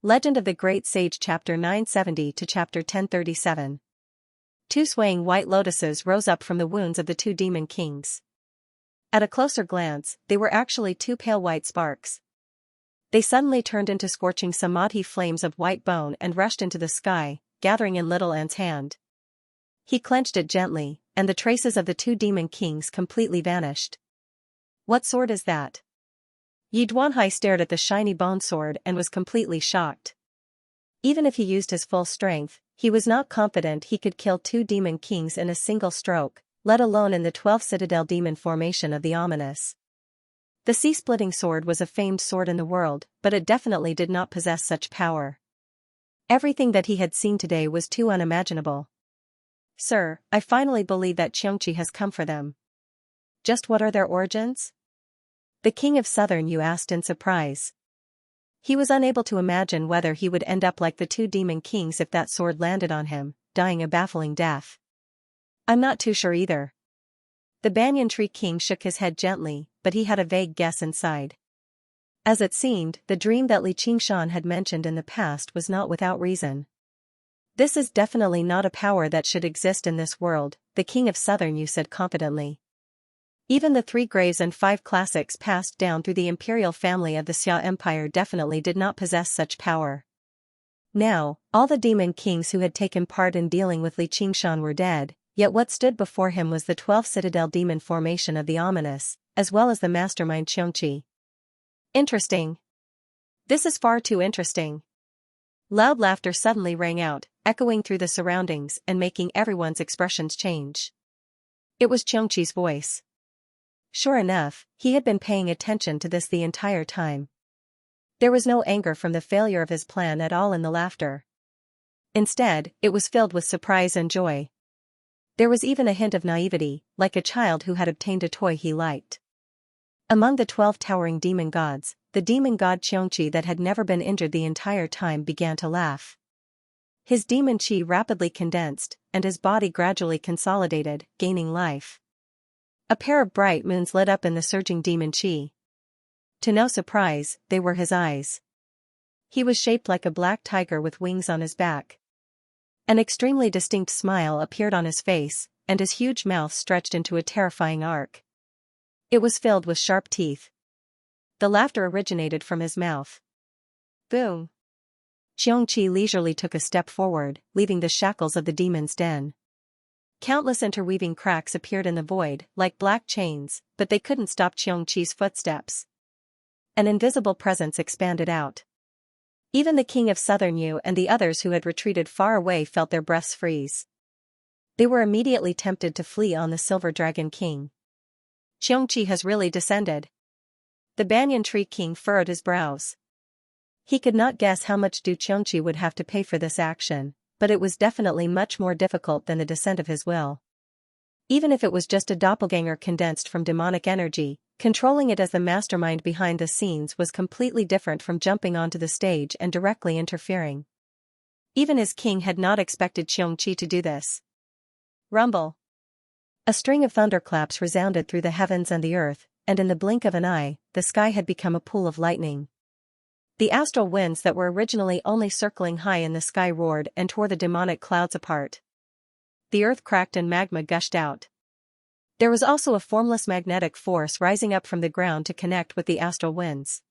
Legend of the Great Sage Chapter 970 to Chapter 1037. Two swaying white lotuses rose up from the wounds of the two demon kings. At a closer glance, they were actually two pale white sparks. They suddenly turned into scorching samadhi flames of white bone and rushed into the sky, gathering in Little An's hand. He clenched it gently, and the traces of the two demon kings completely vanished. "What sword is that?" Yi Duanhai stared at the shiny bone sword and was completely shocked. Even if he used his full strength, he was not confident he could kill two demon kings in a single stroke, let alone in the 12 citadel demon formation of the ominous. The sea-splitting sword was a famed sword in the world, but it definitely did not possess such power. Everything that he had seen today was too unimaginable. "Sir, I finally believe that Xianxia has come for them." "Just what are their origins?" the king of Southern Yu asked in surprise. He was unable to imagine whether he would end up like the two demon kings if that sword landed on him, dying a baffling death. "I'm not too sure either." The banyan tree king shook his head gently, but he had a vague guess inside. As it seemed, the dream that Xianxia had mentioned in the past was not without reason. "This is definitely not a power that should exist in this world," the king of Southern Yu said confidently. Even the 3 graves and 5 classics passed down through the imperial family of the Xia Empire definitely did not possess such power. Now, all the demon kings who had taken part in dealing with Xianxia were dead, yet what stood before him was the 12 citadel demon formation of the ominous, as well as the mastermind Xianxia. "Interesting. This is far too interesting." Loud laughter suddenly rang out, echoing through the surroundings and making everyone's expressions change. It was Xianxia's voice. Sure enough, he had been paying attention to this the entire time. There was no anger from the failure of his plan at all in the laughter. Instead, it was filled with surprise and joy. There was even a hint of naivety, like a child who had obtained a toy he liked. Among the 12 towering demon gods, the demon god Xianxia that had never been injured the entire time began to laugh. His demon chi rapidly condensed, and his body gradually consolidated, gaining life. A pair of bright moons lit up in the surging demon chi. To no surprise, they were his eyes. He was shaped like a black tiger with wings on his back. An extremely distinct smile appeared on his face, and his huge mouth stretched into a terrifying arc. It was filled with sharp teeth. The laughter originated from his mouth. Boom! Xianxia leisurely took a step forward, leaving the shackles of the demon's den. Countless interweaving cracks appeared in the void, like black chains, but they couldn't stop Xianxia's footsteps. An invisible presence expanded out. Even the king of Southern Yu and the others who had retreated far away felt their breaths freeze. They were immediately tempted to flee on the Silver Dragon King. Xianxia has really descended. The banyan tree king furrowed his brows. He could not guess how much Xianxia would have to pay for this action, but it was definitely much more difficult than the descent of his will. Even if it was just a doppelganger condensed from demonic energy, controlling it as the mastermind behind the scenes was completely different from jumping onto the stage and directly interfering. Even his king had not expected Xianxia to do this. Rumble! A string of thunderclaps resounded through the heavens and the earth, and in the blink of an eye, the sky had become a pool of lightning. The astral winds that were originally only circling high in the sky roared and tore the demonic clouds apart. The earth cracked and magma gushed out. There was also a formless magnetic force rising up from the ground to connect with the astral winds.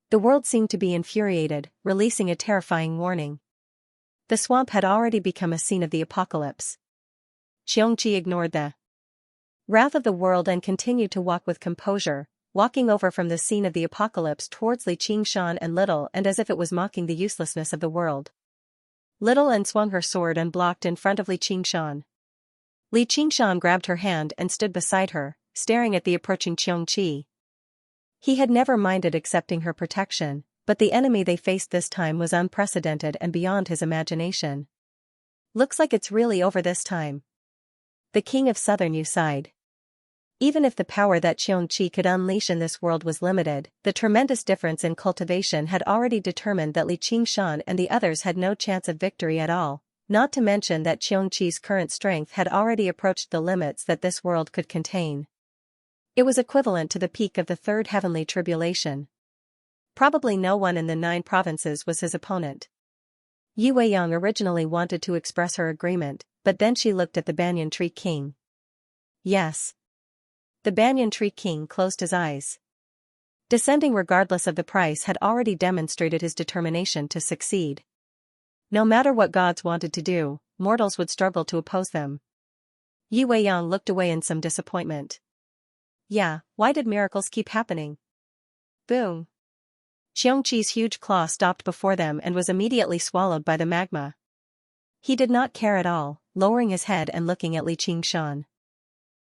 The world seemed to be infuriated, releasing a terrifying warning. The swamp had already become a scene of the apocalypse. Xianxia ignored the wrath of the world and continued to walk with composure, walking over from the scene of the apocalypse towards Xianxia and Little and as if it was mocking the uselessness of the world. Little An swung her sword and blocked in front of Xianxia. Xianxia grabbed her hand and stood beside her, staring at the approaching Xianxia. He had never minded accepting her protection, but the enemy they faced this time was unprecedented and beyond his imagination. "Looks like it's really over this time." The king of Southern Yu sighed. Even if the power that Xianxia could unleash in this world was limited, the tremendous difference in cultivation had already determined that Xianxia and the others had no chance of victory at all, not to mention that Xianxia's current strength had already approached the limits that this world could contain. It was equivalent to the peak of the third heavenly tribulation. Probably no one in the 9 provinces was his opponent. Yi Weiyang originally wanted to express her agreement, but then she looked at the Banyan Tree King. Yes. The Banyan Tree King closed his eyes. Descending regardless of the price had already demonstrated his determination to succeed. No matter what gods wanted to do, mortals would struggle to oppose them. Yi Weiyang looked away in some disappointment. Yeah, why did miracles keep happening? Boom. Xianxia's huge claw stopped before them and was immediately swallowed by the magma. He did not care at all, lowering his head and looking at Li Qingshan.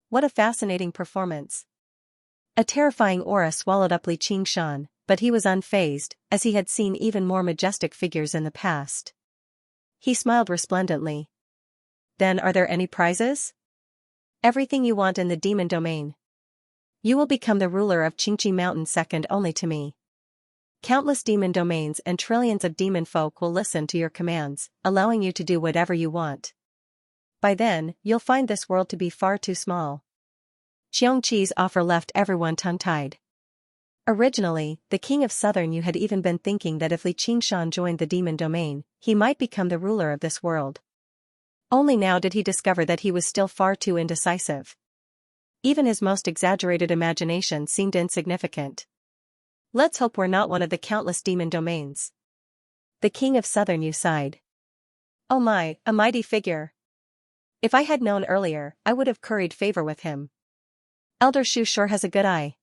What a fascinating performance. A terrifying aura swallowed up Li Qingshan, but he was unfazed, as he had seen even more majestic figures in the past. He smiled resplendently. Then are there any prizes? Everything you want in the demon domain. You will become the ruler of Qingqi Mountain second only to me. Countless demon domains and trillions of demon folk will listen to your commands, allowing you to do whatever you want. By then, you'll find this world to be far too small. Xianxia's offer left everyone tongue-tied. Originally, the king of Southern Yu had even been thinking that if Li Qingshan joined the demon domain, he might become the ruler of this world. Only now did he discover that he was still far too indecisive. Even his most exaggerated imagination seemed insignificant. Let's hope we're not one of the countless demon domains. The king of Southern Yu sighed. Oh my, a mighty figure. If I had known earlier, I would have curried favor with him. Elder Shu sure has a good eye.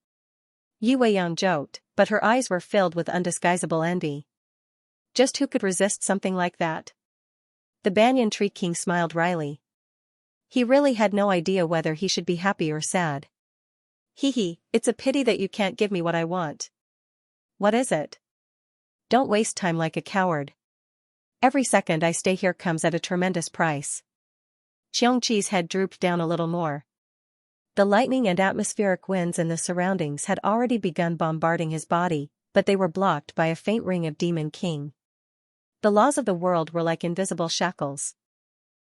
Yi Weiyang joked, but her eyes were filled with undisguisable envy. Just who could resist something like that? The Banyan Tree King smiled wryly. He really had no idea whether he should be happy or sad. Hee, it's a pity that you can't give me what I want. What is it? Don't waste time like a coward. Every second I stay here comes at a tremendous price. Xianxi's head drooped down a little more. The lightning and atmospheric winds in the surroundings had already begun bombarding his body, but they were blocked by a faint ring of Demon King. The laws of the world were like invisible shackles.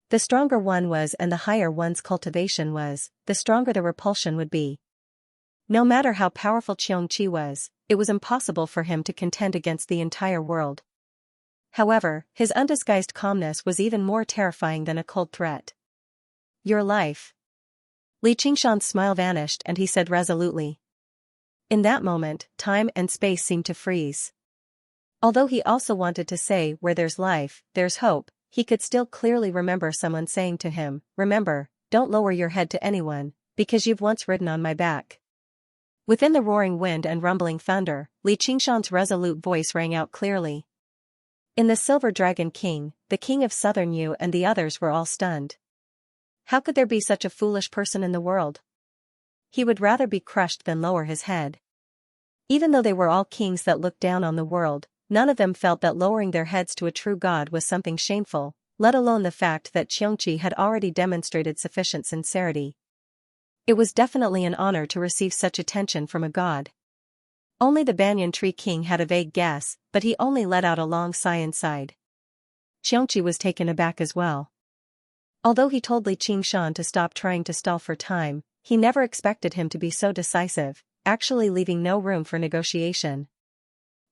The stronger one was and the higher one's cultivation was, the stronger the repulsion would be. No matter how powerful Xianxia was, it was impossible for him to contend against the entire world. However, his undisguised calmness was even more terrifying than a cold threat. Your life. Li Qingshan's smile vanished and he said resolutely. In that moment, time and space seemed to freeze. Although he also wanted to say, where there's life, there's hope, he could still clearly remember someone saying to him, remember, don't lower your head to anyone, because you've once ridden on my back. Within the roaring wind and rumbling thunder, Li Qingshan's resolute voice rang out clearly. In the Silver Dragon King, the king of Southern Yu and the others were all stunned. How could there be such a foolish person in the world? He would rather be crushed than lower his head. Even though they were all kings that looked down on the world, none of them felt that lowering their heads to a true god was something shameful, let alone the fact that Xianxia had already demonstrated sufficient sincerity. It was definitely an honor to receive such attention from a god. Only the Banyan Tree King had a vague guess, but he only let out a long sigh inside. Xianxia was taken aback as well. Although he told Li Qingshan to stop trying to stall for time, he never expected him to be so decisive, actually leaving no room for negotiation.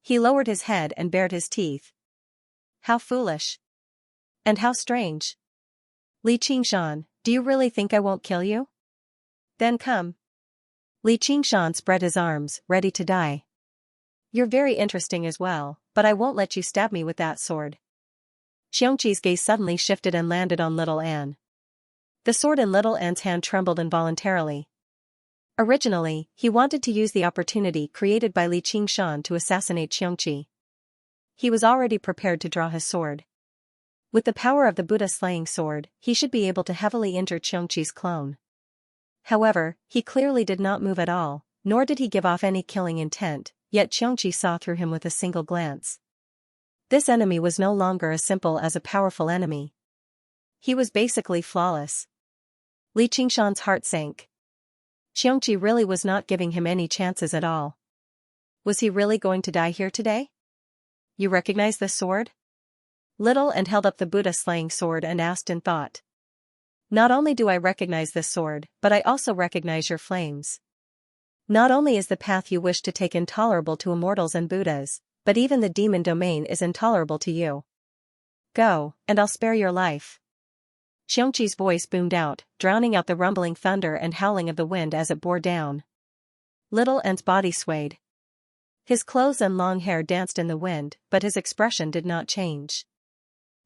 He lowered his head and bared his teeth. How foolish. And how strange. Li Qingshan, do you really think I won't kill you? Then come. Li Qingshan spread his arms, ready to die. You're very interesting as well, but I won't let you stab me with that sword. Xianxi's gaze suddenly shifted and landed on Little Anne. The sword in Little Anne's hand trembled involuntarily. Originally, he wanted to use the opportunity created by Li Qingshan to assassinate Xianxia. He was already prepared to draw his sword. With the power of the Buddha-slaying sword, he should be able to heavily injure Xianxi's clone. However, he clearly did not move at all, nor did he give off any killing intent, yet Xianxia saw through him with a single glance. This enemy was no longer as simple as a powerful enemy. He was basically flawless. Li Qingshan's heart sank. Xianxia really was not giving him any chances at all. Was he really going to die here today? You recognize this sword? Little Anne held up the Buddha-slaying sword and asked in thought. Not only do I recognize this sword, but I also recognize your flames. Not only is the path you wish to take intolerable to immortals and Buddhas, but even the demon domain is intolerable to you. Go, and I'll spare your life. Xianxia's voice boomed out, drowning out the rumbling thunder and howling of the wind as it bore down. Little N's body swayed. His clothes and long hair danced in the wind, but his expression did not change.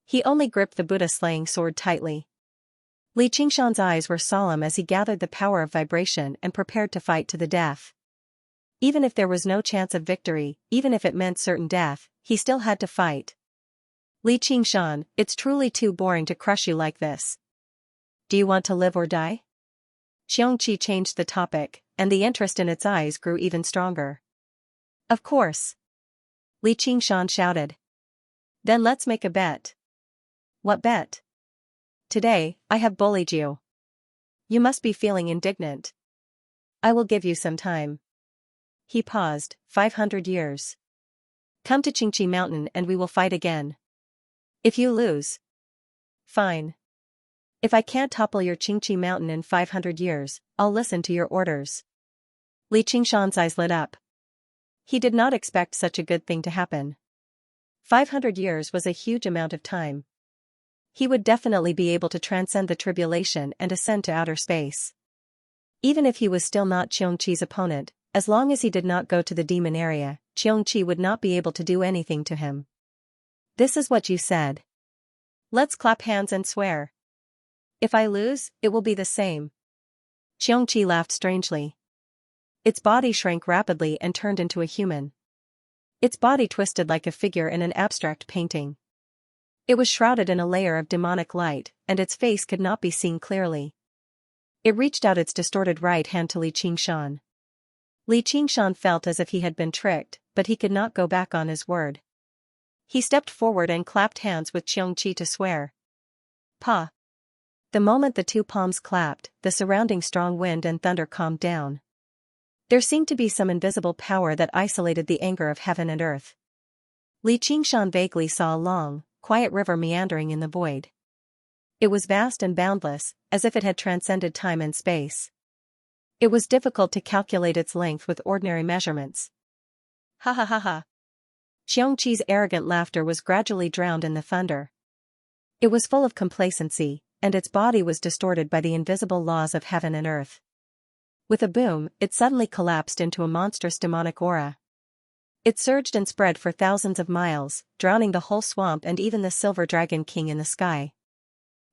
He only gripped the Buddha-slaying sword tightly. Li Qingshan's eyes were solemn as he gathered the power of vibration and prepared to fight to the death. Even if there was no chance of victory, even if it meant certain death, he still had to fight. Li Qingshan, it's truly too boring to crush you like this. Do you want to live or die? Xianxia changed the topic, and the interest in its eyes grew even stronger. Of course. Li Qingshan shouted. Then let's make a bet. What bet? Today, I have bullied you. You must be feeling indignant. I will give you some time. He paused, 500 years. Come to Qingqi Mountain and we will fight again. If you lose. Fine. If I can't topple your Qingqi Mountain in 500 years, I'll listen to your orders. Li Qingshan's eyes lit up. He did not expect such a good thing to happen. 500 years was a huge amount of time. He would definitely be able to transcend the tribulation and ascend to outer space. Even if he was still not Xianxi's opponent, as long as he did not go to the demon area, Xianxi would not be able to do anything to him. This is what you said. Let's clap hands and swear. If I lose, it will be the same. Xianxi laughed strangely. Its body shrank rapidly and turned into a human. Its body twisted like a figure in an abstract painting. It was shrouded in a layer of demonic light, and its face could not be seen clearly. It reached out its distorted right hand to Li Qingshan. Li Qingshan felt as if he had been tricked, but he could not go back on his word. He stepped forward and clapped hands with Xianxi to swear. Pa! The moment the two palms clapped, the surrounding strong wind and thunder calmed down. There seemed to be some invisible power that isolated the anger of heaven and earth. Li Qingshan vaguely saw a long, quiet river meandering in the void. It was vast and boundless, as if it had transcended time and space. It was difficult to calculate its length with ordinary measurements. Ha ha ha ha. Xianxi's arrogant laughter was gradually drowned in the thunder. It was full of complacency, and its body was distorted by the invisible laws of heaven and earth. With a boom, it suddenly collapsed into a monstrous demonic aura. It surged and spread for thousands of miles, drowning the whole swamp and even the silver dragon king in the sky.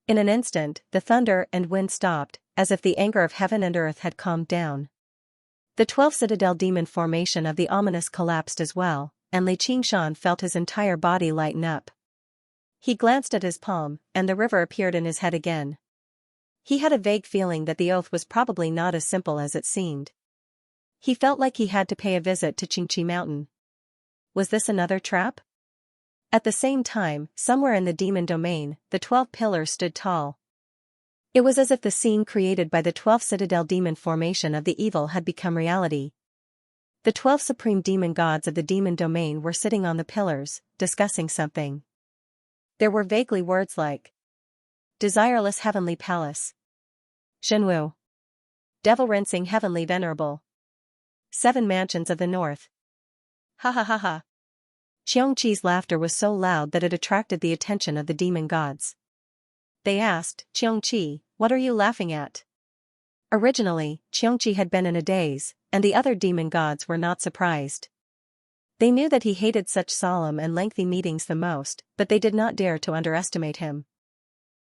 In an instant, the thunder and wind stopped, as if the anger of heaven and earth had calmed down. The 12 citadel demon formation of the ominous collapsed as well, and Li Qingshan felt his entire body lighten up. He glanced at his palm, and the river appeared in his head again. He had a vague feeling that the oath was probably not as simple as it seemed. He felt like he had to pay a visit to Qingqi Mountain. Was this another trap? At the same time, somewhere in the demon domain, the 12 pillars stood tall. It was as if the scene created by the 12 citadel demon formation of the evil had become reality. The 12 supreme demon gods of the demon domain were sitting on the pillars, discussing something. There were vaguely words like Desireless Heavenly Palace, Shenwu, Devil-Rinsing Heavenly Venerable, 7 Mansions of the North. Ha ha ha ha. Xianxi's laughter was so loud that it attracted the attention of the demon gods. They asked, Xianxi, what are you laughing at? Originally, Xianxi had been in a daze, and the other demon gods were not surprised. They knew that he hated such solemn and lengthy meetings the most, but they did not dare to underestimate him.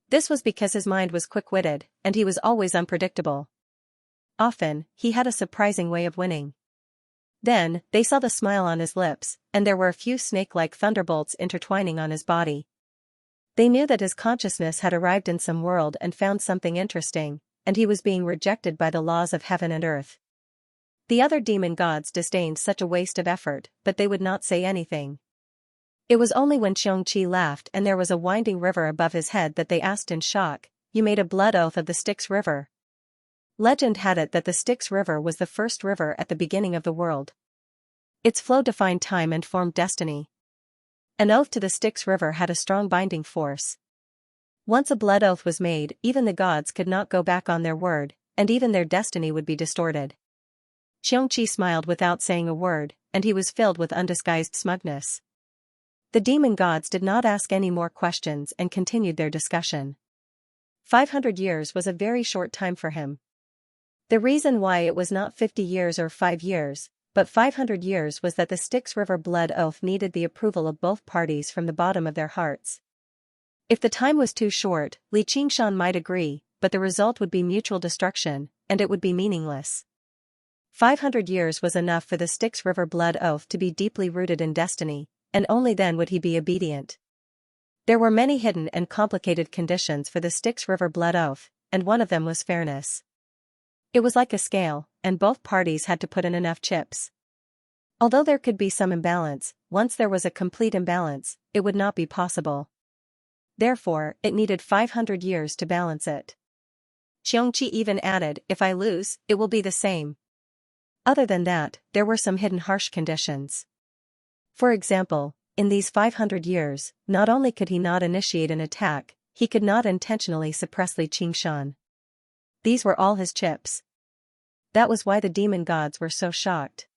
This was because his mind was quick-witted, and he was always unpredictable. Often, he had a surprising way of winning. Then, they saw the smile on his lips, and there were a few snake-like thunderbolts intertwining on his body. They knew that his consciousness had arrived in some world and found something interesting, and he was being rejected by the laws of heaven and earth. The other demon gods disdained such a waste of effort, but they would not say anything. It was only when Xianxi laughed and there was a winding river above his head that they asked in shock, You made a blood oath of the Styx River. Legend had it that the Styx River was the first river at the beginning of the world. Its flow defined time and formed destiny. An oath to the Styx River had a strong binding force. Once a blood oath was made, even the gods could not go back on their word, and even their destiny would be distorted. Xianxia smiled without saying a word, and he was filled with undisguised smugness. The demon gods did not ask any more questions and continued their discussion. 500 years was a very short time for him. The reason why it was not 50 years or 5 years, but 500 years was that the Styx River blood oath needed the approval of both parties from the bottom of their hearts. If the time was too short, Xianxia might agree, but the result would be mutual destruction, and it would be meaningless. 500 years was enough for the Styx River blood oath to be deeply rooted in destiny, and only then would he be obedient. There were many hidden and complicated conditions for the Styx River blood oath, and one of them was fairness. It was like a scale, and both parties had to put in enough chips. Although there could be some imbalance, once there was a complete imbalance, it would not be possible. Therefore, it needed 500 years to balance it. Xianxia even added, if I lose, it will be the same. Other than that, there were some hidden harsh conditions. For example, in these 500 years, not only could he not initiate an attack, he could not intentionally suppress Xianxia. These were all his chips. That was why the demon gods were so shocked.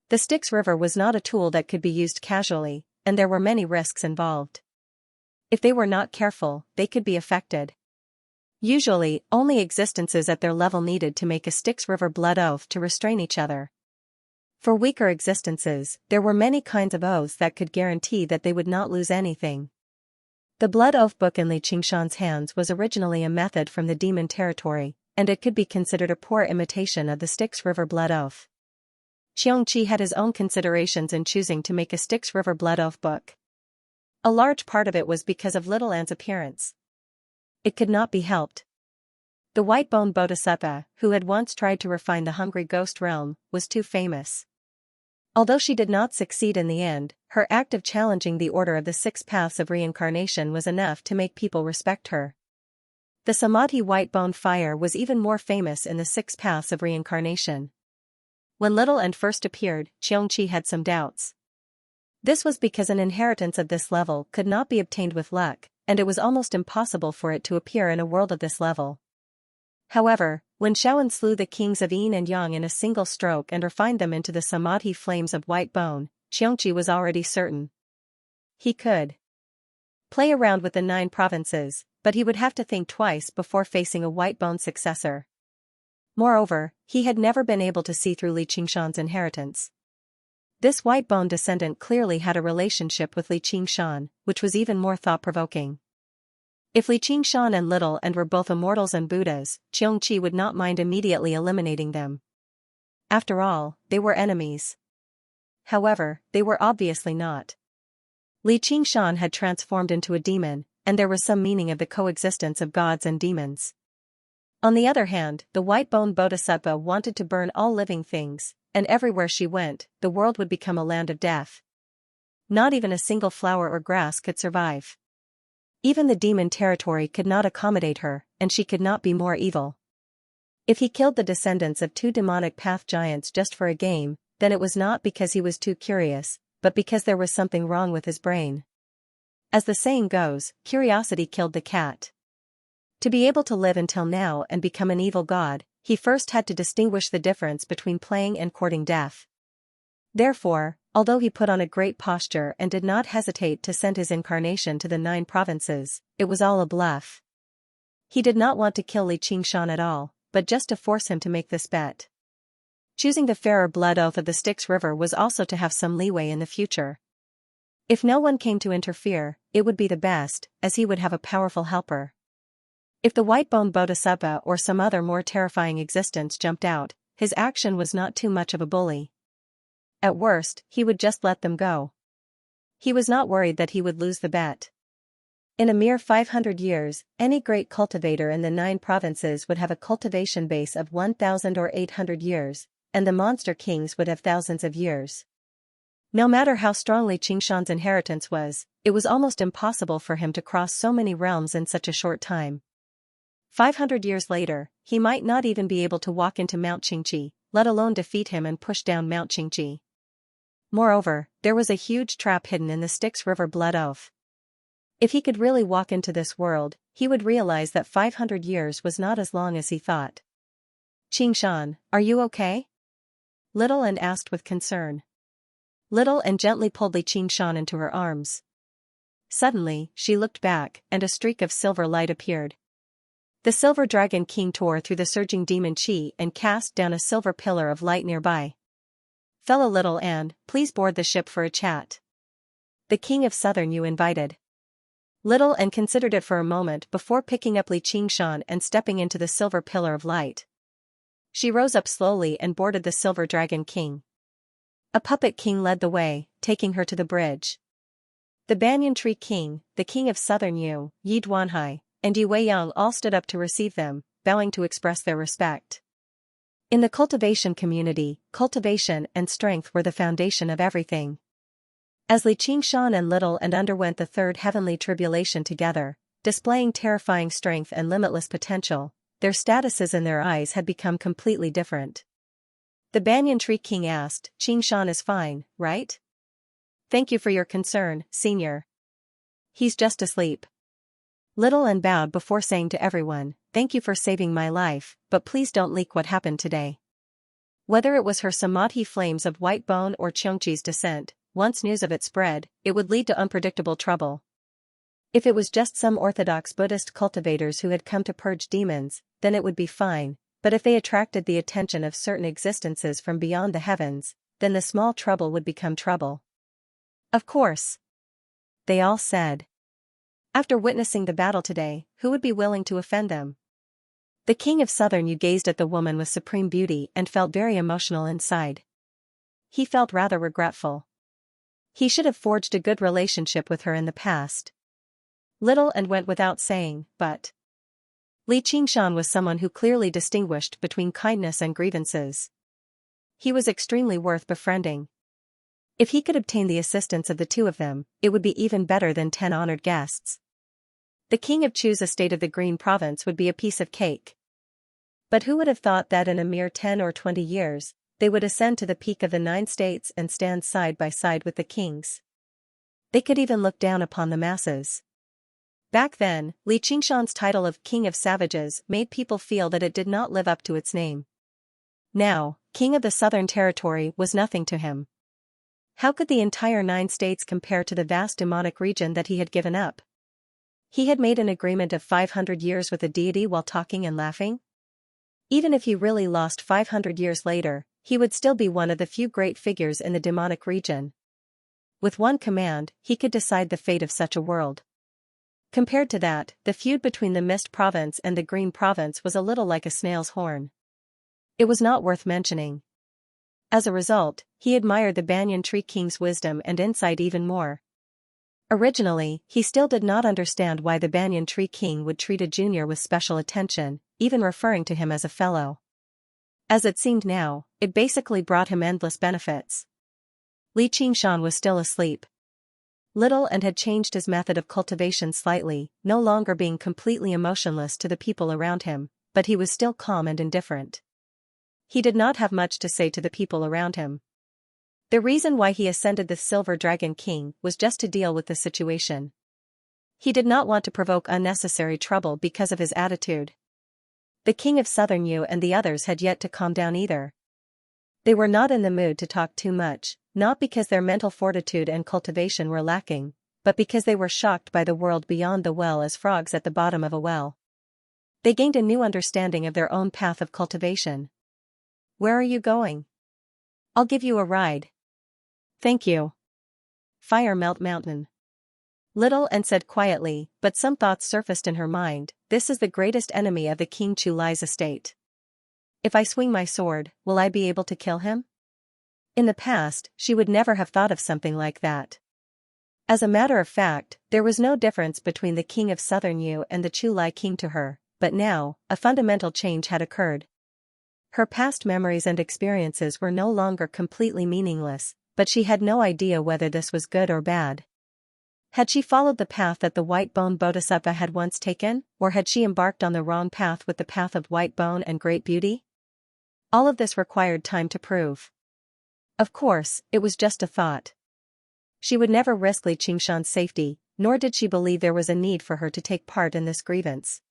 The Styx River was not a tool that could be used casually, and there were many risks involved. If they were not careful, they could be affected. Usually, only existences at their level needed to make a Styx River blood oath to restrain each other. For weaker existences, there were many kinds of oaths that could guarantee that they would not lose anything. The blood oath book in Xianxia's hands was originally a method from the demon territory, and it could be considered a poor imitation of the Styx River blood oath. Xianxia had his own considerations in choosing to make a Styx River blood oath book. A large part of it was because of Little Anne's appearance. It could not be helped. The white-boned bodhisattva, who had once tried to refine the hungry ghost realm, was too famous. Although she did not succeed in the end, her act of challenging the order of the 6 paths of reincarnation was enough to make people respect her. The Samadhi white-boned fire was even more famous in the 6 paths of reincarnation. When Little Anne first appeared, Xianxia had some doubts. This was because an inheritance of this level could not be obtained with luck, and it was almost impossible for it to appear in a world of this level. However, when Shaoan slew the kings of Yin and Yang in a single stroke and refined them into the Samadhi flames of white bone, Xianxia was already certain. He could play around with the 9 provinces, but he would have to think twice before facing a white bone successor. Moreover, he had never been able to see through Xianxia's inheritance. This white bone descendant clearly had a relationship with Xianxia, which was even more thought-provoking. If Xianxia and Little Anne were both immortals and Buddhas, Xianxia would not mind immediately eliminating them. After all, they were enemies. However, they were obviously not. Xianxia had transformed into a demon, and there was some meaning of the coexistence of gods and demons. On the other hand, the white-boned bodhisattva wanted to burn all living things, and everywhere she went, the world would become a land of death. Not even a single flower or grass could survive. Even the demon territory could not accommodate her, and she could not be more evil. If he killed the descendants of 2 demonic path giants just for a game, then it was not because he was too curious, but because there was something wrong with his brain. As the saying goes, curiosity killed the cat. To be able to live until now and become an evil god, he first had to distinguish the difference between playing and courting death. Therefore, although he put on a great posture and did not hesitate to send his incarnation to the 9 provinces, it was all a bluff. He did not want to kill Xianxia at all, but just to force him to make this bet. Choosing the fairer blood oath of the Styx River was also to have some leeway in the future. If no one came to interfere, it would be the best, as he would have a powerful helper. If the white-boned bodhisattva or some other more terrifying existence jumped out, his action was not too much of a bully. At worst, he would just let them go. He was not worried that he would lose the bet. In a mere 500 years, any great cultivator in the 9 provinces would have a cultivation base of 1,000 or 800 years, and the monster kings would have thousands of years. No matter how strongly Xianxia's inheritance was, it was almost impossible for him to cross so many realms in such a short time. 500 years later, he might not even be able to walk into Mount Qingqi, let alone defeat him and push down Mount Qingqi. Moreover, there was a huge trap hidden in the Styx River blood oath. If he could really walk into this world, he would realize that 500 years was not as long as he thought. Xianxia, are you okay? Little and asked with concern. Little and gently pulled Li Qingshan into her arms. Suddenly, she looked back, and a streak of silver light appeared. The Silver Dragon King tore through the surging demon chi and cast down a silver pillar of light nearby. "Fellow Little and, please board the ship for a chat," the King of Southern Yu invited. Little and considered it for a moment before picking up Li Qingshan and stepping into the silver pillar of light. She rose up slowly and boarded the Silver Dragon King. A puppet king led the way, taking her to the bridge. The Banyan Tree King, the King of Southern Yu, Yi Duanhai, and Yi Weiyang all stood up to receive them, bowing to express their respect. In the cultivation community, cultivation and strength were the foundation of everything. As Li Qingshan and Little and underwent the third heavenly tribulation together, displaying terrifying strength and limitless potential, their statuses in their eyes had become completely different. The Banyan Tree King asked, "Qingshan is fine, right?" "Thank you for your concern, Senior. He's just asleep." Little and bowed before saying to everyone, "Thank you for saving my life, but please don't leak what happened today." Whether it was her samadhi flames of white bone or Xianxia's descent, once news of it spread, it would lead to unpredictable trouble. If it was just some orthodox Buddhist cultivators who had come to purge demons, then it would be fine, but if they attracted the attention of certain existences from beyond the heavens, then the small trouble would become trouble. "Of course," they all said. After witnessing the battle today, who would be willing to offend them? The King of Southern Yu gazed at the woman with supreme beauty and felt very emotional inside. He felt rather regretful. He should have forged a good relationship with her in the past. Little and went without saying, but Li Qingshan was someone who clearly distinguished between kindness and grievances. He was extremely worth befriending. If he could obtain the assistance of the two of them, it would be even better than 10 honored guests. The King of Chu's estate of the Green Province would be a piece of cake. But who would have thought that in a mere 10 or 20 years, they would ascend to the peak of the 9 states and stand side by side with the kings? They could even look down upon the masses. Back then, Li Qingshan's title of King of Savages made people feel that it did not live up to its name. Now, King of the Southern Territory was nothing to him. How could the entire 9 states compare to the vast demonic region that he had given up? He had made an agreement of 500 years with a deity while talking and laughing? Even if he really lost 500 years later, he would still be one of the few great figures in the demonic region. With one command, he could decide the fate of such a world. Compared to that, the feud between the Mist Province and the Green Province was a little like a snail's horn. It was not worth mentioning. As a result, he admired the Banyan Tree King's wisdom and insight even more. Originally, he still did not understand why the Banyan Tree King would treat a junior with special attention, even referring to him as a fellow. As it seemed now, it basically brought him endless benefits. Li Qingshan was still asleep. Little and had changed his method of cultivation slightly, no longer being completely emotionless to the people around him, but he was still calm and indifferent. He did not have much to say to the people around him. The reason why he ascended the Silver Dragon King was just to deal with the situation. He did not want to provoke unnecessary trouble because of his attitude. The King of Southern Yu and the others had yet to calm down either. They were not in the mood to talk too much, not because their mental fortitude and cultivation were lacking, but because they were shocked by the world beyond the well as frogs at the bottom of a well. They gained a new understanding of their own path of cultivation. "Where are you going?" "I'll give you a ride." "Thank you." "Fire Melt Mountain." Little and said quietly, but some thoughts surfaced in her mind, "This is the greatest enemy of the King Chu Lai's estate. If I swing my sword, will I be able to kill him?" In the past, she would never have thought of something like that. As a matter of fact, there was no difference between the King of Southern Yu and the Chu Lai King to her, but now, a fundamental change had occurred. Her past memories and experiences were no longer completely meaningless, but she had no idea whether this was good or bad. Had she followed the path that the White Bone Bodhisattva had once taken, or had she embarked on the wrong path with the path of White Bone and Great Beauty? All of this required time to prove. Of course, it was just a thought. She would never risk Li Qingshan's safety, nor did she believe there was a need for her to take part in this grievance.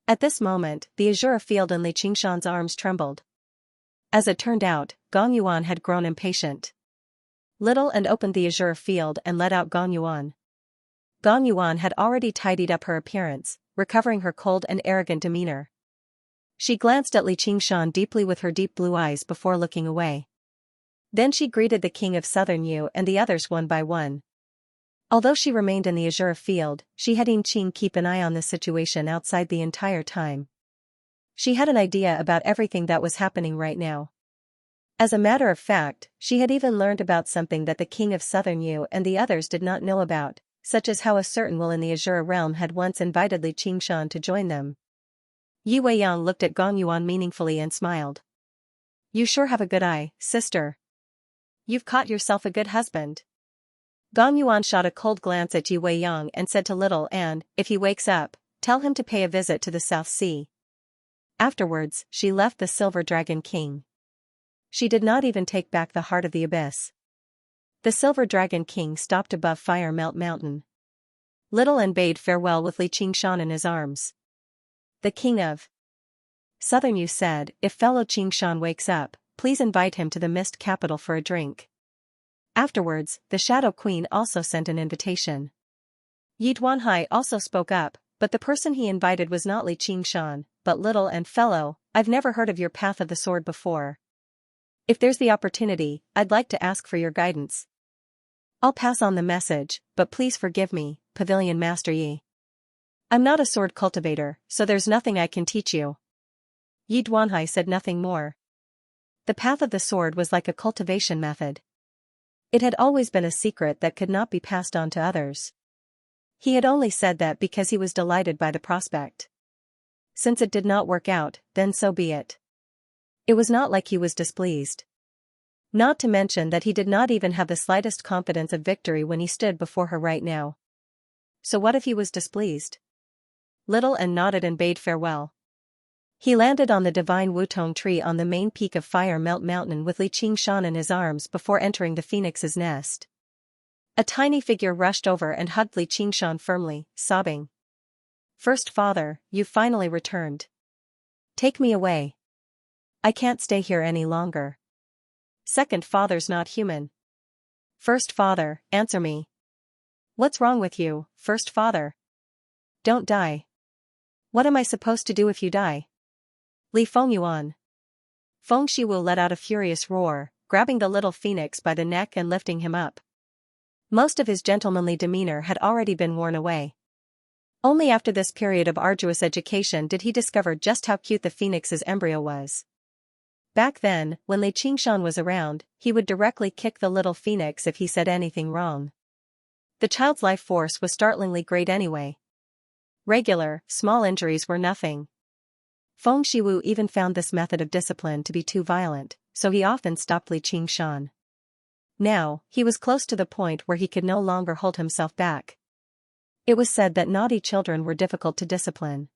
At this moment, the azure field in Li Qingshan's arms trembled. As it turned out, Gong Yuan had grown impatient. Little and opened the azure field and let out Gong Yuan. Gong Yuan had already tidied up her appearance, recovering her cold and arrogant demeanor. She glanced at Li Qingshan deeply with her deep blue eyes before looking away. Then she greeted the king of Southern Yu and the others one by one. Although she remained in the azure field, she had Qing keep an eye on the situation outside the entire time. She had an idea about everything that was happening right now. As a matter of fact, she had even learned about something that the king of Southern Yu and the others did not know about, such as how a certain will in the azure realm had once invited Li Qingshan to join them. Yi Weiyang looked at Gong Yuan meaningfully and smiled. "You sure have a good eye, sister. You've caught yourself a good husband." Gong Yuan shot a cold glance at Yi Weiyang and said to Little and, if he wakes up, tell him to pay a visit to the South Sea. Afterwards, she left the Silver Dragon King. She did not even take back the Heart of the Abyss. The Silver Dragon King stopped above Fire Melt Mountain. Little and bade farewell with Li Qingshan in his arms. The king of Southern Yu said, "If fellow Qingshan wakes up, please invite him to the Mist Capital for a drink." Afterwards, the Shadow Queen also sent an invitation. Yi Duanhai also spoke up, but the person he invited was not Li Qingshan, but Little and fellow, "I've never heard of your Path of the Sword before. If there's the opportunity, I'd like to ask for your guidance. I'll pass on the message, but please forgive me, Pavilion Master Yi. I'm not a sword cultivator, so there's nothing I can teach you." Yi Duanhai said nothing more. The path of the sword was like a cultivation method. It had always been a secret that could not be passed on to others. He had only said that because he was delighted by the prospect. Since it did not work out, then so be it. It was not like he was displeased. Not to mention that he did not even have the slightest confidence of victory when he stood before her right now. So what if he was displeased? Little and nodded and bade farewell. He landed on the divine Wutong tree on the main peak of Fire Melt Mountain with Li Qingshan in his arms before entering the phoenix's nest. A tiny figure rushed over and hugged Li Qingshan firmly, sobbing. "First Father, you've finally returned. Take me away. I can't stay here any longer. Second Father's not human. First Father, answer me. What's wrong with you, First Father? Don't die. What am I supposed to do if you die?" Li Fengyuan. Feng Shiwu let out a furious roar, grabbing the little phoenix by the neck and lifting him up. Most of his gentlemanly demeanor had already been worn away. Only after this period of arduous education did he discover just how cute the phoenix's embryo was. Back then, when Li Qingshan was around, he would directly kick the little phoenix if he said anything wrong. The child's life force was startlingly great anyway. Regular, small injuries were nothing. Feng Shiwu even found this method of discipline to be too violent, so he often stopped Li Qingshan. Now, he was close to the point where he could no longer hold himself back. It was said that naughty children were difficult to discipline.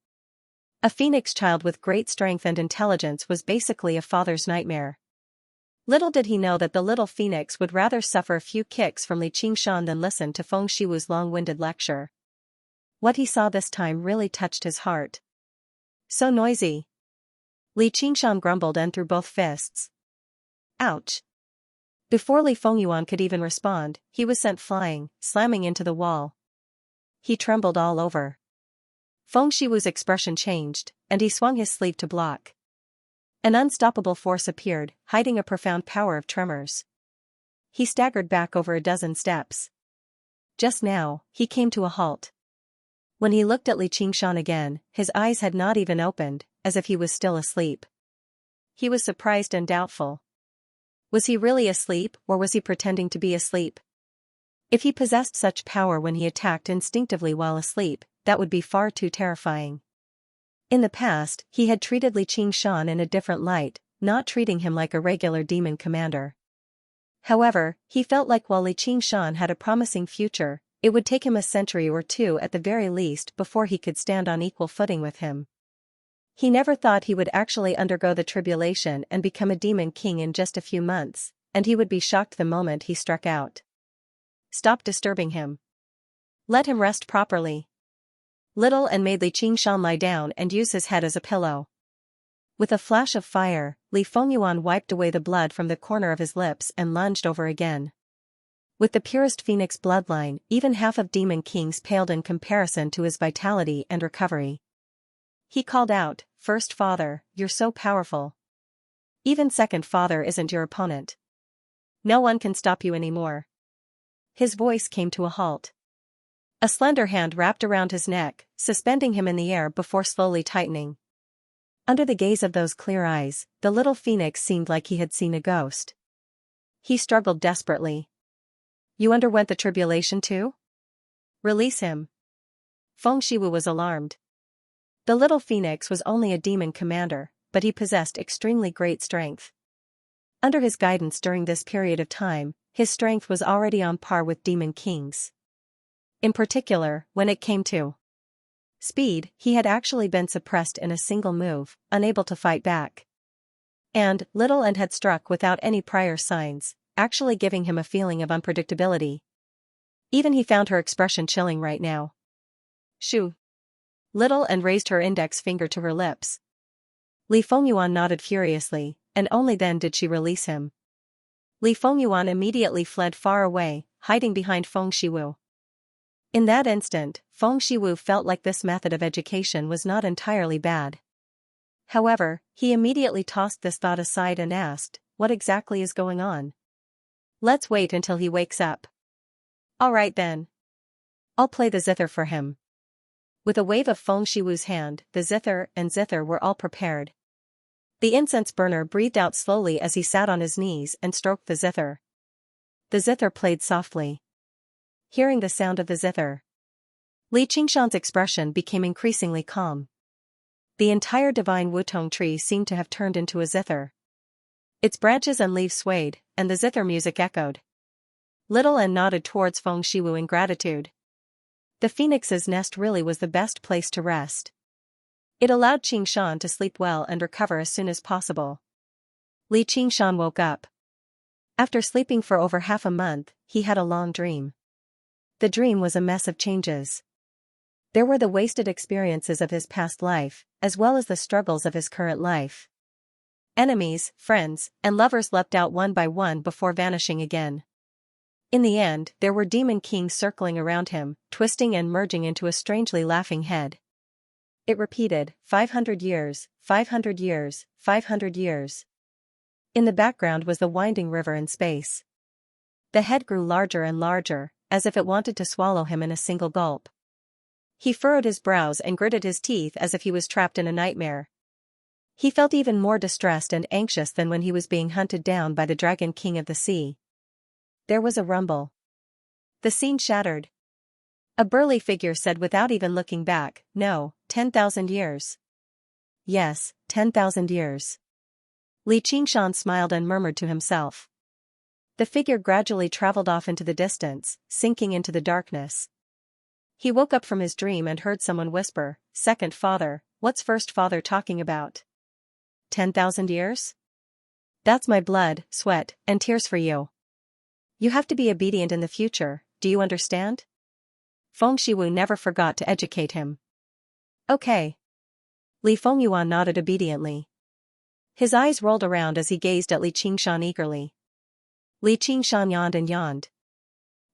A phoenix child with great strength and intelligence was basically a father's nightmare. Little did he know that the little phoenix would rather suffer a few kicks from Li Qingshan than listen to Feng Shiwu's long-winded lecture. What he saw this time really touched his heart. "So noisy." Li Qingshan grumbled and threw both fists. Ouch. Before Li Fengyuan could even respond, he was sent flying, slamming into the wall. He trembled all over. Feng Shiwu's expression changed, and he swung his sleeve to block. An unstoppable force appeared, hiding a profound power of tremors. He staggered back over a dozen steps. Just now, he came to a halt. When he looked at Li Qingshan again, his eyes had not even opened, as if he was still asleep. He was surprised and doubtful. Was he really asleep, or was he pretending to be asleep? If he possessed such power when he attacked instinctively while asleep, that would be far too terrifying. In the past, he had treated Li Qingshan in a different light, not treating him like a regular demon commander. However, he felt like while Li Qingshan had a promising future, it would take him a century or two at the very least before he could stand on equal footing with him. He never thought he would actually undergo the tribulation and become a demon king in just a few months, and he would be shocked the moment he struck out. Stop disturbing him. Let him rest properly. Little and made Li Qingshan lie down and use his head as a pillow. With a flash of fire, Li Fengyuan wiped away the blood from the corner of his lips and lunged over again. With the purest phoenix bloodline, even half of Demon Kings paled in comparison to his vitality and recovery. He called out, "First Father, you're so powerful. Even Second Father isn't your opponent. No one can stop you anymore." His voice came to a halt. A slender hand wrapped around his neck, suspending him in the air before slowly tightening. Under the gaze of those clear eyes, the little phoenix seemed like he had seen a ghost. He struggled desperately. "You underwent the tribulation too? Release him." Feng Shiwu was alarmed. The little phoenix was only a demon commander, but he possessed extremely great strength. Under his guidance during this period of time, his strength was already on par with Demon Kings. In particular, when it came to speed, he had actually been suppressed in a single move, unable to fight back. And, little and had struck without any prior signs, actually giving him a feeling of unpredictability. Even he found her expression chilling right now. "Shoo." Little and raised her index finger to her lips. Li Fengyuan nodded furiously, and only then did she release him. Li Fengyuan immediately fled far away, hiding behind Feng Shiwu. In that instant, Feng Shiwu felt like this method of education was not entirely bad. However, he immediately tossed this thought aside and asked, "What exactly is going on? Let's wait until he wakes up." "All right then. I'll play the zither for him." With a wave of Feng Shiwu's hand, the zither and zither were all prepared. The incense burner breathed out slowly as he sat on his knees and stroked the zither. The zither played softly. Hearing the sound of the zither, Li Qingshan's expression became increasingly calm. The entire divine Wutong tree seemed to have turned into a zither. Its branches and leaves swayed, and the zither music echoed. Little and nodded towards Feng Shiwu in gratitude. The phoenix's nest really was the best place to rest. It allowed Qingshan to sleep well and recover as soon as possible. Li Qingshan woke up. After sleeping for over half a month, he had a long dream. The dream was a mess of changes. There were the wasted experiences of his past life, as well as the struggles of his current life. Enemies, friends, and lovers leapt out one by one before vanishing again. In the end, there were demon kings circling around him, twisting and merging into a strangely laughing head. It repeated, 500 years, 500 years, 500 years. In the background was the winding river in space. The head grew larger and larger, as if it wanted to swallow him in a single gulp. He furrowed his brows and gritted his teeth as if he was trapped in a nightmare. He felt even more distressed and anxious than when he was being hunted down by the Dragon King of the Sea. There was a rumble. The scene shattered. A burly figure said without even looking back, "No, 10,000 years. Yes, 10,000 years." Li Qingshan smiled and murmured to himself. The figure gradually traveled off into the distance, sinking into the darkness. He woke up from his dream and heard someone whisper, "Second Father, what's First Father talking about? 10,000 years? That's my blood, sweat, and tears for you. You have to be obedient in the future, do you understand?" Feng Shiwu never forgot to educate him. "Okay." Li Fengyuan nodded obediently. His eyes rolled around as he gazed at Li Qingshan eagerly. Li Qingshan yawned and yawned.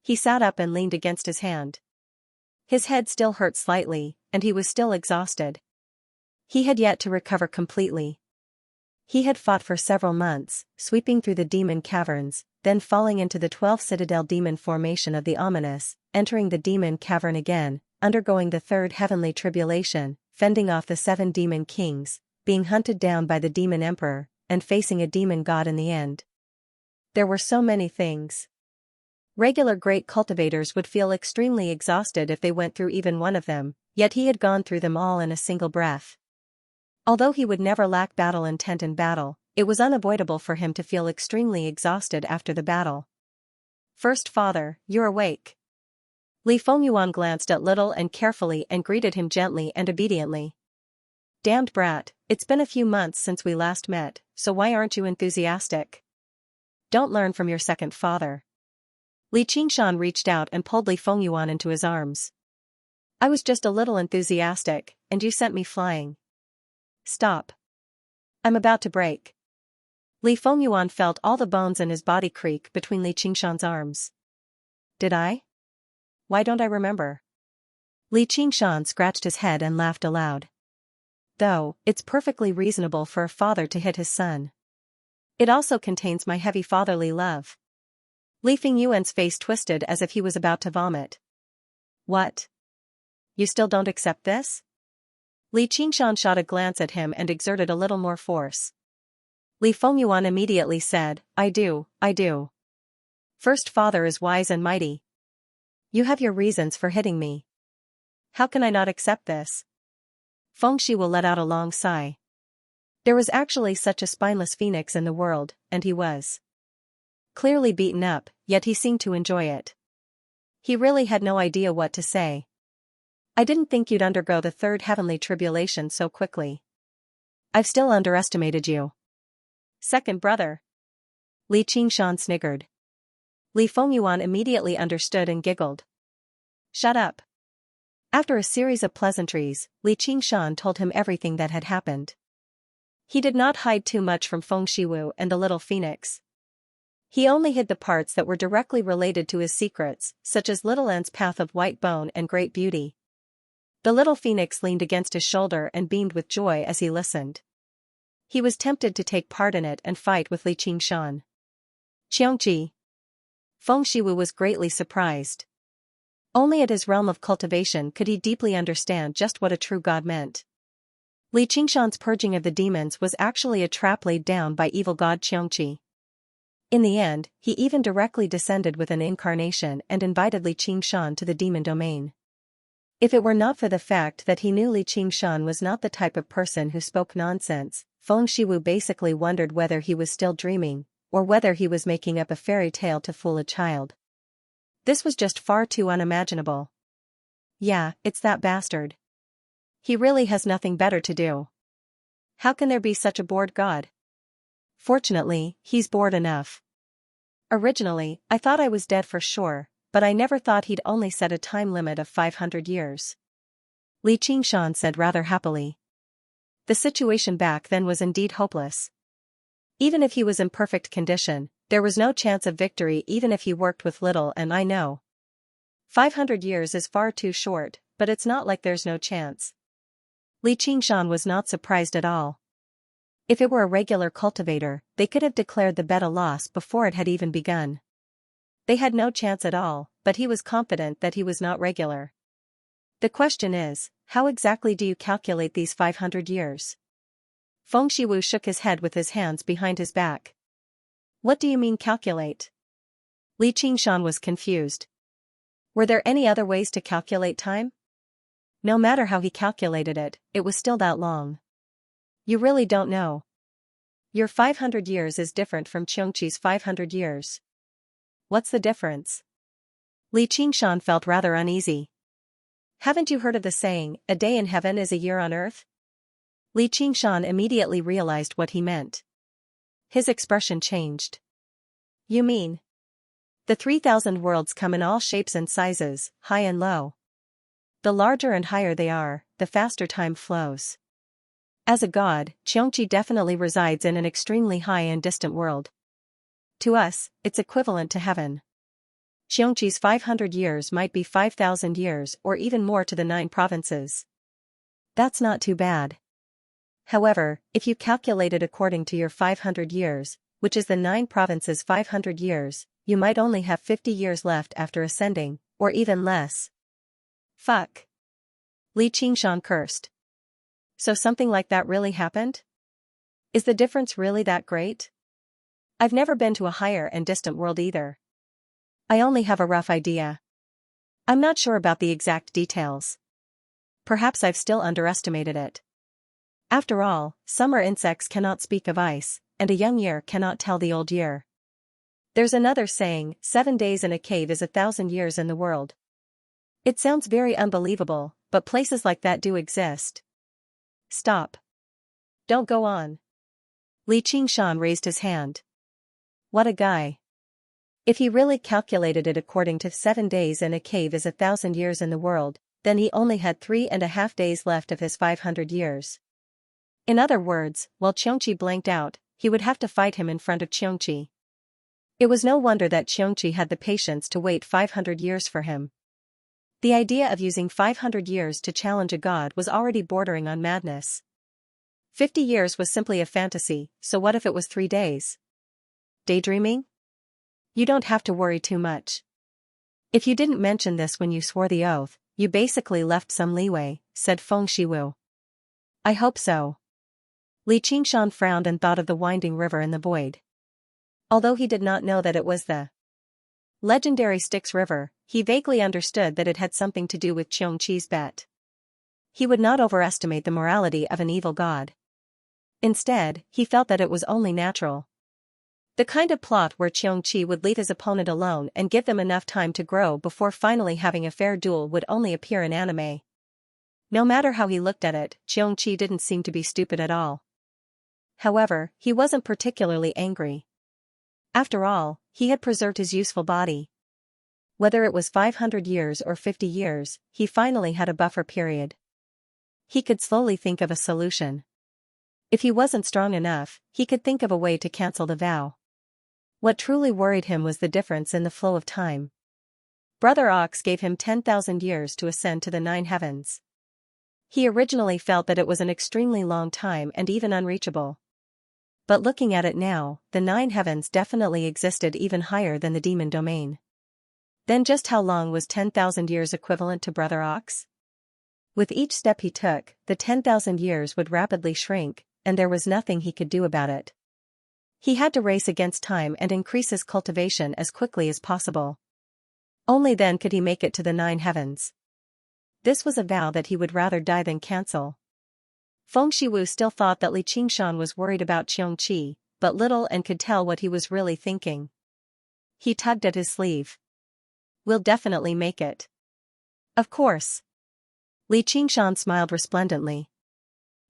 He sat up and leaned against his hand. His head still hurt slightly, and he was still exhausted. He had yet to recover completely. He had fought for several months, sweeping through the demon caverns, then falling into the 12th Citadel demon formation of the ominous, entering the demon cavern again, undergoing the third heavenly tribulation, fending off the 7 demon kings, being hunted down by the demon emperor, and facing a demon god in the end. There were so many things. Regular great cultivators would feel extremely exhausted if they went through even one of them, yet he had gone through them all in a single breath. Although he would never lack battle intent in battle, it was unavoidable for him to feel extremely exhausted after the battle. "First Father, you're awake." Li Fengyuan glanced at Little and carefully and greeted him gently and obediently. "Damned brat, it's been a few months since we last met, so why aren't you enthusiastic? Don't learn from your second father." Li Qingshan reached out and pulled Li Fengyuan into his arms. "I was just a little enthusiastic, and you sent me flying." "Stop. I'm about to break." Li Fengyuan felt all the bones in his body creak between Li Qingshan's arms. Did I? Why don't I remember? Li Qingshan scratched his head and laughed aloud. Though, it's perfectly reasonable for a father to hit his son. It also contains my heavy fatherly love. Li Fengyuan's face twisted as if he was about to vomit. What? You still don't accept this? Li Qingshan shot a glance at him and exerted a little more force. Li Fengyuan immediately said, I do. First father is wise and mighty. You have your reasons for hitting me. How can I not accept this? Fengshi will let out a long sigh. There was actually such a spineless phoenix in the world, and he was clearly beaten up, yet he seemed to enjoy it. He really had no idea what to say. I didn't think you'd undergo the third heavenly tribulation so quickly. I've still underestimated you. Second brother. Li Qingshan sniggered. Li Fengyuan immediately understood and giggled. Shut up. After a series of pleasantries, Li Qingshan told him everything that had happened. He did not hide too much from Feng Shiwu and the little phoenix. He only hid the parts that were directly related to his secrets, such as Little N's path of white bone and great beauty. The little phoenix leaned against his shoulder and beamed with joy as he listened. He was tempted to take part in it and fight with Li Qingshan. Xianxia. Feng Shiwu was greatly surprised. Only at his realm of cultivation could he deeply understand just what a true god meant. Li Qingshan's purging of the demons was actually a trap laid down by evil god Xianxia. In the end, he even directly descended with an incarnation and invited Li Qingshan to the demon domain. If it were not for the fact that he knew Li Qingshan was not the type of person who spoke nonsense, Feng Shiwu basically wondered whether he was still dreaming, or whether he was making up a fairy tale to fool a child. This was just far too unimaginable. Yeah, it's that bastard. He really has nothing better to do. How can there be such a bored god? Fortunately, he's bored enough. Originally, I thought I was dead for sure, but I never thought he'd only set a time limit of 500 years. Li Qingshan said rather happily. The situation back then was indeed hopeless. Even if he was in perfect condition, there was no chance of victory even if he worked with little, and I know. 500 years is far too short, but it's not like there's no chance. Li Qingshan was not surprised at all. If it were a regular cultivator, they could have declared the bet a loss before it had even begun. They had no chance at all, but he was confident that he was not regular. The question is, how exactly do you calculate these 500 years? Feng Shiwu shook his head with his hands behind his back. What do you mean calculate? Li Qingshan was confused. Were there any other ways to calculate time? No matter how he calculated it, it was still that long. You really don't know. Your 500 years is different from Xianxia's 500 years. What's the difference? Li Qingshan felt rather uneasy. Haven't you heard of the saying, a day in heaven is a year on earth? Li Qingshan immediately realized what he meant. His expression changed. You mean? The 3,000 worlds come in all shapes and sizes, high and low. The larger and higher they are, the faster time flows. As a god, Xianxia definitely resides in an extremely high and distant world. To us, it's equivalent to heaven. Xianxia's 500 years might be 5,000 years or even more to the 9 provinces. That's not too bad. However, if you calculate it according to your 500 years, which is the 9 provinces' 500 years, you might only have 50 years left after ascending, or even less. Fuck. Li Qingshan cursed. So something like that really happened? Is the difference really that great? I've never been to a higher and distant world either. I only have a rough idea. I'm not sure about the exact details. Perhaps I've still underestimated it. After all, summer insects cannot speak of ice, and a young year cannot tell the old year. There's another saying, 7 days in a cave is 1,000 years in the world. It sounds very unbelievable, but places like that do exist. Stop. Don't go on. Li Qingshan raised his hand. What a guy. If he really calculated it according to 7 days in a cave is 1,000 years in the world, then he only had 3.5 days left of his 500 years. In other words, while Xianxia blanked out, he would have to fight him in front of Xianxia. It was no wonder that Xianxia had the patience to wait 500 years for him. The idea of using 500 years to challenge a god was already bordering on madness. 50 years was simply a fantasy, so what if it was 3 days? Daydreaming? You don't have to worry too much. If you didn't mention this when you swore the oath, you basically left some leeway, said Feng Shiwu. I hope so. Li Qingshan frowned and thought of the winding river in the void. Although he did not know that it was the legendary Styx River, he vaguely understood that it had something to do with Xianxia's bet. He would not overestimate the morality of an evil god. Instead, he felt that it was only natural. The kind of plot where Xianxia would leave his opponent alone and give them enough time to grow before finally having a fair duel would only appear in anime. No matter how he looked at it, Xianxia didn't seem to be stupid at all. However, he wasn't particularly angry. After all, he had preserved his useful body. Whether it was 500 years or 50 years, he finally had a buffer period. He could slowly think of a solution. If he wasn't strong enough, he could think of a way to cancel the vow. What truly worried him was the difference in the flow of time. Brother Ox gave him 10,000 years to ascend to the 9 heavens. He originally felt that it was an extremely long time and even unreachable. But looking at it now, the 9 heavens definitely existed even higher than the demon domain. Then just how long was 10,000 years equivalent to Brother Ox? With each step he took, the 10,000 years would rapidly shrink, and there was nothing he could do about it. He had to race against time and increase his cultivation as quickly as possible. Only then could he make it to the 9 heavens. This was a vow that he would rather die than cancel. Feng Shiwu still thought that Li Qingshan was worried about Xianxia, but little and could tell what he was really thinking. He tugged at his sleeve. We'll definitely make it. Of course. Li Qingshan smiled resplendently.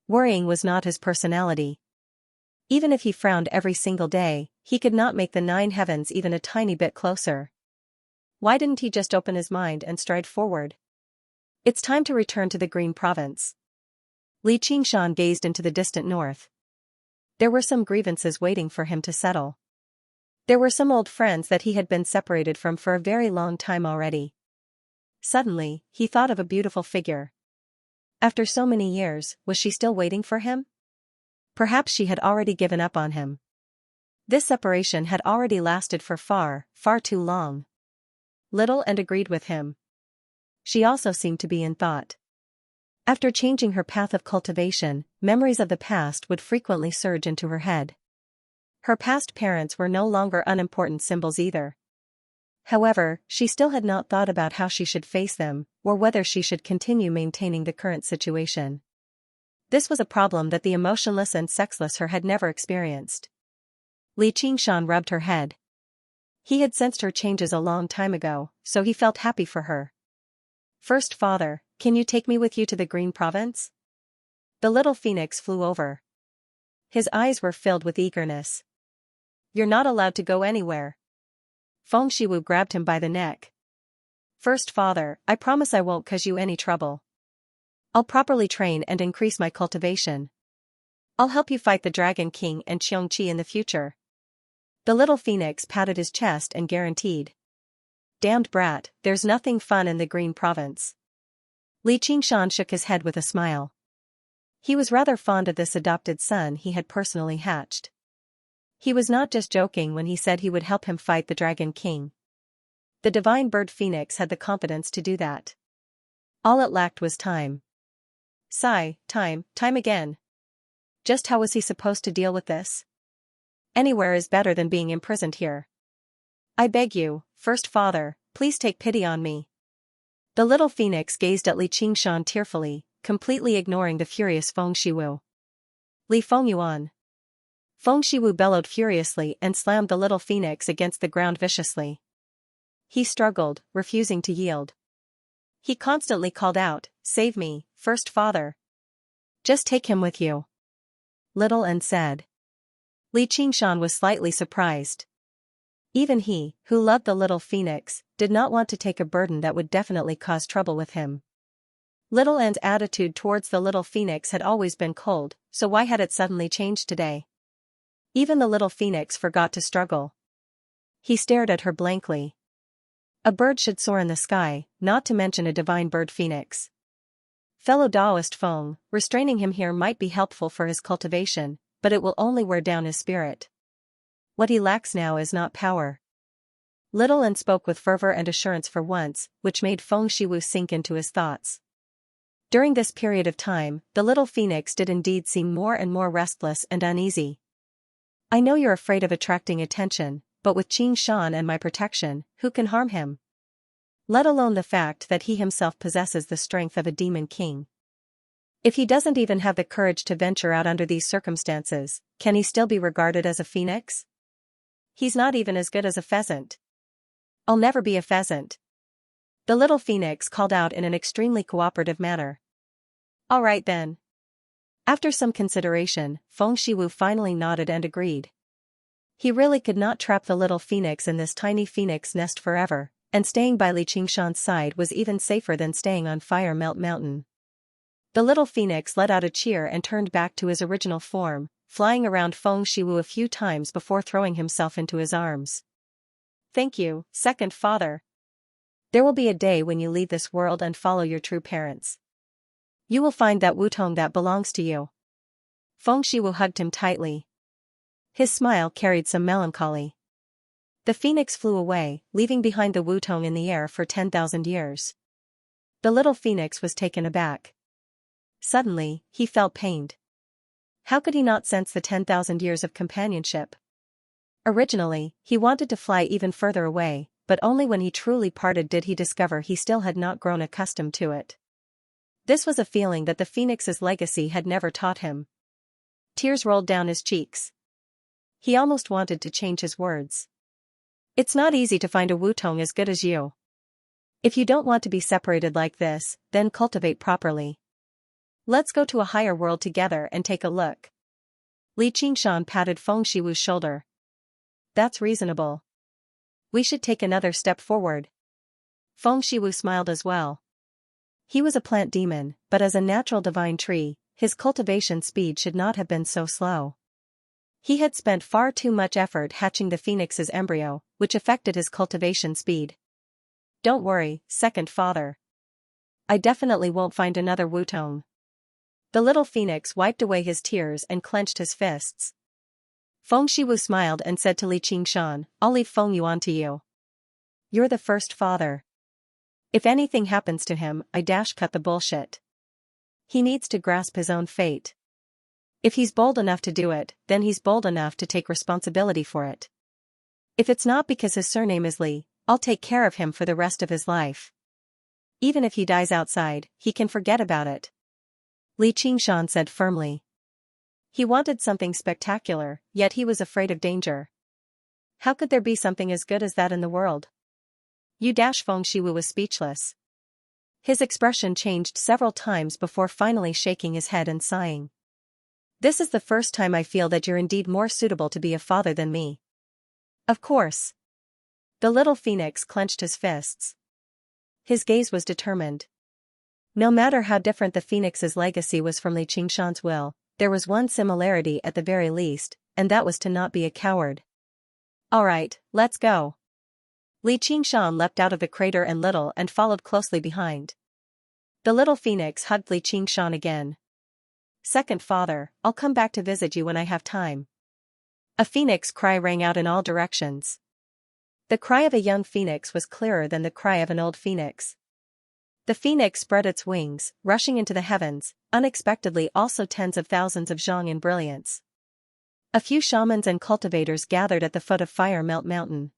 Worrying was not his personality. Even if he frowned every single day, he could not make the 9 heavens even a tiny bit closer. Why didn't he just open his mind and stride forward? It's time to return to the Green Province. Li Qingshan gazed into the distant north. There were some grievances waiting for him to settle. There were some old friends that he had been separated from for a very long time already. Suddenly, he thought of a beautiful figure. After so many years, was she still waiting for him? Perhaps she had already given up on him. This separation had already lasted for far, far too long. Little and agreed with him. She also seemed to be in thought. After changing her path of cultivation, memories of the past would frequently surge into her head. Her past parents were no longer unimportant symbols either. However, she still had not thought about how she should face them, or whether she should continue maintaining the current situation. This was a problem that the emotionless and sexless her had never experienced. Li Qingshan rubbed her head. He had sensed her changes a long time ago, so he felt happy for her. First Father, can you take me with you to the Green Province? The little phoenix flew over. His eyes were filled with eagerness. You're not allowed to go anywhere. Feng Shiwu grabbed him by the neck. First Father, I promise I won't cause you any trouble. I'll properly train and increase my cultivation. I'll help you fight the Dragon King and Xianxia in the future. The little phoenix patted his chest and guaranteed. Damned brat, there's nothing fun in the Green Province. Li Qingshan shook his head with a smile. He was rather fond of this adopted son he had personally hatched. He was not just joking when he said he would help him fight the Dragon King. The divine bird phoenix had the confidence to do that. All it lacked was time. Sigh, time again. Just how was he supposed to deal with this? Anywhere is better than being imprisoned here. I beg you, First Father, please take pity on me. The little phoenix gazed at Li Qingshan tearfully, completely ignoring the furious Feng Shiwu. Li Fengyuan. Feng Shiwu bellowed furiously and slammed the little phoenix against the ground viciously. He struggled, refusing to yield. He constantly called out, "Save me, First Father. Just take him with you." Little and said. Li Qingshan was slightly surprised. Even he, who loved the little phoenix, did not want to take a burden that would definitely cause trouble with him. Little An's attitude towards the little phoenix had always been cold, so why had it suddenly changed today? Even the little phoenix forgot to struggle. He stared at her blankly. A bird should soar in the sky, not to mention a divine bird phoenix. Fellow Taoist Feng, restraining him here might be helpful for his cultivation, but it will only wear down his spirit. What he lacks now is not power. Little and spoke with fervor and assurance for once, which made Feng Shiwu sink into his thoughts. During this period of time, the little phoenix did indeed seem more and more restless and uneasy. I know you're afraid of attracting attention, but with Qing Shan and my protection, who can harm him? Let alone the fact that he himself possesses the strength of a demon king. If he doesn't even have the courage to venture out under these circumstances, can he still be regarded as a phoenix? He's not even as good as a pheasant. I'll never be a pheasant. The little phoenix called out in an extremely cooperative manner. All right then. After some consideration, Feng Shiwu finally nodded and agreed. He really could not trap the little phoenix in this tiny phoenix nest forever, and staying by Li Qingshan's side was even safer than staying on Fire Melt Mountain. The little phoenix let out a cheer and turned back to his original form, flying around Feng Shiwu a few times before throwing himself into his arms. Thank you, second father. There will be a day when you leave this world and follow your true parents. You will find that wutong that belongs to you. Feng Shiwu hugged him tightly. His smile carried some melancholy. The phoenix flew away, leaving behind the wutong in the air for 10,000 years. The little phoenix was taken aback. Suddenly, he felt pained. How could he not sense the 10,000 years of companionship? Originally, he wanted to fly even further away, but only when he truly parted did he discover he still had not grown accustomed to it. This was a feeling that the phoenix's legacy had never taught him. Tears rolled down his cheeks. He almost wanted to change his words. It's not easy to find a wutong as good as you. If you don't want to be separated like this, then cultivate properly. Let's go to a higher world together and take a look. Li Qingshan patted Feng Shiwu's shoulder. That's reasonable. We should take another step forward. Feng Shiwu smiled as well. He was a plant demon, but as a natural divine tree, his cultivation speed should not have been so slow. He had spent far too much effort hatching the phoenix's embryo, which affected his cultivation speed. Don't worry, second father. I definitely won't find another wutong. The little phoenix wiped away his tears and clenched his fists. Feng Shiwu smiled and said to Li Qingshan, I'll leave Feng Yuan to you. You're the first father. If anything happens to him, I cut the bullshit. He needs to grasp his own fate. If he's bold enough to do it, then he's bold enough to take responsibility for it. If it's not because his surname is Li, I'll take care of him for the rest of his life. Even if he dies outside, he can forget about it. Li Qingshan said firmly. He wanted something spectacular, yet he was afraid of danger. How could there be something as good as that in the world? Feng Shiwu was speechless. His expression changed several times before finally shaking his head and sighing. This is the first time I feel that you're indeed more suitable to be a father than me. Of course. The little phoenix clenched his fists. His gaze was determined. No matter how different the phoenix's legacy was from Li Qingshan's will, there was one similarity at the very least, and that was to not be a coward. All right, let's go. Li Qingshan leapt out of the crater and little and followed closely behind. The little phoenix hugged Li Qingshan again. Second father, I'll come back to visit you when I have time. A phoenix cry rang out in all directions. The cry of a young phoenix was clearer than the cry of an old phoenix. The phoenix spread its wings, rushing into the heavens, unexpectedly also tens of thousands of zhang in brilliance. A few shamans and cultivators gathered at the foot of Fire Melt Mountain.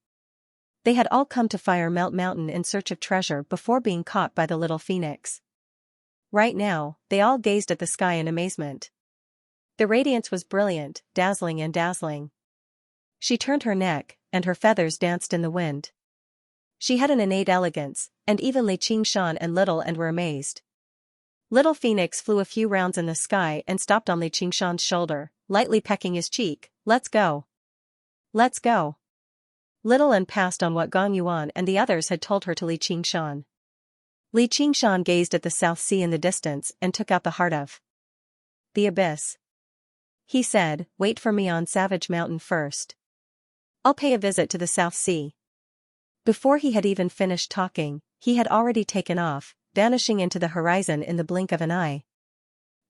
They had all come to Fire Melt Mountain in search of treasure before being caught by the little phoenix. Right now, they all gazed at the sky in amazement. The radiance was brilliant, dazzling and dazzling. She turned her neck, and her feathers danced in the wind. She had an innate elegance, and even Li Qingshan and Little and were amazed. Little Phoenix flew a few rounds in the sky and stopped on Li Qingshan's shoulder, lightly pecking his cheek. Let's go. Let's go. Little and passed on what Gong Yuan and the others had told her to Li Qingshan. Li Qingshan gazed at the South Sea in the distance and took out the heart of the abyss. He said, "Wait for me on Savage Mountain first. I'll pay a visit to the South Sea." Before he had even finished talking, he had already taken off, vanishing into the horizon in the blink of an eye.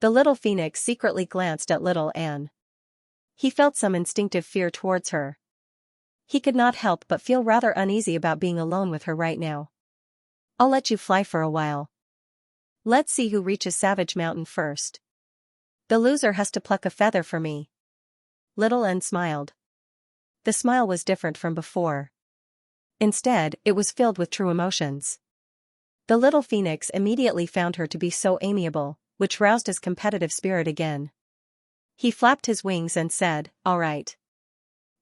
The little phoenix secretly glanced at little Anne. He felt some instinctive fear towards her. He could not help but feel rather uneasy about being alone with her right now. "I'll let you fly for a while. Let's see who reaches Savage Mountain first. The loser has to pluck a feather for me." Little Anne smiled. The smile was different from before. Instead, it was filled with true emotions. The little phoenix immediately found her to be so amiable, which roused his competitive spirit again. He flapped his wings and said, "All right."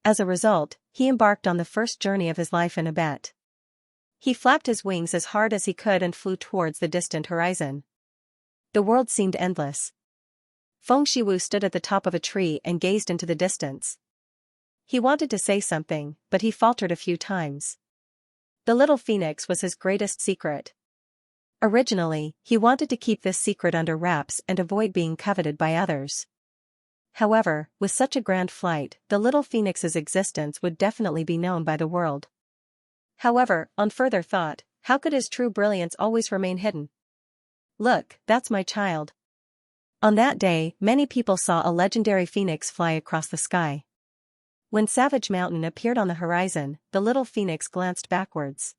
As a result, he embarked on the first journey of his life in a bet. He flapped his wings as hard as he could and flew towards the distant horizon. The world seemed endless. Feng Shiwu stood at the top of a tree and gazed into the distance. He wanted to say something, but he faltered a few times. The little phoenix was his greatest secret. Originally, he wanted to keep this secret under wraps and avoid being coveted by others. However, with such a grand flight, the little phoenix's existence would definitely be known by the world. However, on further thought, how could his true brilliance always remain hidden? "Look, that's my child." On that day, many people saw a legendary phoenix fly across the sky. When Savage Mountain appeared on the horizon, the little phoenix glanced backwards.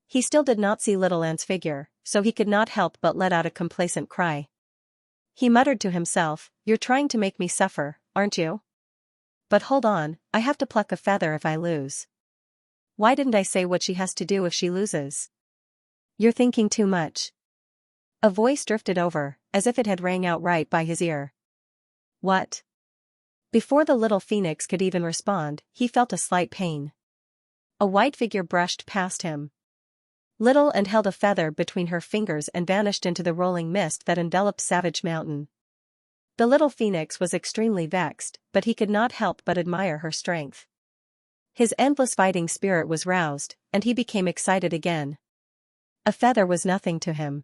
He still did not see little Anne's figure, so he could not help but let out a complacent cry. He muttered to himself, "You're trying to make me suffer, aren't you? But hold on, I have to pluck a feather if I lose. Why didn't I say what she has to do if she loses?" "You're thinking too much." A voice drifted over, as if it had rang out right by his ear. "What?" Before the little phoenix could even respond, he felt a slight pain. A white figure brushed past him. Little Anne held a feather between her fingers and vanished into the rolling mist that enveloped Savage Mountain. The little phoenix was extremely vexed, but he could not help but admire her strength. His endless fighting spirit was roused, and he became excited again. A feather was nothing to him.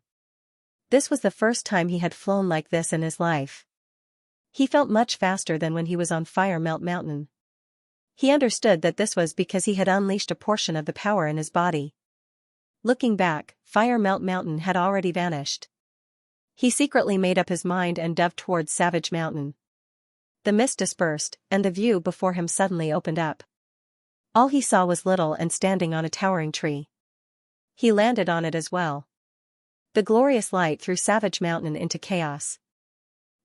This was the first time he had flown like this in his life. He felt much faster than when he was on Fire Melt Mountain. He understood that this was because he had unleashed a portion of the power in his body. Looking back, Fire Melt Mountain had already vanished. He secretly made up his mind and dove towards Savage Mountain. The mist dispersed, and the view before him suddenly opened up. All he saw was Little Anne standing on a towering tree. He landed on it as well. The glorious light threw Savage Mountain into chaos.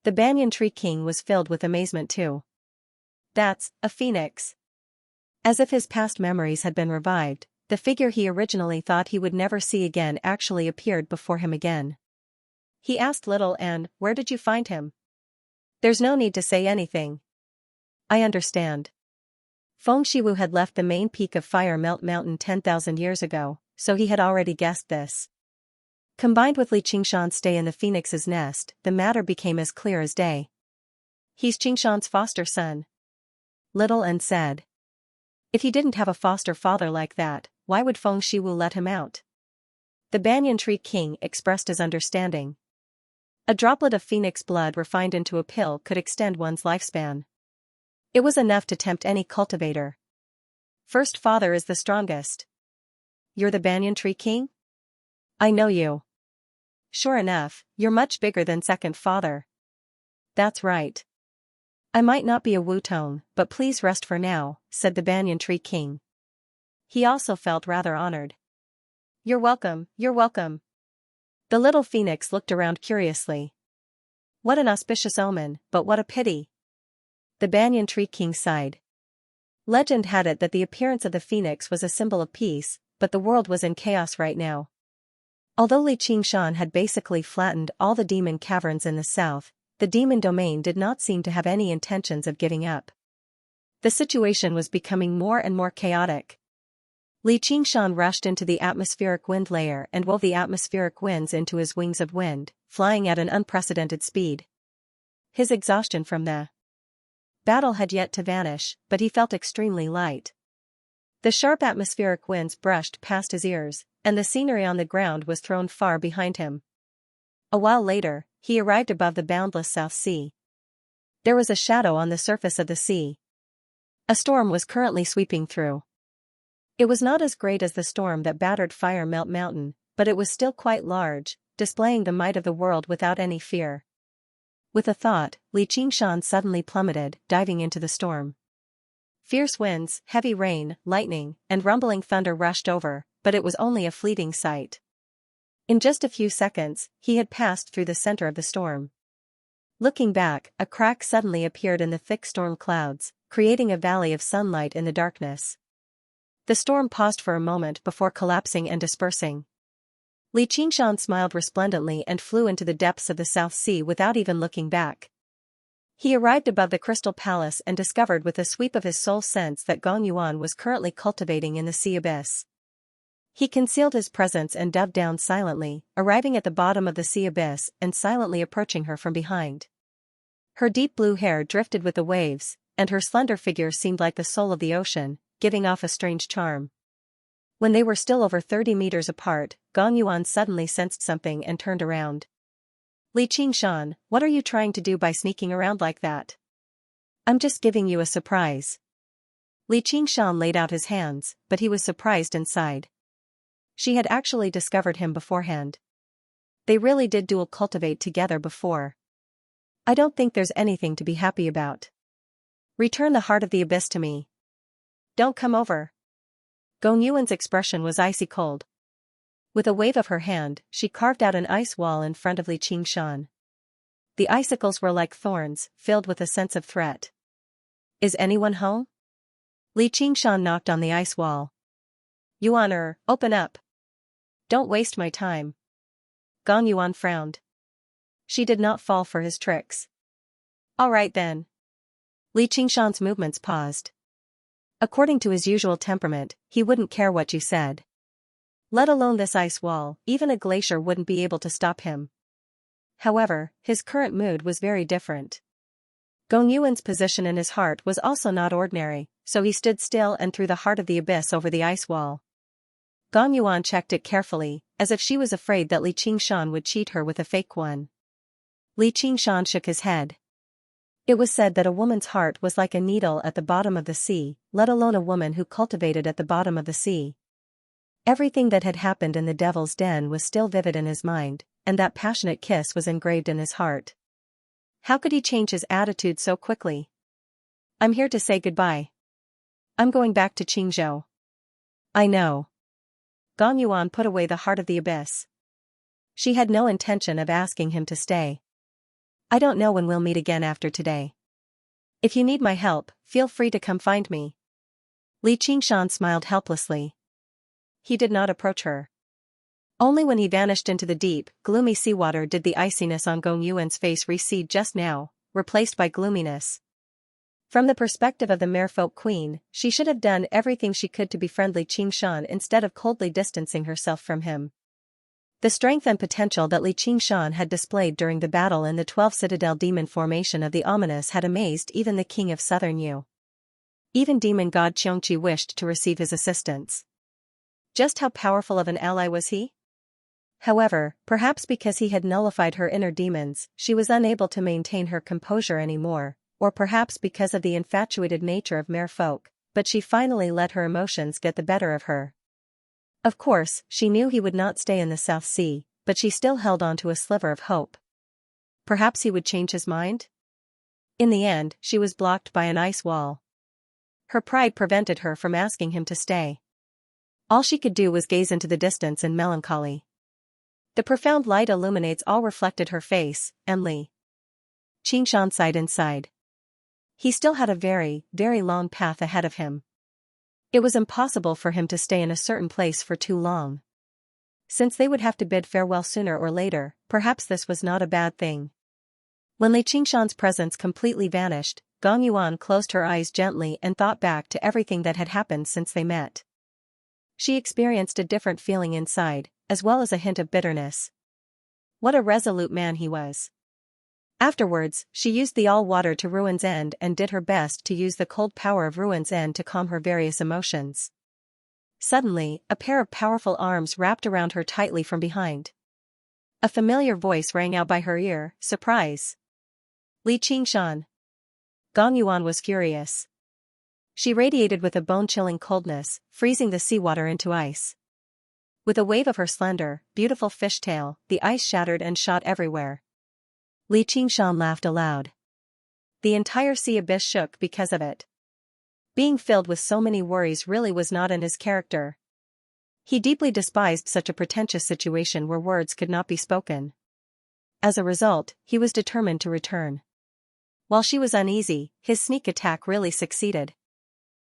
The Banyan Tree King was filled with amazement too. "That's a phoenix." As if his past memories had been revived, the figure he originally thought he would never see again actually appeared before him again. He asked Little Anne, "Where did you find him?" "There's no need to say anything. I understand." Feng Shiwu had left the main peak of Fire Melt Mountain 10,000 years ago, so he had already guessed this. Combined with Li Qingshan's stay in the phoenix's nest, the matter became as clear as day. "He's Qingshan's foster son," Little Anne said. If he didn't have a foster father like that, why would Feng Shiwu let him out? The Banyan Tree King expressed his understanding. A droplet of phoenix blood refined into a pill could extend one's lifespan. It was enough to tempt any cultivator. First father is the strongest. "You're the Banyan Tree King? I know you." "Sure enough, you're much bigger than second father." "That's right. I might not be a Wu-tone, but please rest for now," said the Banyan Tree King. He also felt rather honored. You're welcome, you're welcome." The little phoenix looked around curiously. What an auspicious omen, but what a pity. The Banyan Tree King sighed. Legend had it that the appearance of the phoenix was a symbol of peace, but the world was in chaos right now. Although Li Qingshan had basically flattened all the demon caverns in the south, the demon domain did not seem to have any intentions of giving up. The situation was becoming more and more chaotic. Li Qingshan rushed into the atmospheric wind layer and wove the atmospheric winds into his wings of wind, flying at an unprecedented speed. His exhaustion from the battle had yet to vanish, but he felt extremely light. The sharp atmospheric winds brushed past his ears, and the scenery on the ground was thrown far behind him. A while later, he arrived above the boundless South Sea. There was a shadow on the surface of the sea. A storm was currently sweeping through. It was not as great as the storm that battered Fire Melt Mountain, but it was still quite large, displaying the might of the world without any fear. With a thought, Xianxia suddenly plummeted, diving into the storm. Fierce winds, heavy rain, lightning, and rumbling thunder rushed over, but it was only a fleeting sight. In just a few seconds, he had passed through the center of the storm. Looking back, a crack suddenly appeared in the thick storm clouds, creating a valley of sunlight in the darkness. The storm paused for a moment before collapsing and dispersing. Xianxia smiled resplendently and flew into the depths of the South Sea without even looking back. He arrived above the Crystal Palace and discovered with a sweep of his soul sense that Gong Yuan was currently cultivating in the sea abyss. He concealed his presence and dove down silently, arriving at the bottom of the sea abyss and silently approaching her from behind. Her deep blue hair drifted with the waves, and her slender figure seemed like the soul of the ocean, giving off a strange charm. When they were still over 30 meters apart, Gong Yuan suddenly sensed something and turned around. Xianxia, what are you trying to do by sneaking around like that? I'm just giving you a surprise. Xianxia laid out his hands, but he was surprised inside. She had actually discovered him beforehand. They really did dual cultivate together before. I don't think there's anything to be happy about. Return the heart of the abyss to me. Don't come over. Gong Yuan's expression was icy cold. With a wave of her hand, she carved out an ice wall in front of Xianxia. The icicles were like thorns, filled with a sense of threat. Is anyone home? Xianxia knocked on the ice wall. Yuan, open up. Don't waste my time. Gong Yuan frowned. She did not fall for his tricks. All right then. Xianxia's movements paused. According to his usual temperament, he wouldn't care what you said. Let alone this ice wall, even a glacier wouldn't be able to stop him. However, his current mood was very different. Gong Yuan's position in his heart was also not ordinary, so he stood still and threw the heart of the abyss over the ice wall. Gong Yuan checked it carefully, as if she was afraid that Xianxia would cheat her with a fake one. Xianxia shook his head. It was said that a woman's heart was like a needle at the bottom of the sea, let alone a woman who cultivated at the bottom of the sea. Everything that had happened in the Devil's Den was still vivid in his mind, and that passionate kiss was engraved in his heart. How could he change his attitude so quickly? I'm here to say goodbye. I'm going back to Qingzhou. I know. Gong Yuan put away the heart of the abyss. She had no intention of asking him to stay. I don't know when we'll meet again after today. If you need my help, feel free to come find me. Xianxia smiled helplessly. He did not approach her. Only when he vanished into the deep, gloomy seawater did the iciness on Gong Yuan's face recede just now, replaced by gloominess. From the perspective of the merfolk queen, she should have done everything she could to befriend Xianxia instead of coldly distancing herself from him. The strength and potential that Xianxia had displayed during the battle in the 12 Citadel Demon formation of the Ominous had amazed even the king of Southern Yu. Even demon god Xianxia wished to receive his assistance. Just how powerful of an ally was he? However, perhaps because he had nullified her inner demons, she was unable to maintain her composure anymore, or perhaps because of the infatuated nature of merfolk, but she finally let her emotions get the better of her. Of course, she knew he would not stay in the South Sea, but she still held on to a sliver of hope. Perhaps he would change his mind? In the end, she was blocked by an ice wall. Her pride prevented her from asking him to stay. All she could do was gaze into the distance in melancholy. The profound light illuminates all reflected her face, and Xianxia sighed inside. He still had a very, very long path ahead of him. It was impossible for him to stay in a certain place for too long. Since they would have to bid farewell sooner or later, perhaps this was not a bad thing. When Xianxia's presence completely vanished, Gong Yuan closed her eyes gently and thought back to everything that had happened since they met. She experienced a different feeling inside, as well as a hint of bitterness. What a resolute man he was. Afterwards, she used the all-water to Ruin's End and did her best to use the cold power of Ruin's End to calm her various emotions. Suddenly, a pair of powerful arms wrapped around her tightly from behind. A familiar voice rang out by her ear, surprise. Xianxia. Gong Yuan was furious. She radiated with a bone-chilling coldness, freezing the seawater into ice. With a wave of her slender, beautiful fishtail, the ice shattered and shot everywhere. Li Qingshan laughed aloud. The entire sea abyss shook because of it. Being filled with so many worries really was not in his character. He deeply despised such a pretentious situation where words could not be spoken. As a result, he was determined to return. While she was uneasy, his sneak attack really succeeded.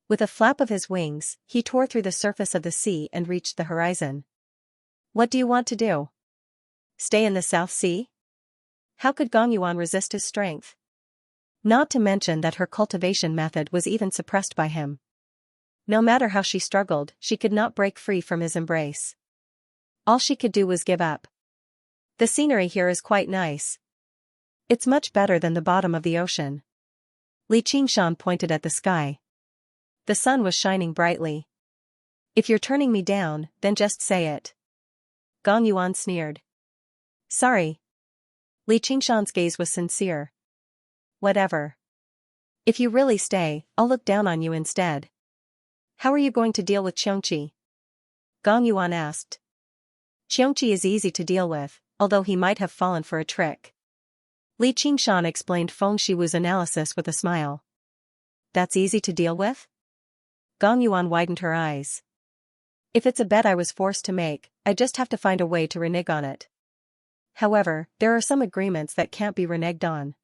With a flap of his wings, he tore through the surface of the sea and reached the horizon. What do you want to do? Stay in the South Sea? How could Gong Yuan resist his strength? Not to mention that her cultivation method was even suppressed by him. No matter how she struggled, she could not break free from his embrace. All she could do was give up. The scenery here is quite nice. It's much better than the bottom of the ocean. Li Qingshan pointed at the sky. The sun was shining brightly. If you're turning me down, then just say it. Gong Yuan sneered. Sorry. Li Qingshan's gaze was sincere. Whatever. If you really stay, I'll look down on you instead. How are you going to deal with Xianxia? Gong Yuan asked. Xianxia is easy to deal with, although he might have fallen for a trick. Li Qingshan explained Feng Shiwu's analysis with a smile. That's easy to deal with? Gong Yuan widened her eyes. If it's a bet I was forced to make, I just have to find a way to renege on it. However, there are some agreements that can't be reneged on.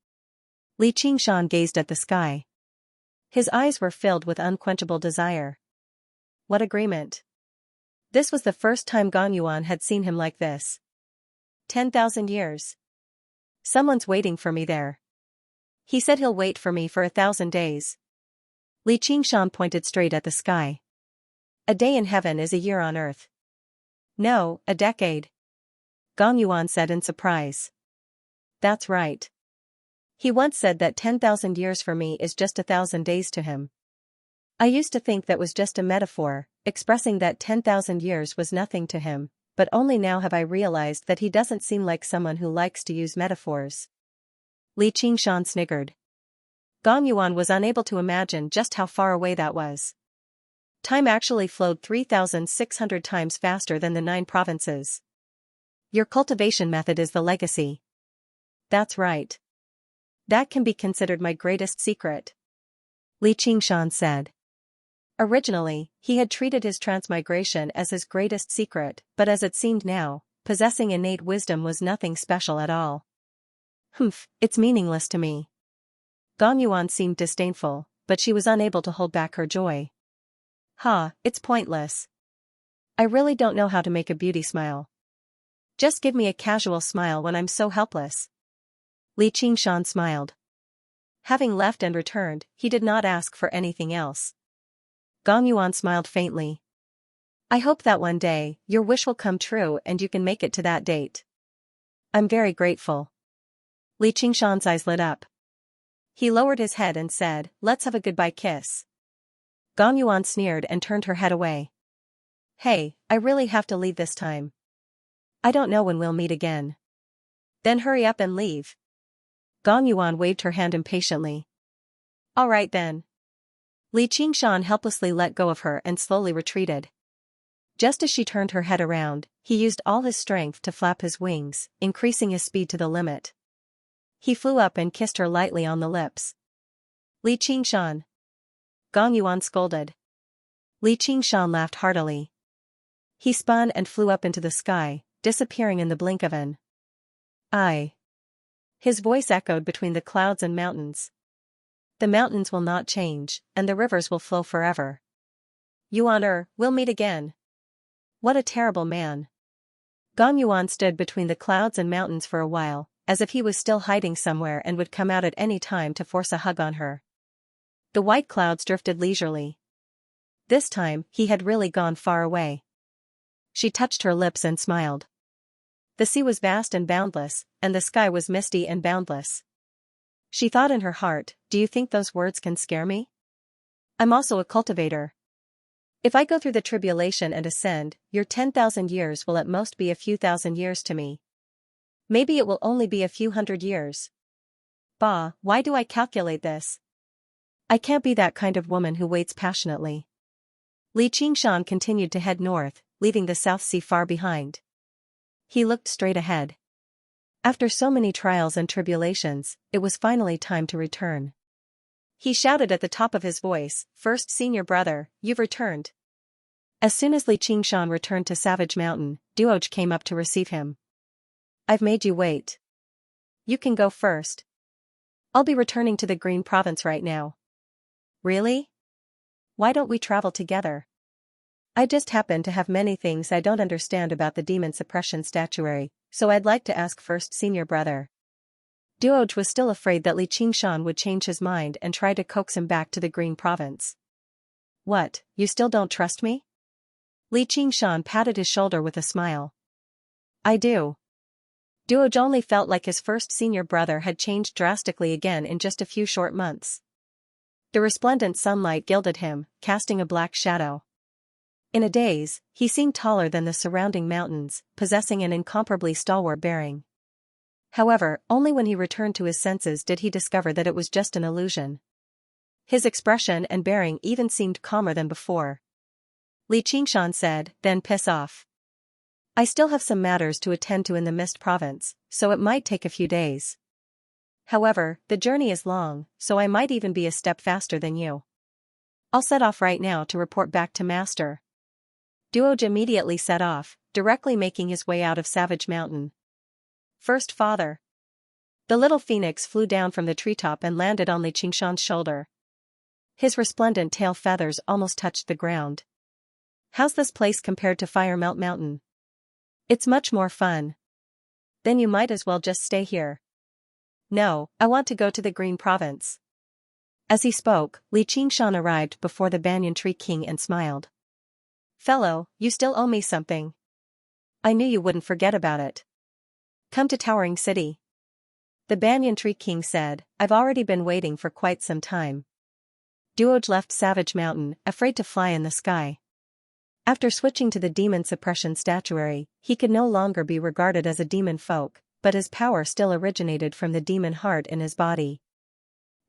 Li Qingshan gazed at the sky. His eyes were filled with unquenchable desire. What agreement? This was the first time Gong Yuan had seen him like this. 10,000 years. Someone's waiting for me there. He said he'll wait for me for 1,000 days. Li Qingshan pointed straight at the sky. A day in heaven is a year on earth. No, a decade. Gong Yuan said in surprise. That's right. He once said that 10,000 years for me is just 1,000 days to him. I used to think that was just a metaphor, expressing that 10,000 years was nothing to him, but only now have I realized that he doesn't seem like someone who likes to use metaphors. Li Qingshan sniggered. Gong Yuan was unable to imagine just how far away that was. Time actually flowed 3,600 times faster than the 9 provinces. Your cultivation method is the legacy. That's right. That can be considered my greatest secret. Li Qingshan said. Originally, he had treated his transmigration as his greatest secret, but as it seemed now, possessing innate wisdom was nothing special at all. Humph, it's meaningless to me. Gong Yuan seemed disdainful, but she was unable to hold back her joy. It's pointless. I really don't know how to make a beauty smile. Just give me a casual smile when I'm so helpless. Li Qingshan smiled. Having left and returned, he did not ask for anything else. Gong Yuan smiled faintly. I hope that one day, your wish will come true and you can make it to that date. I'm very grateful. Li Qingshan's eyes lit up. He lowered his head and said, let's have a goodbye kiss. Gong Yuan sneered and turned her head away. Hey, I really have to leave this time. I don't know when we'll meet again. Then hurry up and leave. Gong Yuan waved her hand impatiently. All right then. Li Qingshan helplessly let go of her and slowly retreated. Just as she turned her head around, he used all his strength to flap his wings, increasing his speed to the limit. He flew up and kissed her lightly on the lips. Li Qingshan. Gong Yuan scolded. Li Qingshan laughed heartily. He spun and flew up into the sky, disappearing in the blink of an eye. His voice echoed between the clouds and mountains. The mountains will not change, and the rivers will flow forever. Yuan, we'll meet again. What a terrible man. Gong Yuan stood between the clouds and mountains for a while, as if he was still hiding somewhere and would come out at any time to force a hug on her. The white clouds drifted leisurely. This time, he had really gone far away. She touched her lips and smiled. The sea was vast and boundless, and the sky was misty and boundless. She thought in her heart, do you think those words can scare me? I'm also a cultivator. If I go through the tribulation and ascend, your 10,000 years will at most be a few thousand years to me. Maybe it will only be a few hundred years. Bah, why do I calculate this? I can't be that kind of woman who waits passionately. Li Qingshan continued to head north, leaving the South Sea far behind. He looked straight ahead. After so many trials and tribulations, it was finally time to return. He shouted at the top of his voice, "First senior brother, you've returned." As soon as Li Qingshan returned to Savage Mountain, Duoj came up to receive him. "I've made you wait. You can go first. I'll be returning to the Green Province right now." "Really? Why don't we travel together?" "I just happen to have many things I don't understand about the demon suppression statuary, so I'd like to ask first senior brother." Duoj was still afraid that Li Qingshan would change his mind and try to coax him back to the Green Province. "What, you still don't trust me?" Li Qingshan patted his shoulder with a smile. "I do." Duoj only felt like his first senior brother had changed drastically again in just a few short months. The resplendent sunlight gilded him, casting a black shadow. In a daze, he seemed taller than the surrounding mountains, possessing an incomparably stalwart bearing. However, only when he returned to his senses did he discover that it was just an illusion. His expression and bearing even seemed calmer than before. Li Qingshan said, "Then piss off. I still have some matters to attend to in the Mist Province, so it might take a few days. However, the journey is long, so I might even be a step faster than you. I'll set off right now to report back to Master." Duoj immediately set off, directly making his way out of Savage Mountain. "First father." The little phoenix flew down from the treetop and landed on Li Qingshan's shoulder. His resplendent tail feathers almost touched the ground. "How's this place compared to Firemelt Mountain?" "It's much more fun." "Then you might as well just stay here." "No, I want to go to the Green Province." As he spoke, Li Qingshan arrived before the Banyan Tree King and smiled. "Fellow, you still owe me something. I knew you wouldn't forget about it. Come to Towering City." The Banyan Tree King said, "I've already been waiting for quite some time." Duoj left Savage Mountain, afraid to fly in the sky. After switching to the demon suppression statuary, he could no longer be regarded as a demon folk, but his power still originated from the demon heart in his body.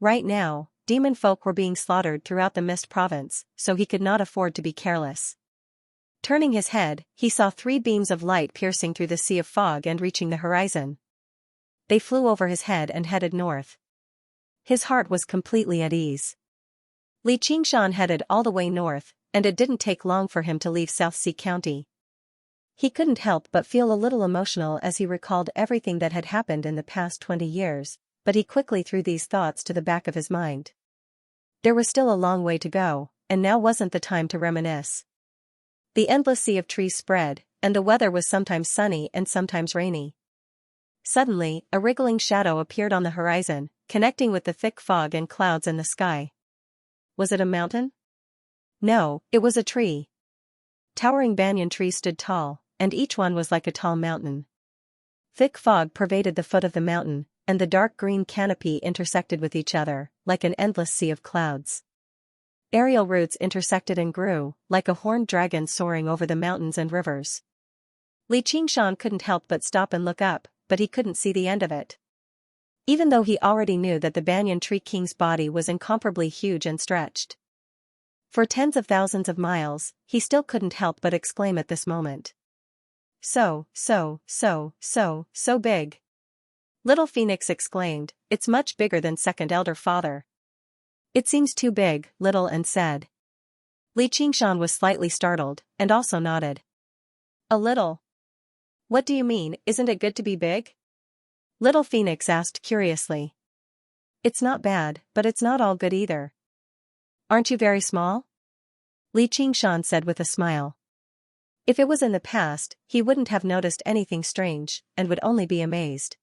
Right now, demon folk were being slaughtered throughout the Mist Province, so he could not afford to be careless. Turning his head, he saw 3 beams of light piercing through the sea of fog and reaching the horizon. They flew over his head and headed north. His heart was completely at ease. Li Qingshan headed all the way north, and it didn't take long for him to leave South Sea County. He couldn't help but feel a little emotional as he recalled everything that had happened in the past 20 years, but he quickly threw these thoughts to the back of his mind. There was still a long way to go, and now wasn't the time to reminisce. The endless sea of trees spread, and the weather was sometimes sunny and sometimes rainy. Suddenly, a wriggling shadow appeared on the horizon, connecting with the thick fog and clouds in the sky. Was it a mountain? No, it was a tree. Towering banyan trees stood tall, and each one was like a tall mountain. Thick fog pervaded the foot of the mountain, and the dark green canopy intersected with each other, like an endless sea of clouds. Aerial roots intersected and grew, like a horned dragon soaring over the mountains and rivers. Li Qingshan couldn't help but stop and look up, but he couldn't see the end of it. Even though he already knew that the Banyan Tree King's body was incomparably huge and stretched for tens of thousands of miles, he still couldn't help but exclaim at this moment. So big. Little Phoenix exclaimed, "It's much bigger than Second Elder Father." "It seems too big," Little An said. Li Qingshan was slightly startled, and also nodded. "A little? What do you mean, isn't it good to be big?" Little Phoenix asked curiously. "It's not bad, but it's not all good either." "Aren't you very small?" Li Qingshan said with a smile. If it was in the past, he wouldn't have noticed anything strange, and would only be amazed.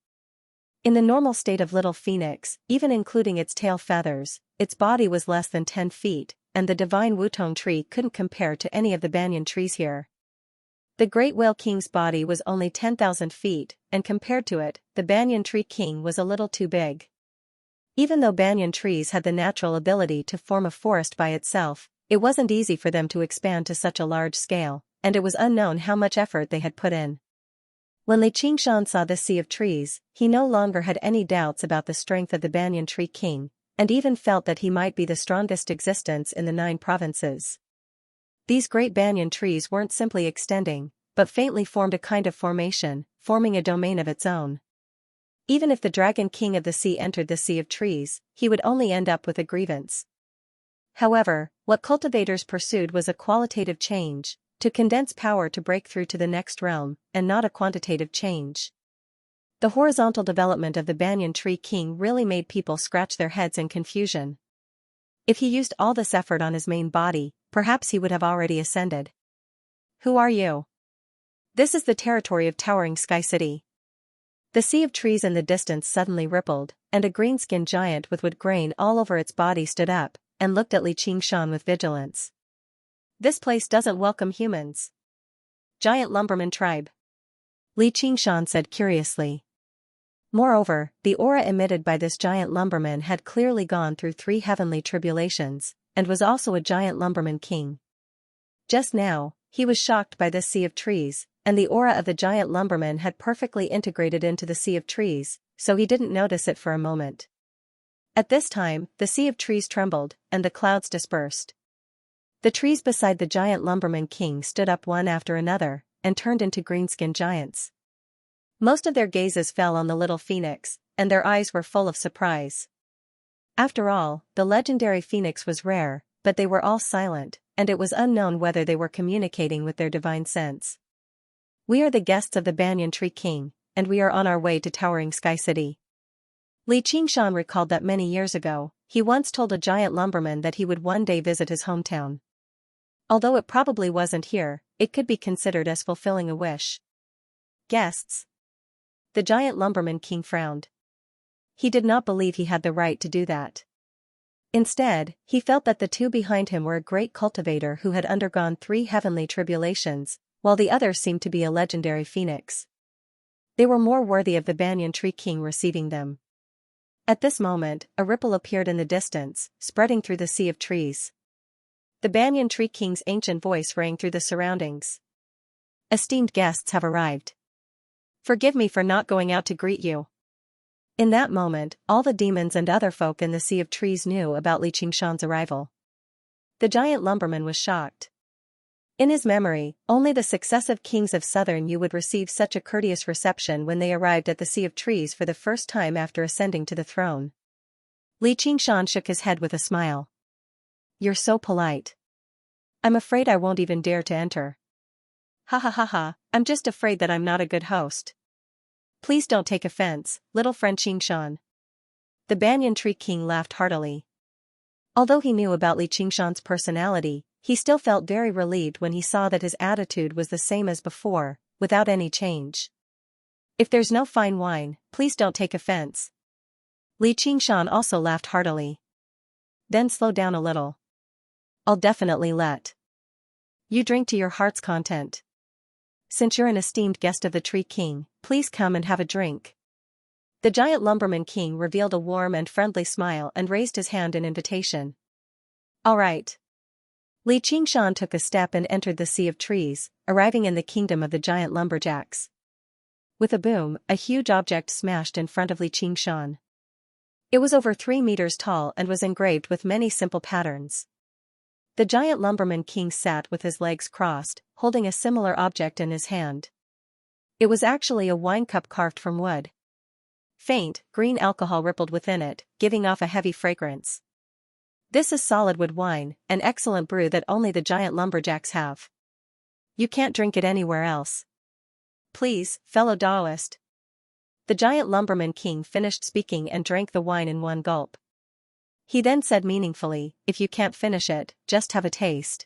In the normal state of Little Phoenix, even including its tail feathers, its body was less than 10 feet, and the divine Wutong tree couldn't compare to any of the banyan trees here. The Great Whale King's body was only 10,000 feet, and compared to it, the Banyan Tree King was a little too big. Even though banyan trees had the natural ability to form a forest by itself, it wasn't easy for them to expand to such a large scale, and it was unknown how much effort they had put in. When Li Qingshan saw this sea of trees, he no longer had any doubts about the strength of the Banyan Tree King, and even felt that he might be the strongest existence in the 9 provinces. These great banyan trees weren't simply extending, but faintly formed a kind of formation, forming a domain of its own. Even if the Dragon King of the Sea entered the Sea of Trees, he would only end up with a grievance. However, what cultivators pursued was a qualitative change, to condense power to break through to the next realm, and not a quantitative change. The horizontal development of the Banyan Tree King really made people scratch their heads in confusion. If he used all this effort on his main body, perhaps he would have already ascended. Who are you? This is the territory of towering Sky City. The sea of trees in the distance suddenly rippled, and a green-skinned giant with wood grain all over its body stood up, and looked at Xianxia with vigilance. This place doesn't welcome humans. Giant lumberman tribe. Xianxia said curiously. Moreover, the aura emitted by this giant lumberman had clearly gone through 3 heavenly tribulations, and was also a giant lumberman king. Just now, he was shocked by this sea of trees, and the aura of the giant lumberman had perfectly integrated into the sea of trees, so he didn't notice it for a moment. At this time, the sea of trees trembled, and the clouds dispersed. The trees beside the giant lumberman king stood up one after another, and turned into green-skinned giants. Most of their gazes fell on the little phoenix, and their eyes were full of surprise. After all, the legendary phoenix was rare, but they were all silent, and it was unknown whether they were communicating with their divine sense. We are the guests of the Banyan Tree King, and we are on our way to towering Sky City. Xianxia recalled that many years ago, he once told a giant lumberman that he would one day visit his hometown. Although it probably wasn't here, it could be considered as fulfilling a wish. Guests? The giant lumberman king frowned. He did not believe he had the right to do that. Instead, he felt that the 2 behind him were a great cultivator who had undergone 3 heavenly tribulations, while the other seemed to be a legendary phoenix. They were more worthy of the Banyan Tree King receiving them. At this moment, a ripple appeared in the distance, spreading through the sea of trees. The Banyan Tree King's ancient voice rang through the surroundings. Esteemed guests have arrived. Forgive me for not going out to greet you. In that moment, all the demons and other folk in the sea of trees knew about Xianxia's arrival. The giant lumberman was shocked. In his memory, only the successive kings of Southern Yu would receive such a courteous reception when they arrived at the Sea of Trees for the first time after ascending to the throne. Xianxia shook his head with a smile. You're so polite. I'm afraid I won't even dare to enter. Ha ha ha ha, I'm just afraid that I'm not a good host. Please don't take offense, little friend Xianxia. The Banyan Tree King laughed heartily. Although he knew about Xianxia's personality, he still felt very relieved when he saw that his attitude was the same as before, without any change. If there's no fine wine, please don't take offense. Xianxia also laughed heartily. Then slow down a little. I'll definitely let you drink to your heart's content. Since you're an esteemed guest of the Tree King, please come and have a drink. The giant lumberman king revealed a warm and friendly smile and raised his hand in invitation. All right. Xianxia took a step and entered the Sea of Trees, arriving in the kingdom of the giant lumberjacks. With a boom, a huge object smashed in front of Xianxia. It was over 3 meters tall and was engraved with many simple patterns. The giant lumberman king sat with his legs crossed, holding a similar object in his hand. It was actually a wine cup carved from wood. Faint, green alcohol rippled within it, giving off a heavy fragrance. This is solid wood wine, an excellent brew that only the giant lumberjacks have. You can't drink it anywhere else. Please, fellow Taoist. The giant lumberman king finished speaking and drank the wine in one gulp. He then said meaningfully, if you can't finish it, just have a taste.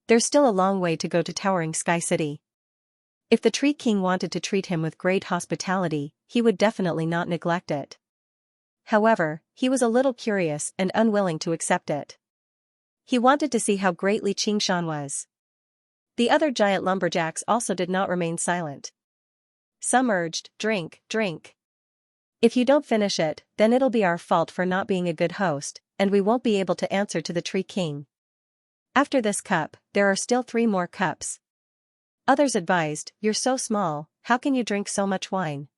There's still a long way to go to towering Sky City. If the Tree King wanted to treat him with great hospitality, he would definitely not neglect it. However, he was a little curious and unwilling to accept it. He wanted to see how great Xianxia was. The other giant lumberjacks also did not remain silent. Some urged, drink, drink. If you don't finish it, then it'll be our fault for not being a good host, and we won't be able to answer to the Tree King. After this cup, there are still 3 more cups. Others advised, you're so small, how can you drink so much wine?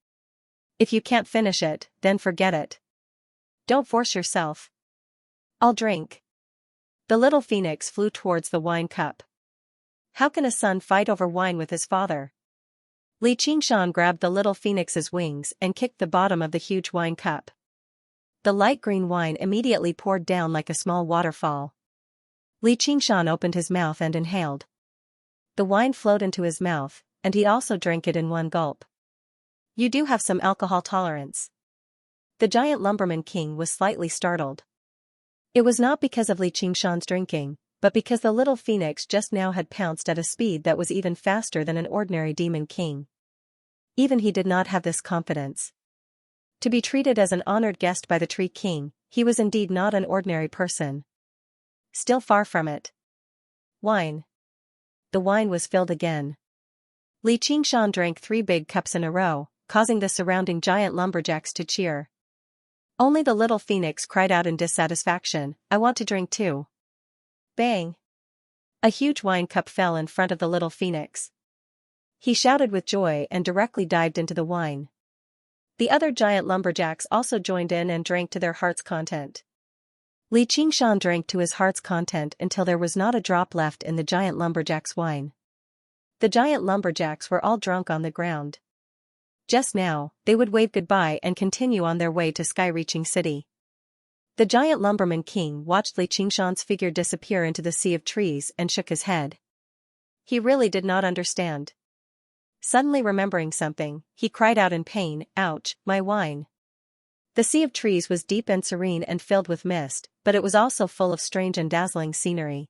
If you can't finish it, then forget it. Don't force yourself. I'll drink. The little phoenix flew towards the wine cup. How can a son fight over wine with his father? Li Qingshan grabbed the little phoenix's wings and kicked the bottom of the huge wine cup. The light green wine immediately poured down like a small waterfall. Li Qingshan opened his mouth and inhaled. The wine flowed into his mouth, and he also drank it in one gulp. You do have some alcohol tolerance. The giant lumberman king was slightly startled. It was not because of Li Qingshan's drinking, but because the little phoenix just now had pounced at a speed that was even faster than an ordinary demon king. Even he did not have this confidence. To be treated as an honored guest by the tree king, he was indeed not an ordinary person. Still far from it. Wine. The wine was filled again. Li Qingshan drank 3 big cups in a row, causing the surrounding giant lumberjacks to cheer. Only the little phoenix cried out in dissatisfaction, I want to drink too. Bang! A huge wine cup fell in front of the little phoenix. He shouted with joy and directly dived into the wine. The other giant lumberjacks also joined in and drank to their heart's content. Li Qingshan drank to his heart's content until there was not a drop left in the giant lumberjacks' wine. The giant lumberjacks were all drunk on the ground. Just now, they would wave goodbye and continue on their way to sky-reaching city. The giant lumberman king watched Li Qingshan's figure disappear into the sea of trees and shook his head. He really did not understand. Suddenly remembering something, he cried out in pain, ouch, my wine. The sea of trees was deep and serene and filled with mist, but it was also full of strange and dazzling scenery.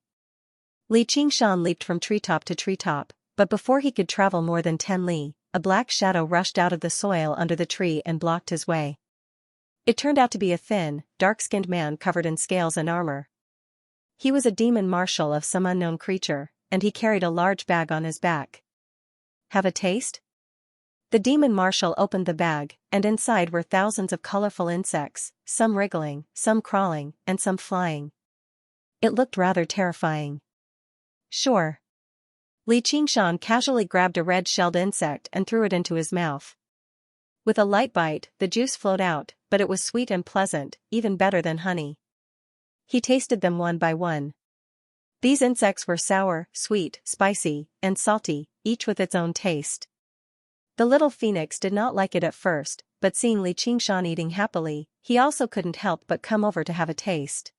Li Qingshan leaped from treetop to treetop, but before he could travel more than 10 li, a black shadow rushed out of the soil under the tree and blocked his way. It turned out to be a thin, dark-skinned man covered in scales and armor. He was a demon marshal of some unknown creature, and he carried a large bag on his back. Have a taste? The demon marshal opened the bag, and inside were thousands of colorful insects, some wriggling, some crawling, and some flying. It looked rather terrifying. Sure. Li Qingshan casually grabbed a red-shelled insect and threw it into his mouth. With a light bite, the juice flowed out, but it was sweet and pleasant, even better than honey. He tasted them one by one. These insects were sour, sweet, spicy, and salty, each with its own taste. The little phoenix did not like it at first, but seeing Li Qingshan eating happily, he also couldn't help but come over to have a taste.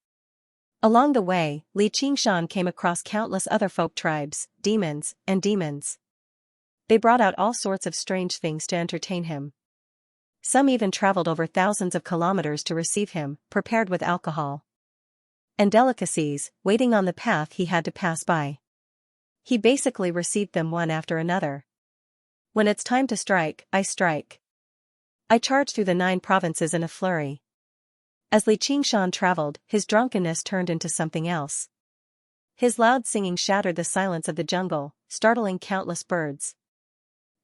Along the way, Li Qingshan came across countless other folk tribes, demons, and demons. They brought out all sorts of strange things to entertain him. Some even traveled over thousands of kilometers to receive him, prepared with alcohol and delicacies, waiting on the path he had to pass by. He basically received them one after another. When it's time to strike, I strike. I charge through the 9 provinces in a flurry. As Li Qingshan traveled, his drunkenness turned into something else. His loud singing shattered the silence of the jungle, startling countless birds.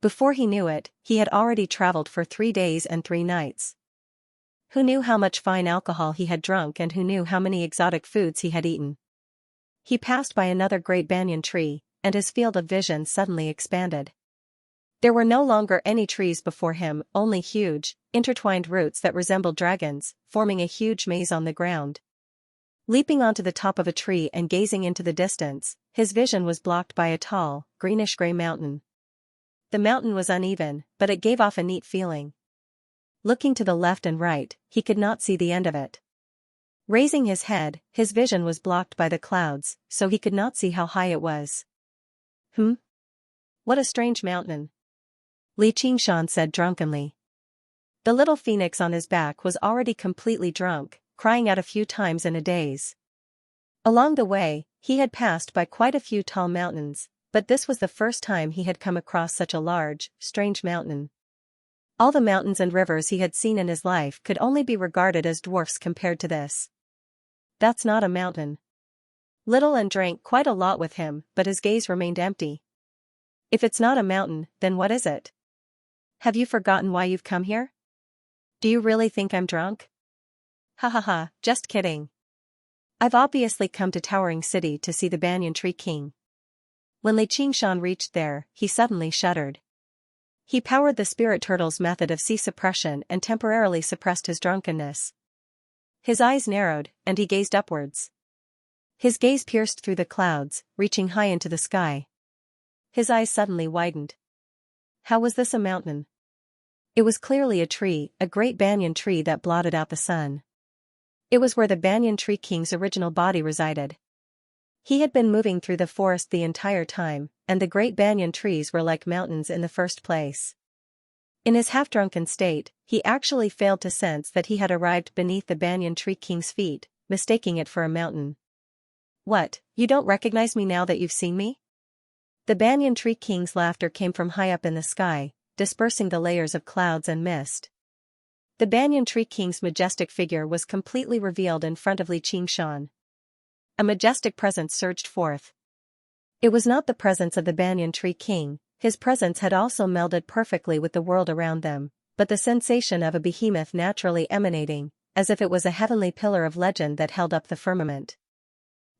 Before he knew it, he had already traveled for 3 days and 3 nights. Who knew how much fine alcohol he had drunk and who knew how many exotic foods he had eaten? He passed by another great banyan tree, and his field of vision suddenly expanded. There were no longer any trees before him, only huge, intertwined roots that resembled dragons, forming a huge maze on the ground. Leaping onto the top of a tree and gazing into the distance, his vision was blocked by a tall, greenish-gray mountain. The mountain was uneven, but it gave off a neat feeling. Looking to the left and right, he could not see the end of it. Raising his head, his vision was blocked by the clouds, so he could not see how high it was. What a strange mountain. Li Qingshan said drunkenly. The little phoenix on his back was already completely drunk, crying out a few times in a daze. Along the way, he had passed by quite a few tall mountains, but this was the first time he had come across such a large, strange mountain. All the mountains and rivers he had seen in his life could only be regarded as dwarfs compared to this. That's not a mountain. Little and drank quite a lot with him, but his gaze remained empty. If it's not a mountain, then what is it? Have you forgotten why you've come here? Do you really think I'm drunk? Ha ha ha, just kidding. I've obviously come to Towering City to see the Banyan Tree King. When Li Qingshan reached there, he suddenly shuddered. He powered the spirit turtle's method of sea suppression and temporarily suppressed his drunkenness. His eyes narrowed, and he gazed upwards. His gaze pierced through the clouds, reaching high into the sky. His eyes suddenly widened. How was this a mountain? It was clearly a tree, a great banyan tree that blotted out the sun. It was where the banyan tree king's original body resided. He had been moving through the forest the entire time, and the great banyan trees were like mountains in the first place. In his half-drunken state, he actually failed to sense that he had arrived beneath the banyan tree king's feet, mistaking it for a mountain. What, you don't recognize me now that you've seen me? The banyan tree king's laughter came from high up in the sky, dispersing the layers of clouds and mist. The banyan tree king's majestic figure was completely revealed in front of Xianxia. A majestic presence surged forth. It was not the presence of the banyan tree king, his presence had also melded perfectly with the world around them, but the sensation of a behemoth naturally emanating, as if it was a heavenly pillar of legend that held up the firmament.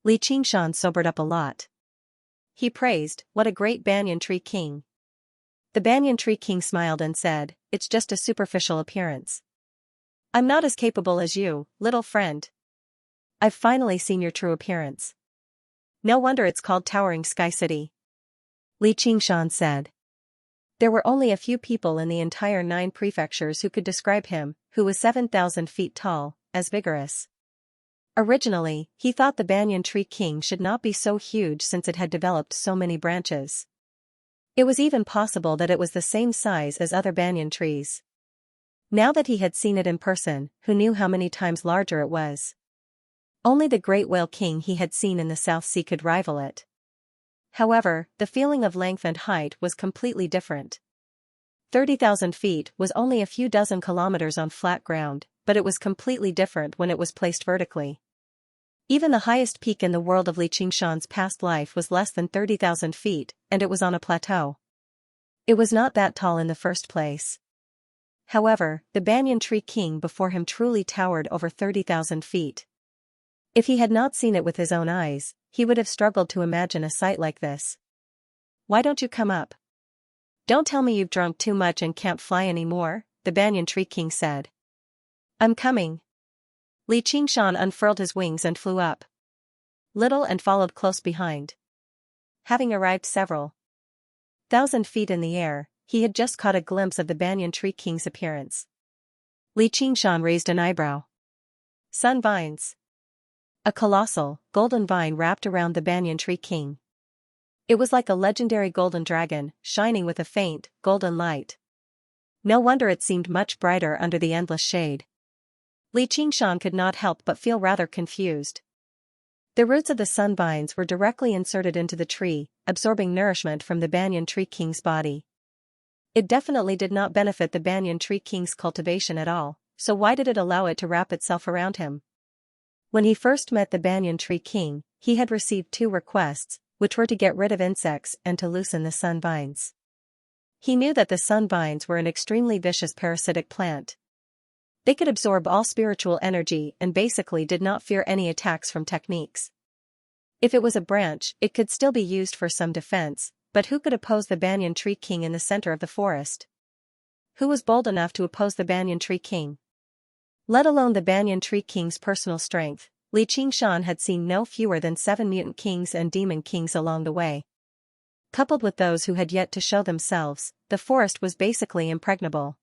Xianxia sobered up a lot. He praised, "What a great banyan tree king." The banyan tree king smiled and said, "It's just a superficial appearance. I'm not as capable as you, little friend. I've finally seen your true appearance. No wonder it's called Towering Sky City." Xianxia said. There were only a few people in the entire 9 prefectures who could describe him, who was 7,000 feet tall, as vigorous. Originally, he thought the banyan tree king should not be so huge since it had developed so many branches. It was even possible that it was the same size as other banyan trees. Now that he had seen it in person, who knew how many times larger it was? Only the great whale king he had seen in the South Sea could rival it. However, the feeling of length and height was completely different. 30,000 feet was only a few dozen kilometers on flat ground, but it was completely different when it was placed vertically. Even the highest peak in the world of Xianxia's past life was less than 30,000 feet, and it was on a plateau. It was not that tall in the first place. However, the banyan tree king before him truly towered over 30,000 feet. If he had not seen it with his own eyes, he would have struggled to imagine a sight like this. "Why don't you come up? Don't tell me you've drunk too much and can't fly anymore," the banyan tree king said. "I'm coming." Xianxia unfurled his wings and flew up. Little and followed close behind. Having arrived several thousand feet in the air, he had just caught a glimpse of the banyan tree king's appearance. Xianxia raised an eyebrow. Sun vines. A colossal, golden vine wrapped around the banyan tree king. It was like a legendary golden dragon, shining with a faint, golden light. No wonder it seemed much brighter under the endless shade. Xianxia could not help but feel rather confused. The roots of the sun vines were directly inserted into the tree, absorbing nourishment from the banyan tree king's body. It definitely did not benefit the banyan tree king's cultivation at all, so why did it allow it to wrap itself around him? When he first met the banyan tree king, he had received 2 requests, which were to get rid of insects and to loosen the sun vines. He knew that the sun vines were an extremely vicious parasitic plant. They could absorb all spiritual energy and basically did not fear any attacks from techniques. If it was a branch, it could still be used for some defense, but who could oppose the banyan tree king in the center of the forest? Who was bold enough to oppose the banyan tree king? Let alone the banyan tree king's personal strength, Xianxia had seen no fewer than 7 mutant kings and demon kings along the way. Coupled with those who had yet to show themselves, the forest was basically impregnable.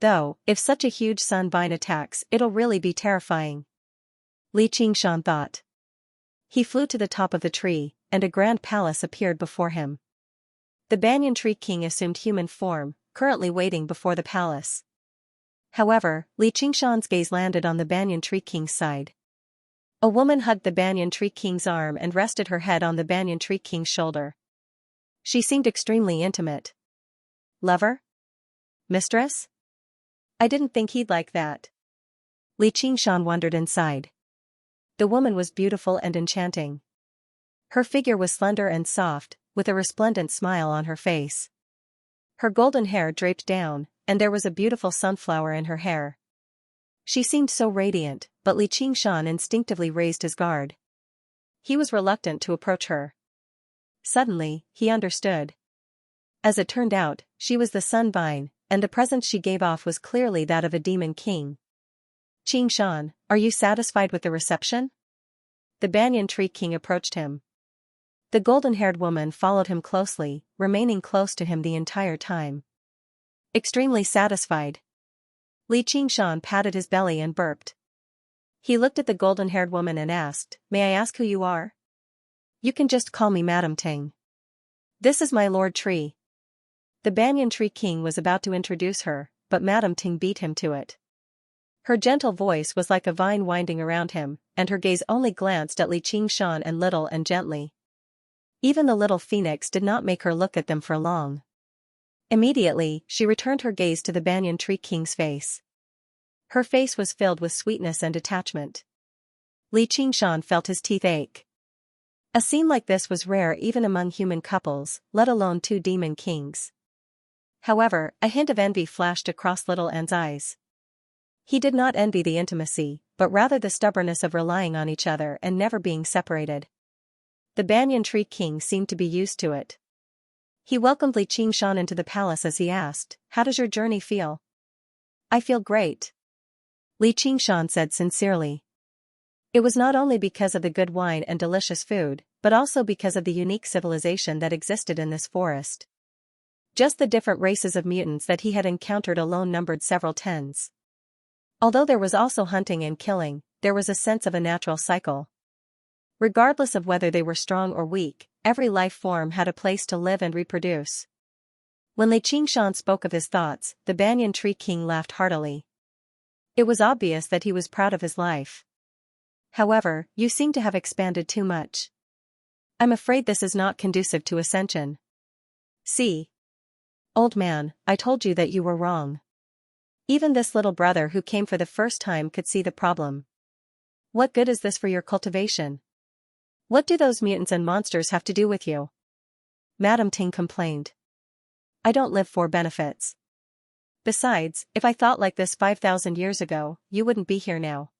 Though, if such a huge sun vine attacks, it'll really be terrifying. Xianxia thought. He flew to the top of the tree, and a grand palace appeared before him. The banyan tree king assumed human form, currently waiting before the palace. However, Xianxia's gaze landed on the banyan tree king's side. A woman hugged the banyan tree king's arm and rested her head on the banyan tree king's shoulder. She seemed extremely intimate. Lover? Mistress? I didn't think he'd like that. Xianxia wondered inside. The woman was beautiful and enchanting. Her figure was slender and soft, with a resplendent smile on her face. Her golden hair draped down, and there was a beautiful sunflower in her hair. She seemed so radiant, but Xianxia instinctively raised his guard. He was reluctant to approach her. Suddenly, he understood. As it turned out, she was the sun vine, and the presence she gave off was clearly that of a demon king. Xianxia, are you satisfied with the reception? The banyan tree king approached him. The golden-haired woman followed him closely, remaining close to him the entire time. Extremely satisfied. Xianxia patted his belly and burped. He looked at the golden-haired woman and asked, "May I ask who you are?" "You can just call me Madam Ting. This is my Lord Tree." The banyan tree king was about to introduce her, but Madam Ting beat him to it. Her gentle voice was like a vine winding around him, and her gaze only glanced at Xianxia and little and gently. Even the little phoenix did not make her look at them for long. Immediately, she returned her gaze to the banyan tree king's face. Her face was filled with sweetness and attachment. Xianxia felt his teeth ache. A scene like this was rare even among human couples, let alone two demon kings. However, a hint of envy flashed across Little An's eyes. He did not envy the intimacy, but rather the stubbornness of relying on each other and never being separated. The banyan tree king seemed to be used to it. He welcomed Xianxia into the palace as he asked, "How does your journey feel?" "I feel great," Xianxia said sincerely. It was not only because of the good wine and delicious food, but also because of the unique civilization that existed in this forest. Just the different races of mutants that he had encountered alone numbered several tens. Although there was also hunting and killing, there was a sense of a natural cycle. Regardless of whether they were strong or weak, every life form had a place to live and reproduce. When Xianxia spoke of his thoughts, the banyan tree king laughed heartily. It was obvious that he was proud of his life. "However, you seem to have expanded too much. I'm afraid this is not conducive to ascension." "See? Old man, I told you that you were wrong. Even this little brother who came for the first time could see the problem. What good is this for your cultivation? What do those mutants and monsters have to do with you?" Madam Ting complained. "I don't live for benefits. Besides, if I thought like this 5,000 years ago, you wouldn't be here now."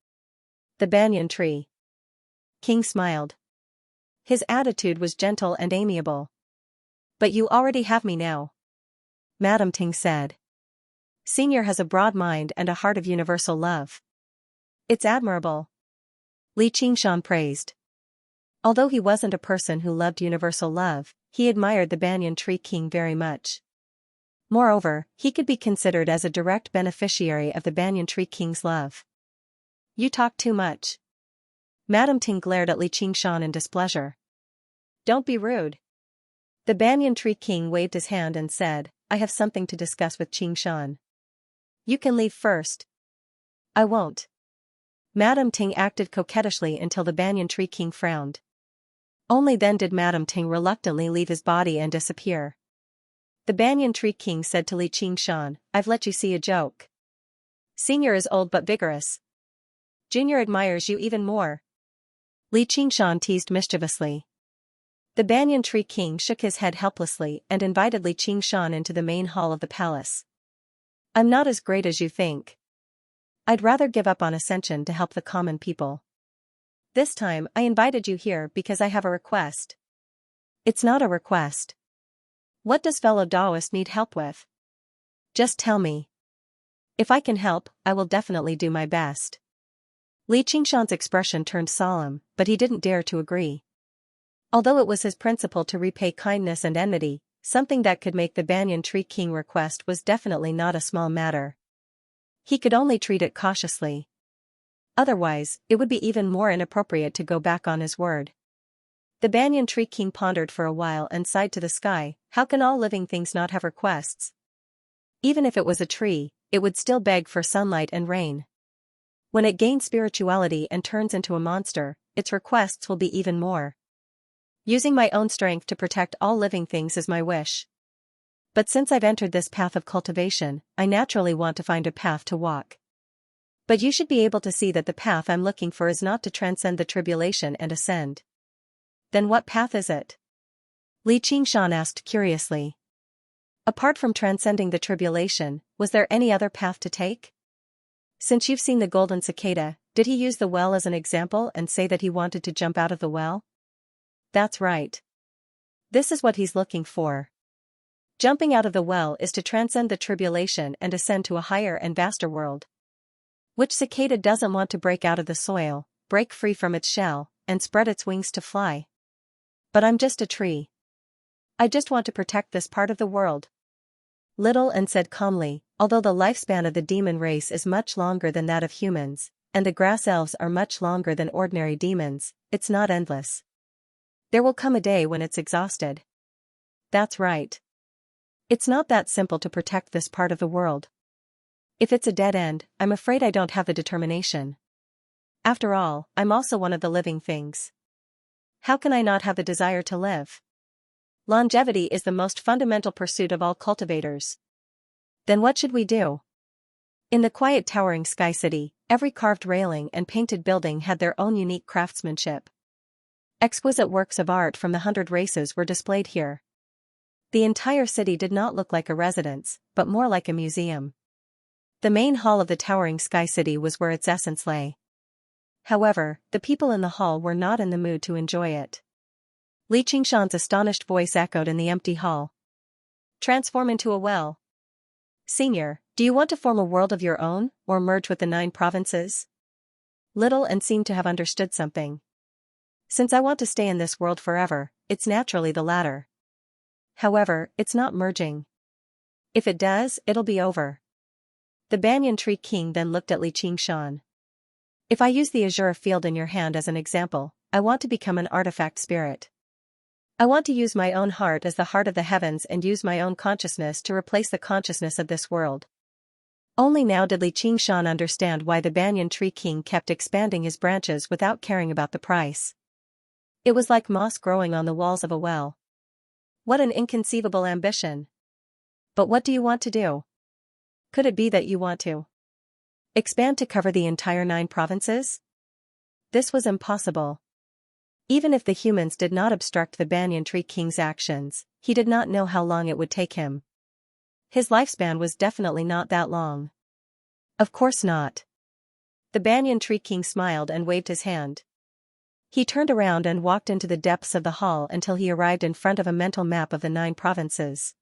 The banyan tree king smiled. His attitude was gentle and amiable. "But you already have me now," Madam Ting said. "Senior has a broad mind and a heart of universal love. It's admirable," Xianxia praised. Although he wasn't a person who loved universal love, he admired the banyan tree king very much. Moreover, he could be considered as a direct beneficiary of the banyan tree king's love. "You talk too much." Madam Ting glared at Xianxia in displeasure. "Don't be rude." The banyan tree king waved his hand and said, "I have something to discuss with Xianxia. You can leave first." "I won't." Madam Ting acted coquettishly until the banyan tree king frowned. Only then did Madam Ting reluctantly leave his body and disappear. The banyan tree king said to Xianxia, "I've let you see a joke. Senior is old but vigorous. Junior admires you even more." Xianxia teased mischievously. The banyan tree king shook his head helplessly and invited Xianxia into the main hall of the palace. "I'm not as great as you think. I'd rather give up on ascension to help the common people. This time I invited you here because I have a request." "It's not a request. What does fellow Taoist need help with? Just tell me. If I can help, I will definitely do my best." Xianxia's expression turned solemn, but he didn't dare to agree. Although it was his principle to repay kindness and enmity, something that could make the banyan tree king request was definitely not a small matter. He could only treat it cautiously. Otherwise, it would be even more inappropriate to go back on his word. The banyan tree king pondered for a while and sighed to the sky, "How can all living things not have requests? Even if it was a tree, it would still beg for sunlight and rain. When it gains spirituality and turns into a monster, its requests will be even more. Using my own strength to protect all living things is my wish. But since I've entered this path of cultivation, I naturally want to find a path to walk. But you should be able to see that the path I'm looking for is not to transcend the tribulation and ascend." "Then what path is it?" Xianxia asked curiously. "Apart from transcending the tribulation, was there any other path to take? Since you've seen the golden cicada, did he use the well as an example and say that he wanted to jump out of the well?" "That's right. This is what he's looking for. Jumping out of the well is to transcend the tribulation and ascend to a higher and vaster world." Which cicada doesn't want to break out of the soil, break free from its shell, and spread its wings to fly? But I'm just a tree. I just want to protect this part of the world. Little and said calmly, although the lifespan of the demon race is much longer than that of humans, and the grass elves are much longer than ordinary demons, it's not endless. There will come a day when it's exhausted. That's right. It's not that simple to protect this part of the world. If it's a dead end, I'm afraid I don't have the determination. After all, I'm also one of the living things. How can I not have the desire to live? Longevity is the most fundamental pursuit of all cultivators. Then what should we do? In the quiet towering sky city, every carved railing and painted building had their own unique craftsmanship. Exquisite works of art from the 100 races were displayed here. The entire city did not look like a residence, but more like a museum. The main hall of the towering sky city was where its essence lay. However, the people in the hall were not in the mood to enjoy it. Xianxia's astonished voice echoed in the empty hall. Transform into a well. Senior, do you want to form a world of your own, or merge with the 9 provinces? Little and seemed to have understood something. Since I want to stay in this world forever, it's naturally the latter. However, it's not merging. If it does, it'll be over. The banyan tree king then looked at Xianxia. If I use the azure field in your hand as an example, I want to become an artifact spirit. I want to use my own heart as the heart of the heavens and use my own consciousness to replace the consciousness of this world. Only now did Xianxia understand why the banyan tree king kept expanding his branches without caring about the price. It was like moss growing on the walls of a well. What an inconceivable ambition. But what do you want to do? Could it be that you want to expand to cover the entire 9 provinces? This was impossible. Even if the humans did not obstruct the banyan tree king's actions, he did not know how long it would take him. His lifespan was definitely not that long. Of course not. The banyan tree king smiled and waved his hand. He turned around and walked into the depths of the hall until he arrived in front of a mental map of the 9 provinces.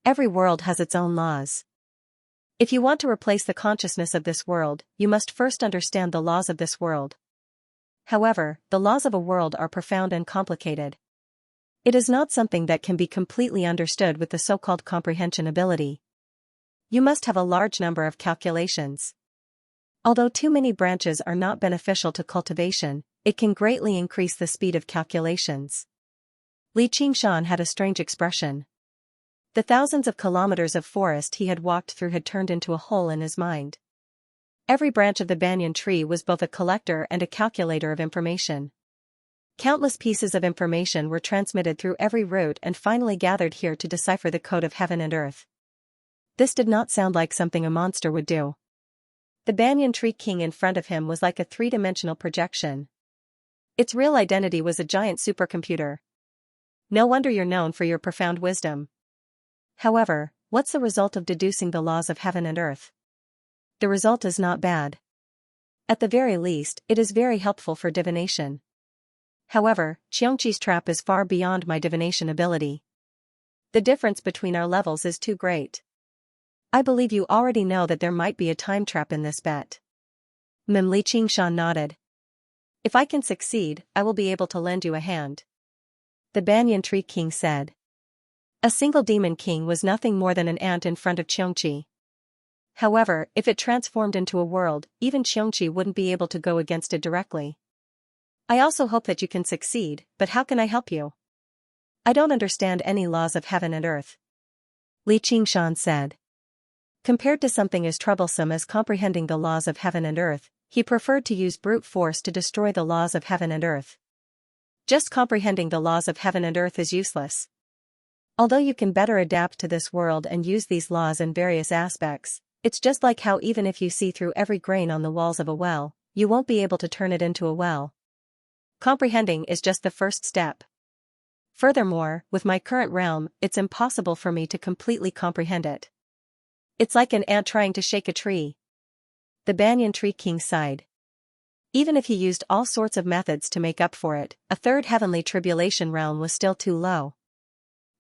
Every world has its own laws. If you want to replace the consciousness of this world, you must first understand the laws of this world. However, the laws of a world are profound and complicated. It is not something that can be completely understood with the so-called comprehension ability. You must have a large number of calculations. Although too many branches are not beneficial to cultivation, it can greatly increase the speed of calculations. Xianxia had a strange expression. The thousands of kilometers of forest he had walked through had turned into a hole in his mind. Every branch of the banyan tree was both a collector and a calculator of information. Countless pieces of information were transmitted through every root and finally gathered here to decipher the code of heaven and earth. This did not sound like something a monster would do. The banyan tree king in front of him was like a 3-dimensional projection. Its real identity was a giant supercomputer. No wonder you're known for your profound wisdom. However, what's the result of deducing the laws of heaven and earth? The result is not bad. At the very least, it is very helpful for divination. However, Xianxia's trap is far beyond my divination ability. The difference between our levels is too great. I believe you already know that there might be a time trap in this bet. Xianxia nodded. If I can succeed, I will be able to lend you a hand. The banyan tree king said. A single demon king was nothing more than an ant in front of Xianxia. However, if it transformed into a world, even Xianxia wouldn't be able to go against it directly. I also hope that you can succeed, but how can I help you? I don't understand any laws of heaven and earth. Xianxia said. Compared to something as troublesome as comprehending the laws of heaven and earth, he preferred to use brute force to destroy the laws of heaven and earth. Just comprehending the laws of heaven and earth is useless. Although you can better adapt to this world and use these laws in various aspects, it's just like how even if you see through every grain on the walls of a well, you won't be able to turn it into a well. Comprehending is just the first step. Furthermore, with my current realm, it's impossible for me to completely comprehend it. It's like an ant trying to shake a tree. The banyan tree king sighed. Even if he used all sorts of methods to make up for it, a 3rd heavenly tribulation realm was still too low.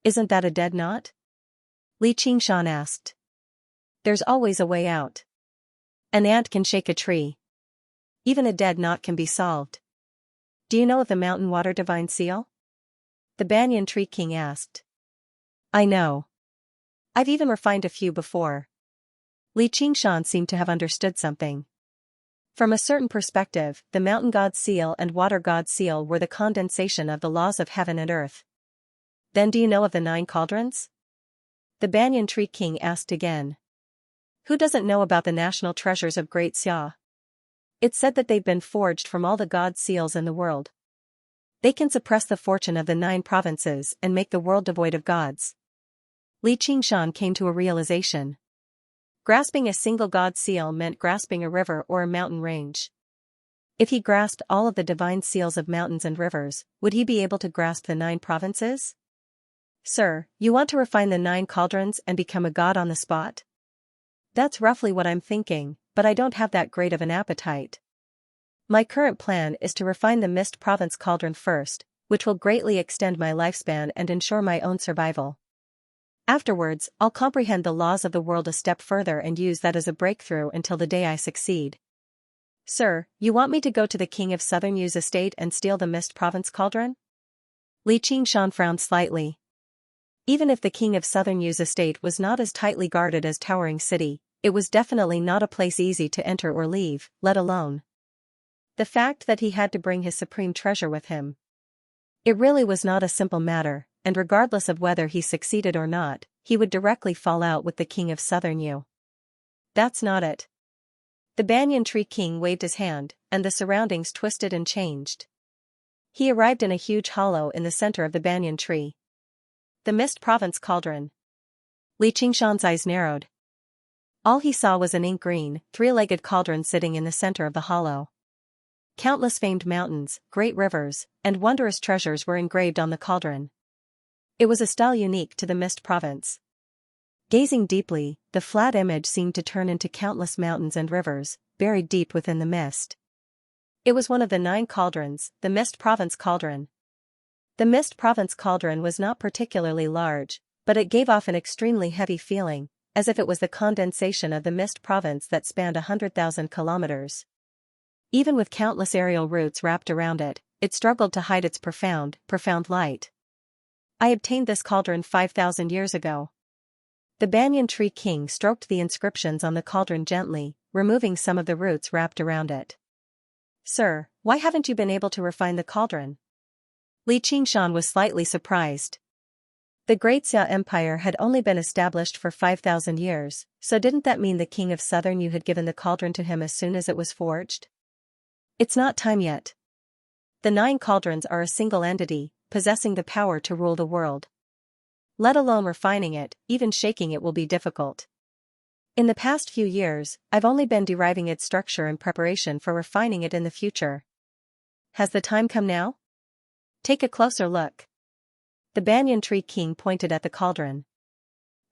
Isn't that a dead knot? Xianxia asked. There's always a way out. An ant can shake a tree. Even a dead knot can be solved. Do you know of the mountain water divine seal? The banyan tree king asked. I know. I've even refined a few before. Li Qingshan seemed to have understood something. From a certain perspective, the mountain god seal and water god seal were the condensation of the laws of heaven and earth. Then do you know of the 9 cauldrons? The banyan tree king asked again. Who doesn't know about the national treasures of Great Xia? It's said that they've been forged from all the god seals in the world. They can suppress the fortune of the 9 provinces and make the world devoid of gods. Li Qingshan came to a realization. Grasping a single god seal meant grasping a river or a mountain range. If he grasped all of the divine seals of mountains and rivers, would he be able to grasp the 9 provinces? Sir, you want to refine the 9 cauldrons and become a god on the spot? That's roughly what I'm thinking, but I don't have that great of an appetite. My current plan is to refine the Mist Province cauldron first, which will greatly extend my lifespan and ensure my own survival. Afterwards, I'll comprehend the laws of the world a step further and use that as a breakthrough until the day I succeed. Sir, you want me to go to the king of Southern Yu's estate and steal the Mist Province cauldron? Li Qingshan frowned slightly. Even if the king of Southern Yu's estate was not as tightly guarded as Towering City, it was definitely not a place easy to enter or leave, let alone the fact that he had to bring his supreme treasure with him. It really was not a simple matter, and regardless of whether he succeeded or not, he would directly fall out with the king of Southern Yu. That's not it. The banyan tree king waved his hand, and the surroundings twisted and changed. He arrived in a huge hollow in the center of the banyan tree. The Mist Province cauldron. Li Qingshan's eyes narrowed. All he saw was an ink-green, 3-legged cauldron sitting in the center of the hollow. Countless famed mountains, great rivers, and wondrous treasures were engraved on the cauldron. It was a style unique to the Mist Province. Gazing deeply, the flat image seemed to turn into countless mountains and rivers, buried deep within the mist. It was one of the 9 cauldrons, the Mist Province cauldron. The Mist Province cauldron was not particularly large, but it gave off an extremely heavy feeling, as if it was the condensation of the Mist Province that spanned 100,000 kilometers. Even with countless aerial routes wrapped around it, it struggled to hide its profound light. I obtained this cauldron 5,000 years ago. The banyan tree king stroked the inscriptions on the cauldron gently, removing some of the roots wrapped around it. Sir, why haven't you been able to refine the cauldron? Li Qingshan was slightly surprised. The Great Xia Empire had only been established for 5,000 years, so didn't that mean the king of Southern Yu had given the cauldron to him as soon as it was forged? It's not time yet. The 9 cauldrons are a single entity, possessing the power to rule the world. Let alone refining it, even shaking it will be difficult. In the past few years, I've only been deriving its structure in preparation for refining it in the future. Has the time come now? Take a closer look. The banyan tree king pointed at the cauldron.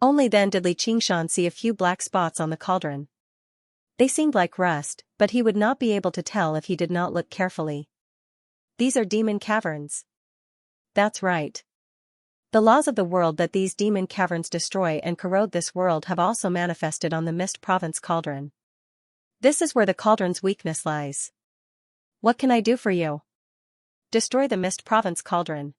Only then did Li Qingshan see a few black spots on the cauldron. They seemed like rust, but he would not be able to tell if he did not look carefully. These are demon caverns. That's right. The laws of the world that these demon caverns destroy and corrode this world have also manifested on the Mist Province cauldron. This is where the cauldron's weakness lies. What can I do for you? Destroy the Mist Province cauldron.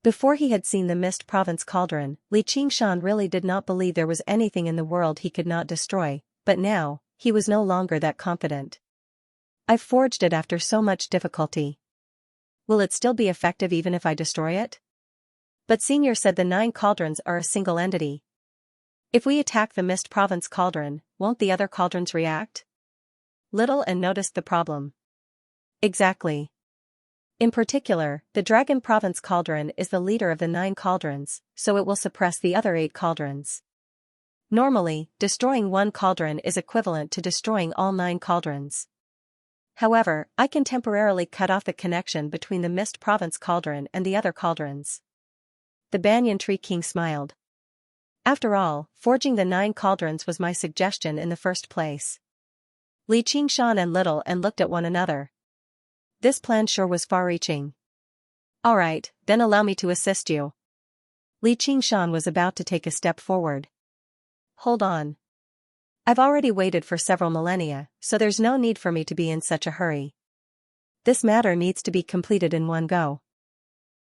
Before he had seen the Mist Province cauldron, Li Qingshan really did not believe there was anything in the world he could not destroy, but now, he was no longer that confident. I've forged it after so much difficulty. Will it still be effective even if I destroy it? But Senior said the 9 cauldrons are a single entity. If we attack the Mist Province cauldron, won't the other cauldrons react? Little and noticed the problem. Exactly. In particular, the Dragon Province cauldron is the leader of the 9 cauldrons, so it will suppress the other 8 cauldrons. Normally, destroying one cauldron is equivalent to destroying all 9 cauldrons. However, I can temporarily cut off the connection between the Mist Province cauldron and the other cauldrons. The banyan tree king smiled. After all, forging the 9 cauldrons was my suggestion in the first place. Li Qingshan and Little and looked at one another. This plan sure was far-reaching. Alright, then allow me to assist you. Li Qingshan was about to take a step forward. Hold on. I've already waited for several millennia, so there's no need for me to be in such a hurry. This matter needs to be completed in one go.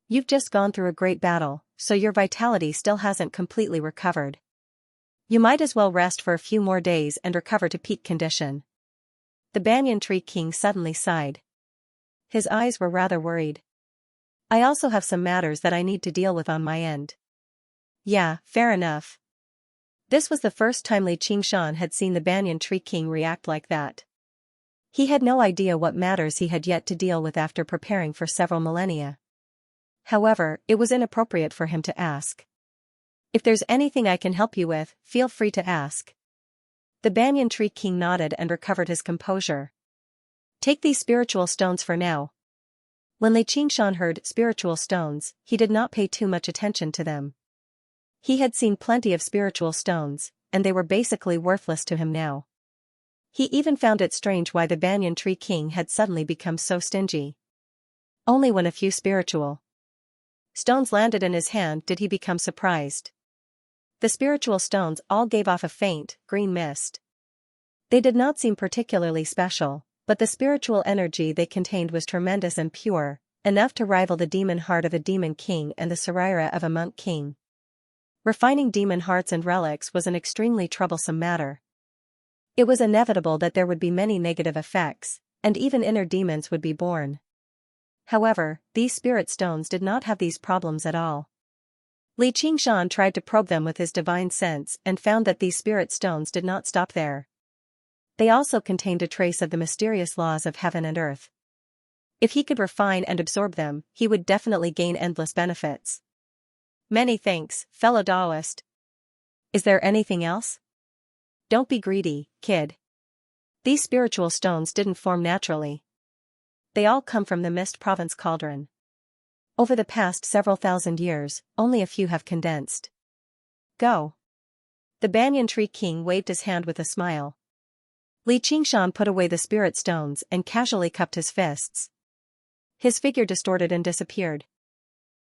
You've just gone through a great battle, so your vitality still hasn't completely recovered. You might as well rest for a few more days and recover to peak condition. The banyan tree king suddenly sighed. His eyes were rather worried. I also have some matters that I need to deal with on my end. Yeah, fair enough. This was the first time Li Qingshan had seen the banyan tree king react like that. He had no idea what matters he had yet to deal with after preparing for several millennia. However, it was inappropriate for him to ask. If there's anything I can help you with, feel free to ask. The banyan tree king nodded and recovered his composure. Take these spiritual stones for now. When Li Qingshan heard spiritual stones, he did not pay too much attention to them. He had seen plenty of spiritual stones, and they were basically worthless to him now. He even found it strange why the banyan tree king had suddenly become so stingy. Only when a few spiritual stones landed in his hand did he become surprised. The spiritual stones all gave off a faint, green mist. They did not seem particularly special, but the spiritual energy they contained was tremendous and pure, enough to rival the demon heart of a demon king and the saraira of a monk king. Refining demon hearts and relics was an extremely troublesome matter. It was inevitable that there would be many negative effects, and even inner demons would be born. However, these spirit stones did not have these problems at all. Li Qingshan tried to probe them with his divine sense and found that these spirit stones did not stop there. They also contained a trace of the mysterious laws of heaven and earth. If he could refine and absorb them, he would definitely gain endless benefits. Many thanks, fellow Taoist. Is there anything else? Don't be greedy, kid. These spiritual stones didn't form naturally. They all come from the Mist Province cauldron. Over the past several thousand years, only a few have condensed. Go. The banyan tree king waved his hand with a smile. Li Qingshan put away the spirit stones and casually cupped his fists. His figure distorted and disappeared.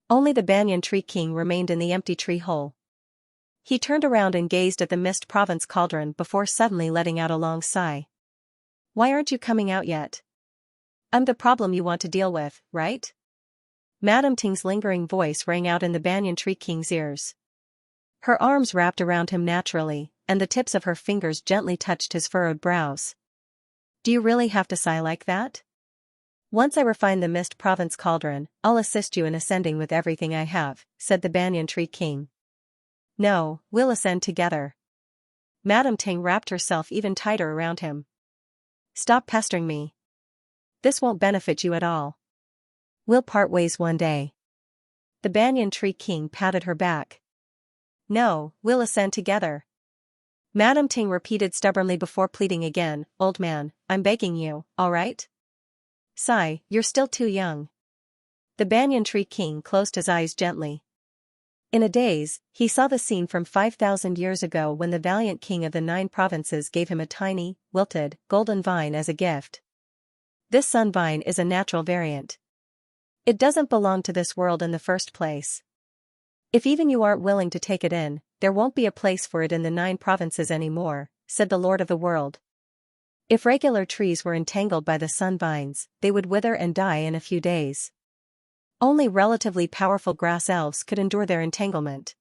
Only the banyan tree king remained in the empty tree hole. He turned around and gazed at the Mist Province cauldron before suddenly letting out a long sigh. Why aren't you coming out yet? I'm the problem you want to deal with, right? Madame Ting's lingering voice rang out in the banyan tree king's ears. Her arms wrapped around him naturally, and the tips of her fingers gently touched his furrowed brows. Do you really have to sigh like that? Once I refine the Mist Province cauldron, I'll assist you in ascending with everything I have, said the banyan tree king. No, we'll ascend together. Madame Ting wrapped herself even tighter around him. Stop pestering me. This won't benefit you at all. We'll part ways one day. The banyan tree king patted her back. No, we'll ascend together. Madame Ting repeated stubbornly before pleading again, Old man, I'm begging you, all right? Sigh, you're still too young. The banyan tree king closed his eyes gently. In a daze, he saw the scene from 5,000 years ago when the valiant king of the 9 provinces gave him a tiny, wilted, golden vine as a gift. This sun vine is a natural variant. It doesn't belong to this world in the first place. If even you aren't willing to take it in, there won't be a place for it in the 9 provinces anymore, said the Lord of the World. If regular trees were entangled by the sun vines, they would wither and die in a few days. Only relatively powerful grass elves could endure their entanglement.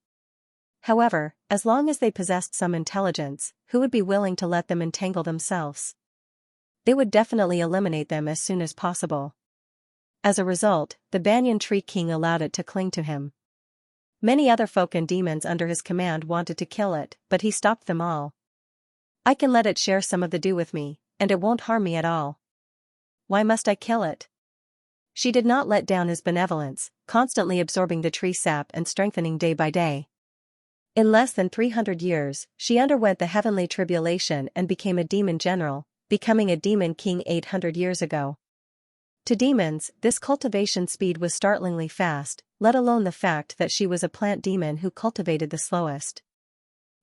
However, as long as they possessed some intelligence, who would be willing to let them entangle themselves? They would definitely eliminate them as soon as possible. As a result, the banyan tree king allowed it to cling to him. Many other folk and demons under his command wanted to kill it, but he stopped them all. I can let it share some of the dew with me, and it won't harm me at all. Why must I kill it? She did not let down his benevolence, constantly absorbing the tree sap and strengthening day by day. In less than 300 years, she underwent the heavenly tribulation and became a demon general, becoming a demon king 800 years ago. To demons, this cultivation speed was startlingly fast, let alone the fact that she was a plant demon who cultivated the slowest.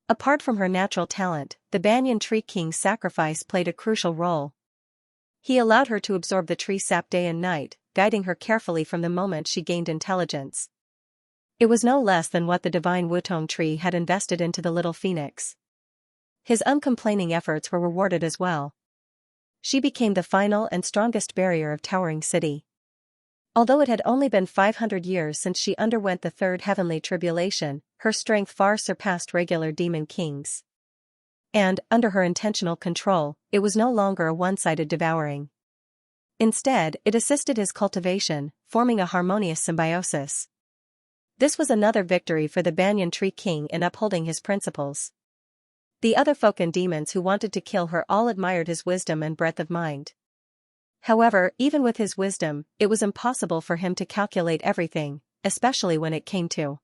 Apart from her natural talent, the banyan tree king's sacrifice played a crucial role. He allowed her to absorb the tree sap day and night, guiding her carefully from the moment she gained intelligence. It was no less than what the divine Wutong tree had invested into the little phoenix. His uncomplaining efforts were rewarded as well. She became the final and strongest barrier of Towering City. Although it had only been 500 years since she underwent the third heavenly tribulation, her strength far surpassed regular demon kings. And, under her intentional control, it was no longer a one-sided devouring. Instead, it assisted his cultivation, forming a harmonious symbiosis. This was another victory for the Banyan Tree King in upholding his principles. The other folk and demons who wanted to kill her all admired his wisdom and breadth of mind. However, even with his wisdom, it was impossible for him to calculate everything, especially when it came to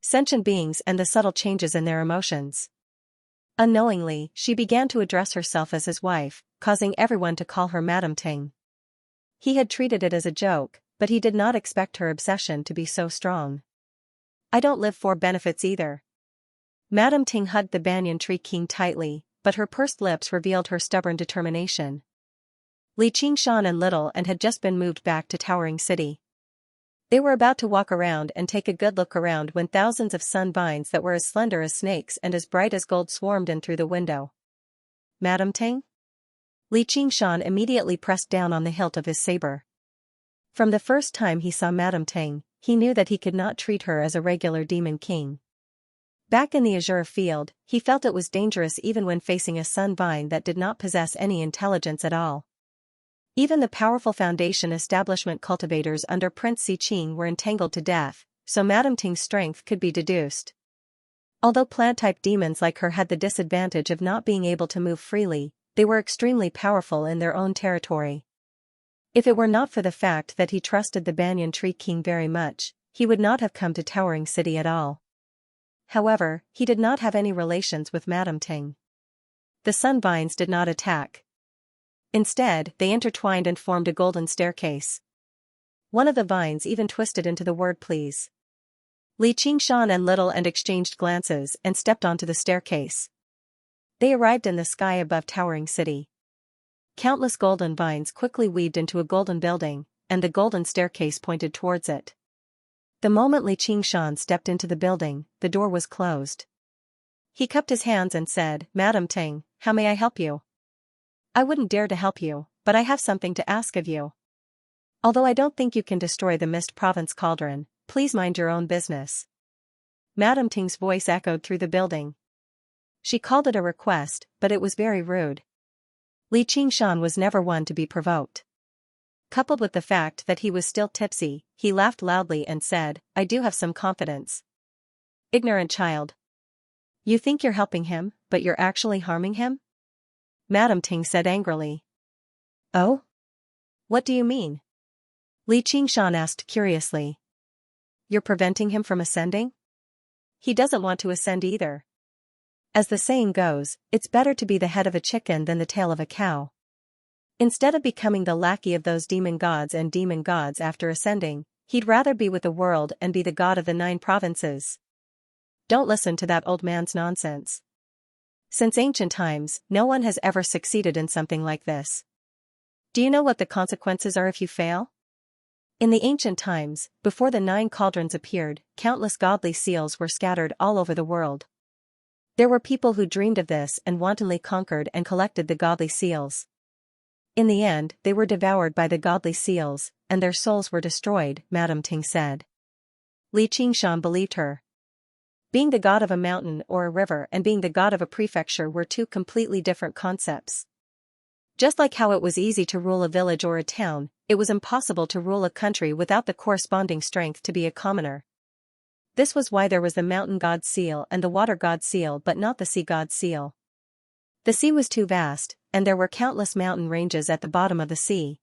sentient beings and the subtle changes in their emotions. Unknowingly, she began to address herself as his wife, causing everyone to call her Madame Ting. He had treated it as a joke, but he did not expect her obsession to be so strong. I don't live for benefits either. Madame Ting hugged the Banyan Tree King tightly, but her pursed lips revealed her stubborn determination. Li Qingshan and Little and had just been moved back to Towering City. They were about to walk around and take a good look around when thousands of sun vines that were as slender as snakes and as bright as gold swarmed in through the window. Madame Ting? Li Qingshan immediately pressed down on the hilt of his saber. From the first time he saw Madame Ting, he knew that he could not treat her as a regular demon king. Back in the azure field, he felt it was dangerous even when facing a sun vine that did not possess any intelligence at all. Even the powerful Foundation establishment cultivators under Prince Xiqing were entangled to death, so Madame Ting's strength could be deduced. Although plant-type demons like her had the disadvantage of not being able to move freely, they were extremely powerful in their own territory. If it were not for the fact that he trusted the Banyan Tree King very much, he would not have come to Towering City at all. However, he did not have any relations with Madame Ting. The sun vines did not attack. Instead, they intertwined and formed a golden staircase. One of the vines even twisted into the word please. Li Qingshan and Little and exchanged glances and stepped onto the staircase. They arrived in the sky above Towering City. Countless golden vines quickly weaved into a golden building, and the golden staircase pointed towards it. The moment Li Qingshan stepped into the building, the door was closed. He cupped his hands and said, Madame Ting, how may I help you? I wouldn't dare to help you, but I have something to ask of you. Although I don't think you can destroy the Mist Province cauldron, please mind your own business. Madame Ting's voice echoed through the building. She called it a request, but it was very rude. Li Qingshan was never one to be provoked. Coupled with the fact that he was still tipsy, he laughed loudly and said, I do have some confidence. Ignorant child. You think you're helping him, but you're actually harming him? Madame Ting said angrily. Oh? What do you mean? Li Qingshan asked curiously. You're preventing him from ascending? He doesn't want to ascend either. As the saying goes, it's better to be the head of a chicken than the tail of a cow. Instead of becoming the lackey of those demon gods after ascending, he'd rather be with the world and be the god of the 9 provinces. Don't listen to that old man's nonsense. Since ancient times, no one has ever succeeded in something like this. Do you know what the consequences are if you fail? In the ancient times, before the 9 cauldrons appeared, countless godly seals were scattered all over the world. There were people who dreamed of this and wantonly conquered and collected the godly seals. In the end, they were devoured by the godly seals, and their souls were destroyed, Madame Ting said. Li Qingshan believed her. Being the god of a mountain or a river and being the god of a prefecture were 2 completely different concepts. Just like how it was easy to rule a village or a town, it was impossible to rule a country without the corresponding strength to be a commoner. This was why there was the mountain god seal and the water god seal but not the sea god seal. The sea was too vast, and there were countless mountain ranges at the bottom of the sea.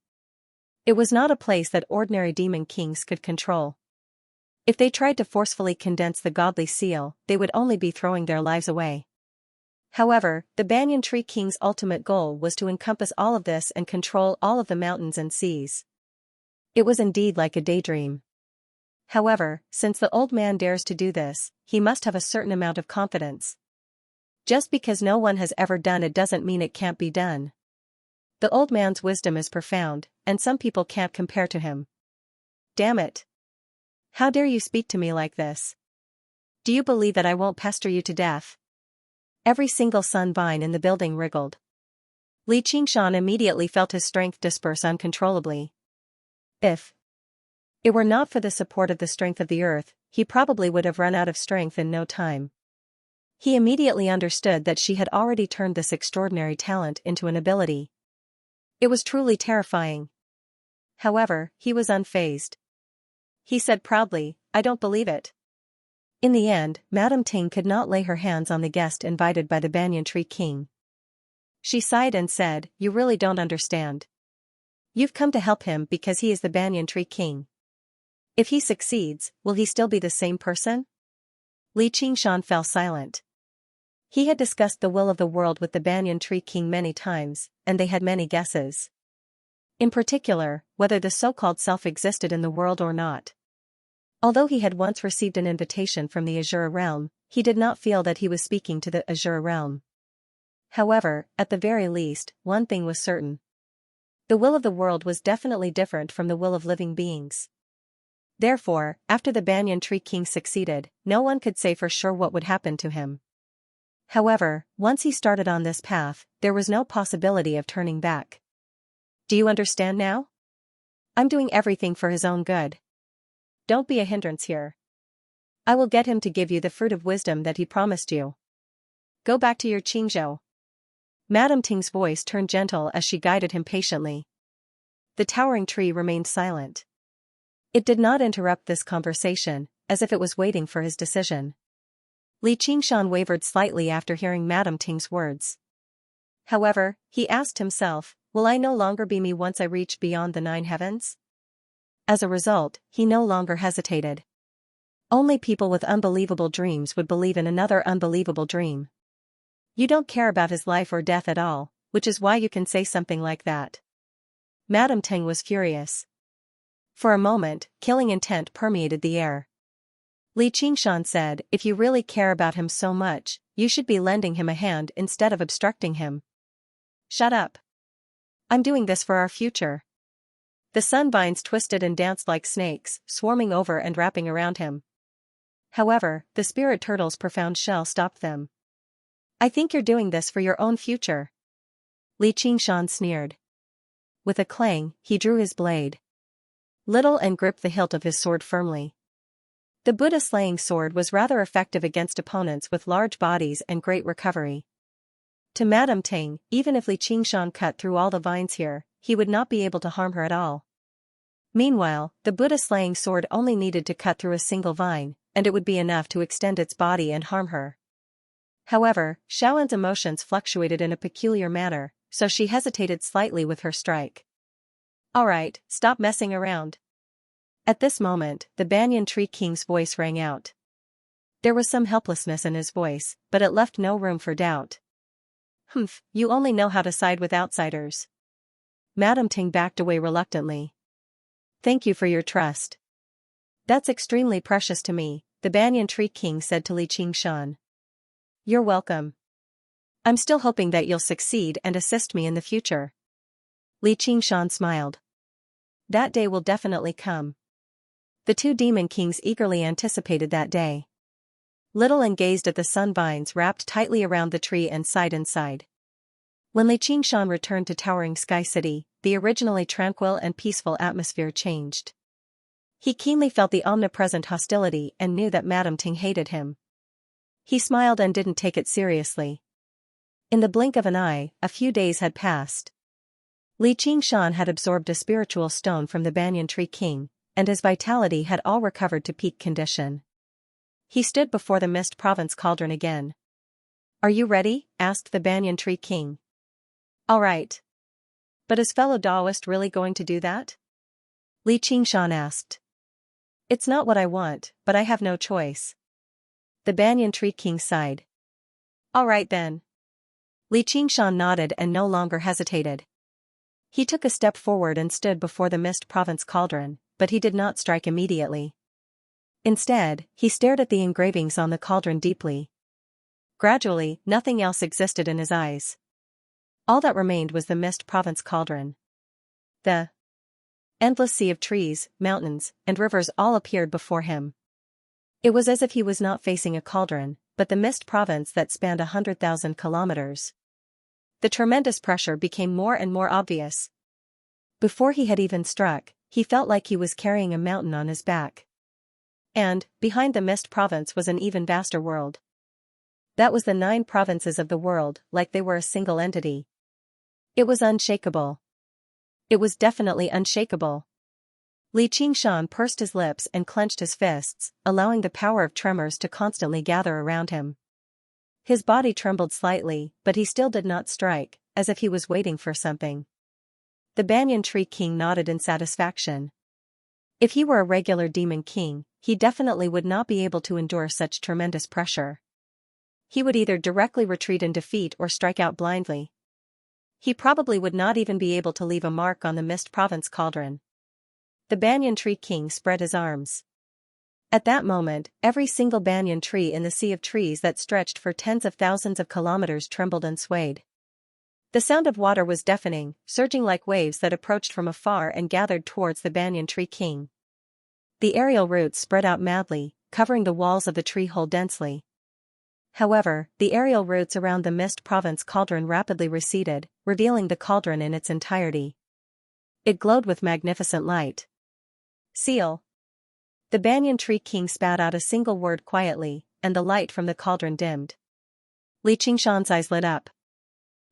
It was not a place that ordinary demon kings could control. If they tried to forcefully condense the godly seal, they would only be throwing their lives away. However, the Banyan Tree King's ultimate goal was to encompass all of this and control all of the mountains and seas. It was indeed like a daydream. However, since the old man dares to do this, he must have a certain amount of confidence. Just because no one has ever done it doesn't mean it can't be done. The old man's wisdom is profound, and some people can't compare to him. Damn it. How dare you speak to me like this? Do you believe that I won't pester you to death? Every single sun vine in the building wriggled. Li Qingshan immediately felt his strength disperse uncontrollably. If it were not for the support of the strength of the earth, he probably would have run out of strength in no time. He immediately understood that she had already turned this extraordinary talent into an ability. It was truly terrifying. However, he was unfazed. He said proudly, "I don't believe it." In the end, Madame Ting could not lay her hands on the guest invited by the Banyan Tree King. She sighed and said, "You really don't understand. You've come to help him because he is the Banyan Tree King. If he succeeds, will he still be the same person?" Li Qingshan fell silent. He had discussed the will of the world with the Banyan Tree King many times, and they had many guesses. In particular, whether the so-called self existed in the world or not. Although he had once received an invitation from the Azure Realm, he did not feel that he was speaking to the Azure Realm. However, at the very least, one thing was certain. The will of the world was definitely different from the will of living beings. Therefore, after the Banyan Tree King succeeded, no one could say for sure what would happen to him. However, once he started on this path, there was no possibility of turning back. Do you understand now? I'm doing everything for his own good. Don't be a hindrance here. I will get him to give you the fruit of wisdom that he promised you. Go back to your Qingzhou. Madame Ting's voice turned gentle as she guided him patiently. The towering tree remained silent. It did not interrupt this conversation, as if it was waiting for his decision. Li Qingshan wavered slightly after hearing Madame Ting's words. However, he asked himself, will I no longer be me once I reach beyond the 9 heavens? As a result, he no longer hesitated. Only people with unbelievable dreams would believe in another unbelievable dream. You don't care about his life or death at all, which is why you can say something like that. Madame Ting was furious. For a moment, killing intent permeated the air. Li Qingshan said, if you really care about him so much, you should be lending him a hand instead of obstructing him. Shut up. I'm doing this for our future. The sunvines twisted and danced like snakes, swarming over and wrapping around him. However, the spirit turtle's profound shell stopped them. I think you're doing this for your own future. Li Qingshan sneered. With a clang, he drew his blade. Little and gripped the hilt of his sword firmly. The Buddha slaying sword was rather effective against opponents with large bodies and great recovery. To Madame Ting, even if Li Qingshan cut through all the vines here, he would not be able to harm her at all. Meanwhile, the Buddha slaying sword only needed to cut through a single vine, and it would be enough to extend its body and harm her. However, Xiaoan's emotions fluctuated in a peculiar manner, so she hesitated slightly with her strike. Alright, stop messing around. At this moment, the Banyan Tree King's voice rang out. There was some helplessness in his voice, but it left no room for doubt. Humph, you only know how to side with outsiders. Madame Ting backed away reluctantly. Thank you for your trust. That's extremely precious to me, the Banyan Tree King said to Li Qingshan. You're welcome. I'm still hoping that you'll succeed and assist me in the future. Li Qingshan smiled. That day will definitely come. The 2 demon kings eagerly anticipated that day. Little and gazed at the sunvines wrapped tightly around the tree and sighed inside. When Li Qingshan returned to towering Sky City, the originally tranquil and peaceful atmosphere changed. He keenly felt the omnipresent hostility and knew that Madame Ting hated him. He smiled and didn't take it seriously. In the blink of an eye, a few days had passed. Li Qingshan had absorbed a spiritual stone from the Banyan Tree King, and his vitality had all recovered to peak condition. He stood before the Mist Province cauldron again. Are you ready? Asked the Banyan Tree King. All right. But is fellow Taoist really going to do that? Li Qingshan asked. It's not what I want, but I have no choice. The Banyan Tree King sighed. All right then. Li Qingshan nodded and no longer hesitated. He took a step forward and stood before the Mist Province cauldron, but he did not strike immediately. Instead, he stared at the engravings on the cauldron deeply. Gradually, nothing else existed in his eyes. All that remained was the Mist Province cauldron. The endless sea of trees, mountains, and rivers all appeared before him. It was as if he was not facing a cauldron, but the mist province that spanned 100,000 kilometers. The tremendous pressure became more and more obvious. Before he had even struck, he felt like he was carrying a mountain on his back. And, behind the mist province was an even vaster world. That was the 9 provinces of the world, like they were a single entity. It was unshakable. It was definitely unshakable. Li Qingshan pursed his lips and clenched his fists, allowing the power of tremors to constantly gather around him. His body trembled slightly, but he still did not strike, as if he was waiting for something. The Banyan Tree King nodded in satisfaction. If he were a regular demon king, he definitely would not be able to endure such tremendous pressure. He would either directly retreat in defeat or strike out blindly. He probably would not even be able to leave a mark on the Mist Province cauldron. The Banyan Tree King spread his arms. At that moment, every single banyan tree in the sea of trees that stretched for tens of thousands of kilometers trembled and swayed. The sound of water was deafening, surging like waves that approached from afar and gathered towards the Banyan Tree King. The aerial roots spread out madly, covering the walls of the tree hole densely. However, the aerial roots around the Mist Province cauldron rapidly receded, revealing the cauldron in its entirety. It glowed with magnificent light. Seal. The Banyan Tree King spat out a single word quietly, and the light from the cauldron dimmed. Li Qingshan's eyes lit up.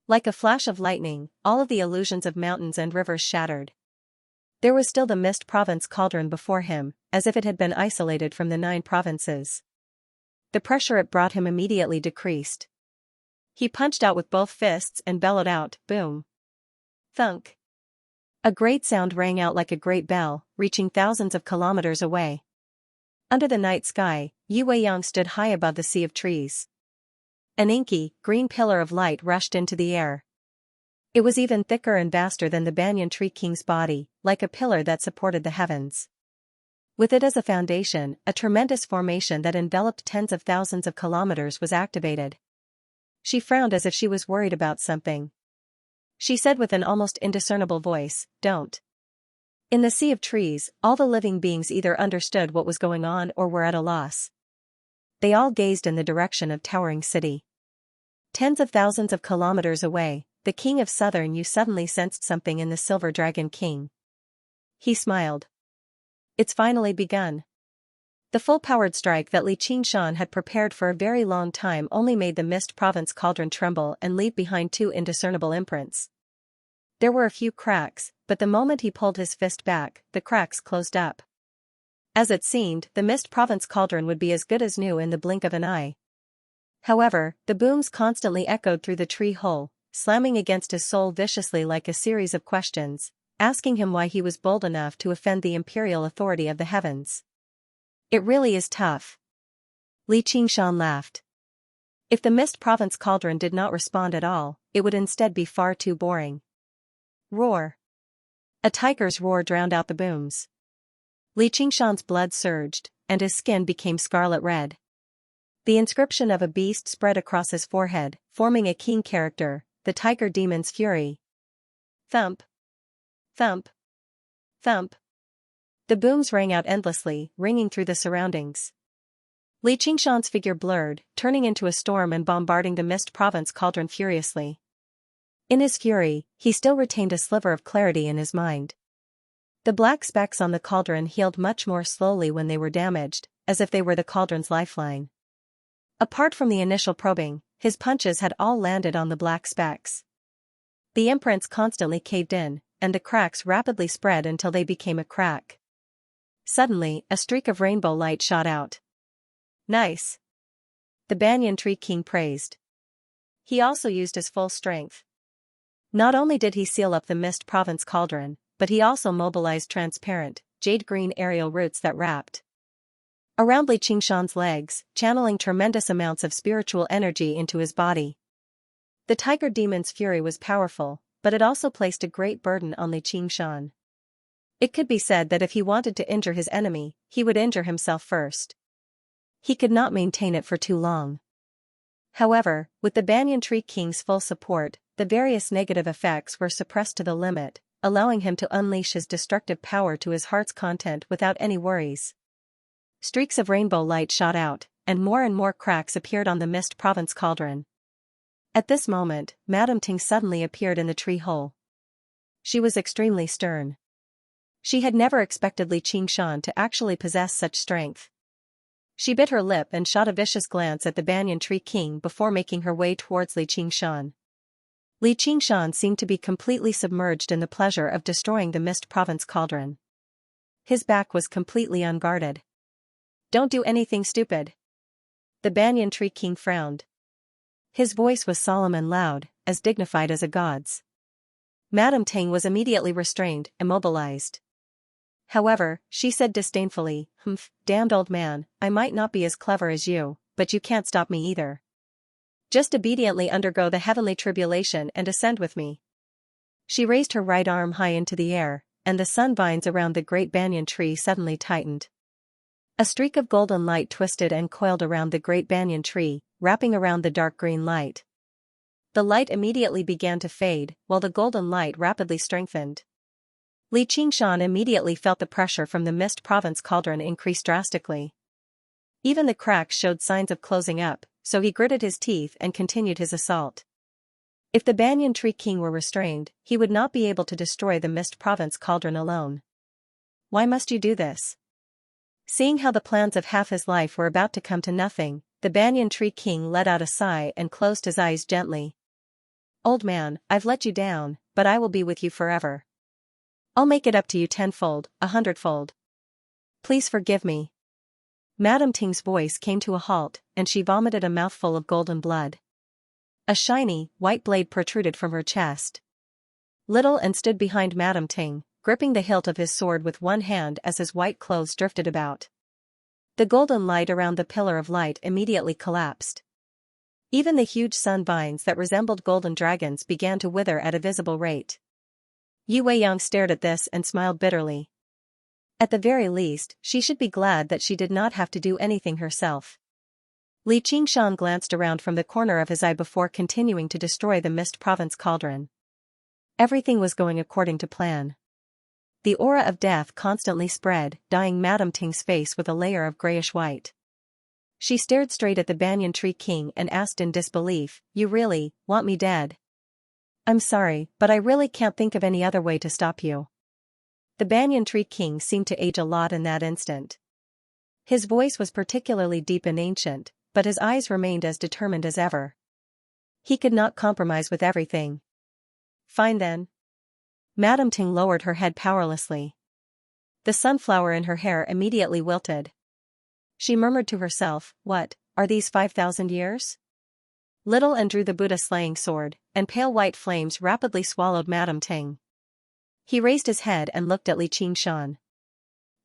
Like a flash of lightning, all of the illusions of mountains and rivers shattered. There was still the Mist Province cauldron before him, as if it had been isolated from the 9 provinces. The pressure it brought him immediately decreased. He punched out with both fists and bellowed out, boom. Thunk. A great sound rang out like a great bell, reaching thousands of kilometers away. Under the night sky, Yi Weiyang stood high above the sea of trees. An inky, green pillar of light rushed into the air. It was even thicker and vaster than the Banyan Tree King's body, like a pillar that supported the heavens. With it as a foundation, a tremendous formation that enveloped tens of thousands of kilometers was activated. She frowned as if she was worried about something. She said with an almost indiscernible voice, "Don't." In the sea of trees, all the living beings either understood what was going on or were at a loss. They all gazed in the direction of towering city. Tens of thousands of kilometers away, the king of Southern Yu suddenly sensed something in the Silver Dragon King. He smiled. It's finally begun. The full-powered strike that Li Qingshan had prepared for a very long time only made the Mist Province cauldron tremble and leave behind 2 indiscernible imprints. There were a few cracks, but the moment he pulled his fist back, the cracks closed up. As it seemed, the Mist Province cauldron would be as good as new in the blink of an eye. However, the booms constantly echoed through the tree hole, slamming against his soul viciously like a series of questions, asking him why he was bold enough to offend the imperial authority of the heavens. It really is tough. Li Qingshan laughed. If the Mist Province cauldron did not respond at all, it would instead be far too boring. Roar. A tiger's roar drowned out the booms. Li Qingshan's blood surged, and his skin became scarlet red. The inscription of a beast spread across his forehead, forming a keen character, the tiger demon's fury. Thump. Thump. Thump. The booms rang out endlessly, ringing through the surroundings. Li Qingshan's figure blurred, turning into a storm and bombarding the Mist Province cauldron furiously. In his fury, he still retained a sliver of clarity in his mind. The black specks on the cauldron healed much more slowly when they were damaged, as if they were the cauldron's lifeline. Apart from the initial probing, his punches had all landed on the black specks. The imprints constantly caved in, and the cracks rapidly spread until they became a crack. Suddenly, a streak of rainbow light shot out. Nice. The Banyan Tree King praised. He also used his full strength. Not only did he seal up the Mist Province cauldron, but he also mobilized transparent, jade-green aerial roots that wrapped around Li Qingshan's legs, channeling tremendous amounts of spiritual energy into his body. The tiger demon's fury was powerful, but it also placed a great burden on Li Qingshan. It could be said that if he wanted to injure his enemy, he would injure himself first. He could not maintain it for too long. However, with the Banyan Tree King's full support, the various negative effects were suppressed to the limit, allowing him to unleash his destructive power to his heart's content without any worries. Streaks of rainbow light shot out, and more cracks appeared on the Mist Province cauldron. At this moment, Madame Ting suddenly appeared in the tree hole. She was extremely stern. She had never expected Li Qingshan to actually possess such strength. She bit her lip and shot a vicious glance at the banyan tree king before making her way towards Li Qingshan. Li Qingshan seemed to be completely submerged in the pleasure of destroying the Mist Province cauldron. His back was completely unguarded. "Don't do anything stupid." The banyan tree king frowned. His voice was solemn and loud, as dignified as a god's. Madame Ting was immediately restrained, immobilized. However, she said disdainfully, "Humph, damned old man, I might not be as clever as you, but you can't stop me either. Just obediently undergo the heavenly tribulation and ascend with me." She raised her right arm high into the air, and the sun vines around the great banyan tree suddenly tightened. A streak of golden light twisted and coiled around the great banyan tree, wrapping around the dark green light. The light immediately began to fade, while the golden light rapidly strengthened. Li Qingshan immediately felt the pressure from the Mist Province cauldron increase drastically. Even the cracks showed signs of closing up, so he gritted his teeth and continued his assault. If the banyan tree king were restrained, he would not be able to destroy the Mist Province cauldron alone. "Why must you do this?" Seeing how the plans of half his life were about to come to nothing, the banyan tree king let out a sigh and closed his eyes gently. "Old man, I've let you down, but I will be with you forever. I'll make it up to you tenfold, 100-fold. Please forgive me." Madame Ting's voice came to a halt, and she vomited a mouthful of golden blood. A shiny, white blade protruded from her chest. Little and stood behind Madame Ting, gripping the hilt of his sword with one hand as his white clothes drifted about. The golden light around the pillar of light immediately collapsed. Even the huge sun vines that resembled golden dragons began to wither at a visible rate. Yu Weiyang stared at this and smiled bitterly. At the very least, she should be glad that she did not have to do anything herself. Li Qingshan glanced around from the corner of his eye before continuing to destroy the Mist Province cauldron. Everything was going according to plan. The aura of death constantly spread, dyeing Madame Ting's face with a layer of grayish-white. She stared straight at the banyan tree king and asked in disbelief, "You really want me dead?" "I'm sorry, but I really can't think of any other way to stop you." The banyan tree king seemed to age a lot in that instant. His voice was particularly deep and ancient, but his eyes remained as determined as ever. He could not compromise with everything. "Fine then." Madame Ting lowered her head powerlessly. The sunflower in her hair immediately wilted. She murmured to herself, "What, are these 5,000 years?" Little and drew the Buddha slaying sword, and pale white flames rapidly swallowed Madame Ting. He raised his head and looked at Li Qingshan.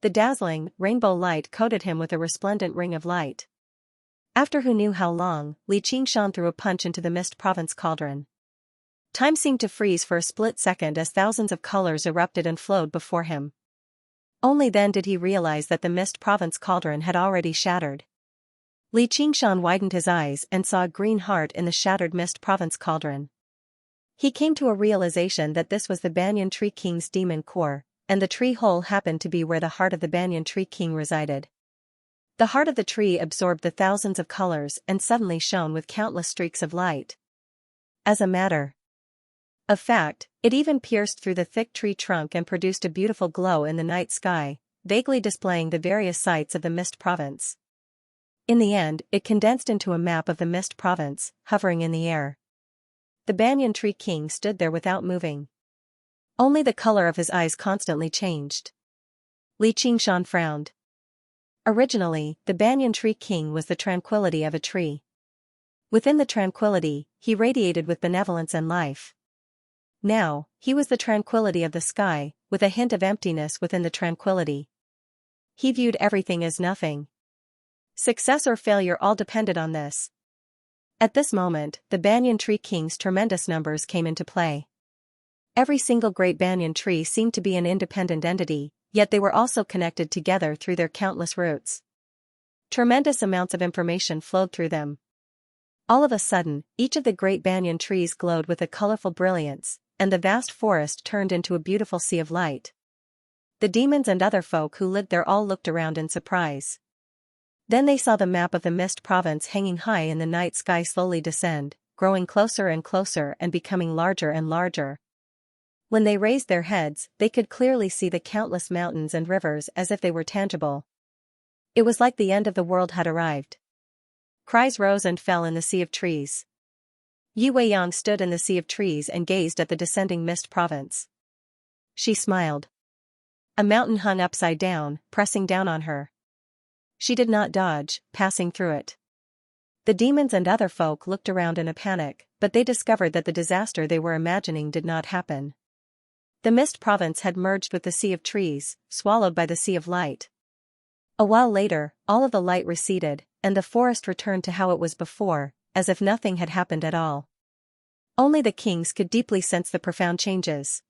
The dazzling, rainbow light coated him with a resplendent ring of light. After who knew how long, Li Qingshan threw a punch into the Mist Province cauldron. Time seemed to freeze for a split second as thousands of colors erupted and flowed before him. Only then did he realize that the Mist Province cauldron had already shattered. Li Qingshan widened his eyes and saw a green heart in the shattered Mist Province cauldron. He came to a realization that this was the banyan tree king's demon core, and the tree hole happened to be where the heart of the banyan tree king resided. The heart of the tree absorbed the thousands of colors and suddenly shone with countless streaks of light. As a matter of fact, it even pierced through the thick tree trunk and produced a beautiful glow in the night sky, vaguely displaying the various sites of the Mist Province. In the end, it condensed into a map of the Mist Province, hovering in the air. The banyan tree king stood there without moving. Only the color of his eyes constantly changed. Li Qingshan frowned. Originally, the banyan tree king was the tranquility of a tree. Within the tranquility, he radiated with benevolence and life. Now, he was the tranquility of the sky, with a hint of emptiness within the tranquility. He viewed everything as nothing. Success or failure all depended on this. At this moment, the banyan tree king's tremendous numbers came into play. Every single great banyan tree seemed to be an independent entity, yet they were also connected together through their countless roots. Tremendous amounts of information flowed through them. All of a sudden, each of the great banyan trees glowed with a colorful brilliance, and the vast forest turned into a beautiful sea of light. The demons and other folk who lived there all looked around in surprise. Then they saw the map of the mist province hanging high in the night sky slowly descend, growing closer and closer and becoming larger and larger. When they raised their heads, they could clearly see the countless mountains and rivers as if they were tangible. It was like the end of the world had arrived. Cries rose and fell in the sea of trees. Yi Weiyang stood in the sea of trees and gazed at the descending mist province. She smiled. A mountain hung upside down, pressing down on her. She did not dodge, passing through it. The demons and other folk looked around in a panic, but they discovered that the disaster they were imagining did not happen. The mist province had merged with the sea of trees, swallowed by the sea of light. A while later, all of the light receded, and the forest returned to how it was before, as if nothing had happened at all. Only the kings could deeply sense the profound changes.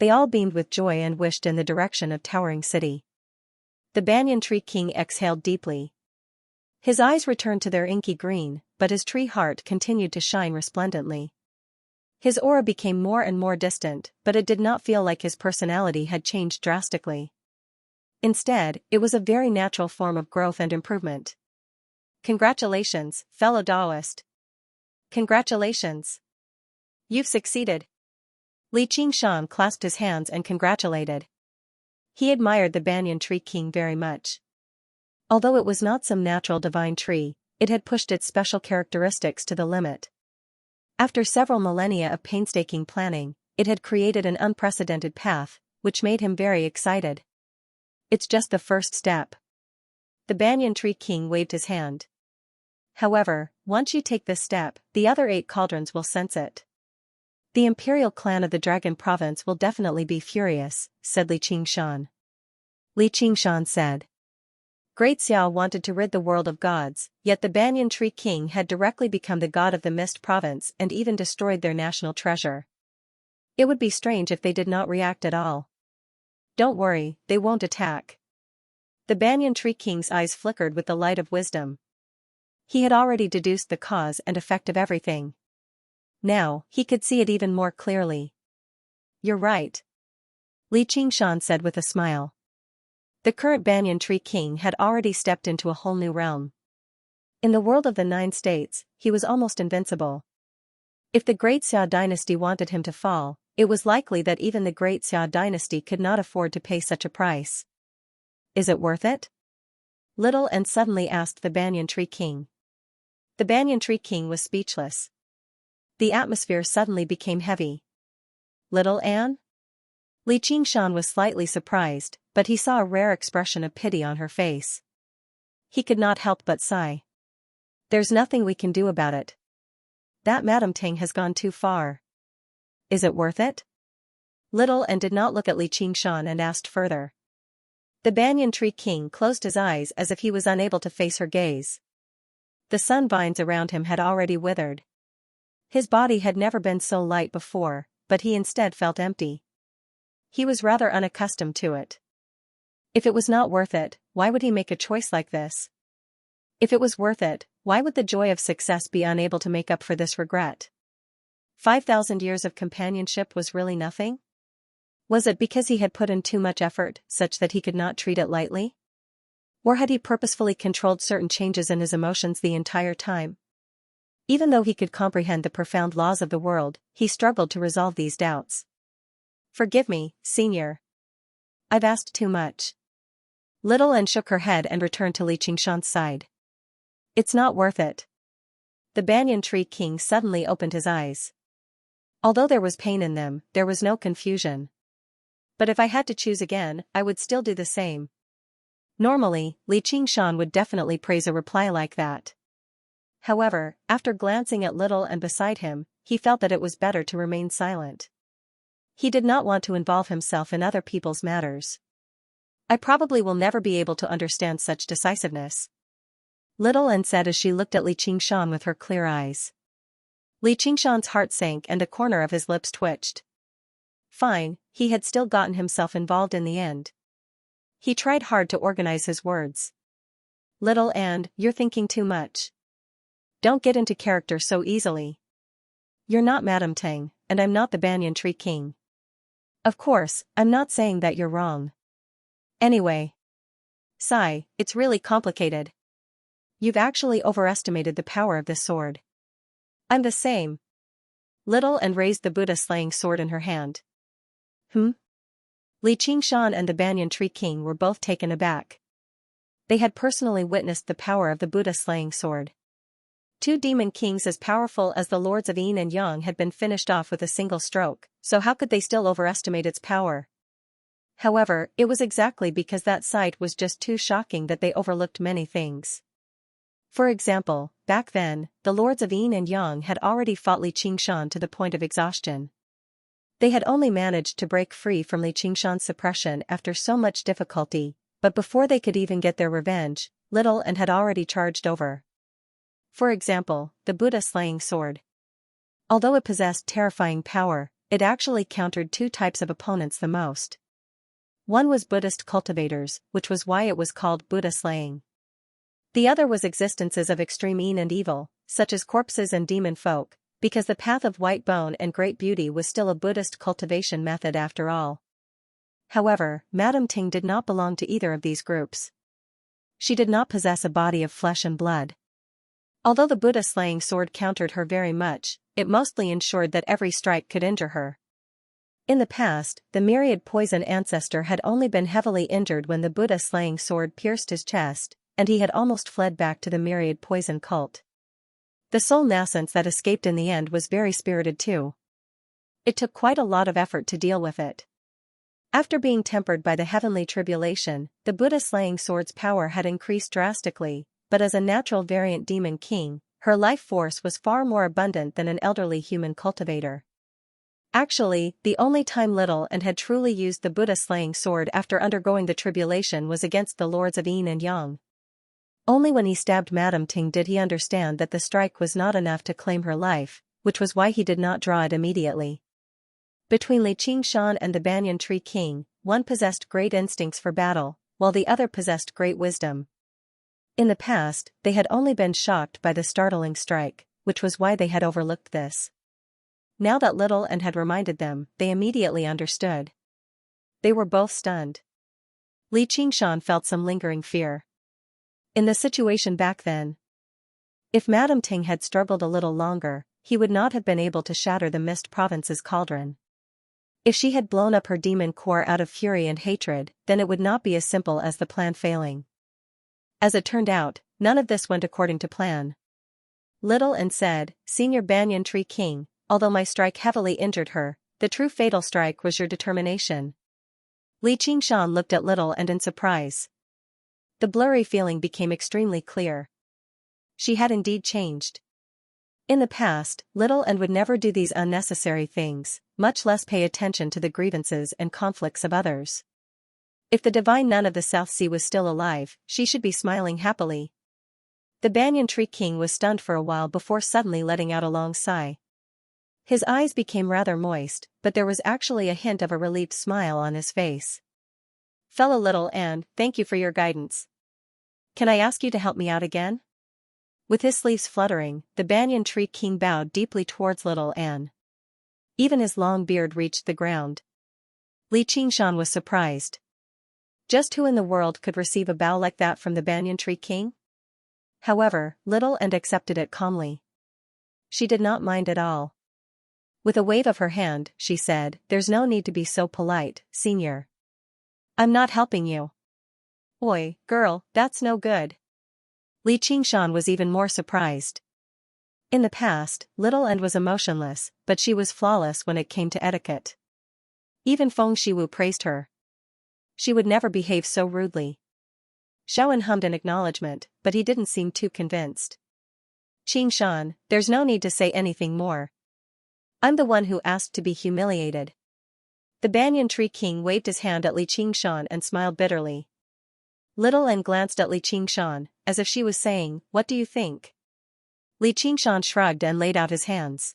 They all beamed with joy and wished in the direction of Towering City. The banyan tree king exhaled deeply. His eyes returned to their inky green, but his tree heart continued to shine resplendently. His aura became more and more distant, but it did not feel like his personality had changed drastically. Instead, it was a very natural form of growth and improvement. Congratulations, fellow Taoist. Congratulations. You've succeeded. Li Qingshan clasped his hands and congratulated. He admired the banyan tree king very much. Although it was not some natural divine tree, it had pushed its special characteristics to the limit. After several millennia of painstaking planning, it had created an unprecedented path, which made him very excited. It's just the first step. The banyan tree king waved his hand. However, once you take this step, the other 8 cauldrons will sense it. The imperial clan of the Dragon Province will definitely be furious, said Li Qingshan. Li Qingshan said. Great Xiao wanted to rid the world of gods, yet the banyan tree king had directly become the god of the Mist Province and even destroyed their national treasure. It would be strange if they did not react at all. Don't worry, they won't attack. The banyan tree king's eyes flickered with the light of wisdom. He had already deduced the cause and effect of everything. Now, he could see it even more clearly. You're right. Li Qingshan said with a smile. The current banyan tree king had already stepped into a whole new realm. In the world of the 9 states, he was almost invincible. If the Great Xia dynasty wanted him to fall, it was likely that even the Great Xia dynasty could not afford to pay such a price. Is it worth it? Little and suddenly asked the banyan tree king. The banyan tree king was speechless. The atmosphere suddenly became heavy. Little Anne? Li Qingshan was slightly surprised, but he saw a rare expression of pity on her face. He could not help but sigh. There's nothing we can do about it. That Madame Tang has gone too far. Is it worth it? Little Anne did not look at Li Qingshan and asked further. The banyan tree king closed his eyes as if he was unable to face her gaze. The sun vines around him had already withered. His body had never been so light before, but he instead felt empty. He was rather unaccustomed to it. If it was not worth it, why would he make a choice like this? If it was worth it, why would the joy of success be unable to make up for this regret? 5,000 years of companionship was really nothing? Was it because he had put in too much effort, such that he could not treat it lightly? Or had he purposefully controlled certain changes in his emotions the entire time? Even though he could comprehend the profound laws of the world, he struggled to resolve these doubts. Forgive me, Senior. I've asked too much. Little Anne shook her head and returned to Li Qingshan's side. It's not worth it. The banyan tree king suddenly opened his eyes. Although there was pain in them, there was no confusion. But if I had to choose again, I would still do the same. Normally, Li Qingshan would definitely praise a reply like that. However, after glancing at Little and beside him, he felt that it was better to remain silent. He did not want to involve himself in other people's matters. I probably will never be able to understand such decisiveness. Little Anne said as she looked at Li Qingshan with her clear eyes. Li Qingshan's heart sank and a corner of his lips twitched. Fine, he had still gotten himself involved in the end. He tried hard to organize his words. Little Anne, you're thinking too much. Don't get into character so easily. You're not Madame Tang, and I'm not the banyan tree king. Of course, I'm not saying that you're wrong. Anyway. Sigh, it's really complicated. You've actually overestimated the power of this sword. I'm the same. Little and raised the Buddha-slaying sword in her hand. Li Qingshan and the Banyan Tree King were both taken aback. They had personally witnessed the power of the Buddha-slaying sword. Two demon kings as powerful as the lords of Yin and Yang had been finished off with a single stroke, so how could they still overestimate its power? However, it was exactly because that sight was just too shocking that they overlooked many things. For example, back then, the lords of Yin and Yang had already fought Li Qingshan to the point of exhaustion. They had only managed to break free from Li Qingshan's suppression after so much difficulty, but before they could even get their revenge, Little and had already charged over. For example, the Buddha-slaying sword. Although it possessed terrifying power, it actually countered two types of opponents the most. One was Buddhist cultivators, which was why it was called Buddha-slaying. The other was existences of extreme Yin and evil, such as corpses and demon folk, because the path of white bone and great beauty was still a Buddhist cultivation method after all. However, Madame Ting did not belong to either of these groups. She did not possess a body of flesh and blood. Although the Buddha-slaying sword countered her very much, it mostly ensured that every strike could injure her. In the past, the myriad poison ancestor had only been heavily injured when the Buddha-slaying sword pierced his chest, and he had almost fled back to the myriad poison cult. The soul nascence that escaped in the end was very spirited too. It took quite a lot of effort to deal with it. After being tempered by the heavenly tribulation, the Buddha-slaying sword's power had increased drastically, but as a natural variant demon king, her life force was far more abundant than an elderly human cultivator. Actually, the only time Little and had truly used the Buddha-slaying sword after undergoing the tribulation was against the lords of Yin and Yang. Only when he stabbed Madame Ting did he understand that the strike was not enough to claim her life, which was why he did not draw it immediately. Between Li Qingshan and the Banyan Tree King, one possessed great instincts for battle, while the other possessed great wisdom. In the past, they had only been shocked by the startling strike, which was why they had overlooked this. Now that Little and had reminded them, they immediately understood. They were both stunned. Li Qingshan felt some lingering fear. In the situation back then, if Madame Ting had struggled a little longer, he would not have been able to shatter the Mist Province's cauldron. If she had blown up her demon core out of fury and hatred, then it would not be as simple as the plan failing. As it turned out, none of this went according to plan. Little and said, "Senior Banyan Tree King, although my strike heavily injured her, the true fatal strike was your determination." Li Qingshan looked at Little and in surprise. The blurry feeling became extremely clear. She had indeed changed. In the past, Little and would never do these unnecessary things, much less pay attention to the grievances and conflicts of others. If the divine nun of the South Sea was still alive, she should be smiling happily. The Banyan Tree King was stunned for a while before suddenly letting out a long sigh. His eyes became rather moist, but there was actually a hint of a relieved smile on his face. "Fellow Little and, thank you for your guidance. Can I ask you to help me out again?" With his sleeves fluttering, the Banyan Tree King bowed deeply towards Little Anne. Even his long beard reached the ground. Li Qingshan was surprised. Just who in the world could receive a bow like that from the Banyan Tree King? However, Little Anne accepted it calmly. She did not mind at all. With a wave of her hand, she said, "There's no need to be so polite, Senior. I'm not helping you." "Oi, girl, that's no good." Li Qingshan was even more surprised. In the past, Little Anne was emotionless, but she was flawless when it came to etiquette. Even Feng Shiwu praised her. She would never behave so rudely. Xiaoan hummed an acknowledgement, but he didn't seem too convinced. "Qingshan, there's no need to say anything more. I'm the one who asked to be humiliated." The Banyan Tree King waved his hand at Li Qingshan and smiled bitterly. Little Anne glanced at Li Qingshan, as if she was saying, "What do you think?" Li Qingshan shrugged and laid out his hands.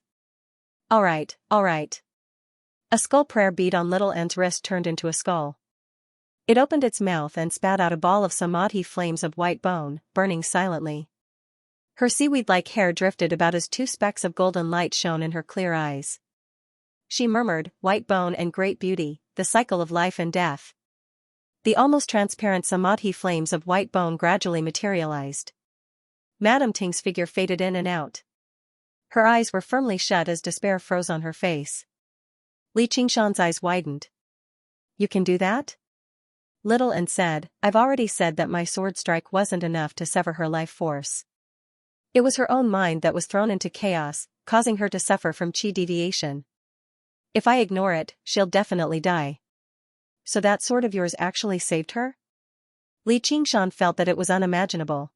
All right. A skull prayer bead on Little Anne's wrist turned into a skull. It opened its mouth and spat out a ball of samadhi flames of white bone, burning silently. Her seaweed-like hair drifted about as two specks of golden light shone in her clear eyes. She murmured, "White bone and great beauty, the cycle of life and death." The almost transparent samadhi flames of white bone gradually materialized. Madame Ting's figure faded in and out. Her eyes were firmly shut as despair froze on her face. Li Qingshan's eyes widened. You can do that? Little and said, I've already said that my sword strike wasn't enough to sever her life force. It was her own mind that was thrown into chaos, causing her to suffer from qi deviation. If I ignore it, she'll definitely die. So that sword of yours actually saved her? Li Qingshan felt that it was unimaginable.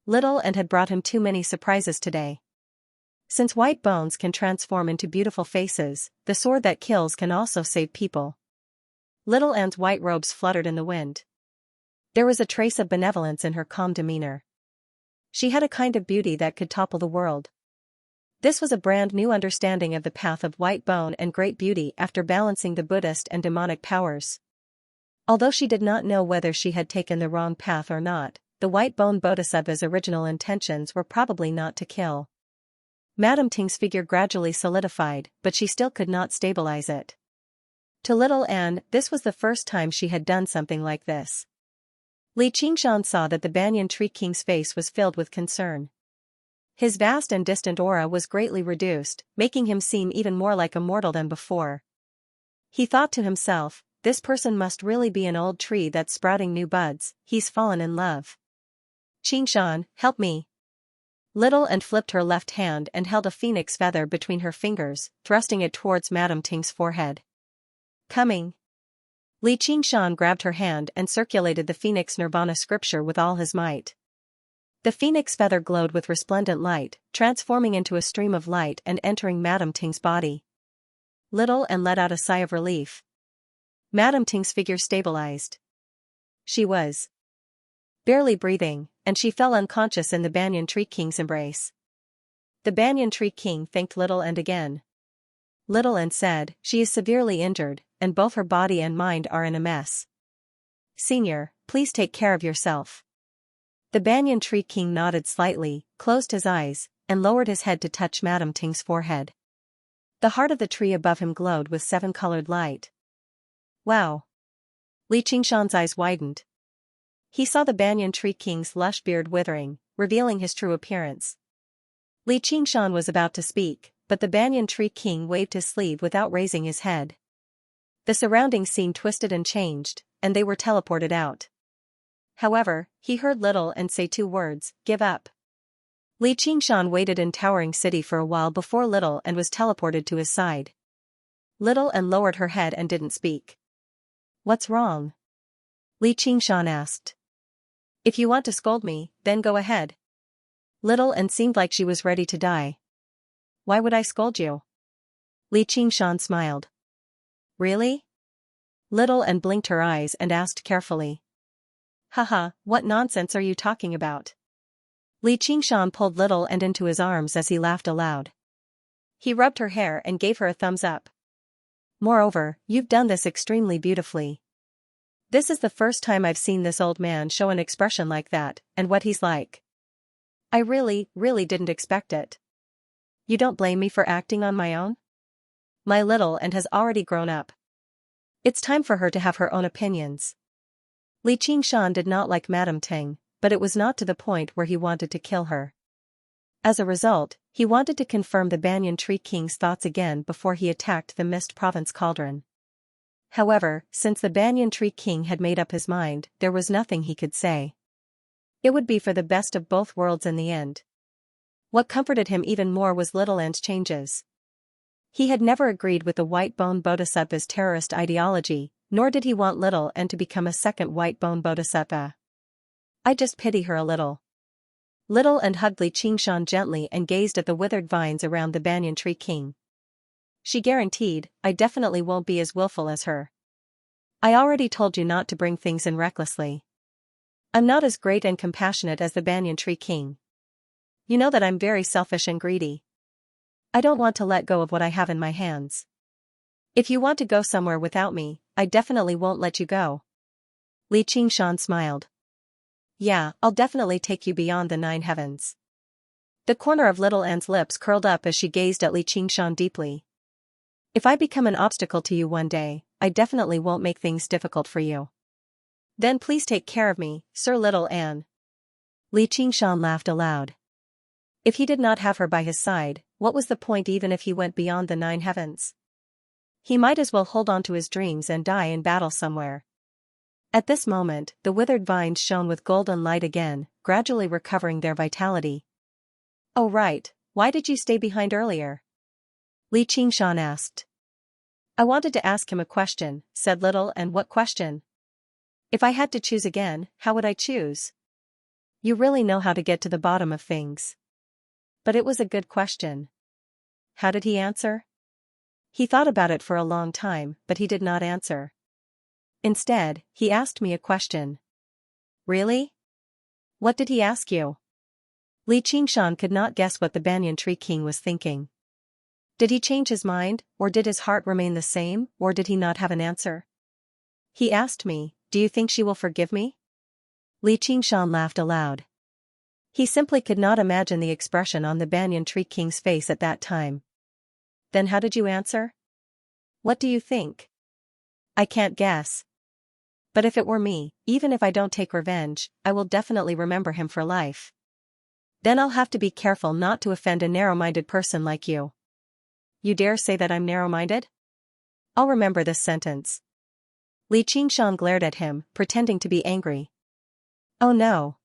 Little and had brought him too many surprises today. Since white bones can transform into beautiful faces, the sword that kills can also save people. Little Anne's white robes fluttered in the wind. There was a trace of benevolence in her calm demeanor. She had a kind of beauty that could topple the world. This was a brand new understanding of the path of white bone and great beauty after balancing the Buddhist and demonic powers. Although she did not know whether she had taken the wrong path or not, the white bone bodhisattva's original intentions were probably not to kill. Madame Ting's figure gradually solidified, but she still could not stabilize it. To little Anne, this was the first time she had done something like this. Li Qingshan saw that the Banyan Tree King's face was filled with concern. His vast and distant aura was greatly reduced, making him seem even more like a mortal than before. He thought to himself, this person must really be an old tree that's sprouting new buds, he's fallen in love. Qingshan, help me. Little and flipped her left hand and held a phoenix feather between her fingers, thrusting it towards Madame Ting's forehead. Coming. Li Qingshan grabbed her hand and circulated the phoenix nirvana scripture with all his might. The phoenix feather glowed with resplendent light, transforming into a stream of light and entering Madame Ting's body. Little and let out a sigh of relief. Madame Ting's figure stabilized. She was barely breathing, and she fell unconscious in the Banyan Tree King's embrace. The Banyan Tree King thanked Little and again. Little and said, she is severely injured, and both her body and mind are in a mess. Senior, please take care of yourself. The Banyan Tree King nodded slightly, closed his eyes, and lowered his head to touch Madame Ting's forehead. The heart of the tree above him glowed with seven-colored light. Wow! Li Qingshan's eyes widened. He saw the Banyan Tree King's lush beard withering, revealing his true appearance. Li Qingshan was about to speak, but the Banyan Tree King waved his sleeve without raising his head. The surrounding scene twisted and changed, and they were teleported out. However, he heard Little and say two words, give up. Li Qingshan waited in Towering City for a while before Little and was teleported to his side. Little and lowered her head and didn't speak. What's wrong? Li Qingshan asked. If you want to scold me, then go ahead. Little and seemed like she was ready to die. Why would I scold you? Li Qingshan smiled. Really? Little and blinked her eyes and asked carefully. Haha, what nonsense are you talking about? Li Qingshan pulled Little and into his arms as he laughed aloud. He rubbed her hair and gave her a thumbs up. Moreover, you've done this extremely beautifully. This is the first time I've seen this old man show an expression like that, and what he's like. I really didn't expect it. You don't blame me for acting on my own? My Little and has already grown up. It's time for her to have her own opinions. Li Qingshan did not like Madame Ting, but it was not to the point where he wanted to kill her. As a result, he wanted to confirm the Banyan Tree King's thoughts again before he attacked the Mist Province Cauldron. However, since the Banyan Tree King had made up his mind, there was nothing he could say. It would be for the best of both worlds in the end. What comforted him even more was Little Anne's changes. He had never agreed with the White Bone Bodhisattva's terrorist ideology, nor did he want Little Anne to become a second White Bone Bodhisattva. I just pity her a little. Little Anne hugged Li Qingshan gently and gazed at the withered vines around the Banyan Tree King. She guaranteed, I definitely won't be as willful as her. I already told you not to bring things in recklessly. I'm not as great and compassionate as the Banyan Tree King. You know that I'm very selfish and greedy. I don't want to let go of what I have in my hands. If you want to go somewhere without me, I definitely won't let you go. Li Qingshan smiled. Yeah, I'll definitely take you beyond the 9 heavens. The corner of Little Anne's lips curled up as she gazed at Li Qingshan deeply. If I become an obstacle to you one day, I definitely won't make things difficult for you. Then please take care of me, Sir Little Anne. Li Qingshan laughed aloud. If he did not have her by his side, what was the point even if he went beyond the 9 heavens? He might as well hold on to his dreams and die in battle somewhere. At this moment, the withered vines shone with golden light again, gradually recovering their vitality. "Oh right, why did you stay behind earlier?" Li Qingshan asked. "I wanted to ask him a question," said Little. "And what question?" "If I had to choose again, how would I choose?" "You really know how to get to the bottom of things." But it was a good question. How did he answer? He thought about it for a long time, but he did not answer. Instead, he asked me a question. "Really? What did he ask you?" Li Qingshan could not guess what the banyan tree king was thinking. Did he change his mind, or did his heart remain the same, or did he not have an answer? He asked me, "Do you think she will forgive me?" Li Qingshan laughed aloud. He simply could not imagine the expression on the banyan tree king's face at that time. "Then how did you answer?" "What do you think?" "I can't guess. But if it were me, even if I don't take revenge, I will definitely remember him for life. Then I'll have to be careful not to offend a narrow-minded person like you." "You dare say that I'm narrow-minded?" "I'll remember this sentence." Li Qingshan glared at him, pretending to be angry. "Oh no."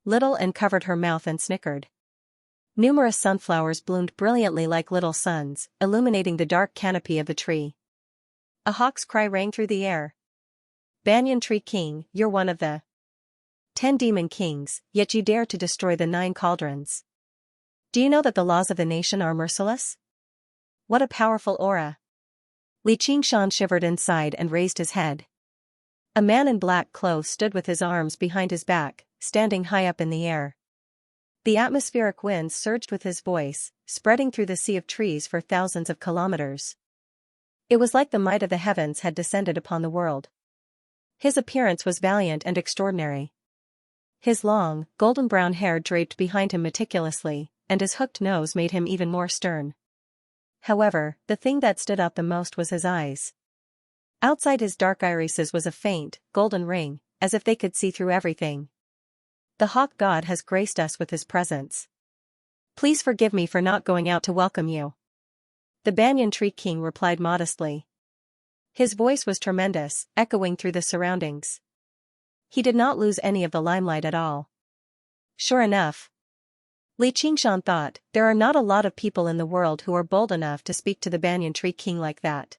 Little and covered her mouth and snickered. Numerous sunflowers bloomed brilliantly like little suns, illuminating the dark canopy of the tree. A hawk's cry rang through the air. "Banyan Tree King, you're one of the 10 demon kings, yet you dare to destroy the 9 cauldrons. Do you know that the laws of the nation are merciless? What a powerful aura." Li Qingshan shivered inside and raised his head. A man in black clothes stood with his arms behind his back, standing high up in the air. The atmospheric winds surged with his voice, spreading through the sea of trees for thousands of kilometers. It was like the might of the heavens had descended upon the world. His appearance was valiant and extraordinary. His long, golden-brown hair draped behind him meticulously, and his hooked nose made him even more stern. However, the thing that stood out the most was his eyes. Outside his dark irises was a faint, golden ring, as if they could see through everything. "The hawk god has graced us with his presence. Please forgive me for not going out to welcome you." The banyan tree king replied modestly. His voice was tremendous, echoing through the surroundings. He did not lose any of the limelight at all. Sure enough, Li Qingshan thought, there are not a lot of people in the world who are bold enough to speak to the banyan tree king like that.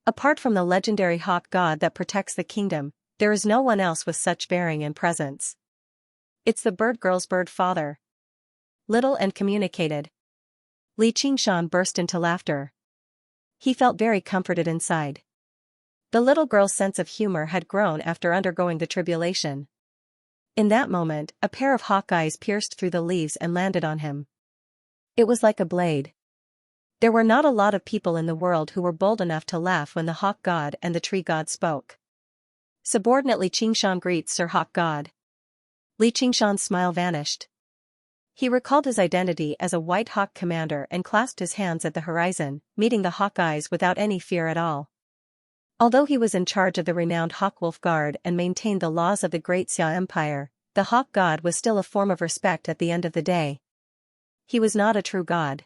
Apart from the legendary hawk god that protects the kingdom, there is no one else with such bearing and presence. "It's the bird girl's bird father." Little and communicated. Li Qingshan burst into laughter. He felt very comforted inside. The little girl's sense of humor had grown after undergoing the tribulation. In that moment, a pair of hawk eyes pierced through the leaves and landed on him. It was like a blade. There were not a lot of people in the world who were bold enough to laugh when the hawk god and the tree god spoke. "Subordinately Qingshan greets Sir Hawk God." Li Qingshan's smile vanished. He recalled his identity as a white hawk commander and clasped his hands at the horizon, meeting the hawk eyes without any fear at all. Although he was in charge of the renowned Hawkwolf Guard and maintained the laws of the Great Xia Empire, the hawk god was still a form of respect at the end of the day. He was not a true god.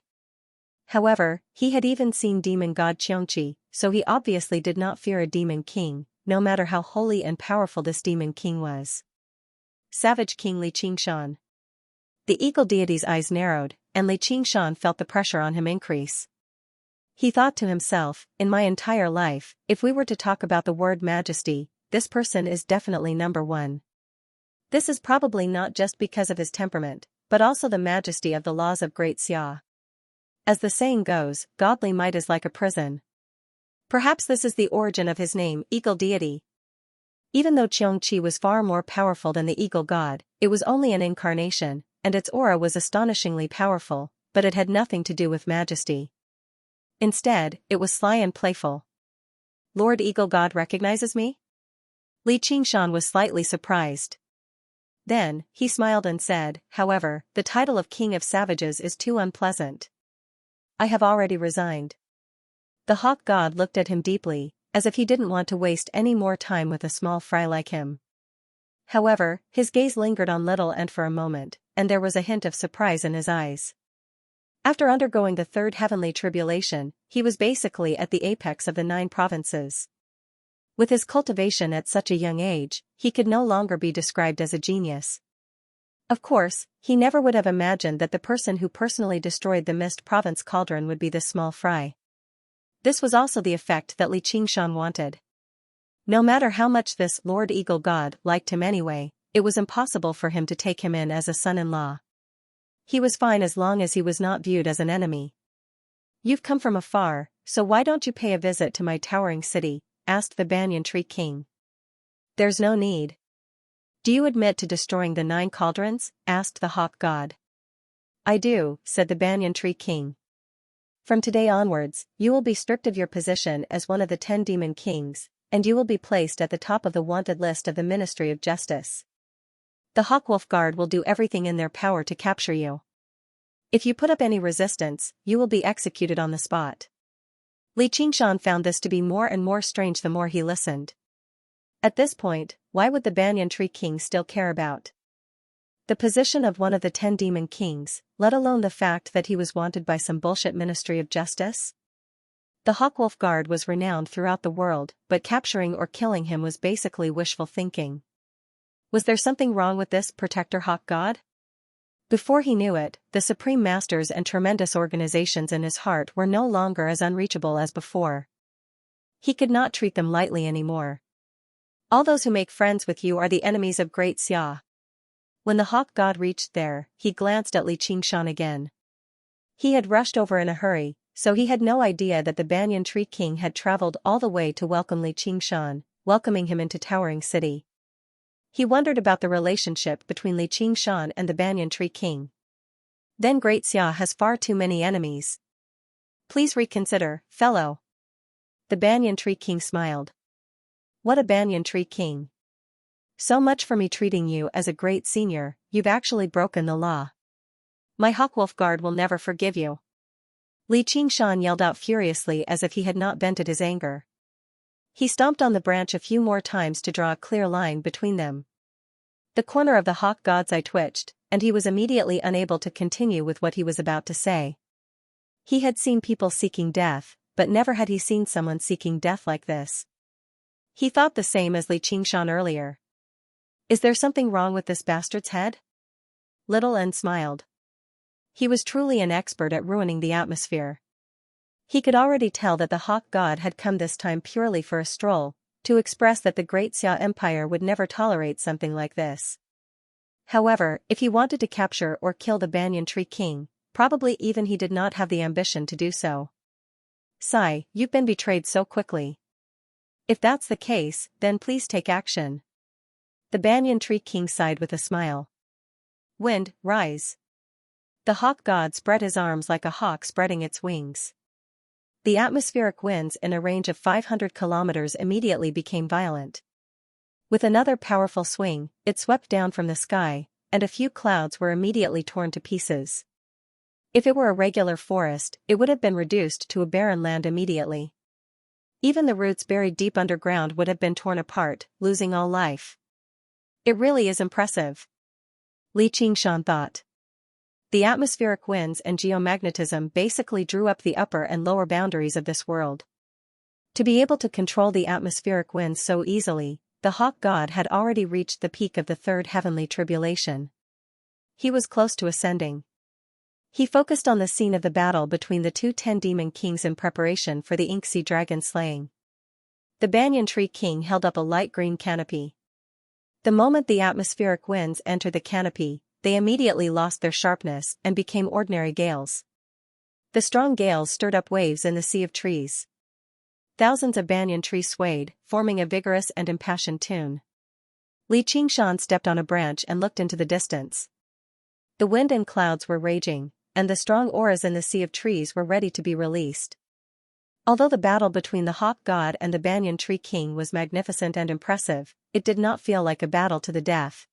However, he had even seen demon god Xianxia, so he obviously did not fear a demon king, no matter how holy and powerful this demon king was. Savage King Li Qingshan. The eagle deity's eyes narrowed, and Li Qingshan felt the pressure on him increase. He thought to himself, in my entire life, if we were to talk about the word majesty, this person is definitely number 1. This is probably not just because of his temperament, but also the majesty of the laws of Great Xia. As the saying goes, godly might is like a prison. Perhaps this is the origin of his name, Eagle Deity. Even though Xianxia was far more powerful than the eagle god, it was only an incarnation, and its aura was astonishingly powerful, but it had nothing to do with majesty. Instead, it was sly and playful. "Lord Eagle God recognizes me?" Li Qingshan was slightly surprised. Then, he smiled and said, "However, the title of King of Savages is too unpleasant. I have already resigned." The hawk god looked at him deeply, as if he didn't want to waste any more time with a small fry like him. However, his gaze lingered on Little Ant for a moment, and there was a hint of surprise in his eyes. After undergoing the third heavenly tribulation, he was basically at the apex of the 9 provinces. With his cultivation at such a young age, he could no longer be described as a genius. Of course, he never would have imagined that the person who personally destroyed the Mist Province cauldron would be this small fry. This was also the effect that Li Qingshan wanted. No matter how much this Lord Eagle God liked him anyway, it was impossible for him to take him in as a son-in-law. He was fine as long as he was not viewed as an enemy. "You've come from afar, so why don't you pay a visit to my towering city?" asked the Banyan Tree King. "There's no need." "Do you admit to destroying the 9 cauldrons?" asked the Hawk God. "I do," said the Banyan Tree King. "From today onwards, you will be stripped of your position as one of the 10 demon kings, and you will be placed at the top of the wanted list of the Ministry of Justice. The Hawkwolf Guard will do everything in their power to capture you. If you put up any resistance, you will be executed on the spot." Li Qingshan found this to be more and more strange the more he listened. At this point, why would the Banyan Tree King still care about the position of one of the 10 demon kings, let alone the fact that he was wanted by some bullshit Ministry of Justice? The Hawkwolf Guard was renowned throughout the world, but capturing or killing him was basically wishful thinking. Was there something wrong with this Protector Hawk God? Before he knew it, the Supreme Masters and tremendous organizations in his heart were no longer as unreachable as before. He could not treat them lightly anymore. "All those who make friends with you are the enemies of Great Xia." When the Hawk God reached there, he glanced at Li Qingshan again. He had rushed over in a hurry, so he had no idea that the Banyan Tree King had traveled all the way to welcome Li Qingshan, welcoming him into Towering City. He wondered about the relationship between Li Qingshan and the Banyan Tree King. "Then Great Xia has far too many enemies. Please reconsider, fellow." The Banyan Tree King smiled. "What a Banyan Tree King. So much for me treating you as a great senior, you've actually broken the law. My Hawkwolf Guard will never forgive you." Li Qingshan yelled out furiously as if he had not vented his anger. He stomped on the branch a few more times to draw a clear line between them. The corner of the Hawk God's eye twitched, and he was immediately unable to continue with what he was about to say. He had seen people seeking death, but never had he seen someone seeking death like this. He thought the same as Li Qingshan earlier. Is there something wrong with this bastard's head? Little Ant smiled. He was truly an expert at ruining the atmosphere. He could already tell that the Hawk God had come this time purely for a stroll, to express that the Great Xia Empire would never tolerate something like this. However, if he wanted to capture or kill the Banyan Tree King, probably even he did not have the ambition to do so. Sigh, you've been betrayed so quickly. If that's the case, then please take action. The Banyan Tree King sighed with a smile. Wind, rise. The Hawk God spread his arms like a hawk spreading its wings. The atmospheric winds in a range of 500 kilometers immediately became violent. With another powerful swing, it swept down from the sky, and a few clouds were immediately torn to pieces. If it were a regular forest, it would have been reduced to a barren land immediately. Even the roots buried deep underground would have been torn apart, losing all life. It really is impressive. Li Qingshan thought. The atmospheric winds and geomagnetism basically drew up the upper and lower boundaries of this world. To be able to control the atmospheric winds so easily, the Hawk God had already reached the peak of the third heavenly tribulation. He was close to ascending. He focused on the scene of the battle between the 2 10 demon kings in preparation for the Ink-Sea dragon slaying. The Banyan Tree King held up a light green canopy. The moment the atmospheric winds entered the canopy, they immediately lost their sharpness and became ordinary gales. The strong gales stirred up waves in the sea of trees. Thousands of banyan trees swayed, forming a vigorous and impassioned tune. Li Qingshan stepped on a branch and looked into the distance. The wind and clouds were raging, and the strong auras in the sea of trees were ready to be released. Although the battle between the Hawk God and the Banyan Tree King was magnificent and impressive, it did not feel like a battle to the death.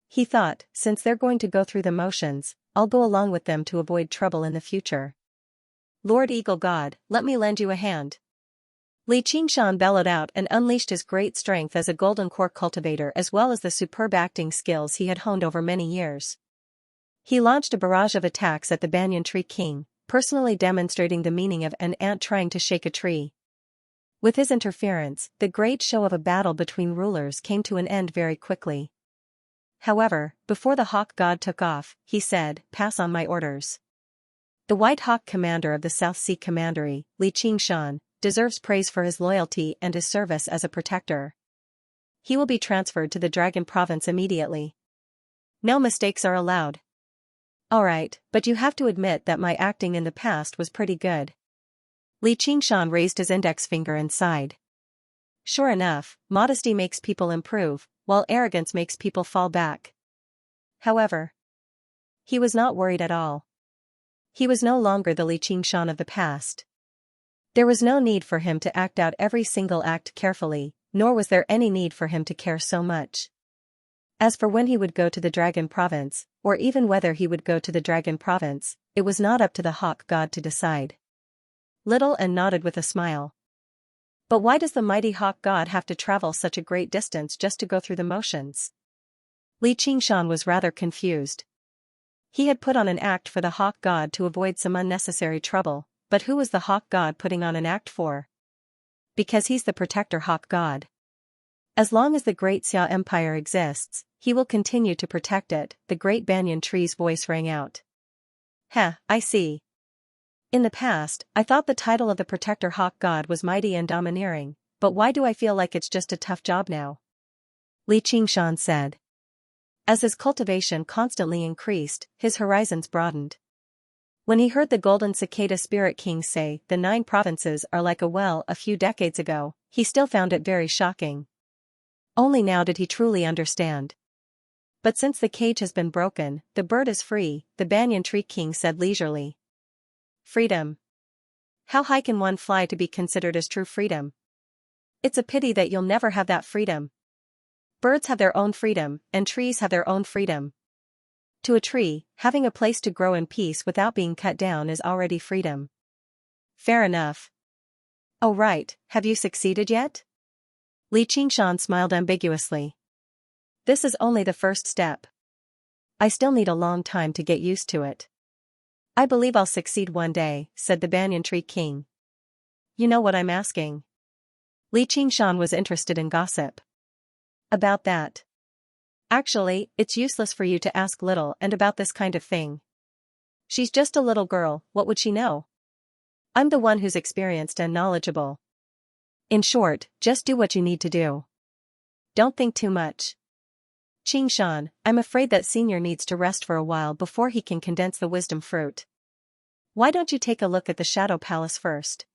He thought, since they're going to go through the motions, I'll go along with them to avoid trouble in the future. Lord Eagle God, let me lend you a hand. Li Qingshan bellowed out and unleashed his great strength as a golden core cultivator as well as the superb acting skills he had honed over many years. He launched a barrage of attacks at the Banyan Tree King, personally demonstrating the meaning of an ant trying to shake a tree. With his interference, the great show of a battle between rulers came to an end very quickly. However, before the Hawk God took off, he said, "Pass on my orders." The White Hawk commander of the South Sea Commandery, Li Qingshan, deserves praise for his loyalty and his service as a protector. He will be transferred to the Dragon Province immediately. No mistakes are allowed. Alright, but you have to admit that my acting in the past was pretty good. Li Qingshan raised his index finger and sighed. Sure enough, modesty makes people improve, while arrogance makes people fall back. However, he was not worried at all. He was no longer the Li Qingshan of the past. There was no need for him to act out every single act carefully, nor was there any need for him to care so much. As for when he would go to the Dragon Province, or even whether he would go to the Dragon Province, it was not up to the Hawk God to decide. Little and nodded with a smile. But why does the mighty Hawk God have to travel such a great distance just to go through the motions? Li Qingshan was rather confused. He had put on an act for the Hawk God to avoid some unnecessary trouble, but who was the Hawk God putting on an act for? Because he's the protector Hawk God. As long as the Great Xia Empire exists, he will continue to protect it, the great banyan tree's voice rang out. Heh, I see. In the past, I thought the title of the protector Hawk God was mighty and domineering, but why do I feel like it's just a tough job now? Li Qingshan said. As his cultivation constantly increased, his horizons broadened. When he heard the Golden Cicada Spirit King say the 9 provinces are like a well a few decades ago, he still found it very shocking. Only now did he truly understand. But since the cage has been broken, the bird is free, the Banyan Tree King said leisurely. Freedom. How high can one fly to be considered as true freedom? It's a pity that you'll never have that freedom. Birds have their own freedom, and trees have their own freedom. To a tree, having a place to grow in peace without being cut down is already freedom. Fair enough. Oh right, have you succeeded yet? Li Qingshan smiled ambiguously. This is only the first step. I still need a long time to get used to it. I believe I'll succeed one day, said the Banyan Tree King. You know what I'm asking? Li Qingshan was interested in gossip. About that. Actually, it's useless for you to ask Little and about this kind of thing. She's just a little girl, what would she know? I'm the one who's experienced and knowledgeable. In short, just do what you need to do. Don't think too much. Qingshan, I'm afraid that Senior needs to rest for a while before he can condense the wisdom fruit. Why don't you take a look at the Shadow Palace first?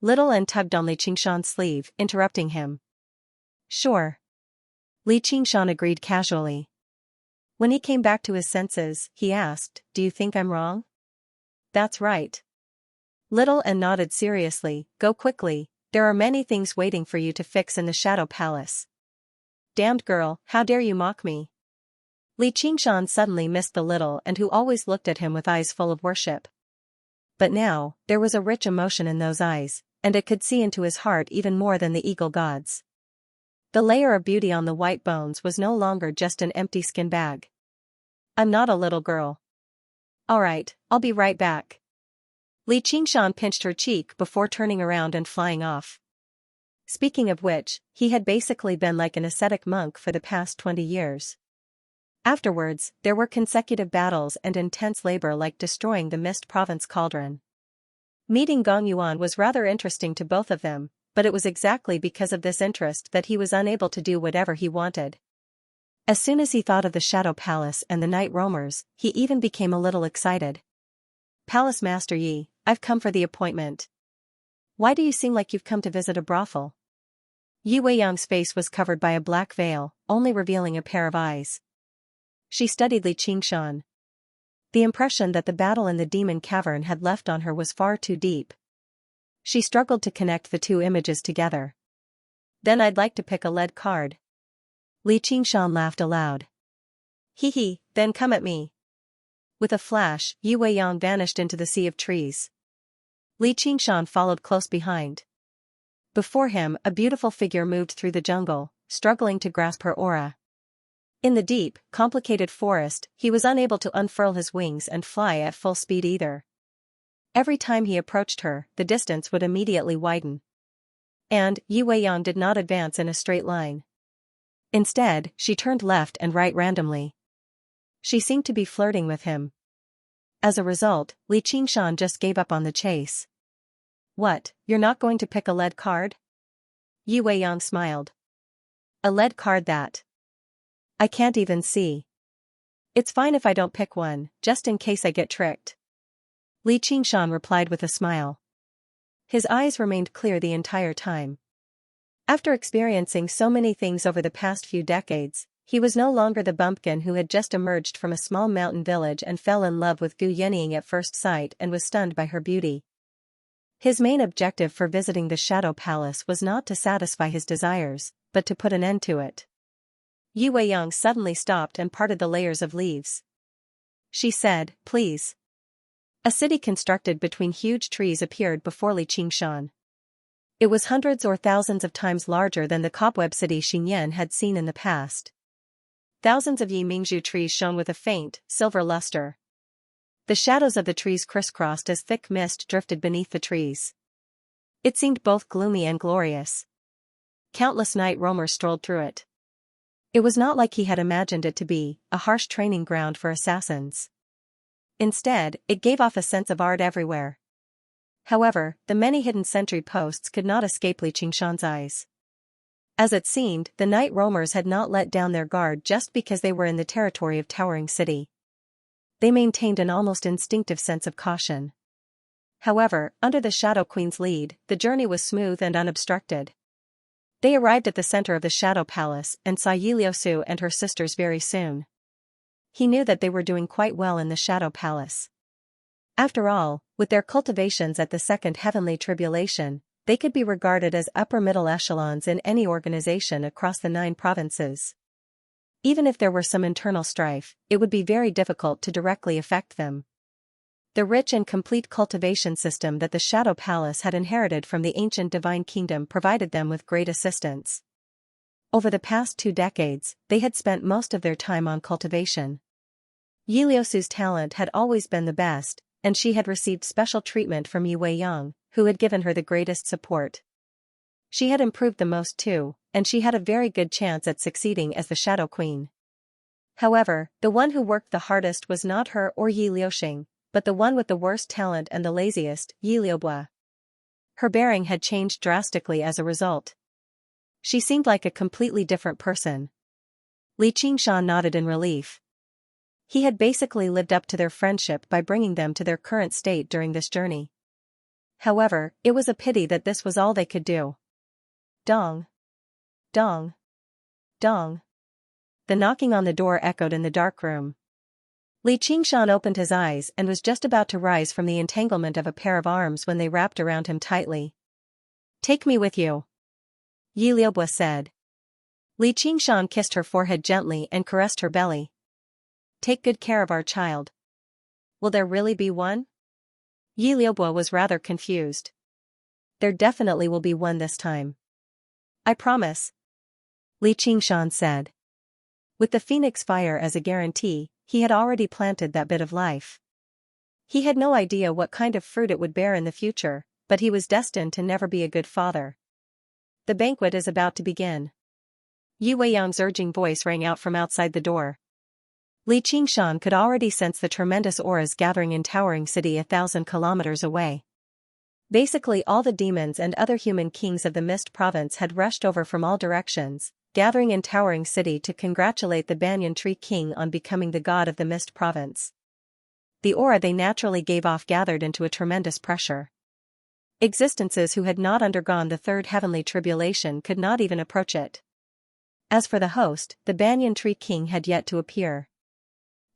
Little and tugged on Li Qingshan's sleeve, interrupting him. Sure. Li Qingshan agreed casually. When he came back to his senses, he asked, Do you think I'm wrong? That's right. Little and nodded seriously, Go quickly, there are many things waiting for you to fix in the Shadow Palace. Damned girl, how dare you mock me? Li Qingshan suddenly missed the Little and who always looked at him with eyes full of worship. But now, there was a rich emotion in those eyes, and it could see into his heart even more than the eagle gods. The layer of beauty on the white bones was no longer just an empty skin bag. I'm not a little girl. Alright, I'll be right back. Li Qingshan pinched her cheek before turning around and flying off. Speaking of which, he had basically been like an ascetic monk for the past 20 years. Afterwards, there were consecutive battles and intense labor like destroying the Mist Province cauldron. Meeting Gong Yuan was rather interesting to both of them, but it was exactly because of this interest that he was unable to do whatever he wanted. As soon as he thought of the Shadow Palace and the Night Roamers, he even became a little excited. Palace Master Yi, I've come for the appointment. Why do you seem like you've come to visit a brothel? Yi Weiyang's face was covered by a black veil, only revealing a pair of eyes. She studied Li Qingshan. The impression that the battle in the demon cavern had left on her was far too deep. She struggled to connect the two images together. Then I'd like to pick a lead card. Li Qingshan laughed aloud. Hee hee, then come at me. With a flash, Yi Weiyang vanished into the sea of trees. Li Qingshan followed close behind. Before him, a beautiful figure moved through the jungle, struggling to grasp her aura. In the deep, complicated forest, he was unable to unfurl his wings and fly at full speed either. Every time he approached her, the distance would immediately widen. And Yi Weiyang did not advance in a straight line. Instead, she turned left and right randomly. She seemed to be flirting with him. As a result, Li Qingshan just gave up on the chase. What, you're not going to pick a lead card? Yi Weiyang smiled. A lead card that I can't even see. It's fine if I don't pick one, just in case I get tricked. Li Qingshan replied with a smile. His eyes remained clear the entire time. After experiencing so many things over the past few decades, he was no longer the bumpkin who had just emerged from a small mountain village and fell in love with Gu Yenying at first sight and was stunned by her beauty. His main objective for visiting the Shadow Palace was not to satisfy his desires, but to put an end to it. Yi Weiyang suddenly stopped and parted the layers of leaves. She said, "Please." A city constructed between huge trees appeared before Li Qingshan. It was hundreds or thousands of times larger than the cobweb city Xinyan had seen in the past. Thousands of Yi Mingzhu trees shone with a faint, silver luster. The shadows of the trees crisscrossed as thick mist drifted beneath the trees. It seemed both gloomy and glorious. Countless night roamers strolled through it. It was not like he had imagined it to be, a harsh training ground for assassins. Instead, it gave off a sense of art everywhere. However, the many hidden sentry posts could not escape Li Qingshan's eyes. As it seemed, the night roamers had not let down their guard just because they were in the territory of Towering City. They maintained an almost instinctive sense of caution. However, under the Shadow Queen's lead, the journey was smooth and unobstructed. They arrived at the center of the Shadow Palace and saw Yi Liusu and her sisters very soon. He knew that they were doing quite well in the Shadow Palace. After all, with their cultivations at the Second Heavenly Tribulation, they could be regarded as upper-middle echelons in any organization across the 9 provinces. Even if there were some internal strife, it would be very difficult to directly affect them. The rich and complete cultivation system that the Shadow Palace had inherited from the ancient Divine Kingdom provided them with great assistance. Over the past 2 decades, they had spent most of their time on cultivation. Yi Liusu's talent had always been the best, and she had received special treatment from Yi Weiyang, who had given her the greatest support. She had improved the most too, and she had a very good chance at succeeding as the Shadow Queen. However, the one who worked the hardest was not her or Yi Liuxing, but the one with the worst talent and the laziest, Yi Liubua. Her bearing had changed drastically as a result. She seemed like a completely different person. Li Qingshan nodded in relief. He had basically lived up to their friendship by bringing them to their current state during this journey. However, it was a pity that this was all they could do. Dong. Dong. Dong. The knocking on the door echoed in the dark room. Li Qingshan opened his eyes and was just about to rise from the entanglement of a pair of arms when they wrapped around him tightly. "Take me with you," Yi Liubua said. Li Qingshan kissed her forehead gently and caressed her belly. "Take good care of our child." "Will there really be one?" Yi Liubua was rather confused. "There definitely will be one this time. I promise," Li Qingshan said. With the phoenix fire as a guarantee, he had already planted that bit of life. He had no idea what kind of fruit it would bear in the future, but he was destined to never be a good father. "The banquet is about to begin." Yi Weiyang's urging voice rang out from outside the door. Li Qingshan could already sense the tremendous auras gathering in Towering City 1,000 kilometers away. Basically all the demons and other human kings of the Mist Province had rushed over from all directions, gathering in Towering City to congratulate the Banyan Tree King on becoming the god of the Mist Province. The aura they naturally gave off gathered into a tremendous pressure. Existences who had not undergone the 3rd Heavenly Tribulation could not even approach it. As for the host, the Banyan Tree King had yet to appear.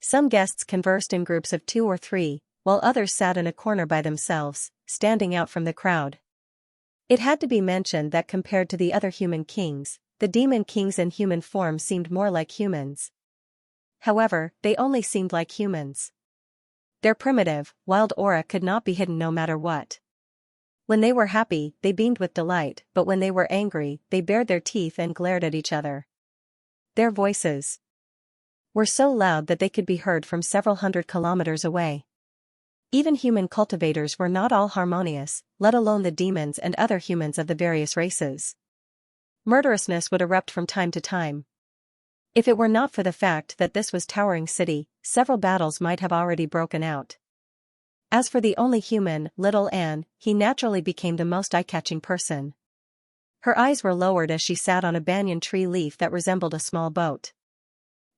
Some guests conversed in groups of 2 or 3, while others sat in a corner by themselves, standing out from the crowd. It had to be mentioned that compared to the other human kings, the demon kings in human form seemed more like humans. However, they only seemed like humans. Their primitive, wild aura could not be hidden no matter what. When they were happy, they beamed with delight, but when they were angry, they bared their teeth and glared at each other. Their voices were so loud that they could be heard from several hundred kilometers away. Even human cultivators were not all harmonious, let alone the demons and other humans of the various races. Murderousness would erupt from time to time. If it were not for the fact that this was Towering City, several battles might have already broken out. As for the only human, little Anne, he naturally became the most eye-catching person. Her eyes were lowered as she sat on a banyan tree leaf that resembled a small boat.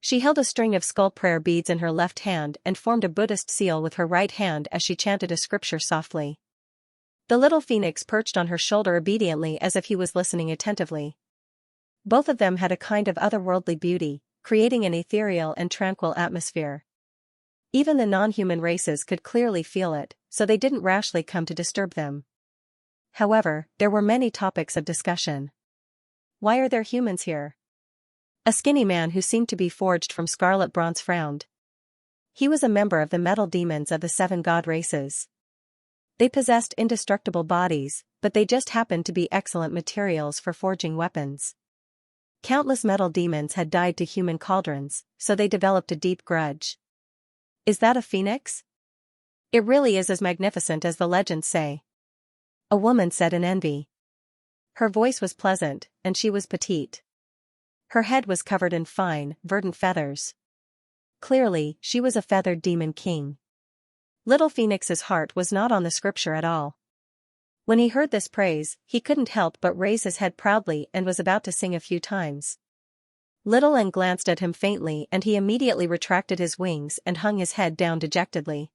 She held a string of skull prayer beads in her left hand and formed a Buddhist seal with her right hand as she chanted a scripture softly. The little phoenix perched on her shoulder obediently as if he was listening attentively. Both of them had a kind of otherworldly beauty, creating an ethereal and tranquil atmosphere. Even the non-human races could clearly feel it, so they didn't rashly come to disturb them. However, there were many topics of discussion. Why are there humans here? A skinny man who seemed to be forged from scarlet bronze frowned. He was a member of the metal demons of the 7 god races. They possessed indestructible bodies, but they just happened to be excellent materials for forging weapons. Countless metal demons had died to human cauldrons, so they developed a deep grudge. Is that a phoenix? It really is as magnificent as the legends say. A woman said in envy. Her voice was pleasant, and she was petite. Her head was covered in fine, verdant feathers. Clearly, she was a feathered demon king. Little Phoenix's heart was not on the scripture at all. When he heard this praise, he couldn't help but raise his head proudly and was about to sing a few times. Little Anne glanced at him faintly and he immediately retracted his wings and hung his head down dejectedly.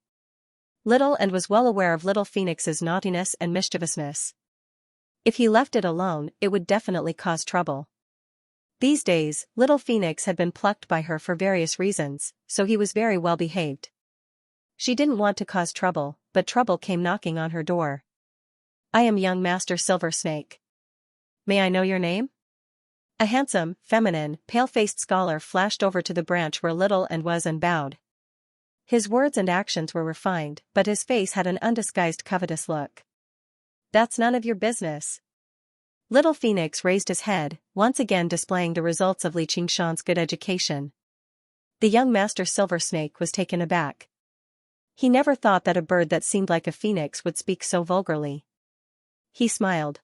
Little Anne was well aware of Little Phoenix's naughtiness and mischievousness. If he left it alone, it would definitely cause trouble. These days, Little Phoenix had been plucked by her for various reasons, so he was very well behaved. She didn't want to cause trouble, but trouble came knocking on her door. I am young Master Silver Snake. May I know your name? A handsome, feminine, pale-faced scholar flashed over to the branch where Little Anne was and bowed. His words and actions were refined, but his face had an undisguised covetous look. That's none of your business. Little Phoenix raised his head, once again displaying the results of Li Qingshan's good education. The young Master Silver Snake was taken aback. He never thought that a bird that seemed like a phoenix would speak so vulgarly. He smiled.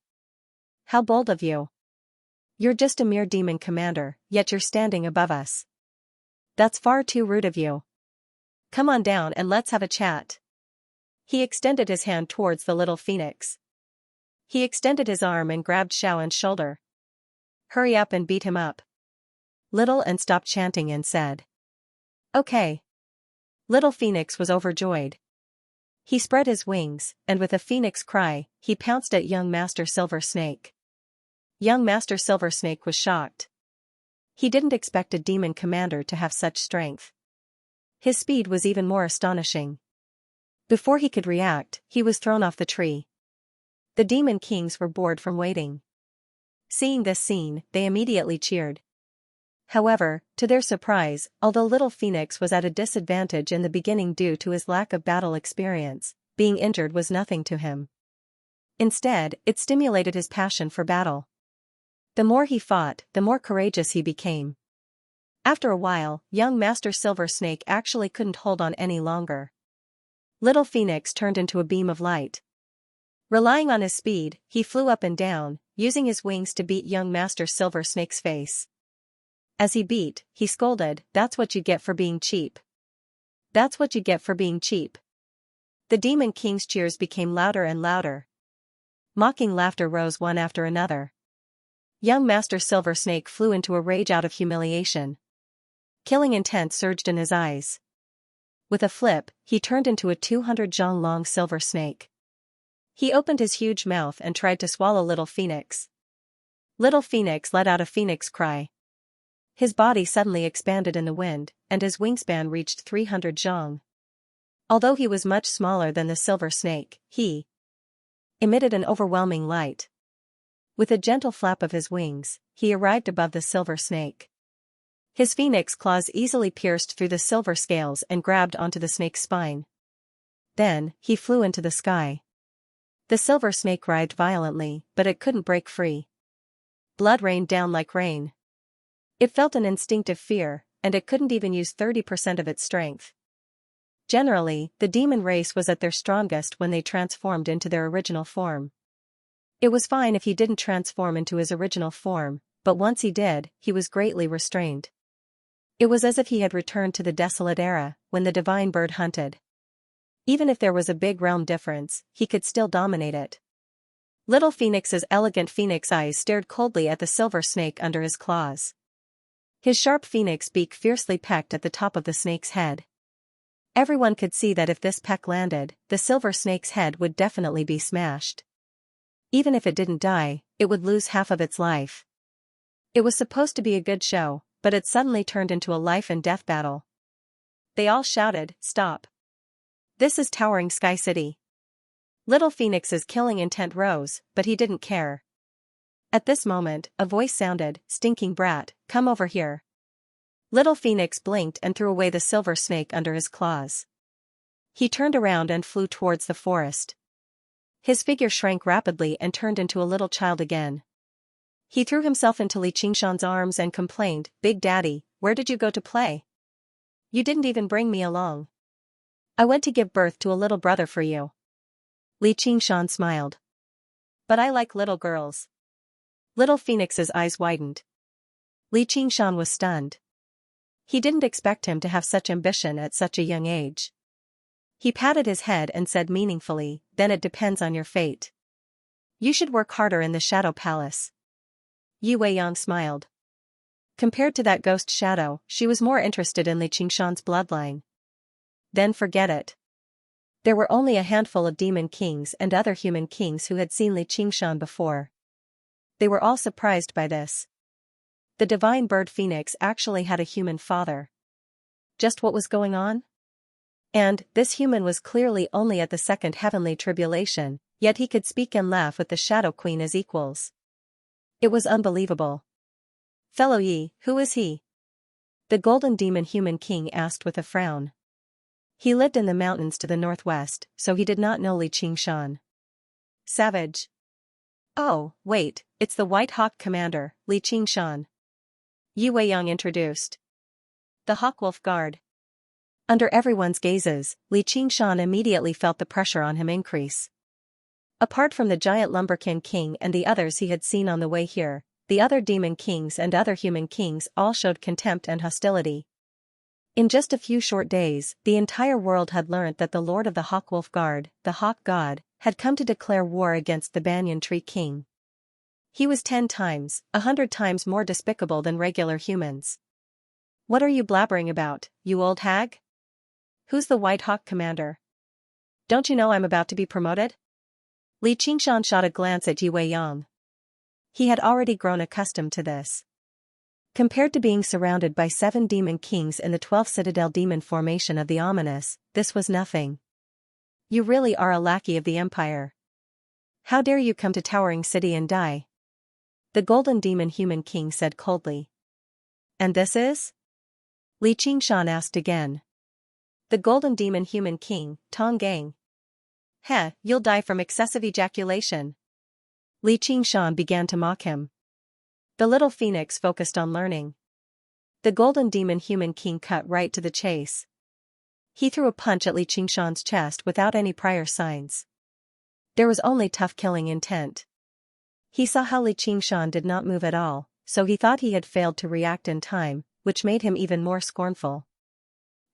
How bold of you. You're just a mere demon commander, yet you're standing above us. That's far too rude of you. Come on down and let's have a chat. He extended his hand towards the little phoenix. He extended his arm and grabbed Xiaoan's shoulder. Hurry up and beat him up. Little Anne stopped chanting and said. Okay. Little Phoenix was overjoyed. He spread his wings, and with a phoenix cry, he pounced at young Master Silver Snake. Young Master Silver Snake was shocked. He didn't expect a demon commander to have such strength. His speed was even more astonishing. Before he could react, he was thrown off the tree. The demon kings were bored from waiting. Seeing this scene, they immediately cheered. However, to their surprise, although Little Phoenix was at a disadvantage in the beginning due to his lack of battle experience, being injured was nothing to him. Instead, it stimulated his passion for battle. The more he fought, the more courageous he became. After a while, young Master Silver Snake actually couldn't hold on any longer. Little Phoenix turned into a beam of light. Relying on his speed, he flew up and down, using his wings to beat young Master Silver Snake's face. As he beat, he scolded, "That's what you get for being cheap. That's what you get for being cheap." The Demon King's cheers became louder and louder. Mocking laughter rose one after another. Young Master Silver Snake flew into a rage out of humiliation. Killing intent surged in his eyes. With a flip, he turned into a 200 zhang long silver snake. He opened his huge mouth and tried to swallow Little Phoenix. Little Phoenix let out a phoenix cry. His body suddenly expanded in the wind, and his wingspan reached 300 zhang. Although he was much smaller than the silver snake, he emitted an overwhelming light. With a gentle flap of his wings, he arrived above the silver snake. His phoenix claws easily pierced through the silver scales and grabbed onto the snake's spine. Then, he flew into the sky. The silver snake writhed violently, but it couldn't break free. Blood rained down like rain. It felt an instinctive fear, and it couldn't even use 30% of its strength. Generally, the demon race was at their strongest when they transformed into their original form. It was fine if he didn't transform into his original form, but once he did, he was greatly restrained. It was as if he had returned to the desolate era, when the divine bird hunted. Even if there was a big realm difference, he could still dominate it. Little Phoenix's elegant phoenix eyes stared coldly at the silver snake under his claws. His sharp phoenix beak fiercely pecked at the top of the snake's head. Everyone could see that if this peck landed, the silver snake's head would definitely be smashed. Even if it didn't die, it would lose half of its life. It was supposed to be a good show, but it suddenly turned into a life and death battle. They all shouted, "Stop! This is Towering Sky City." Little Phoenix's killing intent rose, but he didn't care. At this moment, a voice sounded, "Stinking brat, come over here." Little Phoenix blinked and threw away the silver snake under his claws. He turned around and flew towards the forest. His figure shrank rapidly and turned into a little child again. He threw himself into Xianxia's arms and complained, "Big Daddy, where did you go to play? You didn't even bring me along. I went to give birth to a little brother for you." Xianxia smiled. "But I like little girls." Little Phoenix's eyes widened. Xianxia was stunned. He didn't expect him to have such ambition at such a young age. He patted his head and said meaningfully, "Then it depends on your fate. You should work harder in the Shadow Palace." Yang smiled. Compared to that ghost shadow, she was more interested in Xianxia's bloodline. Then forget it. There were only a handful of demon kings and other human kings who had seen Xianxia before. They were all surprised by this. The divine bird phoenix actually had a human father. Just what was going on? And this human was clearly only at the second heavenly tribulation, yet he could speak and laugh with the Shadow Queen as equals. It was unbelievable. "Fellow Yi, who is he?" The golden demon human king asked with a frown. He lived in the mountains to the northwest, so he did not know Xianxia. "Savage." "Oh, wait, it's the White Hawk Commander, Xianxia." Yang introduced. "The Hawkwolf Guard." Under everyone's gazes, Xianxia immediately felt the pressure on him increase. Apart from the giant lumberkin king and the others he had seen on the way here, the other demon kings and other human kings all showed contempt and hostility. In just a few short days, the entire world had learnt that the Lord of the Hawkwolf Guard, the Hawk God, had come to declare war against the Banyan Tree King. He was 10 times, 100 times more despicable than regular humans. "What are you blabbering about, you old hag? Who's the White Hawk Commander? Don't you know I'm about to be promoted?" Xianxia shot a glance at Yang. He had already grown accustomed to this. Compared to being surrounded by 7 demon kings in the 12th Citadel demon formation of the ominous, this was nothing. "You really are a lackey of the Empire. How dare you come to Towering City and die?" The golden demon human king said coldly. "And this is?" Xianxia asked again. "The golden demon human king, Tong Gang." "Heh, you'll die from excessive ejaculation." Xianxia began to mock him. The little phoenix focused on learning. The golden demon human king cut right to the chase. He threw a punch at Xianxia's chest without any prior signs. There was only tough killing intent. He saw how Xianxia did not move at all, so he thought he had failed to react in time, which made him even more scornful.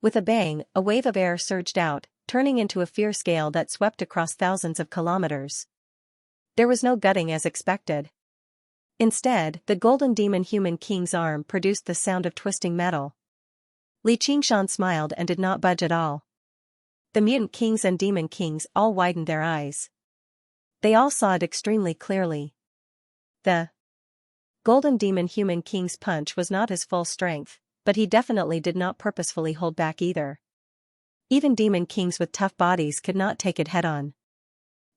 With a bang, a wave of air surged out, turning into a fierce gale that swept across thousands of kilometers. There was no gutting as expected. Instead, the golden demon human king's arm produced the sound of twisting metal. Xianxia smiled and did not budge at all. The mutant kings and demon kings all widened their eyes. They all saw it extremely clearly. The golden demon human king's punch was not his full strength, but he definitely did not purposefully hold back either. Even demon kings with tough bodies could not take it head-on.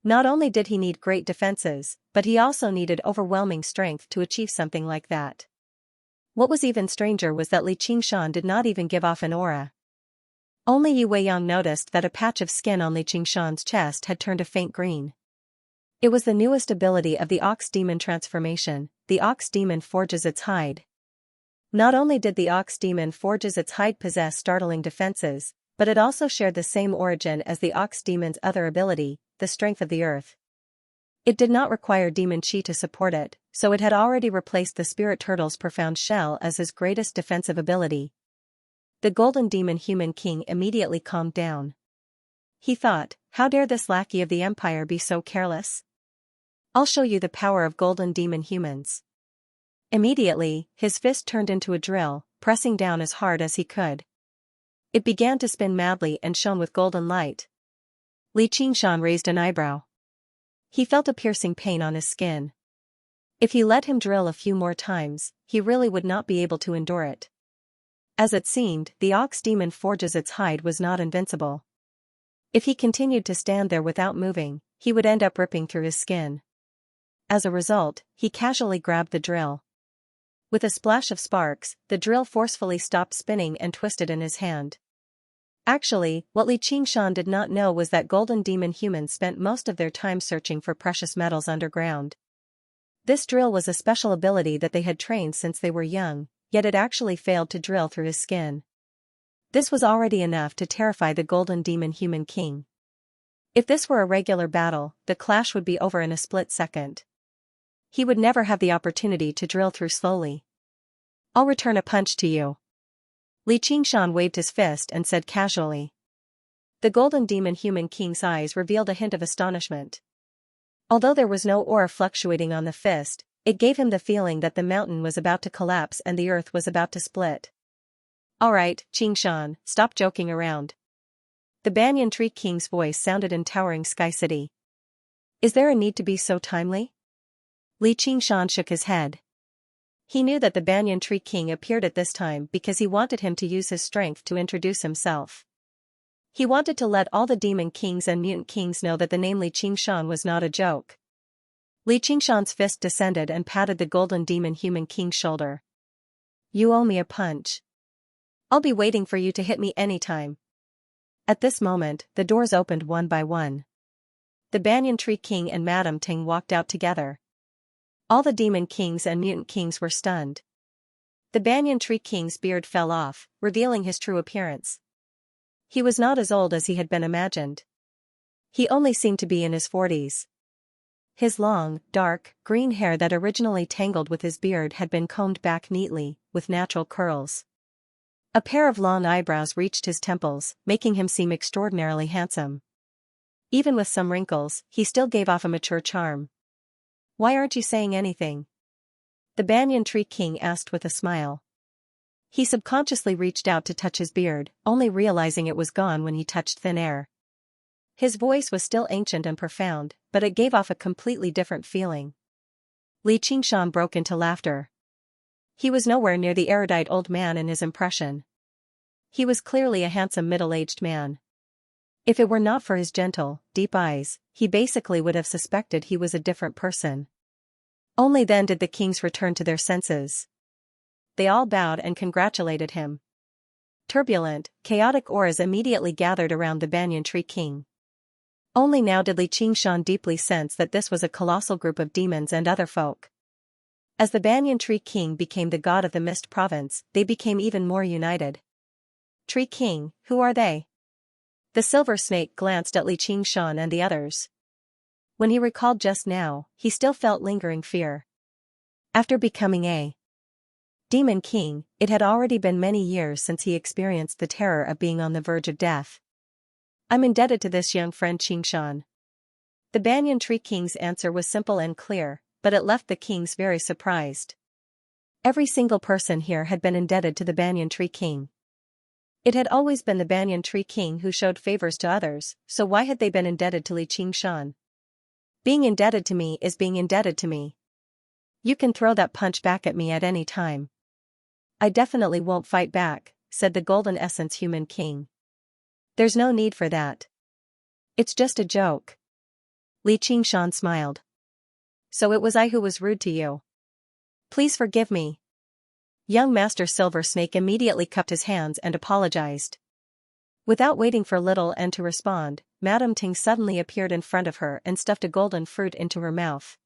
Not only did he need great defenses, but he also needed overwhelming strength to achieve something like that. What was even stranger was that Xianxia did not even give off an aura. Only Yang noticed that a patch of skin on Xianxia's chest had turned a faint green. It was the newest ability of the Ox Demon transformation. The Ox Demon forges its hide. Not only did the Ox Demon forges its hide possess startling defenses, but it also shared the same origin as the Ox Demon's other ability, the Strength of the Earth. It did not require demon chi to support it, so it had already replaced the Spirit Turtle's Profound Shell as his greatest defensive ability. The Golden Demon Human King immediately calmed down. He thought, how dare this lackey of the Empire be so careless? I'll show you the power of Golden Demon humans. Immediately, his fist turned into a drill, pressing down as hard as he could. It began to spin madly and shone with golden light. Li Qingshan raised an eyebrow. He felt a piercing pain on his skin. If he let him drill a few more times, he really would not be able to endure it. As it seemed, the Ox Demon forges its hide was not invincible. If he continued to stand there without moving, he would end up ripping through his skin. As a result, he casually grabbed the drill. With a splash of sparks, the drill forcefully stopped spinning and twisted in his hand. Actually, what Li Qingshan did not know was that Golden Demon humans spent most of their time searching for precious metals underground. This drill was a special ability that they had trained since they were young, yet it actually failed to drill through his skin. This was already enough to terrify the Golden Demon Human King. If this were a regular battle, the clash would be over in a split second. He would never have the opportunity to drill through slowly. I'll return a punch to you. Li Qingshan waved his fist and said casually. The Golden Demon Human King's eyes revealed a hint of astonishment. Although there was no aura fluctuating on the fist, it gave him the feeling that the mountain was about to collapse and the earth was about to split. Alright, Qingshan, stop joking around. The Banyan Tree King's voice sounded in towering Sky City. Is there a need to be so timely? Li Qingshan shook his head. He knew that the Banyan Tree King appeared at this time because he wanted him to use his strength to introduce himself. He wanted to let all the Demon Kings and Mutant Kings know that the name Li Qingshan was not a joke. Li Qingshan's fist descended and patted the Golden Demon Human King's shoulder. You owe me a punch. I'll be waiting for you to hit me anytime. At this moment, the doors opened one by one. The Banyan Tree King and Madame Ting walked out together. All the Demon Kings and Mutant Kings were stunned. The Banyan Tree King's beard fell off, revealing his true appearance. He was not as old as he had been imagined. He only seemed to be in his 40s. His long, dark, green hair that originally tangled with his beard had been combed back neatly, with natural curls. A pair of long eyebrows reached his temples, making him seem extraordinarily handsome. Even with some wrinkles, he still gave off a mature charm. Why aren't you saying anything? The Banyan Tree King asked with a smile. He subconsciously reached out to touch his beard, only realizing it was gone when he touched thin air. His voice was still ancient and profound, but it gave off a completely different feeling. Li Qingshan broke into laughter. He was nowhere near the erudite old man in his impression. He was clearly a handsome middle-aged man. If it were not for his gentle, deep eyes, he basically would have suspected he was a different person. Only then did the kings return to their senses. They all bowed and congratulated him. Turbulent, chaotic auras immediately gathered around the Banyan Tree King. Only now did Li Qingshan deeply sense that this was a colossal group of demons and other folk. As the Banyan Tree King became the god of the Mist Province, they became even more united. Tree King, who are they? The Silver Snake glanced at Li Qingshan and the others. When he recalled just now, he still felt lingering fear. After becoming a Demon King, it had already been many years since he experienced the terror of being on the verge of death. I'm indebted to this young friend Qingshan. The Banyan Tree King's answer was simple and clear, but it left the kings very surprised. Every single person here had been indebted to the Banyan Tree King. It had always been the Banyan Tree King who showed favors to others, so why had they been indebted to Li Qingshan? Being indebted to me is being indebted to me. You can throw that punch back at me at any time. I definitely won't fight back, said the Golden Essence Human King. There's no need for that. It's just a joke. Li Qingshan smiled. So it was I who was rude to you. Please forgive me. Young Master Silver Snake immediately cupped his hands and apologized. Without waiting for Little N to respond, Madame Ting suddenly appeared in front of her and stuffed a golden fruit into her mouth.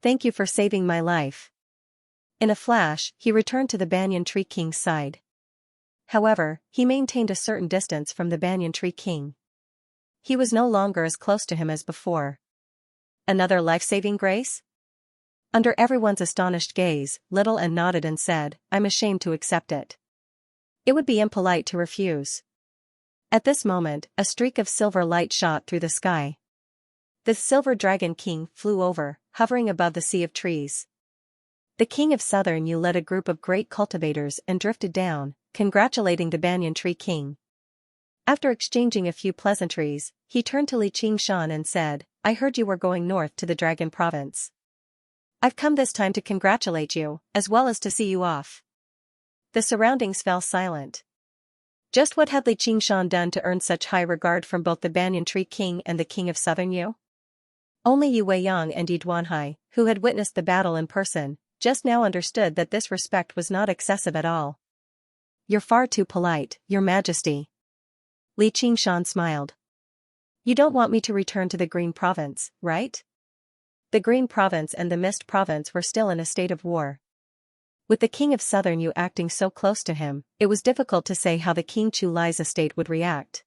"Thank you for saving my life." In a flash, he returned to the Banyan Tree King's side. However, he maintained a certain distance from the Banyan Tree King. He was no longer as close to him as before. "Another life-saving grace?" Under everyone's astonished gaze, Little N nodded and said, "I'm ashamed to accept it. It would be impolite to refuse." At this moment, a streak of silver light shot through the sky. The Silver Dragon King flew over, hovering above the sea of trees. The King of Southern Yu led a group of great cultivators and drifted down, congratulating the Banyan Tree King. After exchanging a few pleasantries, he turned to Xianxia and said, "I heard you were going north to the Dragon Province. I've come this time to congratulate you, as well as to see you off." The surroundings fell silent. Just what had Xianxia done to earn such high regard from both the Banyan Tree King and the King of Southern Yu? Only Yu Weiyang and Yi Duanhai, who had witnessed the battle in person, just now understood that this respect was not excessive at all. "You're far too polite, Your Majesty." Xianxia smiled. "You don't want me to return to the Green Province, right?" The Green Province and the Mist Province were still in a state of war. With the King of Southern Yu acting so close to him, it was difficult to say how the King Chu Lai's estate would react.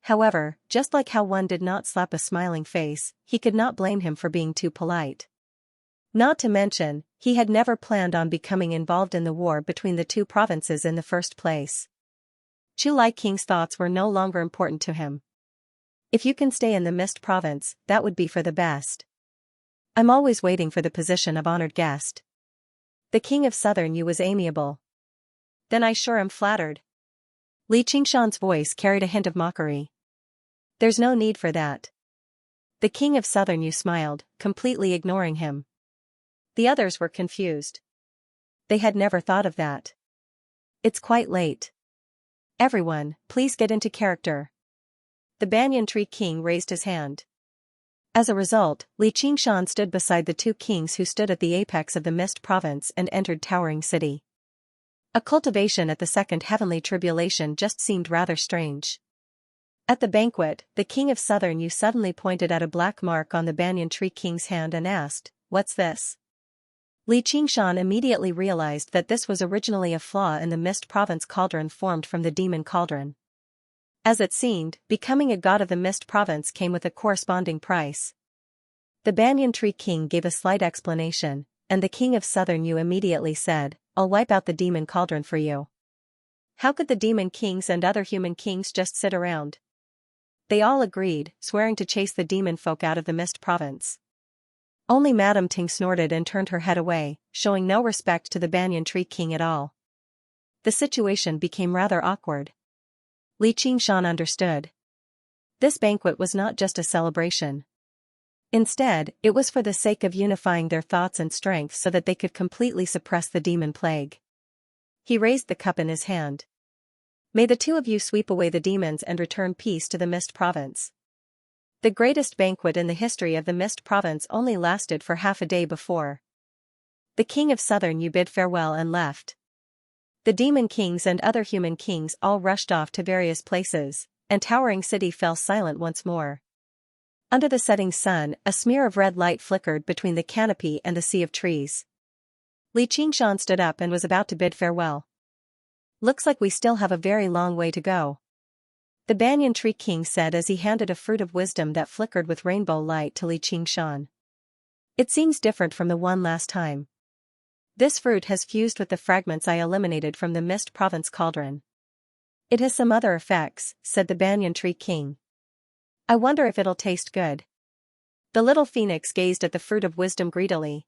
However, just like how one did not slap a smiling face, he could not blame him for being too polite. Not to mention, he had never planned on becoming involved in the war between the two provinces in the first place. Chu Lai King's thoughts were no longer important to him. "If you can stay in the Mist Province, that would be for the best. I'm always waiting for the position of honored guest." The King of Southern Yu was amiable. "Then I sure am flattered." Xianxia's voice carried a hint of mockery. "There's no need for that." The King of Southern Yu smiled, completely ignoring him. The others were confused. They had never thought of that. "It's quite late. Everyone, please get into character." The Banyan Tree King raised his hand. As a result, Xianxia stood beside the two kings who stood at the apex of the Mist Province and entered Towering City. A cultivation at the second heavenly tribulation just seemed rather strange. At the banquet, the King of Southern Yu suddenly pointed at a black mark on the Banyan Tree King's hand and asked, "What's this?" Xianxia immediately realized that this was originally a flaw in the Mist Province cauldron formed from the Demon Cauldron. As it seemed, becoming a god of the Mist Province came with a corresponding price. The Banyan Tree King gave a slight explanation, and the King of Southern Yu immediately said, "I'll wipe out the Demon Cauldron for you." How could the Demon Kings and other human kings just sit around? They all agreed, swearing to chase the demon folk out of the Mist Province. Only Madame Ting snorted and turned her head away, showing no respect to the Banyan Tree King at all. The situation became rather awkward. Xianxia understood. This banquet was not just a celebration. Instead, it was for the sake of unifying their thoughts and strength so that they could completely suppress the demon plague. He raised the cup in his hand. "May the two of you sweep away the demons and return peace to the Mist Province." The greatest banquet in the history of the Mist Province only lasted for half a day before. The King of Southern Yu bid farewell and left. The Demon Kings and other human kings all rushed off to various places, and Towering City fell silent once more. Under the setting sun, a smear of red light flickered between the canopy and the sea of trees. Xianxia stood up and was about to bid farewell. "Looks like we still have a very long way to go," the Banyan Tree King said as he handed a fruit of wisdom that flickered with rainbow light to Xianxia. "It seems different from the one last time. This fruit has fused with the fragments I eliminated from the Mist Province cauldron. It has some other effects," said the Banyan Tree King. "I wonder if it'll taste good." The little phoenix gazed at the fruit of wisdom greedily.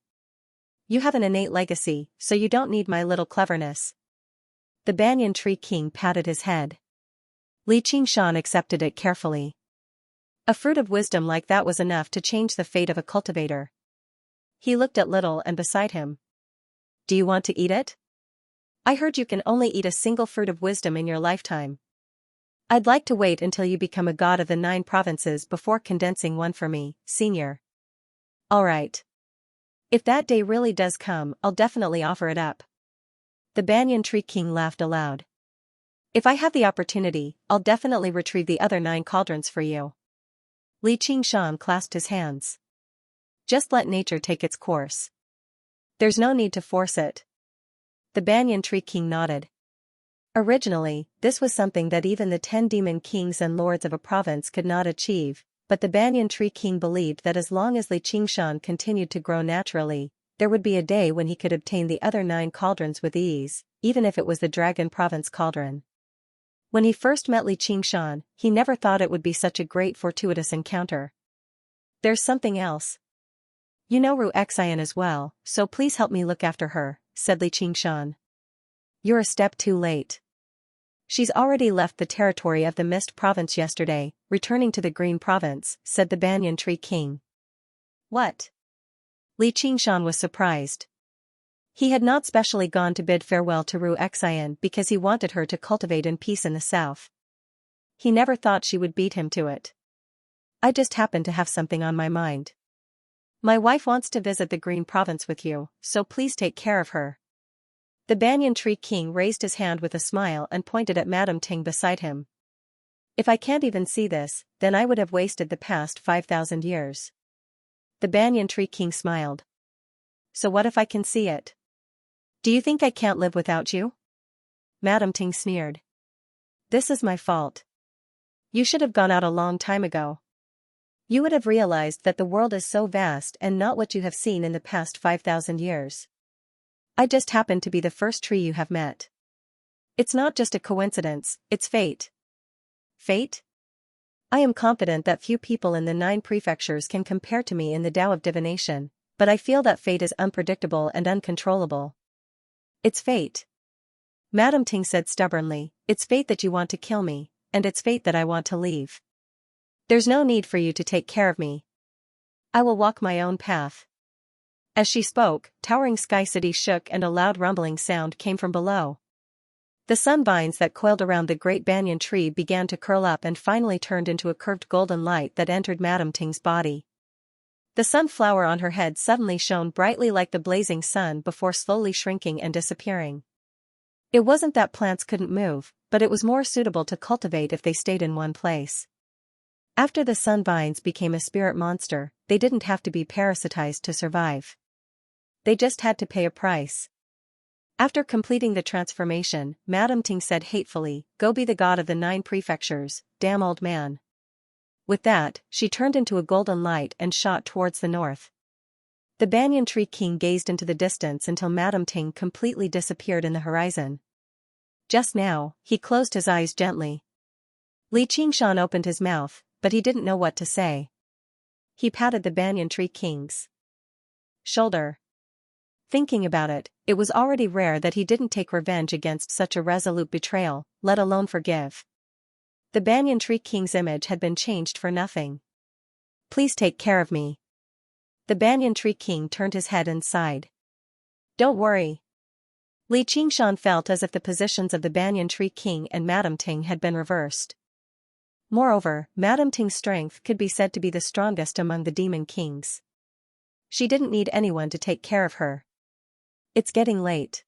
"You have an innate legacy, so you don't need my little cleverness." The Banyan Tree King patted his head. Xianxia accepted it carefully. A fruit of wisdom like that was enough to change the fate of a cultivator. He looked at Little and beside him. "Do you want to eat it? I heard you can only eat a single fruit of wisdom in your lifetime. I'd like to wait until you become a god of the 9 provinces before condensing one for me, senior." "All right. If that day really does come, I'll definitely offer it up." The Banyan Tree King laughed aloud. If I have the opportunity, I'll definitely retrieve the other 9 cauldrons for you. Li Qingshan clasped his hands. Just let nature take its course. There's no need to force it. The Banyan Tree King nodded. Originally, this was something that even the 10 demon kings and lords of a province could not achieve, but the Banyan Tree King believed that as long as Li Qingshan continued to grow naturally, there would be a day when he could obtain the other 9 cauldrons with ease, even if it was the Dragon Province cauldron. When he first met Li Qingshan, he never thought it would be such a great fortuitous encounter. There's something else. You know Xianxia as well, so please help me look after her, said Li Qingshan. You're a step too late. She's already left the territory of the Mist Province yesterday, returning to the Green Province, said the Banyan Tree King. What? Li Qingshan was surprised. He had not specially gone to bid farewell to Xianxia because he wanted her to cultivate in peace in the south. He never thought she would beat him to it. I just happened to have something on my mind. My wife wants to visit the Green Province with you, so please take care of her. The Banyan Tree King raised his hand with a smile and pointed at Madame Ting beside him. If I can't even see this, then I would have wasted the past 5,000 years. The Banyan Tree King smiled. So what if I can see it? Do you think I can't live without you? Madame Ting sneered. This is my fault. You should have gone out a long time ago. You would have realized that the world is so vast and not what you have seen in the past 5,000 years. I just happen to be the first tree you have met. It's not just a coincidence, it's fate. Fate? I am confident that few people in the 9 prefectures can compare to me in the Tao of divination, but I feel that fate is unpredictable and uncontrollable. It's fate. Madame Ting said stubbornly, it's fate that you want to kill me, and it's fate that I want to leave. There's no need for you to take care of me. I will walk my own path. As she spoke, towering Sky City shook and a loud rumbling sound came from below. The sun vines that coiled around the great banyan tree began to curl up and finally turned into a curved golden light that entered Madame Ting's body. The sunflower on her head suddenly shone brightly like the blazing sun before slowly shrinking and disappearing. It wasn't that plants couldn't move, but it was more suitable to cultivate if they stayed in one place. After the sun vines became a spirit monster, they didn't have to be parasitized to survive. They just had to pay a price. After completing the transformation, Madame Ting said hatefully, "Go be the god of the 9 prefectures, damn old man." With that, she turned into a golden light and shot towards the north. The Banyan Tree King gazed into the distance until Madame Ting completely disappeared in the horizon. Just now, he closed his eyes gently. Li Qingshan opened his mouth, but he didn't know what to say. He patted the Banyan Tree King's shoulder. Thinking about it, it was already rare that he didn't take revenge against such a resolute betrayal, let alone forgive. The Banyan Tree King's image had been changed for nothing. Please take care of me. The Banyan Tree King turned his head and sighed. Don't worry. Li Qingshan felt as if the positions of the Banyan Tree King and Madame Ting had been reversed. Moreover, Madame Ting's strength could be said to be the strongest among the demon kings. She didn't need anyone to take care of her. It's getting late.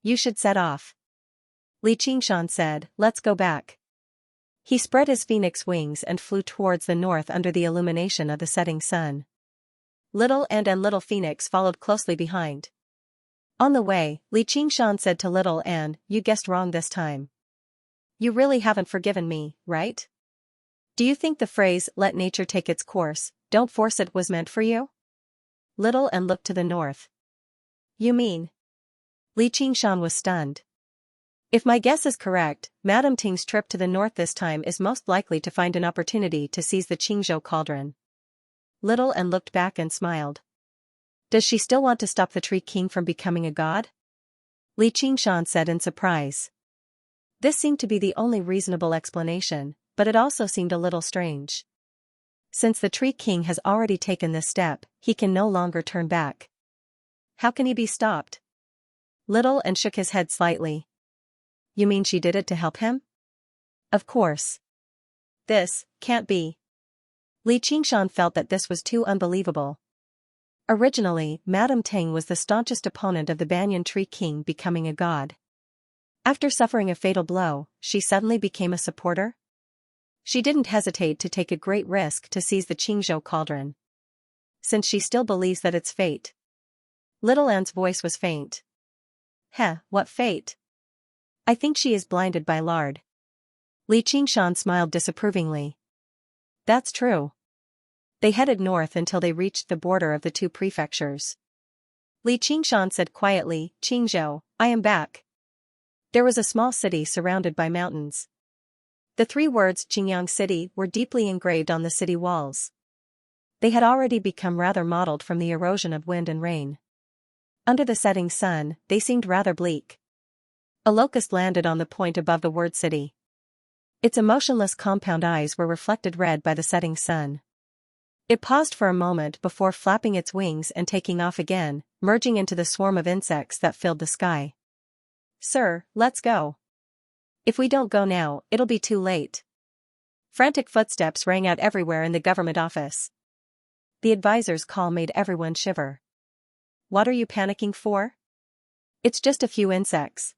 You should set off. Li Qingshan said, let's go back. He spread his phoenix wings and flew towards the north under the illumination of the setting sun. Little Ant and Little Phoenix followed closely behind. On the way, Li Qingshan said to Little Ant, you guessed wrong this time. You really haven't forgiven me, right? Do you think the phrase, let nature take its course, don't force it was meant for you? Little Ant looked to the north. You mean? Li Qingshan was stunned. If my guess is correct, Madame Ting's trip to the north this time is most likely to find an opportunity to seize the Qingzhou cauldron. Little Ant looked back and smiled. Does she still want to stop the Tree King from becoming a god? Li Qingshan said in surprise. This seemed to be the only reasonable explanation, but it also seemed a little strange. Since the Tree King has already taken this step, he can no longer turn back. How can he be stopped? Little Ant shook his head slightly. You mean she did it to help him? Of course. This can't be. Li Qingshan felt that this was too unbelievable. Originally, Madame Ting was the staunchest opponent of the Banyan Tree King becoming a god. After suffering a fatal blow, she suddenly became a supporter? She didn't hesitate to take a great risk to seize the Qingzhou cauldron. Since she still believes that it's fate. Little Anne's voice was faint. Heh, what fate? I think she is blinded by lard. Li Qingshan smiled disapprovingly. That's true. They headed north until they reached the border of the two prefectures. Li Qingshan said quietly, Qingzhou, I am back. There was a small city surrounded by mountains. The three words Qingyang City were deeply engraved on the city walls. They had already become rather mottled from the erosion of wind and rain. Under the setting sun, they seemed rather bleak. A locust landed on the point above the word city. Its emotionless compound eyes were reflected red by the setting sun. It paused for a moment before flapping its wings and taking off again, merging into the swarm of insects that filled the sky. Sir, let's go. If we don't go now, it'll be too late. Frantic footsteps rang out everywhere in the government office. The advisor's call made everyone shiver. What are you panicking for? It's just a few insects.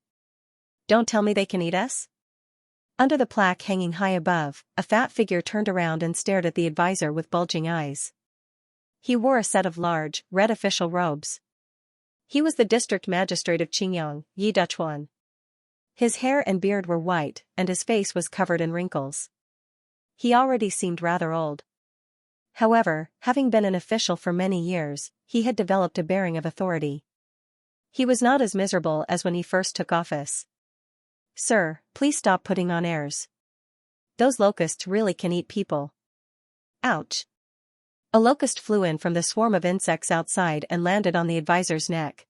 Don't tell me they can eat us? Under the plaque hanging high above, a fat figure turned around and stared at the advisor with bulging eyes. He wore a set of large, red official robes. He was the district magistrate of Qingyang, Yi Duchuan. His hair and beard were white, and his face was covered in wrinkles. He already seemed rather old. However, having been an official for many years, he had developed a bearing of authority. He was not as miserable as when he first took office. Sir, please stop putting on airs. Those locusts really can eat people. Ouch. A locust flew in from the swarm of insects outside and landed on the advisor's neck.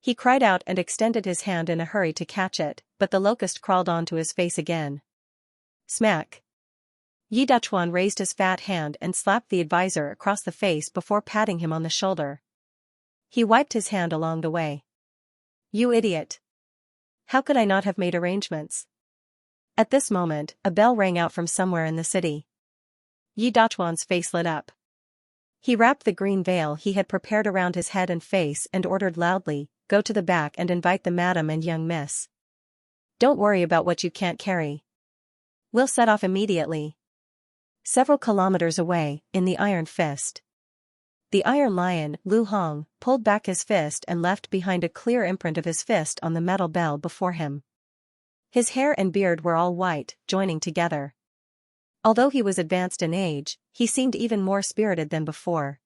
He cried out and extended his hand in a hurry to catch it, but the locust crawled onto his face again. Smack. Yi Duchuan raised his fat hand and slapped the advisor across the face before patting him on the shoulder. He wiped his hand along the way. You idiot. How could I not have made arrangements? At this moment, a bell rang out from somewhere in the city. Yi Duchuan's face lit up. He wrapped the green veil he had prepared around his head and face and ordered loudly, Go to the back and invite the madam and young miss. Don't worry about what you can't carry. We'll set off immediately. Several kilometers away, in the Iron Fist. The Iron Lion, Lu Hong, pulled back his fist and left behind a clear imprint of his fist on the metal bell before him. His hair and beard were all white, joining together. Although he was advanced in age, he seemed even more spirited than before.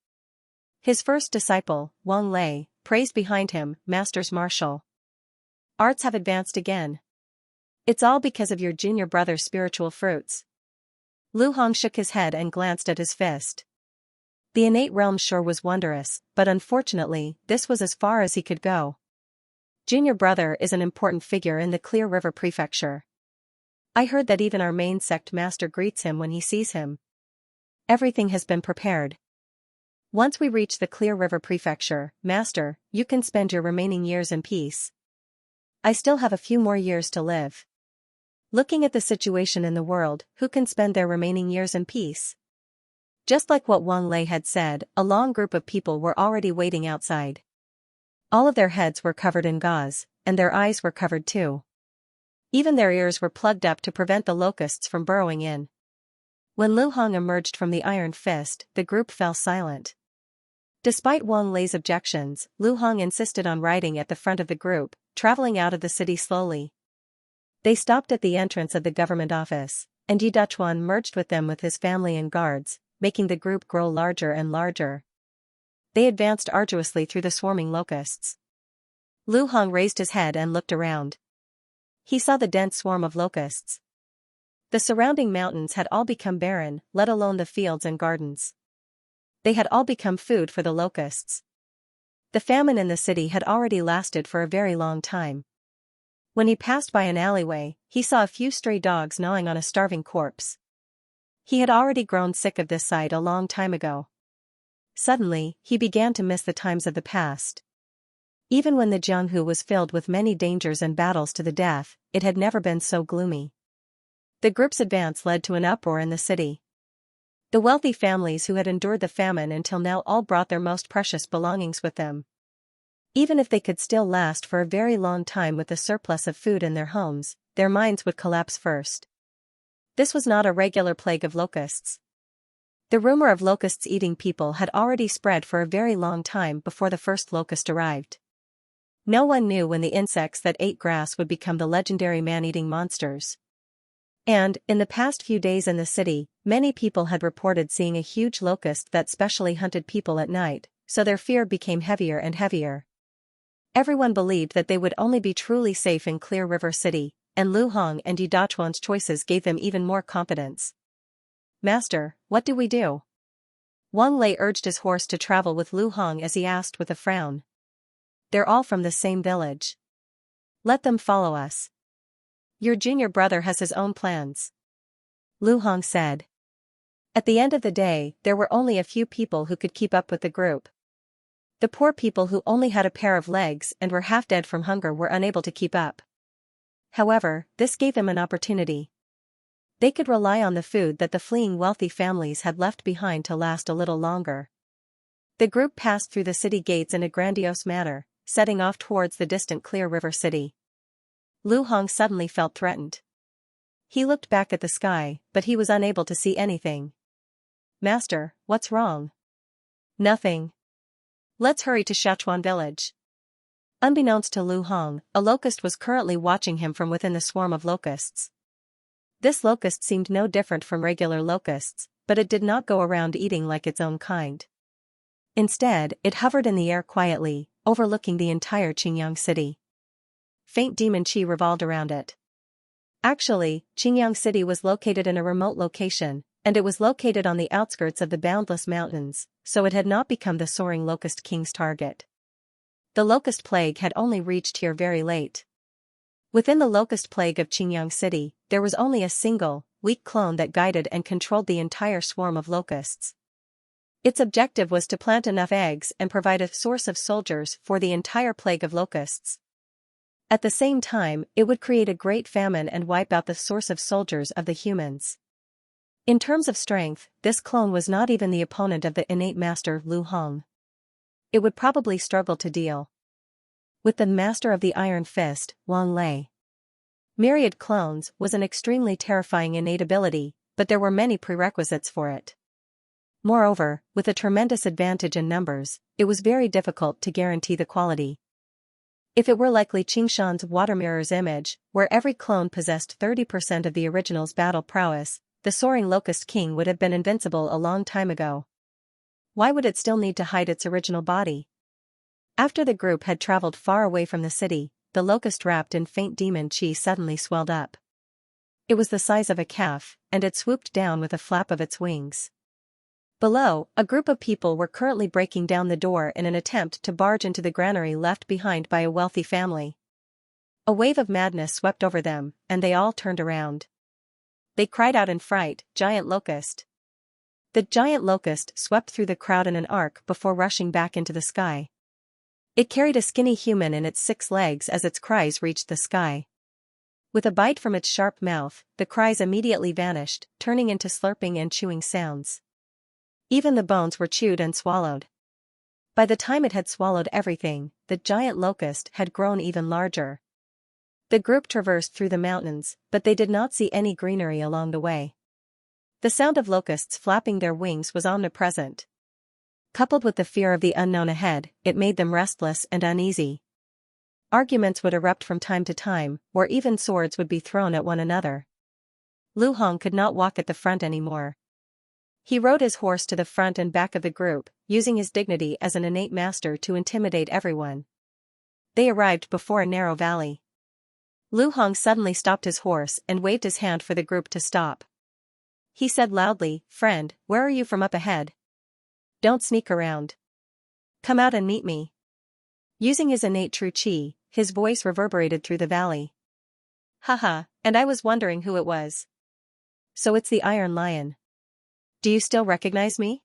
His first disciple, Wang Lei, praised behind him, Master's Martial Arts have advanced again. It's all because of your junior brother's spiritual fruits. Lu Hong shook his head and glanced at his fist. The innate realm sure was wondrous, but unfortunately, this was as far as he could go. Junior brother is an important figure in the Clear River Prefecture. I heard that even our main sect master greets him when he sees him. Everything has been prepared. Once we reach the Clear River Prefecture, Master, you can spend your remaining years in peace. I still have a few more years to live. Looking at the situation in the world, who can spend their remaining years in peace? Just like what Wang Lei had said, a long group of people were already waiting outside. All of their heads were covered in gauze, and their eyes were covered too. Even their ears were plugged up to prevent the locusts from burrowing in. When Lu Hong emerged from the Iron Fist, the group fell silent. Despite Wang Lei's objections, Lu Hong insisted on riding at the front of the group, traveling out of the city slowly. They stopped at the entrance of the government office, and Yi Duchuan merged with them with his family and guards, making the group grow larger and larger. They advanced arduously through the swarming locusts. Lu Hong raised his head and looked around. He saw the dense swarm of locusts. The surrounding mountains had all become barren, let alone the fields and gardens. They had all become food for the locusts. The famine in the city had already lasted for a very long time. When he passed by an alleyway, he saw a few stray dogs gnawing on a starving corpse. He had already grown sick of this sight a long time ago. Suddenly, he began to miss the times of the past. Even when the Jianghu was filled with many dangers and battles to the death, it had never been so gloomy. The group's advance led to an uproar in the city. The wealthy families who had endured the famine until now all brought their most precious belongings with them. Even if they could still last for a very long time with a surplus of food in their homes, their minds would collapse first. This was not a regular plague of locusts. The rumor of locusts eating people had already spread for a very long time before the first locust arrived. No one knew when the insects that ate grass would become the legendary man-eating monsters. And, in the past few days in the city, many people had reported seeing a huge locust that specially hunted people at night, so their fear became heavier and heavier. Everyone believed that they would only be truly safe in Clear River City, and Lu Hong and Yi Dachuan's choices gave them even more confidence. "Master, what do we do?" Wang Lei urged his horse to travel with Lu Hong as he asked with a frown. "They're all from the same village. Let them follow us. Your junior brother has his own plans," Lu Hong said. At the end of the day, there were only a few people who could keep up with the group. The poor people who only had a pair of legs and were half dead from hunger were unable to keep up. However, this gave them an opportunity. They could rely on the food that the fleeing wealthy families had left behind to last a little longer. The group passed through the city gates in a grandiose manner, setting off towards the distant Clear River City. Lu Hong suddenly felt threatened. He looked back at the sky, but he was unable to see anything. "Master, what's wrong?" "Nothing. Let's hurry to Xiachuan village." Unbeknownst to Lu Hong, a locust was currently watching him from within the swarm of locusts. This locust seemed no different from regular locusts, but it did not go around eating like its own kind. Instead, it hovered in the air quietly, overlooking the entire Qingyang city. Faint demon qi revolved around it. Actually, Qingyang City was located in a remote location, and it was located on the outskirts of the boundless mountains, so it had not become the soaring Locust King's target. The locust plague had only reached here very late. Within the locust plague of Qingyang City, there was only a single, weak clone that guided and controlled the entire swarm of locusts. Its objective was to plant enough eggs and provide a source of soldiers for the entire plague of locusts. At the same time, it would create a great famine and wipe out the source of soldiers of the humans. In terms of strength, this clone was not even the opponent of the innate master Lu Hong. It would probably struggle to deal with the master of the Iron Fist, Wang Lei. Myriad clones was an extremely terrifying innate ability, but there were many prerequisites for it. Moreover, with a tremendous advantage in numbers, it was very difficult to guarantee the quality. If it were like Li Qingshan's Water Mirror's image, where every clone possessed 30% of the original's battle prowess, the soaring Locust King would have been invincible a long time ago. Why would it still need to hide its original body? After the group had traveled far away from the city, the locust wrapped in faint demon qi suddenly swelled up. It was the size of a calf, and it swooped down with a flap of its wings. Below, a group of people were currently breaking down the door in an attempt to barge into the granary left behind by a wealthy family. A wave of madness swept over them, and they all turned around. They cried out in fright, "Giant locust!" The giant locust swept through the crowd in an arc before rushing back into the sky. It carried a skinny human in its 6 legs as its cries reached the sky. With a bite from its sharp mouth, the cries immediately vanished, turning into slurping and chewing sounds. Even the bones were chewed and swallowed. By the time it had swallowed everything, the giant locust had grown even larger. The group traversed through the mountains, but they did not see any greenery along the way. The sound of locusts flapping their wings was omnipresent. Coupled with the fear of the unknown ahead, it made them restless and uneasy. Arguments would erupt from time to time, or even swords would be thrown at one another. Lu Hong could not walk at the front anymore. He rode his horse to the front and back of the group, using his dignity as an innate master to intimidate everyone. They arrived before a narrow valley. Lu Hong suddenly stopped his horse and waved his hand for the group to stop. He said loudly, "Friend, where are you from up ahead? Don't sneak around. Come out and meet me." Using his innate true qi, his voice reverberated through the valley. "Haha, and I was wondering who it was. So it's the Iron Lion. Do you still recognize me?"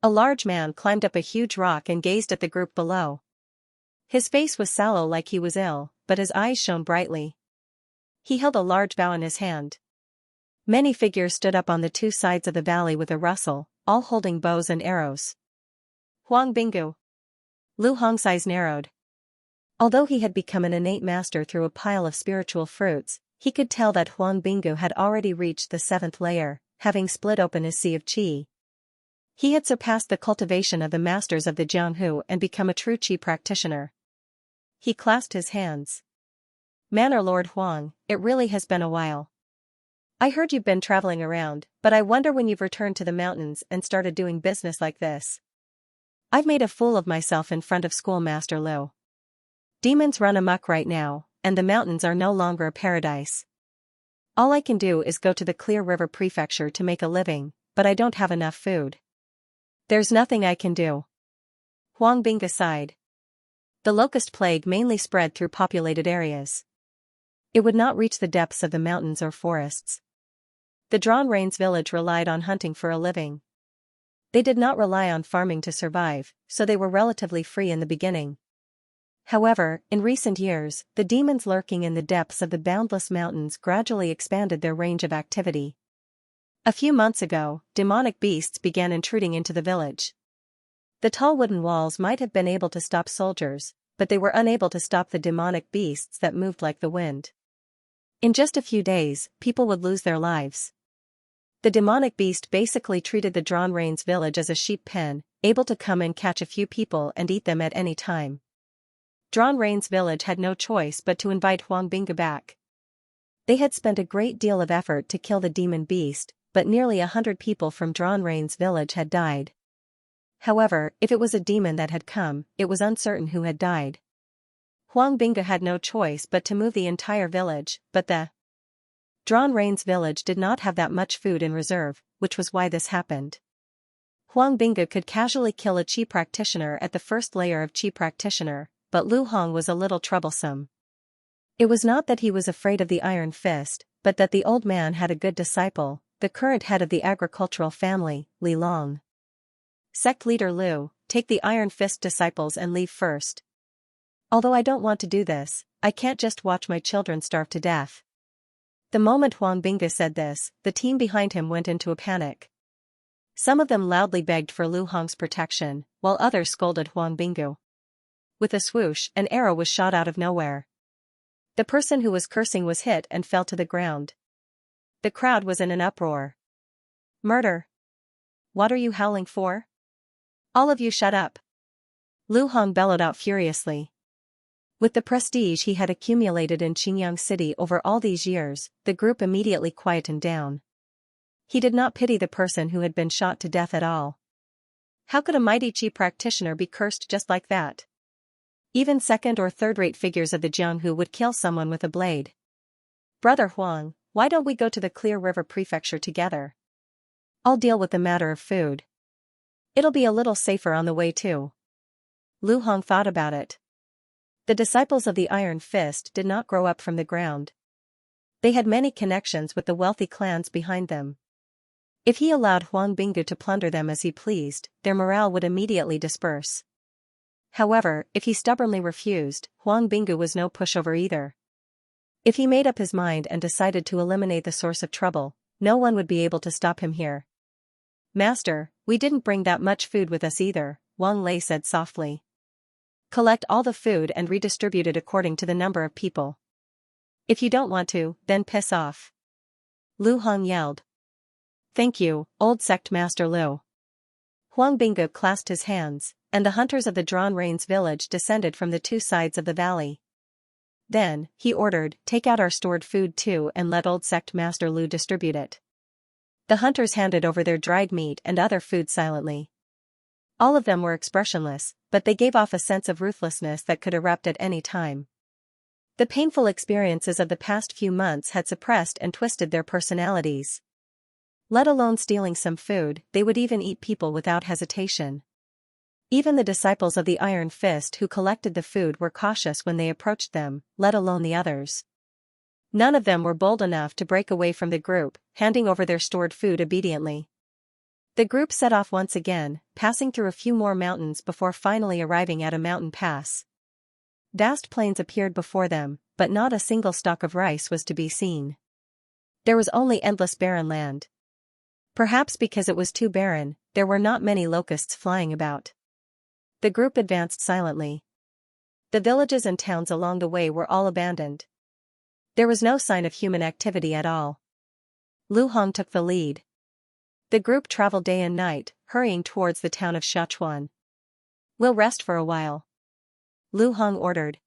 A large man climbed up a huge rock and gazed at the group below. His face was sallow like he was ill, but his eyes shone brightly. He held a large bow in his hand. Many figures stood up on the 2 sides of the valley with a rustle, all holding bows and arrows. "Huang Bingu." Lu Hong's eyes narrowed. Although he had become an innate master through a pile of spiritual fruits, he could tell that Huang Bingu had already reached the 7th layer, having split open his sea of qi. He had surpassed the cultivation of the masters of the Jianghu and become a true qi practitioner. He clasped his hands. Manor Lord Huang, it really has been a while. I heard you've been traveling around, but I wonder when you've returned to the mountains and started doing business like this. I've made a fool of myself in front of Schoolmaster Liu. Demons run amok right now, and the mountains are no longer a paradise. All I can do is go to the Clear River Prefecture to make a living, but I don't have enough food. There's nothing I can do. Huang Bing sighed. The locust plague mainly spread through populated areas. It would not reach the depths of the mountains or forests. The Drawn Rains village relied on hunting for a living. They did not rely on farming to survive, so they were relatively free in the beginning. However, in recent years, the demons lurking in the depths of the boundless mountains gradually expanded their range of activity. A few months ago, demonic beasts began intruding into the village. The tall wooden walls might have been able to stop soldiers, but they were unable to stop the demonic beasts that moved like the wind. In just a few days, people would lose their lives. The demonic beast basically treated the Drawn Rains village as a sheep pen, able to come and catch a few people and eat them at any time. Drawn Rains village had no choice but to invite Huang Bingu back. They had spent a great deal of effort to kill the demon beast, but nearly 100 people from Drawn Rains village had died. However, if it was a demon that had come, it was uncertain who had died. Huang Bingu had no choice but to move the entire village, but the Drawn Rains village did not have that much food in reserve, which was why this happened. Huang Bingu could casually kill a qi practitioner at the first layer of qi practitioner, but Lu Hong was a little troublesome. It was not that he was afraid of the Iron Fist, but that the old man had a good disciple, the current head of the agricultural family, Li Long. Sect leader Liu, take the Iron Fist disciples and leave first. Although I don't want to do this, I can't just watch my children starve to death. The moment Huang Bingu said this, the team behind him went into a panic. Some of them loudly begged for Lu Hong's protection, while others scolded Huang Bingu. With a swoosh, an arrow was shot out of nowhere. The person who was cursing was hit and fell to the ground. The crowd was in an uproar. Murder! What are you howling for? All of you shut up! Lu Hong bellowed out furiously. With the prestige he had accumulated in Qingyang City over all these years, the group immediately quietened down. He did not pity the person who had been shot to death at all. How could a mighty qi practitioner be cursed just like that? Even second or third-rate figures of the Jianghu would kill someone with a blade. Brother Huang, why don't we go to the Clear River Prefecture together? I'll deal with the matter of food. It'll be a little safer on the way too. Lu Hong thought about it. The disciples of the Iron Fist did not grow up from the ground. They had many connections with the wealthy clans behind them. If he allowed Huang Bingu to plunder them as he pleased, their morale would immediately disperse. However, if he stubbornly refused, Huang Bingu was no pushover either. If he made up his mind and decided to eliminate the source of trouble, no one would be able to stop him here. Master, we didn't bring that much food with us either, Wang Lei said softly. Collect all the food and redistribute it according to the number of people. If you don't want to, then piss off. Lu Hong yelled. Thank you, old sect master Liu. Huang Bingu clasped his hands, and the hunters of the Drawn Rains village descended from the two sides of the valley. Then, he ordered, take out our stored food too and let old sect master Liu distribute it. The hunters handed over their dried meat and other food silently. All of them were expressionless, but they gave off a sense of ruthlessness that could erupt at any time. The painful experiences of the past few months had suppressed and twisted their personalities. Let alone stealing some food, they would even eat people without hesitation. Even the disciples of the Iron Fist who collected the food were cautious when they approached them, let alone the others. None of them were bold enough to break away from the group, handing over their stored food obediently. The group set off once again, passing through a few more mountains before finally arriving at a mountain pass. Vast plains appeared before them, but not a single stalk of rice was to be seen. There was only endless barren land. Perhaps because it was too barren, there were not many locusts flying about. The group advanced silently. The villages and towns along the way were all abandoned. There was no sign of human activity at all. Lu Hong took the lead. The group traveled day and night, hurrying towards the town of Xianxia. "We'll rest for a while," Lu Hong ordered.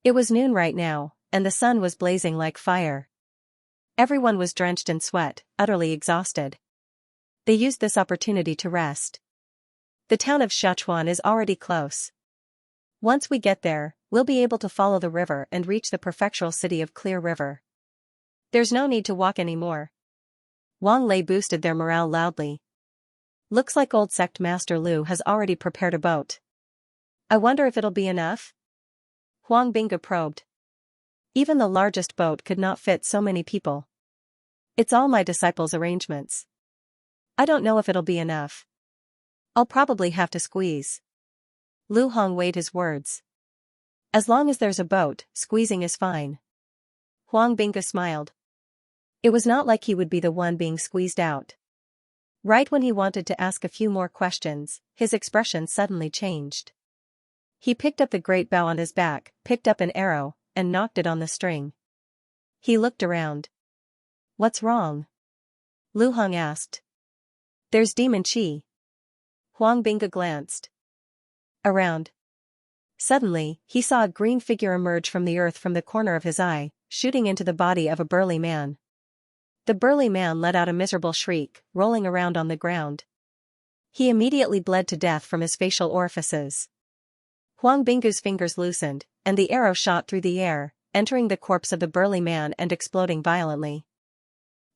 It was noon right now, and the sun was blazing like fire. Everyone was drenched in sweat, utterly exhausted. They used this opportunity to rest. "The town of Xianxia is already close. Once we get there, we'll be able to follow the river and reach the prefectural city of Clear River. There's no need to walk anymore." Wang Lei boosted their morale loudly. "Looks like old sect master Lu has already prepared a boat. I wonder if it'll be enough?" Huang Binga probed. "Even the largest boat could not fit so many people. It's all my disciples' arrangements. I don't know if it'll be enough. I'll probably have to squeeze." Lu Hong weighed his words. "As long as there's a boat, squeezing is fine." Huang Binga smiled. It was not like he would be the one being squeezed out. Right when he wanted to ask a few more questions, his expression suddenly changed. He picked up the great bow on his back, picked up an arrow, and knocked it on the string. He looked around. "What's wrong?" Lu Hong asked. "There's demon chi." Huang Binga glanced around. Suddenly, he saw a green figure emerge from the earth from the corner of his eye, shooting into the body of a burly man. The burly man let out a miserable shriek, rolling around on the ground. He immediately bled to death from his facial orifices. Huang Bingu's fingers loosened, and the arrow shot through the air, entering the corpse of the burly man and exploding violently.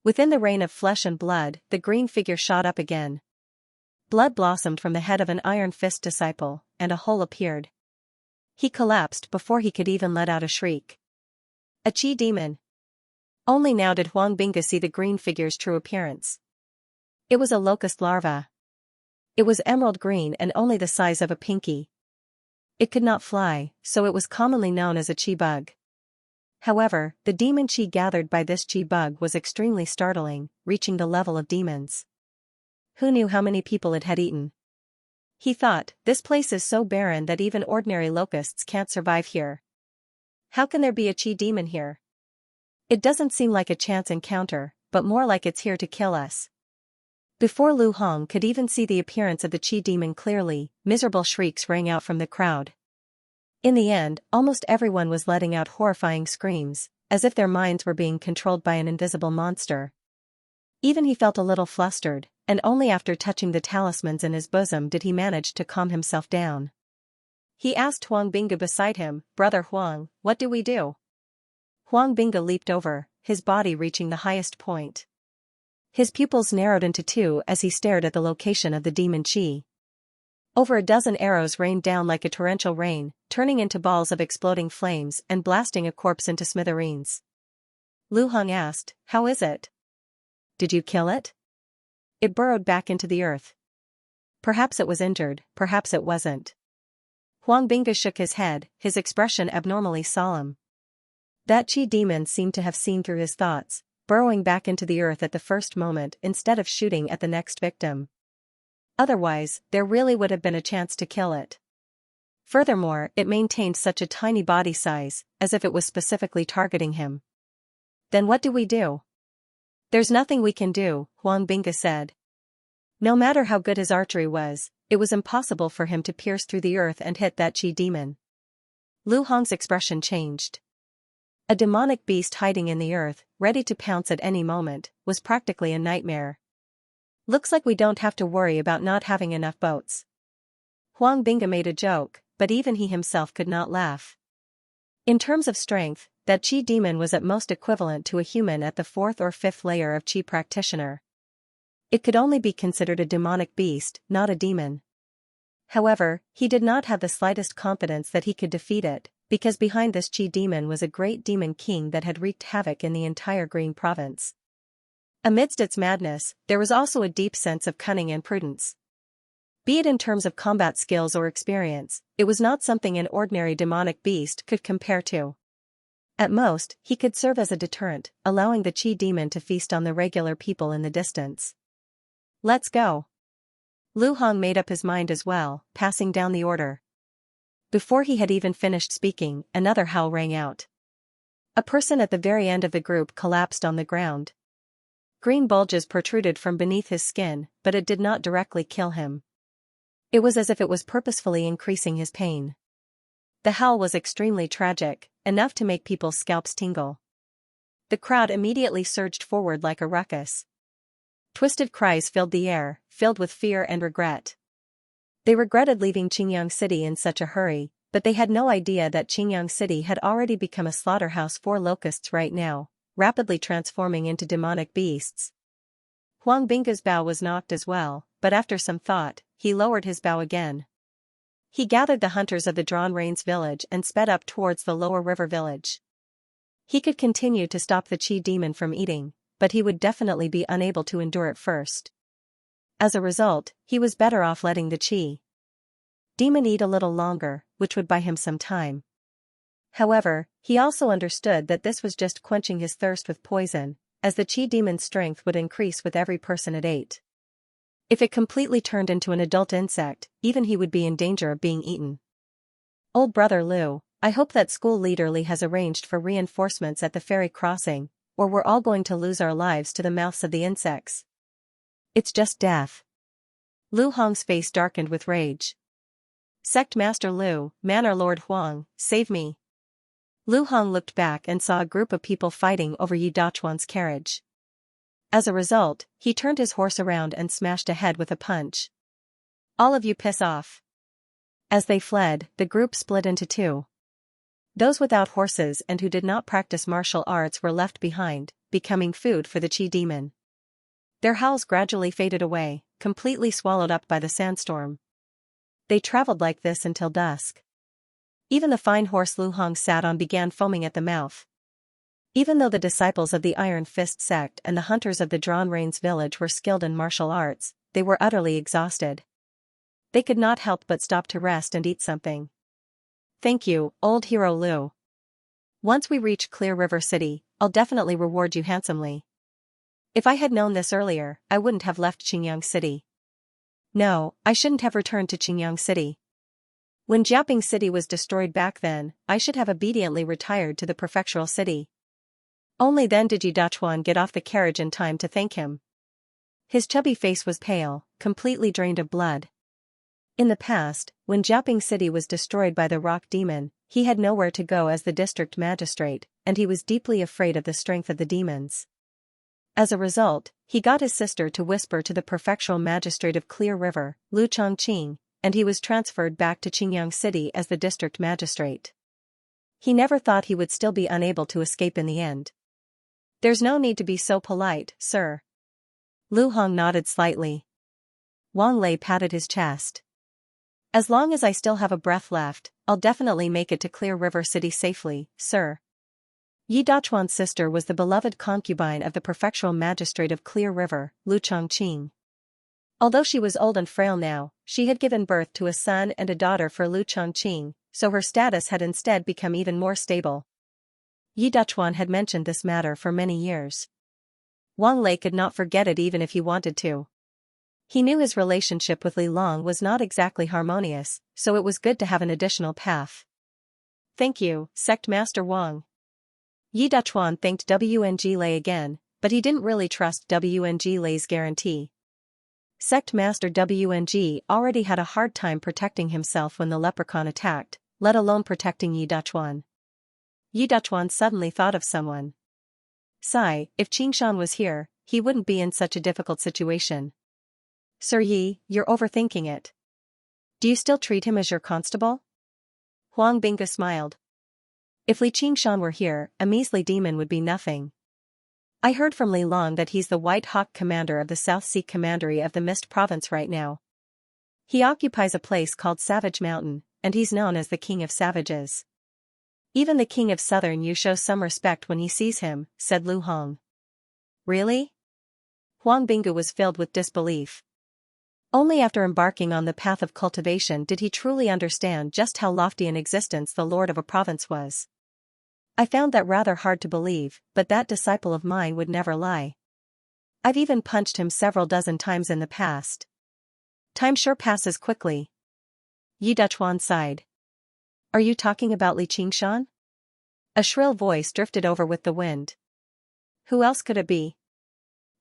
Within the rain of flesh and blood, the green figure shot up again. Blood blossomed from the head of an Iron Fist disciple, and a hole appeared. He collapsed before he could even let out a shriek. A chi demon. Only now did Huang Binga see the green figure's true appearance. It was a locust larva. It was emerald green and only the size of a pinky. It could not fly, so it was commonly known as a chi bug. However, the demon chi gathered by this chi bug was extremely startling, reaching the level of demons. Who knew how many people it had eaten? He thought, this place is so barren that even ordinary locusts can't survive here. How can there be a chi demon here? It doesn't seem like a chance encounter, but more like it's here to kill us. Before Lu Hong could even see the appearance of the chi demon clearly, miserable shrieks rang out from the crowd. In the end, almost everyone was letting out horrifying screams, as if their minds were being controlled by an invisible monster. Even he felt a little flustered, and only after touching the talismans in his bosom did he manage to calm himself down. He asked Huang Binga beside him, "Brother Huang, what do we do?" Huang Binga leaped over, his body reaching the highest point. His pupils narrowed into two as he stared at the location of the demon chi. Over a dozen arrows rained down like a torrential rain, turning into balls of exploding flames and blasting a corpse into smithereens. Lu Hong asked, "How is it? Did you kill it?" It burrowed back into the earth. Perhaps it was injured, perhaps it wasn't. Huang Binga shook his head, his expression abnormally solemn. That chi demon seemed to have seen through his thoughts, burrowing back into the earth at the first moment instead of shooting at the next victim. Otherwise, there really would have been a chance to kill it. Furthermore, it maintained such a tiny body size, as if it was specifically targeting him. "Then what do we do?" "There's nothing we can do," Huang Binga said. No matter how good his archery was, it was impossible for him to pierce through the earth and hit that chi demon. Lu Hong's expression changed. A demonic beast hiding in the earth, ready to pounce at any moment, was practically a nightmare. "Looks like we don't have to worry about not having enough boats." Huang Binga made a joke, but even he himself could not laugh. In terms of strength, that chi demon was at most equivalent to a human at the 4th or 5th layer of chi practitioner. It could only be considered a demonic beast, not a demon. However, he did not have the slightest confidence that he could defeat it, because behind this chi demon was a great demon king that had wreaked havoc in the entire Green Province. Amidst its madness, there was also a deep sense of cunning and prudence. Be it in terms of combat skills or experience, it was not something an ordinary demonic beast could compare to. At most, he could serve as a deterrent, allowing the chi demon to feast on the regular people in the distance. "Let's go." Lu Hong made up his mind as well, passing down the order. Before he had even finished speaking, another howl rang out. A person at the very end of the group collapsed on the ground. Green bulges protruded from beneath his skin, but it did not directly kill him. It was as if it was purposefully increasing his pain. The howl was extremely tragic, enough to make people's scalps tingle. The crowd immediately surged forward like a ruckus. Twisted cries filled the air, filled with fear and regret. They regretted leaving Qingyang City in such a hurry, but they had no idea that Qingyang City had already become a slaughterhouse for locusts right now, rapidly transforming into demonic beasts. Huang Bingge's bow was knocked as well, but after some thought, he lowered his bow again. He gathered the hunters of the Drawn Rains village and sped up towards the lower river village. He could continue to stop the Qi demon from eating, but he would definitely be unable to endure it first. As a result, he was better off letting the Qi demon eat a little longer, which would buy him some time. However, he also understood that this was just quenching his thirst with poison, as the Qi demon's strength would increase with every person it ate. If it completely turned into an adult insect, even he would be in danger of being eaten. Old brother Liu, I hope that school leader Li has arranged for reinforcements at the ferry crossing, or we're all going to lose our lives to the mouths of the insects. It's just death. Lu Hong's face darkened with rage. Sect Master Liu, Manor Lord Huang, save me. Lu Hong looked back and saw a group of people fighting over Yi Dachuan's carriage. As a result, he turned his horse around and smashed ahead with a punch. All of you piss off. As they fled, the group split into two. Those without horses and who did not practice martial arts were left behind, becoming food for the Qi demon. Their howls gradually faded away, completely swallowed up by the sandstorm. They traveled like this until dusk. Even the fine horse Lu Hong sat on began foaming at the mouth. Even though the disciples of the Iron Fist sect and the hunters of the Drawn Rains village were skilled in martial arts, they were utterly exhausted. They could not help but stop to rest and eat something. Thank you, old hero Liu. Once we reach Clear River City, I'll definitely reward you handsomely. If I had known this earlier, I wouldn't have left Qingyang City. No, I shouldn't have returned to Qingyang City. When Jiaoping City was destroyed back then, I should have obediently retired to the prefectural city. Only then did Yi Dachuan get off the carriage in time to thank him. His chubby face was pale, completely drained of blood. In the past, when Jiaoping City was destroyed by the rock demon, he had nowhere to go as the district magistrate, and he was deeply afraid of the strength of the demons. As a result, he got his sister to whisper to the prefectural magistrate of Clear River, Lu Chongqing, and he was transferred back to Qingyang City as the district magistrate. He never thought he would still be unable to escape in the end. There's no need to be so polite, sir. Lu Hong nodded slightly. Wang Lei patted his chest. As long as I still have a breath left, I'll definitely make it to Clear River City safely, sir. Yi Dachuan's sister was the beloved concubine of the prefectural magistrate of Clear River, Lu Chongqing. Although she was old and frail now, she had given birth to a son and a daughter for Lu Chongqing, so her status had instead become even more stable. Yi Dachuan had mentioned this matter for many years. Wang Lei could not forget it even if he wanted to. He knew his relationship with Li Long was not exactly harmonious, so it was good to have an additional path. Thank you, Sect Master Wang. Yi Dachuan thanked WNG Lei again, but he didn't really trust WNG Lei's guarantee. Sect Master WNG already had a hard time protecting himself when the leprechaun attacked, let alone protecting Yi Dachuan. Yi Dachuan suddenly thought of someone. Sigh, if Qingshan was here, he wouldn't be in such a difficult situation. Sir Yi, you're overthinking it. Do you still treat him as your constable? Huang Bingge smiled. If Li Qingshan were here, a measly demon would be nothing. I heard from Li Long that he's the White Hawk commander of the South Sea Commandery of the Mist Province right now. He occupies a place called Savage Mountain, and he's known as the King of Savages. Even the King of Southern Yu shows some respect when he sees him, said Lu Hong. Really? Huang Bingge was filled with disbelief. Only after embarking on the path of cultivation did he truly understand just how lofty an existence the lord of a province was. I found that rather hard to believe, but that disciple of mine would never lie. I've even punched him several dozen times in the past. Time sure passes quickly. Yi Dachuan sighed. Are you talking about Li Qingshan? A shrill voice drifted over with the wind. Who else could it be?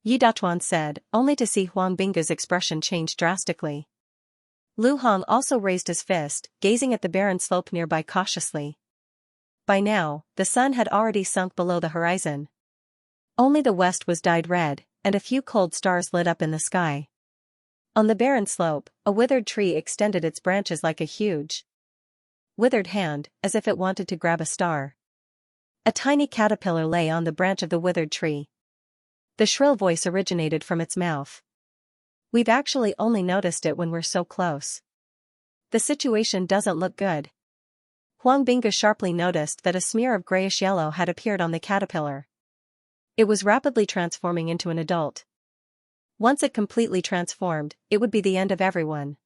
Yi Datuan said, only to see Huang Bingge's expression change drastically. Lu Hong also raised his fist, gazing at the barren slope nearby cautiously. By now, the sun had already sunk below the horizon. Only the west was dyed red, and a few cold stars lit up in the sky. On the barren slope, a withered tree extended its branches like a huge, withered hand, as if it wanted to grab a star. A tiny caterpillar lay on the branch of the withered tree. The shrill voice originated from its mouth. We've actually only noticed it when we're so close. The situation doesn't look good. Huang Bingge sharply noticed that a smear of grayish yellow had appeared on the caterpillar. It was rapidly transforming into an adult. Once it completely transformed, it would be the end of everyone.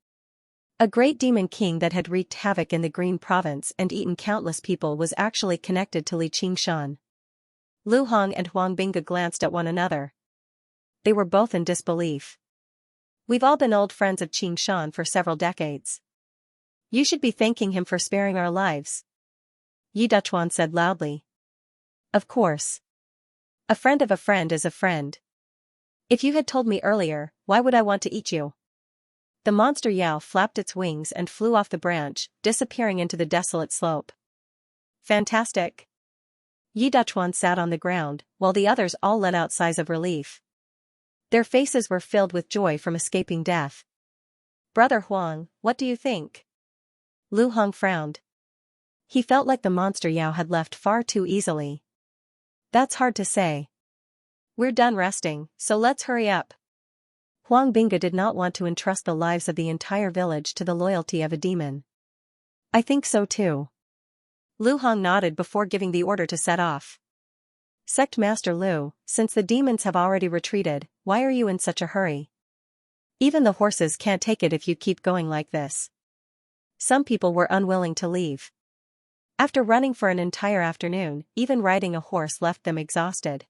A great demon king that had wreaked havoc in the Green Province and eaten countless people was actually connected to Li Qingshan. Lu Hong and Huang Bingge glanced at one another. They were both in disbelief. We've all been old friends of Qingshan for several decades. You should be thanking him for sparing our lives. Yi Datuan said loudly. Of course. A friend of a friend is a friend. If you had told me earlier, why would I want to eat you? The monster Yao flapped its wings and flew off the branch, disappearing into the desolate slope. Fantastic. Yi Datuan sat on the ground, while the others all let out sighs of relief. Their faces were filled with joy from escaping death. Brother Huang, what do you think? Lu Hong frowned. He felt like the monster Yao had left far too easily. That's hard to say. We're done resting, so let's hurry up. Huang Bingge did not want to entrust the lives of the entire village to the loyalty of a demon. I think so too. Lu Hong nodded before giving the order to set off. Sect Master Lu, since the demons have already retreated, why are you in such a hurry? Even the horses can't take it if you keep going like this. Some people were unwilling to leave. After running for an entire afternoon, even riding a horse left them exhausted.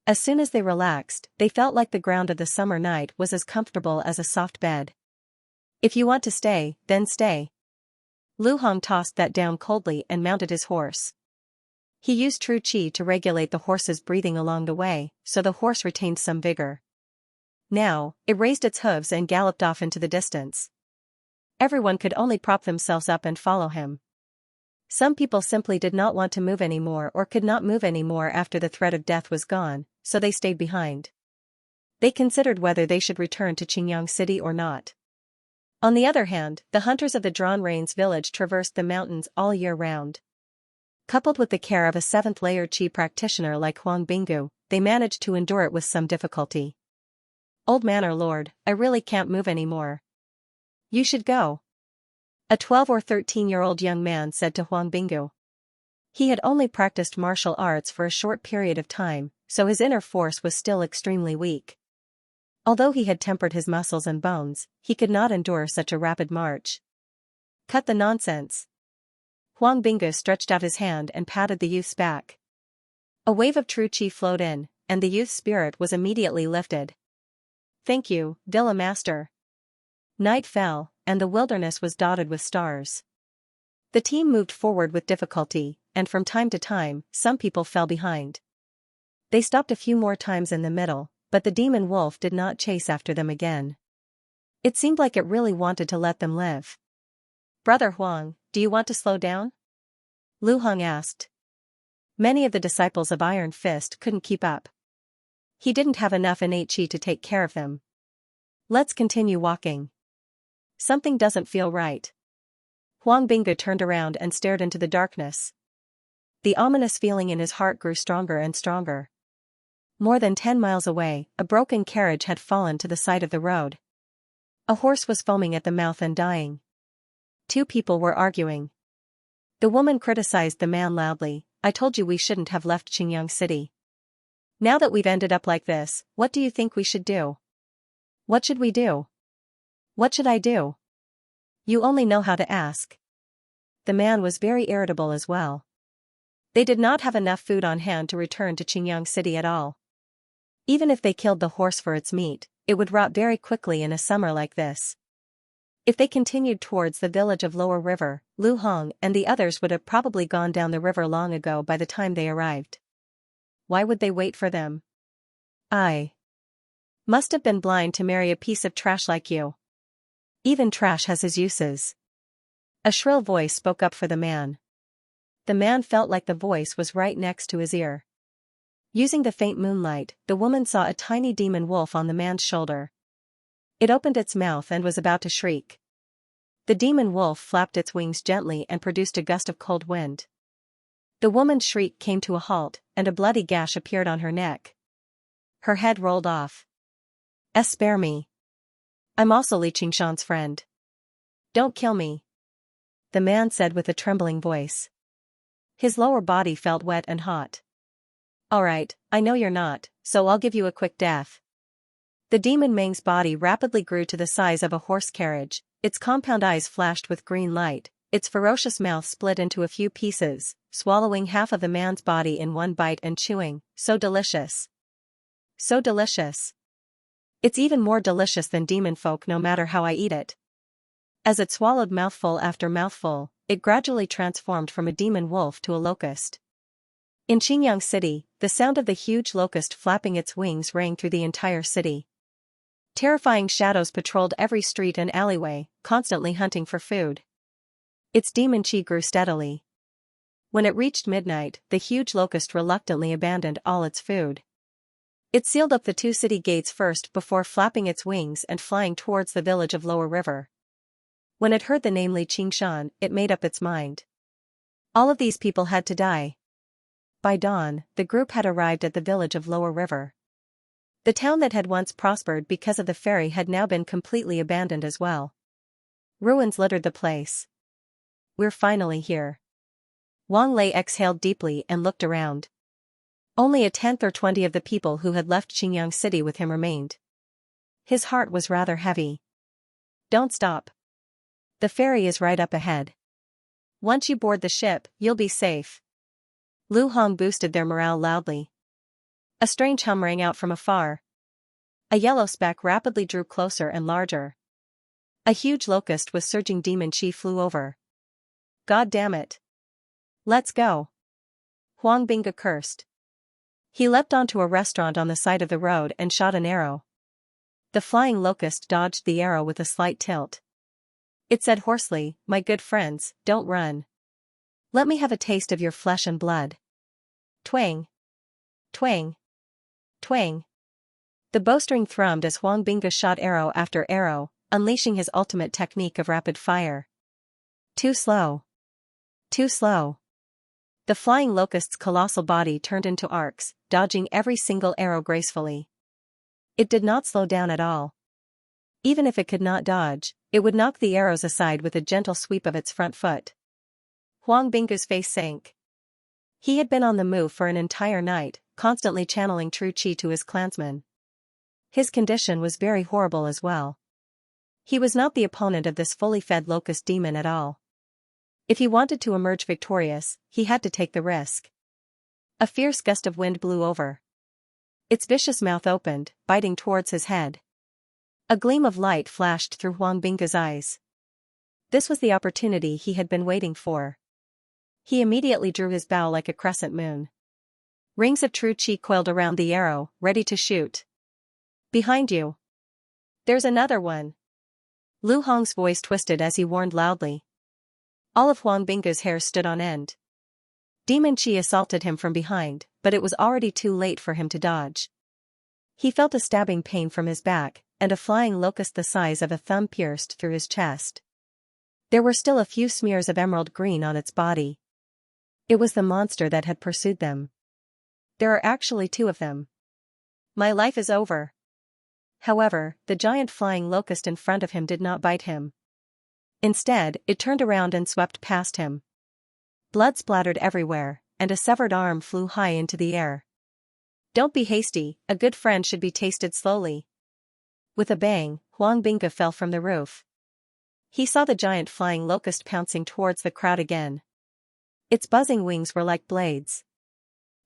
As soon as they relaxed, they felt like the ground of the summer night was as comfortable as a soft bed. If you want to stay, then stay. Lu Hong tossed that down coldly and mounted his horse. He used true qi to regulate the horse's breathing along the way, so the horse retained some vigor. Now, it raised its hooves and galloped off into the distance. Everyone could only prop themselves up and follow him. Some people simply did not want to move anymore or could not move anymore after the threat of death was gone, so they stayed behind. They considered whether they should return to Qingyang City or not. On the other hand, the hunters of the Drawn Rains village traversed the mountains all year round. Coupled with the care of a seventh-layer qi practitioner like Huang Bingge, they managed to endure it with some difficulty. Old man or lord, I really can't move anymore. You should go. A 12 or 13-year-old young man said to Huang Bingge. He had only practiced martial arts for a short period of time, so his inner force was still extremely weak. Although he had tempered his muscles and bones, he could not endure such a rapid march. Cut the nonsense. Huang Bingge stretched out his hand and patted the youth's back. A wave of true qi flowed in, and the youth's spirit was immediately lifted. Thank you, Dilla Master. Night fell, and the wilderness was dotted with stars. The team moved forward with difficulty, and from time to time, some people fell behind. They stopped a few more times in the middle, but the demon wolf did not chase after them again. It seemed like it really wanted to let them live. Brother Huang, do you want to slow down? Lu Hong asked. Many of the disciples of Iron Fist couldn't keep up. He didn't have enough innate qi to take care of them. Let's continue walking. Something doesn't feel right. Huang Bingge turned around and stared into the darkness. The ominous feeling in his heart grew stronger and stronger. More than 10 miles away, a broken carriage had fallen to the side of the road. A horse was foaming at the mouth and dying. 2 people were arguing. The woman criticized the man loudly. I told you we shouldn't have left Qingyang City. Now that we've ended up like this, what do you think we should do? What should we do? What should I do? You only know how to ask. The man was very irritable as well. They did not have enough food on hand to return to Qingyang City at all. Even if they killed the horse for its meat, it would rot very quickly in a summer like this. If they continued towards the village of Lower River, Lu Hong and the others would have probably gone down the river long ago by the time they arrived. Why would they wait for them? I must have been blind to marry a piece of trash like you. Even trash has his uses. A shrill voice spoke up for the man. The man felt like the voice was right next to his ear. Using the faint moonlight, the woman saw a tiny demon wolf on the man's shoulder. It opened its mouth and was about to shriek. The demon wolf flapped its wings gently and produced a gust of cold wind. The woman's shriek came to a halt, and a bloody gash appeared on her neck. Her head rolled off. Spare me. I'm also Li Qingshan's friend. Don't kill me, the man said with a trembling voice. His lower body felt wet and hot. Alright, I know you're not, so I'll give you a quick death. The demon Meng's body rapidly grew to the size of a horse carriage, its compound eyes flashed with green light, its ferocious mouth split into a few pieces, swallowing half of the man's body in one bite and chewing, so delicious. So delicious. It's even more delicious than demon folk no matter how I eat it. As it swallowed mouthful after mouthful, it gradually transformed from a demon wolf to a locust. In Xingyang City, the sound of the huge locust flapping its wings rang through the entire city. Terrifying shadows patrolled every street and alleyway, constantly hunting for food. Its demon chi grew steadily. When it reached midnight, the huge locust reluctantly abandoned all its food. It sealed up the two city gates first before flapping its wings and flying towards the village of Lower River. When it heard the name Li Qingshan, it made up its mind. All of these people had to die. By dawn, the group had arrived at the village of Lower River. The town that had once prospered because of the ferry had now been completely abandoned as well. Ruins littered the place. We're finally here. Wang Lei exhaled deeply and looked around. Only a tenth or 20 of the people who had left Xingyang City with him remained. His heart was rather heavy. Don't stop. The ferry is right up ahead. Once you board the ship, you'll be safe. Lu Hong boosted their morale loudly. A strange hum rang out from afar. A yellow speck rapidly drew closer and larger. A huge locust with surging demon chi flew over. God damn it. Let's go. Huang Binga cursed. He leapt onto a restaurant on the side of the road and shot an arrow. The flying locust dodged the arrow with a slight tilt. It said hoarsely, "My good friends, don't run. Let me have a taste of your flesh and blood." Twang. Twang. Twang. The bowstring thrummed as Huang Binga shot arrow after arrow, unleashing his ultimate technique of rapid fire. Too slow. Too slow. The flying locust's colossal body turned into arcs, dodging every single arrow gracefully. It did not slow down at all. Even if it could not dodge, it would knock the arrows aside with a gentle sweep of its front foot. Huang Binga's face sank. He had been on the move for an entire night, constantly channeling true chi to his clansmen. His condition was very horrible as well. He was not the opponent of this fully fed locust demon at all. If he wanted to emerge victorious, he had to take the risk. A fierce gust of wind blew over. Its vicious mouth opened, biting towards his head. A gleam of light flashed through Huang Binga's eyes. This was the opportunity he had been waiting for. He immediately drew his bow like a crescent moon. Rings of true chi coiled around the arrow, ready to shoot. Behind you. There's another one. Lu Hong's voice twisted as he warned loudly. All of Huang Binga's hair stood on end. Demon chi assaulted him from behind, but it was already too late for him to dodge. He felt a stabbing pain from his back, and a flying locust the size of a thumb pierced through his chest. There were still a few smears of emerald green on its body. It was the monster that had pursued them. There are actually 2 of them. My life is over. However, the giant flying locust in front of him did not bite him. Instead, it turned around and swept past him. Blood splattered everywhere, and a severed arm flew high into the air. Don't be hasty, a good friend should be tasted slowly. With a bang, Huang Binga fell from the roof. He saw the giant flying locust pouncing towards the crowd again. Its buzzing wings were like blades.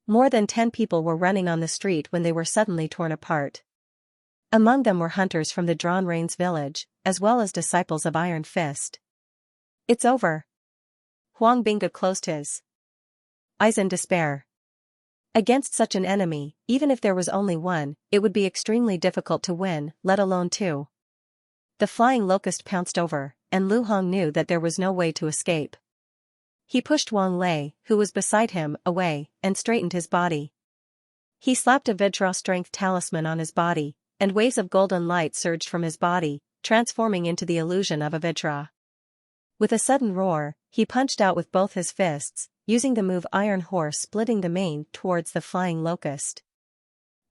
More than 10 people were running on the street when they were suddenly torn apart. Among them were hunters from the Drawn Rains village, as well as disciples of Iron Fist. It's over. Huang Bingge closed his eyes in despair. Against such an enemy, even if there was only one, it would be extremely difficult to win, let alone two. The flying locust pounced over, and Lu Hong knew that there was no way to escape. He pushed Wang Lei, who was beside him, away, and straightened his body. He slapped a Vajra strength talisman on his body, and waves of golden light surged from his body, transforming into the illusion of a Vajra. With a sudden roar, he punched out with both his fists, using the move Iron Horse, splitting the mane towards the flying locust.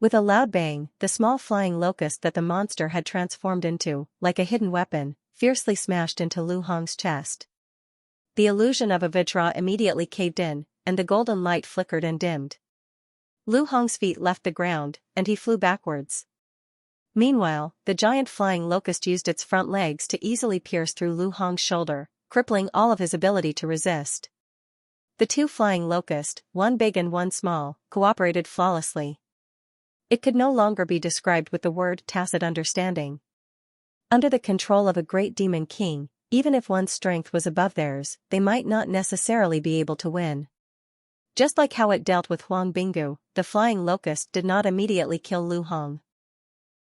With a loud bang, the small flying locust that the monster had transformed into, like a hidden weapon, fiercely smashed into Lu Hong's chest. The illusion of a Vajra immediately caved in, and the golden light flickered and dimmed. Lu Hong's feet left the ground, and he flew backwards. Meanwhile, the giant flying locust used its front legs to easily pierce through Lu Hong's shoulder, crippling all of his ability to resist. The two flying locusts, one big and one small, cooperated flawlessly. It could no longer be described with the word tacit understanding. Under the control of a great demon king, even if one's strength was above theirs, they might not necessarily be able to win. Just like how it dealt with Huang Bingge, the flying locust did not immediately kill Lu Hong.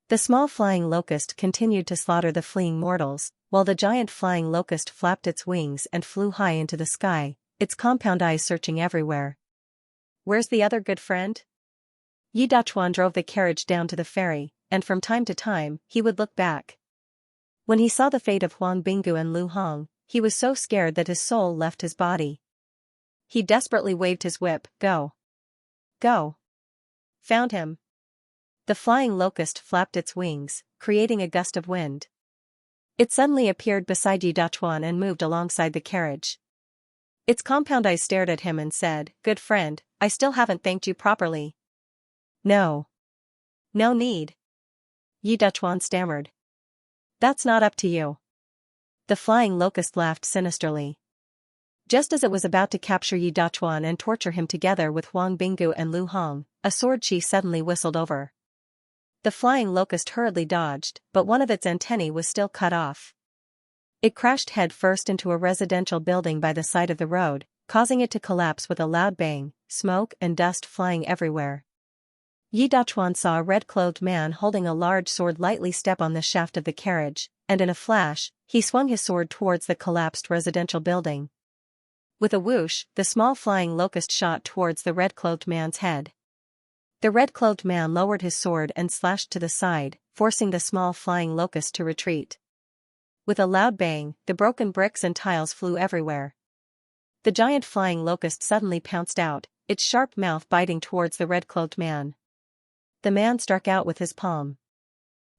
The small flying locust continued to slaughter the fleeing mortals, while the giant flying locust flapped its wings and flew high into the sky, its compound eyes searching everywhere. Where's the other good friend? Yi Dachuan drove the carriage down to the ferry, and from time to time, he would look back. When he saw the fate of Huang Bingge and Lu Hong, he was so scared that his soul left his body. He desperately waved his whip. Go. Go. Found him. The flying locust flapped its wings, creating a gust of wind. It suddenly appeared beside Yi Dachuan and moved alongside the carriage. Its compound eyes stared at him and said, "Good friend, I still haven't thanked you properly." "No. No need." Yi Dachuan stammered. "That's not up to you." The flying locust laughed sinisterly. Just as it was about to capture Yi Dachuan and torture him together with Huang Bingge and Lu Hong, a sword chi suddenly whistled over. The flying locust hurriedly dodged, but one of its antennae was still cut off. It crashed head first into a residential building by the side of the road, causing it to collapse with a loud bang, smoke and dust flying everywhere. Yi Dachuan saw a red-clothed man holding a large sword lightly step on the shaft of the carriage, and in a flash, he swung his sword towards the collapsed residential building. With a whoosh, the small flying locust shot towards the red-clothed man's head. The red-clothed man lowered his sword and slashed to the side, forcing the small flying locust to retreat. With a loud bang, the broken bricks and tiles flew everywhere. The giant flying locust suddenly pounced out, its sharp mouth biting towards the red-clothed man. The man struck out with his palm.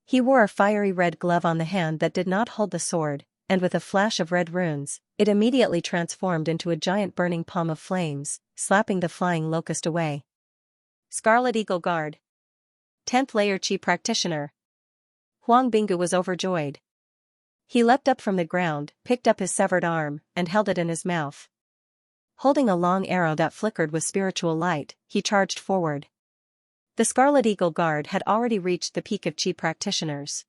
He wore a fiery red glove on the hand that did not hold the sword, and with a flash of red runes, it immediately transformed into a giant burning palm of flames, slapping the flying locust away. Scarlet Eagle Guard. 10th Layer Chi Practitioner. Huang Bingge was overjoyed. He leapt up from the ground, picked up his severed arm, and held it in his mouth. Holding a long arrow that flickered with spiritual light, he charged forward. The Scarlet Eagle Guard had already reached the peak of Chi practitioners.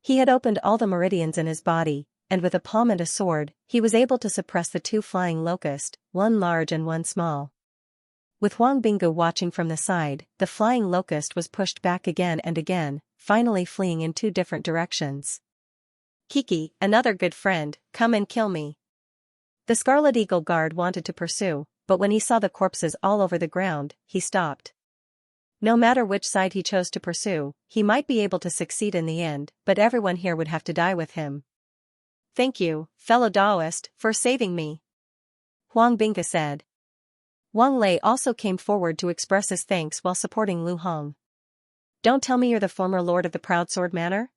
He had opened all the meridians in his body, and with a palm and a sword, he was able to suppress the two flying locusts, one large and one small. With Huang Bingge watching from the side, the flying locust was pushed back again and again, finally fleeing in two different directions. "Kiki, another good friend, come and kill me." The Scarlet Eagle Guard wanted to pursue, but when he saw the corpses all over the ground, he stopped. No matter which side he chose to pursue, he might be able to succeed in the end, but everyone here would have to die with him. "Thank you, fellow Taoist, for saving me," Huang Bingge said. Wang Lei also came forward to express his thanks while supporting Lu Hong. "Don't tell me you're the former lord of the Proud Sword Manor?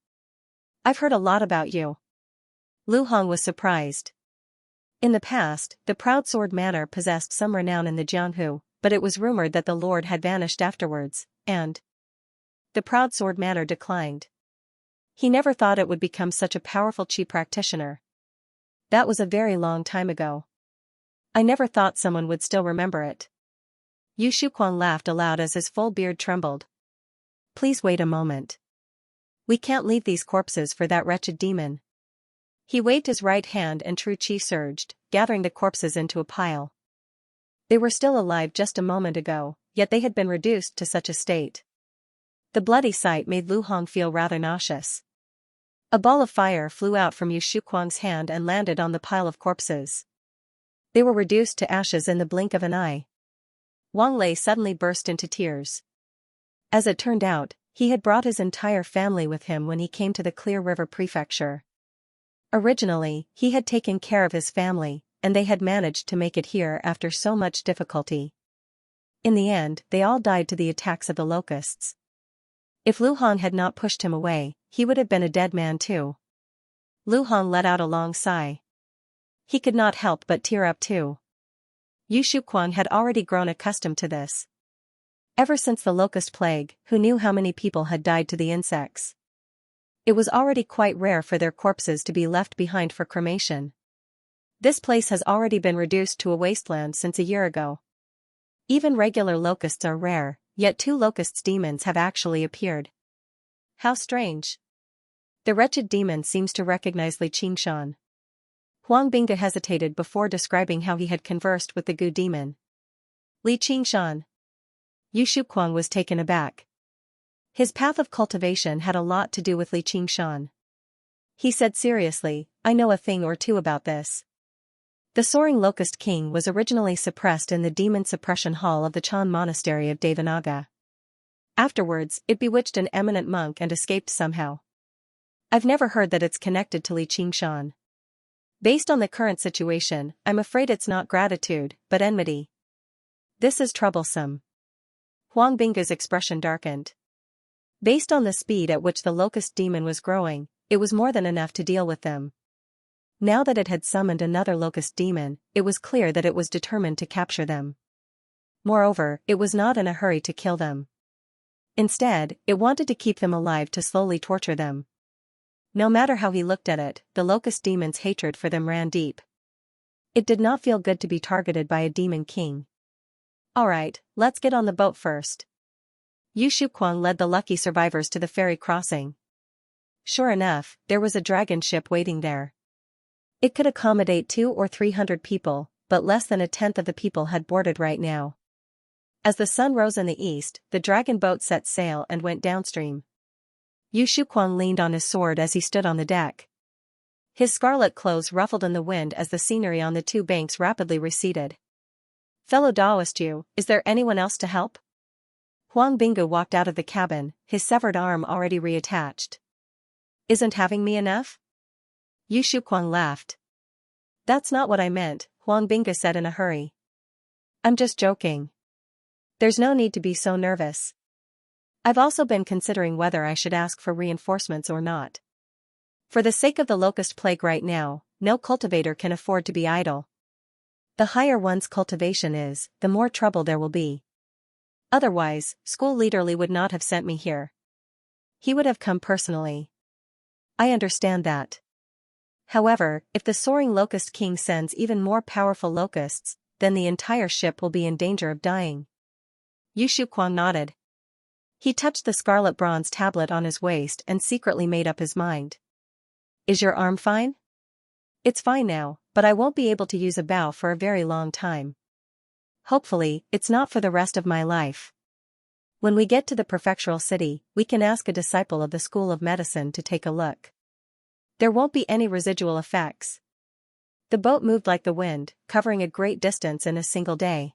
I've heard a lot about you." Lu Hong was surprised. In the past, the Proud Sword Manor possessed some renown in the Jianghu, but it was rumored that the lord had vanished afterwards, and the Proud Sword Manor declined. He never thought it would become such a powerful Chi practitioner. That was a very long time ago. I never thought someone would still remember it. Yu Shuquan laughed aloud as his full beard trembled. "Please wait a moment." We can't leave these corpses for that wretched demon. He waved his right hand and true chi surged, gathering the corpses into a pile. They were still alive just a moment ago, yet they had been reduced to such a state. The bloody sight made Lu Hong feel rather nauseous. A ball of fire flew out from Yu Shuquang's hand and landed on the pile of corpses. They were reduced to ashes in the blink of an eye. Wang Lei suddenly burst into tears. As it turned out, he had brought his entire family with him when he came to the Clear River Prefecture. Originally, he had taken care of his family, and they had managed to make it here after so much difficulty. In the end, they all died to the attacks of the locusts. If Lu Hong had not pushed him away, he would have been a dead man too. Lu Hong let out a long sigh. He could not help but tear up too. Yu Shuquang had already grown accustomed to this. Ever since the locust plague, who knew how many people had died to the insects? It was already quite rare for their corpses to be left behind for cremation. This place has already been reduced to a wasteland since a year ago. Even regular locusts are rare, yet 2 locust demons have actually appeared. How strange. The wretched demon seems to recognize Li Qingshan. Huang Bingge hesitated before describing how he had conversed with the Gu demon. Li Qingshan. Yu Shuquang was taken aback. His path of cultivation had a lot to do with Li Qingshan. He said seriously, I know a thing or two about this. The Soaring Locust King was originally suppressed in the Demon Suppression Hall of the Chan Monastery of Devanaga. Afterwards, it bewitched an eminent monk and escaped somehow. I've never heard that it's connected to Li Qingshan. Based on the current situation, I'm afraid it's not gratitude, but enmity. This is troublesome. Huang Bingge's expression darkened. Based on the speed at which the locust demon was growing, it was more than enough to deal with them. Now that it had summoned another locust demon, it was clear that it was determined to capture them. Moreover, it was not in a hurry to kill them. Instead, it wanted to keep them alive to slowly torture them. No matter how he looked at it, the locust demon's hatred for them ran deep. It did not feel good to be targeted by a demon king. Alright, let's get on the boat first. Yu Shuquang led the lucky survivors to the ferry crossing. Sure enough, there was a dragon ship waiting there. It could accommodate 200 or 300 people, but less than a tenth of the people had boarded right now. As the sun rose in the east, the dragon boat set sail and went downstream. Yu Shuquang leaned on his sword as he stood on the deck. His scarlet clothes ruffled in the wind as the scenery on the 2 banks rapidly receded. Fellow Daoist Yu, is there anyone else to help? Huang Bingge walked out of the cabin, his severed arm already reattached. Isn't having me enough? Yu Shuquang laughed. That's not what I meant, Huang Bingge said in a hurry. I'm just joking. There's no need to be so nervous. I've also been considering whether I should ask for reinforcements or not. For the sake of the locust plague right now, no cultivator can afford to be idle. The higher one's cultivation is, the more trouble there will be. Otherwise, school leader Li would not have sent me here. He would have come personally. I understand that. However, if the Soaring Locust King sends even more powerful locusts, then the entire ship will be in danger of dying. Yu Shuquang nodded. He touched the scarlet bronze tablet on his waist and secretly made up his mind. Is your arm fine? It's fine now, but I won't be able to use a bow for a very long time. Hopefully, it's not for the rest of my life. When we get to the prefectural city, we can ask a disciple of the School of Medicine to take a look. There won't be any residual effects. The boat moved like the wind, covering a great distance in a single day.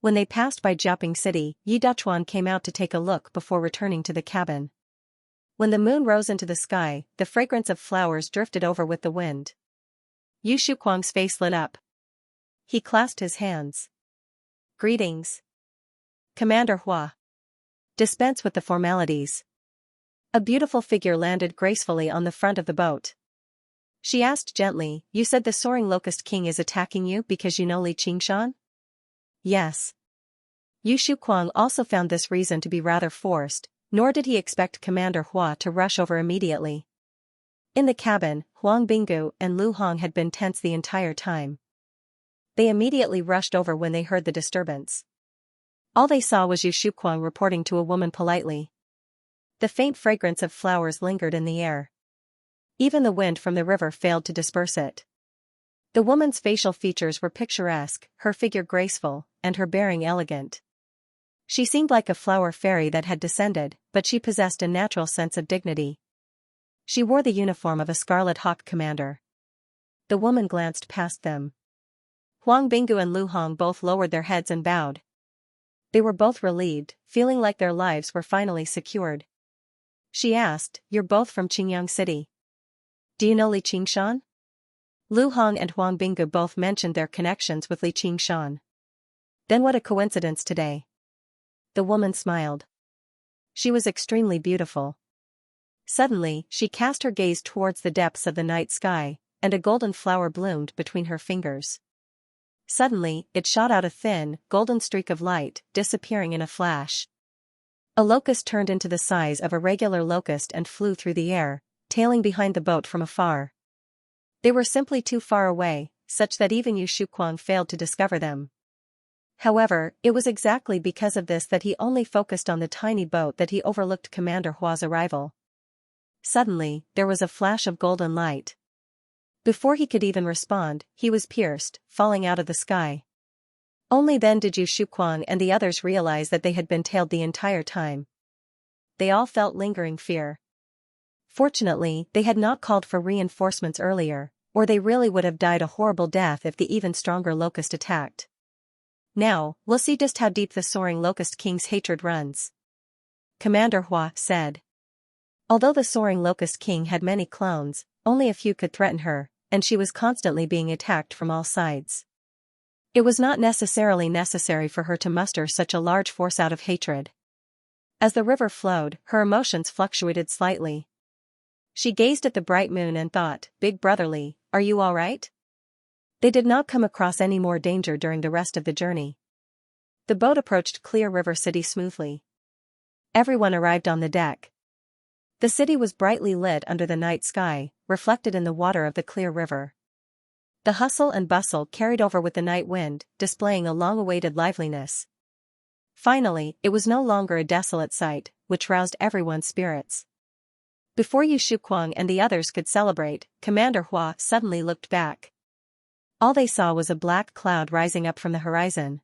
When they passed by Jiaoping City, Yi Dachuan came out to take a look before returning to the cabin. When the moon rose into the sky, the fragrance of flowers drifted over with the wind. Yu Shuquang's face lit up. He clasped his hands. Greetings. Commander Hua. Dispense with the formalities. A beautiful figure landed gracefully on the front of the boat. She asked gently, You said the Soaring Locust King is attacking you because you know Li Qingshan? Yes. Yu Shuquang also found this reason to be rather forced, nor did he expect Commander Hua to rush over immediately. In the cabin, Huang Bingge and Lu Hong had been tense the entire time. They immediately rushed over when they heard the disturbance. All they saw was Yu Shuquang reporting to a woman politely. The faint fragrance of flowers lingered in the air. Even the wind from the river failed to disperse it. The woman's facial features were picturesque, her figure graceful, and her bearing elegant. She seemed like a flower fairy that had descended, but she possessed a natural sense of dignity. She wore the uniform of a Scarlet Hawk commander. The woman glanced past them. Huang Binggu and Lu Hong both lowered their heads and bowed. They were both relieved, feeling like their lives were finally secured. She asked, "You're both from Qingyang City. Do you know Li Qingshan?" Lu Hong and Huang Binggu both mentioned their connections with Li Qingshan. Then what a coincidence today. The woman smiled. She was extremely beautiful. Suddenly, she cast her gaze towards the depths of the night sky, and a golden flower bloomed between her fingers. Suddenly, it shot out a thin, golden streak of light, disappearing in a flash. A locust turned into the size of a regular locust and flew through the air, tailing behind the boat from afar. They were simply too far away, such that even Yu Shuquang failed to discover them. However, it was exactly because of this that he only focused on the tiny boat that he overlooked Commander Hua's arrival. Suddenly, there was a flash of golden light. Before he could even respond, he was pierced, falling out of the sky. Only then did Yu Shuquang and the others realize that they had been tailed the entire time. They all felt lingering fear. Fortunately, they had not called for reinforcements earlier, or they really would have died a horrible death if the even stronger locust attacked. "Now, we'll see just how deep the soaring Locust King's hatred runs," Commander Hua said. Although the soaring Locust King had many clones, only a few could threaten her, and she was constantly being attacked from all sides. It was not necessarily necessary for her to muster such a large force out of hatred. As the river flowed, her emotions fluctuated slightly. She gazed at the bright moon and thought, "Big brotherly, are you all right?" They did not come across any more danger during the rest of the journey. The boat approached Clear River City smoothly. Everyone arrived on the deck. The city was brightly lit under the night sky, reflected in the water of the Clear River. The hustle and bustle carried over with the night wind, displaying a long-awaited liveliness. Finally, it was no longer a desolate sight, which roused everyone's spirits. Before Yu Shuquang and the others could celebrate, Commander Hua suddenly looked back. All they saw was a black cloud rising up from the horizon.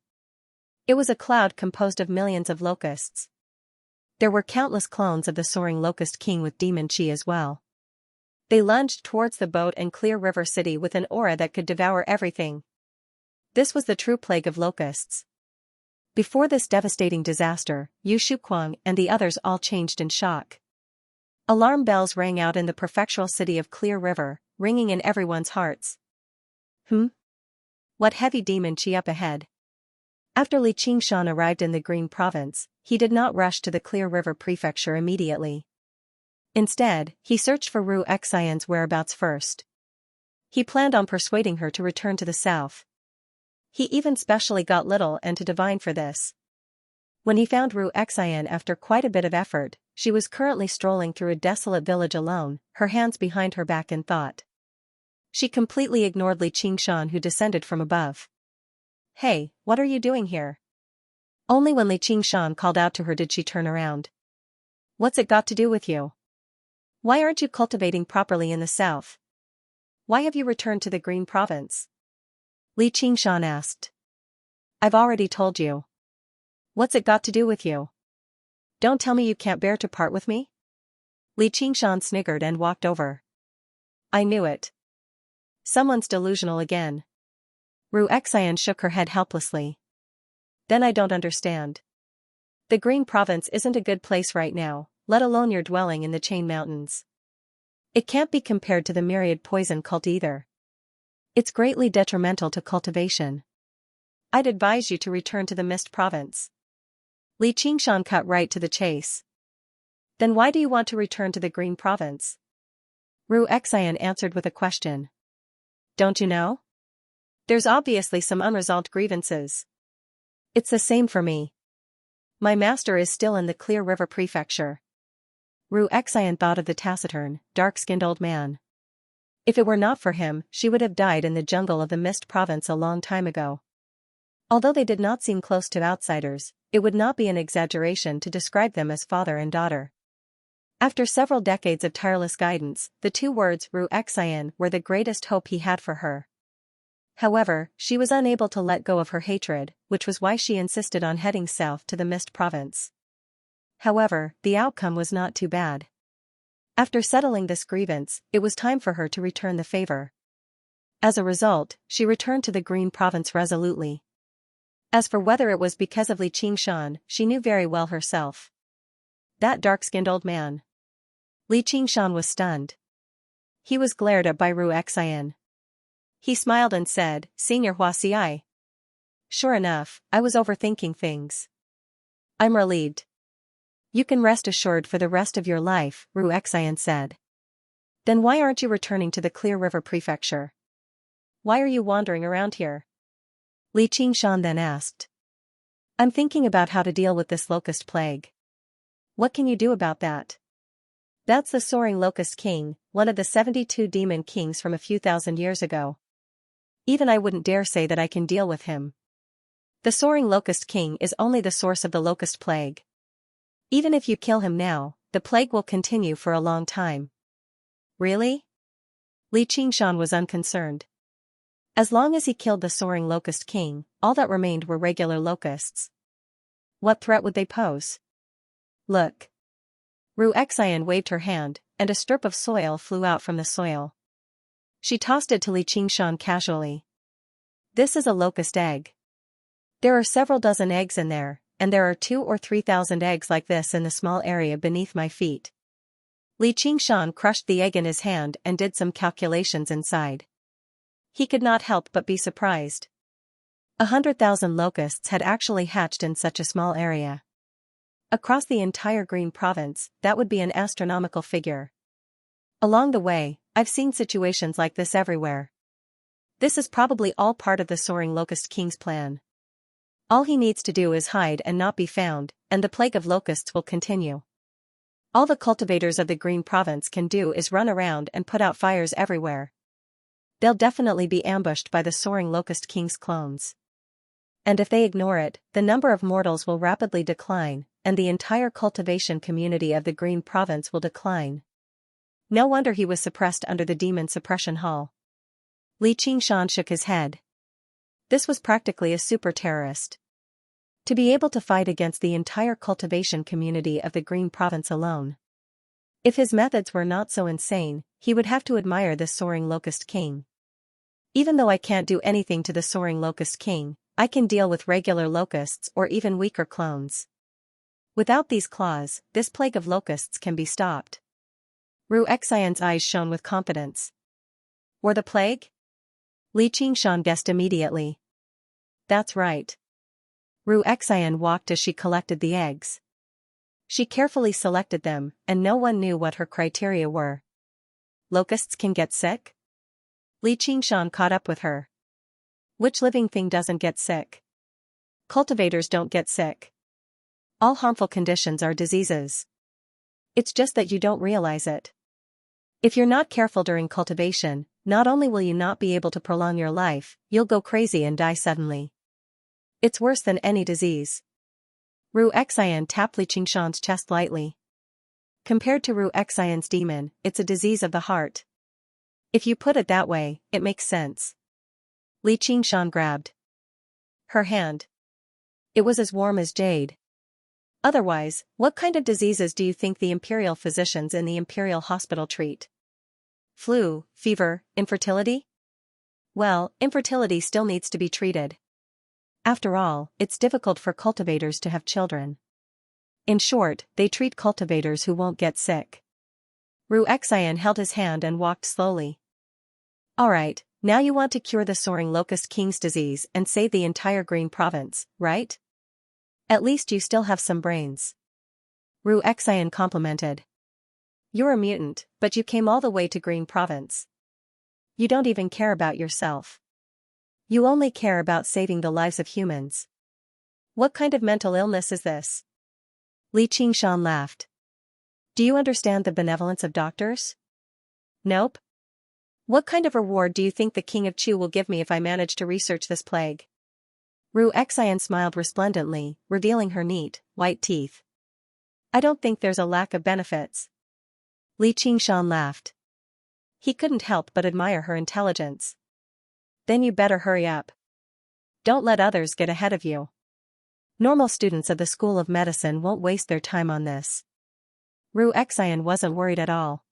It was a cloud composed of millions of locusts. There were countless clones of the soaring Locust King with demon chi as well. They lunged towards the boat and Clear River City with an aura that could devour everything. This was the true plague of locusts. Before this devastating disaster, Yu Shuquang and the others all changed in shock. Alarm bells rang out in the prefectural city of Clear River, ringing in everyone's hearts. What heavy demon chi up ahead? After Li Qingshan arrived in the Green Province, he did not rush to the Clear River Prefecture immediately. Instead, he searched for Ru Xian's whereabouts first. He planned on persuading her to return to the south. He even specially got Little and to divine for this. When he found Ru Xian after quite a bit of effort, she was currently strolling through a desolate village alone, her hands behind her back in thought. She completely ignored Li Qingshan who descended from above. "Hey, what are you doing here?" Only when Li Qingshan called out to her did she turn around. "What's it got to do with you? Why aren't you cultivating properly in the south? Why have you returned to the Green Province?" Li Qingshan asked. "I've already told you. What's it got to do with you? Don't tell me you can't bear to part with me?" Li Qingshan sniggered and walked over. "I knew it. Someone's delusional again." Ru Xian shook her head helplessly. "Then I don't understand. The Green Province isn't a good place right now, let alone your dwelling in the Chain Mountains. It can't be compared to the myriad poison cult either. It's greatly detrimental to cultivation. I'd advise you to return to the Mist Province." Li Qingshan cut right to the chase. "Then why do you want to return to the Green Province?" Ru Xian answered with a question. "Don't you know? There's obviously some unresolved grievances. It's the same for me. My master is still in the Clear River Prefecture." Ru Xian thought of the taciturn, dark-skinned old man. If it were not for him, she would have died in the jungle of the Mist Province a long time ago. Although they did not seem close to outsiders, it would not be an exaggeration to describe them as father and daughter. After several decades of tireless guidance, the two words Ru Xian were the greatest hope he had for her. However, she was unable to let go of her hatred, which was why she insisted on heading south to the Mist Province. However, the outcome was not too bad. After settling this grievance, it was time for her to return the favor. As a result, she returned to the Green Province resolutely. As for whether it was because of Li Qingshan, she knew very well herself. That dark-skinned old man. Li Qingshan was stunned. He was glared at by Ru Xian. He smiled and said, "Senior Huaxi. Sure enough, I was overthinking things. I'm relieved. You can rest assured for the rest of your life," Ru Xian said. "Then why aren't you returning to the Clear River Prefecture? Why are you wandering around here?" Li Qingshan then asked. "I'm thinking about how to deal with this locust plague." "What can you do about that?" "That's the Soaring Locust King, one of the 72 demon kings from a few thousand years ago. Even I wouldn't dare say that I can deal with him. The Soaring Locust King is only the source of the locust plague. Even if you kill him now, the plague will continue for a long time." "Really?" Li Qingshan was unconcerned. As long as he killed the Soaring Locust King, all that remained were regular locusts. What threat would they pose? "Look." Ru Xian waved her hand, and a strip of soil flew out from the soil. She tossed it to Li Qingshan casually. "This is a locust egg. There are several dozen eggs in there, and there are 2,000 or 3,000 eggs like this in the small area beneath my feet." Li Qingshan crushed the egg in his hand and did some calculations inside. He could not help but be surprised. 100,000 locusts had actually hatched in such a small area. Across the entire Green Province, that would be an astronomical figure. Along the way, I've seen situations like this everywhere. This is probably all part of the Soaring Locust King's plan. All he needs to do is hide and not be found, and the plague of locusts will continue. All the cultivators of the Green Province can do is run around and put out fires everywhere. They'll definitely be ambushed by the Soaring Locust King's clones. And if they ignore it, the number of mortals will rapidly decline, and the entire cultivation community of the Green Province will decline. No wonder he was suppressed under the Demon Suppression Hall. Li Qingshan shook his head. This was practically a super terrorist. To be able to fight against the entire cultivation community of the Green Province alone. If his methods were not so insane, he would have to admire this Soaring Locust King. "Even though I can't do anything to the Soaring Locust King, I can deal with regular locusts or even weaker clones. Without these claws, this plague of locusts can be stopped." Ru Xian's eyes shone with confidence. "Or the plague?" Li Qingshan guessed immediately. "That's right." Ru Xian walked as she collected the eggs. She carefully selected them, and no one knew what her criteria were. "Locusts can get sick?" Li Qingshan caught up with her. "Which living thing doesn't get sick?" "Cultivators don't get sick. All harmful conditions are diseases. It's just that you don't realize it. If you're not careful during cultivation, not only will you not be able to prolong your life, you'll go crazy and die suddenly. It's worse than any disease." Ru Xian tapped Li Qingshan's chest lightly. "Compared to Ru Xian's demon, it's a disease of the heart. If you put it that way, it makes sense." Li Qingshan grabbed her hand. It was as warm as jade. "Otherwise, what kind of diseases do you think the imperial physicians in the imperial hospital treat? Flu, fever, infertility?" "Well, infertility still needs to be treated. After all, it's difficult for cultivators to have children. In short, they treat cultivators who won't get sick." Ru Xian held his hand and walked slowly. "Alright, now you want to cure the Soaring Locust King's disease and save the entire Green Province, right? At least you still have some brains." Ru Xian complimented. "You're a mutant, but you came all the way to Green Province. You don't even care about yourself. You only care about saving the lives of humans. What kind of mental illness is this?" Li Qingshan laughed. "Do you understand the benevolence of doctors?" "Nope. What kind of reward do you think the King of Chu will give me if I manage to research this plague?" Ru Xian smiled resplendently, revealing her neat, white teeth. "I don't think there's a lack of benefits. Li Qingshan laughed. He couldn't help but admire her intelligence. Then you better hurry up. Don't let others get ahead of you. Normal students of the School of Medicine won't waste their time on this. Ru Xian wasn't worried at all.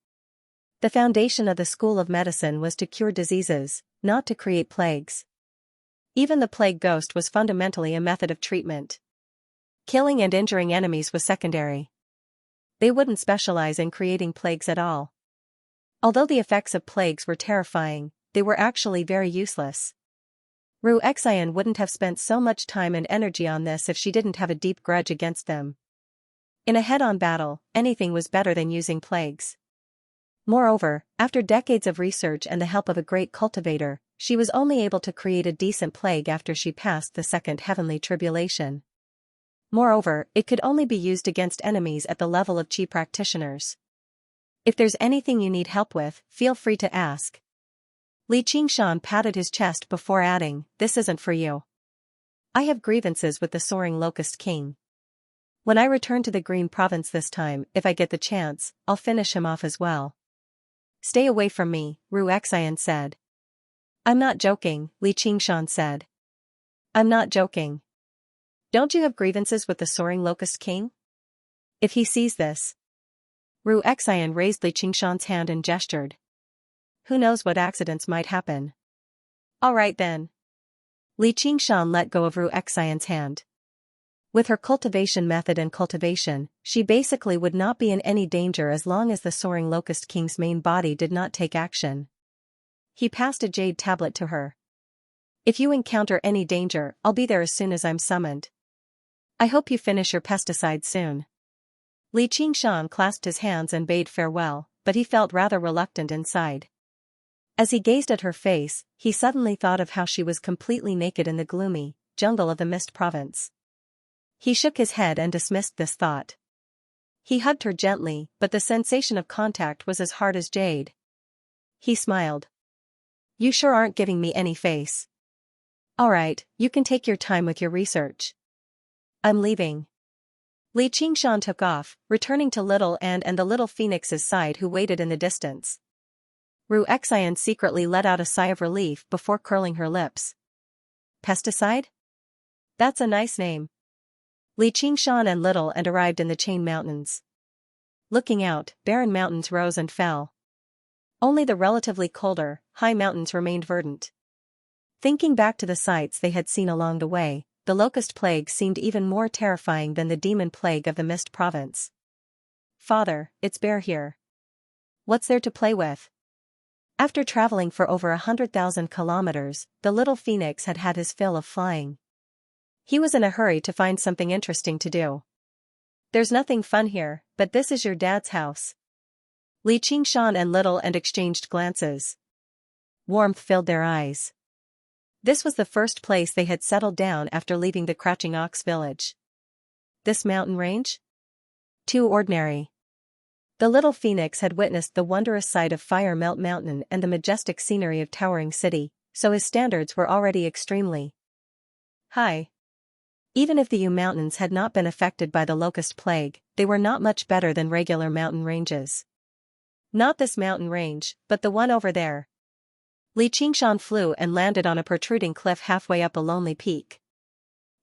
The foundation of the School of Medicine was to cure diseases, not to create plagues. Even the plague ghost was fundamentally a method of treatment. Killing and injuring enemies was secondary. They wouldn't specialize in creating plagues at all. Although the effects of plagues were terrifying, they were actually very useless. Ru Xian wouldn't have spent so much time and energy on this if she didn't have a deep grudge against them. In a head-on battle, anything was better than using plagues. Moreover, after decades of research and the help of a great cultivator, she was only able to create a decent plague after she passed the second heavenly tribulation. Moreover, it could only be used against enemies at the level of chi practitioners. If there's anything you need help with, feel free to ask. Li Qingshan patted his chest before adding, "This isn't for you. I have grievances with the Soaring Locust King. When I return to the Green Province this time, if I get the chance, I'll finish him off as well." "Stay away from me," Ru Xian said. "I'm not joking," Li Qingshan said. "I'm not joking. Don't you have grievances with the Soaring Locust King? If he sees this..." Ru Xian raised Li Qingshan's hand and gestured. "Who knows what accidents might happen." "All right then." Li Qingshan let go of Ru Xian's hand. With her cultivation method and cultivation, she basically would not be in any danger as long as the Soaring Locust King's main body did not take action. He passed a jade tablet to her. "If you encounter any danger, I'll be there as soon as I'm summoned. I hope you finish your pesticide soon." Li Qingshan clasped his hands and bade farewell, but he felt rather reluctant inside. As he gazed at her face, he suddenly thought of how she was completely naked in the gloomy jungle of the Mist Province. He shook his head and dismissed this thought. He hugged her gently, but the sensation of contact was as hard as jade. He smiled. "You sure aren't giving me any face. All right, you can take your time with your research. I'm leaving." Li Qingshan took off, returning to Little and the little phoenix's side who waited in the distance. Ru Xian secretly let out a sigh of relief before curling her lips. "Pesticide? That's a nice name." Li Qingshan and Little and arrived in the Chain Mountains. Looking out, barren mountains rose and fell. Only the relatively colder, high mountains remained verdant. Thinking back to the sights they had seen along the way, the locust plague seemed even more terrifying than the demon plague of the Mist Province. "Father, it's bare here. What's there to play with?" After traveling for over 100,000 kilometers, the little phoenix had had his fill of flying. He was in a hurry to find something interesting to do. "There's nothing fun here, but this is your dad's house." Li Qingshan and Little and exchanged glances. Warmth filled their eyes. This was the first place they had settled down after leaving the Crouching Ox village. This mountain range? Too ordinary. The little phoenix had witnessed the wondrous sight of Fire Melt Mountain and the majestic scenery of Towering City, so his standards were already extremely high. Even if the U Mountains had not been affected by the locust plague, they were not much better than regular mountain ranges. "Not this mountain range, but the one over there." Li Qingshan flew and landed on a protruding cliff halfway up a lonely peak.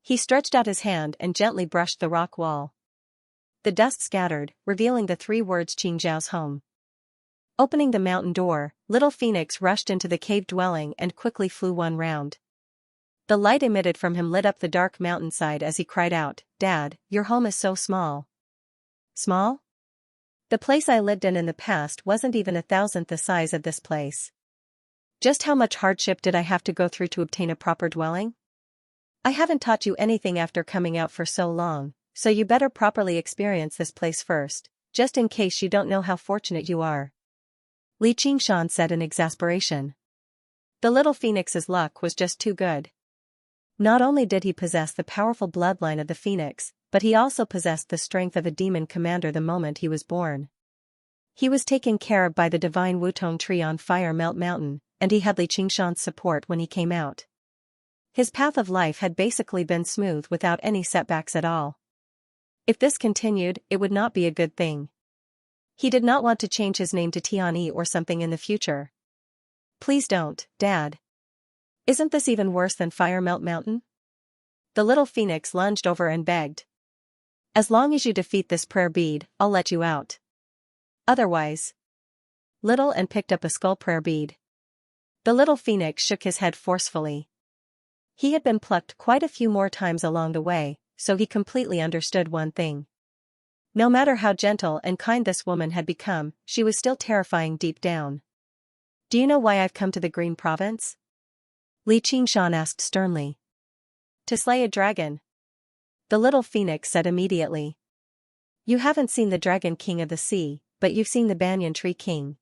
He stretched out his hand and gently brushed the rock wall. The dust scattered, revealing the 3 words Qingzhao's home. Opening the mountain door, Little Phoenix rushed into the cave dwelling and quickly flew one round. The light emitted from him lit up the dark mountainside as he cried out, "Dad, your home is so small." "Small? The place I lived in the past wasn't even 1,000th the size of this place. Just how much hardship did I have to go through to obtain a proper dwelling? I haven't taught you anything after coming out for so long, so you better properly experience this place first, just in case you don't know how fortunate you are." Li Qingshan said in exasperation. The little phoenix's luck was just too good. Not only did he possess the powerful bloodline of the phoenix, but he also possessed the strength of a demon commander the moment he was born. He was taken care of by the divine Wutong tree on Fire Melt Mountain, and he had Li Qingshan's support when he came out. His path of life had basically been smooth without any setbacks at all. If this continued, it would not be a good thing. He did not want to change his name to Tianyi or something in the future. Please don't, Dad. Isn't this even worse than Fire Melt Mountain? The little phoenix lunged over and begged. As long as you defeat this prayer bead, I'll let you out. Otherwise. Little and picked up a skull prayer bead. The little phoenix shook his head forcefully. He had been plucked quite a few more times along the way, so he completely understood one thing. No matter how gentle and kind this woman had become, she was still terrifying deep down. Do you know why I've come to the Green Province? Li Qingshan asked sternly. To slay a dragon. The little phoenix said immediately. You haven't seen the Dragon King of the Sea, but you've seen the Banyan Tree King.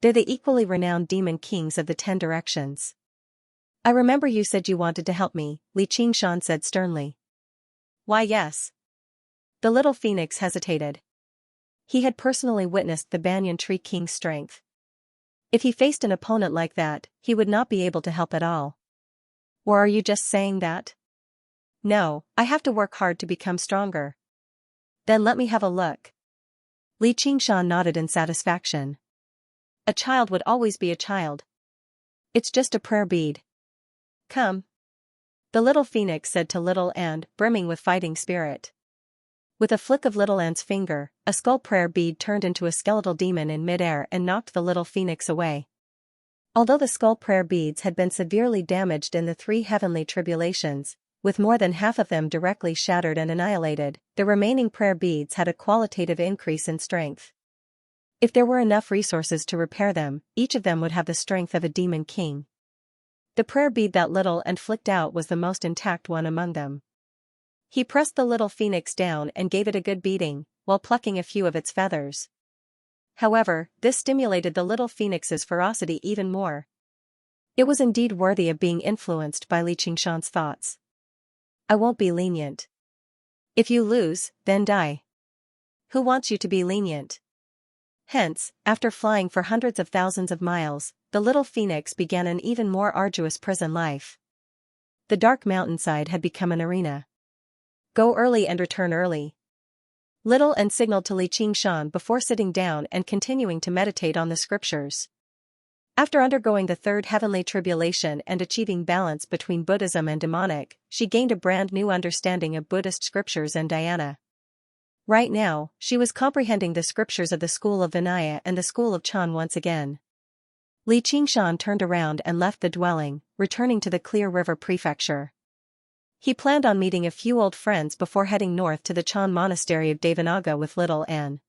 They're the equally renowned demon kings of the 10 directions. I remember you said you wanted to help me, Li Qingshan said sternly. Why yes. The little phoenix hesitated. He had personally witnessed the Banyan Tree King's strength. If he faced an opponent like that, he would not be able to help at all. Or are you just saying that? No, I have to work hard to become stronger. Then let me have a look. Li Qingshan nodded in satisfaction. A child would always be a child. It's just a prayer bead. Come. The little phoenix said to Little Anne, brimming with fighting spirit. With a flick of Little Anne's finger, a skull prayer bead turned into a skeletal demon in midair and knocked the little phoenix away. Although the skull prayer beads had been severely damaged in the 3 heavenly tribulations, with more than half of them directly shattered and annihilated, the remaining prayer beads had a qualitative increase in strength. If there were enough resources to repair them, each of them would have the strength of a demon king. The prayer bead that Little Anne flicked out was the most intact one among them. He pressed the little phoenix down and gave it a good beating, while plucking a few of its feathers. However, this stimulated the little phoenix's ferocity even more. It was indeed worthy of being influenced by Li Qingshan's thoughts. I won't be lenient. If you lose, then die. Who wants you to be lenient? Hence, after flying for hundreds of thousands of miles, the little phoenix began an even more arduous prison life. The dark mountainside had become an arena. Go early and return early. Little Anne signaled to Li Qingshan before sitting down and continuing to meditate on the scriptures. After undergoing the 3rd heavenly tribulation and achieving balance between Buddhism and demonic, she gained a brand new understanding of Buddhist scriptures and dhyana. Right now, she was comprehending the scriptures of the school of Vinaya and the school of Chan once again. Li Qingshan turned around and left the dwelling, returning to the Clear River Prefecture. He planned on meeting a few old friends before heading north to the Chan Monastery of Devanaga with Little Anne.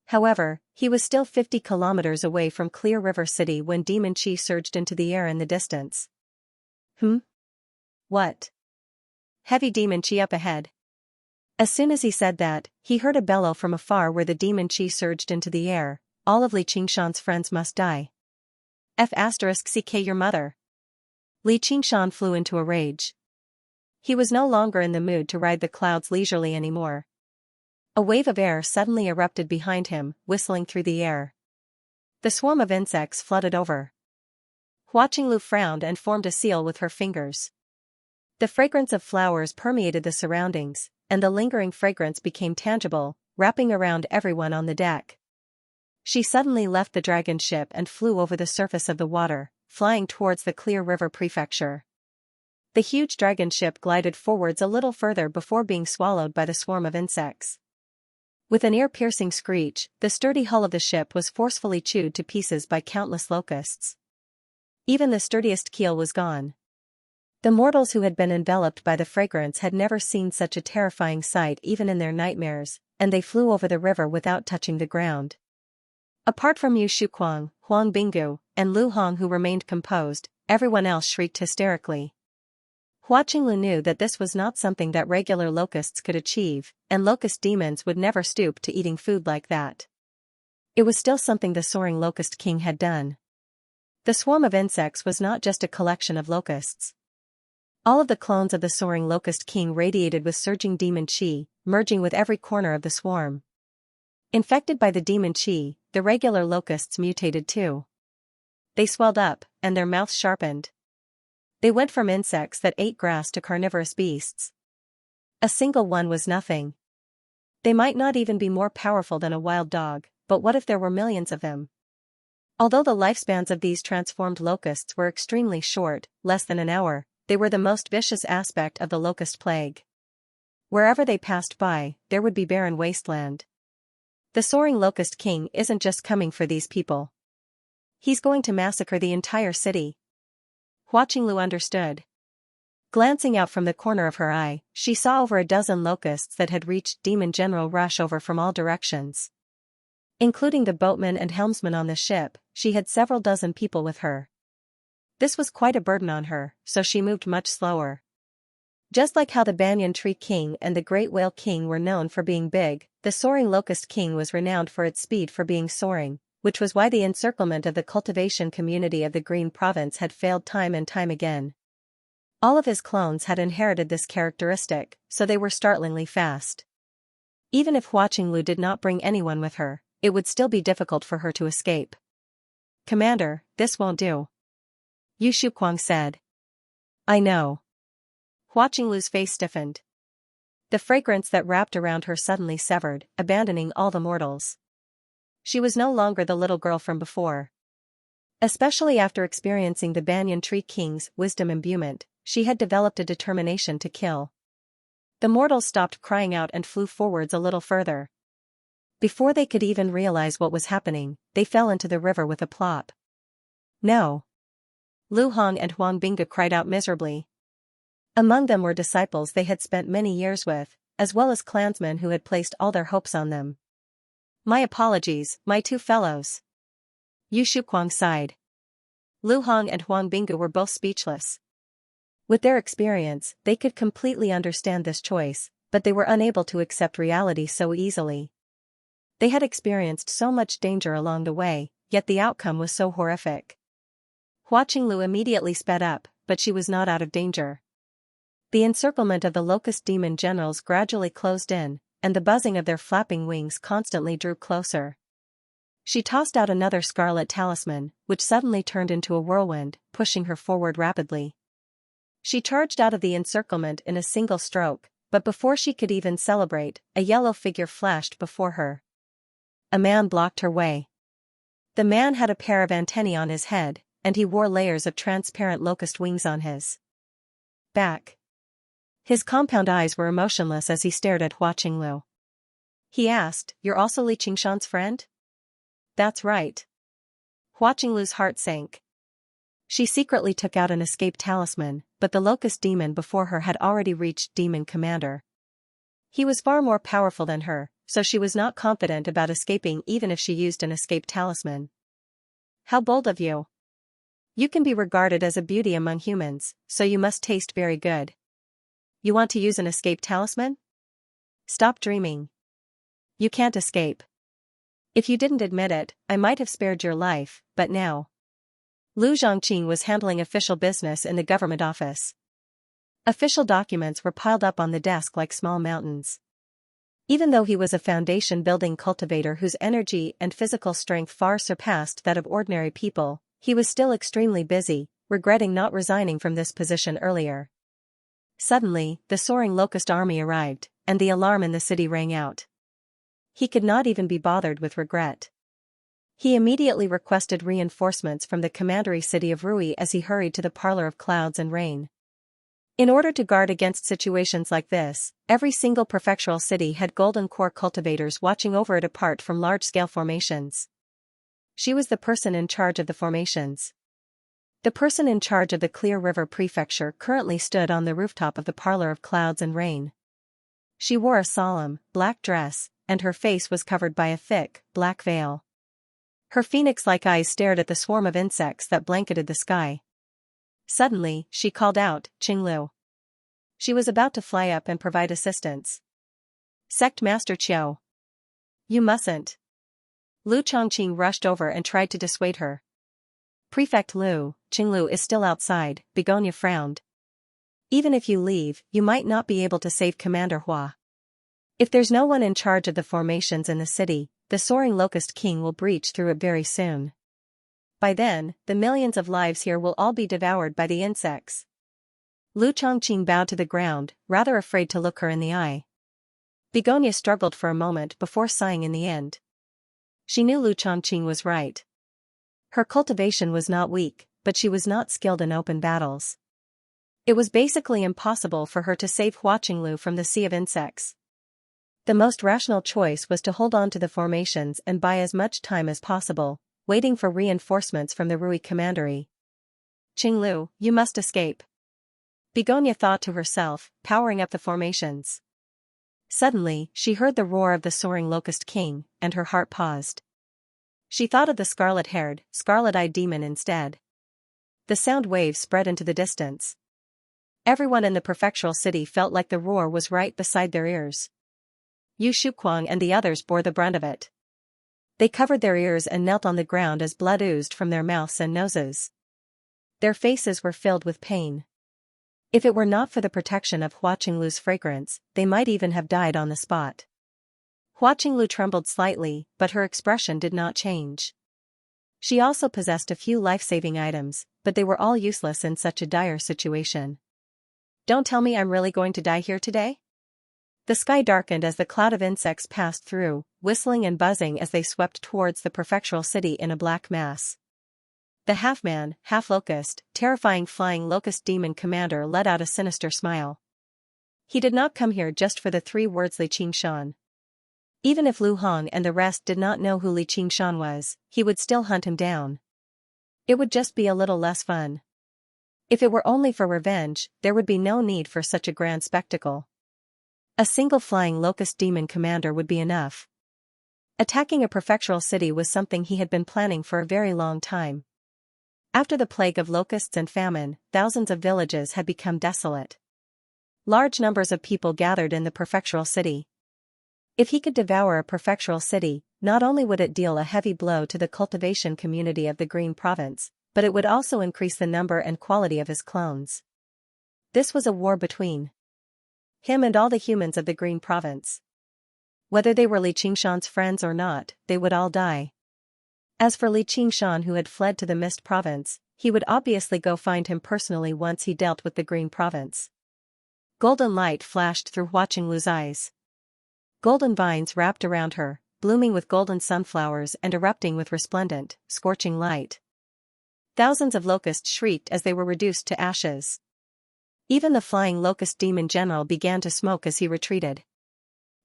However, he was still 50 kilometers away from Clear River City when demon chi surged into the air in the distance. What? Heavy demon chi up ahead. As soon as he said that, he heard a bellow from afar where the demon chi surged into the air. All of Li Qingshan's friends must die. F***ck your mother. Li Qingshan flew into a rage. He was no longer in the mood to ride the clouds leisurely anymore. A wave of air suddenly erupted behind him, whistling through the air. The swarm of insects flooded over. Hua Qinglu frowned and formed a seal with her fingers. The fragrance of flowers permeated the surroundings, and the lingering fragrance became tangible, wrapping around everyone on the deck. She suddenly left the dragon ship and flew over the surface of the water, flying towards the Clear River Prefecture. The huge dragon ship glided forwards a little further before being swallowed by the swarm of insects. With an ear-piercing screech, the sturdy hull of the ship was forcefully chewed to pieces by countless locusts. Even the sturdiest keel was gone. The mortals who had been enveloped by the fragrance had never seen such a terrifying sight even in their nightmares, and they flew over the river without touching the ground. Apart from Yu Shuquang, Huang Binggu, and Lu Hong who remained composed, everyone else shrieked hysterically. Hua Qinglu knew that this was not something that regular locusts could achieve, and locust demons would never stoop to eating food like that. It was still something the soaring locust king had done. The swarm of insects was not just a collection of locusts. All of the clones of the soaring locust king radiated with surging demon chi, merging with every corner of the swarm. Infected by the demon chi, the regular locusts mutated too. They swelled up, and their mouths sharpened. They went from insects that ate grass to carnivorous beasts. A single one was nothing. They might not even be more powerful than a wild dog, but what if there were millions of them? Although the lifespans of these transformed locusts were extremely short, less than an hour, they were the most vicious aspect of the locust plague. Wherever they passed by, there would be barren wasteland. The soaring locust king isn't just coming for these people. He's going to massacre the entire city. Hua Qinglu understood. Glancing out from the corner of her eye, she saw over a dozen locusts that had reached Demon General rush over from all directions. Including the boatman and helmsman on the ship, she had several dozen people with her. This was quite a burden on her, so she moved much slower. Just like how the Banyan Tree King and the Great Whale King were known for being big, the Soaring Locust King was renowned for its speed for being soaring, which was why the encirclement of the cultivation community of the Green Province had failed time and time again. All of his clones had inherited this characteristic, so they were startlingly fast. Even if Hua Qinglu did not bring anyone with her, it would still be difficult for her to escape. "Commander, this won't do," Yu Shuquang said. "I know." Hua Qinglu's face stiffened. The fragrance that wrapped around her suddenly severed, abandoning all the mortals. She was no longer the little girl from before. Especially after experiencing the Banyan Tree King's wisdom imbuement, she had developed a determination to kill. The mortals stopped crying out and flew forwards a little further. Before they could even realize what was happening, they fell into the river with a plop. "No!" Lu Hong and Huang Binga cried out miserably. Among them were disciples they had spent many years with, as well as clansmen who had placed all their hopes on them. "My apologies, my two fellows." Yu Shuquang sighed. Lu Hong and Huang Binga were both speechless. With their experience, they could completely understand this choice, but they were unable to accept reality so easily. They had experienced so much danger along the way, yet the outcome was so horrific. Hua Qinglu immediately sped up, but she was not out of danger. The encirclement of the locust demon generals gradually closed in, and the buzzing of their flapping wings constantly drew closer. She tossed out another scarlet talisman, which suddenly turned into a whirlwind, pushing her forward rapidly. She charged out of the encirclement in a single stroke, but before she could even celebrate, a yellow figure flashed before her. A man blocked her way. The man had a pair of antennae on his head, and he wore layers of transparent locust wings on his back. His compound eyes were emotionless as he stared at Hua Qinglu. He asked, "You're also Li Qingshan's friend?" "That's right." Hua Qinglu's heart sank. She secretly took out an escape talisman, but the locust demon before her had already reached Demon Commander. He was far more powerful than her, so she was not confident about escaping even if she used an escape talisman. "How bold of you. You can be regarded as a beauty among humans, so you must taste very good. You want to use an escape talisman? Stop dreaming. You can't escape. If you didn't admit it, I might have spared your life, but now." Lu Zhongqing was handling official business in the government office. Official documents were piled up on the desk like small mountains. Even though he was a foundation-building cultivator whose energy and physical strength far surpassed that of ordinary people, he was still extremely busy, regretting not resigning from this position earlier. Suddenly, the soaring locust army arrived, and the alarm in the city rang out. He could not even be bothered with regret. He immediately requested reinforcements from the commandery city of Rui as he hurried to the parlor of clouds and rain. In order to guard against situations like this, every single prefectural city had golden core cultivators watching over it apart from large-scale formations. She was the person in charge of the formations. The person in charge of the Clear River Prefecture currently stood on the rooftop of the parlor of clouds and rain. She wore a solemn, black dress, and her face was covered by a thick, black veil. Her phoenix-like eyes stared at the swarm of insects that blanketed the sky. Suddenly, she called out, "Qinglu." She was about to fly up and provide assistance. "Sect Master Qiu. You mustn't." Lu Chongqing rushed over and tried to dissuade her. "Prefect Lu, Qinglu is still outside," Begonia frowned. "Even if you leave, you might not be able to save Commander Hua. If there's no one in charge of the formations in the city, the soaring locust king will breach through it very soon. By then, the millions of lives here will all be devoured by the insects." Lu Chongqing bowed to the ground, rather afraid to look her in the eye. Begonia struggled for a moment before sighing in the end. She knew Lu Chongqing was right. Her cultivation was not weak, but she was not skilled in open battles. It was basically impossible for her to save Hua Qinglu from the sea of insects. The most rational choice was to hold on to the formations and buy as much time as possible, waiting for reinforcements from the Rui commandery. Qinglu, you must escape. Begonia thought to herself, powering up the formations. Suddenly, she heard the roar of the soaring Locust King, and her heart paused. She thought of the scarlet-haired, scarlet-eyed demon instead. The sound waves spread into the distance. Everyone in the prefectural city felt like the roar was right beside their ears. Yu Shuquang and the others bore the brunt of it. They covered their ears and knelt on the ground as blood oozed from their mouths and noses. Their faces were filled with pain. If it were not for the protection of Hua Qinglu's fragrance, they might even have died on the spot. Hua Qinglu trembled slightly, but her expression did not change. She also possessed a few life-saving items, but they were all useless in such a dire situation. Don't tell me I'm really going to die here today? The sky darkened as the cloud of insects passed through, whistling and buzzing as they swept towards the prefectural city in a black mass. The half-man, half-locust, terrifying flying locust demon commander let out a sinister smile. He did not come here just for the 3 words Li Qingshan. Even if Lu Hong and the rest did not know who Li Qingshan was, he would still hunt him down. It would just be a little less fun. If it were only for revenge, there would be no need for such a grand spectacle. A single flying locust demon commander would be enough. Attacking a prefectural city was something he had been planning for a very long time. After the plague of locusts and famine, thousands of villages had become desolate. Large numbers of people gathered in the prefectural city. If he could devour a prefectural city, not only would it deal a heavy blow to the cultivation community of the Green Province, but it would also increase the number and quality of his clones. This was a war between him and all the humans of the Green Province. Whether they were Li Qingshan's friends or not, they would all die. As for Li Qingshan, who had fled to the Mist Province, he would obviously go find him personally once he dealt with the Green Province. Golden light flashed through Hua Qinglu's eyes. Golden vines wrapped around her, blooming with golden sunflowers and erupting with resplendent, scorching light. Thousands of locusts shrieked as they were reduced to ashes. Even the flying locust demon general began to smoke as he retreated.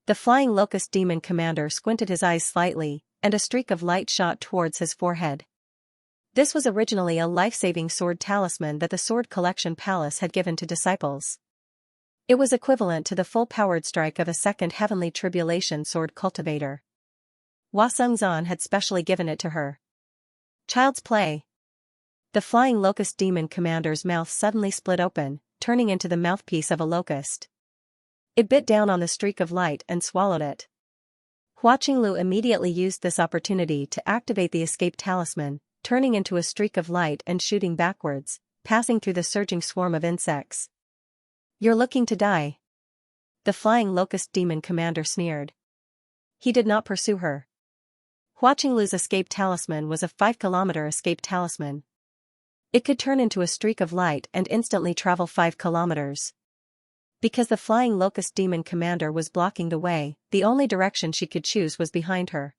The flying locust demon commander squinted his eyes slightly, and a streak of light shot towards his forehead. This was originally a life-saving sword talisman that the Sword Collection Palace had given to disciples. It was equivalent to the full-powered strike of a second Heavenly Tribulation sword cultivator. Hua Sengzan had specially given it to her. Child's play. The flying locust demon commander's mouth suddenly split open, turning into the mouthpiece of a locust. It bit down on the streak of light and swallowed it. Hua Qinglu immediately used this opportunity to activate the escape talisman, turning into a streak of light and shooting backwards, passing through the surging swarm of insects. You're looking to die. The flying locust demon commander sneered. He did not pursue her. Hua Qinglu's escape talisman was a 5-kilometer escape talisman. It could turn into a streak of light and instantly travel 5 kilometers. Because the flying locust demon commander was blocking the way, the only direction she could choose was behind her.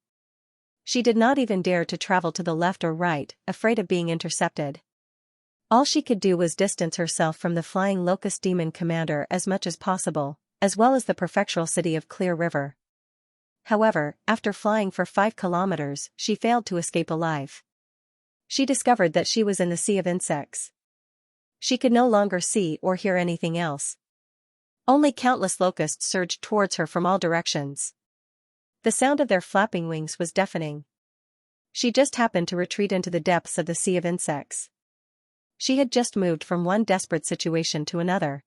She did not even dare to travel to the left or right, afraid of being intercepted. All she could do was distance herself from the flying locust demon commander as much as possible, as well as the prefectural city of Clear River. However, after flying for 5 kilometers, she failed to escape alive. She discovered that she was in the sea of insects. She could no longer see or hear anything else. Only countless locusts surged towards her from all directions. The sound of their flapping wings was deafening. She just happened to retreat into the depths of the sea of insects. She had just moved from one desperate situation to another.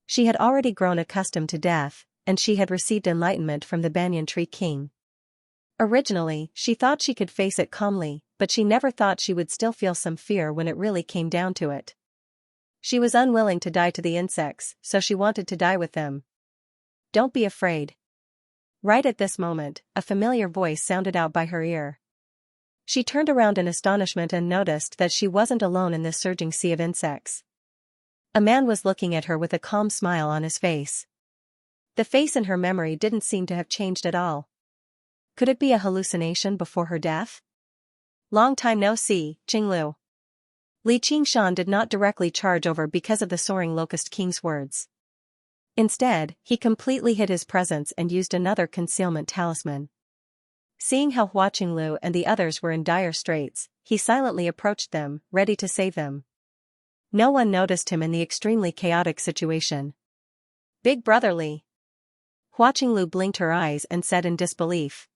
She had already grown accustomed to death, and she had received enlightenment from the Banyan Tree King. Originally, she thought she could face it calmly, but she never thought she would still feel some fear when it really came down to it. She was unwilling to die to the insects, so she wanted to die with them. Don't be afraid. Right at this moment, a familiar voice sounded out by her ear. She turned around in astonishment and noticed that she wasn't alone in this surging sea of insects. A man was looking at her with a calm smile on his face. The face in her memory didn't seem to have changed at all. Could it be a hallucination before her death? Long time no see, Qinglu. Li Qingshan did not directly charge over because of the soaring Locust King's words. Instead, he completely hid his presence and used another concealment talisman. Seeing how Hua Qinglu and the others were in dire straits, he silently approached them, ready to save them. No one noticed him in the extremely chaotic situation. Big Brother Li. Hua Qinglu blinked her eyes and said in disbelief.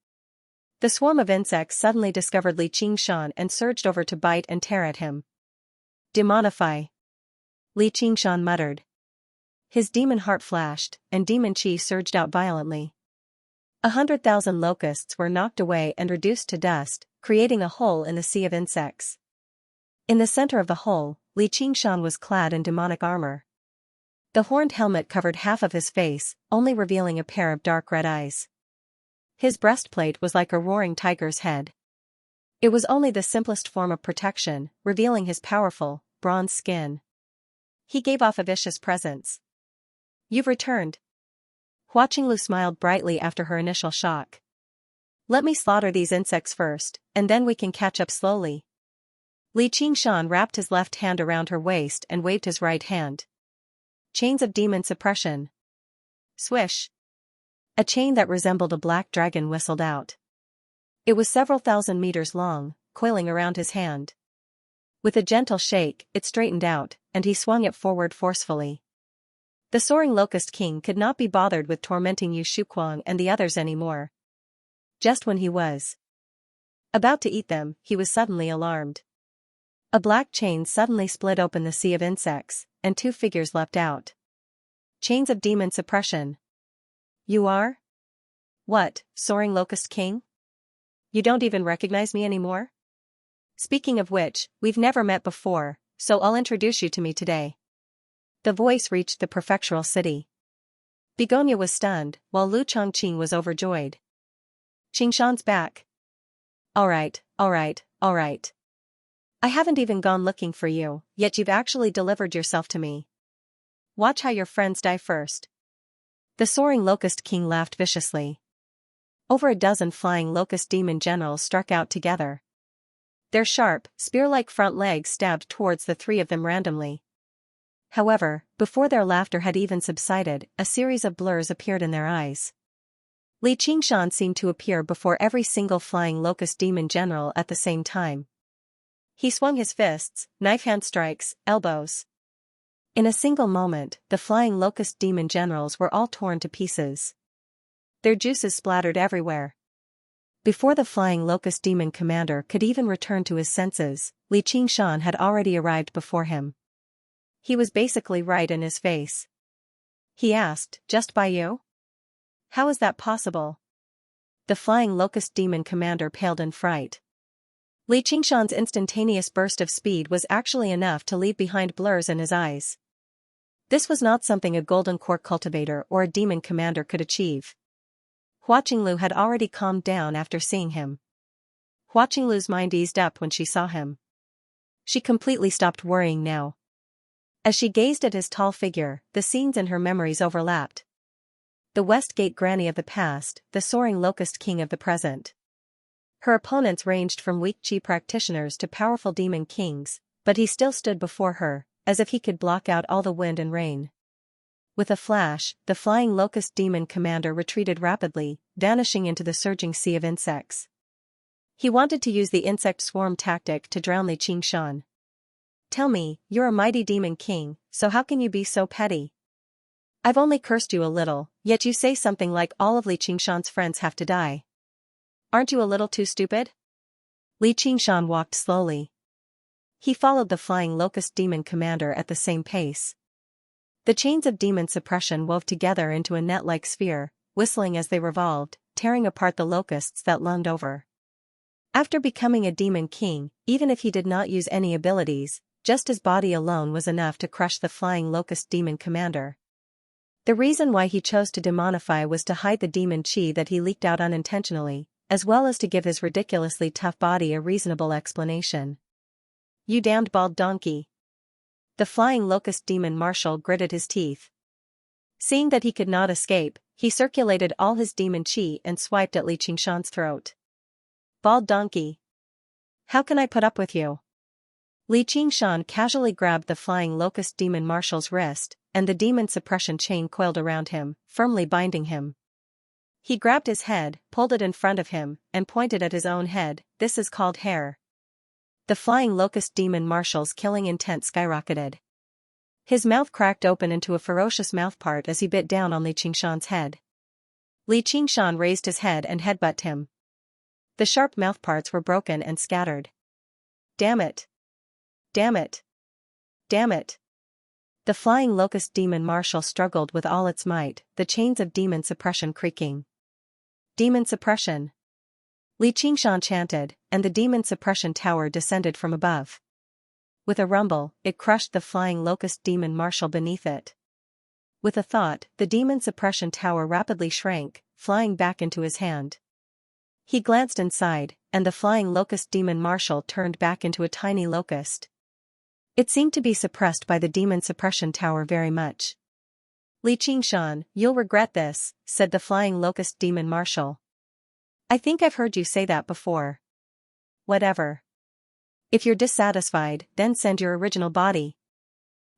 The swarm of insects suddenly discovered Li Qingshan and surged over to bite and tear at him. Demonify. Li Qingshan muttered. His demon heart flashed, and demon chi surged out violently. 100,000 locusts were knocked away and reduced to dust, creating a hole in the sea of insects. In the center of the hole, Li Qingshan was clad in demonic armor. The horned helmet covered half of his face, only revealing a pair of dark red eyes. His breastplate was like a roaring tiger's head. It was only the simplest form of protection, revealing his powerful, bronze skin. He gave off a vicious presence. You've returned. Hua Qinglu smiled brightly after her initial shock. Let me slaughter these insects first, and then we can catch up slowly. Li Qingshan wrapped his left hand around her waist and waved his right hand. Chains of demon suppression. Swish. A chain that resembled a black dragon whistled out. It was several thousand meters long, coiling around his hand. With a gentle shake, it straightened out, and he swung it forward forcefully. The soaring Locust King could not be bothered with tormenting Yu Shuquang and the others anymore. Just when he was about to eat them, he was suddenly alarmed. A black chain suddenly split open the sea of insects, and two figures leapt out. Chains of demon suppression. You are? What, soaring Locust King? You don't even recognize me anymore? Speaking of which, we've never met before, so I'll introduce you to me today. The voice reached the prefectural city. Begonia was stunned, while Lu Chongqing was overjoyed. Qingshan's back. Alright. I haven't even gone looking for you, yet you've actually delivered yourself to me. Watch how your friends die first. The soaring Locust King laughed viciously. Over a dozen flying locust demon generals struck out together. Their sharp, spear-like front legs stabbed towards the three of them randomly. However, before their laughter had even subsided, a series of blurs appeared in their eyes. Li Qingshan seemed to appear before every single flying locust demon general at the same time. He swung his fists, knife hand strikes, elbows. In a single moment, the flying locust demon generals were all torn to pieces. Their juices splattered everywhere. Before the flying locust demon commander could even return to his senses, Li Qingshan had already arrived before him. He was basically right in his face. He asked, just by you? How is that possible? The flying locust demon commander paled in fright. Li Qingshan's instantaneous burst of speed was actually enough to leave behind blurs in his eyes. This was not something a golden core cultivator or a demon commander could achieve. Hua Qinglu had already calmed down after seeing him. Hua Qinglu's mind eased up when she saw him. She completely stopped worrying now. As she gazed at his tall figure, the scenes in her memories overlapped. The Westgate granny of the past, the soaring Locust King of the present. Her opponents ranged from weak chi practitioners to powerful demon kings, but he still stood before her, as if he could block out all the wind and rain. With a flash, the flying locust demon commander retreated rapidly, vanishing into the surging sea of insects. He wanted to use the insect swarm tactic to drown Li Qingshan. Tell me, you're a mighty demon king, so how can you be so petty? I've only cursed you a little, yet you say something like all of Li Qingshan's friends have to die. Aren't you a little too stupid? Li Qingshan walked slowly. He followed the flying locust demon commander at the same pace. The chains of demon suppression wove together into a net-like sphere, whistling as they revolved, tearing apart the locusts that lunged over. After becoming a demon king, even if he did not use any abilities, just his body alone was enough to crush the flying locust demon commander. The reason why he chose to demonify was to hide the demon chi that he leaked out unintentionally, as well as to give his ridiculously tough body a reasonable explanation. You damned bald donkey. The flying locust demon marshal gritted his teeth. Seeing that he could not escape, He circulated all his demon chi and swiped at Li Qingshan's throat. Bald donkey. How can I put up with you? Li Qingshan casually grabbed the flying locust demon marshal's wrist, and the demon suppression chain coiled around him, firmly binding him. He grabbed his head, pulled it in front of him, and pointed at his own head. This is called hair. The flying locust demon marshal's killing intent skyrocketed. His mouth cracked open into a ferocious mouthpart as he bit down on Li Qingshan's head. Li Qingshan raised his head and headbutted him. The sharp mouthparts were broken and scattered. Damn it! Damn it! Damn it! The flying locust demon marshal struggled with all its might, the chains of demon suppression creaking. Demon suppression! Li Qingshan chanted, and the demon suppression tower descended from above. With a rumble, it crushed the flying locust demon marshal beneath it. With a thought, the demon suppression tower rapidly shrank, flying back into his hand. He glanced inside, and the flying locust demon marshal turned back into a tiny locust. It seemed to be suppressed by the demon suppression tower very much. Li Qingshan, you'll regret this, said the flying locust demon marshal. I think I've heard you say that before. Whatever. If you're dissatisfied, then send your original body.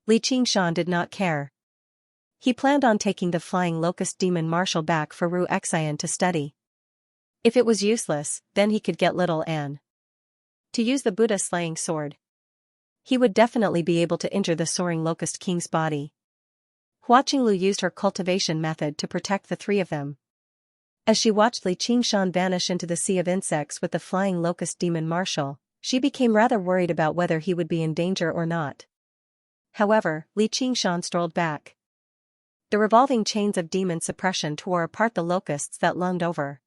Li Qingshan did not care. He planned on taking the flying locust demon marshal back for Ru Xian to study. If it was useless, then he could get little An to use the Buddha slaying sword. He would definitely be able to injure the soaring locust king's body. Hua Qinglu used her cultivation method to protect the three of them. As she watched Li Qingshan vanish into the sea of insects with the flying locust demon marshal, she became rather worried about whether he would be in danger or not. However, Li Qingshan strolled back. The revolving chains of demon suppression tore apart the locusts that lunged over.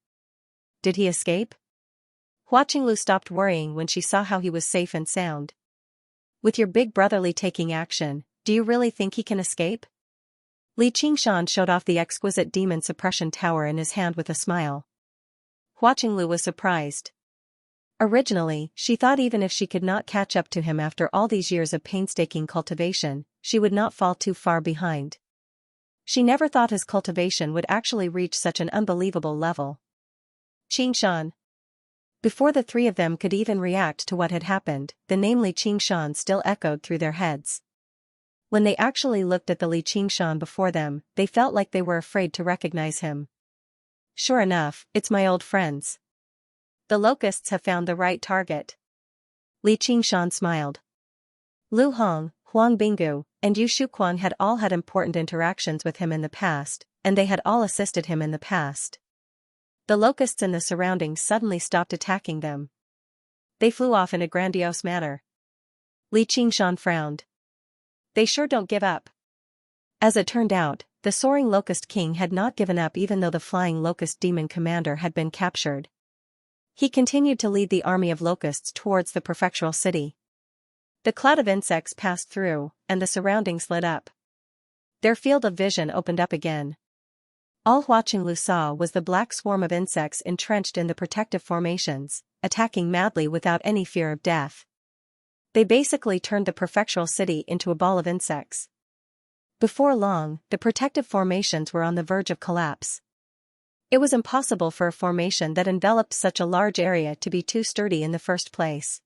Did he escape? Hua Qinglu stopped worrying when she saw how he was safe and sound. With your big brotherly taking action, do you really think he can escape? Li Qingshan showed off the exquisite demon suppression tower in his hand with a smile. Hua Qinglu was surprised. Originally, she thought even if she could not catch up to him after all these years of painstaking cultivation, she would not fall too far behind. She never thought his cultivation would actually reach such an unbelievable level. Qingshan. Before the three of them could even react to what had happened, the name Li Qingshan still echoed through their heads. When they actually looked at the Li Qingshan before them, they felt like they were afraid to recognize him. Sure enough, it's my old friends. The locusts have found the right target. Li Qingshan smiled. Lu Hong, Huang Binggu, and Yu Shuquang had all had important interactions with him in the past, and they had all assisted him in the past. The locusts in the surroundings suddenly stopped attacking them. They flew off in a grandiose manner. Li Qingshan frowned. They sure don't give up. As it turned out, the soaring locust king had not given up even though the flying locust demon commander had been captured. He continued to lead the army of locusts towards the prefectural city. The cloud of insects passed through, and the surroundings lit up. Their field of vision opened up again. All Hua Qinglu saw was the black swarm of insects entrenched in the protective formations, attacking madly without any fear of death. They basically turned the prefectural city into a ball of insects. Before long, the protective formations were on the verge of collapse. It was impossible for a formation that enveloped such a large area to be too sturdy in the first place.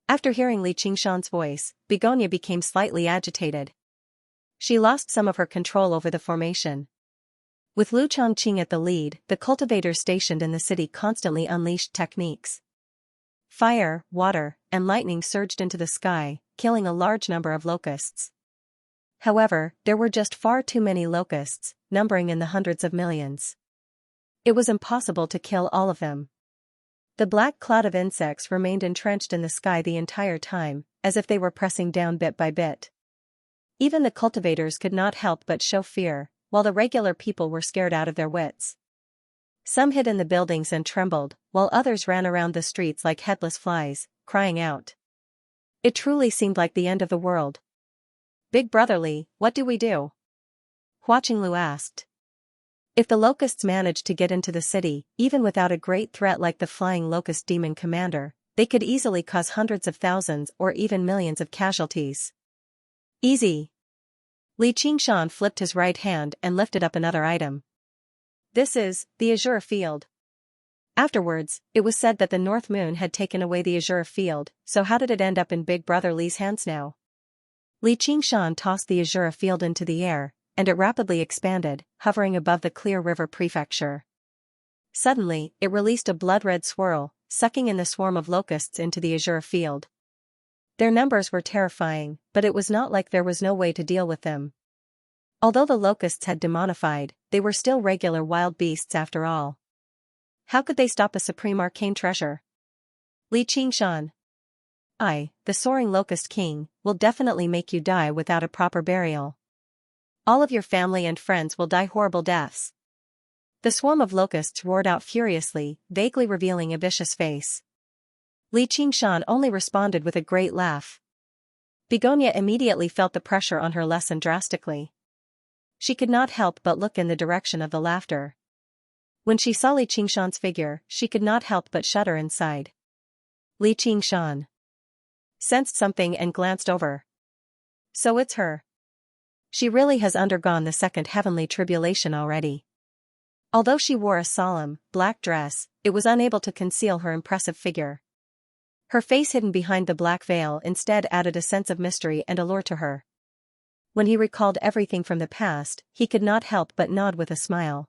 After hearing Li Qingshan's voice, Begonia became slightly agitated. She lost some of her control over the formation. With Lu Chongqing at the lead, the cultivators stationed in the city constantly unleashed techniques. Fire, water, and lightning surged into the sky, killing a large number of locusts. However, there were just far too many locusts, numbering in the hundreds of millions. It was impossible to kill all of them. The black cloud of insects remained entrenched in the sky the entire time, as if they were pressing down bit by bit. Even the cultivators could not help but show fear, while the regular people were scared out of their wits. Some hid in the buildings and trembled, while others ran around the streets like headless flies, crying out. It truly seemed like the end of the world. Big brotherly, what do we do? Hua Qinglu asked. If the locusts managed to get into the city, even without a great threat like the flying locust demon commander, they could easily cause hundreds of thousands or even millions of casualties. Easy. Li Qingshan flipped his right hand and lifted up another item. This is the Azure Field. Afterwards, it was said that the North Moon had taken away the Azure Field, so how did it end up in Big Brother Li's hands now? Li Qingshan tossed the Azure Field into the air, and it rapidly expanded, hovering above the Clear River Prefecture. Suddenly, it released a blood-red swirl, sucking in the swarm of locusts into the Azure Field. Their numbers were terrifying, but it was not like there was no way to deal with them. Although the locusts had demonified, they were still regular wild beasts after all. How could they stop a supreme arcane treasure? Li Qingshan. The soaring locust king, will definitely make you die without a proper burial. All of your family and friends will die horrible deaths. The swarm of locusts roared out furiously, vaguely revealing a vicious face. Li Qingshan only responded with a great laugh. Begonia immediately felt the pressure on her lessen drastically. She could not help but look in the direction of the laughter. When she saw Li Qingshan's figure, she could not help but shudder inside. Li Qingshan sensed something and glanced over. So it's her. She really has undergone the second heavenly tribulation already. Although she wore a solemn, black dress, it was unable to conceal her impressive figure. Her face hidden behind the black veil instead added a sense of mystery and allure to her. When he recalled everything from the past, he could not help but nod with a smile.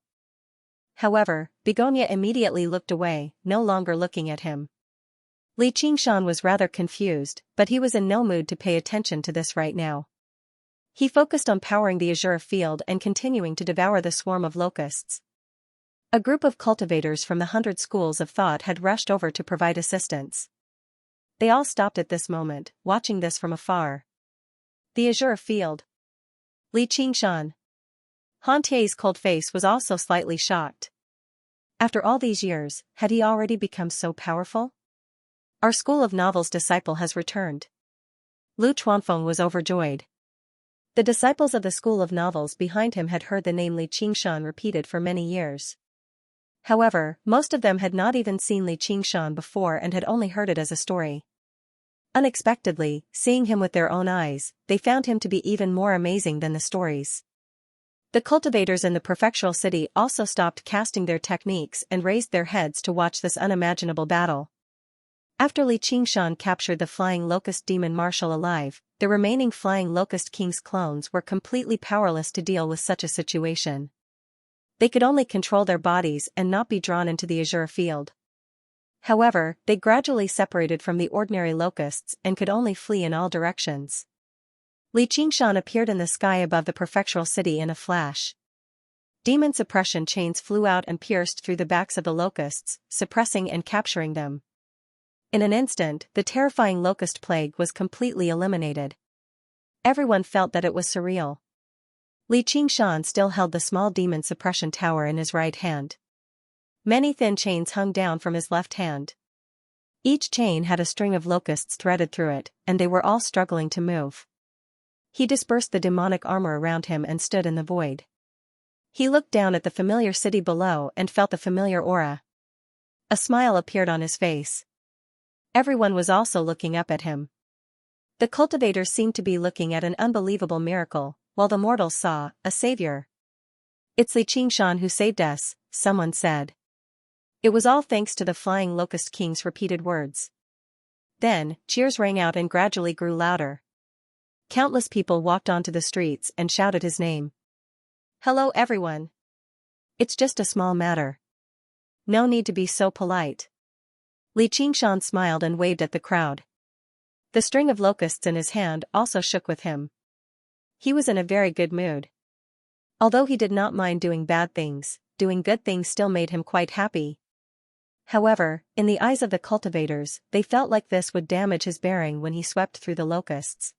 However, Begonia immediately looked away, no longer looking at him. Li Qingshan was rather confused, but he was in no mood to pay attention to this right now. He focused on powering the Azure Field and continuing to devour the swarm of locusts. A group of cultivators from the 100 schools of thought had rushed over to provide assistance. They all stopped at this moment, watching this from afar. The Azure Field. Li Qingshan. Han Tie's cold face was also slightly shocked. After all these years, had he already become so powerful? Our School of Novels disciple has returned. Lu Chuanfeng was overjoyed. The disciples of the School of Novels behind him had heard the name Li Qingshan repeated for many years. However, most of them had not even seen Li Qingshan before and had only heard it as a story. Unexpectedly, seeing him with their own eyes, they found him to be even more amazing than the stories. The cultivators in the prefectural city also stopped casting their techniques and raised their heads to watch this unimaginable battle. After Li Qingshan captured the flying locust demon marshal alive, the remaining flying locust king's clones were completely powerless to deal with such a situation. They could only control their bodies and not be drawn into the Azure Field. However, they gradually separated from the ordinary locusts and could only flee in all directions. Li Qingshan appeared in the sky above the prefectural city in a flash. Demon suppression chains flew out and pierced through the backs of the locusts, suppressing and capturing them. In an instant, the terrifying locust plague was completely eliminated. Everyone felt that it was surreal. Li Qingshan still held the small demon suppression tower in his right hand. Many thin chains hung down from his left hand. Each chain had a string of locusts threaded through it, and they were all struggling to move. He dispersed the demonic armor around him and stood in the void. He looked down at the familiar city below and felt the familiar aura. A smile appeared on his face. Everyone was also looking up at him. The cultivators seemed to be looking at an unbelievable miracle, while the mortals saw a savior. "It's Li Qingshan who saved us," someone said. It was all thanks to the flying locust king's repeated words. Then, cheers rang out and gradually grew louder. Countless people walked onto the streets and shouted his name. "Hello everyone. It's just a small matter. No need to be so polite." Li Qingshan smiled and waved at the crowd. The string of locusts in his hand also shook with him. He was in a very good mood. Although he did not mind doing bad things, doing good things still made him quite happy. However, in the eyes of the cultivators, they felt like this would damage his bearing when he swept through the locusts.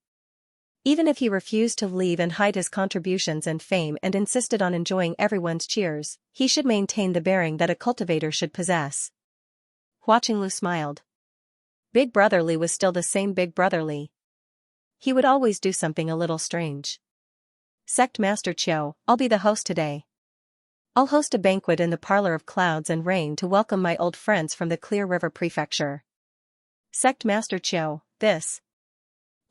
Even if he refused to leave and hide his contributions and fame and insisted on enjoying everyone's cheers, he should maintain the bearing that a cultivator should possess. Watching Lu smiled. Big Brother Li was still the same Big Brother Li. He would always do something a little strange. "Sect Master Qiu, I'll be the host today. I'll host a banquet in the Parlor of Clouds and Rain to welcome my old friends from the Clear River Prefecture." Sect Master Qiu, this.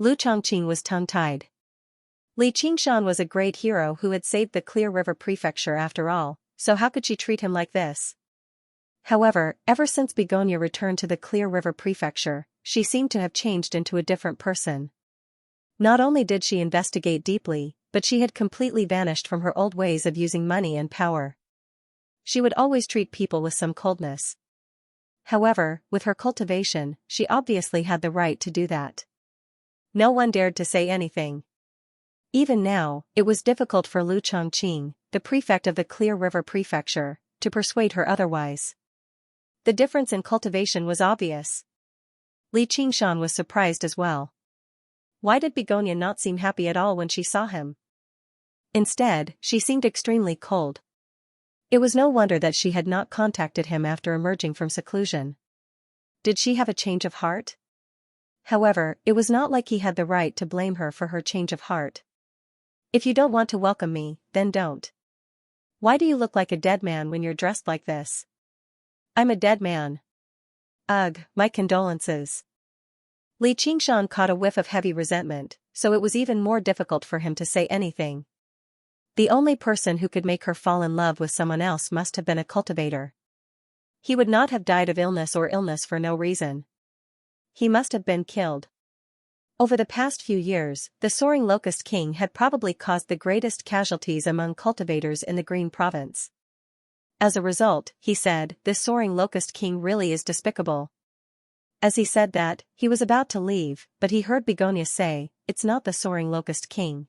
Lu Chongqing was tongue-tied. Li Qingshan was a great hero who had saved the Clear River Prefecture after all, so how could she treat him like this? However, ever since Begonia returned to the Clear River Prefecture, she seemed to have changed into a different person. Not only did she investigate deeply, but she had completely vanished from her old ways of using money and power. She would always treat people with some coldness. However, with her cultivation, she obviously had the right to do that. No one dared to say anything. Even now, it was difficult for Lu Chongqing, the prefect of the Clear River Prefecture, to persuade her otherwise. The difference in cultivation was obvious. Li Qingshan was surprised as well. Why did Begonia not seem happy at all when she saw him? Instead, she seemed extremely cold. It was no wonder that she had not contacted him after emerging from seclusion. Did she have a change of heart? However, it was not like he had the right to blame her for her change of heart. If you don't want to welcome me, then don't. Why do you look like a dead man when you're dressed like this? I'm a dead man. Ugh, my condolences. Li Qingshan caught a whiff of heavy resentment, so it was even more difficult for him to say anything. The only person who could make her fall in love with someone else must have been a cultivator. He would not have died of illness for no reason. He must have been killed. Over the past few years, the Soaring Locust King had probably caused the greatest casualties among cultivators in the Green Province. As a result, he said, this Soaring Locust King really is despicable. As he said that, he was about to leave, but he heard Begonia say, it's not the Soaring Locust King.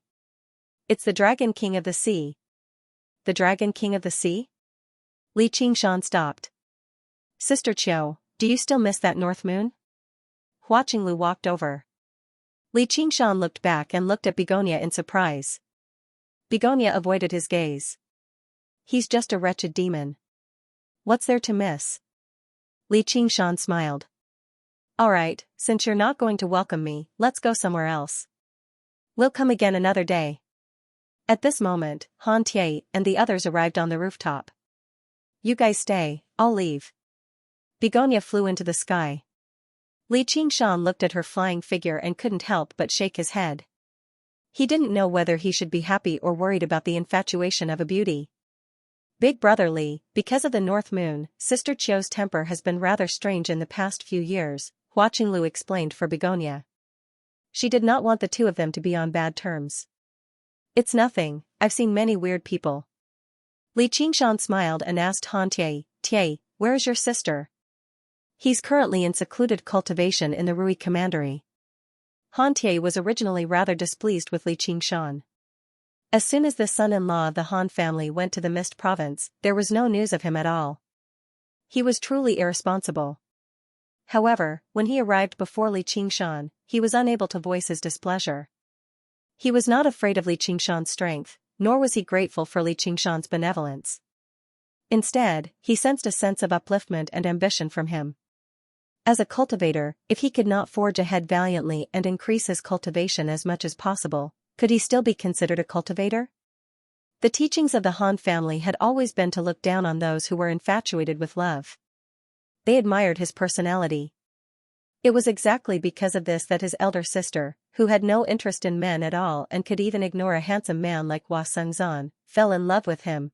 It's the Dragon King of the Sea. The Dragon King of the Sea? Li Qingshan stopped. Sister Qiu, do you still miss that North Moon? Hua Qinglu walked over. Li Qingshan looked back and looked at Begonia in surprise. Begonia avoided his gaze. He's just a wretched demon. What's there to miss? Li Qingshan smiled. Alright, since you're not going to welcome me, let's go somewhere else. We'll come again another day. At this moment, Han Tie and the others arrived on the rooftop. You guys stay, I'll leave. Begonia flew into the sky. Li Qingshan looked at her flying figure and couldn't help but shake his head. He didn't know whether he should be happy or worried about the infatuation of a beauty. Big brother Li, because of the North Moon, Sister Qiu's temper has been rather strange in the past few years, Hua Qinglu explained for Begonia. She did not want the two of them to be on bad terms. It's nothing, I've seen many weird people. Li Qingshan smiled and asked Han Tie, where is your sister? He's currently in secluded cultivation in the Rui Commandery. Han Tie was originally rather displeased with Li Qingshan. As soon as the son-in-law of the Han family went to the Mist Province, there was no news of him at all. He was truly irresponsible. However, when he arrived before Li Qingshan, he was unable to voice his displeasure. He was not afraid of Li Qingshan's strength, nor was he grateful for Li Qingshan's benevolence. Instead, he sensed a sense of upliftment and ambition from him. As a cultivator, if he could not forge ahead valiantly and increase his cultivation as much as possible, could he still be considered a cultivator? The teachings of the Han family had always been to look down on those who were infatuated with love. They admired his personality. It was exactly because of this that his elder sister, who had no interest in men at all and could even ignore a handsome man like Hua Sengzan, fell in love with him.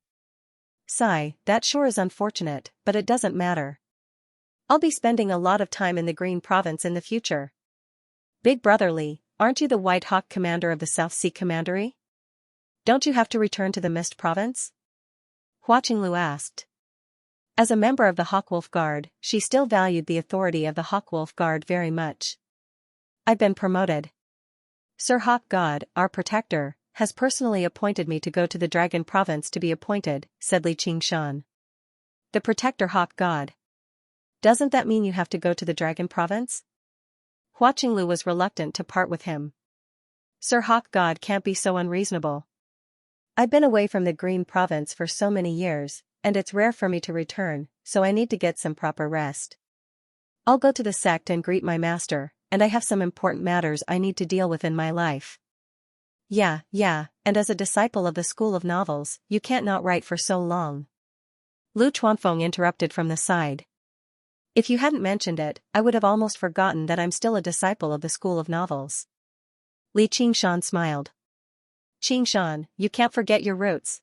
Sigh, that sure is unfortunate, but it doesn't matter. I'll be spending a lot of time in the Green Province in the future. Big brother Li, aren't you the White Hawk commander of the South Sea Commandery? Don't you have to return to the Mist Province? Hua Qinglu asked. As a member of the Hawkwolf Guard, she still valued the authority of the Hawkwolf Guard very much. I've been promoted. Sir Hawk God, our protector, has personally appointed me to go to the Dragon Province to be appointed, said Li Qingshan. The Protector Hawk God. Doesn't that mean you have to go to the Dragon Province? Hua Qinglu was reluctant to part with him. Sir Hawk God can't be so unreasonable. I've been away from the Green Province for so many years, and it's rare for me to return, so I need to get some proper rest. I'll go to the sect and greet my master, and I have some important matters I need to deal with in my life. Yeah, and as a disciple of the School of Novels, you can't not write for so long. Lu Chuanfeng interrupted from the side. If you hadn't mentioned it, I would have almost forgotten that I'm still a disciple of the School of Novels. Li Qingshan smiled. Qingshan, you can't forget your roots.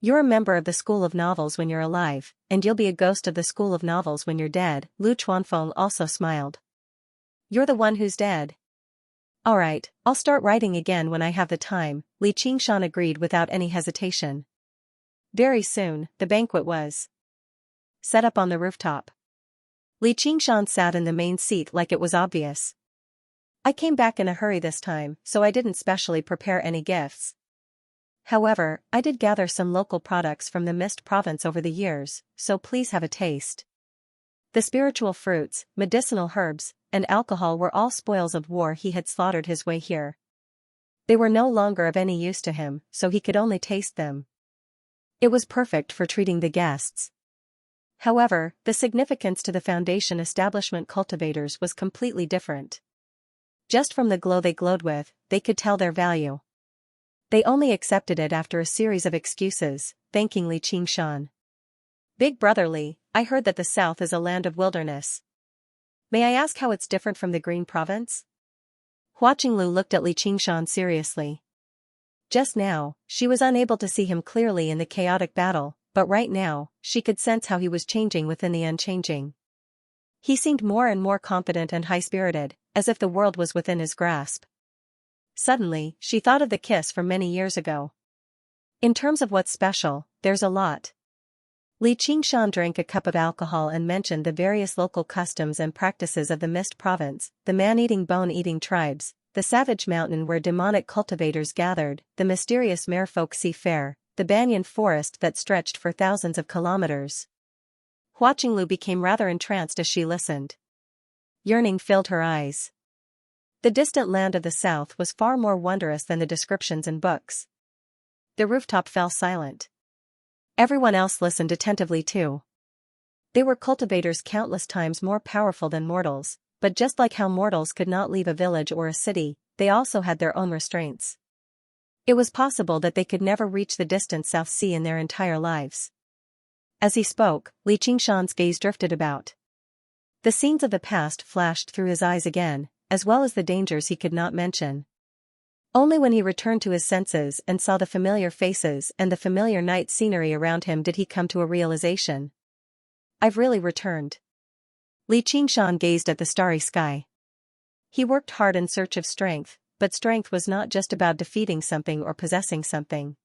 You're a member of the School of Novels when you're alive, and you'll be a ghost of the School of Novels when you're dead. Lu Chuanfeng also smiled. You're the one who's dead. Alright, I'll start writing again when I have the time, Li Qingshan agreed without any hesitation. Very soon, the banquet was set up on the rooftop. Li Qingshan sat in the main seat like it was obvious. I came back in a hurry this time, so I didn't specially prepare any gifts. However, I did gather some local products from the Mist province over the years, so please have a taste. The spiritual fruits, medicinal herbs, and alcohol were all spoils of war he had slaughtered his way here. They were no longer of any use to him, so he could only taste them. It was perfect for treating the guests. However, the significance to the Foundation establishment cultivators was completely different. Just from the glow they glowed with, they could tell their value. They only accepted it after a series of excuses, thanking Li Qingshan. Big Brother Li, I heard that the south is a land of wilderness. May I ask how it's different from the Green Province? Hua Qinglu looked at Li Qingshan seriously. Just now, she was unable to see him clearly in the chaotic battle, but right now, she could sense how he was changing within the unchanging. He seemed more and more confident and high-spirited, as if the world was within his grasp. Suddenly, she thought of the kiss from many years ago. In terms of what's special, there's a lot. Li Qingshan drank a cup of alcohol and mentioned the various local customs and practices of the Mist province, the man-eating bone-eating tribes, the savage mountain where demonic cultivators gathered, the mysterious merfolk sea fair, the banyan forest that stretched for thousands of kilometers. Hua Qinglu became rather entranced as she listened. Yearning filled her eyes. The distant land of the south was far more wondrous than the descriptions in books. The rooftop fell silent. Everyone else listened attentively too. They were cultivators countless times more powerful than mortals, but just like how mortals could not leave a village or a city, they also had their own restraints. It was possible that they could never reach the distant South Sea in their entire lives. As he spoke, Li Qingshan's gaze drifted about. The scenes of the past flashed through his eyes again, as well as the dangers he could not mention. Only when he returned to his senses and saw the familiar faces and the familiar night scenery around him did he come to a realization. I've really returned. Li Qingshan gazed at the starry sky. He worked hard in search of strength, but strength was not just about defeating something or possessing something.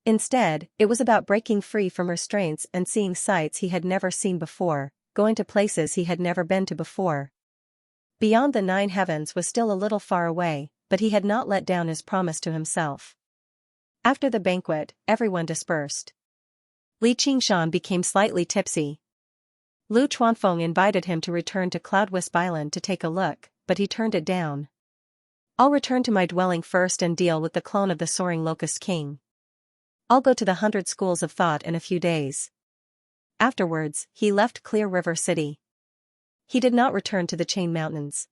Instead, it was about breaking free from restraints and seeing sights he had never seen before, going to places he had never been to before. Beyond the 9 heavens was still a little far away, but he had not let down his promise to himself. After the banquet, everyone dispersed. Li Qingshan became slightly tipsy. Lu Chuanfeng invited him to return to Cloudwisp Island to take a look, but he turned it down. I'll return to my dwelling first and deal with the clone of the Soaring Locust King. I'll go to the 100 Schools of Thought in a few days. Afterwards, he left Clear River City. He did not return to the Chain Mountains.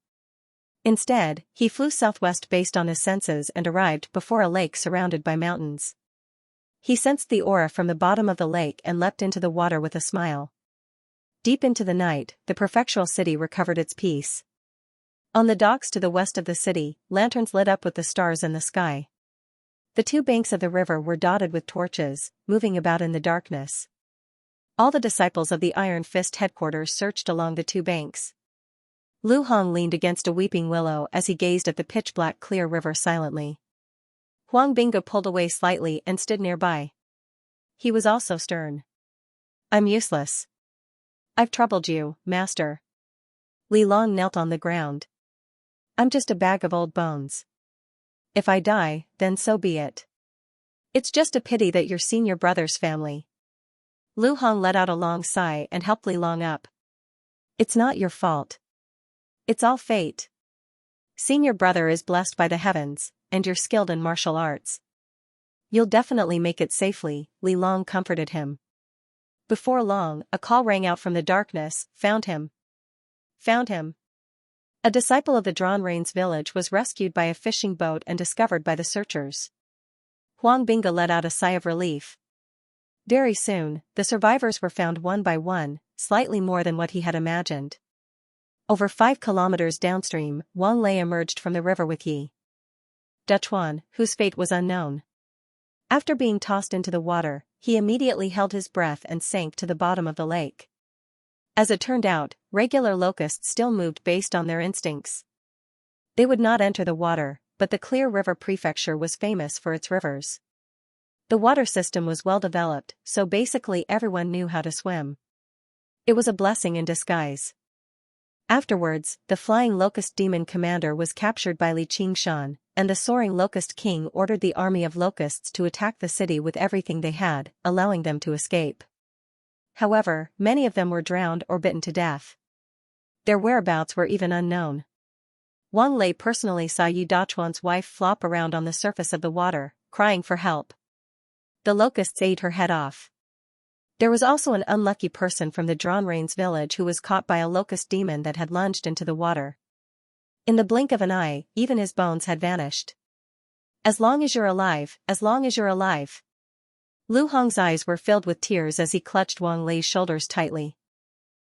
Instead, he flew southwest based on his senses and arrived before a lake surrounded by mountains. He sensed the aura from the bottom of the lake and leapt into the water with a smile. Deep into the night, the prefectural city recovered its peace. On the docks to the west of the city, lanterns lit up with the stars in the sky. The 2 banks of the river were dotted with torches, moving about in the darkness. All the disciples of the Iron Fist headquarters searched along the 2 banks. Lu Hong leaned against a weeping willow as he gazed at the pitch-black clear river silently. Huang Binga pulled away slightly and stood nearby. He was also stern. I'm useless. I've troubled you, master. Li Long knelt on the ground. I'm just a bag of old bones. If I die, then so be it. It's just a pity that your senior brother's family. Lu Hong let out a long sigh and helped Li Long up. It's not your fault. It's all fate. Senior brother is blessed by the heavens, and you're skilled in martial arts. You'll definitely make it safely, Li Long comforted him. Before long, a call rang out from the darkness, found him. Found him. A disciple of the Drawn Rains village was rescued by a fishing boat and discovered by the searchers. Huang Binga let out a sigh of relief. Very soon, the survivors were found one by one, slightly more than what he had imagined. Over 5 kilometers downstream, Wang Lei emerged from the river with Yi Duchuan, whose fate was unknown. After being tossed into the water, he immediately held his breath and sank to the bottom of the lake. As it turned out, regular locusts still moved based on their instincts. They would not enter the water, but the Clear River Prefecture was famous for its rivers. The water system was well developed, so basically everyone knew how to swim. It was a blessing in disguise. Afterwards, the flying locust demon commander was captured by Xianxia, and the soaring locust king ordered the army of locusts to attack the city with everything they had, allowing them to escape. However, many of them were drowned or bitten to death. Their whereabouts were even unknown. Wang Lei personally saw Yu Dachuan's wife flop around on the surface of the water, crying for help. The locusts ate her head off. There was also an unlucky person from the Drawnrains village who was caught by a locust demon that had lunged into the water. In the blink of an eye, even his bones had vanished. As long as you're alive, as long as you're alive. Lu Hong's eyes were filled with tears as he clutched Wang Lei's shoulders tightly.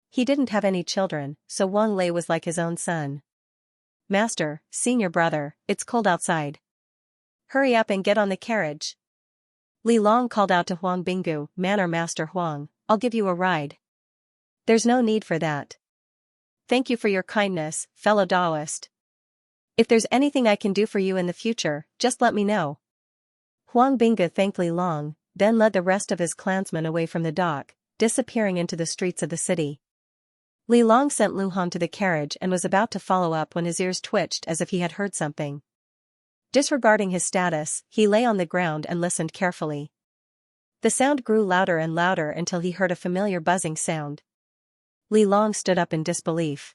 He didn't have any children, so Wang Lei was like his own son. Master, senior brother, it's cold outside. Hurry up and get on the carriage. Li Long called out to Huang Binggu, Manor Master Huang, I'll give you a ride. There's no need for that. Thank you for your kindness, fellow Taoist. If there's anything I can do for you in the future, just let me know. Huang Binggu thanked Li Long, then led the rest of his clansmen away from the dock, disappearing into the streets of the city. Li Long sent Lu Hong to the carriage and was about to follow up when his ears twitched as if he had heard something. Disregarding his status, he lay on the ground and listened carefully. The sound grew louder and louder until he heard a familiar buzzing sound. Li Long stood up in disbelief.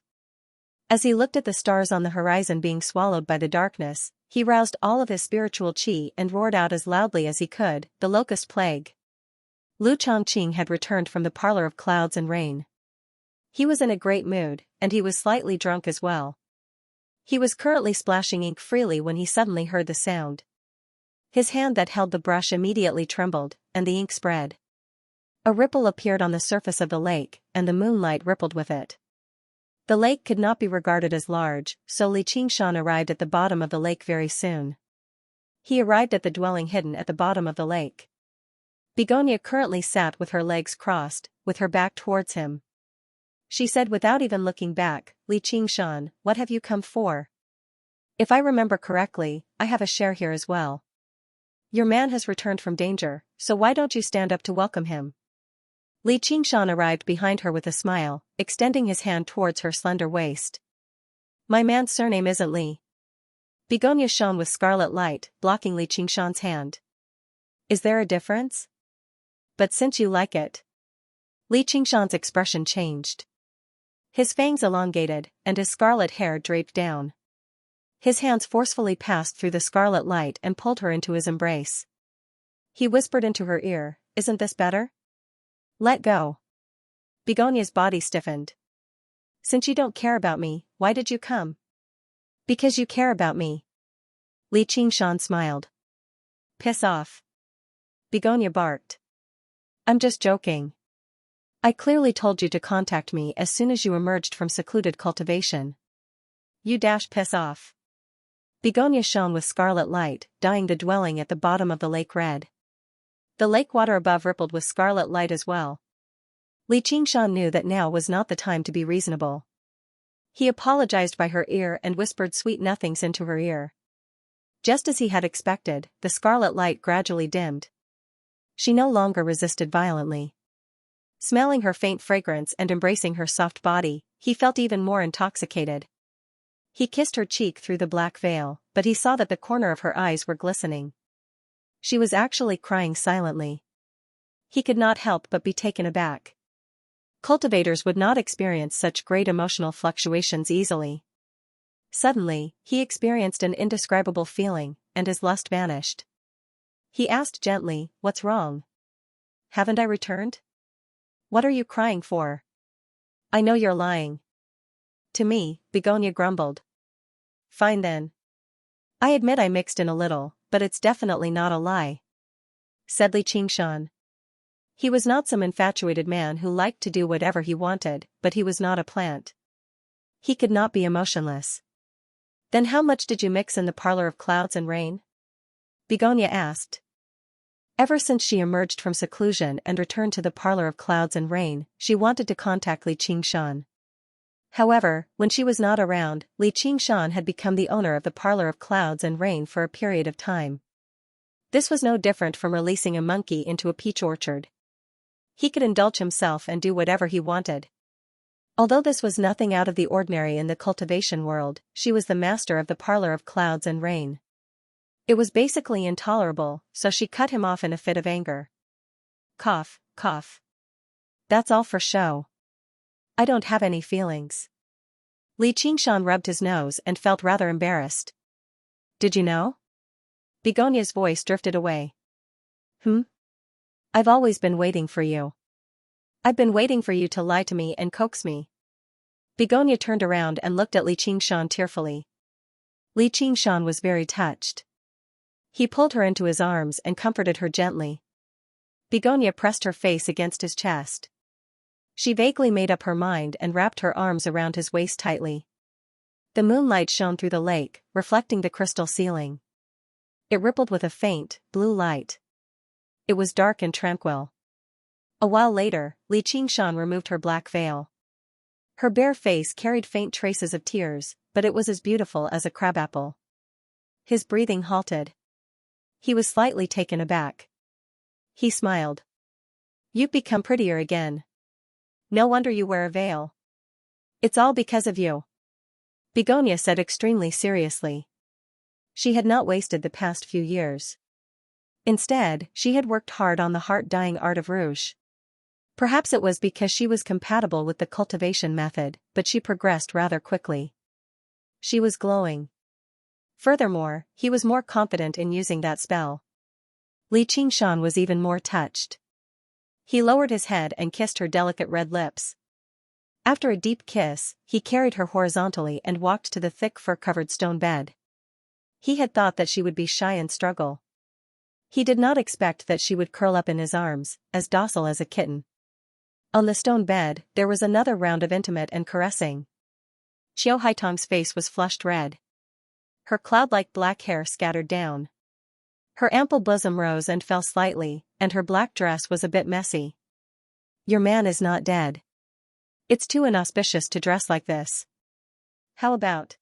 As he looked at the stars on the horizon being swallowed by the darkness, he roused all of his spiritual qi and roared out as loudly as he could, the locust plague. Lu Chongqing had returned from the parlor of clouds and rain. He was in a great mood, and he was slightly drunk as well. He was currently splashing ink freely when he suddenly heard the sound. His hand that held the brush immediately trembled, and the ink spread. A ripple appeared on the surface of the lake, and the moonlight rippled with it. The lake could not be regarded as large, so Li Qingshan arrived at the bottom of the lake very soon. He arrived at the dwelling hidden at the bottom of the lake. Begonia currently sat with her legs crossed, with her back towards him. She said without even looking back, Li Qingshan, what have you come for? If I remember correctly, I have a share here as well. Your man has returned from danger, so why don't you stand up to welcome him? Li Qingshan arrived behind her with a smile, extending his hand towards her slender waist. My man's surname isn't Li. Begonia shone with scarlet light, blocking Li Qingshan's hand. Is there a difference? But since you like it. Li Qingshan's expression changed. His fangs elongated, and his scarlet hair draped down. His hands forcefully passed through the scarlet light and pulled her into his embrace. He whispered into her ear, isn't this better? Let go. Begonia's body stiffened. Since you don't care about me, why did you come? Because you care about me. Li Qingshan smiled. Piss off. Begonia barked. I'm just joking. I clearly told you to contact me as soon as you emerged from secluded cultivation. You piss off. Begonia shone with scarlet light, dyeing the dwelling at the bottom of the lake red. The lake water above rippled with scarlet light as well. Li Qingshan knew that now was not the time to be reasonable. He apologized by her ear and whispered sweet nothings into her ear. Just as he had expected, the scarlet light gradually dimmed. She no longer resisted violently. Smelling her faint fragrance and embracing her soft body, he felt even more intoxicated. He kissed her cheek through the black veil, but he saw that the corner of her eyes were glistening. She was actually crying silently. He could not help but be taken aback. Cultivators would not experience such great emotional fluctuations easily. Suddenly, he experienced an indescribable feeling, and his lust vanished. He asked gently, what's wrong? Haven't I returned? What are you crying for? I know you're lying. To me, Begonia grumbled. Fine then. I admit I mixed in a little, but it's definitely not a lie. Said Li Qingshan. He was not some infatuated man who liked to do whatever he wanted, but he was not a plant. He could not be emotionless. Then how much did you mix in the parlor of clouds and rain? Begonia asked. Ever since she emerged from seclusion and returned to the parlor of clouds and rain, she wanted to contact Li Qingshan. However, when she was not around, Li Qingshan had become the owner of the parlor of clouds and rain for a period of time. This was no different from releasing a monkey into a peach orchard. He could indulge himself and do whatever he wanted. Although this was nothing out of the ordinary in the cultivation world, she was the master of the parlor of clouds and rain. It was basically intolerable, so she cut him off in a fit of anger. Cough, cough. That's all for show. I don't have any feelings. Li Qingshan rubbed his nose and felt rather embarrassed. Did you know? Begonia's voice drifted away. I've always been waiting for you. I've been waiting for you to lie to me and coax me. Begonia turned around and looked at Li Qingshan tearfully. Li Qingshan was very touched. He pulled her into his arms and comforted her gently. Begonia pressed her face against his chest. She vaguely made up her mind and wrapped her arms around his waist tightly. The moonlight shone through the lake, reflecting the crystal ceiling. It rippled with a faint, blue light. It was dark and tranquil. A while later, Li Qingshan removed her black veil. Her bare face carried faint traces of tears, but it was as beautiful as a crabapple. His breathing halted. He was slightly taken aback. He smiled. You've become prettier again. No wonder you wear a veil. It's all because of you. Begonia said extremely seriously. She had not wasted the past few years. Instead, she had worked hard on the heart-dying art of rouge. Perhaps it was because she was compatible with the cultivation method, but she progressed rather quickly. She was glowing. Furthermore, he was more confident in using that spell. Li Qingshan was even more touched. He lowered his head and kissed her delicate red lips. After a deep kiss, he carried her horizontally and walked to the thick fur-covered stone bed. He had thought that she would be shy and struggle. He did not expect that she would curl up in his arms, as docile as a kitten. On the stone bed, there was another round of intimate and caressing. Qiu Haitong's face was flushed red. Her cloud-like black hair scattered down. Her ample bosom rose and fell slightly, and her black dress was a bit messy. Your man is not dead. It's too inauspicious to dress like this. How about?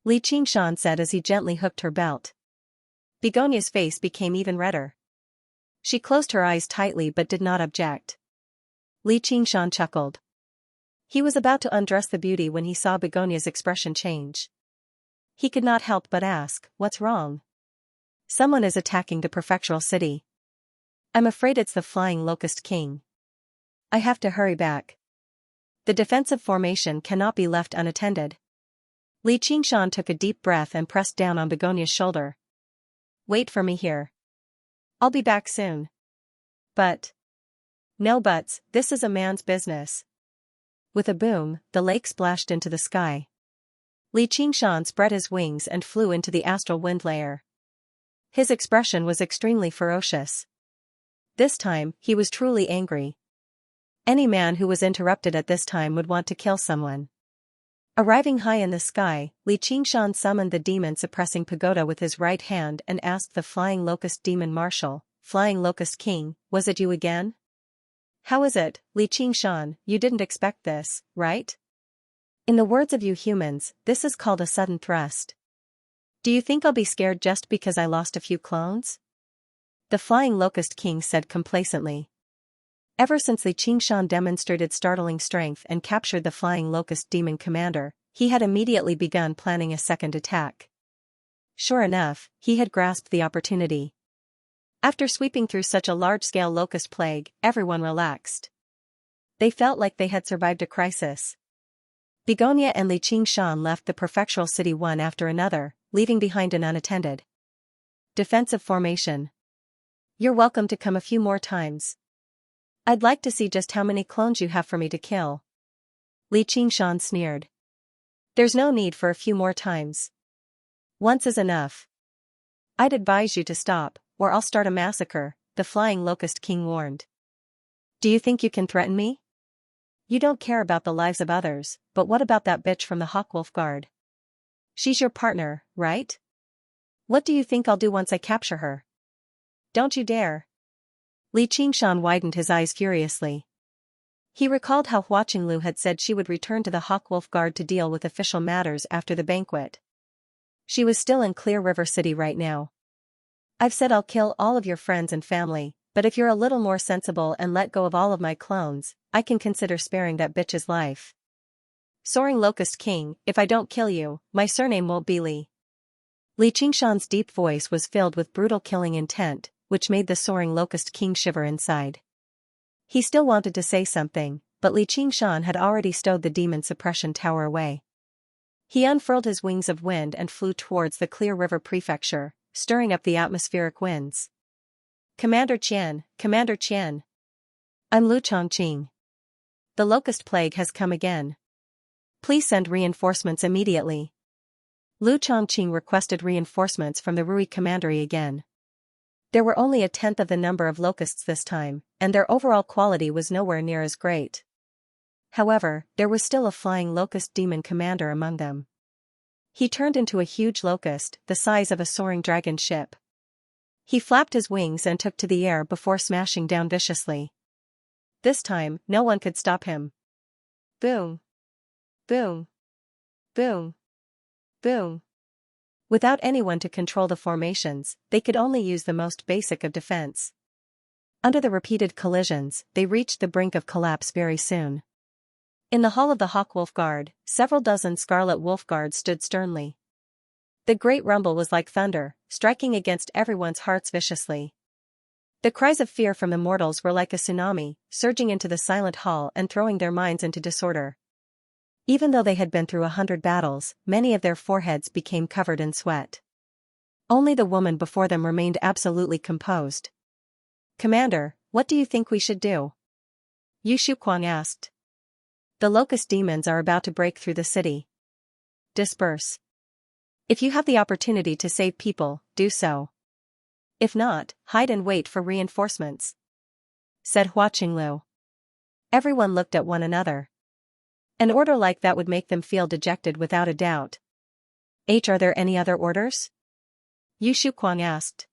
Li Qingshan said as he gently hooked her belt. Begonia's face became even redder. She closed her eyes tightly but did not object. Li Qingshan chuckled. He was about to undress the beauty when he saw Begonia's expression change. He could not help but ask, "What's wrong?" "Someone is attacking the prefectural city. I'm afraid it's the Flying Locust King. I have to hurry back. The defensive formation cannot be left unattended." Li Qingshan took a deep breath and pressed down on Begonia's shoulder. "Wait for me here. I'll be back soon." "But..." "No buts, this is a man's business." With a boom, the lake splashed into the sky. Li Qingshan spread his wings and flew into the astral wind layer. His expression was extremely ferocious. This time, he was truly angry. Any man who was interrupted at this time would want to kill someone. Arriving high in the sky, Li Qingshan summoned the demon-suppressing pagoda with his right hand and asked the Flying Locust Demon Marshal, "Flying Locust King, was it you again? How is it, Li Qingshan, you didn't expect this, right? In the words of you humans, this is called a sudden thrust. Do you think I'll be scared just because I lost a few clones?" The Flying Locust King said complacently. Ever since Li Qingshan demonstrated startling strength and captured the Flying Locust Demon Commander, he had immediately begun planning a second attack. Sure enough, he had grasped the opportunity. After sweeping through such a large-scale locust plague, everyone relaxed. They felt like they had survived a crisis. Begonia and Li Qingshan left the prefectural city one after another, leaving behind an unattended defensive formation. "You're welcome to come a few more times. I'd like to see just how many clones you have for me to kill." Li Qingshan sneered. "There's no need for a few more times. Once is enough." "I'd advise you to stop, or I'll start a massacre," the Flying Locust King warned. "Do you think you can threaten me? You don't care about the lives of others, but what about that bitch from the Hawkwolf Guard? She's your partner, right? What do you think I'll do once I capture her?" "Don't you dare." Li Qingshan widened his eyes furiously. He recalled how Hua Qinglu had said she would return to the Hawkwolf Guard to deal with official matters after the banquet. She was still in Clear River City right now. I've said I'll kill all of your friends and family, but if you're a little more sensible and let go of all of my clones, I can consider sparing that bitch's life. Soaring Locust King, if I don't kill you, my surname won't be Li. Li Qingshan's deep voice was filled with brutal killing intent, which made the Soaring Locust King shiver inside. He still wanted to say something, but Li Qingshan had already stowed the demon suppression tower away. He unfurled his wings of wind and flew towards the Clear River Prefecture, stirring up the atmospheric winds. Commander Qian, Commander Qian. I'm Lu Chongqing. The Locust Plague has come again. Please send reinforcements immediately. Lu Chongqing requested reinforcements from the Rui Commandery again. There were only a tenth of the number of locusts this time, and their overall quality was nowhere near as great. However, there was still a flying locust demon commander among them. He turned into a huge locust, the size of a soaring dragon ship. He flapped his wings and took to the air before smashing down viciously. This time, no one could stop him. Boom. Boom. Boom. Boom. Without anyone to control the formations, they could only use the most basic of defense. Under the repeated collisions, they reached the brink of collapse very soon. In the hall of the Hawkwolf Guard, several dozen Scarlet Wolf Guards stood sternly. The great rumble was like thunder, striking against everyone's hearts viciously. The cries of fear from the mortals were like a tsunami, surging into the silent hall and throwing their minds into disorder. Even though they had been through 100 battles, many of their foreheads became covered in sweat. Only the woman before them remained absolutely composed. Commander, what do you think we should do? Yu Shuquang asked. The locust demons are about to break through the city. Disperse. If you have the opportunity to save people, do so. If not, hide and wait for reinforcements, said Hua Qinglu. Everyone looked at one another. An order like that would make them feel dejected without a doubt. Are there any other orders? Yu Shuquang asked.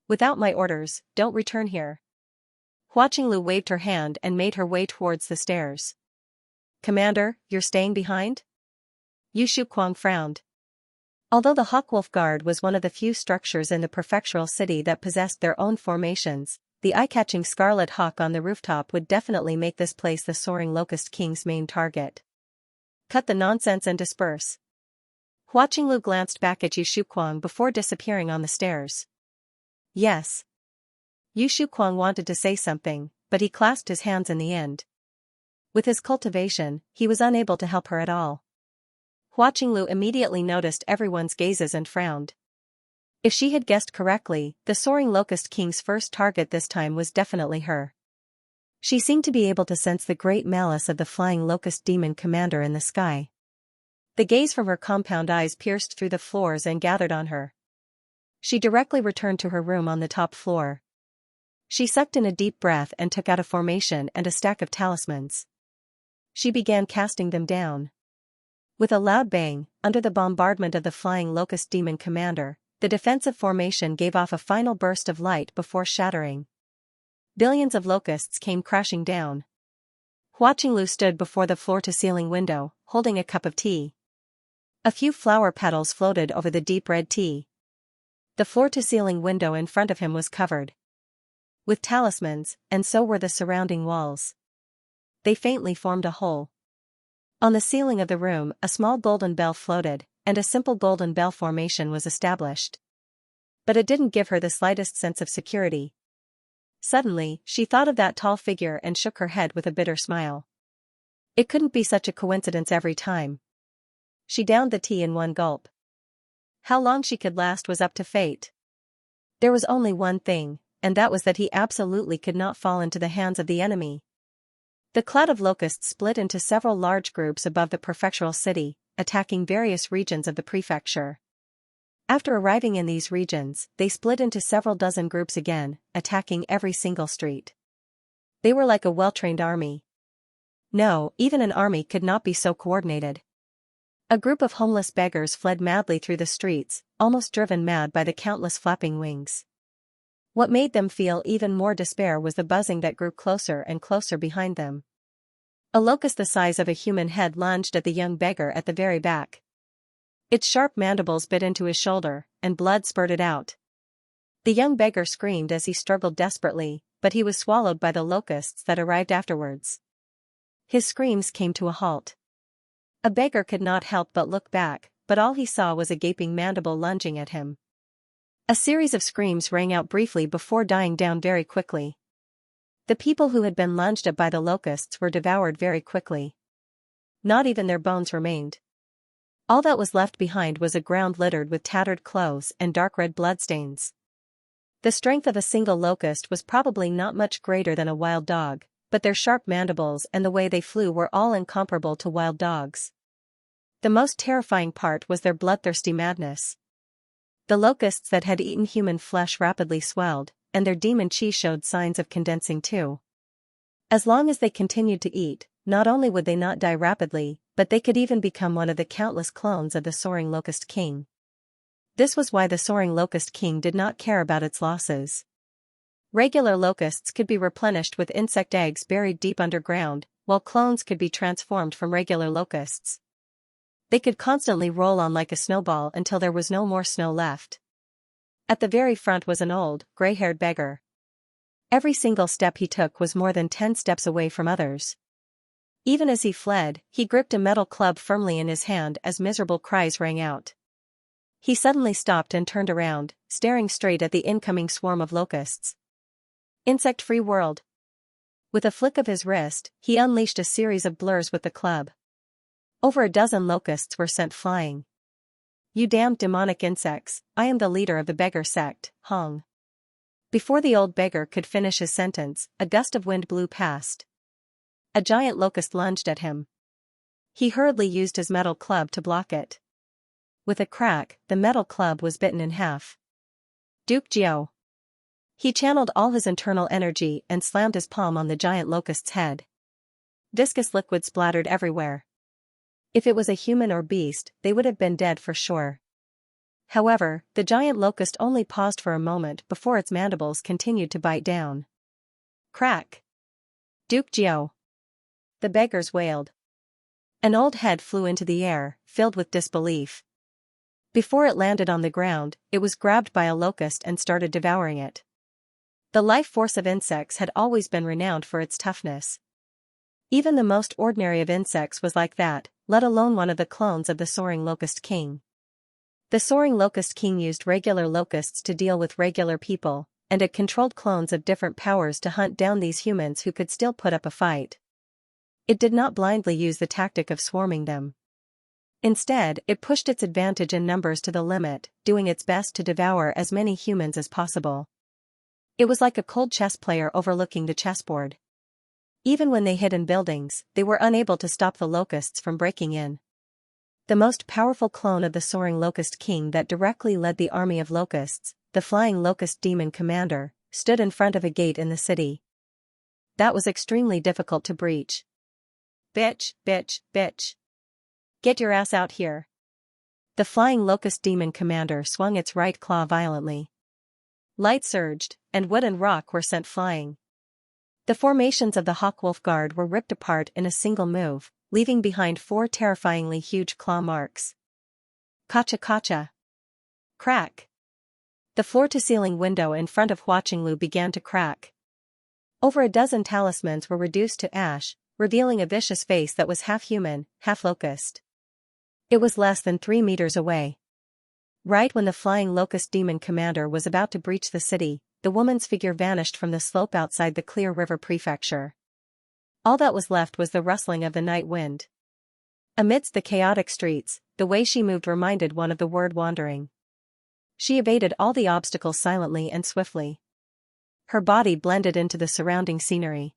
Without my orders, don't return here. Hua Qinglu waved her hand and made her way towards the stairs. Commander, you're staying behind? Yu Shuquang frowned. Although the Hawkwolf Guard was one of the few structures in the prefectural city that possessed their own formations, the eye-catching Scarlet Hawk on the rooftop would definitely make this place the Soaring Locust King's main target. Cut the nonsense and disperse. Hua Qinglu glanced back at Yu Shuquang before disappearing on the stairs. Yes. Yu Shuquang wanted to say something, but he clasped his hands in the end. With his cultivation, he was unable to help her at all. Hua Qinglu immediately noticed everyone's gazes and frowned. If she had guessed correctly, the Soaring Locust King's first target this time was definitely her. She seemed to be able to sense the great malice of the flying locust demon commander in the sky. The gaze from her compound eyes pierced through the floors and gathered on her. She directly returned to her room on the top floor. She sucked in a deep breath and took out a formation and a stack of talismans. She began casting them down. With a loud bang, under the bombardment of the flying locust demon commander, the defensive formation gave off a final burst of light before shattering. Billions of locusts came crashing down. Hua Qinglu stood before the floor-to-ceiling window, holding a cup of tea. A few flower petals floated over the deep red tea. The floor-to-ceiling window in front of him was covered with talismans, and so were the surrounding walls. They faintly formed a hole. On the ceiling of the room, a small golden bell floated, and a simple golden bell formation was established. But it didn't give her the slightest sense of security. Suddenly, she thought of that tall figure and shook her head with a bitter smile. It couldn't be such a coincidence every time. She downed the tea in one gulp. How long she could last was up to fate. There was only one thing, and that was that he absolutely could not fall into the hands of the enemy. The cloud of locusts split into several large groups above the prefectural city, attacking various regions of the prefecture. After arriving in these regions, they split into several dozen groups again, attacking every single street. They were like a well-trained army. No, even an army could not be so coordinated. A group of homeless beggars fled madly through the streets, almost driven mad by the countless flapping wings. What made them feel even more despair was the buzzing that grew closer and closer behind them. A locust the size of a human head lunged at the young beggar at the very back. Its sharp mandibles bit into his shoulder, and blood spurted out. The young beggar screamed as he struggled desperately, but he was swallowed by the locusts that arrived afterwards. His screams came to a halt. A beggar could not help but look back, but all he saw was a gaping mandible lunging at him. A series of screams rang out briefly before dying down very quickly. The people who had been lunged at by the locusts were devoured very quickly. Not even their bones remained. All that was left behind was a ground littered with tattered clothes and dark red bloodstains. The strength of a single locust was probably not much greater than a wild dog, but their sharp mandibles and the way they flew were all incomparable to wild dogs. The most terrifying part was their bloodthirsty madness. The locusts that had eaten human flesh rapidly swelled, and their demon chi showed signs of condensing too. As long as they continued to eat, not only would they not die rapidly, but they could even become one of the countless clones of the soaring locust king. This was why the soaring locust king did not care about its losses. Regular locusts could be replenished with insect eggs buried deep underground, while clones could be transformed from regular locusts. They could constantly roll on like a snowball until there was no more snow left. At the very front was an old, gray-haired beggar. Every single step he took was more than 10 steps away from others. Even as he fled, he gripped a metal club firmly in his hand as miserable cries rang out. He suddenly stopped and turned around, staring straight at the incoming swarm of locusts. Insect-free world. With a flick of his wrist, he unleashed a series of blurs with the club. Over a dozen locusts were sent flying. "You damned demonic insects, I am the leader of the beggar sect, Hong." Before the old beggar could finish his sentence, a gust of wind blew past. A giant locust lunged at him. He hurriedly used his metal club to block it. With a crack, the metal club was bitten in half. Duke Jiao. He channeled all his internal energy and slammed his palm on the giant locust's head. Viscous liquid splattered everywhere. If it was a human or beast, they would have been dead for sure. However, the giant locust only paused for a moment before its mandibles continued to bite down. Crack! Duke Jiao! The beggars wailed. An old head flew into the air, filled with disbelief. Before it landed on the ground, it was grabbed by a locust and started devouring it. The life force of insects had always been renowned for its toughness. Even the most ordinary of insects was like that, let alone one of the clones of the soaring locust king. The soaring locust king used regular locusts to deal with regular people, and it controlled clones of different powers to hunt down these humans who could still put up a fight. It did not blindly use the tactic of swarming them. Instead, it pushed its advantage in numbers to the limit, doing its best to devour as many humans as possible. It was like a cold chess player overlooking the chessboard. Even when they hid in buildings, they were unable to stop the locusts from breaking in. The most powerful clone of the soaring locust king that directly led the army of locusts, the flying locust demon commander, stood in front of a gate in the city. That was extremely difficult to breach. Bitch, bitch, bitch. Get your ass out here. The flying locust demon commander swung its right claw violently. Light surged, and wood and rock were sent flying. The formations of the Hawkwolf Guard were ripped apart in a single move, leaving behind 4 terrifyingly huge claw marks. Kacha kacha. Crack. The floor-to-ceiling window in front of Huaqinglu began to crack. Over a dozen talismans were reduced to ash, revealing a vicious face that was half human, half locust. It was less than 3 meters away. Right when the flying locust demon commander was about to breach the city, the woman's figure vanished from the slope outside the Clear River Prefecture. All that was left was the rustling of the night wind. Amidst the chaotic streets, the way she moved reminded one of the word wandering. She evaded all the obstacles silently and swiftly. Her body blended into the surrounding scenery.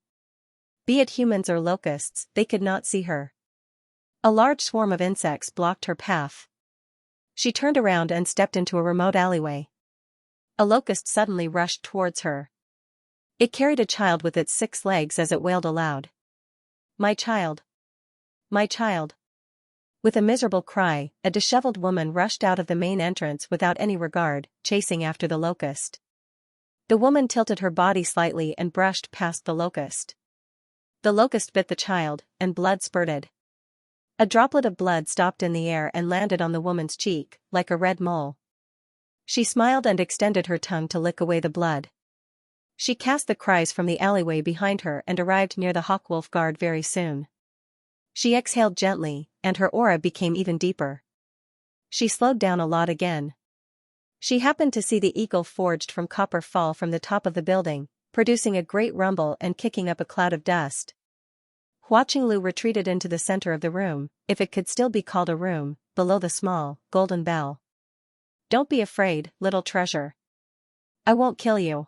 Be it humans or locusts, they could not see her. A large swarm of insects blocked her path. She turned around and stepped into a remote alleyway. A locust suddenly rushed towards her. It carried a child with its 6 legs as it wailed aloud. My child. My child. With a miserable cry, a disheveled woman rushed out of the main entrance without any regard, chasing after the locust. The woman tilted her body slightly and brushed past the locust. The locust bit the child, and blood spurted. A droplet of blood stopped in the air and landed on the woman's cheek, like a red mole. She smiled and extended her tongue to lick away the blood. She cast the cries from the alleyway behind her and arrived near the Hawkwolf guard very soon. She exhaled gently, and her aura became even deeper. She slowed down a lot again. She happened to see the eagle forged from copper fall from the top of the building, producing a great rumble and kicking up a cloud of dust. Hua Qinglu retreated into the center of the room, if it could still be called a room, below the small, golden bell. "Don't be afraid, little treasure. I won't kill you."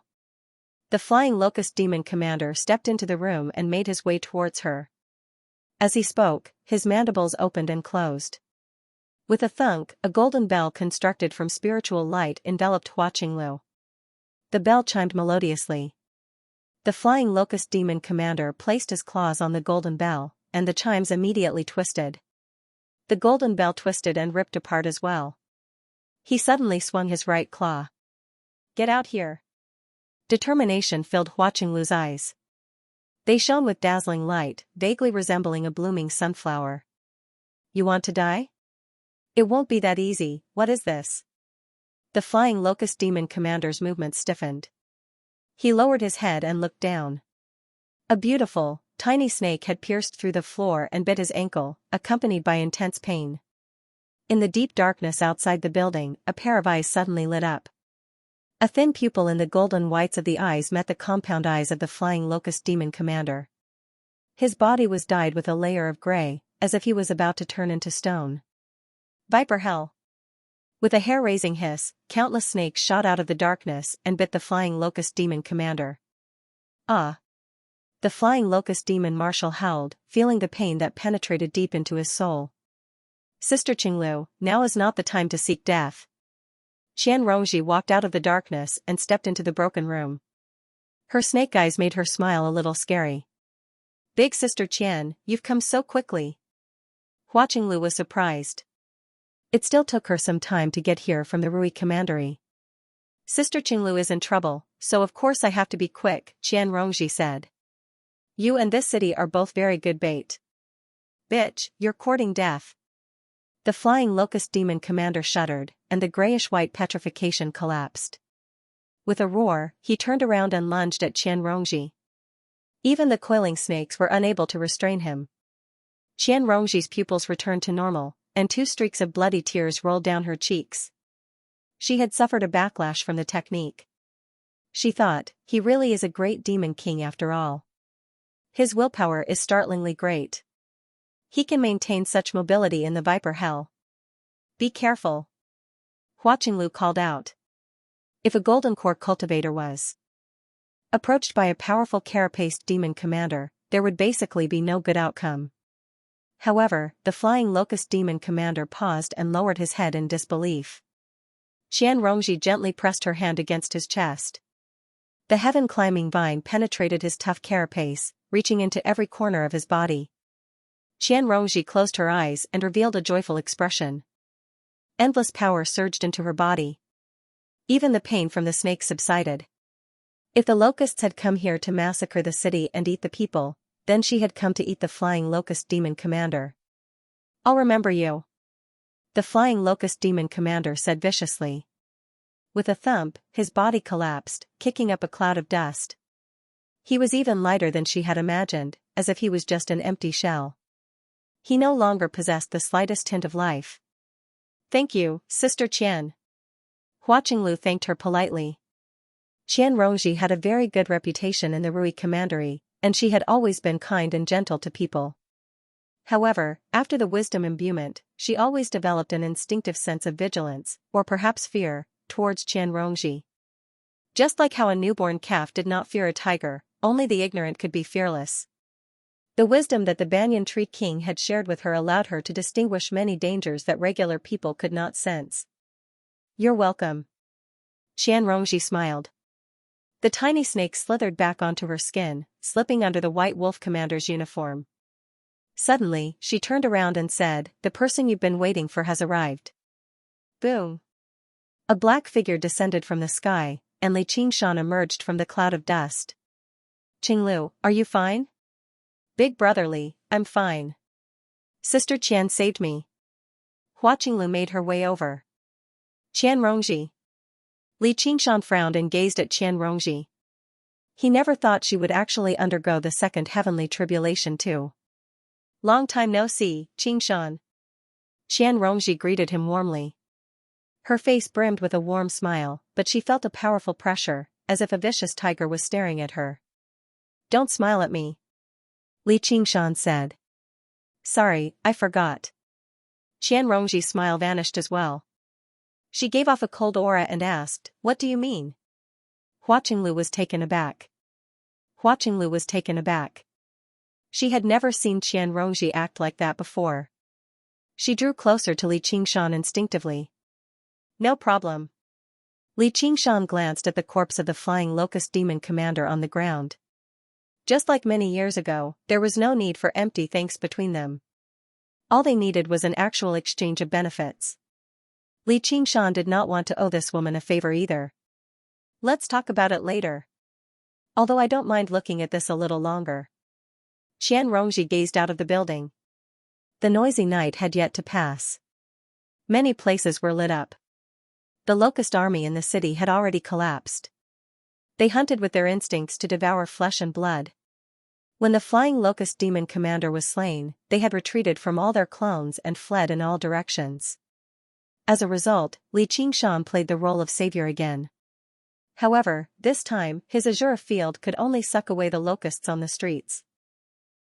The flying locust demon commander stepped into the room and made his way towards her. As he spoke, his mandibles opened and closed. With a thunk, a golden bell constructed from spiritual light enveloped Hua Qinglu. The bell chimed melodiously. The flying locust demon commander placed his claws on the golden bell, and the chimes immediately twisted. The golden bell twisted and ripped apart as well. He suddenly swung his right claw. "Get out here." Determination filled Hua Qinglu's eyes. They shone with dazzling light, vaguely resembling a blooming sunflower. "You want to die? It won't be that easy. What is this?" The flying locust demon commander's movements stiffened. He lowered his head and looked down. A beautiful, tiny snake had pierced through the floor and bit his ankle, accompanied by intense pain. In the deep darkness outside the building, a pair of eyes suddenly lit up. A thin pupil in the golden whites of the eyes met the compound eyes of the flying locust demon commander. His body was dyed with a layer of gray, as if he was about to turn into stone. "Viper hell!" With a hair-raising hiss, countless snakes shot out of the darkness and bit the flying locust demon commander. "Ah!" The flying locust demon marshal howled, feeling the pain that penetrated deep into his soul. "Sister Qinglu, now is not the time to seek death." Qian Rongji walked out of the darkness and stepped into the broken room. Her snake eyes made her smile a little scary. "Big Sister Qian, you've come so quickly." Hua Qinglu was surprised. It still took her some time to get here from the Rui Commandery. "Sister Qinglu is in trouble, so of course I have to be quick," Qian Rongji said. "You and this city are both very good bait." "Bitch, you're courting death." The flying locust demon commander shuddered, and the grayish-white petrification collapsed. With a roar, he turned around and lunged at Qian Rongji. Even the coiling snakes were unable to restrain him. Qian Rongji's pupils returned to normal, and 2 streaks of bloody tears rolled down her cheeks. She had suffered a backlash from the technique. She thought, he really is a great demon king after all. His willpower is startlingly great. He can maintain such mobility in the Viper Hell. "Be careful." Hua Qinglu called out. If a golden core cultivator was approached by a powerful carapaced demon commander, there would basically be no good outcome. However, the flying locust demon commander paused and lowered his head in disbelief. Qian Rongji gently pressed her hand against his chest. The heaven-climbing vine penetrated his tough carapace, reaching into every corner of his body. Qian Rongji closed her eyes and revealed a joyful expression. Endless power surged into her body. Even the pain from the snake subsided. If the locusts had come here to massacre the city and eat the people, then she had come to eat the flying locust demon commander. "I'll remember you," the flying locust demon commander said viciously. With a thump, his body collapsed, kicking up a cloud of dust. He was even lighter than she had imagined, as if he was just an empty shell. He no longer possessed the slightest hint of life. "Thank you, Sister Qian." Hua Qinglu thanked her politely. Qian Rongji had a very good reputation in the Rui Commandery, and she had always been kind and gentle to people. However, after the wisdom imbuement, she always developed an instinctive sense of vigilance, or perhaps fear, towards Qian Rongji. Just like how a newborn calf did not fear a tiger, only the ignorant could be fearless. The wisdom that the Banyan Tree King had shared with her allowed her to distinguish many dangers that regular people could not sense. "You're welcome." Qian Rongji smiled. The tiny snake slithered back onto her skin, slipping under the White Wolf Commander's uniform. Suddenly, she turned around and said, "The person you've been waiting for has arrived." Boom! A black figure descended from the sky, and Li Qingshan emerged from the cloud of dust. "Qinglu, are you fine?" "Big brother Li, I'm fine. Sister Qian saved me." Hua Qinglu made her way over. "Qian Rongji." Li Qingshan frowned and gazed at Qian Rongji. He never thought she would actually undergo the second heavenly tribulation too. "Long time no see, Qingshan." Qian Rongji greeted him warmly. Her face brimmed with a warm smile, but she felt a powerful pressure, as if a vicious tiger was staring at her. "Don't smile at me," Li Qingshan said. "Sorry, I forgot." Qian Rongji's smile vanished as well. She gave off a cold aura and asked, "What do you mean?" Hua Qinglu was taken aback. She had never seen Qian Rongji act like that before. She drew closer to Li Qingshan instinctively. "No problem." Li Qingshan glanced at the corpse of the flying locust demon commander on the ground. Just like many years ago, there was no need for empty thanks between them. All they needed was an actual exchange of benefits. Li Qingshan did not want to owe this woman a favor either. "Let's talk about it later. Although I don't mind looking at this a little longer." Qian Rongji gazed out of the building. The noisy night had yet to pass. Many places were lit up. The locust army in the city had already collapsed. They hunted with their instincts to devour flesh and blood. When the flying locust demon commander was slain, they had retreated from all their clones and fled in all directions. As a result, Li Qingshan played the role of savior again. However, this time, his azure field could only suck away the locusts on the streets.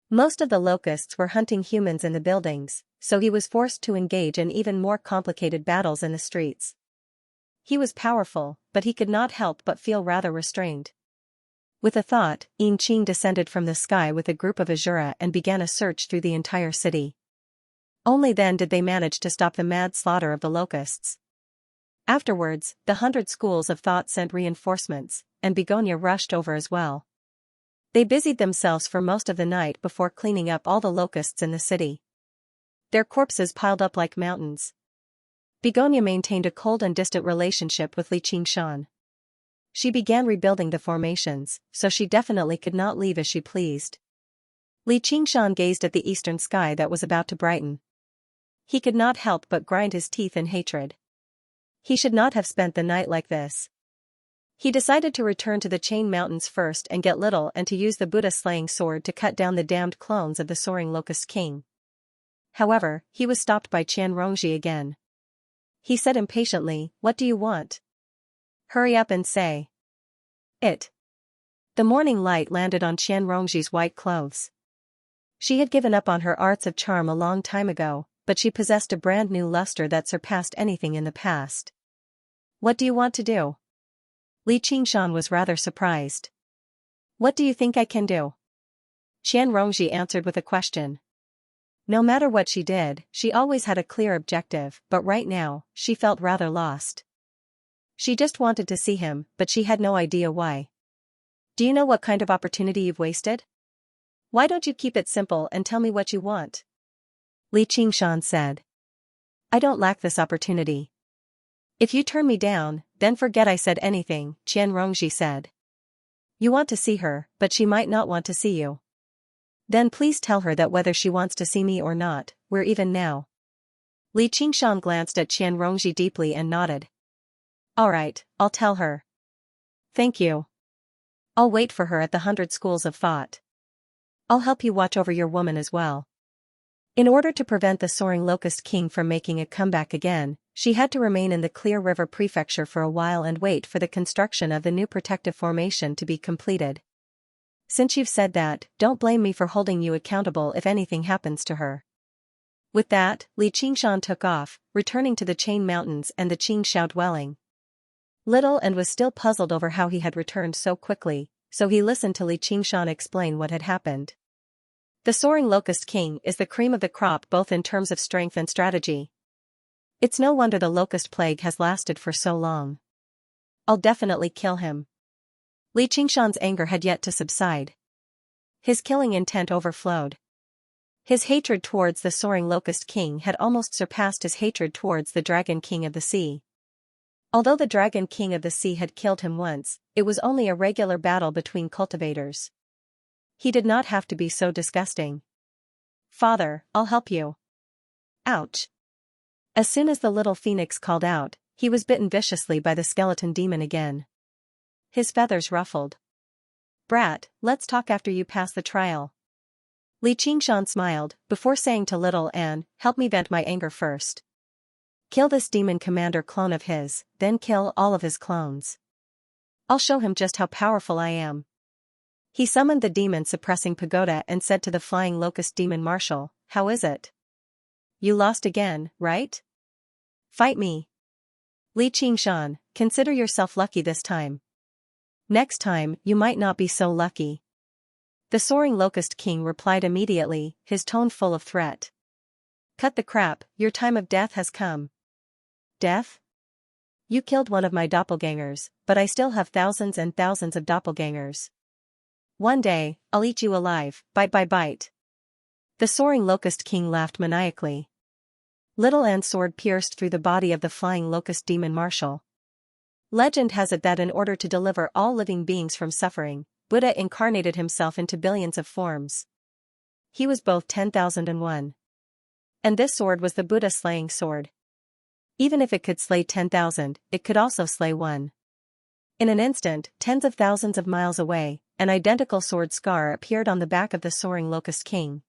Most of the locusts were hunting humans in the buildings, so he was forced to engage in even more complicated battles in the streets. He was powerful, but he could not help but feel rather restrained. With a thought, Yin Qing descended from the sky with a group of Azura and began a search through the entire city. Only then did they manage to stop the mad slaughter of the locusts. Afterwards, the 100 schools of thought sent reinforcements, and Begonia rushed over as well. They busied themselves for most of the night before cleaning up all the locusts in the city. Their corpses piled up like mountains. Begonia maintained a cold and distant relationship with Li Qingshan. She began rebuilding the formations, so she definitely could not leave as she pleased. Li Qingshan gazed at the eastern sky that was about to brighten. He could not help but grind his teeth in hatred. He should not have spent the night like this. He decided to return to the Chain Mountains first and get little and to use the Buddha-slaying sword to cut down the damned clones of the soaring Locust King. However, he was stopped by Qian Rongji again. He said impatiently, "What do you want? Hurry up and say it." The morning light landed on Qian Rongji's white clothes. She had given up on her arts of charm a long time ago, but she possessed a brand new luster that surpassed anything in the past. "What do you want to do?" Li Qingshan was rather surprised. "What do you think I can do?" Qian Rongji answered with a question. No matter what she did, she always had a clear objective, but right now, she felt rather lost. She just wanted to see him, but she had no idea why. "Do you know what kind of opportunity you've wasted? Why don't you keep it simple and tell me what you want?" Li Qingshan said. "I don't lack this opportunity. If you turn me down, then forget I said anything," Qian Rongji said. "You want to see her, but she might not want to see you. Then please tell her that whether she wants to see me or not, we're even now." Li Qingshan glanced at Qian Rongji deeply and nodded. "All right, I'll tell her. Thank you. I'll wait for her at the 100 schools of thought. I'll help you watch over your woman as well." In order to prevent the soaring Locust King from making a comeback again, she had to remain in the Clear River Prefecture for a while and wait for the construction of the new protective formation to be completed. "Since you've said that, don't blame me for holding you accountable if anything happens to her." With that, Li Qingshan took off, returning to the Chain Mountains and the Qingshan dwelling. Little and was still puzzled over how he had returned so quickly, so he listened to Li Qingshan explain what had happened. The soaring Locust King is the cream of the crop both in terms of strength and strategy. It's no wonder the locust plague has lasted for so long. I'll definitely kill him. Li Qingshan's anger had yet to subside. His killing intent overflowed. His hatred towards the soaring Locust King had almost surpassed his hatred towards the Dragon King of the Sea. Although the Dragon King of the Sea had killed him once, it was only a regular battle between cultivators. He did not have to be so disgusting. "Father, I'll help you." Ouch. As soon as the little phoenix called out, he was bitten viciously by the skeleton demon again. His feathers ruffled. "Brat, let's talk after you pass the trial." Xianxia smiled, before saying to little Anne, "Help me vent my anger first. Kill this demon commander clone of his, then kill all of his clones. I'll show him just how powerful I am." He summoned the demon-suppressing pagoda and said to the flying locust demon marshal, "How is it? You lost again, right? Fight me." Xianxia, consider yourself lucky this time. Next time, you might not be so lucky. The soaring locust king replied immediately, his tone full of threat. "Cut the crap, your time of death has come." "Death? You killed one of my doppelgangers, but I still have thousands and thousands of doppelgangers. One day, I'll eat you alive, bite by bite." The soaring locust king laughed maniacally. Little Anne's sword pierced through the body of the flying locust demon marshal. Legend has it that in order to deliver all living beings from suffering, Buddha incarnated himself into billions of forms. He was both 10,001. And this sword was the Buddha slaying sword. Even if it could slay 10,000, it could also slay one. In an instant, tens of thousands of miles away, an identical sword scar appeared on the back of the soaring locust king.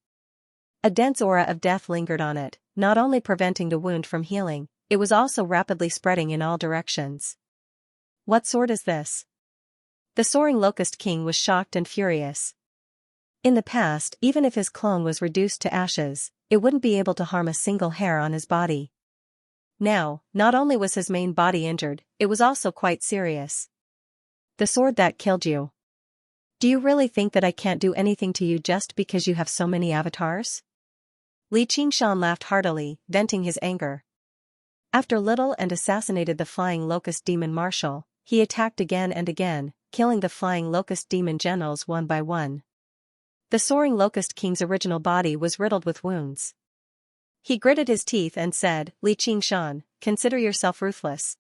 A dense aura of death lingered on it, not only preventing the wound from healing, it was also rapidly spreading in all directions. "What sword is this?" The soaring locust king was shocked and furious. In the past, even if his clone was reduced to ashes, it wouldn't be able to harm a single hair on his body. Now, not only was his main body injured, it was also quite serious. "The sword that killed you. Do you really think that I can't do anything to you just because you have so many avatars?" Xianxia laughed heartily, venting his anger. After Little and assassinated the flying locust demon marshal, he attacked again and again, killing the flying locust demon generals one by one. The soaring locust king's original body was riddled with wounds. He gritted his teeth and said, "Xianxia, consider yourself ruthless.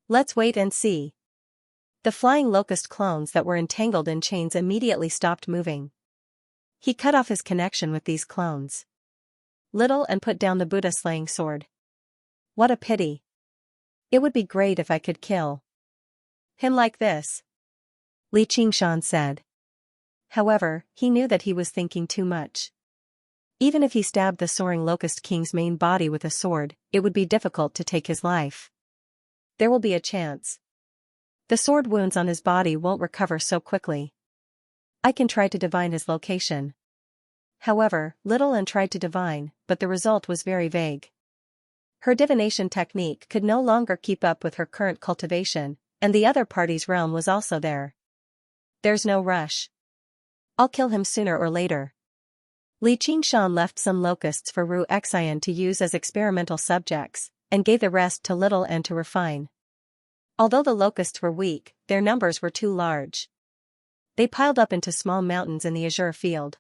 Let's wait and see." The flying locust clones that were entangled in chains immediately stopped moving. He cut off his connection with these clones. Little and put down the Buddha-slaying sword. "What a pity. It would be great if I could kill him like this," Xianxia said. However, he knew that he was thinking too much. Even if he stabbed the soaring locust king's main body with a sword, it would be difficult to take his life. There will be a chance. The sword wounds on his body won't recover so quickly. I can try to divine his location. However, Little Anne tried to divine, but the result was very vague. Her divination technique could no longer keep up with her current cultivation, and the other party's realm was also there. "There's no rush. I'll kill him sooner or later." Xianxia left some locusts for Xian to use as experimental subjects, and gave the rest to Little Anne to refine. Although the locusts were weak, their numbers were too large. They piled up into small mountains in the azure field.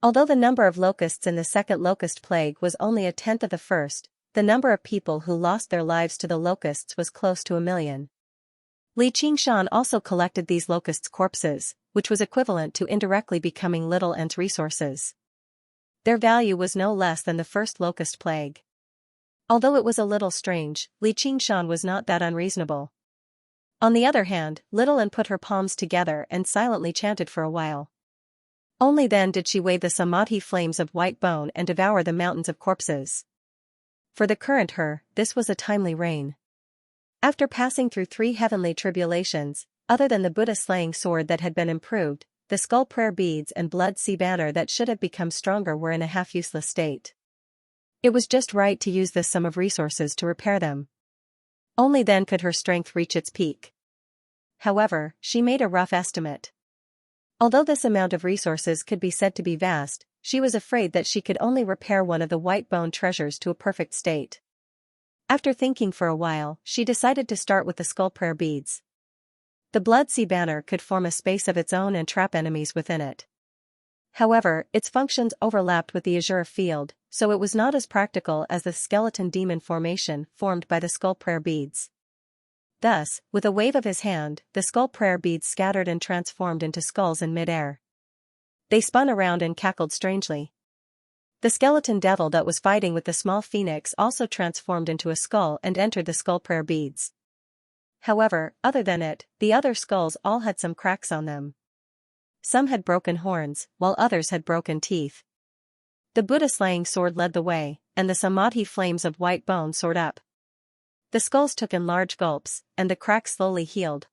Although the number of locusts in the second locust plague was only a tenth of the first, the number of people who lost their lives to the locusts was close to 1,000,000. Xianxia also collected these locusts' corpses, which was equivalent to indirectly becoming Little Anne's resources. Their value was no less than the first locust plague. Although it was a little strange, Xianxia was not that unreasonable. On the other hand, Little Anne put her palms together and silently chanted for a while. Only then did she wave the samadhi flames of white bone and devour the mountains of corpses. For the current her, this was a timely rain. After passing through 3 heavenly tribulations, other than the Buddha-slaying sword that had been improved, the skull prayer beads and blood sea banner that should have become stronger were in a half-useless state. It was just right to use this sum of resources to repair them. Only then could her strength reach its peak. However, she made a rough estimate. Although this amount of resources could be said to be vast, she was afraid that she could only repair one of the white bone treasures to a perfect state. After thinking for a while, she decided to start with the skull prayer beads. The blood sea banner could form a space of its own and trap enemies within it. However, its functions overlapped with the azure field, so it was not as practical as the skeleton demon formation formed by the skull prayer beads. Thus, with a wave of his hand, the skull prayer beads scattered and transformed into skulls in midair. They spun around and cackled strangely. The skeleton devil that was fighting with the small phoenix also transformed into a skull and entered the skull prayer beads. However, other than it, the other skulls all had some cracks on them. Some had broken horns, while others had broken teeth. The Buddha slaying sword led the way, and the samadhi flames of white bone soared up. The skulls took in large gulps, and the cracks slowly healed.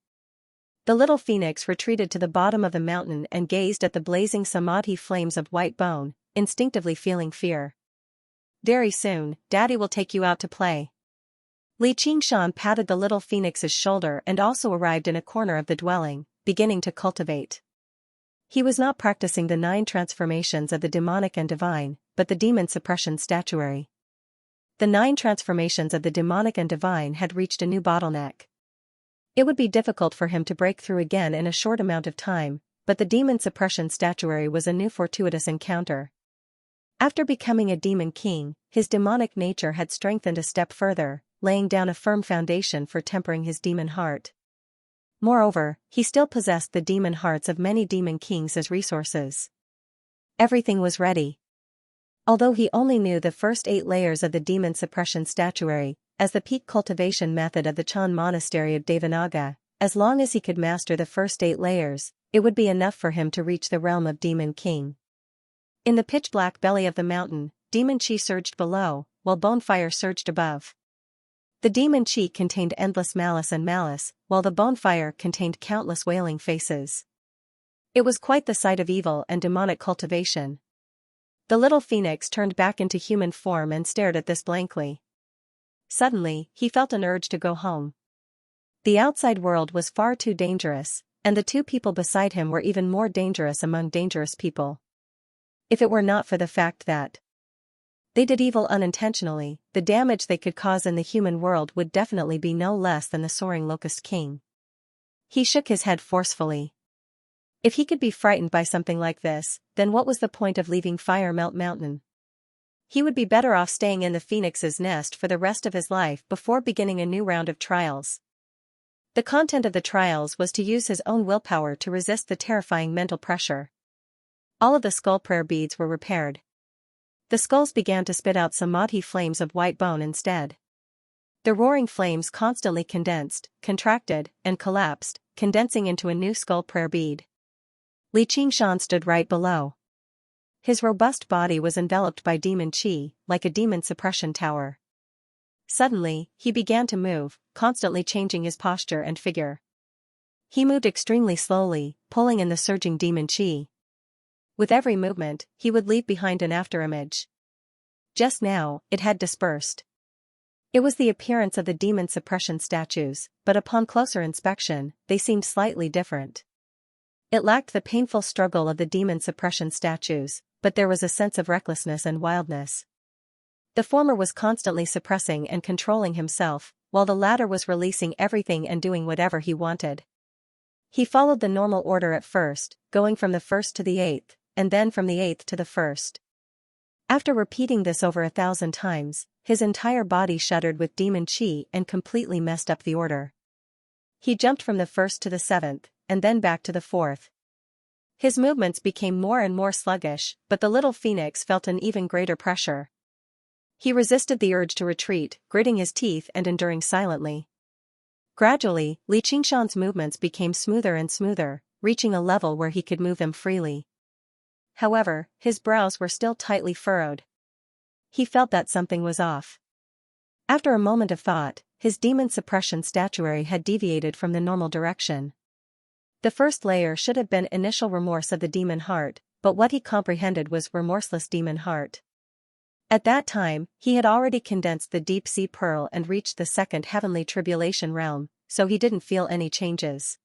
The little phoenix retreated to the bottom of the mountain and gazed at the blazing samadhi flames of white bone, instinctively feeling fear. Very soon, Daddy will take you out to play. Xianxia patted the little phoenix's shoulder and also arrived in a corner of the dwelling, beginning to cultivate. He was not practicing the 9 transformations of the demonic and divine, but the demon suppression statuary. The 9 transformations of the demonic and divine had reached a new bottleneck. It would be difficult for him to break through again in a short amount of time, but the demon suppression statuary was a new fortuitous encounter. After becoming a demon king, his demonic nature had strengthened a step further, laying down a firm foundation for tempering his demon heart. Moreover, he still possessed the demon hearts of many demon kings as resources. Everything was ready. Although he only knew the first 8 layers of the demon suppression statuary, as the peak cultivation method of the Chan monastery of Devanaga, as long as he could master the first 8 layers, it would be enough for him to reach the realm of demon king. In the pitch-black belly of the mountain, demon chi surged below, while bone fire surged above. The demon chi contained endless malice, while the bone fire contained countless wailing faces. It was quite the sight of evil and demonic cultivation. The little phoenix turned back into human form and stared at this blankly. Suddenly, he felt an urge to go home. The outside world was far too dangerous, and the 2 people beside him were even more dangerous among dangerous people. If it were not for the fact that they did evil unintentionally, the damage they could cause in the human world would definitely be no less than the soaring locust king. He shook his head forcefully. If he could be frightened by something like this, then what was the point of leaving Fire Melt Mountain? He would be better off staying in the phoenix's nest for the rest of his life before beginning a new round of trials. The content of the trials was to use his own willpower to resist the terrifying mental pressure. All of the skull prayer beads were repaired. The skulls began to spit out samadhi flames of white bone instead. The roaring flames constantly condensed, contracted, and collapsed, condensing into a new skull prayer bead. Xianxia stood right below. His robust body was enveloped by demon chi, like a demon suppression tower. Suddenly, he began to move, constantly changing his posture and figure. He moved extremely slowly, pulling in the surging demon chi. With every movement, he would leave behind an afterimage. Just now, it had dispersed. It was the appearance of the demon suppression statues, but upon closer inspection, they seemed slightly different. It lacked the painful struggle of the demon suppression statues, but there was a sense of recklessness and wildness. The former was constantly suppressing and controlling himself, while the latter was releasing everything and doing whatever he wanted. He followed the normal order at first, going from the 1st to the 8th, and then from the 8th to the 1st. After repeating this over 1,000 times, his entire body shuddered with demon chi and completely messed up the order. He jumped from the 1st to the 7th, and then back to the 4th. His movements became more and more sluggish, but the little phoenix felt an even greater pressure. He resisted the urge to retreat, gritting his teeth and enduring silently. Gradually, Xianxia's movements became smoother and smoother, reaching a level where he could move them freely. However, his brows were still tightly furrowed. He felt that something was off. After a moment of thought, his demon suppression statuary had deviated from the normal direction. The first layer should have been initial remorse of the demon heart, but what he comprehended was remorseless demon heart. At that time, he had already condensed the deep sea pearl and reached the 2nd heavenly tribulation realm, so he didn't feel any changes.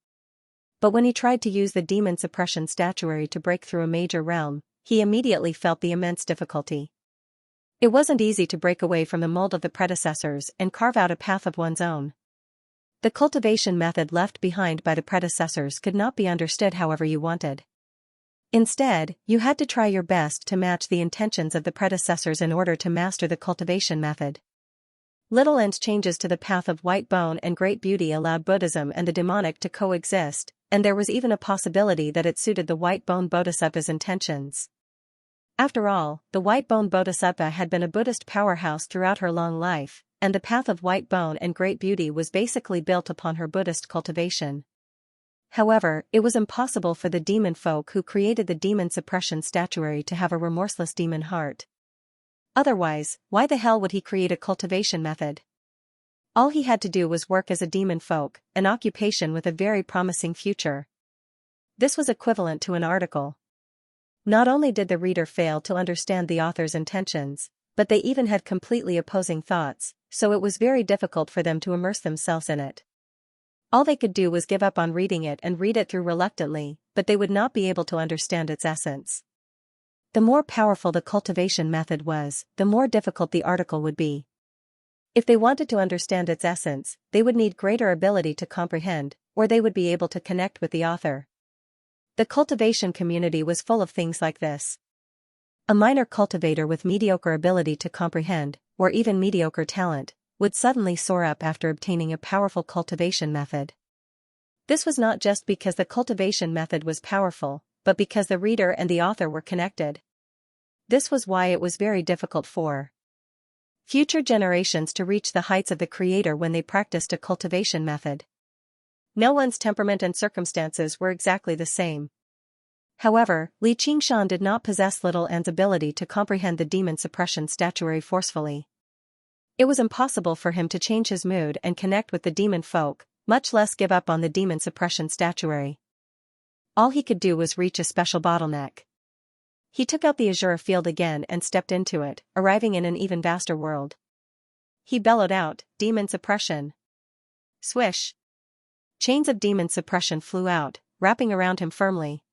But when he tried to use the demon suppression statuary to break through a major realm, he immediately felt the immense difficulty. It wasn't easy to break away from the mold of the predecessors and carve out a path of one's own. The cultivation method left behind by the predecessors could not be understood however you wanted. Instead, you had to try your best to match the intentions of the predecessors in order to master the cultivation method. Little N's changes to the path of white bone and great beauty allowed Buddhism and the demonic to coexist, and there was even a possibility that it suited the white bone bodhisattva's intentions. After all, the white bone bodhisattva had been a Buddhist powerhouse throughout her long life, and the path of white bone and great beauty was basically built upon her Buddhist cultivation. However, it was impossible for the demon folk who created the demon suppression statuary to have a remorseless demon heart. Otherwise, why the hell would he create a cultivation method? All he had to do was work as a demon folk, an occupation with a very promising future. This was equivalent to an article. Not only did the reader fail to understand the author's intentions, but they even had completely opposing thoughts, so it was very difficult for them to immerse themselves in it. All they could do was give up on reading it and read it through reluctantly, but they would not be able to understand its essence. The more powerful the cultivation method was, the more difficult the article would be. If they wanted to understand its essence, they would need greater ability to comprehend, or they would be able to connect with the author. The cultivation community was full of things like this. A minor cultivator with mediocre ability to comprehend, or even mediocre talent, would suddenly soar up after obtaining a powerful cultivation method. This was not just because the cultivation method was powerful, but because the reader and the author were connected. This was why it was very difficult for future generations to reach the heights of the creator when they practiced a cultivation method. No one's temperament and circumstances were exactly the same. However, Xianxia did not possess Little N's ability to comprehend the demon suppression statuary forcefully. It was impossible for him to change his mood and connect with the demon folk, much less give up on the demon suppression statuary. All he could do was reach a special bottleneck. He took out the azure field again and stepped into it, arriving in an even vaster world. He bellowed out, "Demon suppression!" Swish! Chains of demon suppression flew out, wrapping around him firmly.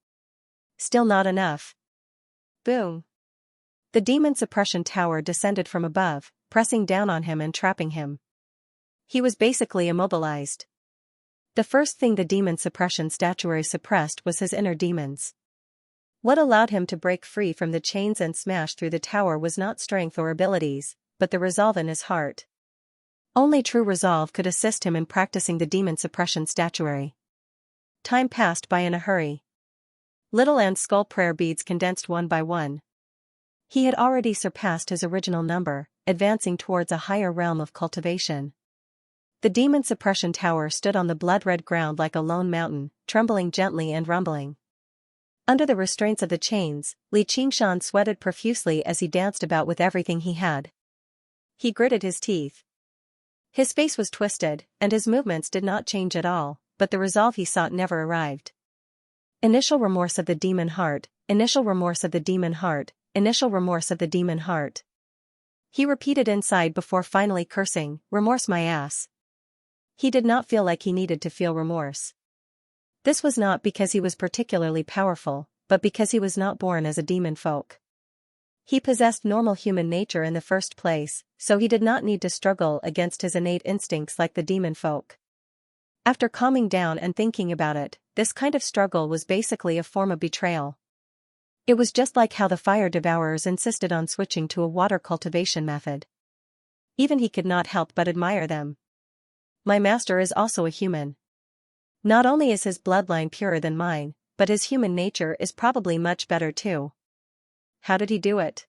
Still not enough. Boom! The demon suppression tower descended from above, pressing down on him and trapping him. He was basically immobilized. The first thing the demon suppression statuary suppressed was his inner demons. What allowed him to break free from the chains and smash through the tower was not strength or abilities, but the resolve in his heart. Only true resolve could assist him in practicing the demon suppression statuary. Time passed by in a hurry. Little N's skull prayer beads condensed one by one. He had already surpassed his original number, advancing towards a higher realm of cultivation. The demon suppression tower stood on the blood-red ground like a lone mountain, trembling gently and rumbling. Under the restraints of the chains, Xianxia sweated profusely as he danced about with everything he had. He gritted his teeth. His face was twisted, and his movements did not change at all, but the resolve he sought never arrived. Initial remorse of the demon heart, initial remorse of the demon heart, initial remorse of the demon heart. He repeated inside before finally cursing, "Remorse my ass." He did not feel like he needed to feel remorse. This was not because he was particularly powerful, but because he was not born as a demon folk. He possessed normal human nature in the first place, so he did not need to struggle against his innate instincts like the demon folk. After calming down and thinking about it, this kind of struggle was basically a form of betrayal. It was just like how the fire devourers insisted on switching to a water cultivation method. Even he could not help but admire them. My master is also a human. Not only is his bloodline purer than mine, but his human nature is probably much better too. How did he do it?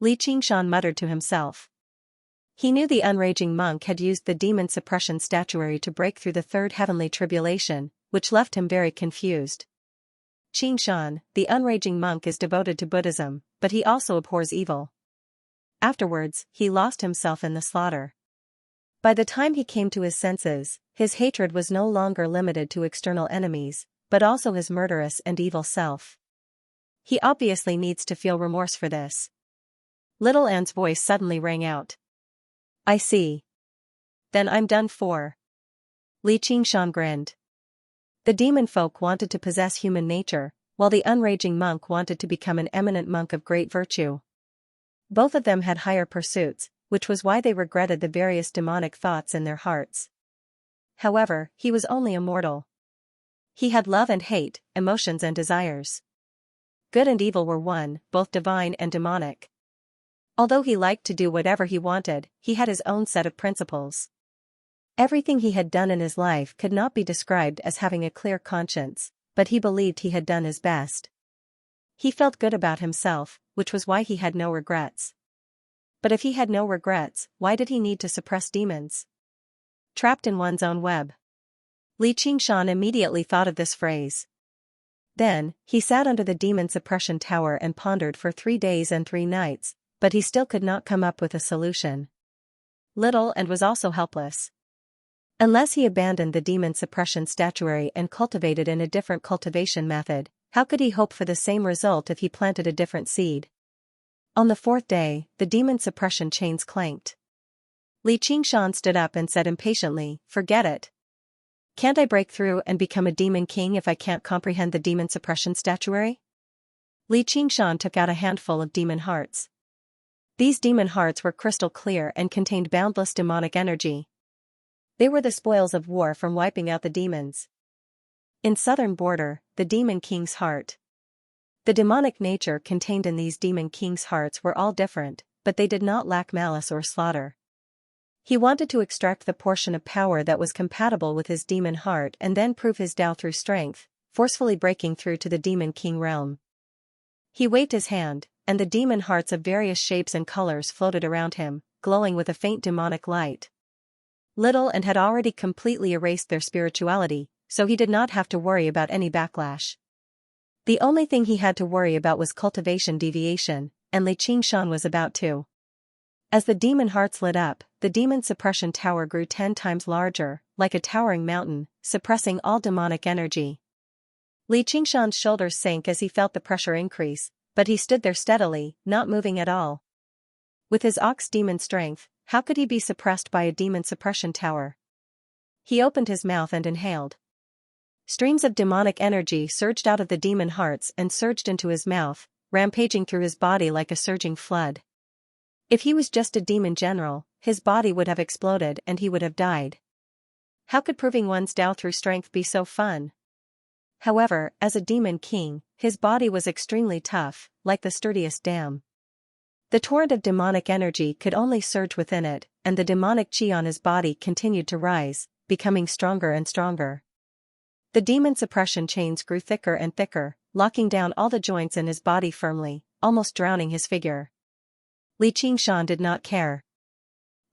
Xianxia muttered to himself. He knew the unraging monk had used the demon suppression statuary to break through the third heavenly tribulation, which left him very confused. Xianxia, the unraging monk, is devoted to Buddhism, but he also abhors evil. Afterwards, he lost himself in the slaughter. By the time he came to his senses, his hatred was no longer limited to external enemies, but also his murderous and evil self. He obviously needs to feel remorse for this. Little N's voice suddenly rang out. I see. Then I'm done for. Xianxia grinned. The demon folk wanted to possess human nature, while the unraging monk wanted to become an eminent monk of great virtue. Both of them had higher pursuits, which was why they regretted the various demonic thoughts in their hearts. However, he was only a mortal. He had love and hate, emotions and desires. Good and evil were one, both divine and demonic. Although he liked to do whatever he wanted, he had his own set of principles. Everything he had done in his life could not be described as having a clear conscience, but he believed he had done his best. He felt good about himself, which was why he had no regrets. But if he had no regrets, why did he need to suppress demons? Trapped in one's own web. Li Qingshan immediately thought of this phrase. Then, he sat under the demon suppression tower and pondered for 3 days and 3 nights, but he still could not come up with a solution. Little and was also helpless. Unless he abandoned the demon suppression statuary and cultivated in a different cultivation method, how could he hope for the same result if he planted a different seed? On the 4th day, the demon suppression chains clanked. Li Qingshan stood up and said impatiently, "Forget it. Can't I break through and become a demon king if I can't comprehend the demon suppression statuary?" Li Qingshan took out a handful of demon hearts. These demon hearts were crystal clear and contained boundless demonic energy. They were the spoils of war from wiping out the demons. In southern border, the demon king's heart. The demonic nature contained in these demon king's hearts were all different, but they did not lack malice or slaughter. He wanted to extract the portion of power that was compatible with his demon heart and then prove his Tao through strength, forcefully breaking through to the demon king realm. He waved his hand, and the demon hearts of various shapes and colors floated around him, glowing with a faint demonic light. Little and had already completely erased their spirituality, so he did not have to worry about any backlash. The only thing he had to worry about was cultivation deviation, and Li Qingshan was about to. As the demon hearts lit up, the demon suppression tower grew 10 times larger, like a towering mountain, suppressing all demonic energy. Li Qingshan's shoulders sank as he felt the pressure increase, but he stood there steadily, not moving at all. With his ox demon strength, how could he be suppressed by a demon suppression tower? He opened his mouth and inhaled. Streams of demonic energy surged out of the demon hearts and surged into his mouth, rampaging through his body like a surging flood. If he was just a demon general, his body would have exploded and he would have died. How could proving one's Tao through strength be so fun? However, as a demon king, his body was extremely tough, like the sturdiest dam. The torrent of demonic energy could only surge within it, and the demonic chi on his body continued to rise, becoming stronger and stronger. The demon suppression chains grew thicker and thicker, locking down all the joints in his body firmly, almost drowning his figure. Li Qingshan did not care.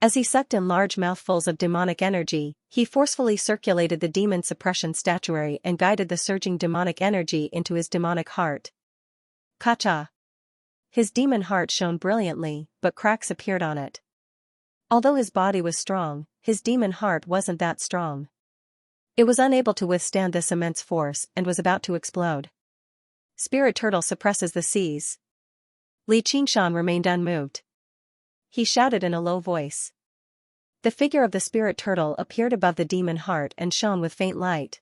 As he sucked in large mouthfuls of demonic energy, he forcefully circulated the demon suppression statuary and guided the surging demonic energy into his demonic heart. Kacha! His demon heart shone brilliantly, but cracks appeared on it. Although his body was strong, his demon heart wasn't that strong. It was unable to withstand this immense force and was about to explode. Spirit turtle suppresses the seas. Li Qingshan remained unmoved. He shouted in a low voice. The figure of the spirit turtle appeared above the demon heart and shone with faint light.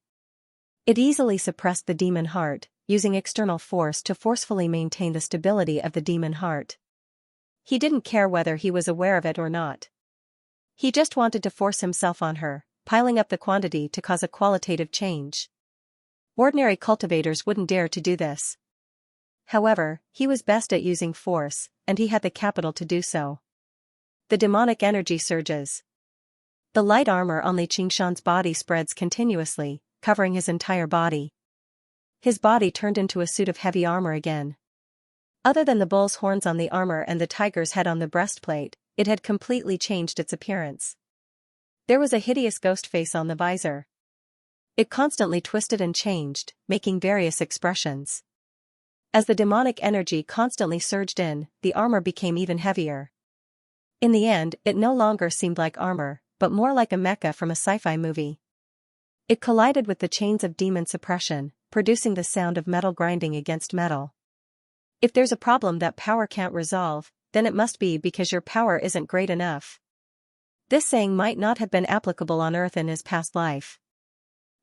It easily suppressed the demon heart, using external force to forcefully maintain the stability of the demon heart. He didn't care whether he was aware of it or not. He just wanted to force himself on her, piling up the quantity to cause a qualitative change. Ordinary cultivators wouldn't dare to do this. However, he was best at using force, and he had the capital to do so. The demonic energy surges. The light armor on Li Qingshan's body spreads continuously, covering his entire body. His body turned into a suit of heavy armor again. Other than the bull's horns on the armor and the tiger's head on the breastplate, it had completely changed its appearance. There was a hideous ghost face on the visor. It constantly twisted and changed, making various expressions. As the demonic energy constantly surged in, the armor became even heavier. In the end, it no longer seemed like armor, but more like a mecha from a sci-fi movie. It collided with the chains of demon suppression, producing the sound of metal grinding against metal. If there's a problem that power can't resolve, then it must be because your power isn't great enough. This saying might not have been applicable on Earth in his past life.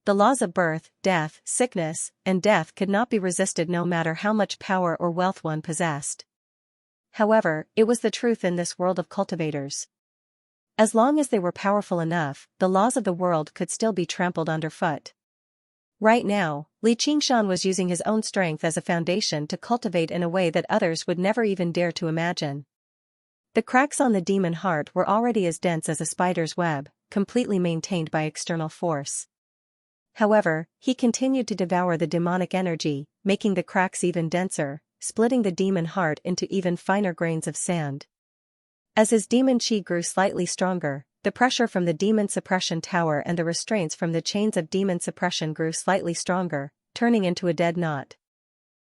The laws of birth, death, sickness, and death could not be resisted no matter how much power or wealth one possessed. However, it was the truth in this world of cultivators. As long as they were powerful enough, the laws of the world could still be trampled underfoot. Right now, Li Qingshan was using his own strength as a foundation to cultivate in a way that others would never even dare to imagine. The cracks on the demon heart were already as dense as a spider's web, completely maintained by external force. However, he continued to devour the demonic energy, making the cracks even denser, splitting the demon heart into even finer grains of sand. As his demon chi grew slightly stronger, the pressure from the demon suppression tower and the restraints from the chains of demon suppression grew slightly stronger, turning into a dead knot.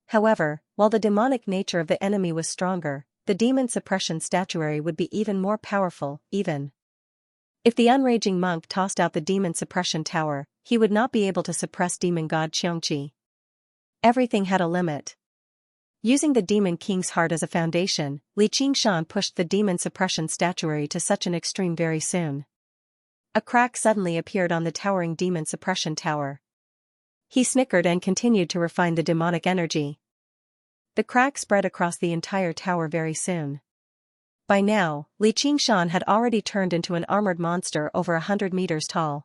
However, while the demonic nature of the enemy was stronger, the demon suppression statuary would be even more powerful, even if the unraging monk tossed out the demon suppression tower, he would not be able to suppress demon god Xianxia. Everything had a limit. Using the demon king's heart as a foundation, Li Qingshan pushed the demon suppression statuary to such an extreme very soon. A crack suddenly appeared on the towering demon suppression tower. He snickered and continued to refine the demonic energy. The crack spread across the entire tower very soon. By now, Li Qingshan had already turned into an armored monster over 100 meters tall.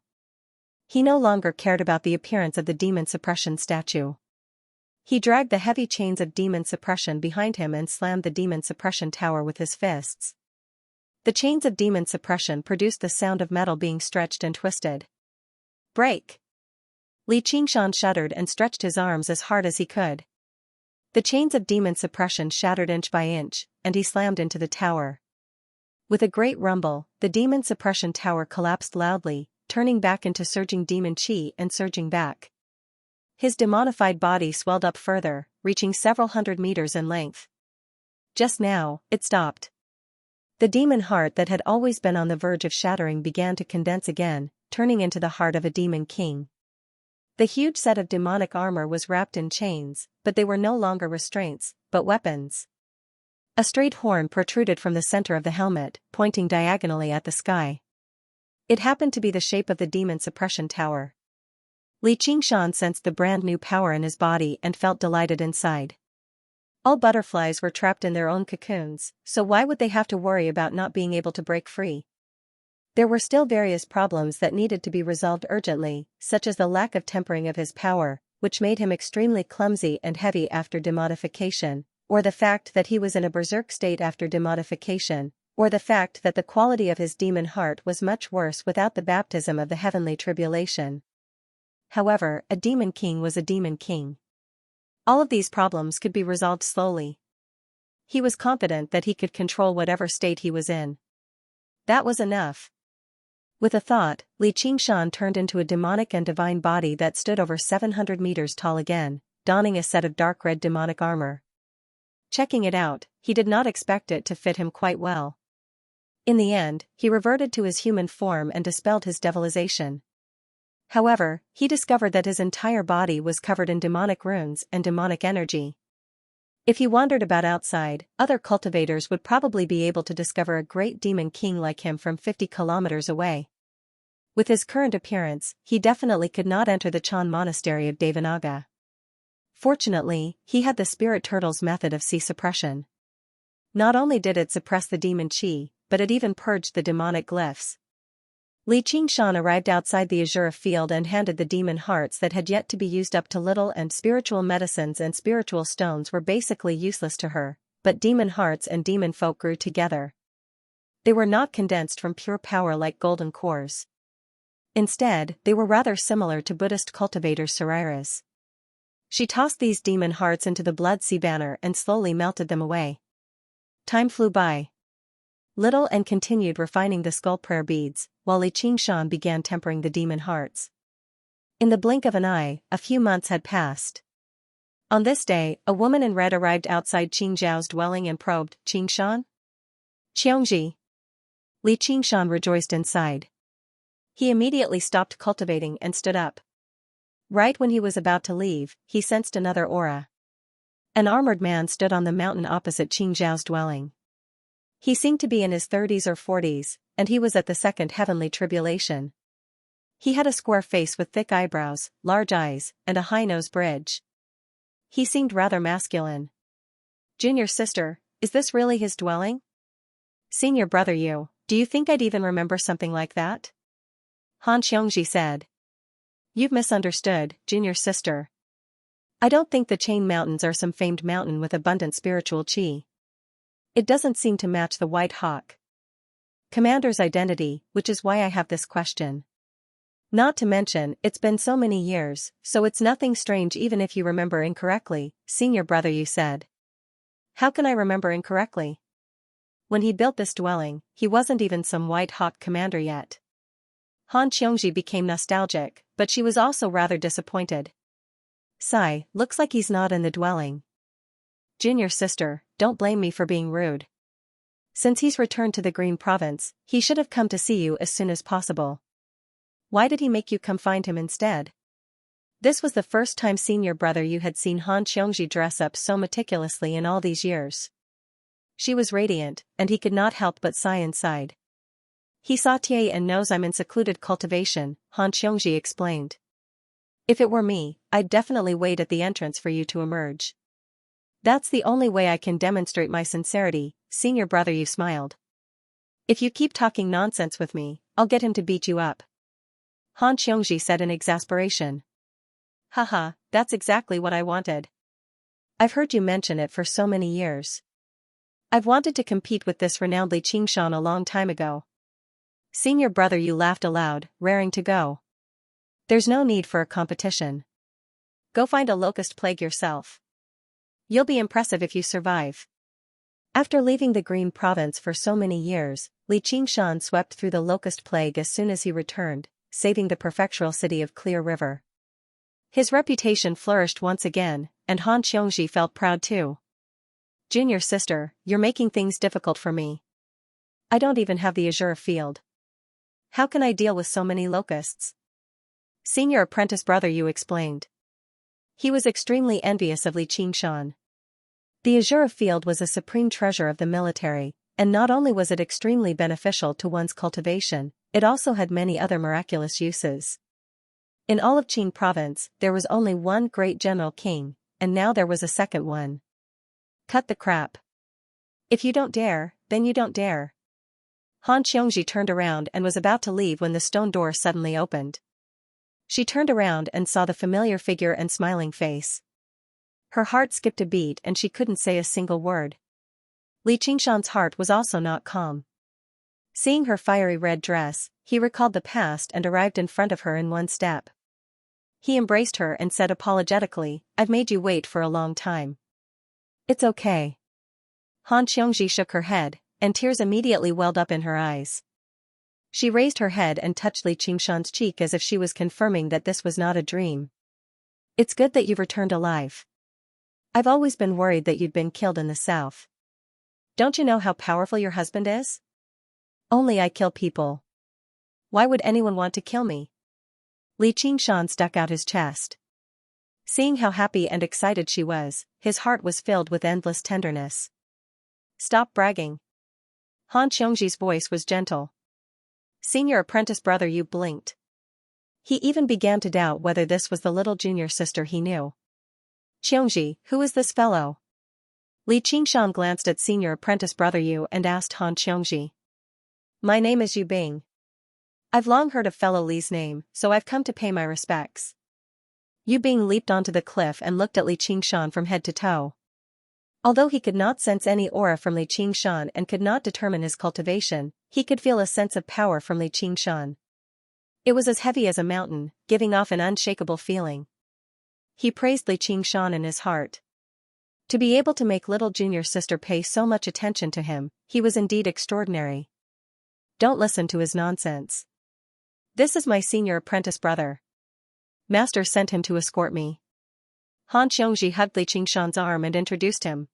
He no longer cared about the appearance of the demon suppression statue. He dragged the heavy chains of demon suppression behind him and slammed the demon suppression tower with his fists. The chains of demon suppression produced the sound of metal being stretched and twisted. Break! Li Qingshan shuddered and stretched his arms as hard as he could. The chains of demon suppression shattered inch by inch, and he slammed into the tower. With a great rumble, the demon suppression tower collapsed loudly, turning back into surging demon chi and surging back. His demonified body swelled up further, reaching several hundred meters in length. Just now, it stopped. The demon heart that had always been on the verge of shattering began to condense again, turning into the heart of a demon king. The huge set of demonic armor was wrapped in chains, but they were no longer restraints, but weapons. A straight horn protruded from the center of the helmet, pointing diagonally at the sky. It happened to be the shape of the demon suppression tower. Li Qingshan sensed the brand new power in his body and felt delighted inside. All butterflies were trapped in their own cocoons, so why would they have to worry about not being able to break free? There were still various problems that needed to be resolved urgently, such as the lack of tempering of his power, which made him extremely clumsy and heavy after demodification, or the fact that he was in a berserk state after demodification, or the fact that the quality of his demon heart was much worse without the baptism of the heavenly tribulation. However, a demon king was a demon king. All of these problems could be resolved slowly. He was confident that he could control whatever state he was in. That was enough. With a thought, Li Qingshan turned into a demonic and divine body that stood over 700 meters tall again, donning a set of dark red demonic armor. Checking it out, he did not expect it to fit him quite well. In the end, he reverted to his human form and dispelled his devilization. However, he discovered that his entire body was covered in demonic runes and demonic energy. If he wandered about outside, other cultivators would probably be able to discover a great demon king like him from 50 kilometers away. With his current appearance, he definitely could not enter the Chan monastery of Devanaga. Fortunately, he had the spirit turtle's method of chi suppression. Not only did it suppress the demon chi, but it even purged the demonic glyphs. Li Qingshan arrived outside the Azura field and handed the demon hearts that had yet to be used up to little, and spiritual medicines and spiritual stones were basically useless to her, but demon hearts and demon folk grew together. They were not condensed from pure power like golden cores. Instead, they were rather similar to Buddhist cultivators' sariras. She tossed these demon hearts into the blood sea banner and slowly melted them away. Time flew by. Little and continued refining the skull prayer beads, while Li Qingshan began tempering the demon hearts. In the blink of an eye, a few months had passed. On this day, a woman in red arrived outside Qing Zhao's dwelling and probed, "Qingshan? Xiongji." Li Qingshan rejoiced inside. He immediately stopped cultivating and stood up. Right when he was about to leave, he sensed another aura. An armored man stood on the mountain opposite Qing Zhao's dwelling. He seemed to be in his 30s or 40s, and he was at the second heavenly tribulation. He had a square face with thick eyebrows, large eyes, and a high nose bridge. He seemed rather masculine. "Junior sister, is this really his dwelling?" "Senior brother, do you think I'd even remember something like that?" Han Xiongji said. "You've misunderstood, junior sister. I don't think the Chain Mountains are some famed mountain with abundant spiritual qi. It doesn't seem to match the White Hawk Commander's identity, which is why I have this question. Not to mention, it's been so many years, so it's nothing strange even if you remember incorrectly, senior brother, you said. How can I remember incorrectly? When he built this dwelling, he wasn't even some White Hawk commander yet. Han Xianxia became nostalgic, but she was also rather disappointed. Sigh, looks like he's not in the dwelling. Junior sister, don't blame me for being rude. Since he's returned to the Green Province, he should have come to see you as soon as possible. Why did he make you come find him instead? This was the first time, senior brother, you had seen Han Xianxia dress up so meticulously in all these years. She was radiant, and he could not help but sigh inside. He saw Tie and knows I'm in secluded cultivation, Han Xianxia explained. If it were me, I'd definitely wait at the entrance for you to emerge. That's the only way I can demonstrate my sincerity, senior brother, you smiled. If you keep talking nonsense with me, I'll get him to beat you up. Han Xianxia said in exasperation. Haha, that's exactly what I wanted. I've heard you mention it for so many years. I've wanted to compete with this renowned Li Qingshan a long time ago. Senior brother, you laughed aloud, raring to go. There's no need for a competition. Go find a locust plague yourself. You'll be impressive if you survive. After leaving the Green Province for so many years, Li Qingshan swept through the locust plague as soon as he returned, saving the prefectural city of Clear River. His reputation flourished once again, and Han Xianxia felt proud too. Junior sister, you're making things difficult for me. I don't even have the azure field. How can I deal with so many locusts? Senior apprentice brother, you explained. He was extremely envious of Li Qingshan. The azure field was a supreme treasure of the military, and not only was it extremely beneficial to one's cultivation, it also had many other miraculous uses. In all of Qing province, there was only one great general king, and now there was a second one. Cut the crap. If you don't dare, then you don't dare. Han Xianxia turned around and was about to leave when the stone door suddenly opened. She turned around and saw the familiar figure and smiling face. Her heart skipped a beat and she couldn't say a single word. Li Qingshan's heart was also not calm. Seeing her fiery red dress, he recalled the past and arrived in front of her in one step. He embraced her and said apologetically, I've made you wait for a long time. It's okay. Han Xianxia shook her head, and tears immediately welled up in her eyes. She raised her head and touched Li Qingshan's cheek as if she was confirming that this was not a dream. It's good that you've returned alive. I've always been worried that you'd been killed in the south. Don't you know how powerful your husband is? Only I kill people. Why would anyone want to kill me? Li Qingshan stuck out his chest. Seeing how happy and excited she was, his heart was filled with endless tenderness. Stop bragging. Han Xianxia's voice was gentle. Senior apprentice brother, you blinked. He even began to doubt whether this was the little junior sister he knew. Xianxia, who is this fellow? Li Qingshan glanced at senior apprentice brother Yu and asked Han Xianxia. My name is Yu Bing. I've long heard of fellow Li's name, so I've come to pay my respects. Yu Bing leaped onto the cliff and looked at Li Qingshan from head to toe. Although he could not sense any aura from Li Qingshan and could not determine his cultivation, he could feel a sense of power from Li Qingshan. It was as heavy as a mountain, giving off an unshakable feeling. He praised Li Qingshan in his heart. To be able to make little junior sister pay so much attention to him, he was indeed extraordinary. Don't listen to his nonsense. This is my senior apprentice brother. Master sent him to escort me. Han Xianxia hugged Li Qingshan's arm and introduced him.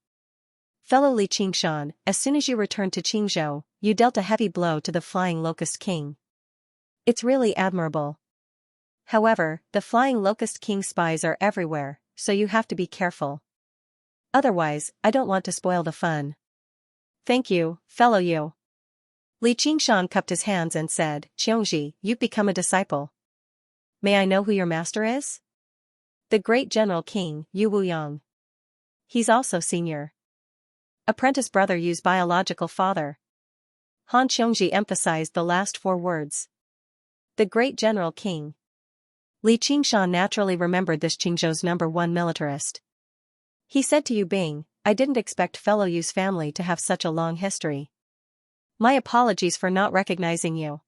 Fellow Li Qingshan, as soon as you returned to Qingzhou, you dealt a heavy blow to the Flying Locust King. It's really admirable. However, the Flying Locust King spies are everywhere, so you have to be careful. Otherwise, I don't want to spoil the fun. Thank you, fellow Yu. Li Qingshan cupped his hands and said, Xianxia, you've become a disciple. May I know who your master is? The great general king, Yu Wuyang. He's also senior apprentice brother Yu's biological father. Han Xianxia emphasized the last four words. The great general king. Li Qingshan naturally remembered this Qingzhou's #1 militarist. He said to Yu Bing, I didn't expect fellow Yu's family to have such a long history. My apologies for not recognizing you.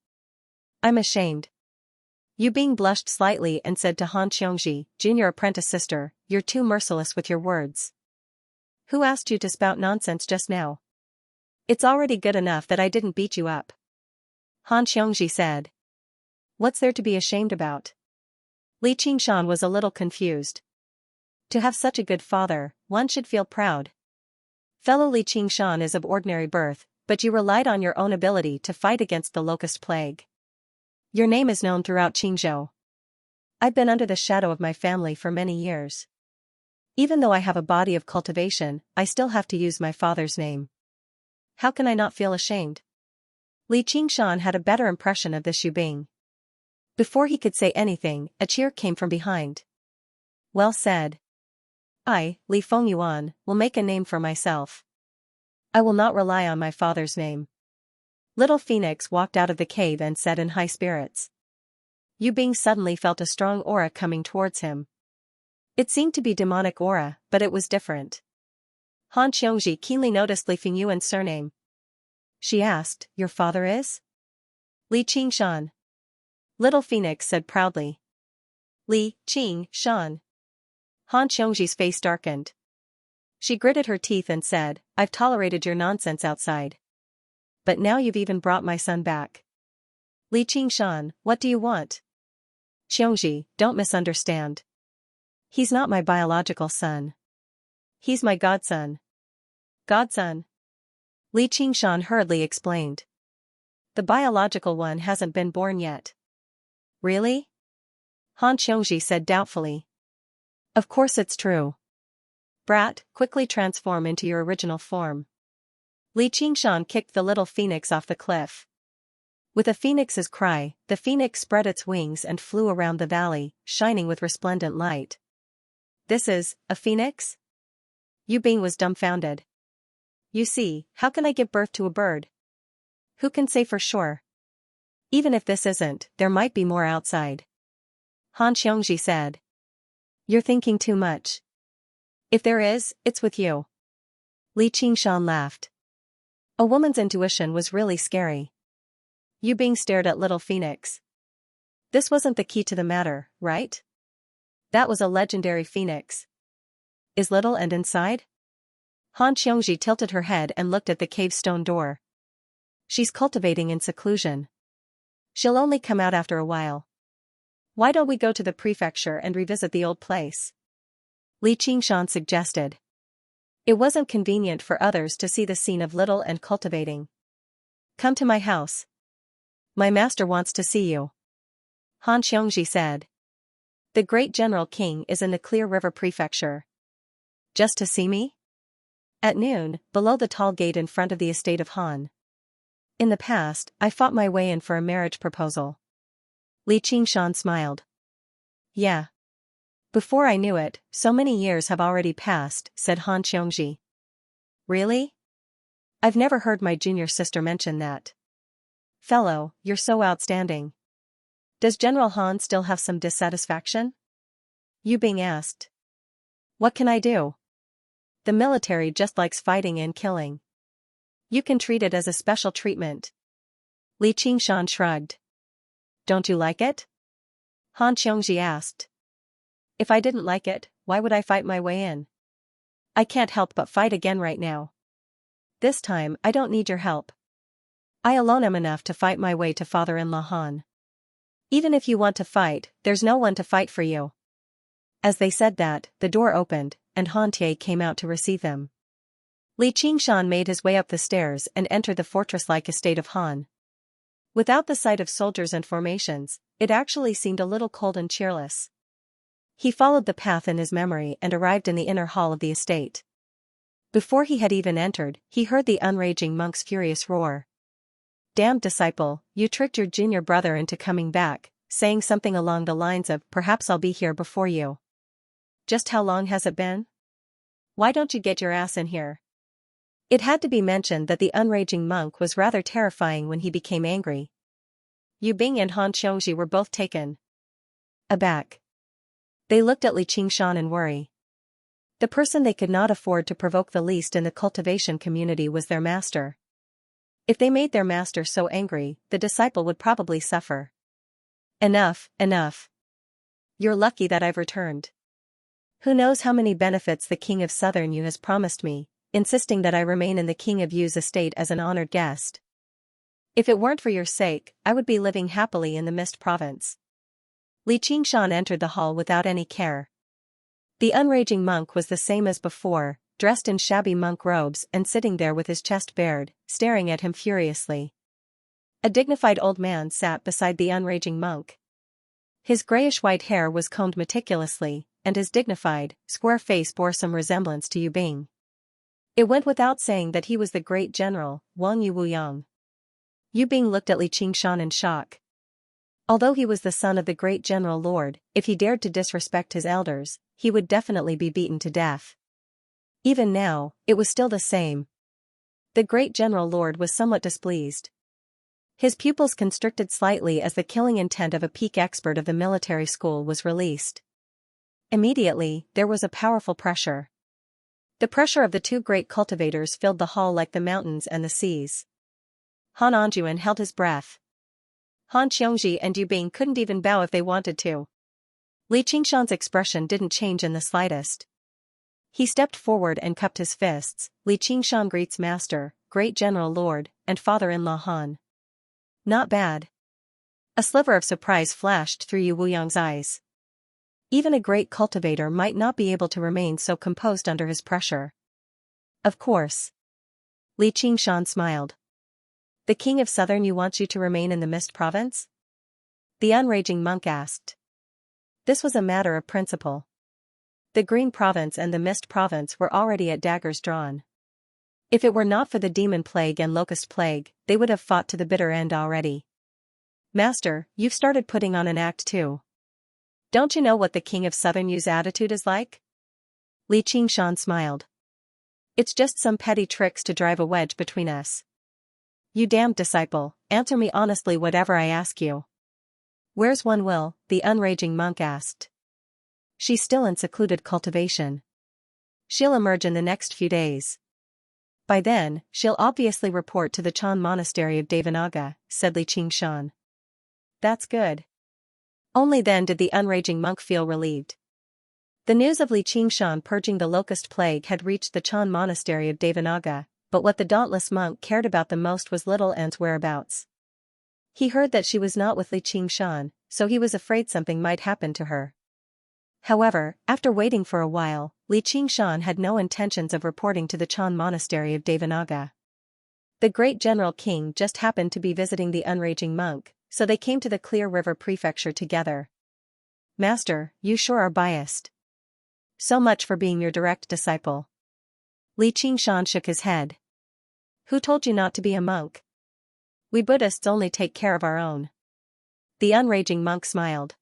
I'm ashamed. Yu Bing blushed slightly and said to Han Xiongji, junior apprentice sister, you're too merciless with your words. Who asked you to spout nonsense just now? It's already good enough that I didn't beat you up. Han Xiongji said. What's there to be ashamed about? Li Qingshan was a little confused. To have such a good father, one should feel proud. Fellow Li Qingshan is of ordinary birth, but you relied on your own ability to fight against the locust plague. Your name is known throughout Qingzhou. I've been under the shadow of my family for many years. Even though I have a body of cultivation, I still have to use my father's name. How can I not feel ashamed? Li Qingshan had a better impression of this Yu Bing. Before he could say anything, a cheer came from behind. Well said. I, Li Fengyuan, will make a name for myself. I will not rely on my father's name. Little Phoenix walked out of the cave and said in high spirits. Yu Bing suddenly felt a strong aura coming towards him. It seemed to be demonic aura, but it was different. Han Xiongji keenly noticed Li Fengyuan's surname. She asked, your father is? Li Qingshan. Little Phoenix said proudly. Li Qingshan. Han Xiongji's face darkened. She gritted her teeth and said, I've tolerated your nonsense outside. But now you've even brought my son back. Li Qingshan, what do you want? Xiongji, don't misunderstand. He's not my biological son. He's my godson. Godson? Li Qingshan hurriedly explained. The biological one hasn't been born yet. Really? Han Xiongji said doubtfully. Of course it's true. Brat, quickly transform into your original form. Li Qingshan kicked the little phoenix off the cliff. With a phoenix's cry, the phoenix spread its wings and flew around the valley, shining with resplendent light. This is a phoenix? Yu Bing was dumbfounded. You see, how can I give birth to a bird? Who can say for sure? Even if this isn't, there might be more outside. Han Xiongji said. You're thinking too much. If there is, it's with you. Li Qingshan laughed. A woman's intuition was really scary. Yu Bing stared at little Phoenix. This wasn't the key to the matter, right? That was a legendary phoenix. Is little and inside? Han Xiongji tilted her head and looked at the cave stone door. She's cultivating in seclusion. She'll only come out after a while. Why don't we go to the prefecture and revisit the old place? Li Qingshan suggested. It wasn't convenient for others to see the scene of little and cultivating. Come to my house. My master wants to see you. Han Xiongji said. The great general king is in the Clear River prefecture. Just to see me? At noon, below the tall gate in front of the estate of Han. In the past, I fought my way in for a marriage proposal. Li Qingshan smiled. Yeah. Before I knew it, so many years have already passed, said Han Xiongji. Really? I've never heard my junior sister mention that. Fellow, you're so outstanding. Does General Han still have some dissatisfaction? Yu Bing asked. What can I do? The military just likes fighting and killing. You can treat it as a special treatment. Li Qingshan shrugged. Don't you like it? Han Xiongji asked. If I didn't like it, why would I fight my way in? I can't help but fight again right now. This time, I don't need your help. I alone am enough to fight my way to father-in-law Han. Even if you want to fight, there's no one to fight for you. As they said that, the door opened, and Han Tie came out to receive them. Li Qingshan made his way up the stairs and entered the fortress-like estate of Han. Without the sight of soldiers and formations, it actually seemed a little cold and cheerless. He followed the path in his memory and arrived in the inner hall of the estate. Before he had even entered, he heard the unraging monk's furious roar. Damned disciple, you tricked your junior brother into coming back, saying something along the lines of, perhaps I'll be here before you. Just how long has it been? Why don't you get your ass in here? It had to be mentioned that the unraging monk was rather terrifying when he became angry. Yu Bing and Han Xiongji were both taken aback. They looked at Li Qingshan in worry. The person they could not afford to provoke the least in the cultivation community was their master. If they made their master so angry, the disciple would probably suffer. Enough, enough. You're lucky that I've returned. Who knows how many benefits the King of Southern Yu has promised me, insisting that I remain in the King of Yu's estate as an honored guest. If it weren't for your sake, I would be living happily in the Mist Province. Li Qingshan entered the hall without any care. The unraging monk was the same as before, dressed in shabby monk robes and sitting there with his chest bared, staring at him furiously. A dignified old man sat beside the unraging monk. His grayish-white hair was combed meticulously, and his dignified, square face bore some resemblance to Yu Bing. It went without saying that he was the great general, Wang Yu Wuyang. Yu Bing looked at Li Qingshan in shock. Although he was the son of the great general lord, if he dared to disrespect his elders, he would definitely be beaten to death. Even now, it was still the same. The great general lord was somewhat displeased. His pupils constricted slightly as the killing intent of a peak expert of the military school was released. Immediately, there was a powerful pressure. The pressure of the two great cultivators filled the hall like the mountains and the seas. Han Anjuan held his breath. Han Xiongji and Yu Bing couldn't even bow if they wanted to. Li Qingshan's expression didn't change in the slightest. He stepped forward and cupped his fists. Li Qingshan greets master, great general lord, and father-in-law Han. Not bad. A sliver of surprise flashed through Yu Wuyang's eyes. Even a great cultivator might not be able to remain so composed under his pressure. Of course. Li Qingshan smiled. The King of Southern Yu wants you to remain in the Mist Province? The unraging monk asked. This was a matter of principle. The Green Province and the Mist Province were already at daggers drawn. If it were not for the Demon Plague and Locust Plague, they would have fought to the bitter end already. Master, you've started putting on an act too. Don't you know what the King of Southern Yu's attitude is like? Li Qingshan smiled. It's just some petty tricks to drive a wedge between us. You damned disciple, answer me honestly whatever I ask you. Where's Wen Will? The unraging monk asked. She's still in secluded cultivation. She'll emerge in the next few days. By then, she'll obviously report to the Chan Monastery of Devanaga, said Li Qingshan. That's good. Only then did the unraging monk feel relieved. The news of Li Qingshan purging the locust plague had reached the Chan Monastery of Devanaga, but what the dauntless monk cared about the most was little Anne's whereabouts. He heard that she was not with Li Qingshan, so he was afraid something might happen to her. However, after waiting for a while, Li Qingshan had no intentions of reporting to the Chan Monastery of Devanaga. The great general king just happened to be visiting the unraging monk, so they came to the Clear River Prefecture together. Master, you sure are biased. So much for being your direct disciple. Li Qingshan shook his head. Who told you not to be a monk? We Buddhists only take care of our own. The unraging monk smiled.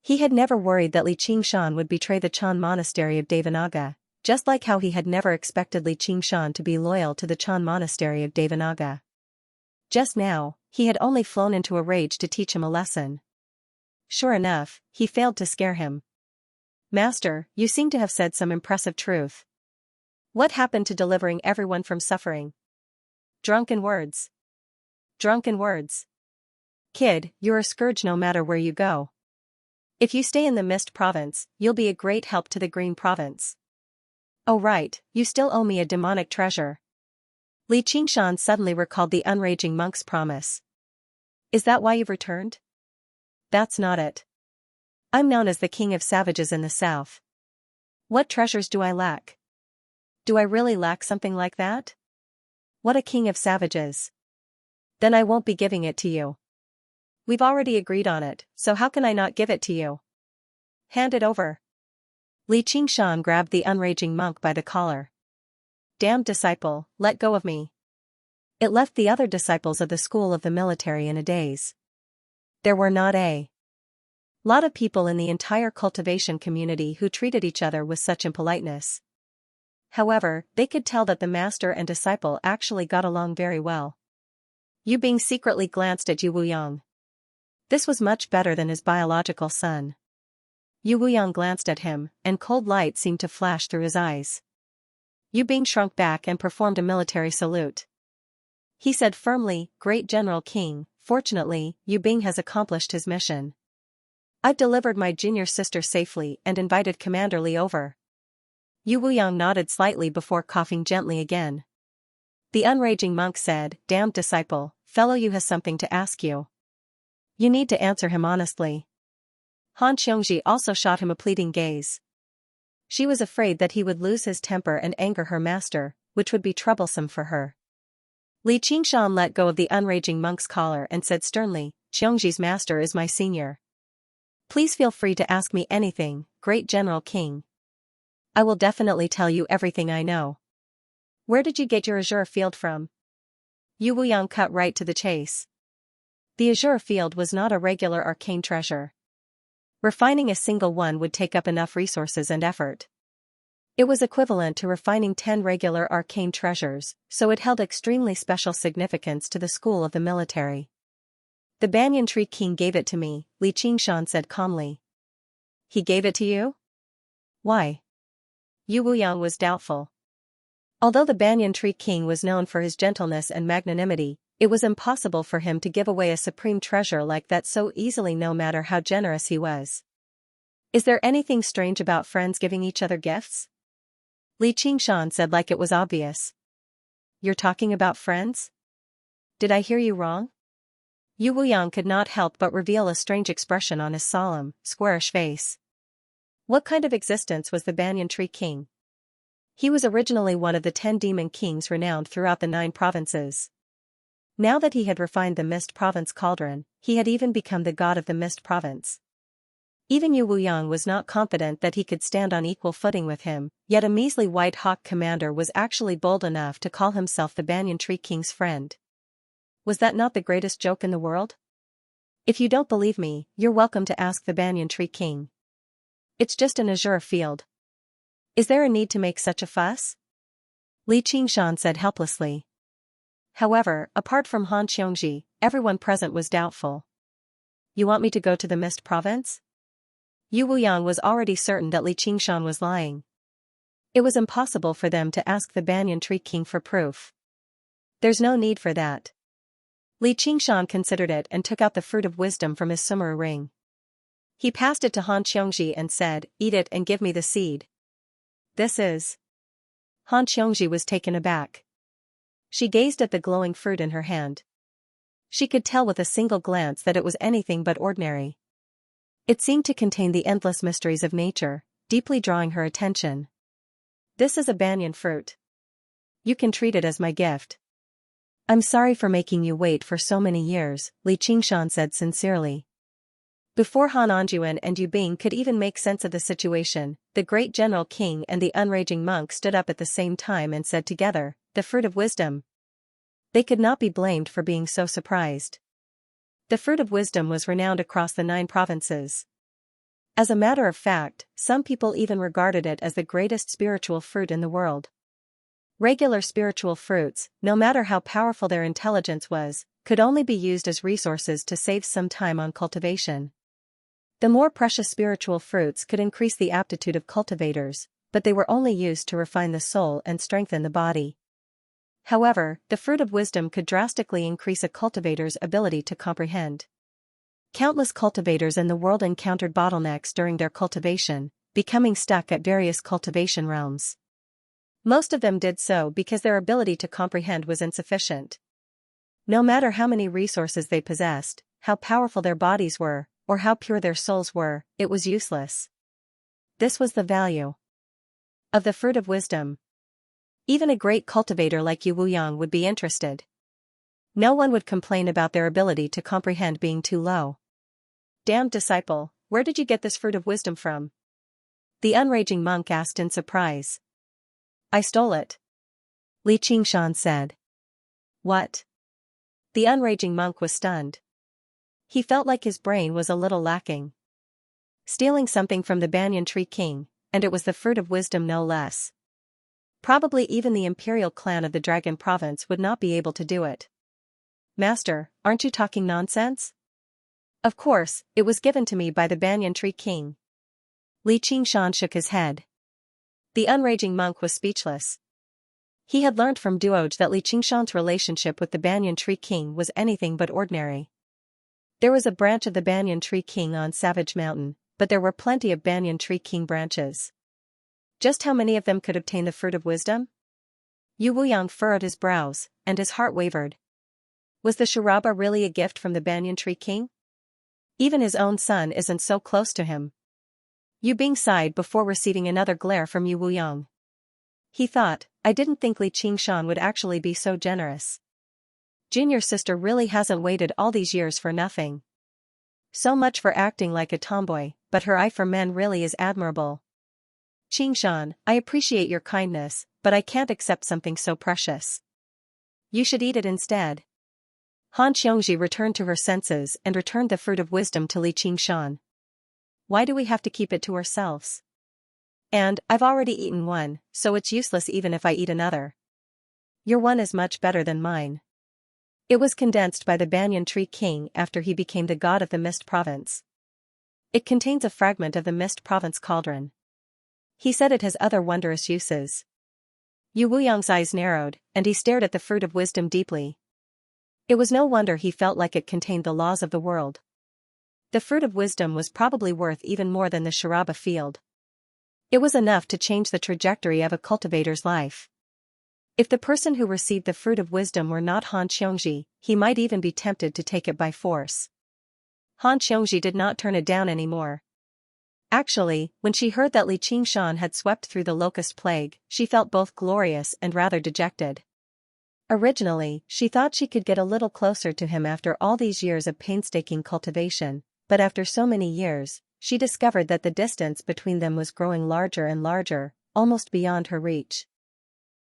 He had never worried that Li Qingshan would betray the Chan Monastery of Devanaga, just like how he had never expected Li Qingshan to be loyal to the Chan Monastery of Devanaga. Just now, he had only flown into a rage to teach him a lesson. Sure enough, he failed to scare him. Master, you seem to have said some impressive truth. What happened to delivering everyone from suffering? Drunken words. Drunken words. Kid, you're a scourge no matter where you go. If you stay in the Mist Province, you'll be a great help to the Green Province. Oh right, you still owe me a demonic treasure. Li Qingshan suddenly recalled the unraging monk's promise. Is that why you've returned? That's not it. I'm known as the King of Savages in the South. What treasures do I lack? Do I really lack something like that? What a king of savages. Then I won't be giving it to you. We've already agreed on it, so how can I not give it to you? Hand it over. Li Qingshan grabbed the unraging monk by the collar. Damned disciple, let go of me. It left the other disciples of the school of the military in a daze. There were not a lot of people in the entire cultivation community who treated each other with such impoliteness. However, they could tell that the master and disciple actually got along very well. Yu Bing secretly glanced at Yu Wuyang. This was much better than his biological son. Yu Wuyang glanced at him, and cold light seemed to flash through his eyes. Yu Bing shrunk back and performed a military salute. He said firmly, "Great General King, fortunately, Yu Bing has accomplished his mission. I've delivered my junior sister safely and invited Commander Li over." Yu Wuyang nodded slightly before coughing gently again. The unraging monk said, "Damned disciple, fellow Yu has something to ask you. You need to answer him honestly." Han Xianxia also shot him a pleading gaze. She was afraid that he would lose his temper and anger her master, which would be troublesome for her. Li Qingshan let go of the unraging monk's collar and said sternly, "Xiangxi's master is my senior. Please feel free to ask me anything, Great General King. I will definitely tell you everything I know. Where did you get your azure field from?" Yu Wuyang cut right to the chase. The azure field was not a regular arcane treasure. Refining a single one would take up enough resources and effort. It was equivalent to refining 10 regular arcane treasures, so it held extremely special significance to the school of the military. "The Banyan Tree King gave it to me," Li Qingshan said calmly. "He gave it to you? Why?" Yu Wuyang was doubtful. Although the Banyan Tree King was known for his gentleness and magnanimity, it was impossible for him to give away a supreme treasure like that so easily no matter how generous he was. "Is there anything strange about friends giving each other gifts?" Li Qingshan said like it was obvious. "You're talking about friends? Did I hear you wrong?" Yu Wuyang could not help but reveal a strange expression on his solemn, squarish face. What kind of existence was the Banyan Tree King? He was originally one of the 10 demon kings renowned throughout the 9 provinces. Now that he had refined the Mist Province cauldron, he had even become the god of the Mist Province. Even Yu Wuyang was not confident that he could stand on equal footing with him, yet a measly White Hawk commander was actually bold enough to call himself the Banyan Tree King's friend. Was that not the greatest joke in the world? If you don't believe me, you're welcome to ask the Banyan Tree King. It's just an azure field. Is there a need to make such a fuss? Li Qingshan said helplessly. However, apart from Han Xianxia, everyone present was doubtful. "You want me to go to the Mist Province?" Yu Wuyang was already certain that Li Qingshan was lying. It was impossible for them to ask the Banyan Tree King for proof. "There's no need for that." Li Qingshan considered it and took out the fruit of wisdom from his sumeru ring. He passed it to Han Xianxia and said, "Eat it and give me the seed." "This is..." Han Xianxia was taken aback. She gazed at the glowing fruit in her hand. She could tell with a single glance that it was anything but ordinary. It seemed to contain the endless mysteries of nature, deeply drawing her attention. "This is a banyan fruit. You can treat it as my gift." "I'm sorry for making you wait for so many years," Li Qingshan said sincerely. Before Han Anjuan and Yu Bing could even make sense of the situation, the great General King and the unraging monk stood up at the same time and said together, "The fruit of wisdom." They could not be blamed for being so surprised. The fruit of wisdom was renowned across the 9 provinces. As a matter of fact, some people even regarded it as the greatest spiritual fruit in the world. Regular spiritual fruits, no matter how powerful their intelligence was, could only be used as resources to save some time on cultivation. The more precious spiritual fruits could increase the aptitude of cultivators, but they were only used to refine the soul and strengthen the body. However, the fruit of wisdom could drastically increase a cultivator's ability to comprehend. Countless cultivators in the world encountered bottlenecks during their cultivation, becoming stuck at various cultivation realms. Most of them did so because their ability to comprehend was insufficient. No matter how many resources they possessed, how powerful their bodies were, or how pure their souls were, it was useless. This was the value of the fruit of wisdom. Even a great cultivator like Yu Wuyang would be interested. No one would complain about their ability to comprehend being too low. "Damned disciple, where did you get this fruit of wisdom from?" the unraging monk asked in surprise. "I stole it," Li Qingshan said. "What?" The unraging monk was stunned. He felt like his brain was a little lacking. Stealing something from the Banyan Tree King, and it was the fruit of wisdom no less. Probably even the imperial clan of the Dragon Province would not be able to do it. "Master, aren't you talking nonsense? Of course, it was given to me by the Banyan Tree King." Li Qingshan shook his head. The unraging monk was speechless. He had learned from Duoj that Li Qingshan's relationship with the Banyan Tree King was anything but ordinary. There was a branch of the Banyan Tree King on Savage Mountain, but there were plenty of Banyan Tree King branches. Just how many of them could obtain the fruit of wisdom? Yu Wuyang furrowed his brows, and his heart wavered. Was the Sharaba really a gift from the Banyan Tree King? Even his own son isn't so close to him. Yu Bing sighed before receiving another glare from Yu Wuyang. He thought, I didn't think Li Qingshan would actually be so generous. Junior sister really hasn't waited all these years for nothing. So much for acting like a tomboy, but her eye for men really is admirable. Qingshan, I appreciate your kindness, but I can't accept something so precious. You should eat it instead. Han Xiongji returned to her senses and returned the fruit of wisdom to Li Qingshan. Why do we have to keep it to ourselves? And, I've already eaten one, so it's useless even if I eat another. Your one is much better than mine. It was condensed by the Banyan Tree King after he became the god of the Mist Province. It contains a fragment of the Mist Province cauldron. He said it has other wondrous uses. Yu Wuyang's eyes narrowed, and he stared at the fruit of wisdom deeply. It was no wonder he felt like it contained the laws of the world. The fruit of wisdom was probably worth even more than the Sharaba field. It was enough to change the trajectory of a cultivator's life. If the person who received the fruit of wisdom were not Han Xiongji, he might even be tempted to take it by force. Han Xiongji did not turn it down anymore. Actually, when she heard that Li Qingshan had swept through the locust plague, she felt both glorious and rather dejected. Originally, she thought she could get a little closer to him after all these years of painstaking cultivation, but after so many years, she discovered that the distance between them was growing larger and larger, almost beyond her reach.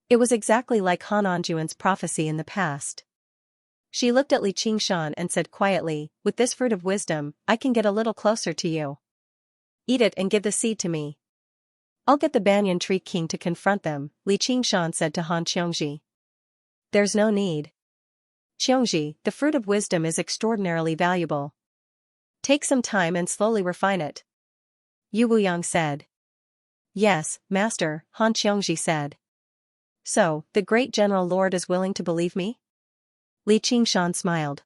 It was exactly like Han Anjuan's prophecy in the past. She looked at Li Qingshan and said quietly, with this fruit of wisdom, I can get a little closer to you. Eat it and give the seed to me. I'll get the Banyan Tree King to confront them, Li Qingshan said to Han Xiongji. There's no need. Xiongji, the fruit of wisdom is extraordinarily valuable. Take some time and slowly refine it. Yu Wuyang said. Yes, master, Han Xiongji said. So, the great general lord is willing to believe me? Li Qingshan smiled.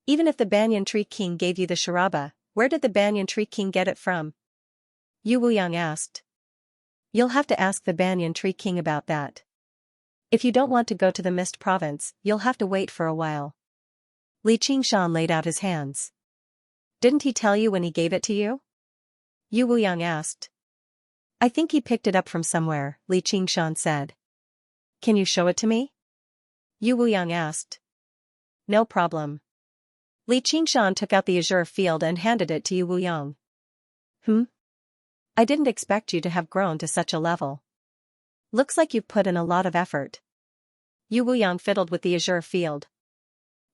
Even if the Banyan Tree King gave you the Sharaba, where did the Banyan Tree King get it from? Yu Wuyang asked. You'll have to ask the Banyan Tree King about that. If you don't want to go to the Mist Province, you'll have to wait for a while. Li Qingshan laid out his hands. Didn't he tell you when he gave it to you? Yu Wuyang asked. I think he picked it up from somewhere, Li Qingshan said. Can you show it to me? Yu Wuyang asked. No problem. Li Qingshan took out the azure field and handed it to Yu Wuyang. I didn't expect you to have grown to such a level. Looks like you've put in a lot of effort. Yu Wuyang fiddled with the azure field.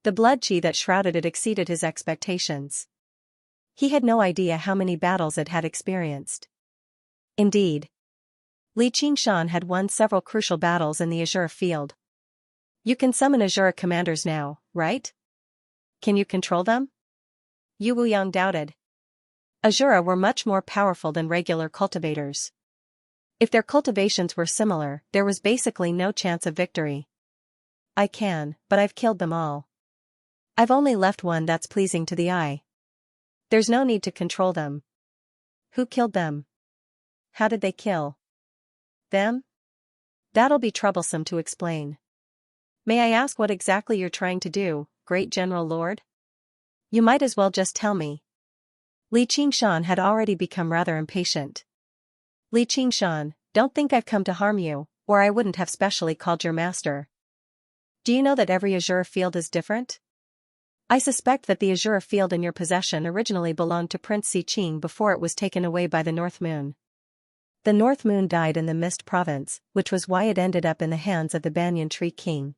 The blood qi that shrouded it exceeded his expectations. He had no idea how many battles it had experienced. Indeed, Li Qingshan had won several crucial battles in the azure field. You can summon azure commanders now, right? Can you control them? Yu Wuyang doubted. Azura were much more powerful than regular cultivators. If their cultivations were similar, there was basically no chance of victory. I can, but I've killed them all. I've only left one that's pleasing to the eye. There's no need to control them. Who killed them? How did they kill them? That'll be troublesome to explain. May I ask what exactly you're trying to do, Great General Lord? You might as well just tell me. Li Qingshan had already become rather impatient. Li Qingshan, don't think I've come to harm you, or I wouldn't have specially called your master. Do you know that every azure field is different? I suspect that the azure field in your possession originally belonged to Prince Siqing before it was taken away by the North Moon. The North Moon died in the Mist Province, which was why it ended up in the hands of the Banyan Tree King.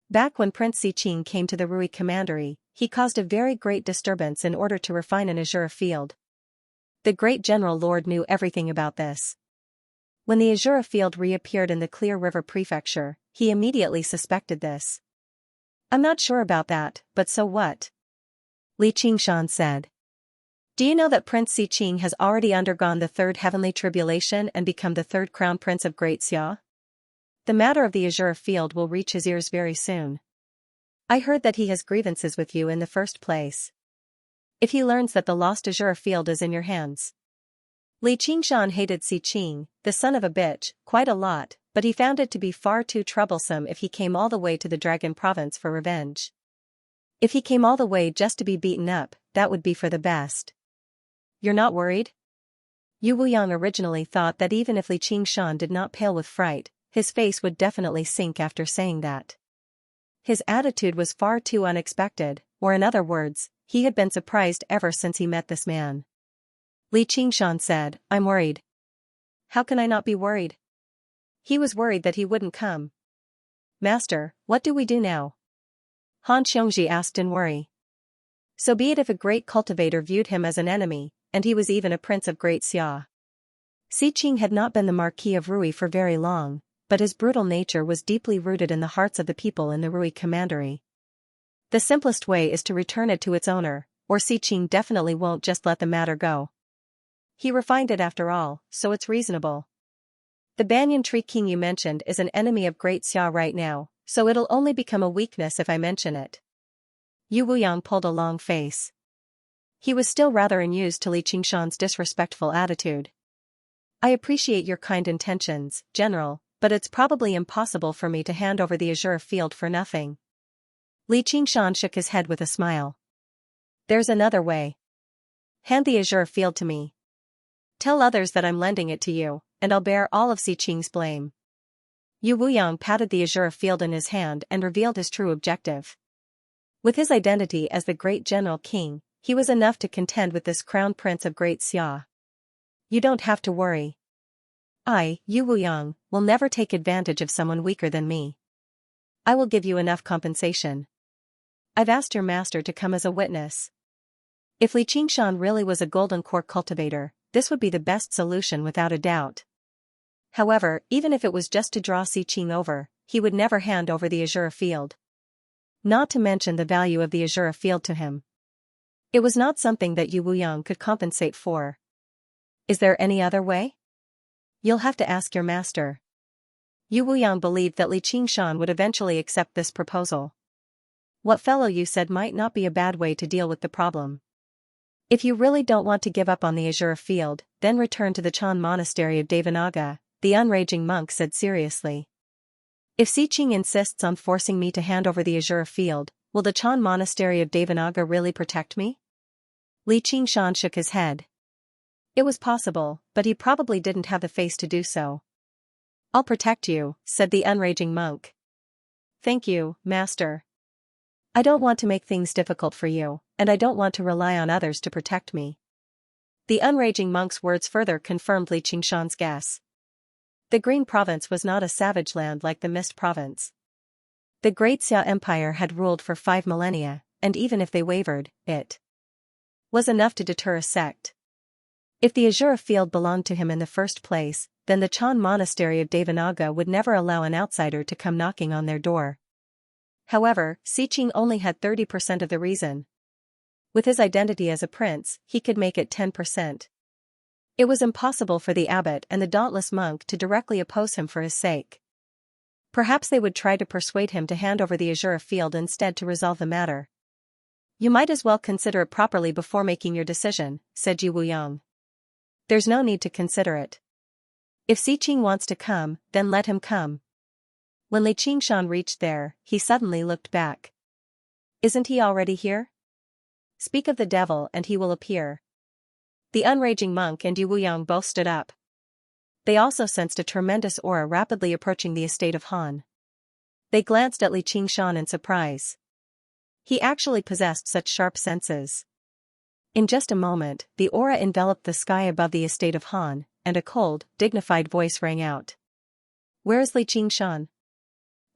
Back when Prince Siqing came to the Rui Commandery, he caused a very great disturbance in order to refine an azure field. The great General Lord knew everything about this. When the azure field reappeared in the Clear River Prefecture, he immediately suspected this. I'm not sure about that, but so what? Li Qingshan said. Do you know that Prince Xiqing has already undergone the third heavenly tribulation and become the third crown prince of Great Xia? The matter of the azure field will reach his ears very soon. I heard that he has grievances with you in the first place. If he learns that the lost azure field is in your hands. Li Qingshan hated Xiqing, the son of a bitch, quite a lot, but he found it to be far too troublesome if he came all the way to the Dragon Province for revenge. If he came all the way just to be beaten up, that would be for the best. You're not worried? Yu Wuyang originally thought that even if Li Qingshan did not pale with fright, his face would definitely sink after saying that. His attitude was far too unexpected, or in other words, he had been surprised ever since he met this man. Li Qingshan said, I'm worried. How can I not be worried? He was worried that he wouldn't come. Master, what do we do now? Han Xiongji asked in worry. So be it if a great cultivator viewed him as an enemy, and he was even a prince of Great Xia. Xiqing had not been the Marquis of Rui for very long, but his brutal nature was deeply rooted in the hearts of the people in the Rui commandery. The simplest way is to return it to its owner, or Xiqing definitely won't just let the matter go. He refined it after all, so it's reasonable. The banyan tree king you mentioned is an enemy of Great Xia right now, so it'll only become a weakness if I mention it. Yu Wuyang pulled a long face. He was still rather amused to Li Qingshan's disrespectful attitude. I appreciate your kind intentions, General, but it's probably impossible for me to hand over the azure field for nothing. Li Qingshan shook his head with a smile. There's another way. Hand the azure field to me. Tell others that I'm lending it to you, and I'll bear all of Xiqing's blame. Yu Wuyang patted the azure field in his hand and revealed his true objective. With his identity as the great general king, he was enough to contend with this crown prince of Great Xia. You don't have to worry. I, Yu Wuyang, will never take advantage of someone weaker than me. I will give you enough compensation. I've asked your master to come as a witness. If Li Qingshan really was a golden core cultivator, this would be the best solution without a doubt. However, even if it was just to draw Xiqing over, he would never hand over the azure field. Not to mention the value of the azure field to him. It was not something that Yu Wuyang could compensate for. Is there any other way? You'll have to ask your master. Yu Wuyang believed that Li Qingshan would eventually accept this proposal. What fellow you said might not be a bad way to deal with the problem. If you really don't want to give up on the azure field, then return to the Chan monastery of Devanaga, the unraging monk said seriously. If Xiqing insists on forcing me to hand over the azure field, will the Chan monastery of Devanaga really protect me? Li Qingshan shook his head. It was possible, but he probably didn't have the face to do so. I'll protect you, said the unraging monk. Thank you, master. I don't want to make things difficult for you, and I don't want to rely on others to protect me. The unraging monk's words further confirmed Li Qingshan's guess. The Green Province was not a savage land like the Mist Province. The Great Xia Empire had ruled for 5 millennia, and even if they wavered, it was enough to deter a sect. If the azure field belonged to him in the first place, then the Chan monastery of Devanaga would never allow an outsider to come knocking on their door. However, Xiqing only had 30% of the reason. With his identity as a prince, he could make it 10%. It was impossible for the abbot and the dauntless monk to directly oppose him for his sake. Perhaps they would try to persuade him to hand over the azure field instead to resolve the matter. You might as well consider it properly before making your decision, said Yu Wuyang. There's no need to consider it. If Xiqing wants to come, then let him come. When Li Qingshan reached there, he suddenly looked back. Isn't he already here? Speak of the devil and he will appear. The unraging monk and Yu Wuyang both stood up. They also sensed a tremendous aura rapidly approaching the estate of Han. They glanced at Li Qingshan in surprise. He actually possessed such sharp senses. In just a moment, the aura enveloped the sky above the estate of Han, and a cold, dignified voice rang out. Where is Li Qingshan?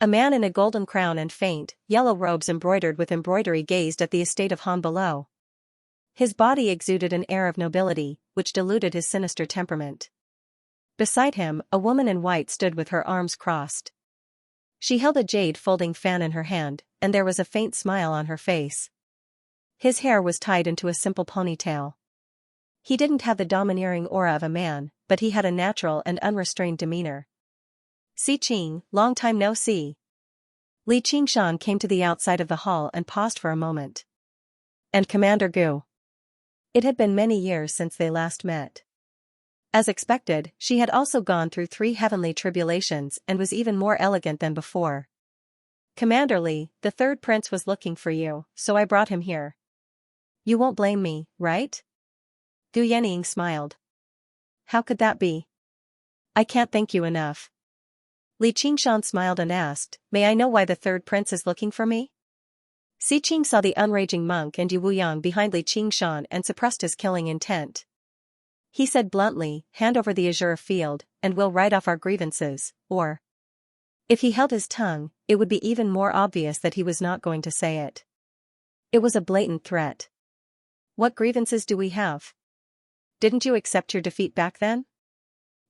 A man in a golden crown and faint, yellow robes embroidered with embroidery gazed at the estate of Han below. His body exuded an air of nobility, which diluted his sinister temperament. Beside him, a woman in white stood with her arms crossed. She held a jade folding fan in her hand, and there was a faint smile on her face. His hair was tied into a simple ponytail. He didn't have the domineering aura of a man, but he had a natural and unrestrained demeanor. Xiqing, long time no see. Li Qingshan came to the outside of the hall and paused for a moment. And Commander Gu. It had been many years since they last met. As expected, she had also gone through 3 heavenly tribulations and was even more elegant than before. Commander Li, the 3rd prince was looking for you, so I brought him here. You won't blame me, right? Gu Yenying smiled. How could that be? I can't thank you enough. Li Qingshan smiled and asked, may I know why the 3rd prince is looking for me? Xiqing saw the unraging monk and Yu Wuyang behind Li Qingshan and suppressed his killing intent. He said bluntly, hand over the azure field, and we'll write off our grievances, or... If he held his tongue, it would be even more obvious that he was not going to say it. It was a blatant threat. What grievances do we have? Didn't you accept your defeat back then?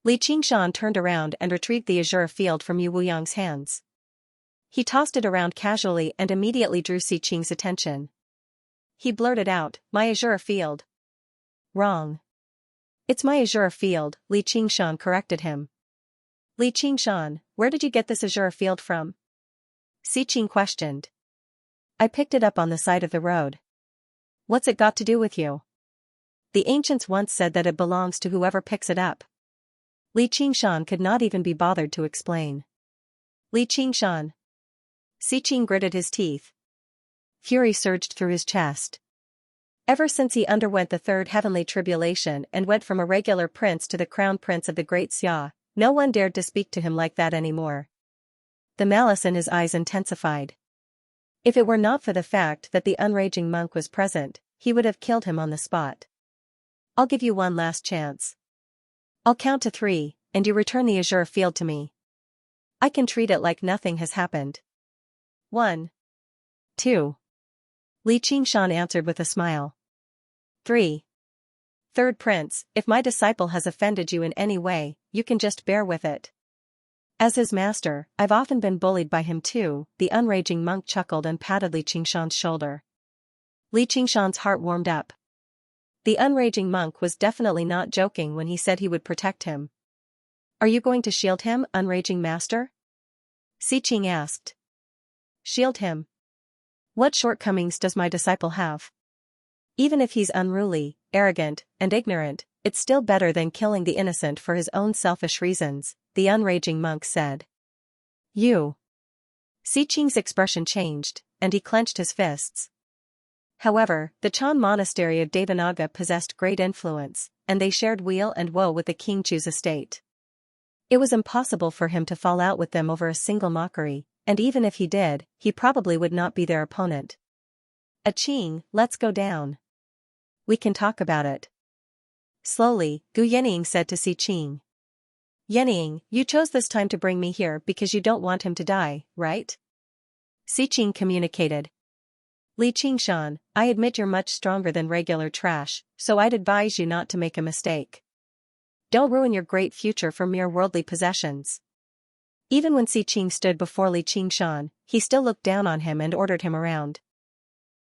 Li Qingshan turned around and retrieved the azure field from Yu Wuyang's hands. He tossed it around casually and immediately drew Xiqing's attention. He blurted out, my azure field. Wrong. It's my azure field, Li Qingshan corrected him. Li Qingshan, where did you get this azure field from? Xiqing questioned. I picked it up on the side of the road. What's it got to do with you? The ancients once said that it belongs to whoever picks it up. Li Qingshan could not even be bothered to explain. Li Qingshan. Xiqing gritted his teeth. Fury surged through his chest. Ever since he underwent the 3rd heavenly tribulation and went from a regular prince to the crown prince of the Great Xia, no one dared to speak to him like that anymore. The malice in his eyes intensified. If it were not for the fact that the unraging monk was present, he would have killed him on the spot. I'll give you one last chance. I'll count to 3, and you return the azure field to me. I can treat it like nothing has happened. 1. 2. Li Qingshan answered with a smile. 3. 3rd prince, if my disciple has offended you in any way, you can just bear with it. As his master, I've often been bullied by him too, the unraging monk chuckled and patted Li Qingshan's shoulder. Li Qingshan's heart warmed up. The unraging monk was definitely not joking when he said he would protect him. Are you going to shield him, unraging master? Xiqing asked. Shield him? What shortcomings does my disciple have? Even if he's unruly, arrogant, and ignorant, it's still better than killing the innocent for his own selfish reasons, the unraging monk said. You. Xiqing's expression changed, and he clenched his fists. However, the Chan monastery of Devanaga possessed great influence, and they shared weal and woe with the King Chu's estate. It was impossible for him to fall out with them over a single mockery, and even if he did, he probably would not be their opponent. Aching, let's go down. We can talk about it. Slowly, Gu Yenying said to Xiqing. Yenying, you chose this time to bring me here because you don't want him to die, right? Xiqing communicated. Li Qingshan, I admit you're much stronger than regular trash, so I'd advise you not to make a mistake. Don't ruin your great future for mere worldly possessions. Even when Xiqing stood before Li Qingshan, he still looked down on him and ordered him around.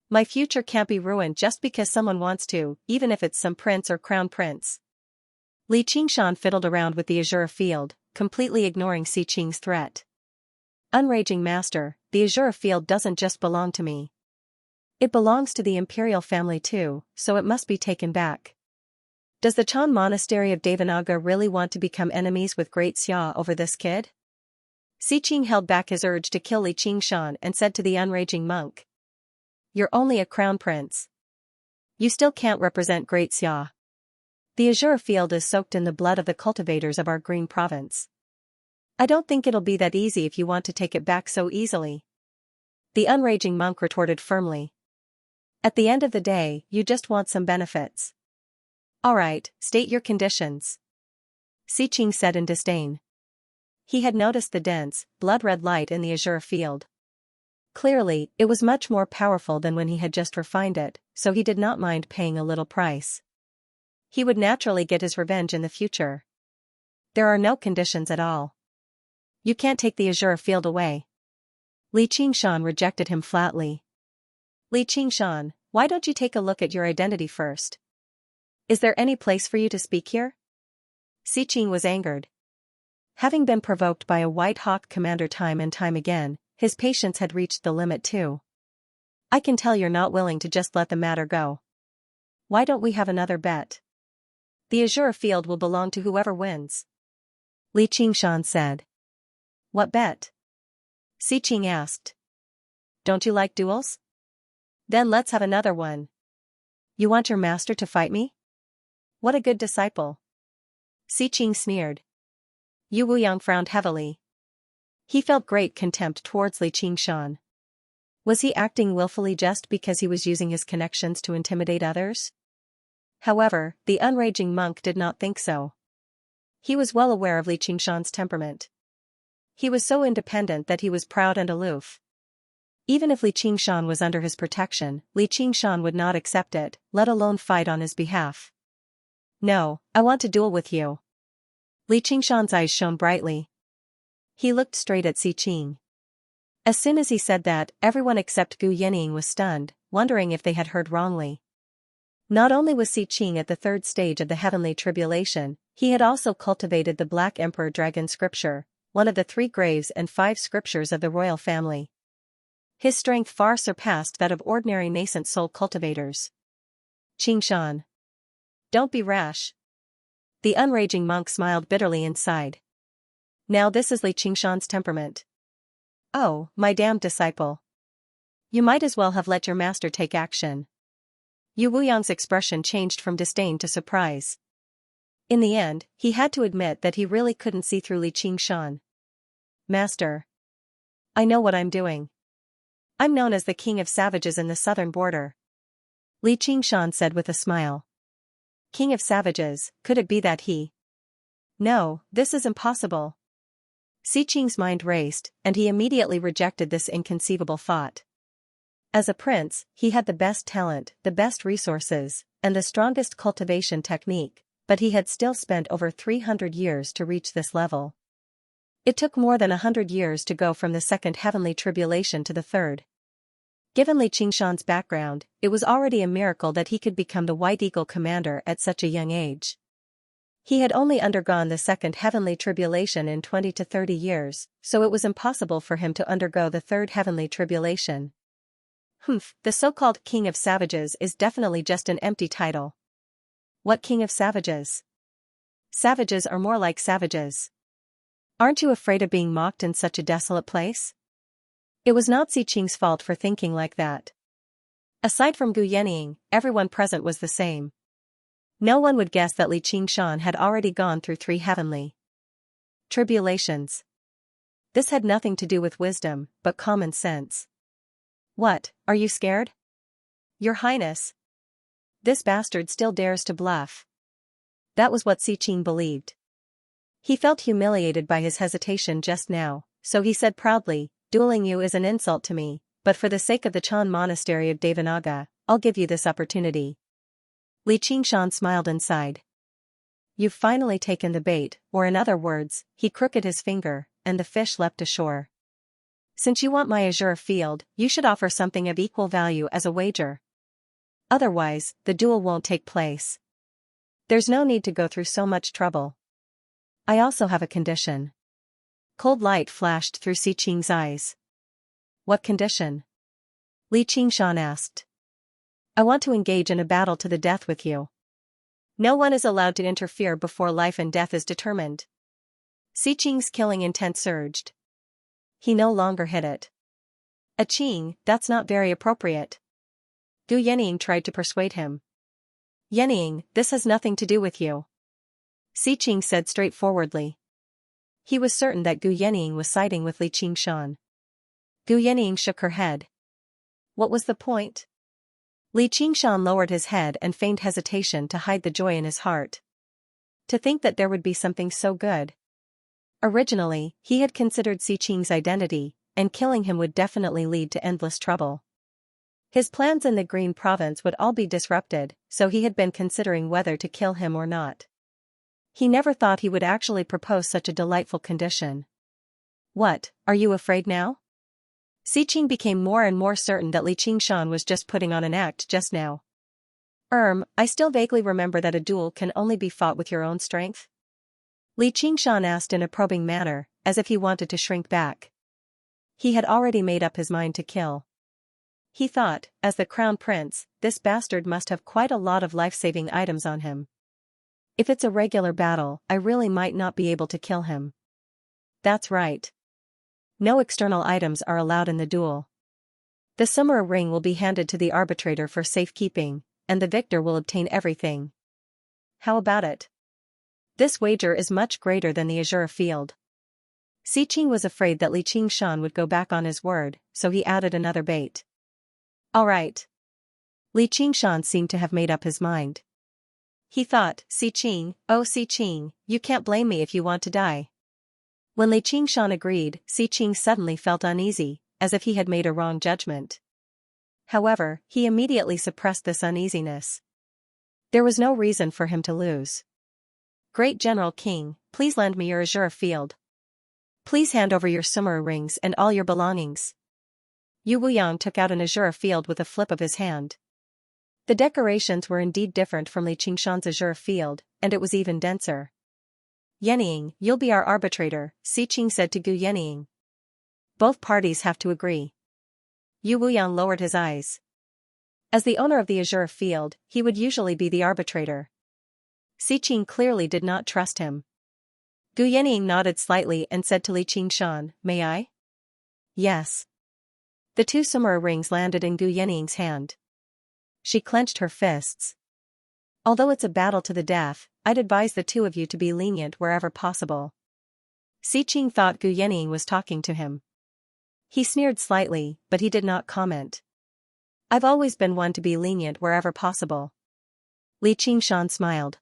My future can't be ruined just because someone wants to, even if it's some prince or crown prince. Li Qingshan fiddled around with the azure field, completely ignoring Xiqing's threat. Unraging master, the azure field doesn't just belong to me. It belongs to the imperial family too, so it must be taken back. Does the Chan monastery of Devanaga really want to become enemies with Great Xia over this kid? Xiqing held back his urge to kill Li Qingshan and said to the unraging monk. You're only a crown prince. You still can't represent Great Xia. The azure field is soaked in the blood of the cultivators of our green province. I don't think it'll be that easy if you want to take it back so easily. The unraging monk retorted firmly. At the end of the day, you just want some benefits. Alright, state your conditions. Xiqing said in disdain. He had noticed the dense, blood-red light in the azure field. Clearly, it was much more powerful than when he had just refined it, so he did not mind paying a little price. He would naturally get his revenge in the future. There are no conditions at all. You can't take the azure field away. Li Qingshan rejected him flatly. Li Qingshan, why don't you take a look at your identity first? Is there any place for you to speak here? Xiqing was angered. Having been provoked by a White Hawk commander time and time again, his patience had reached the limit too. I can tell you're not willing to just let the matter go. Why don't we have another bet? The azure field will belong to whoever wins. Li Qingshan said. What bet? Xiqing asked. Don't you like duels? Then let's have another one. You want your master to fight me? What a good disciple. Xiqing sneered. Yu Wuyang frowned heavily. He felt great contempt towards Li Qingshan. Was he acting willfully just because he was using his connections to intimidate others? However, the unraging monk did not think so. He was well aware of Li Qingshan's temperament. He was so independent that he was proud and aloof. Even if Li Qingshan was under his protection, Li Qingshan would not accept it, let alone fight on his behalf. No, I want to duel with you. Li Qingshan's eyes shone brightly. He looked straight at Xiqing. As soon as he said that, everyone except Gu Yening was stunned, wondering if they had heard wrongly. Not only was Xiqing at the third stage of the heavenly tribulation, he had also cultivated the Black Emperor Dragon Scripture, one of the 3 graves and 5 scriptures of the royal family. His strength far surpassed that of ordinary nascent soul cultivators. Qingshan. Don't be rash. The unraging monk smiled bitterly inside. Now this is Li Qingshan's temperament. Oh, my damned disciple. You might as well have let your master take action. Yu Wuyang's expression changed from disdain to surprise. In the end, he had to admit that he really couldn't see through Li Qingshan. Master. I know what I'm doing. I'm known as the King of Savages in the southern border. Li Qingshan said with a smile. King of Savages, could it be that he? No, this is impossible. Xiqing's mind raced, and he immediately rejected this inconceivable thought. As a prince, he had the best talent, the best resources, and the strongest cultivation technique, but he had still spent over 300 years to reach this level. It took more than 100 years to go from the second heavenly tribulation to the third. Given Li Qingshan's background, it was already a miracle that he could become the White Eagle commander at such a young age. He had only undergone the second heavenly tribulation in 20 to 30 years, so it was impossible for him to undergo the third heavenly tribulation. The so-called King of Savages is definitely just an empty title. What King of Savages? Savages are more like savages. Aren't you afraid of being mocked in such a desolate place? It was not Xiqing's fault for thinking like that. Aside from Gu Yening, everyone present was the same. No one would guess that Li Qingshan had already gone through 3 heavenly tribulations. This had nothing to do with wisdom, but common sense. What, are you scared? Your Highness. This bastard still dares to bluff. That was what Xiqing believed. He felt humiliated by his hesitation just now, so he said proudly, dueling you is an insult to me, but for the sake of the Chan Monastery of Devanaga, I'll give you this opportunity. Li Qingshan smiled inside. You've finally taken the bait, or in other words, he crooked his finger, and the fish leapt ashore. Since you want my azure field, you should offer something of equal value as a wager. Otherwise, the duel won't take place. There's no need to go through so much trouble. I also have a condition. Cold light flashed through Xiqing's eyes. What condition? Li Qingshan asked. I want to engage in a battle to the death with you. No one is allowed to interfere before life and death is determined. Xiqing's killing intent surged. He no longer hid it. Aching, that's not very appropriate. Gu Yening tried to persuade him. Yening, this has nothing to do with you. Xiqing said straightforwardly. He was certain that Gu Yening was siding with Li Qingshan. Gu Yening shook her head. What was the point? Li Qingshan lowered his head and feigned hesitation to hide the joy in his heart. To think that there would be something so good. Originally, he had considered Xiqing's identity, and killing him would definitely lead to endless trouble. His plans in the Green Province would all be disrupted, so he had been considering whether to kill him or not. He never thought he would actually propose such a delightful condition. What, are you afraid now? Xiqing became more and more certain that Li Qingshan was just putting on an act just now. I still vaguely remember that a duel can only be fought with your own strength. Li Qingshan asked in a probing manner, as if he wanted to shrink back. He had already made up his mind to kill. He thought, as the crown prince, this bastard must have quite a lot of life-saving items on him. If it's a regular battle, I really might not be able to kill him. That's right. No external items are allowed in the duel. The summer ring will be handed to the arbitrator for safekeeping, and the victor will obtain everything. How about it? This wager is much greater than the azure field. Si Qing was afraid that Li Qingshan would go back on his word, so he added another bait. All right. Li Qingshan seemed to have made up his mind. He thought, Si Qing, oh Si Qing, you can't blame me if you want to die. When Li Qingshan agreed, Si Qing suddenly felt uneasy, as if he had made a wrong judgment. However, he immediately suppressed this uneasiness. There was no reason for him to lose. Great General King, please lend me your azure field. Please hand over your summer rings and all your belongings. Yu Wuyang took out an azure field with a flip of his hand. The decorations were indeed different from Li Qingshan's azure field, and it was even denser. Yenying, you'll be our arbitrator, Si Qing said to Gu Yenying. Both parties have to agree. Yu Wuyang lowered his eyes. As the owner of the azure field, he would usually be the arbitrator. Si Qing clearly did not trust him. Gu Yenying nodded slightly and said to Li Qingshan, may I? Yes. The two summer rings landed in Gu Yenying's hand. She clenched her fists. Although it's a battle to the death, I'd advise the two of you to be lenient wherever possible. Si Qing thought Gu Yenying was talking to him. He sneered slightly, but he did not comment. I've always been one to be lenient wherever possible. Li Qingshan smiled.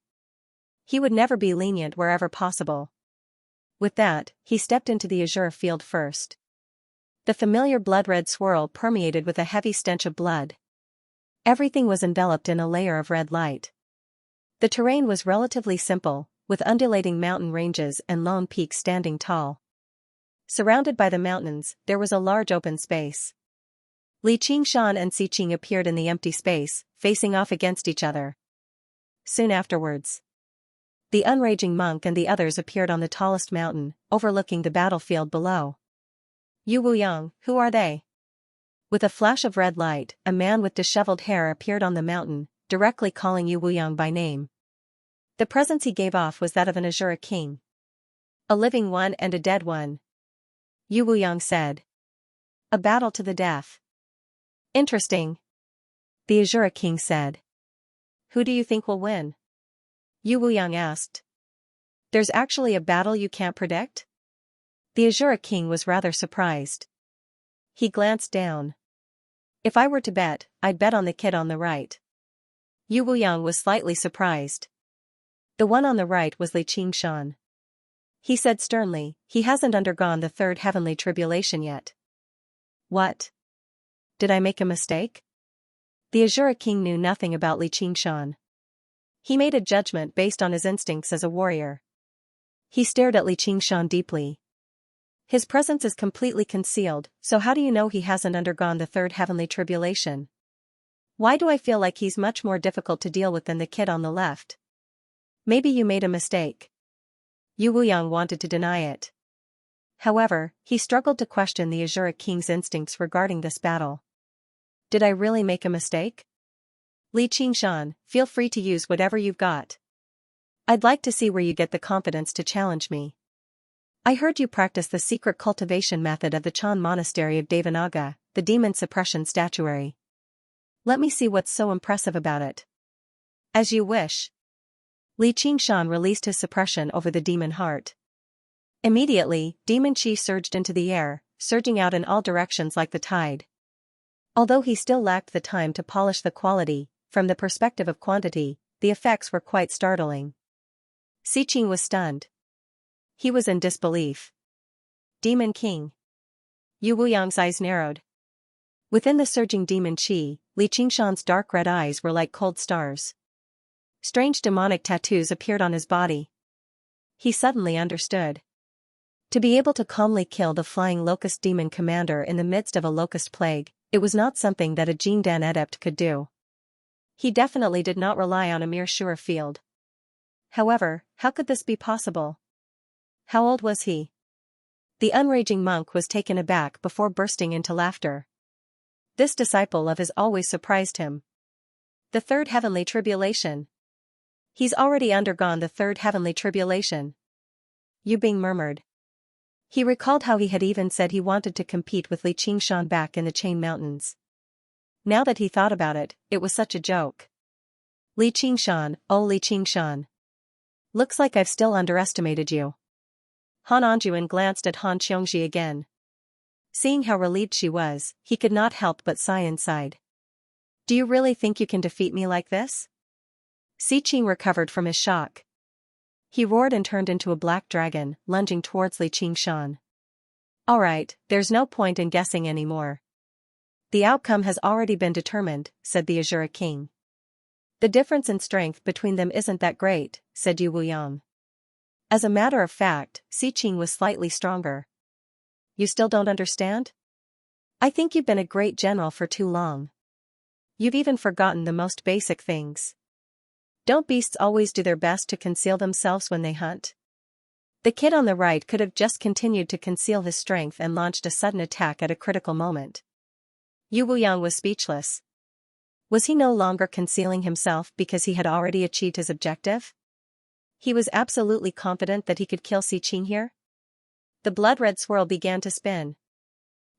He would never be lenient wherever possible. With that, he stepped into the azure field first. The familiar blood-red swirl permeated with a heavy stench of blood. Everything was enveloped in a layer of red light. The terrain was relatively simple, with undulating mountain ranges and lone peaks standing tall. Surrounded by the mountains, there was a large open space. Li Qingshan and Si Qing appeared in the empty space, facing off against each other. Soon afterwards, the unraging monk and the others appeared on the tallest mountain, overlooking the battlefield below. Yu Wuyang, who are they? With a flash of red light, a man with disheveled hair appeared on the mountain, directly calling Yu Wuyang by name. The presence he gave off was that of an azure king. A living one and a dead one. Yu Wuyang said. A battle to the death. Interesting. The azure king said. Who do you think will win? Yu Wuyang asked. There's actually a battle you can't predict? The azure king was rather surprised. He glanced down. If I were to bet, I'd bet on the kid on the right. Yu Wuyang was slightly surprised. The one on the right was Li Qingshan. He said sternly, he hasn't undergone the third heavenly tribulation yet. What? Did I make a mistake? The azure king knew nothing about Li Qingshan. He made a judgment based on his instincts as a warrior. He stared at Li Qingshan deeply. His presence is completely concealed, so how do you know he hasn't undergone the third heavenly tribulation? Why do I feel like he's much more difficult to deal with than the kid on the left? Maybe you made a mistake. Yu Wuyang wanted to deny it. However, he struggled to question the azure king's instincts regarding this battle. Did I really make a mistake? Li Qingshan, feel free to use whatever you've got. I'd like to see where you get the confidence to challenge me. I heard you practice the secret cultivation method of the Chan Monastery of Devanaga, the demon suppression statuary. Let me see what's so impressive about it. As you wish. Li Qingshan released his suppression over the demon heart. Immediately, demon chi surged into the air, surging out in all directions like the tide. Although he still lacked the time to polish the quality, from the perspective of quantity, the effects were quite startling. Si Qing was stunned. He was in disbelief. Demon King. Yu Wuyang's eyes narrowed. Within the surging demon chi, Li Qingshan's dark red eyes were like cold stars. Strange demonic tattoos appeared on his body. He suddenly understood. To be able to calmly kill the flying locust demon commander in the midst of a locust plague, it was not something that a Jingdan adept could do. He definitely did not rely on a mere sure field. However, how could this be possible? How old was he? The unraging monk was taken aback before bursting into laughter. This disciple of his always surprised him. The third heavenly tribulation. He's already undergone the third heavenly tribulation. Yu Bing murmured. He recalled how he had even said he wanted to compete with Li Qingshan back in the Chain Mountains. Now that he thought about it, it was such a joke. Li Qingshan, oh Li Qingshan. Looks like I've still underestimated you. Han Anjuan glanced at Han Xianxia again. Seeing how relieved she was, he could not help but sigh inside. Do you really think you can defeat me like this? Si Qing recovered from his shock. He roared and turned into a black dragon, lunging towards Li Qingshan. Alright, there's no point in guessing anymore. The outcome has already been determined, said the Azura King. The difference in strength between them isn't that great, said Yu Wuyang. As a matter of fact, Si Qing was slightly stronger. You still don't understand? I think you've been a great general for too long. You've even forgotten the most basic things. Don't beasts always do their best to conceal themselves when they hunt? The kid on the right could have just continued to conceal his strength and launched a sudden attack at a critical moment. Yu Wuyang was speechless. Was he no longer concealing himself because he had already achieved his objective? He was absolutely confident that he could kill Si Qing here? The blood-red swirl began to spin.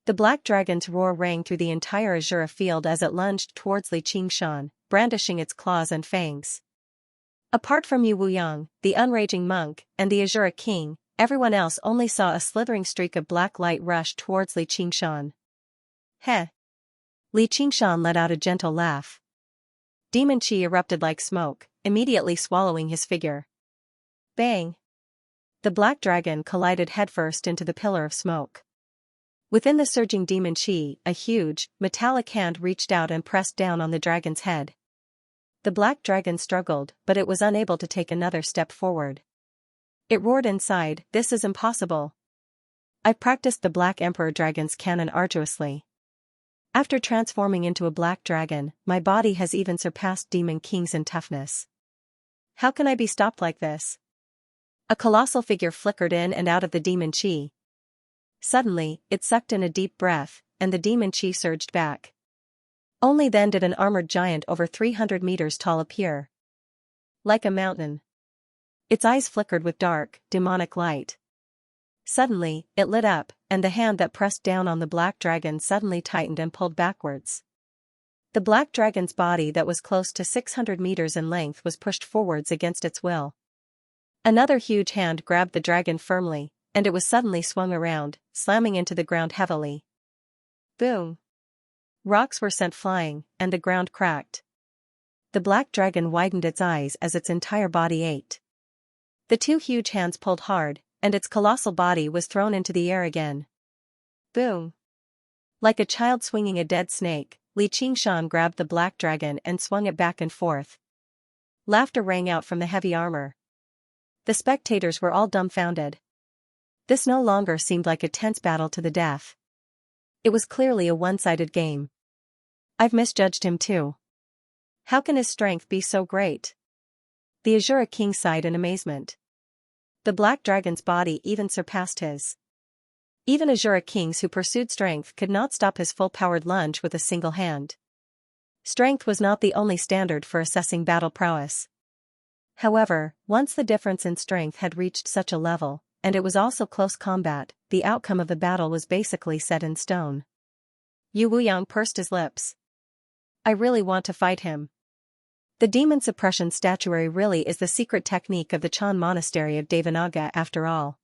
The black dragon's roar rang through the entire Azura field as it lunged towards Li Qingshan, brandishing its claws and fangs. Apart from Yu Wuyang, the unraging monk, and the Azura King, everyone else only saw a slithering streak of black light rush towards Li Qingshan. Heh! Li Qingshan let out a gentle laugh. Demon Qi erupted like smoke, immediately swallowing his figure. Bang! The black dragon collided headfirst into the pillar of smoke. Within the surging demon Qi, a huge, metallic hand reached out and pressed down on the dragon's head. The black dragon struggled, but it was unable to take another step forward. It roared inside, "This is impossible. I've practiced the Black Emperor Dragon's cannon arduously. After transforming into a black dragon, my body has even surpassed Demon King's in toughness. How can I be stopped like this?" A colossal figure flickered in and out of the demon Qi. Suddenly, it sucked in a deep breath, and the demon Qi surged back. Only then did an armored giant over 300 meters tall appear. Like a mountain. Its eyes flickered with dark, demonic light. Suddenly, it lit up, and the hand that pressed down on the black dragon suddenly tightened and pulled backwards. The black dragon's body that was close to 600 meters in length was pushed forwards against its will. Another huge hand grabbed the dragon firmly, and it was suddenly swung around, slamming into the ground heavily. Boom! Rocks were sent flying, and the ground cracked. The black dragon widened its eyes as its entire body ached. The two huge hands pulled hard, and its colossal body was thrown into the air again. Boom! Like a child swinging a dead snake, Li Qingshan grabbed the black dragon and swung it back and forth. Laughter rang out from the heavy armor. The spectators were all dumbfounded. This no longer seemed like a tense battle to the death. It was clearly a one-sided game. I've misjudged him too. How can his strength be so great? The Azura King sighed in amazement. The black dragon's body even surpassed his. Even Azura Kings who pursued strength could not stop his full-powered lunge with a single hand. Strength was not the only standard for assessing battle prowess. However, once the difference in strength had reached such a level, and it was also close combat, the outcome of the battle was basically set in stone. Yu Wuyang pursed his lips. I really want to fight him. The demon suppression statuary really is the secret technique of the Chan Monastery of Devanaga after all.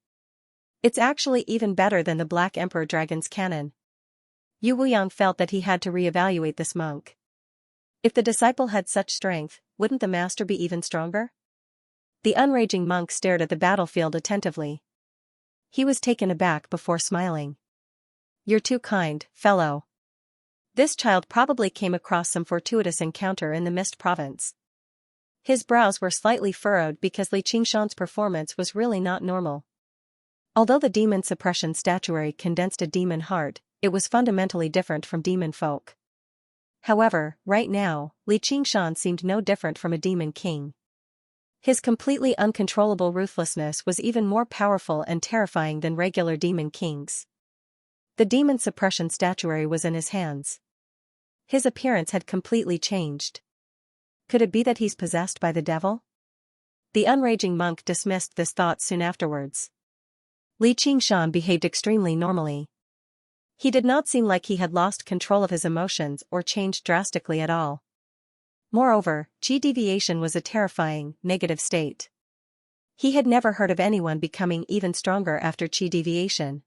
It's actually even better than the Black Emperor Dragon's cannon. Yu Wuyang felt that he had to re-evaluate this monk. If the disciple had such strength, wouldn't the master be even stronger? The unraging monk stared at the battlefield attentively. He was taken aback before smiling. You're too kind, fellow. This child probably came across some fortuitous encounter in the Mist Province. His brows were slightly furrowed because Li Qingshan's performance was really not normal. Although the demon suppression statuary condensed a demon heart, it was fundamentally different from demon folk. However, right now, Li Qingshan seemed no different from a demon king. His completely uncontrollable ruthlessness was even more powerful and terrifying than regular demon kings. The demon suppression statuary was in his hands. His appearance had completely changed. Could it be that he's possessed by the devil? The unraging monk dismissed this thought soon afterwards. Li Qingshan behaved extremely normally. He did not seem like he had lost control of his emotions or changed drastically at all. Moreover, qi deviation was a terrifying, negative state. He had never heard of anyone becoming even stronger after qi deviation.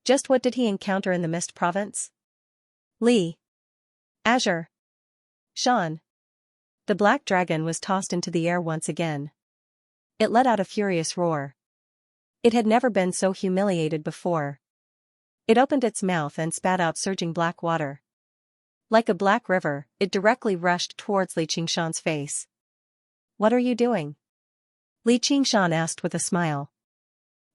Just what did he encounter in the Mist Province? Li. Azure. Shan. The black dragon was tossed into the air once again. It let out a furious roar. It had never been so humiliated before. It opened its mouth and spat out surging black water. Like a black river, it directly rushed towards Li Qingshan's face. "What are you doing?" Li Qingshan asked with a smile.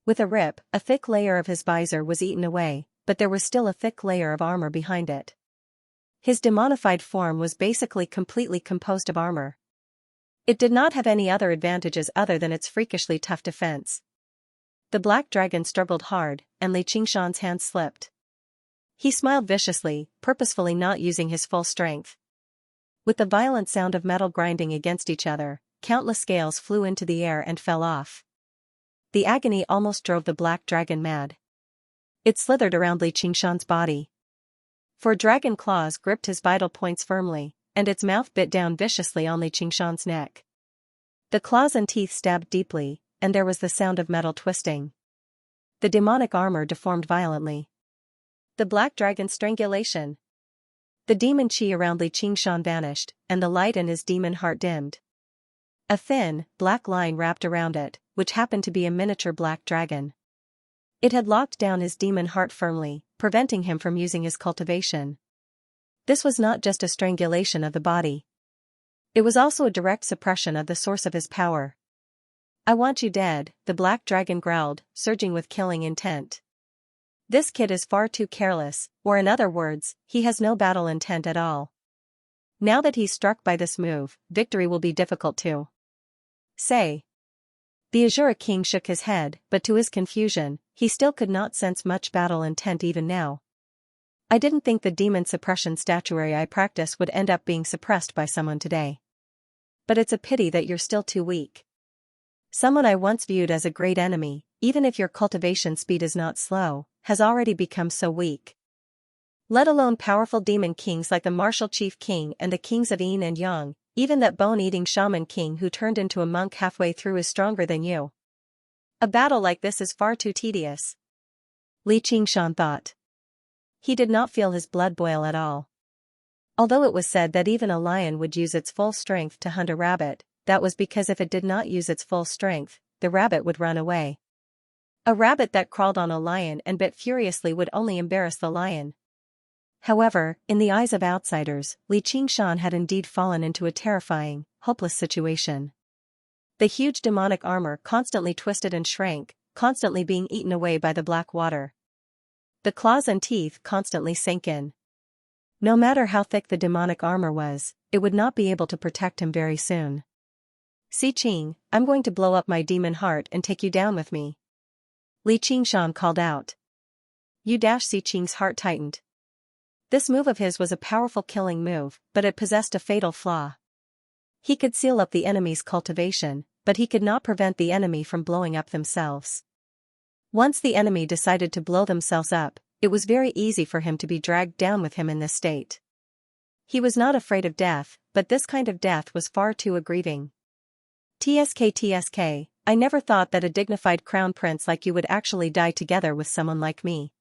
With a rip, a thick layer of his visor was eaten away, but there was still a thick layer of armor behind it. His demonified form was basically completely composed of armor. It did not have any other advantages other than its freakishly tough defense. The black dragon struggled hard, and Li Qingshan's hand slipped. He smiled viciously, purposefully not using his full strength. With the violent sound of metal grinding against each other, countless scales flew into the air and fell off. The agony almost drove the black dragon mad. It slithered around Li Qingshan's body. For dragon claws gripped his vital points firmly, and its mouth bit down viciously on Li Qingshan's neck. The claws and teeth stabbed deeply, and there was the sound of metal twisting. The demonic armor deformed violently. The black dragon's strangulation. The demon qi around Li Qingshan vanished, and the light in his demon heart dimmed. A thin, black line wrapped around it, which happened to be a miniature black dragon. It had locked down his demon heart firmly, preventing him from using his cultivation. This was not just a strangulation of the body. It was also a direct suppression of the source of his power. "I want you dead," the black dragon growled, surging with killing intent. This kid is far too careless, or in other words, he has no battle intent at all. Now that he's struck by this move, victory will be difficult to say. The Azura king shook his head, but to his confusion, he still could not sense much battle intent even now. "I didn't think the demon suppression statuary I practice would end up being suppressed by someone today. But it's a pity that you're still too weak. Someone I once viewed as a great enemy, even if your cultivation speed is not slow, has already become so weak. Let alone powerful demon kings like the martial chief king and the kings of Yin and Yang, even that bone-eating shaman king who turned into a monk halfway through is stronger than you. A battle like this is far too tedious." Li Qingshan thought. He did not feel his blood boil at all. Although it was said that even a lion would use its full strength to hunt a rabbit, that was because if it did not use its full strength, the rabbit would run away. A rabbit that crawled on a lion and bit furiously would only embarrass the lion. However, in the eyes of outsiders, Li Qingshan had indeed fallen into a terrifying, hopeless situation. The huge demonic armor constantly twisted and shrank, constantly being eaten away by the black water. The claws and teeth constantly sank in. No matter how thick the demonic armor was, it would not be able to protect him very soon. "Si Qing, I'm going to blow up my demon heart and take you down with me," Li Qingshan called out. Si Qing's heart tightened. This move of his was a powerful killing move, but it possessed a fatal flaw. He could seal up the enemy's cultivation, but he could not prevent the enemy from blowing up themselves. Once the enemy decided to blow themselves up, it was very easy for him to be dragged down with him in this state. He was not afraid of death, but this kind of death was far too aggrieving. TSK, I never thought that a dignified crown prince like you would actually die together with someone like me.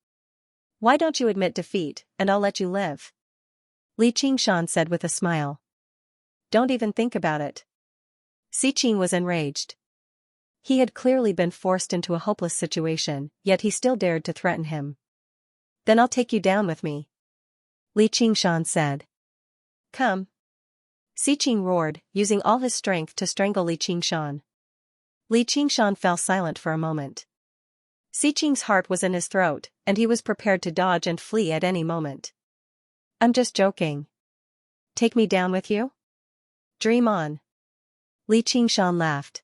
Why don't you admit defeat, and I'll let you live?" Li Qingshan said with a smile. "Don't even think about it." Si Qing was enraged. He had clearly been forced into a hopeless situation, yet he still dared to threaten him. "Then I'll take you down with me," Li Qingshan said. "Come." Si Qing roared, using all his strength to strangle Li Qingshan. Li Qingshan fell silent for a moment. Si Qing's heart was in his throat, and he was prepared to dodge and flee at any moment. "I'm just joking." Take me down with you? Dream on. Li Qingshan laughed.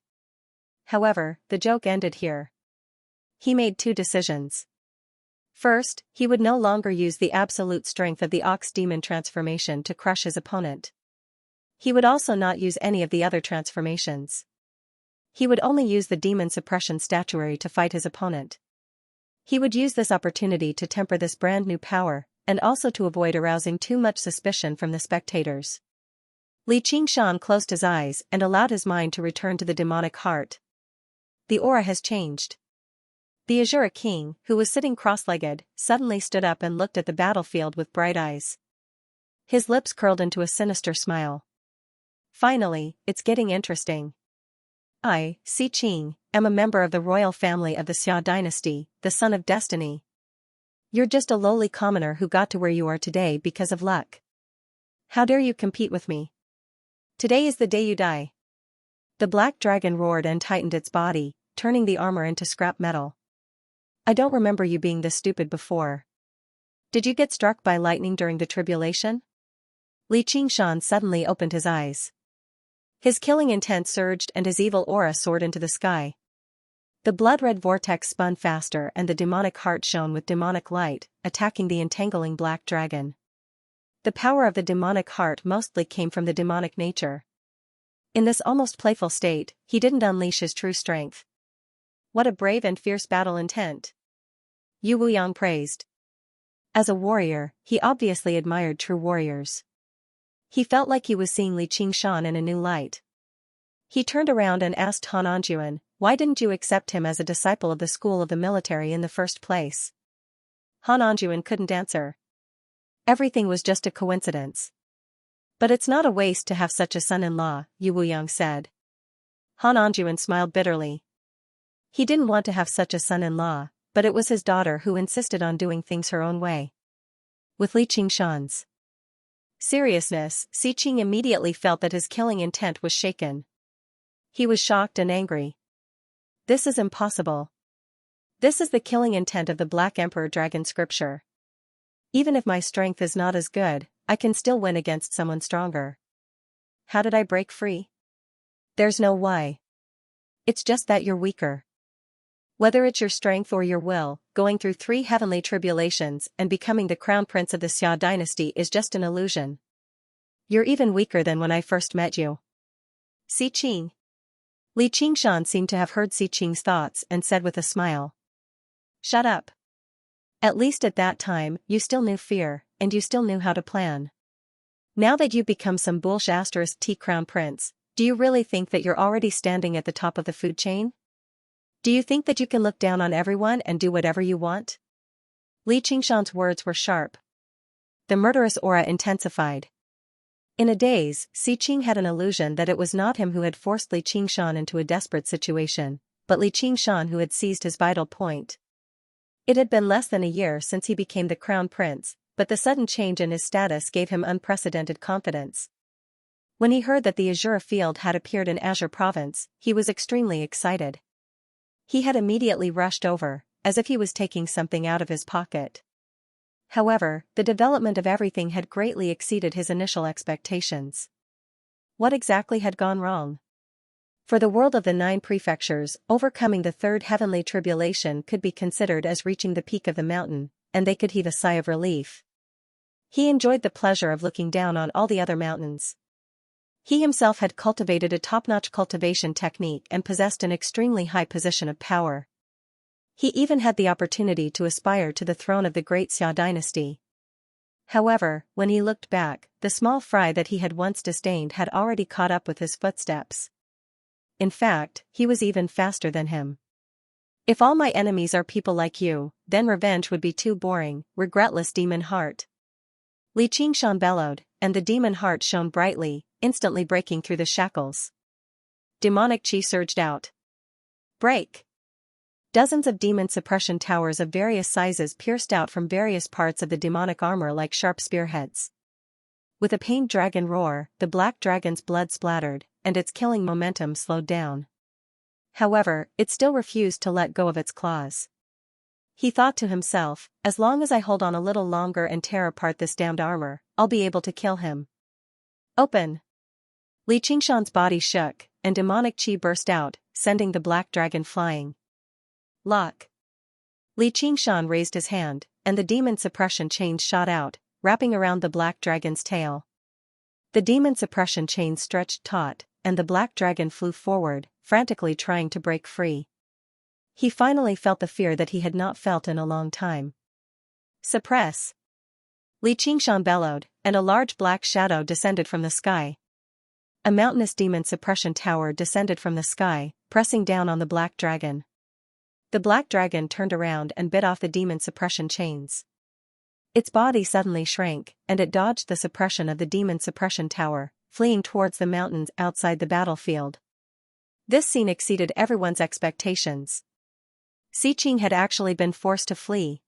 However, the joke ended here. He made two decisions. First, he would no longer use the absolute strength of the ox demon transformation to crush his opponent. He would also not use any of the other transformations. He would only use the demon suppression statuary to fight his opponent. He would use this opportunity to temper this brand new power, and also to avoid arousing too much suspicion from the spectators. Li Qingshan closed his eyes and allowed his mind to return to the demonic heart. The aura has changed. The Azura king, who was sitting cross-legged, suddenly stood up and looked at the battlefield with bright eyes. His lips curled into a sinister smile. Finally, it's getting interesting. I, Si Qing, am a member of the royal family of the Xia dynasty, the son of destiny. You're just a lowly commoner who got to where you are today because of luck. How dare you compete with me? Today is the day you die. The black dragon roared and tightened its body, turning the armor into scrap metal. I don't remember you being this stupid before. Did you get struck by lightning during the tribulation? Li Qingshan suddenly opened his eyes. His killing intent surged and his evil aura soared into the sky. The blood-red vortex spun faster and the demonic heart shone with demonic light, attacking the entangling black dragon. The power of the demonic heart mostly came from the demonic nature. In this almost playful state, he didn't unleash his true strength. What a brave and fierce battle intent! Yu Wuyang praised. As a warrior, he obviously admired true warriors. He felt like he was seeing Li Qingshan in a new light. He turned around and asked Han Anjuan, why didn't you accept him as a disciple of the school of the military in the first place? Han Anjuan couldn't answer. Everything was just a coincidence. But it's not a waste to have such a son-in-law, Yu Wuyang said. Han Anjuan smiled bitterly. He didn't want to have such a son-in-law, but it was his daughter who insisted on doing things her own way. With Li Qingshan's seriousness, Si Qing immediately felt that his killing intent was shaken. He was shocked and angry. This is impossible. This is the killing intent of the Black Emperor Dragon scripture. Even if my strength is not as good, I can still win against someone stronger. How did I break free? There's no why. It's just that you're weaker. Whether it's your strength or your will, going through 3 heavenly tribulations and becoming the crown prince of the Xia dynasty is just an illusion. You're even weaker than when I first met you. Si Qing. Li Qingshan seemed to have heard Si Qing's thoughts and said with a smile. Shut up. At least at that time, you still knew fear, and you still knew how to plan. Now that you've become some bullsh** T crown prince, do you really think that you're already standing at the top of the food chain? Do you think that you can look down on everyone and do whatever you want? Li Qingshan's words were sharp. The murderous aura intensified. In a daze, Si Qing had an illusion that it was not him who had forced Li Qingshan into a desperate situation, but Li Qingshan who had seized his vital point. It had been less than a year since he became the crown prince, but the sudden change in his status gave him unprecedented confidence. When he heard that the Azura field had appeared in Azure province, he was extremely excited. He had immediately rushed over, as if he was taking something out of his pocket. However, the development of everything had greatly exceeded his initial expectations. What exactly had gone wrong? For the world of the 9 prefectures, overcoming the 3rd heavenly tribulation could be considered as reaching the peak of the mountain, and they could heave a sigh of relief. He enjoyed the pleasure of looking down on all the other mountains. He himself had cultivated a top-notch cultivation technique and possessed an extremely high position of power. He even had the opportunity to aspire to the throne of the great Xia dynasty. However, when he looked back, the small fry that he had once disdained had already caught up with his footsteps. In fact, he was even faster than him. If all my enemies are people like you, then revenge would be too boring, regretless demon heart. Li Qingshan bellowed, and the demon heart shone brightly, instantly breaking through the shackles. Demonic chi surged out. Break! Dozens of demon suppression towers of various sizes pierced out from various parts of the demonic armor like sharp spearheads. With a pained dragon roar, the black dragon's blood splattered, and its killing momentum slowed down. However, it still refused to let go of its claws. He thought to himself, as long as I hold on a little longer and tear apart this damned armor, I'll be able to kill him. Open! Li Qingshan's body shook, and demonic qi burst out, sending the black dragon flying. Lock! Li Qingshan raised his hand, and the demon suppression chains shot out, wrapping around the black dragon's tail. The demon suppression chains stretched taut, and the black dragon flew forward, frantically trying to break free. He finally felt the fear that he had not felt in a long time. Suppress! Li Qingshan bellowed, and a large black shadow descended from the sky. A mountainous demon suppression tower descended from the sky, pressing down on the black dragon. The black dragon turned around and bit off the demon suppression chains. Its body suddenly shrank, and it dodged the suppression of the demon suppression tower, fleeing towards the mountains outside the battlefield. This scene exceeded everyone's expectations. Xiqing had actually been forced to flee.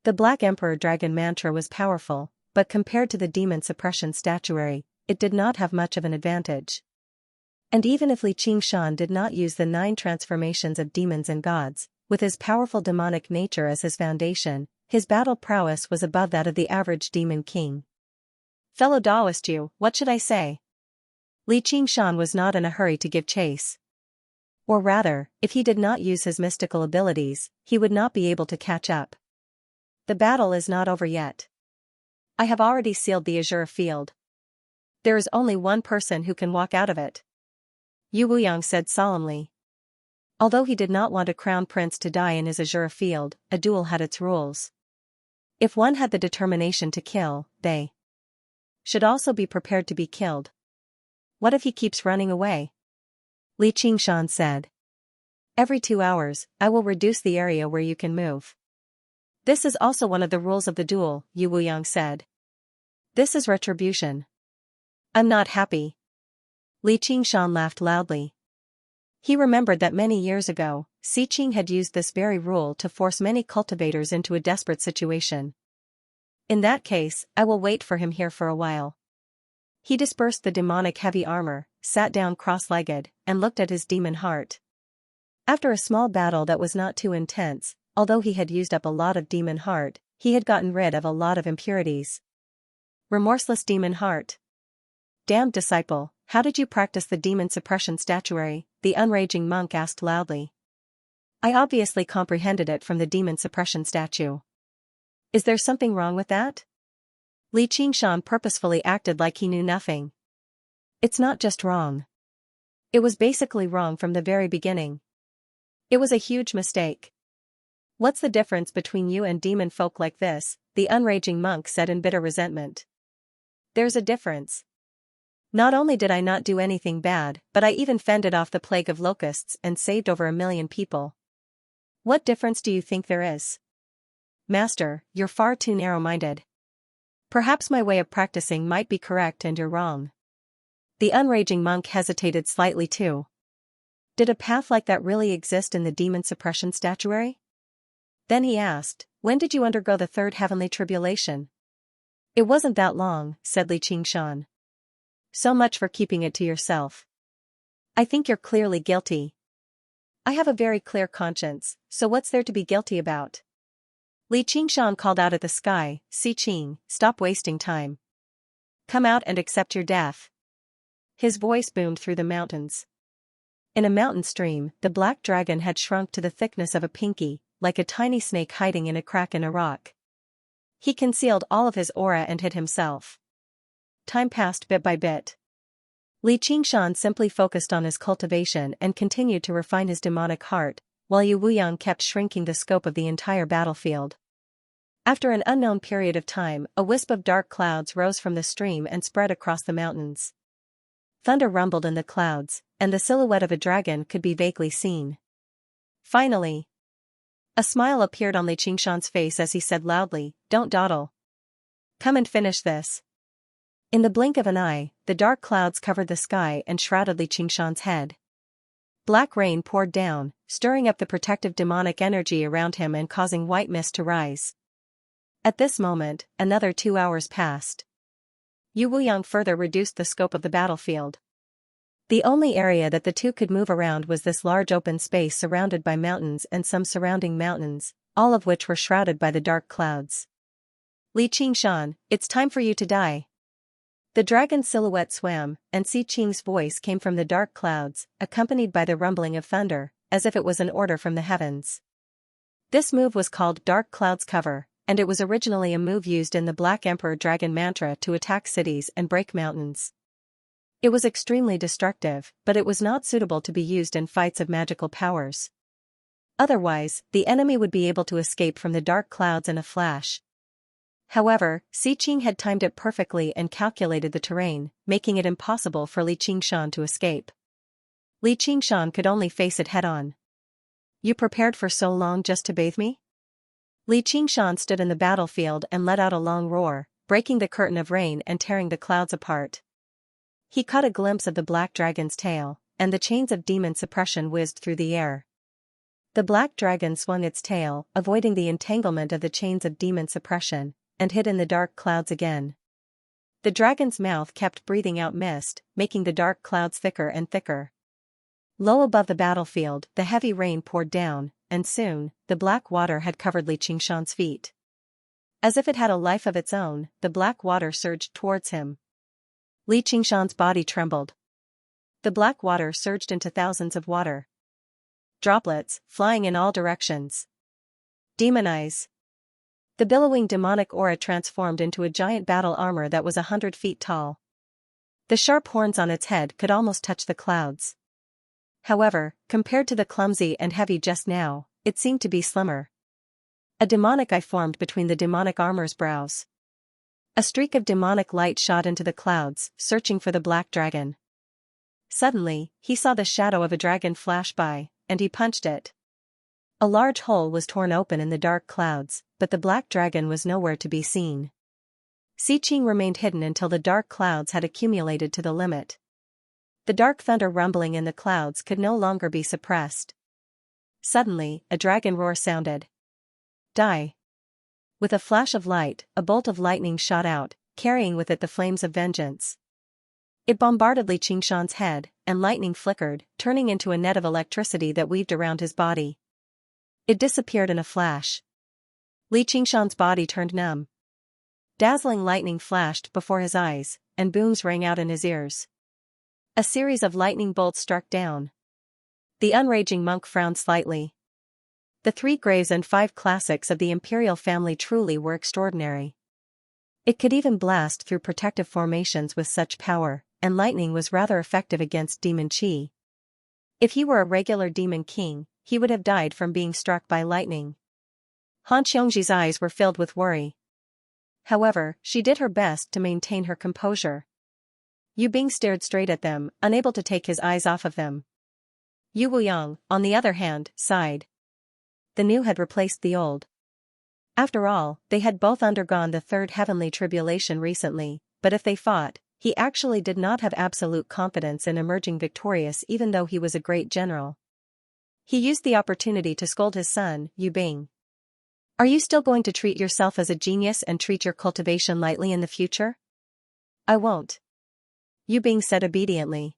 The Black Emperor Dragon mantra was powerful, but compared to the demon suppression statuary, it did not have much of an advantage. And even if Li Qingshan did not use the 9 transformations of demons and gods, with his powerful demonic nature as his foundation, his battle prowess was above that of the average demon king. Fellow Taoist Jew, what should I say? Li Qingshan was not in a hurry to give chase. Or rather, if he did not use his mystical abilities, he would not be able to catch up. The battle is not over yet. I have already sealed the azure field. There is only one person who can walk out of it. Yu Wuyang said solemnly. Although he did not want a crown prince to die in his azure field, a duel had its rules. If one had the determination to kill, they should also be prepared to be killed. What if he keeps running away? Li Qingshan said. Every 2 hours, I will reduce the area where you can move. This is also one of the rules of the duel, Yu Wuyang said. This is retribution. I'm not happy. Li Qingshan laughed loudly. He remembered that many years ago, Xiqing had used this very rule to force many cultivators into a desperate situation. In that case, I will wait for him here for a while. He dispersed the demonic heavy armor, sat down cross-legged, and looked at his demon heart. After a small battle that was not too intense, although he had used up a lot of demon heart, he had gotten rid of a lot of impurities. Remorseless demon heart. Damned disciple, how did you practice the demon suppression statuary? The unraging monk asked loudly. I obviously comprehended it from the demon suppression statue. Is there something wrong with that? Li Qingshan purposefully acted like he knew nothing. It's not just wrong. It was basically wrong from the very beginning. It was a huge mistake. What's the difference between you and demon folk like this? The unraging monk said in bitter resentment. There's a difference. Not only did I not do anything bad, but I even fended off the plague of locusts and saved over 1 million people. What difference do you think there is? Master, you're far too narrow-minded. Perhaps my way of practicing might be correct and you're wrong. The unraging monk hesitated slightly too. Did a path like that really exist in the demon suppression statuary? Then he asked, when did you undergo the 3rd heavenly tribulation? It wasn't that long, said Li Qingshan. So much for keeping it to yourself. I think you're clearly guilty. I have a very clear conscience, so what's there to be guilty about? Li Qingshan called out at the sky, Xiqing, stop wasting time. Come out and accept your death. His voice boomed through the mountains. In a mountain stream, the black dragon had shrunk to the thickness of a pinky, like a tiny snake hiding in a crack in a rock. He concealed all of his aura and hid himself. Time passed bit by bit. Li Qingshan simply focused on his cultivation and continued to refine his demonic heart, while Yu Wuyang kept shrinking the scope of the entire battlefield. After an unknown period of time, a wisp of dark clouds rose from the stream and spread across the mountains. Thunder rumbled in the clouds, and the silhouette of a dragon could be vaguely seen. Finally, a smile appeared on Li Qingshan's face as he said loudly, don't dawdle. Come and finish this. In the blink of an eye, the dark clouds covered the sky and shrouded Li Qingshan's head. Black rain poured down, stirring up the protective demonic energy around him and causing white mist to rise. At this moment, another 2 hours passed. Yu Wuyang further reduced the scope of the battlefield. The only area that the two could move around was this large open space surrounded by mountains and some surrounding mountains, all of which were shrouded by the dark clouds. Li Qingshan, it's time for you to die. The dragon's silhouette swam, and Xianxia's voice came from the dark clouds, accompanied by the rumbling of thunder, as if it was an order from the heavens. This move was called Dark Cloud's Cover, and it was originally a move used in the Black Emperor Dragon mantra to attack cities and break mountains. It was extremely destructive, but it was not suitable to be used in fights of magical powers. Otherwise, the enemy would be able to escape from the dark clouds in a flash. However, Xianxia had timed it perfectly and calculated the terrain, making it impossible for Xianxia to escape. Xianxia could only face it head-on. "You prepared for so long just to bathe me?" Xianxia stood in the battlefield and let out a long roar, breaking the curtain of rain and tearing the clouds apart. He caught a glimpse of the black dragon's tail, and the chains of demon suppression whizzed through the air. The black dragon swung its tail, avoiding the entanglement of the chains of demon suppression, and hid in the dark clouds again. The dragon's mouth kept breathing out mist, making the dark clouds thicker and thicker. Low above the battlefield, the heavy rain poured down, and soon, the black water had covered Xianxia's feet. As if it had a life of its own, the black water surged towards him. Xianxia's body trembled. The black water surged into thousands of water droplets, flying in all directions. Demon eyes. The billowing demonic aura transformed into a giant battle armor that was 100 feet tall. The sharp horns on its head could almost touch the clouds. However, compared to the clumsy and heavy just now, it seemed to be slimmer. A demonic eye formed between the demonic armor's brows. A streak of demonic light shot into the clouds, searching for the black dragon. Suddenly, he saw the shadow of a dragon flash by, and he punched it. A large hole was torn open in the dark clouds, but the black dragon was nowhere to be seen. Xianxia remained hidden until the dark clouds had accumulated to the limit. The dark thunder rumbling in the clouds could no longer be suppressed. Suddenly, a dragon roar sounded. Die! With a flash of light, a bolt of lightning shot out, carrying with it the flames of vengeance. It bombarded Xianxia's head, and lightning flickered, turning into a net of electricity that weaved around his body. It disappeared in a flash. Xianxia's body turned numb. Dazzling lightning flashed before his eyes, and booms rang out in his ears. A series of lightning bolts struck down. The unraging monk frowned slightly. The 3 graves and 5 classics of the imperial family truly were extraordinary. It could even blast through protective formations with such power, and lightning was rather effective against demon chi. If he were a regular demon king, he would have died from being struck by lightning. Han Xiongji's eyes were filled with worry. However, she did her best to maintain her composure. Yu Bing stared straight at them, unable to take his eyes off of them. Yu Wuyang, on the other hand, sighed. The new had replaced the old. After all, they had both undergone the 3rd heavenly tribulation recently, but if they fought, he actually did not have absolute confidence in emerging victorious even though he was a great general. He used the opportunity to scold his son, Yu Bing. "Are you still going to treat yourself as a genius and treat your cultivation lightly in the future?" "I won't," Yu Bing said obediently.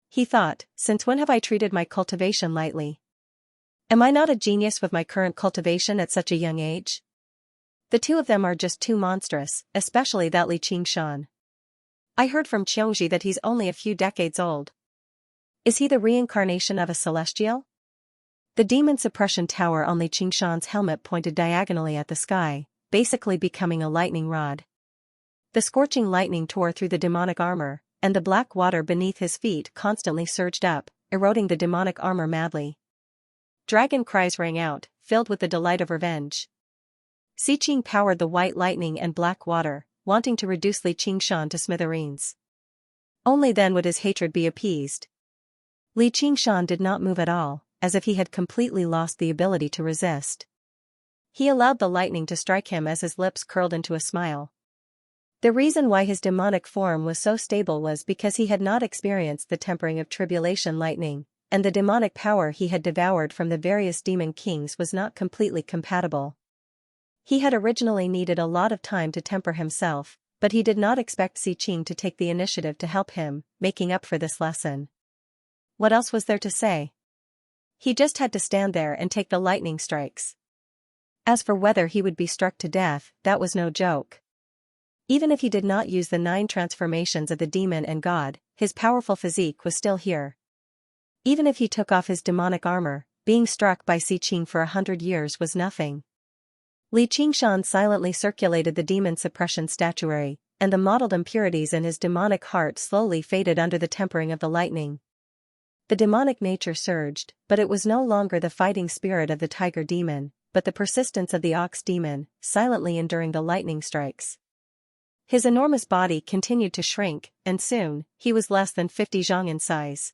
He thought, since when have I treated my cultivation lightly? Am I not a genius with my current cultivation at such a young age? The two of them are just too monstrous, especially that Xianxia. I heard from Xiongji that he's only a few decades old. Is he the reincarnation of a celestial? The demon suppression tower on Xianxia's helmet pointed diagonally at the sky, basically becoming a lightning rod. The scorching lightning tore through the demonic armor, and the black water beneath his feet constantly surged up, eroding the demonic armor madly. Dragon cries rang out, filled with the delight of revenge. Xiqing powered the white lightning and black water, wanting to reduce Xianxia to smithereens. Only then would his hatred be appeased. Xianxia did not move at all, as if he had completely lost the ability to resist. He allowed the lightning to strike him as his lips curled into a smile. The reason why his demonic form was so stable was because he had not experienced the tempering of tribulation lightning, and the demonic power he had devoured from the various demon kings was not completely compatible. He had originally needed a lot of time to temper himself, but he did not expect Xiqing to take the initiative to help him, making up for this lesson. What else was there to say? He just had to stand there and take the lightning strikes. As for whether he would be struck to death, that was no joke. Even if he did not use the 9 transformations of the demon and god, his powerful physique was still here. Even if he took off his demonic armor, being struck by Xiqing for 100 years was nothing. Li Qingshan silently circulated the demon suppression statuary, and the mottled impurities in his demonic heart slowly faded under the tempering of the lightning. The demonic nature surged, but it was no longer the fighting spirit of the tiger demon, but the persistence of the ox demon, silently enduring the lightning strikes. His enormous body continued to shrink, and soon, he was less than 50 zhang in size.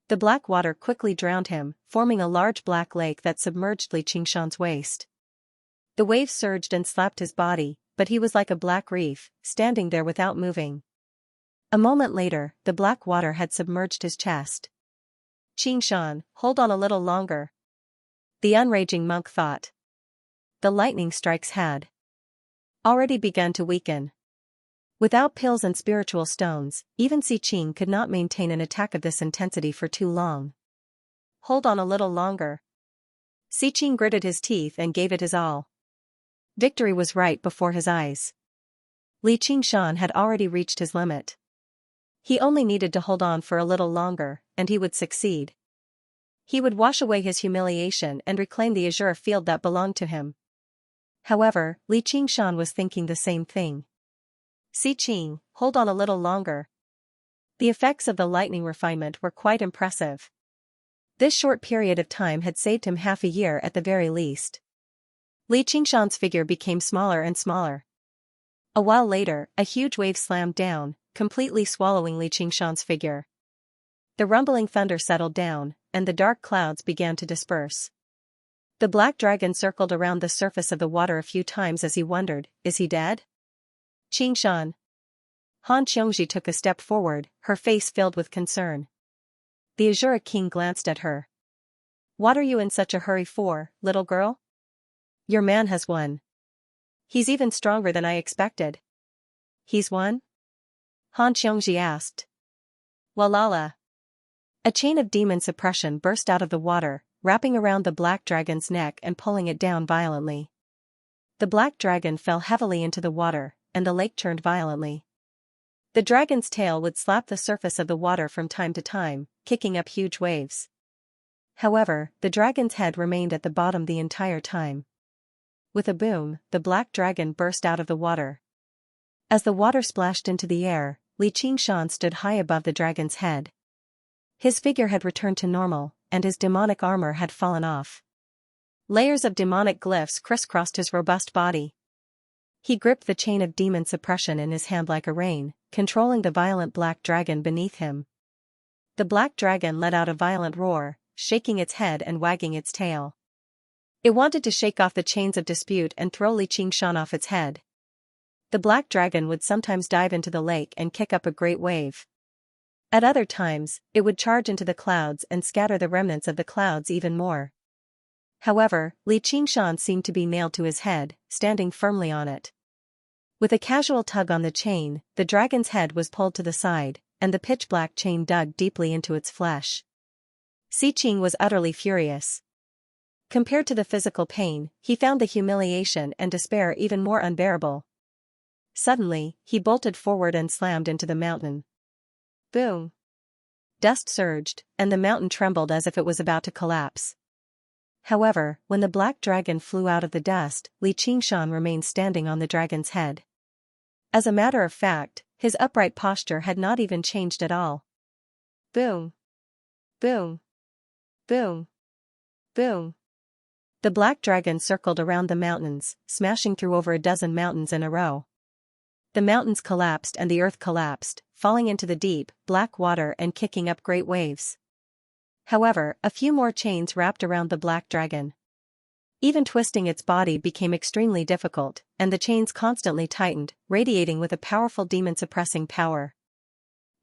The black water quickly drowned him, forming a large black lake that submerged Li Qingshan's waist. The waves surged and slapped his body, but he was like a black reef, standing there without moving. A moment later, the black water had submerged his chest. Qingshan, hold on a little longer. The unraging monk thought. The lightning strikes had already begun to weaken. Without pills and spiritual stones, even Xiqing could not maintain an attack of this intensity for too long. Hold on a little longer. Xiqing gritted his teeth and gave it his all. Victory was right before his eyes. Li Qingshan had already reached his limit. He only needed to hold on for a little longer, and he would succeed. He would wash away his humiliation and reclaim the azure field that belonged to him. However, Li Qingshan was thinking the same thing. Xiqing, hold on a little longer. The effects of the lightning refinement were quite impressive. This short period of time had saved him half a year at the very least. Li Qingshan's figure became smaller and smaller. A while later, a huge wave slammed down, completely swallowing Li Qingshan's figure. The rumbling thunder settled down, and the dark clouds began to disperse. The black dragon circled around the surface of the water a few times as he wondered, is he dead? Qingshan. Han Qiongji took a step forward, her face filled with concern. The Azura King glanced at her. What are you in such a hurry for, little girl? Your man has won. He's even stronger than I expected. He's won? Han Qiongji asked. Walala. A chain of demon suppression burst out of the water, wrapping around the black dragon's neck and pulling it down violently. The black dragon fell heavily into the water, and the lake churned violently. The dragon's tail would slap the surface of the water from time to time, kicking up huge waves. However, the dragon's head remained at the bottom the entire time. With a boom, the black dragon burst out of the water. As the water splashed into the air, Li Qingshan stood high above the dragon's head. His figure had returned to normal, and his demonic armor had fallen off. Layers of demonic glyphs crisscrossed his robust body. He gripped the chain of demon suppression in his hand like a rein, controlling the violent black dragon beneath him. The black dragon let out a violent roar, shaking its head and wagging its tail. It wanted to shake off the chains of dispute and throw Li Qingshan off its head. The black dragon would sometimes dive into the lake and kick up a great wave. At other times, it would charge into the clouds and scatter the remnants of the clouds even more. However, Li Qingshan seemed to be nailed to his head, standing firmly on it. With a casual tug on the chain, the dragon's head was pulled to the side, and the pitch-black chain dug deeply into its flesh. Xiqing was utterly furious. Compared to the physical pain, he found the humiliation and despair even more unbearable. Suddenly, he bolted forward and slammed into the mountain. Boom! Dust surged, and the mountain trembled as if it was about to collapse. However, when the black dragon flew out of the dust, Li Qingshan remained standing on the dragon's head. As a matter of fact, his upright posture had not even changed at all. Boom! Boom! Boom! Boom! The black dragon circled around the mountains, smashing through over a dozen mountains in a row. The mountains collapsed and the earth collapsed, falling into the deep, black water and kicking up great waves. However, a few more chains wrapped around the black dragon. Even twisting its body became extremely difficult, and the chains constantly tightened, radiating with a powerful demon-suppressing power.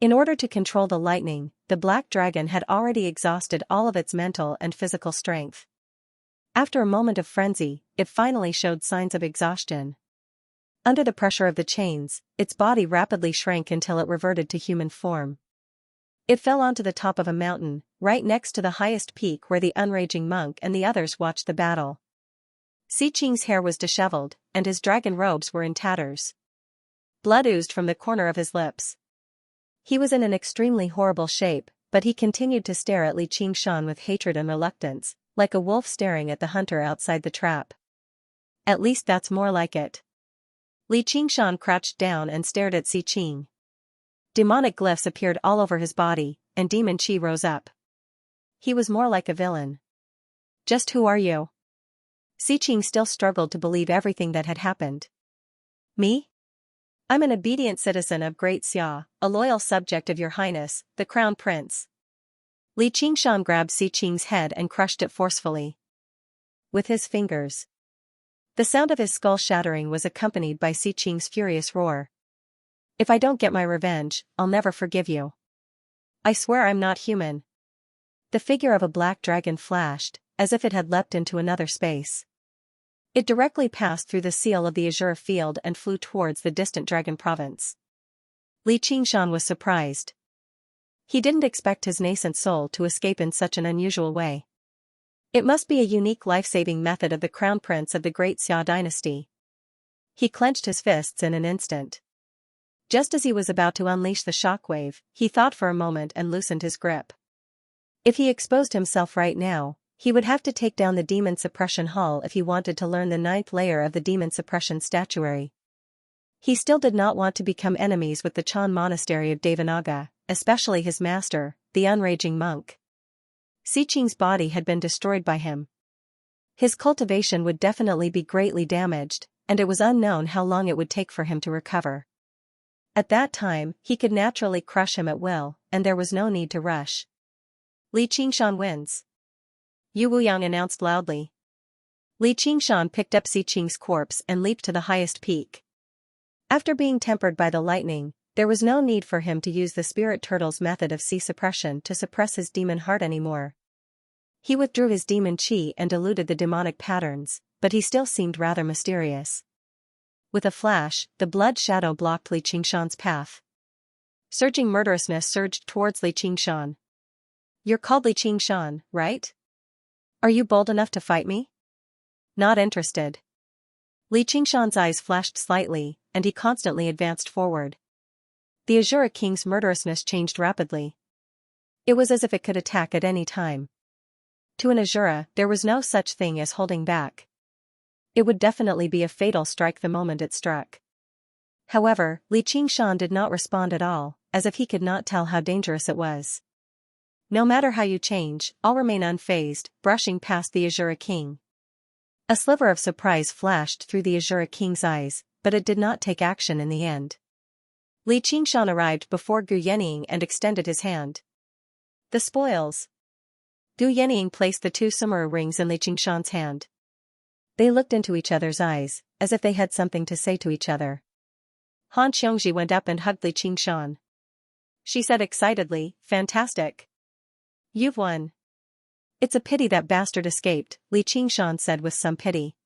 In order to control the lightning, the black dragon had already exhausted all of its mental and physical strength. After a moment of frenzy, it finally showed signs of exhaustion. Under the pressure of the chains, its body rapidly shrank until it reverted to human form. It fell onto the top of a mountain, right next to the highest peak where the unraging monk and the others watched the battle. Xiqing's hair was disheveled, and his dragon robes were in tatters. Blood oozed from the corner of his lips. He was in an extremely horrible shape, but he continued to stare at Li Qingshan with hatred and reluctance, like a wolf staring at the hunter outside the trap. At least that's more like it. Li Qingshan crouched down and stared at Si Qing. Demonic glyphs appeared all over his body, and demon chi rose up. He was more like a villain. Just who are you? Si Qing still struggled to believe everything that had happened. Me? I'm an obedient citizen of Great Xia, a loyal subject of your highness, the crown prince. Li Qingshan grabbed Si Qing's head and crushed it forcefully with his fingers. The sound of his skull shattering was accompanied by Si Qing's furious roar. If I don't get my revenge, I'll never forgive you. I swear I'm not human. The figure of a black dragon flashed, as if it had leapt into another space. It directly passed through the seal of the azure field and flew towards the distant dragon province. Li Qingshan was surprised. He didn't expect his nascent soul to escape in such an unusual way. It must be a unique life-saving method of the crown prince of the Great Xia dynasty. He clenched his fists in an instant. Just as he was about to unleash the shockwave, he thought for a moment and loosened his grip. If he exposed himself right now, he would have to take down the demon suppression hall if he wanted to learn the 9th layer of the demon suppression statuary. He still did not want to become enemies with the Chan monastery of Devanaga, especially his master, the unraging monk. Si Qing's body had been destroyed by him. His cultivation would definitely be greatly damaged, and it was unknown how long it would take for him to recover. At that time, he could naturally crush him at will, and there was no need to rush. Li Qingshan wins. Yu Wuyang announced loudly. Li Qingshan picked up Si Qing's corpse and leaped to the highest peak. After being tempered by the lightning, there was no need for him to use the spirit turtle's method of Si suppression to suppress his demon heart anymore. He withdrew his demon chi and diluted the demonic patterns, but he still seemed rather mysterious. With a flash, the blood shadow blocked Li Qingshan's path. Surging murderousness surged towards Li Qingshan. You're called Li Qingshan, right? Are you bold enough to fight me? Not interested. Li Qingshan's eyes flashed slightly, and he constantly advanced forward. The Azure King's murderousness changed rapidly. It was as if it could attack at any time. To an Azura, there was no such thing as holding back. It would definitely be a fatal strike the moment it struck. However, Li Qingshan did not respond at all, as if he could not tell how dangerous it was. No matter how you change, I'll remain unfazed, brushing past the Azure King. A sliver of surprise flashed through the Azure King's eyes, but it did not take action in the end. Li Qingshan arrived before Gu Yenying and extended his hand. The spoils. Gu Yenying placed the 2 samurai rings in Li Qingshan's hand. They looked into each other's eyes, as if they had something to say to each other. Han Xiongji went up and hugged Li Qingshan. She said excitedly, "Fantastic. You've won." "It's a pity that bastard escaped," Li Qingshan said with some pity.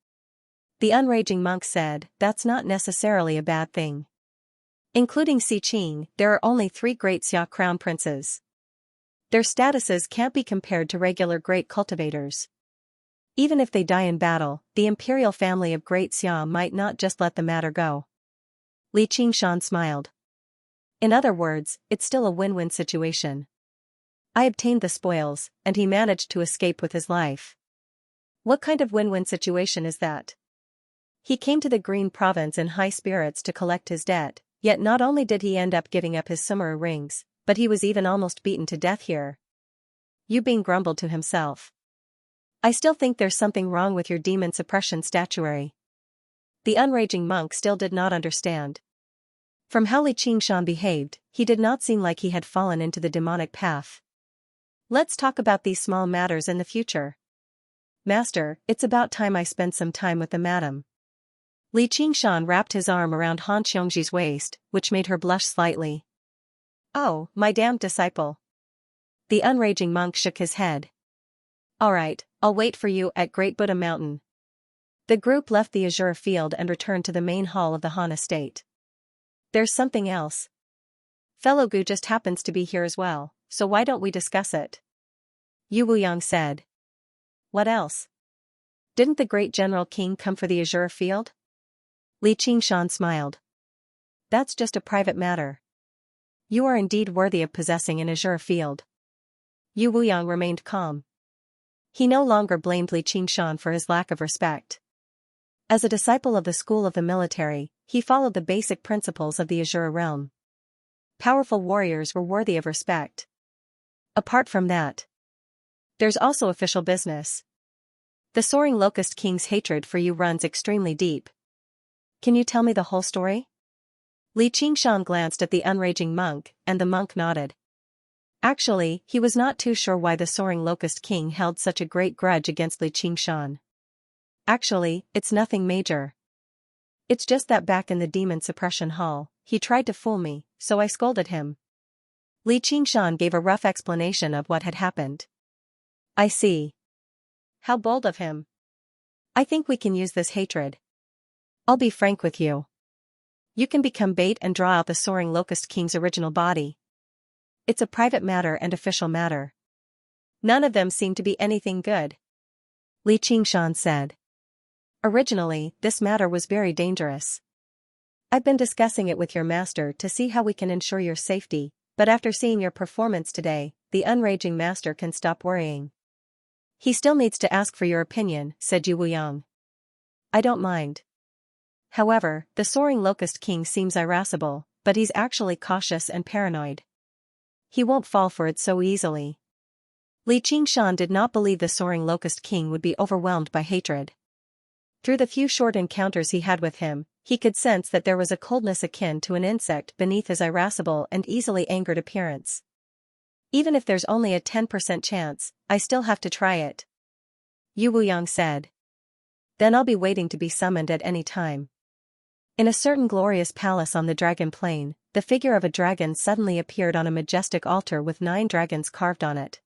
The unraging monk said, "That's not necessarily a bad thing. Including Si Qing, there are only 3 Great Xia crown princes. Their statuses can't be compared to regular great cultivators. Even if they die in battle, the imperial family of Great Xia might not just let the matter go." Li Qingshan smiled. In other words, it's still a win-win situation. I obtained the spoils, and he managed to escape with his life. What kind of win-win situation is that? He came to the Green Province in high spirits to collect his debt, yet not only did he end up giving up his samurai rings, but he was even almost beaten to death here. Yu Bing grumbled to himself. I still think there's something wrong with your demon suppression statuary. The unraging monk still did not understand. From how Li Qingshan behaved, he did not seem like he had fallen into the demonic path. Let's talk about these small matters in the future. Master, it's about time I spend some time with the madam. Li Qingshan wrapped his arm around Han Xiongji's waist, which made her blush slightly. Oh, my damned disciple. The unraging monk shook his head. All right, I'll wait for you at Great Buddha Mountain. The group left the Azure Field and returned to the main hall of the Han estate. There's something else. Fellow Gu just happens to be here as well, so why don't we discuss it? Yu Wuyang said. What else? Didn't the great General King come for the Azure Field? Li Qingshan smiled. that's just a private matter. You are indeed worthy of possessing an azure field. Yu Wuyang remained calm. He no longer blamed Li Qingshan for his lack of respect. As a disciple of the school of the military, he followed the basic principles of the Azure realm. Powerful warriors were worthy of respect. Apart from that, there's also official business. The Soaring Locust King's hatred for you runs extremely deep. Can you tell me the whole story? Li Qingshan glanced at the unraging monk, and the monk nodded. Actually, he was not too sure why the Soaring Locust King held such a great grudge against Li Qingshan. Actually, it's nothing major. It's just that back in the Demon Suppression Hall, he tried to fool me, so I scolded him. Li Qingshan gave a rough explanation of what had happened. I see. How bold of him. I think we can use this hatred. I'll be frank with you. You can become bait and draw out the Soaring Locust King's original body. It's a private matter and official matter. None of them seem to be anything good. Li Qingshan said. Originally, this matter was very dangerous. I've been discussing it with your master to see how we can ensure your safety, but after seeing your performance today, the unraging master can stop worrying. He still needs to ask for your opinion, said Yu Wuyang. I don't mind. However, the Soaring Locust King seems irascible, but he's actually cautious and paranoid. He won't fall for it so easily. Li Qingshan did not believe the Soaring Locust King would be overwhelmed by hatred. Through the few short encounters he had with him, he could sense that there was a coldness akin to an insect beneath his irascible and easily angered appearance. Even if there's only a 10% chance, I still have to try it. Yu Wuyang said. Then I'll be waiting to be summoned at any time. In a certain glorious palace on the Dragon Plain, the figure of a dragon suddenly appeared on a majestic altar with 9 dragons carved on it.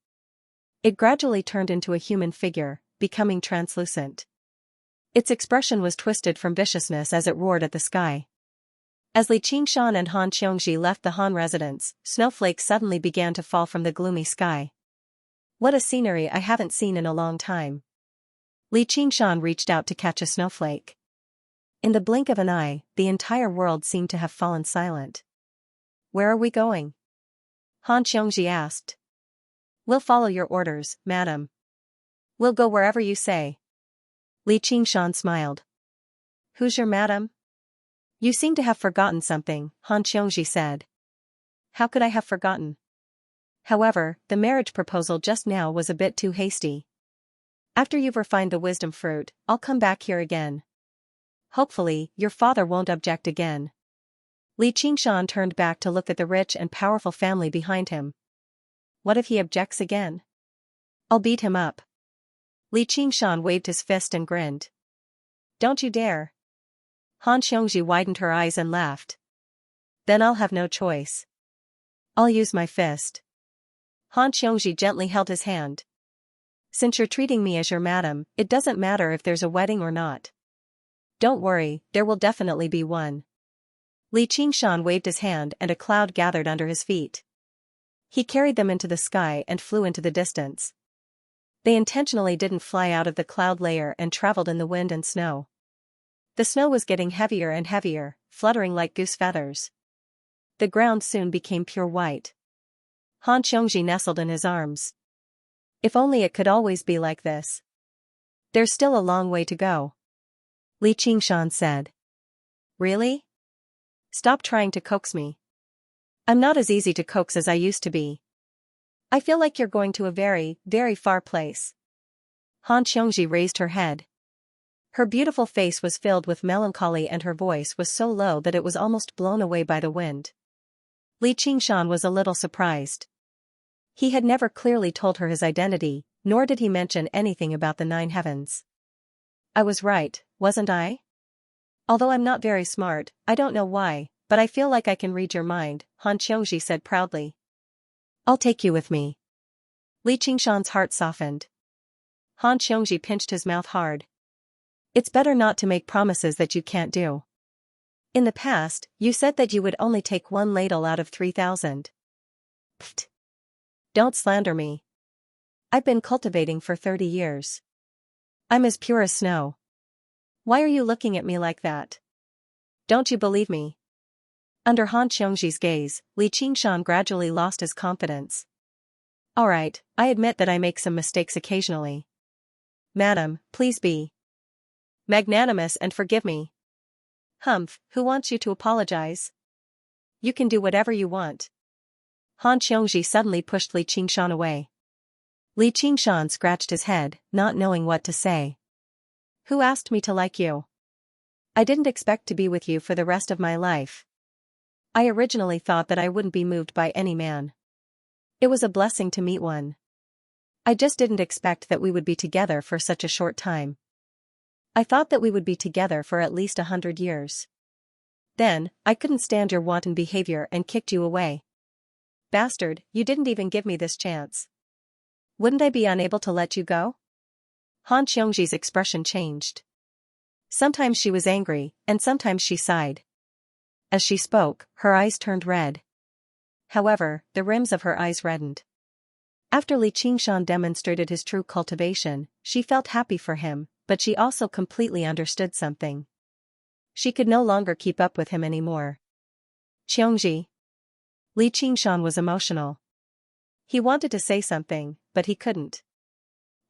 It gradually turned into a human figure, becoming translucent. Its expression was twisted from viciousness as it roared at the sky. As Li Qingshan and Han Xiongji left the Han residence, snowflakes suddenly began to fall from the gloomy sky. What a scenery I haven't seen in a long time. Li Qingshan reached out to catch a snowflake. In the blink of an eye, the entire world seemed to have fallen silent. Where are we going? Han Xiongji asked. We'll follow your orders, madam. We'll go wherever you say. Li Qingshan smiled. Who's your madam? You seem to have forgotten something, Han Xiongji said. How could I have forgotten? However, the marriage proposal just now was a bit too hasty. After you've refined the wisdom fruit, I'll come back here again. Hopefully, your father won't object again. Li Qingshan turned back to look at the rich and powerful family behind him. What if he objects again? I'll beat him up. Li Qingshan waved his fist and grinned. Don't you dare. Han Xiongji widened her eyes and laughed. Then I'll have no choice. I'll use my fist. Han Xiongji gently held his hand. Since you're treating me as your madam, it doesn't matter if there's a wedding or not. Don't worry, there will definitely be one. Li Qingshan waved his hand and a cloud gathered under his feet. He carried them into the sky and flew into the distance. They intentionally didn't fly out of the cloud layer and traveled in the wind and snow. The snow was getting heavier and heavier, fluttering like goose feathers. The ground soon became pure white. Han Xiongji nestled in his arms. If only it could always be like this. There's still a long way to go. Li Qingshan said. Really? Stop trying to coax me. I'm not as easy to coax as I used to be. I feel like you're going to a very, very far place. Han Xiongji raised her head. Her beautiful face was filled with melancholy and her voice was so low that it was almost blown away by the wind. Li Qingshan was a little surprised. He had never clearly told her his identity, nor did he mention anything about the 9 heavens. I was right, wasn't I? Although I'm not very smart, I don't know why, but I feel like I can read your mind, Han Xiongji said proudly. I'll take you with me. Li Qingshan's heart softened. Han Xiongji pinched his mouth hard. It's better not to make promises that you can't do. In the past, you said that you would only take 1 ladle out of 3,000. Pfft. Don't slander me. I've been cultivating for 30 years. I'm as pure as snow. Why are you looking at me like that? Don't you believe me? Under Han Xiongji's gaze, Li Qingshan gradually lost his confidence. Alright, I admit that I make some mistakes occasionally. Madam, please be magnanimous and forgive me. Humph, who wants you to apologize? You can do whatever you want. Han Xiongji suddenly pushed Li Qingshan away. Li Qingshan scratched his head, not knowing what to say. Who asked me to like you? I didn't expect to be with you for the rest of my life. I originally thought that I wouldn't be moved by any man. It was a blessing to meet one. I just didn't expect that we would be together for such a short time. I thought that we would be together for at least 100 years. Then, I couldn't stand your wanton behavior and kicked you away. Bastard, you didn't even give me this chance. Wouldn't I be unable to let you go? Han Xiongji's expression changed. Sometimes she was angry, and sometimes she sighed. As she spoke, her eyes turned red. However, the rims of her eyes reddened. After Li Qingshan demonstrated his true cultivation, she felt happy for him, but she also completely understood something. She could no longer keep up with him anymore. Xiongji. Li Qingshan was emotional. He wanted to say something, but he couldn't.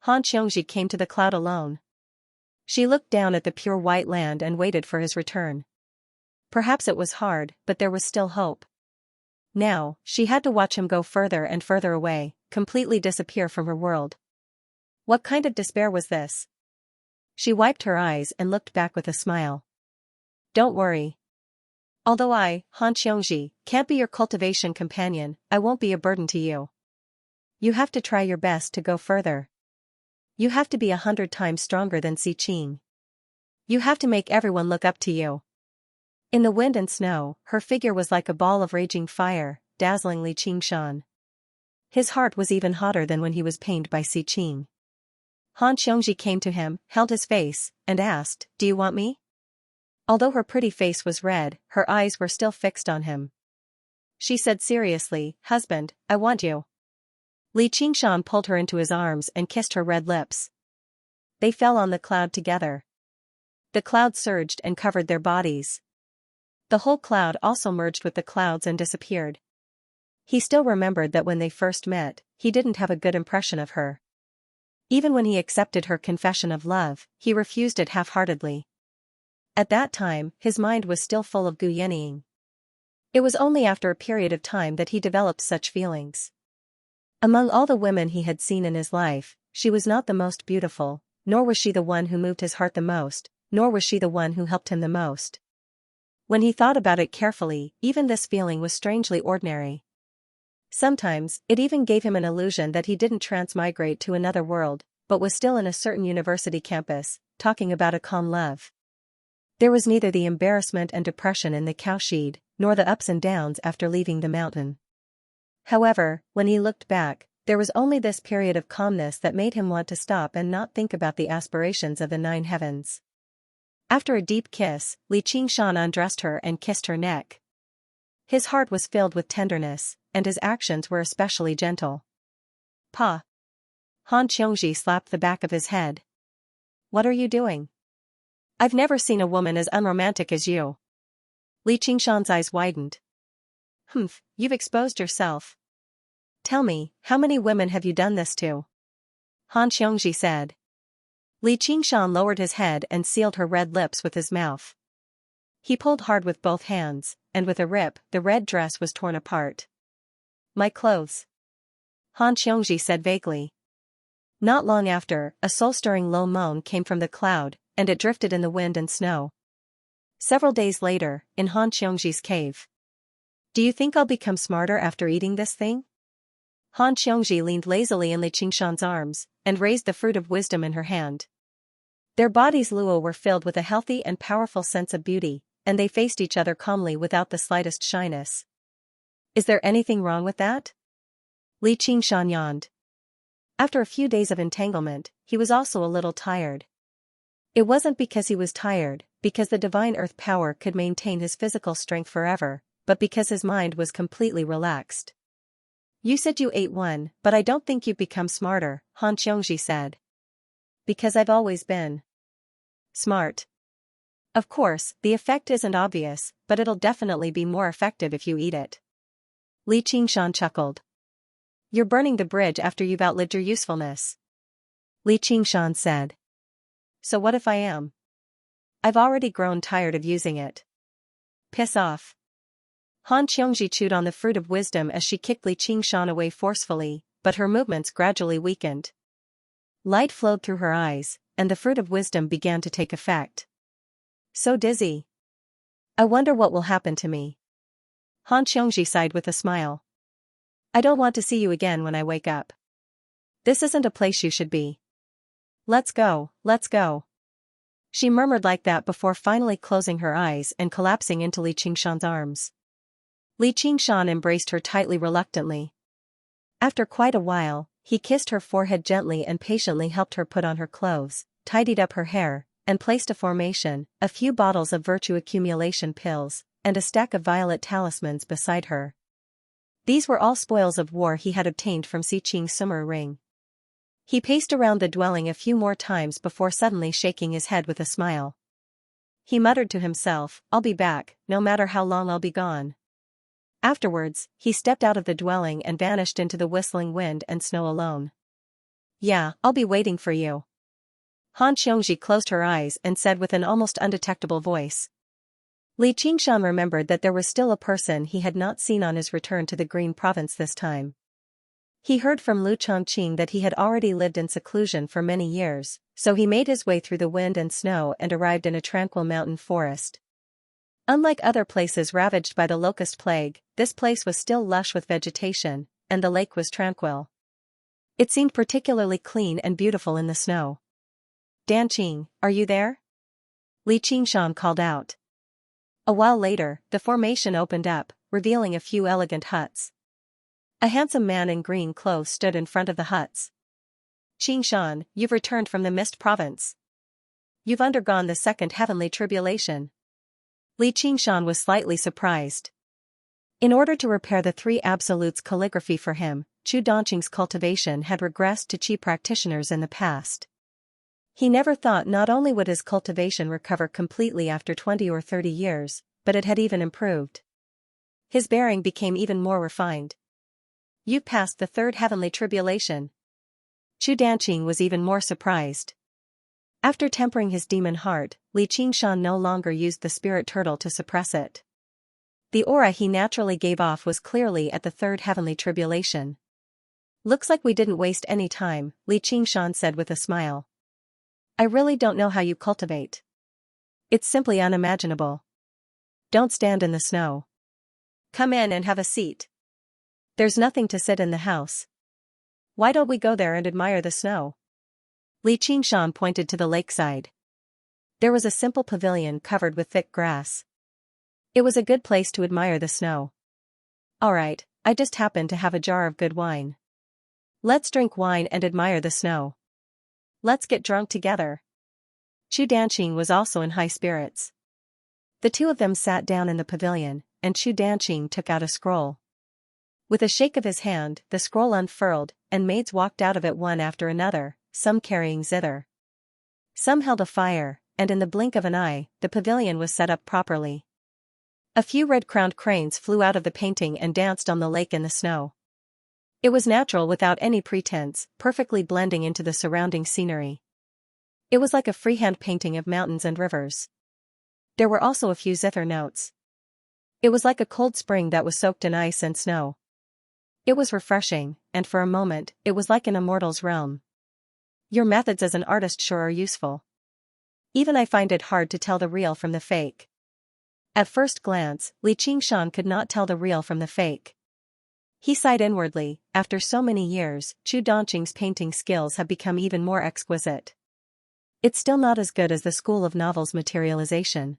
Han Xiongji came to the cloud alone. She looked down at the pure white land and waited for his return. Perhaps it was hard, but there was still hope. Now, she had to watch him go further and further away, completely disappear from her world. What kind of despair was this? She wiped her eyes and looked back with a smile. Don't worry. Although I, Han Xiongji, can't be your cultivation companion, I won't be a burden to you. You have to try your best to go further. You have to be 100 times stronger than Si Qing. You have to make everyone look up to you. In the wind and snow, her figure was like a ball of raging fire, dazzling Li Qingshan. His heart was even hotter than when he was pained by Si Qing. Han Xiongji came to him, held his face, and asked, "Do you want me?" Although her pretty face was red, her eyes were still fixed on him. She said seriously, "Husband, I want you." Li Qingshan pulled her into his arms and kissed her red lips. They fell on the cloud together. The cloud surged and covered their bodies. The whole cloud also merged with the clouds and disappeared. He still remembered that when they first met, he didn't have a good impression of her. Even when he accepted her confession of love, he refused it half-heartedly. At that time, his mind was still full of Gu Yenying. It was only after a period of time that he developed such feelings. Among all the women he had seen in his life, she was not the most beautiful, nor was she the one who moved his heart the most, nor was she the one who helped him the most. When he thought about it carefully, even this feeling was strangely ordinary. Sometimes, it even gave him an illusion that he didn't transmigrate to another world, but was still in a certain university campus, talking about a calm love. There was neither the embarrassment and depression in the cowshed, nor the ups and downs after leaving the mountain. However, when he looked back, there was only this period of calmness that made him want to stop and not think about the aspirations of the 9 heavens. After a deep kiss, Li Qingshan undressed her and kissed her neck. His heart was filled with tenderness, and his actions were especially gentle. Pa! Han Xiongji slapped the back of his head. What are you doing? I've never seen a woman as unromantic as you. Li Qingshan's eyes widened. Humph, you've exposed yourself. Tell me, how many women have you done this to? Han Xiongji said. Li Qingshan lowered his head and sealed her red lips with his mouth. He pulled hard with both hands, and with a rip, the red dress was torn apart. My clothes. Han Xiongji said vaguely. Not long after, a soul-stirring low moan came from the cloud, and it drifted in the wind and snow. Several days later, in Han Xiongji's cave. Do you think I'll become smarter after eating this thing? Han Xiongji leaned lazily in Li Qingshan's arms, and raised the fruit of wisdom in her hand. Their bodies Luo were filled with a healthy and powerful sense of beauty, and they faced each other calmly without the slightest shyness. Is there anything wrong with that? Li Qingshan yawned. After a few days of entanglement, he was also a little tired. It wasn't because he was tired, because the divine earth power could maintain his physical strength forever, but because his mind was completely relaxed. You said you ate one, but I don't think you've become smarter, Han Xiongji said. Because I've always been smart. Of course, the effect isn't obvious, but it'll definitely be more effective if you eat it. Li Qingshan chuckled. You're burning the bridge after you've outlived your usefulness. Li Qingshan said. So what if I am? I've already grown tired of using it. Piss off. Han Qiongji chewed on the fruit of wisdom as she kicked Li Qingshan away forcefully, but her movements gradually weakened. Light flowed through her eyes, and the fruit of wisdom began to take effect. So dizzy. I wonder what will happen to me. Han Qiongji sighed with a smile. I don't want to see you again when I wake up. This isn't a place you should be. Let's go, let's go. She murmured like that before finally closing her eyes and collapsing into Li Qingshan's arms. Li Qingshan embraced her tightly reluctantly. After quite a while, he kissed her forehead gently and patiently helped her put on her clothes, tidied up her hair, and placed a formation, a few bottles of virtue accumulation pills, and a stack of violet talismans beside her. These were all spoils of war he had obtained from Si Qing's summer ring. He paced around the dwelling a few more times before suddenly shaking his head with a smile. He muttered to himself, I'll be back, no matter how long I'll be gone. Afterwards, he stepped out of the dwelling and vanished into the whistling wind and snow alone. Yeah, I'll be waiting for you. Han Qiongji closed her eyes and said with an almost undetectable voice. Li Qingshan remembered that there was still a person he had not seen on his return to the Green Province this time. He heard from Lu Chongqing that he had already lived in seclusion for many years, so he made his way through the wind and snow and arrived in a tranquil mountain forest. Unlike other places ravaged by the locust plague, this place was still lush with vegetation, and the lake was tranquil. It seemed particularly clean and beautiful in the snow. Danqing, are you there? Li Qingshan called out. A while later, the formation opened up, revealing a few elegant huts. A handsome man in green clothes stood in front of the huts. Qingshan, you've returned from the Mist Province. You've undergone the second heavenly tribulation. Li Qingshan was slightly surprised. In order to repair the three absolutes calligraphy for him, Chu Danqing's cultivation had regressed to Qi practitioners in the past. He never thought not only would his cultivation recover completely after 20 or 30 years, but it had even improved. His bearing became even more refined. You've passed the third heavenly tribulation. Chu Danqing was even more surprised. After tempering his demon heart, Li Qingshan no longer used the spirit turtle to suppress it. The aura he naturally gave off was clearly at the third heavenly tribulation. Looks like we didn't waste any time, Li Qingshan said with a smile. I really don't know how you cultivate. It's simply unimaginable. Don't stand in the snow. Come in and have a seat. There's nothing to sit in the house. Why don't we go there and admire the snow? Li Qingshan pointed to the lakeside. There was a simple pavilion covered with thick grass. It was a good place to admire the snow. All right, I just happen to have a jar of good wine. Let's drink wine and admire the snow. Let's get drunk together. Chu Danqing was also in high spirits. The two of them sat down in the pavilion, and Chu Danqing took out a scroll. With a shake of his hand, the scroll unfurled, and maids walked out of it one after another, some carrying zither. Some held a fire, and in the blink of an eye, the pavilion was set up properly. A few red-crowned cranes flew out of the painting and danced on the lake in the snow. It was natural without any pretense, perfectly blending into the surrounding scenery. It was like a freehand painting of mountains and rivers. There were also a few zither notes. It was like a cold spring that was soaked in ice and snow. It was refreshing, and for a moment, it was like an immortal's realm. Your methods as an artist sure are useful. Even I find it hard to tell the real from the fake. At first glance, Li Qingshan could not tell the real from the fake. He sighed inwardly. After so many years, Chu Danqing's painting skills have become even more exquisite. It's still not as good as the school of novels materialization.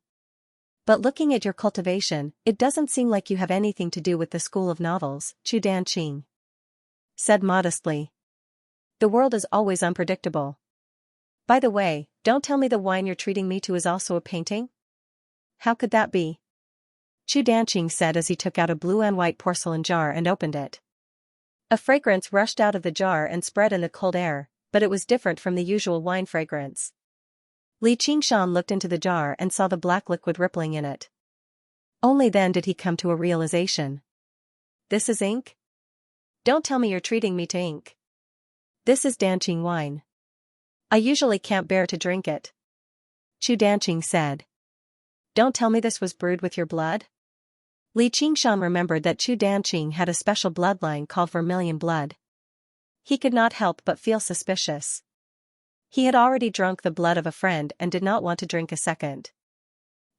But looking at your cultivation, it doesn't seem like you have anything to do with the school of novels, Chu Danqing said modestly. The world is always unpredictable. By the way, don't tell me the wine you're treating me to is also a painting? How could that be? Chu Danqing said as he took out a blue and white porcelain jar and opened it. A fragrance rushed out of the jar and spread in the cold air, but it was different from the usual wine fragrance. Li Qingshan looked into the jar and saw the black liquid rippling in it. Only then did he come to a realization. This is ink? Don't tell me you're treating me to ink. This is Danqing wine. I usually can't bear to drink it. Chu Danqing said. Don't tell me this was brewed with your blood? Li Qingshan remembered that Chu Danqing had a special bloodline called vermilion blood. He could not help but feel suspicious. He had already drunk the blood of a friend and did not want to drink a second.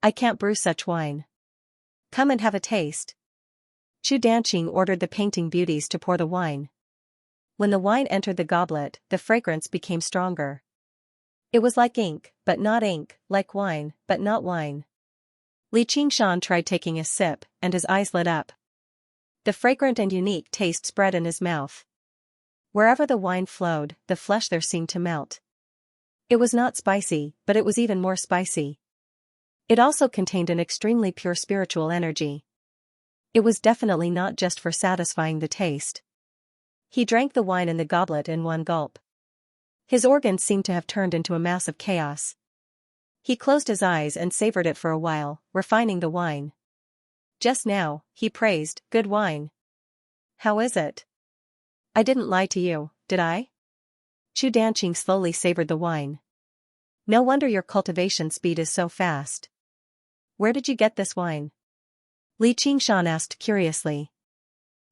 I can't brew such wine. Come and have a taste. Chu Danqing ordered the painting beauties to pour the wine. When the wine entered the goblet, the fragrance became stronger. It was like ink, but not ink, like wine, but not wine. Li Qingshan tried taking a sip, and his eyes lit up. The fragrant and unique taste spread in his mouth. Wherever the wine flowed, the flesh there seemed to melt. It was not spicy, but it was even more spicy. It also contained an extremely pure spiritual energy. It was definitely not just for satisfying the taste. He drank the wine in the goblet in one gulp. His organs seemed to have turned into a mass of chaos. He closed his eyes and savored it for a while, refining the wine. Just now, he praised, good wine. How is it? I didn't lie to you, did I? Chu Danqing slowly savored the wine. No wonder your cultivation speed is so fast. Where did you get this wine? Li Qingshan asked curiously.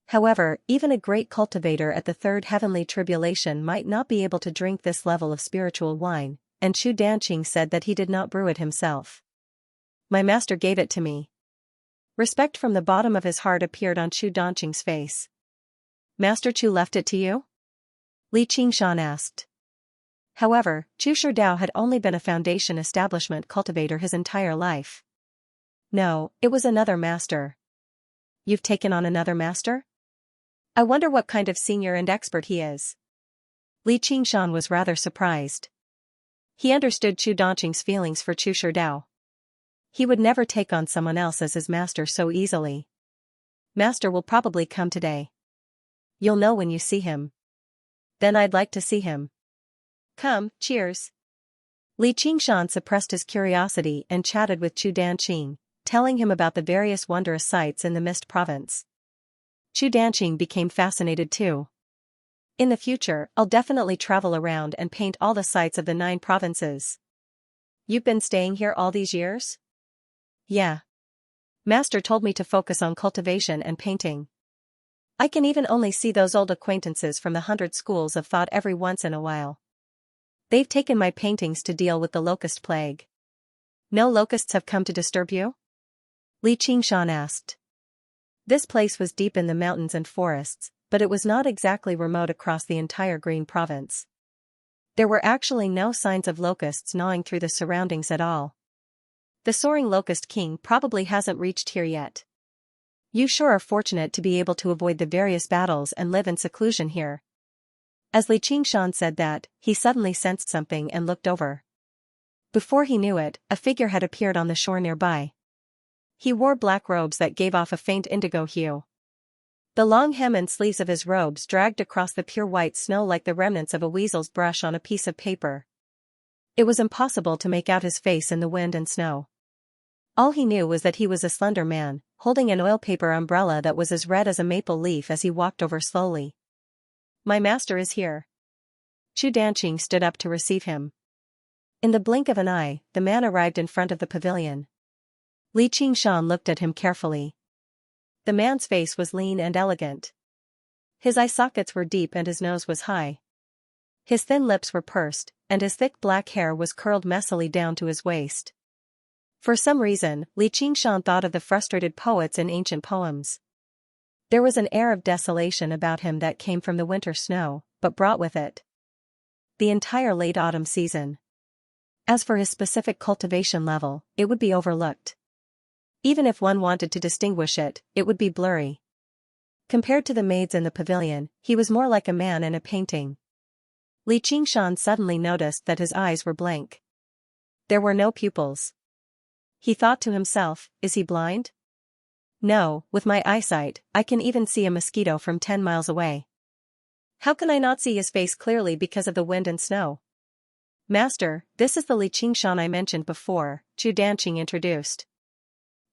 However, even a great cultivator at the third heavenly tribulation might not be able to drink this level of spiritual wine, and Chu Danqing said that he did not brew it himself. My master gave it to me. Respect from the bottom of his heart appeared on Chu Danqing's face. Master Chu left it to you? Li Qingshan asked. However, Chu Shidao had only been a foundation establishment cultivator his entire life. No, it was another master. You've taken on another master? I wonder what kind of senior and expert he is. Li Qingshan was rather surprised. He understood Chu Danqing's feelings for Chu Shidao. He would never take on someone else as his master so easily. Master will probably come today. You'll know when you see him. Then I'd like to see him. Come, cheers. Li Qingshan suppressed his curiosity and chatted with Chu Danqing, telling him about the various wondrous sights in the Mist Province. Chu Danqing became fascinated too. In the future, I'll definitely travel around and paint all the sights of the 9 provinces. You've been staying here all these years? Yeah. Master told me to focus on cultivation and painting. I can even only see those old acquaintances from the 100 schools of thought every once in a while. They've taken my paintings to deal with the locust plague. No locusts have come to disturb you? Li Qingshan asked. This place was deep in the mountains and forests, but it was not exactly remote across the entire Green Province. There were actually no signs of locusts gnawing through the surroundings at all. The soaring locust king probably hasn't reached here yet. You sure are fortunate to be able to avoid the various battles and live in seclusion here. As Li Qingshan said that, he suddenly sensed something and looked over. Before he knew it, a figure had appeared on the shore nearby. He wore black robes that gave off a faint indigo hue. The long hem and sleeves of his robes dragged across the pure white snow like the remnants of a weasel's brush on a piece of paper. It was impossible to make out his face in the wind and snow. All he knew was that he was a slender man, holding an oil paper umbrella that was as red as a maple leaf as he walked over slowly. My master is here. Chu Danqing stood up to receive him. In the blink of an eye, the man arrived in front of the pavilion. Li Qingshan looked at him carefully. The man's face was lean and elegant. His eye sockets were deep and his nose was high. His thin lips were pursed, and his thick black hair was curled messily down to his waist. For some reason, Li Qingshan thought of the frustrated poets in ancient poems. There was an air of desolation about him that came from the winter snow, but brought with it the entire late autumn season. As for his specific cultivation level, it would be overlooked. Even if one wanted to distinguish it, it would be blurry. Compared to the maids in the pavilion, he was more like a man in a painting. Li Qingshan suddenly noticed that his eyes were blank. There were no pupils. He thought to himself, is he blind? No, with my eyesight, I can even see a mosquito from 10 miles away. How can I not see his face clearly because of the wind and snow? Master, this is the Li Qingshan I mentioned before, Chu Danqing introduced.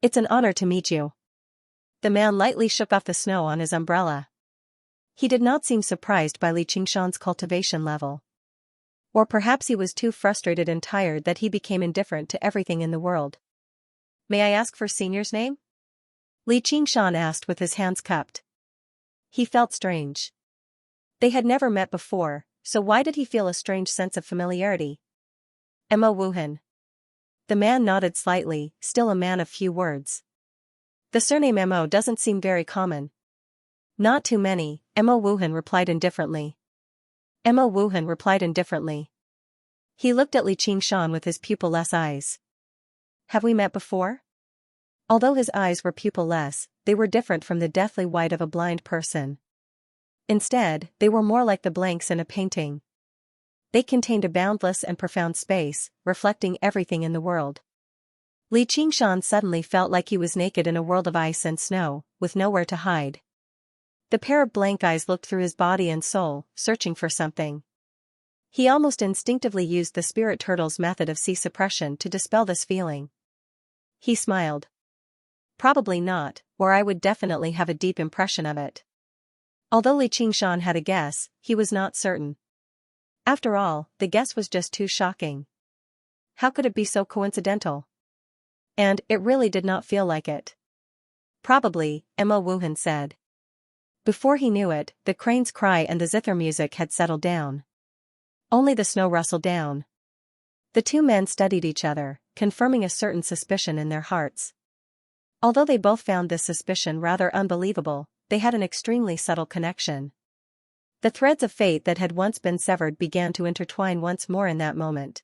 It's an honor to meet you. The man lightly shook off the snow on his umbrella. He did not seem surprised by Li Qingshan's cultivation level. Or perhaps he was too frustrated and tired that he became indifferent to everything in the world. May I ask for senior's name? Li Qingshan asked with his hands cupped. He felt strange. They had never met before, so why did he feel a strange sense of familiarity? Emma Wuhan. The man nodded slightly, still a man of few words. The surname Mo doesn't seem very common. Not too many, Emma Wuhan replied indifferently. Emma Wuhan replied indifferently. He looked at Li Qingshan with his pupil-less eyes. Have we met before? Although his eyes were pupil-less, they were different from the deathly white of a blind person. Instead, they were more like the blanks in a painting. They contained a boundless and profound space, reflecting everything in the world. Li Qingshan suddenly felt like he was naked in a world of ice and snow, with nowhere to hide. The pair of blank eyes looked through his body and soul, searching for something. He almost instinctively used the spirit turtle's method of sea suppression to dispel this feeling. He smiled. Probably not, or I would definitely have a deep impression of it. Although Li Qingshan had a guess, he was not certain. After all, the guess was just too shocking. How could it be so coincidental? And it really did not feel like it. Probably, Emma Wuhan said. Before he knew it, the crane's cry and the zither music had settled down. Only the snow rustled down. The two men studied each other, confirming a certain suspicion in their hearts. Although they both found this suspicion rather unbelievable, they had an extremely subtle connection. The threads of fate that had once been severed began to intertwine once more in that moment.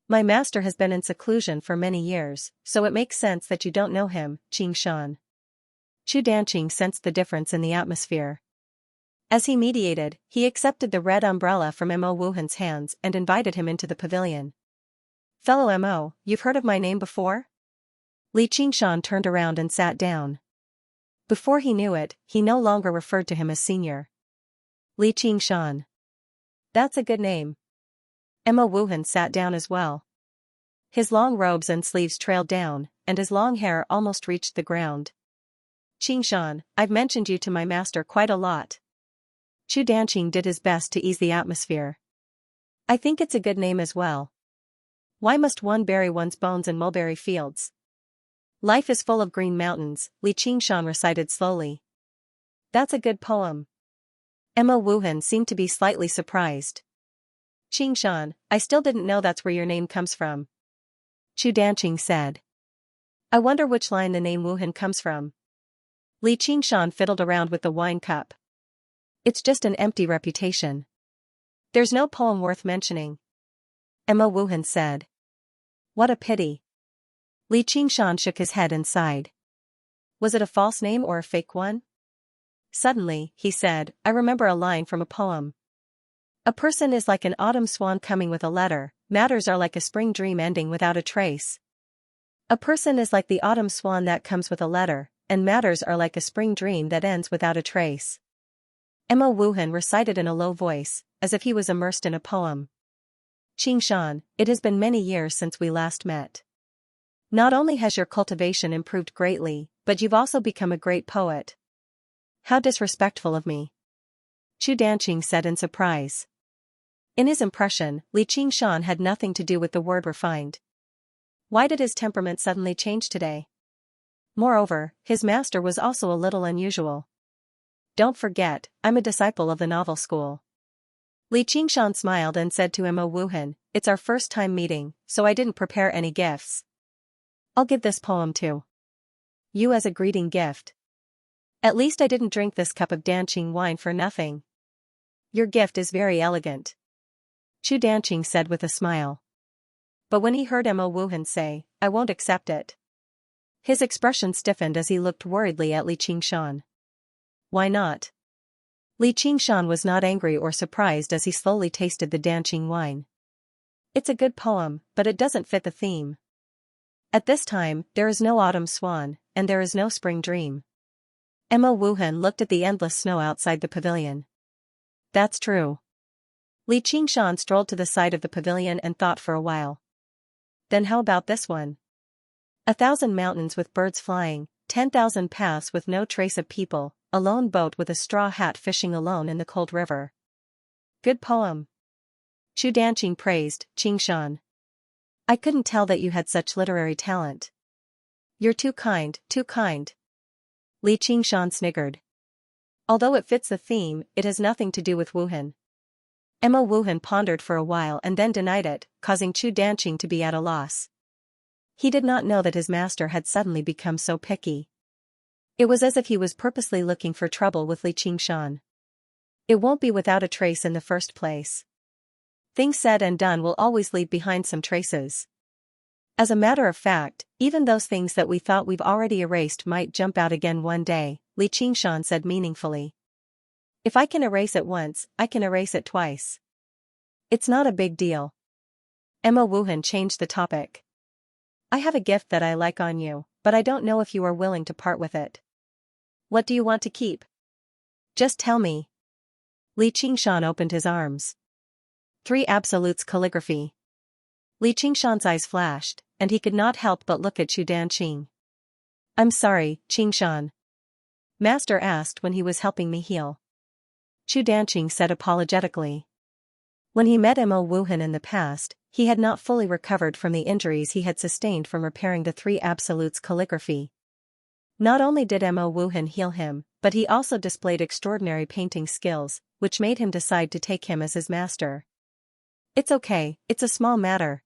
My master has been in seclusion for many years, so it makes sense that you don't know him, Qingshan. Chu Danqing sensed the difference in the atmosphere. As he mediated, he accepted the red umbrella from Mo Wuhan's hands and invited him into the pavilion. Fellow Mo, you've heard of my name before? Li Qingshan turned around and sat down. Before he knew it, he no longer referred to him as senior. Li Qingshan. That's a good name. Mo Wuhan sat down as well. His long robes and sleeves trailed down, and his long hair almost reached the ground. Qingshan, I've mentioned you to my master quite a lot. Chu Danqing did his best to ease the atmosphere. I think it's a good name as well. Why must one bury one's bones in mulberry fields? Life is full of green mountains, Li Qingshan recited slowly. That's a good poem. Emma Wuhan seemed to be slightly surprised. Qingshan, I still didn't know that's where your name comes from. Chu Danqing said. I wonder which line the name Wuhan comes from. Li Qingshan fiddled around with the wine cup. It's just an empty reputation. There's no poem worth mentioning. Emma Wuhan said. What a pity. Li Qingshan shook his head and sighed. Was it a false name or a fake one? Suddenly, he said, I remember a line from a poem. A person is like an autumn swan coming with a letter, matters are like a spring dream ending without a trace. A person is like the autumn swan that comes with a letter, and matters are like a spring dream that ends without a trace. Emma Wuhan recited in a low voice, as if he was immersed in a poem. Qingshan, it has been many years since we last met. Not only has your cultivation improved greatly, but you've also become a great poet. How disrespectful of me. Chu Danqing said in surprise. In his impression, Li Qingshan had nothing to do with the word refined. Why did his temperament suddenly change today? Moreover, his master was also a little unusual. Don't forget, I'm a disciple of the novel school. Li Qingshan smiled and said to Mo Wuhan, it's our first time meeting, so I didn't prepare any gifts. I'll give this poem to you as a greeting gift. At least I didn't drink this cup of Danqing wine for nothing. Your gift is very elegant. Chu Danqing said with a smile. But when he heard Mo Wuhan say, I won't accept it. His expression stiffened as he looked worriedly at Li Qingshan. Why not? Li Qingshan was not angry or surprised as he slowly tasted the Danqing wine. It's a good poem, but it doesn't fit the theme. At this time, there is no autumn swan, and there is no spring dream. Mo Wuhan looked at the endless snow outside the pavilion. That's true. Li Qingshan strolled to the side of the pavilion and thought for a while. Then how about this one? 1,000 mountains with birds flying, 10,000 paths with no trace of people, a lone boat with a straw hat fishing alone in the cold river. Good poem. Chu Danqing praised Qingshan. I couldn't tell that you had such literary talent. You're too kind, too kind. Li Qingshan sniggered. Although it fits the theme, it has nothing to do with Wuhan. Emma Wuhan pondered for a while and then denied it, causing Chu Danqing to be at a loss. He did not know that his master had suddenly become so picky. It was as if he was purposely looking for trouble with Li Qingshan. It won't be without a trace in the first place. Things said and done will always leave behind some traces. As a matter of fact, even those things that we thought we've already erased might jump out again one day, Li Qingshan said meaningfully. If I can erase it once, I can erase it twice. It's not a big deal. Emma Wuhan changed the topic. I have a gift that I like on you, but I don't know if you are willing to part with it. What do you want to keep? Just tell me. Li Qingshan opened his arms. 3 Absolutes calligraphy. Li Qingshan's eyes flashed, and he could not help but look at Chu Danqing. I'm sorry, Qingshan. Master asked when he was helping me heal. Chu Danqing said apologetically. When he met Emma Wuhan in the past, he had not fully recovered from the injuries he had sustained from repairing the 3 Absolutes calligraphy. Not only did Emma Wuhan heal him, but he also displayed extraordinary painting skills, which made him decide to take him as his master. It's okay, it's a small matter.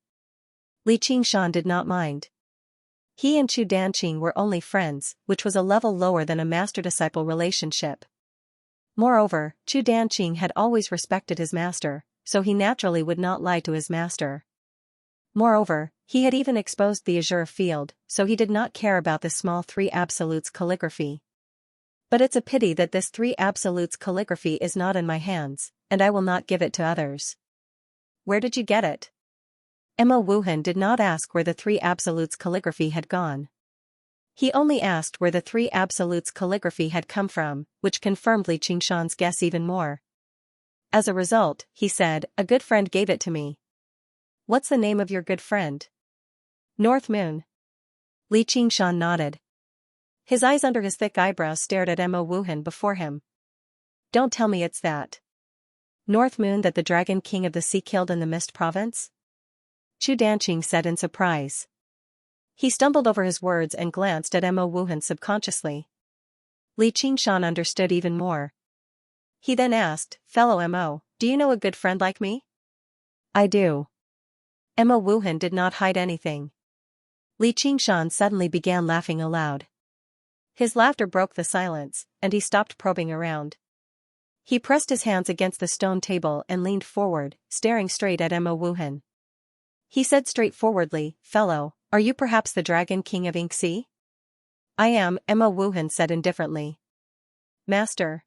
Li Qingshan did not mind. He and Chu Danqing were only friends, which was a level lower than a master-disciple relationship. Moreover, Chu Danqing had always respected his master, so he naturally would not lie to his master. Moreover, he had even exposed the azure field, so he did not care about the small 3 Absolutes calligraphy. But it's a pity that this 3 Absolutes calligraphy is not in my hands, and I will not give it to others. Where did you get it? Emma Wuhan did not ask where the 3 Absolutes calligraphy had gone. He only asked where the 3 Absolutes calligraphy had come from, which confirmed Li Qingshan's guess even more. As a result, he said, a good friend gave it to me. What's the name of your good friend? North Moon. Li Qingshan nodded. His eyes under his thick eyebrows stared at Emma Wuhan before him. Don't tell me it's that North Moon that the Dragon King of the Sea killed in the Mist Province? Chu Danqing said in surprise. He stumbled over his words and glanced at Emma Wuhan subconsciously. Li Qingshan understood even more. He then asked, Fellow Mo, do you know a good friend like me? I do. Emma Wuhan did not hide anything. Li Qingshan suddenly began laughing aloud. His laughter broke the silence, and he stopped probing around. He pressed his hands against the stone table and leaned forward, staring straight at Emma Wuhan. He said straightforwardly, Fellow, are you perhaps the Dragon King of Xianxia? I am, Emma Wuhan said indifferently. Master.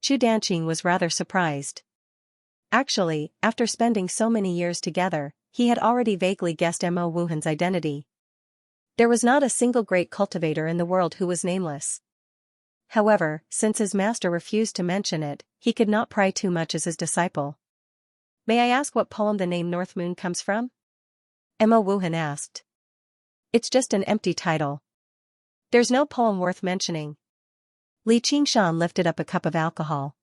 Chu Danqing was rather surprised. Actually, after spending so many years together, he had already vaguely guessed Emma Wuhan's identity. There was not a single great cultivator in the world who was nameless. However, since his master refused to mention it, he could not pry too much as his disciple. May I ask what poem the name North Moon comes from? Emma Wuhan asked. It's just an empty title. There's no poem worth mentioning. Li Qingshan lifted up a cup of alcohol.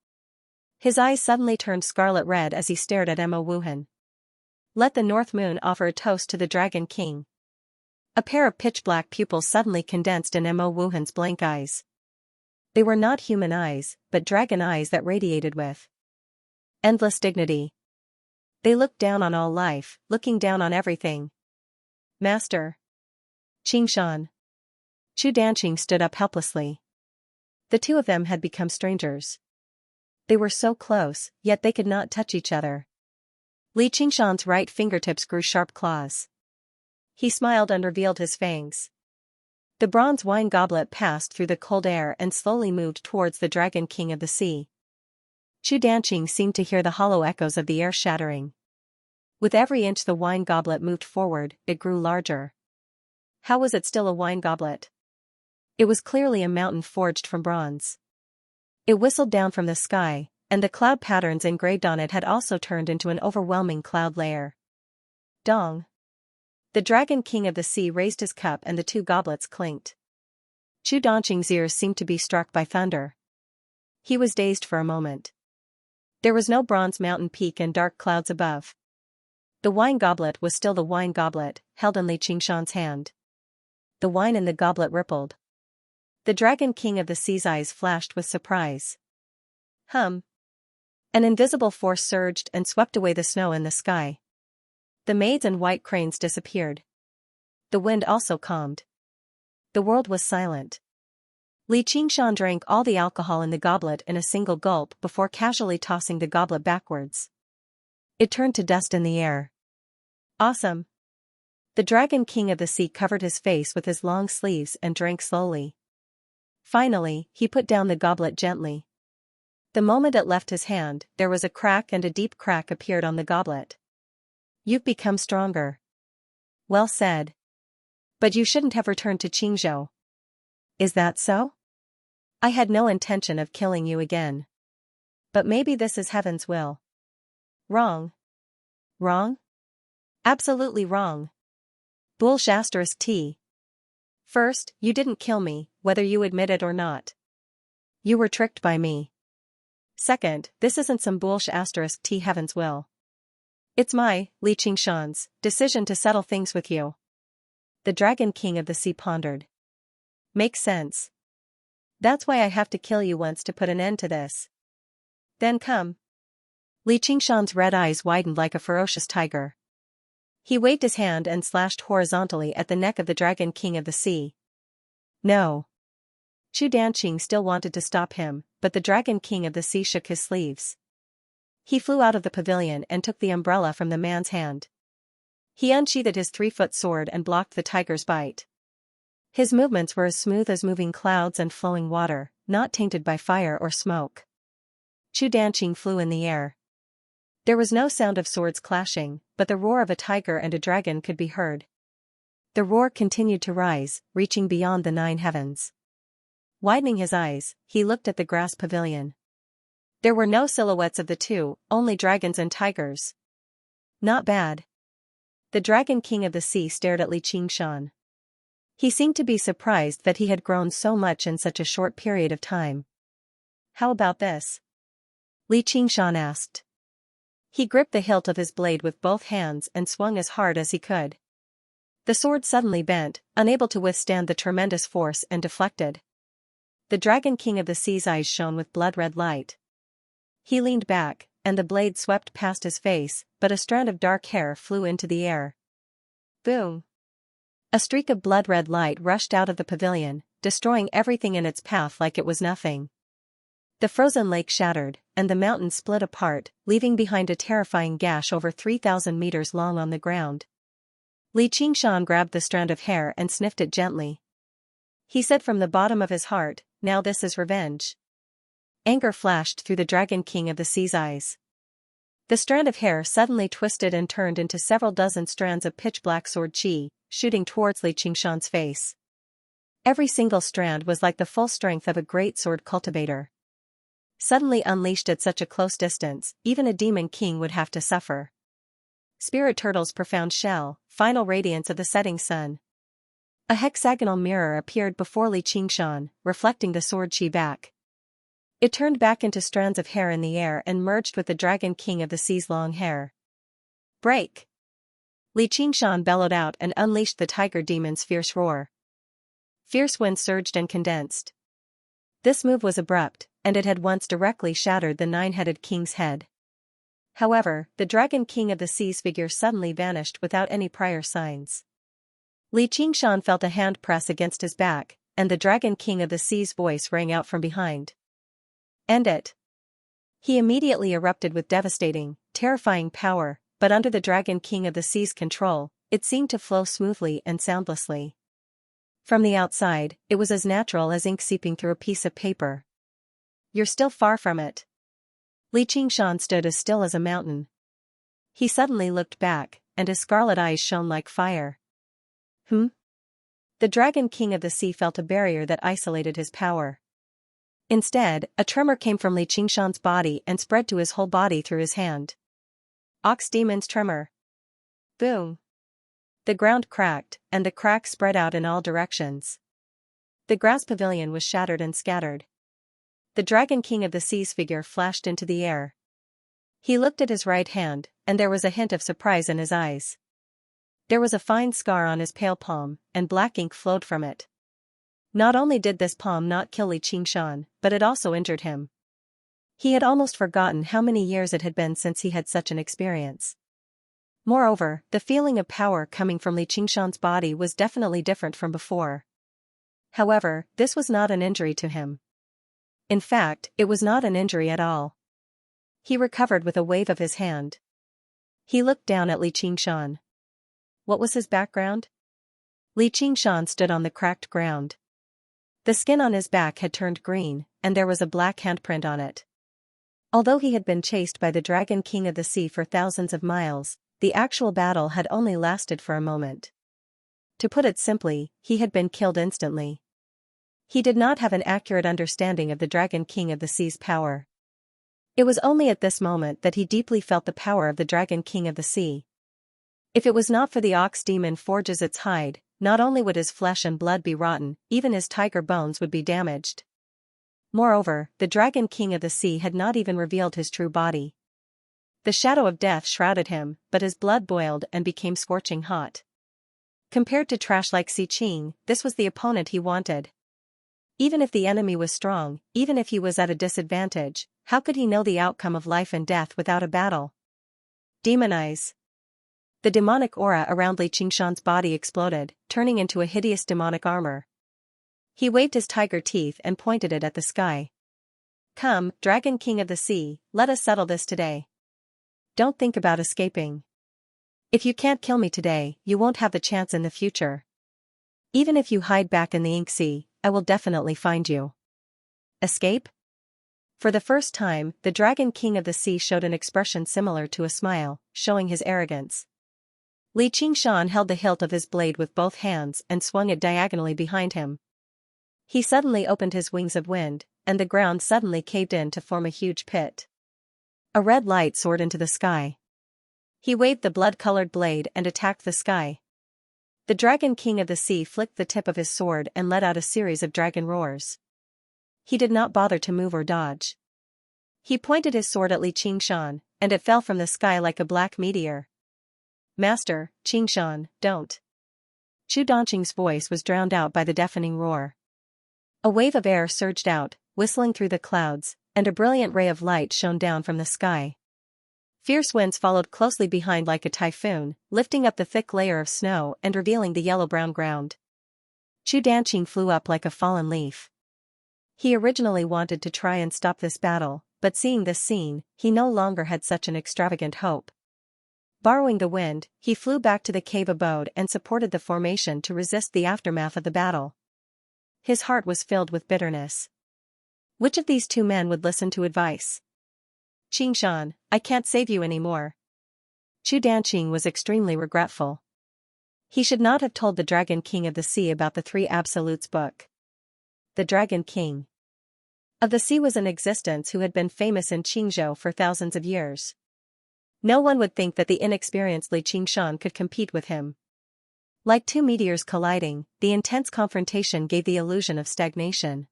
His eyes suddenly turned scarlet red as he stared at Emma Wuhan. Let the North Moon offer a toast to the Dragon King. A pair of pitch-black pupils suddenly condensed in Emma Wuhan's blank eyes. They were not human eyes, but dragon eyes that radiated with endless dignity. They looked down on all life, looking down on everything. Master. Qingshan. Chu Danqing stood up helplessly. The two of them had become strangers. They were so close, yet they could not touch each other. Li Qingshan's right fingertips grew sharp claws. He smiled and revealed his fangs. The bronze wine goblet passed through the cold air and slowly moved towards the Dragon King of the Sea. Chu Danqing seemed to hear the hollow echoes of the air shattering. With every inch the wine goblet moved forward, it grew larger. How was it still a wine goblet? It was clearly a mountain forged from bronze. It whistled down from the sky, and the cloud patterns engraved on it had also turned into an overwhelming cloud layer. Dong! The Dragon King of the Sea raised his cup and the two goblets clinked. Chu Donqing's ears seemed to be struck by thunder. He was dazed for a moment. There was no bronze mountain peak and dark clouds above. The wine goblet was still the wine goblet, held in Li Qingshan's hand. The wine in the goblet rippled. The Dragon King of the Sea's eyes flashed with surprise. An invisible force surged and swept away the snow in the sky. The maids and white cranes disappeared. The wind also calmed. The world was silent. Li Qingshan drank all the alcohol in the goblet in a single gulp before casually tossing the goblet backwards. It turned to dust in the air. Awesome! The Dragon King of the Sea covered his face with his long sleeves and drank slowly. Finally, he put down the goblet gently. The moment it left his hand, there was a crack and a deep crack appeared on the goblet. You've become stronger. Well said. But you shouldn't have returned to Qingzhou. Is that so? I had no intention of killing you again. But maybe this is heaven's will. Wrong. Wrong? Absolutely wrong. Bullsh***. First, you didn't kill me, whether you admit it or not. You were tricked by me. Second, this isn't some bullsh*** heaven's will. It's my, Li Qingshan's, decision to settle things with you. The Dragon King of the Sea pondered. Makes sense. That's why I have to kill you once to put an end to this. Then come. Li Qingshan's red eyes widened like a ferocious tiger. He waved his hand and slashed horizontally at the neck of the Dragon King of the Sea. No. Chu Donqing still wanted to stop him, but the Dragon King of the Sea shook his sleeves. He flew out of the pavilion and took the umbrella from the man's hand. He unsheathed his 3-foot sword and blocked the tiger's bite. His movements were as smooth as moving clouds and flowing water, not tainted by fire or smoke. Chu Donqing flew in the air. There was no sound of swords clashing, but the roar of a tiger and a dragon could be heard. The roar continued to rise, reaching beyond the 9 heavens. Widening his eyes, he looked at the grass pavilion. There were no silhouettes of the two, only dragons and tigers. Not bad. The Dragon King of the Sea stared at Li Qingshan. He seemed to be surprised that he had grown so much in such a short period of time. How about this? Li Qingshan asked. He gripped the hilt of his blade with both hands and swung as hard as he could. The sword suddenly bent, unable to withstand the tremendous force, and deflected. The Dragon King of the Sea's eyes shone with blood-red light. He leaned back, and the blade swept past his face, but a strand of dark hair flew into the air. Boom! A streak of blood-red light rushed out of the pavilion, destroying everything in its path like it was nothing. The frozen lake shattered, and the mountain split apart, leaving behind a terrifying gash over 3,000 meters long on the ground. Li Qingshan grabbed the strand of hair and sniffed it gently. He said from the bottom of his heart, "Now this is revenge." Anger flashed through the Dragon King of the Sea's eyes. The strand of hair suddenly twisted and turned into several dozen strands of pitch-black sword chi, shooting towards Li Qingshan's face. Every single strand was like the full strength of a great sword cultivator. Suddenly unleashed at such a close distance, even a demon king would have to suffer. Spirit Turtle's profound shell, final radiance of the setting sun. A hexagonal mirror appeared before Li Qingshan, reflecting the sword chi back. It turned back into strands of hair in the air and merged with the Dragon King of the Sea's long hair. Break! Li Qingshan bellowed out and unleashed the tiger demon's fierce roar. Fierce wind surged and condensed. This move was abrupt, and it had once directly shattered the 9-headed king's head. However, the Dragon King of the Sea's figure suddenly vanished without any prior signs. Li Qingshan felt a hand press against his back, and the Dragon King of the Sea's voice rang out from behind. End it. He immediately erupted with devastating, terrifying power, but under the Dragon King of the Sea's control, it seemed to flow smoothly and soundlessly. From the outside, it was as natural as ink seeping through a piece of paper. You're still far from it. Li Qingshan stood as still as a mountain. He suddenly looked back, and his scarlet eyes shone like fire. The Dragon King of the Sea felt a barrier that isolated his power. Instead, a tremor came from Li Qingshan's body and spread to his whole body through his hand. Ox Demon's Tremor. Boom. The ground cracked, and the cracks spread out in all directions. The grass pavilion was shattered and scattered. The Dragon King of the Sea's figure flashed into the air. He looked at his right hand, and there was a hint of surprise in his eyes. There was a fine scar on his pale palm, and black ink flowed from it. Not only did this palm not kill Li Qingshan, but it also injured him. He had almost forgotten how many years it had been since he had such an experience. Moreover, the feeling of power coming from Li Qingshan's body was definitely different from before. However, this was not an injury to him. In fact, it was not an injury at all. He recovered with a wave of his hand. He looked down at Li Qingshan. What was his background? Li Qingshan stood on the cracked ground. The skin on his back had turned green, and there was a black handprint on it. Although he had been chased by the Dragon King of the Sea for thousands of miles, the actual battle had only lasted for a moment. To put it simply, he had been killed instantly. He did not have an accurate understanding of the Dragon King of the Sea's power. It was only at this moment that he deeply felt the power of the Dragon King of the Sea. If it was not for the ox demon forges its hide, not only would his flesh and blood be rotten, even his tiger bones would be damaged. Moreover, the Dragon King of the Sea had not even revealed his true body. The shadow of death shrouded him, but his blood boiled and became scorching hot. Compared to trash like Si Qing, this was the opponent he wanted. Even if the enemy was strong, even if he was at a disadvantage, how could he know the outcome of life and death without a battle? Demon Eyes. The demonic aura around Li Qingshan's body exploded, turning into a hideous demonic armor. He waved his tiger teeth and pointed it at the sky. Come, Dragon King of the Sea, let us settle this today. Don't think about escaping. If you can't kill me today, you won't have the chance in the future. Even if you hide back in the Ink Sea, I will definitely find you. Escape? For the first time, the Dragon King of the Sea showed an expression similar to a smile, showing his arrogance. Li Qingshan held the hilt of his blade with both hands and swung it diagonally behind him. He suddenly opened his wings of wind, and the ground suddenly caved in to form a huge pit. A red light soared into the sky. He waved the blood-colored blade and attacked the sky. The Dragon King of the Sea flicked the tip of his sword and let out a series of dragon roars. He did not bother to move or dodge. He pointed his sword at Li Qingshan, and it fell from the sky like a black meteor. Master, Qingshan, don't. Chu Donqing's voice was drowned out by the deafening roar. A wave of air surged out, whistling through the clouds, and a brilliant ray of light shone down from the sky. Fierce winds followed closely behind like a typhoon, lifting up the thick layer of snow and revealing the yellow-brown ground. Chu Donqing flew up like a fallen leaf. He originally wanted to try and stop this battle, but seeing this scene, he no longer had such an extravagant hope. Borrowing the wind, he flew back to the cave abode and supported the formation to resist the aftermath of the battle. His heart was filled with bitterness. Which of these two men would listen to advice? Qingshan, I can't save you anymore. Chu Donqing was extremely regretful. He should not have told the Dragon King of the Sea about the Three Absolutes book. The Dragon King of the Sea was in existence who had been famous in Qingzhou for thousands of years. No one would think that the inexperienced Li Qingshan could compete with him. Like two meteors colliding, the intense confrontation gave the illusion of stagnation.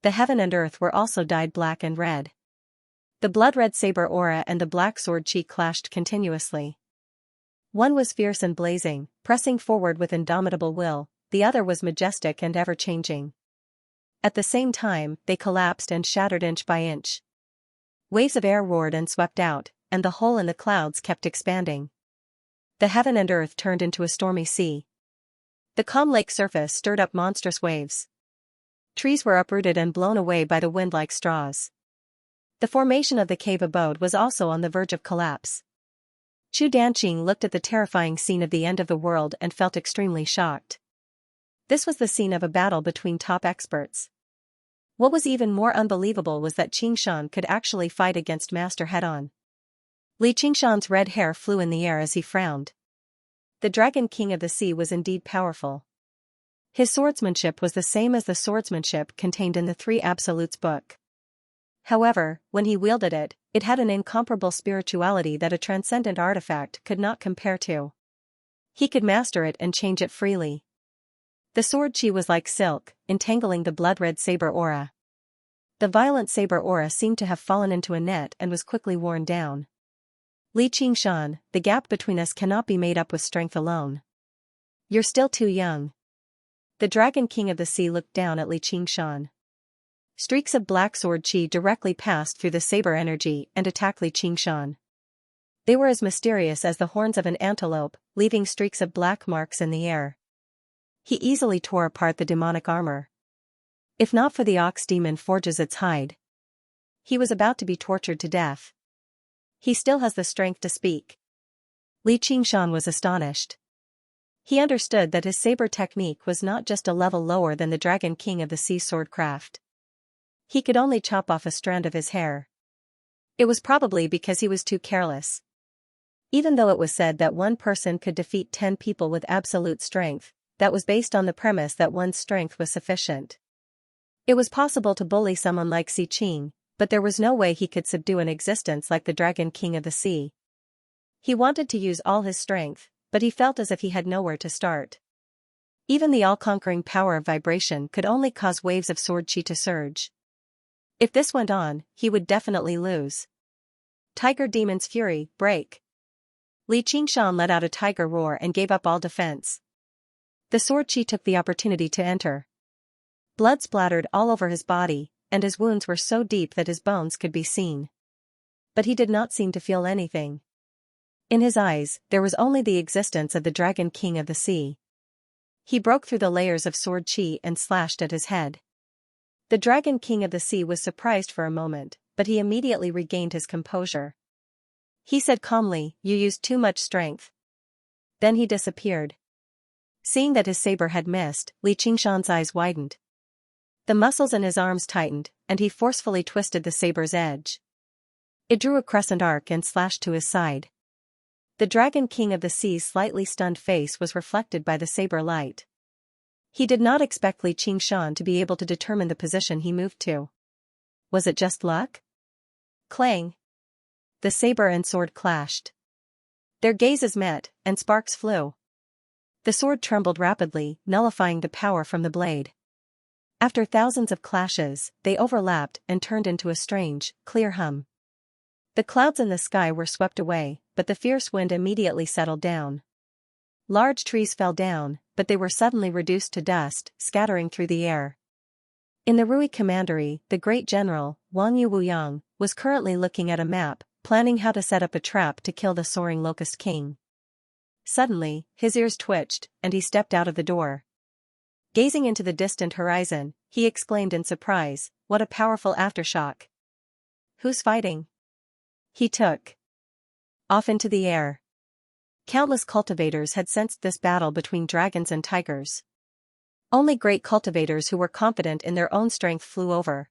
The heaven and earth were also dyed black and red. The blood-red saber aura and the black sword chi clashed continuously. One was fierce and blazing, pressing forward with indomitable will, the other was majestic and ever-changing. At the same time, they collapsed and shattered inch by inch. Waves of air roared and swept out, and the hole in the clouds kept expanding. The heaven and earth turned into a stormy sea. The calm lake surface stirred up monstrous waves. Trees were uprooted and blown away by the wind like straws. The formation of the cave abode was also on the verge of collapse. Chu Donqing looked at the terrifying scene of the end of the world and felt extremely shocked. This was the scene of a battle between top experts. What was even more unbelievable was that Qingshan could actually fight against Master head-on. Li Qingshan's red hair flew in the air as he frowned. The Dragon King of the Sea was indeed powerful. His swordsmanship was the same as the swordsmanship contained in the Three Absolutes book. However, when he wielded it, it had an incomparable spirituality that a transcendent artifact could not compare to. He could master it and change it freely. The sword chi was like silk, entangling the blood-red saber aura. The violent saber aura seemed to have fallen into a net and was quickly worn down. Li Qingshan, the gap between us cannot be made up with strength alone. You're still too young. The Dragon King of the Sea looked down at Li Qingshan. Streaks of black sword chi directly passed through the saber energy and attacked Li Qingshan. They were as mysterious as the horns of an antelope, leaving streaks of black marks in the air. He easily tore apart the demonic armor. If not for the ox demon forges its hide. He was about to be tortured to death. He still has the strength to speak. Li Qingshan was astonished. He understood that his saber technique was not just a level lower than the Dragon King of the Sea swordcraft. He could only chop off a strand of his hair. It was probably because he was too careless. Even though it was said that one person could defeat 10 people with absolute strength, that was based on the premise that one's strength was sufficient. It was possible to bully someone like Xi Qing, but there was no way he could subdue an existence like the Dragon King of the Sea. He wanted to use all his strength, but he felt as if he had nowhere to start. Even the all-conquering power of vibration could only cause waves of sword chi to surge. If this went on, he would definitely lose. Tiger Demon's Fury, break! Li Qingshan let out a tiger roar and gave up all defense. The sword chi took the opportunity to enter. Blood splattered all over his body, and his wounds were so deep that his bones could be seen. But he did not seem to feel anything. In his eyes, there was only the existence of the Dragon King of the Sea. He broke through the layers of sword chi and slashed at his head. The Dragon King of the Sea was surprised for a moment, but he immediately regained his composure. He said calmly, "You used too much strength." Then he disappeared. Seeing that his saber had missed, Li Qingshan's eyes widened. The muscles in his arms tightened, and he forcefully twisted the saber's edge. It drew a crescent arc and slashed to his side. The Dragon King of the Sea's slightly stunned face was reflected by the saber light. He did not expect Li Qingshan to be able to determine the position he moved to. Was it just luck? Clang! The saber and sword clashed. Their gazes met, and sparks flew. The sword trembled rapidly, nullifying the power from the blade. After thousands of clashes, they overlapped and turned into a strange, clear hum. The clouds in the sky were swept away, but the fierce wind immediately settled down. Large trees fell down, but they were suddenly reduced to dust, scattering through the air. In the Rui Commandery, the great general, Wang Yu Wuyang, was currently looking at a map, planning how to set up a trap to kill the soaring Locust King. Suddenly, his ears twitched, and he stepped out of the door. Gazing into the distant horizon, he exclaimed in surprise, "What a powerful aftershock! Who's fighting?" He took off into the air. Countless cultivators had sensed this battle between dragons and tigers. Only great cultivators who were confident in their own strength flew over.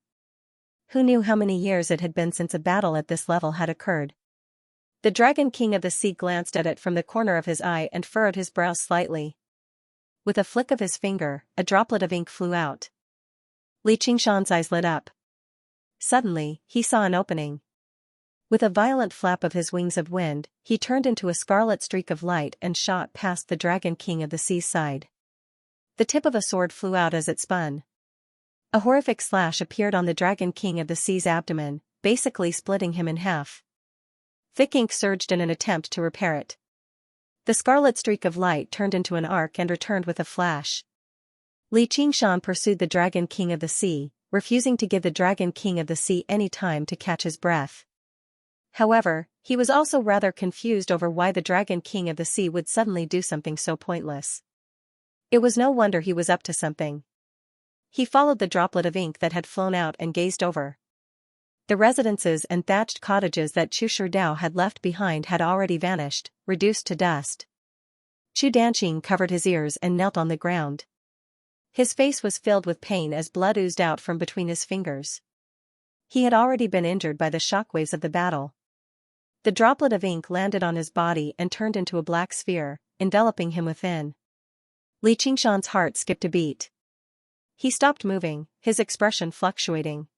Who knew how many years it had been since a battle at this level had occurred? The Dragon King of the Sea glanced at it from the corner of his eye and furrowed his brows slightly. With a flick of his finger, a droplet of ink flew out. Li Qingshan's eyes lit up. Suddenly, he saw an opening. With a violent flap of his wings of wind, he turned into a scarlet streak of light and shot past the Dragon King of the Sea's side. The tip of a sword flew out as it spun. A horrific slash appeared on the Dragon King of the Sea's abdomen, basically splitting him in half. Thick ink surged in an attempt to repair it. The scarlet streak of light turned into an arc and returned with a flash. Li Qingshan pursued the Dragon King of the Sea, refusing to give the Dragon King of the Sea any time to catch his breath. However, he was also rather confused over why the Dragon King of the Sea would suddenly do something so pointless. It was no wonder he was up to something. He followed the droplet of ink that had flown out and gazed over. The residences and thatched cottages that Chu Shidao had left behind had already vanished, reduced to dust. Chu Danqing covered his ears and knelt on the ground. His face was filled with pain as blood oozed out from between his fingers. He had already been injured by the shockwaves of the battle. The droplet of ink landed on his body and turned into a black sphere, enveloping him within. Li Qingshan's heart skipped a beat. He stopped moving, his expression fluctuating.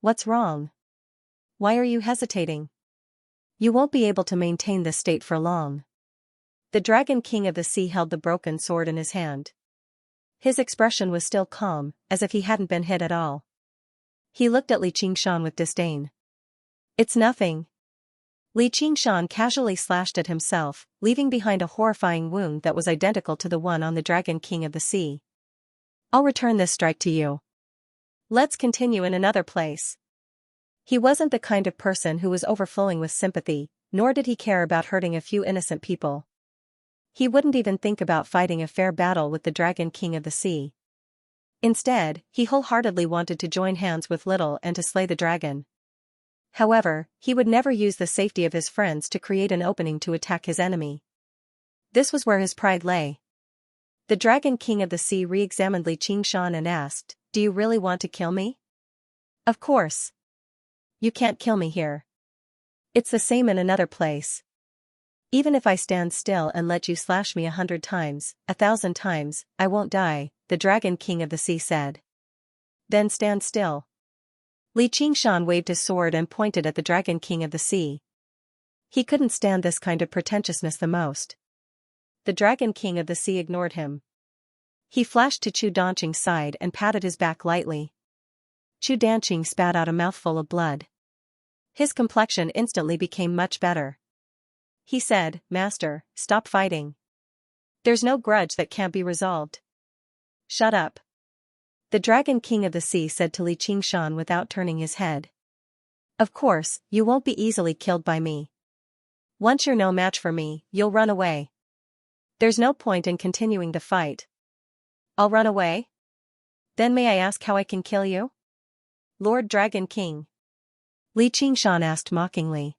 What's wrong? Why are you hesitating? You won't be able to maintain this state for long. The Dragon King of the Sea held the broken sword in his hand. His expression was still calm, as if he hadn't been hit at all. He looked at Li Qingshan with disdain. It's nothing. Li Qingshan casually slashed at himself, leaving behind a horrifying wound that was identical to the one on the Dragon King of the Sea. I'll return this strike to you. Let's continue in another place. He wasn't the kind of person who was overflowing with sympathy, nor did he care about hurting a few innocent people. He wouldn't even think about fighting a fair battle with the Dragon King of the Sea. Instead, he wholeheartedly wanted to join hands with Little and to slay the dragon. However, he would never use the safety of his friends to create an opening to attack his enemy. This was where his pride lay. The Dragon King of the Sea re-examined Li Qingshan and asked, "Do you really want to kill me?" "Of course. You can't kill me here. It's the same in another place. Even if I stand still and let you slash me 100 times, 1,000 times, I won't die," the Dragon King of the Sea said. "Then stand still." Li Qingshan waved his sword and pointed at the Dragon King of the Sea. He couldn't stand this kind of pretentiousness the most. The Dragon King of the Sea ignored him. He flashed to Chu Danqing's side and patted his back lightly. Chu Danqing spat out a mouthful of blood. His complexion instantly became much better. He said, "Master, stop fighting. There's no grudge that can't be resolved." "Shut up," the Dragon King of the Sea said to Li Qingshan without turning his head. "Of course, you won't be easily killed by me. Once you're no match for me, you'll run away. There's no point in continuing the fight." "I'll run away? Then may I ask how I can kill you?" "Lord Dragon King," Li Qingshan asked mockingly.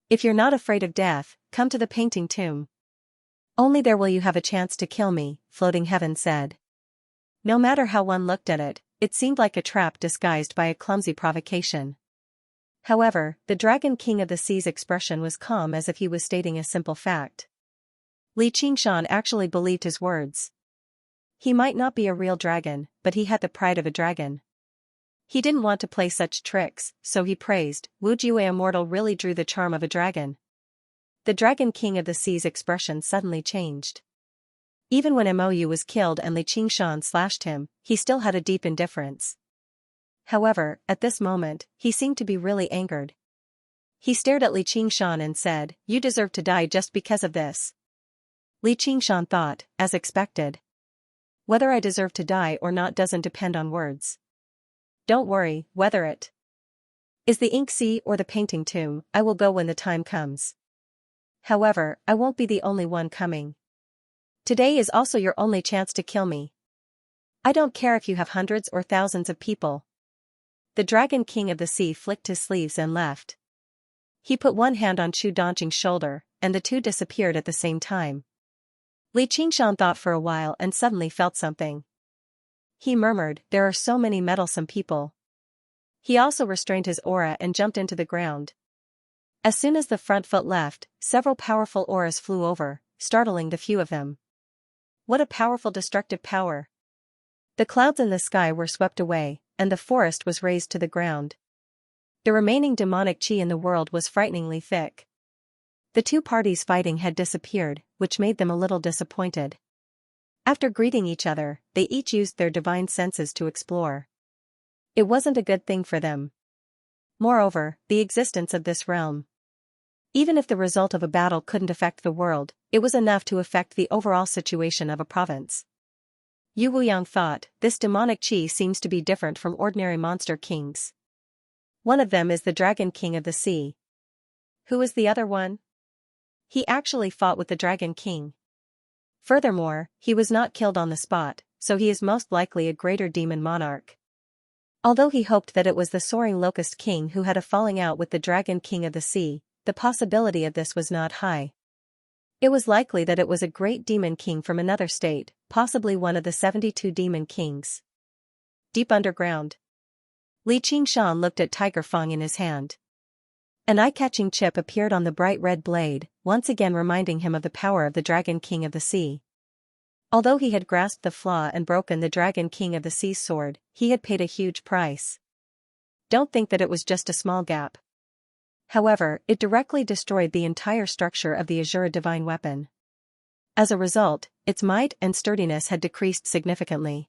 "If you're not afraid of death, come to the painting tomb. Only there will you have a chance to kill me," Floating Heaven said. No matter how one looked at it, it seemed like a trap disguised by a clumsy provocation. However, the Dragon King of the Sea's expression was calm as if he was stating a simple fact. Li Qingshan actually believed his words. He might not be a real dragon, but he had the pride of a dragon. He didn't want to play such tricks, so he praised, "Wu Jue Immortal really drew the charm of a dragon." The Dragon King of the Sea's expression suddenly changed. Even when Mou was killed and Li Qingshan slashed him, he still had a deep indifference. However, at this moment, he seemed to be really angered. He stared at Li Qingshan and said, "You deserve to die just because of this." Li Qingshan thought, as expected. "Whether I deserve to die or not doesn't depend on words. Don't worry, whether it is the ink sea or the painting tomb, I will go when the time comes. However, I won't be the only one coming. Today is also your only chance to kill me. I don't care if you have hundreds or thousands of people." The Dragon King of the Sea flicked his sleeves and left. He put one hand on Chu Danqing's shoulder, and the two disappeared at the same time. Li Qingshan thought for a while and suddenly felt something. He murmured, "There are so many meddlesome people." He also restrained his aura and jumped into the ground. As soon as the front foot left, several powerful auras flew over, startling the few of them. What a powerful destructive power! The clouds in the sky were swept away, and the forest was razed to the ground. The remaining demonic chi in the world was frighteningly thick. The two parties fighting had disappeared, which made them a little disappointed. After greeting each other, they each used their divine senses to explore. It wasn't a good thing for them. Moreover, the existence of this realm. Even if the result of a battle couldn't affect the world, it was enough to affect the overall situation of a province. Yu Wuyang thought, "This demonic chi seems to be different from ordinary monster kings. One of them is the Dragon King of the Sea. Who is the other one? He actually fought with the Dragon King. Furthermore, he was not killed on the spot, so he is most likely a greater demon monarch." Although he hoped that it was the Soaring Locust King who had a falling out with the Dragon King of the Sea, the possibility of this was not high. It was likely that it was a great demon king from another state, possibly one of the 72 demon kings. Deep underground. Li Qingshan looked at Tiger Fang in his hand. An eye-catching chip appeared on the bright red blade, once again reminding him of the power of the Dragon King of the Sea. Although he had grasped the flaw and broken the Dragon King of the Sea's sword, he had paid a huge price. Don't think that it was just a small gap. However, it directly destroyed the entire structure of the Azura divine weapon. As a result, its might and sturdiness had decreased significantly.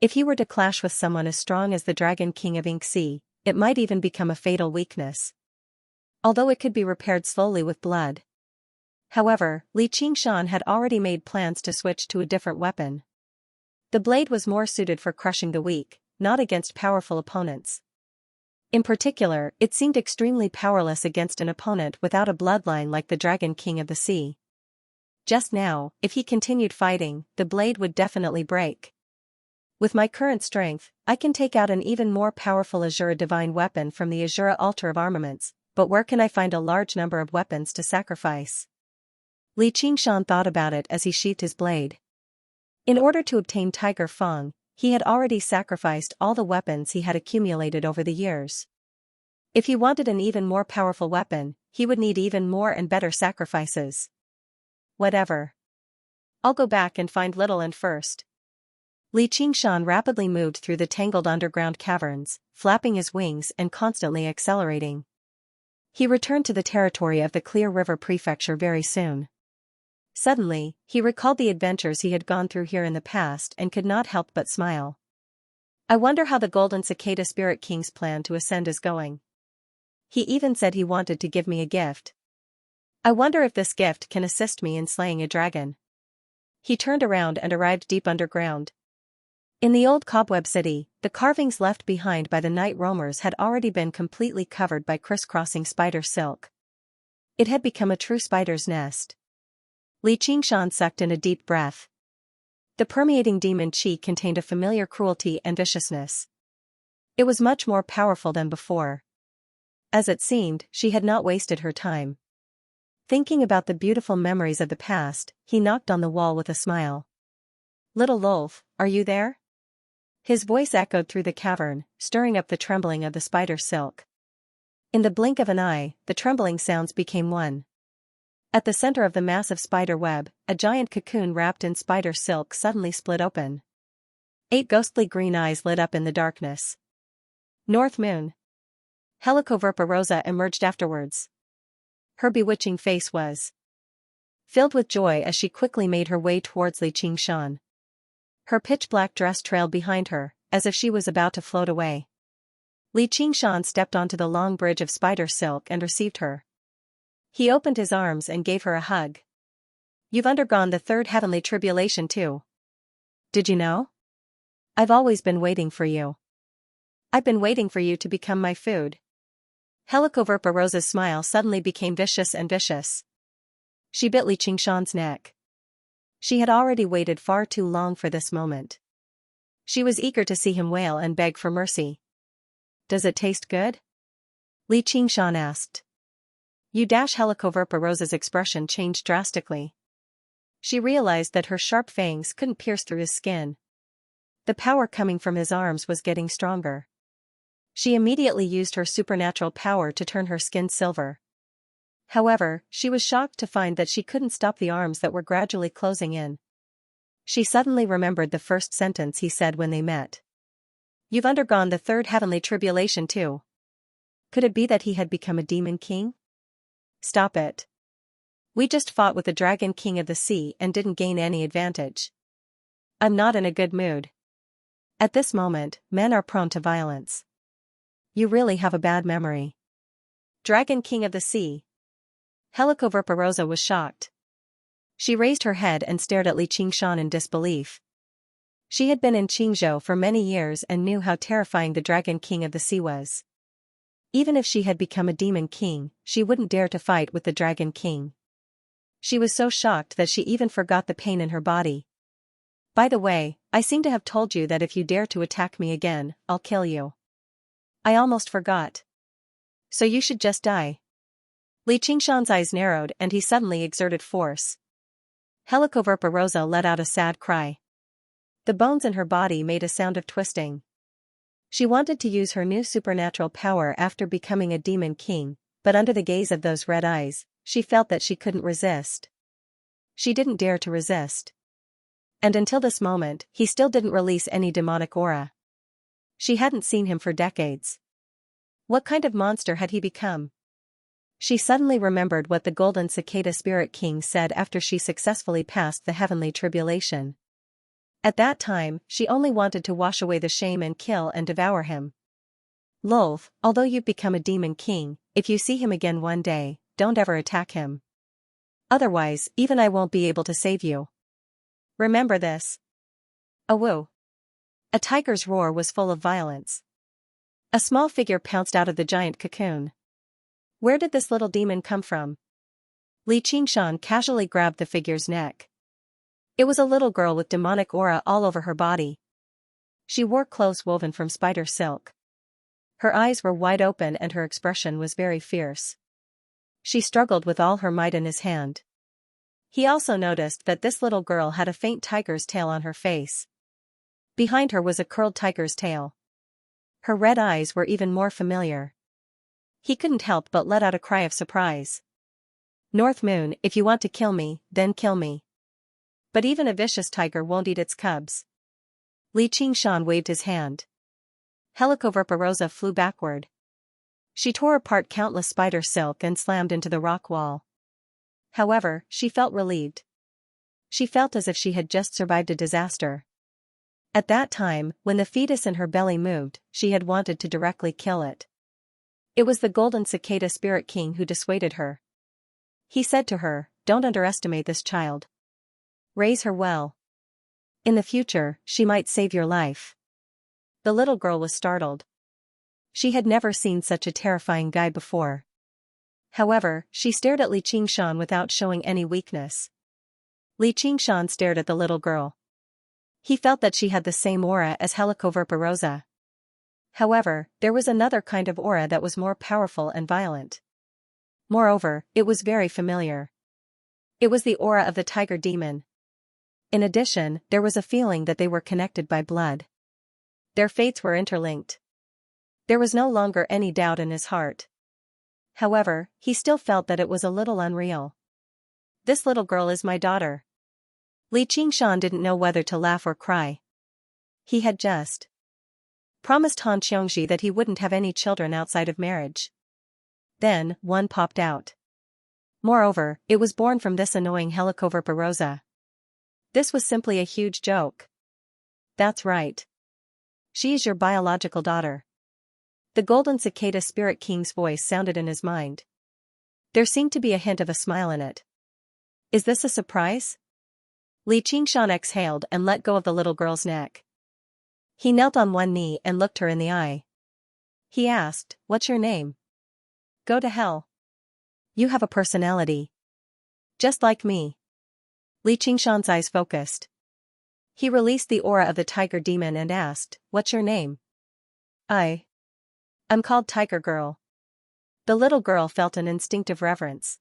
If he were to clash with someone as strong as the Dragon King of Xianxia, it might even become a fatal weakness. Although it could be repaired slowly with blood. However, Li Qingshan had already made plans to switch to a different weapon. The blade was more suited for crushing the weak, not against powerful opponents. In particular, it seemed extremely powerless against an opponent without a bloodline like the Dragon King of the Sea. Just now, if he continued fighting, the blade would definitely break. With my current strength, I can take out an even more powerful Azura divine weapon from the Azura altar of armaments, but where can I find a large number of weapons to sacrifice? Li Qingshan thought about it as he sheathed his blade. In order to obtain Tiger Fang, he had already sacrificed all the weapons he had accumulated over the years. If he wanted an even more powerful weapon, he would need even more and better sacrifices. Whatever. I'll go back and find Little End first. Li Qingshan rapidly moved through the tangled underground caverns, flapping his wings and constantly accelerating. He returned to the territory of the Clear River Prefecture very soon. Suddenly, he recalled the adventures he had gone through here in the past and could not help but smile. I wonder how the Golden Cicada Spirit King's plan to ascend is going. He even said he wanted to give me a gift. I wonder if this gift can assist me in slaying a dragon. He turned around and arrived deep underground. In the old cobweb city, the carvings left behind by the night roamers had already been completely covered by crisscrossing spider silk. It had become a true spider's nest. Li Qingshan sucked in a deep breath. The permeating demon qi contained a familiar cruelty and viciousness. It was much more powerful than before. As it seemed, she had not wasted her time. Thinking about the beautiful memories of the past, he knocked on the wall with a smile. Little Lolf, are you there? His voice echoed through the cavern, stirring up the trembling of the spider silk. In the blink of an eye, the trembling sounds became one. At the center of the massive spider web, a giant cocoon wrapped in spider silk suddenly split open. 8 ghostly green eyes lit up in the darkness. North Moon. Helicoverpa Rosa emerged afterwards. Her bewitching face was filled with joy as she quickly made her way towards Li Qingshan. Her pitch-black dress trailed behind her, as if she was about to float away. Li Qingshan stepped onto the long bridge of spider silk and received her. He opened his arms and gave her a hug. You've undergone the 3rd heavenly tribulation too. Did you know? I've always been waiting for you. I've been waiting for you to become my food. Helicoverpa Rosa's smile suddenly became vicious and vicious. She bit Li Qingshan's neck. She had already waited far too long for this moment. She was eager to see him wail and beg for mercy. Does it taste good? Li Qingshan asked. Helicoverpa Rosa's expression changed drastically. She realized that her sharp fangs couldn't pierce through his skin. The power coming from his arms was getting stronger. She immediately used her supernatural power to turn her skin silver. However, she was shocked to find that she couldn't stop the arms that were gradually closing in. She suddenly remembered the first sentence he said when they met. You've undergone the 3rd heavenly tribulation too. Could it be that he had become a demon king? Stop it. We just fought with the Dragon King of the Sea and didn't gain any advantage. I'm not in a good mood. At this moment, men are prone to violence. You really have a bad memory. Dragon King of the Sea. Helicoverpa Rosa was shocked. She raised her head and stared at Li Qingshan in disbelief. She had been in Qingzhou for many years and knew how terrifying the Dragon King of the Sea was. Even if she had become a demon king, she wouldn't dare to fight with the Dragon King. She was so shocked that she even forgot the pain in her body. By the way, I seem to have told you that if you dare to attack me again, I'll kill you. I almost forgot. So you should just die. Li Qingshan's eyes narrowed and he suddenly exerted force. Helicoverpa Rosa let out a sad cry. The bones in her body made a sound of twisting. She wanted to use her new supernatural power after becoming a demon king, but under the gaze of those red eyes, she felt that she couldn't resist. She didn't dare to resist. And until this moment, he still didn't release any demonic aura. She hadn't seen him for decades. What kind of monster had he become? She suddenly remembered what the Golden Cicada Spirit King said after she successfully passed the heavenly tribulation. At that time, she only wanted to wash away the shame and kill and devour him. Lolth, although you've become a demon king, if you see him again one day, don't ever attack him. Otherwise, even I won't be able to save you. Remember this. Awoo. A tiger's roar was full of violence. A small figure pounced out of the giant cocoon. Where did this little demon come from? Li Qingshan casually grabbed the figure's neck. It was a little girl with demonic aura all over her body. She wore clothes woven from spider silk. Her eyes were wide open and her expression was very fierce. She struggled with all her might in his hand. He also noticed that this little girl had a faint tiger's tail on her face. Behind her was a curled tiger's tail. Her red eyes were even more familiar. He couldn't help but let out a cry of surprise. North Moon, if you want to kill me, then kill me. But even a vicious tiger won't eat its cubs. Li Qingshan waved his hand. Helicoverpa flew backward. She tore apart countless spider silk and slammed into the rock wall. However, she felt relieved. She felt as if she had just survived a disaster. At that time, when the fetus in her belly moved, she had wanted to directly kill it. It was the Golden Cicada Spirit King who dissuaded her. He said to her, "Don't underestimate this child. Raise her well. In the future, she might save your life." The little girl was startled. She had never seen such a terrifying guy before. However, she stared at Li Qingshan without showing any weakness. Li Qingshan stared at the little girl. He felt that she had the same aura as Helicoverpa. However, there was another kind of aura that was more powerful and violent. Moreover, it was very familiar. It was the aura of the tiger demon. In addition, there was a feeling that they were connected by blood. Their fates were interlinked. There was no longer any doubt in his heart. However, he still felt that it was a little unreal. This little girl is my daughter. Li Qingshan didn't know whether to laugh or cry. He had just promised Han Xianxia that he wouldn't have any children outside of marriage. Then, one popped out. Moreover, it was born from this annoying Helicoverpa. This was simply a huge joke. That's right. She is your biological daughter. The Golden Cicada Spirit King's voice sounded in his mind. There seemed to be a hint of a smile in it. Is this a surprise? Li Qingshan exhaled and let go of the little girl's neck. He knelt on one knee and looked her in the eye. He asked, "What's your name?" "Go to hell. You have a personality. Just like me." Li Qingshan's eyes focused. He released the aura of the tiger demon and asked, "What's your name?" I'm called Tiger Girl." The little girl felt an instinctive reverence.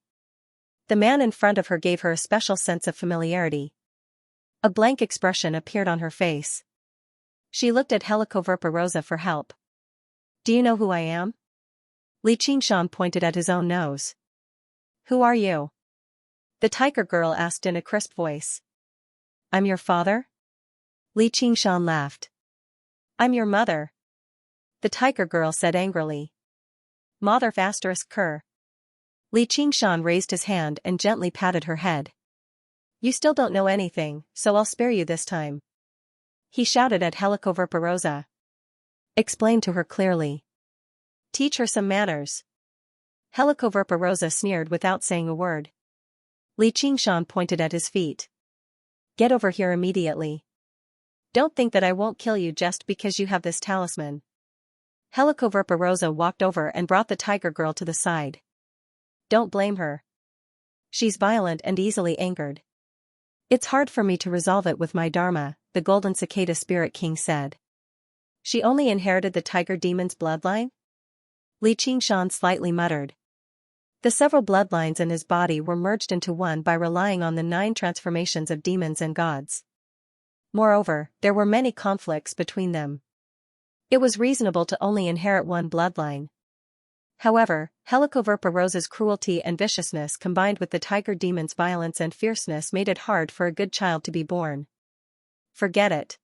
The man in front of her gave her a special sense of familiarity. A blank expression appeared on her face. She looked at Helicoverpa for help. "Do you know who I am?" Li Qingshan pointed at his own nose. "Who are you?" The tiger girl asked in a crisp voice. "I'm your father?" Li Qingshan laughed. "I'm your mother," the tiger girl said angrily. "Mother ****. Li Qingshan raised his hand and gently patted her head. "You still don't know anything, so I'll spare you this time." He shouted at Helicoverpa. "Explain to her clearly. Teach her some manners." Helicoverpa sneered without saying a word. Li Qingshan pointed at his feet. "Get over here immediately. Don't think that I won't kill you just because you have this talisman." Helicoverpa walked over and brought the tiger girl to the side. "Don't blame her. She's violent and easily angered. It's hard for me to resolve it with my dharma," the Golden Cicada Spirit King said. "She only inherited the tiger demon's bloodline?" Li Qingshan slightly muttered. The several bloodlines in his body were merged into one by relying on the 9 transformations of demons and gods. Moreover, there were many conflicts between them. It was reasonable to only inherit one bloodline. However, Helicoverpa cruelty and viciousness combined with the tiger demon's violence and fierceness made it hard for a good child to be born. Forget it.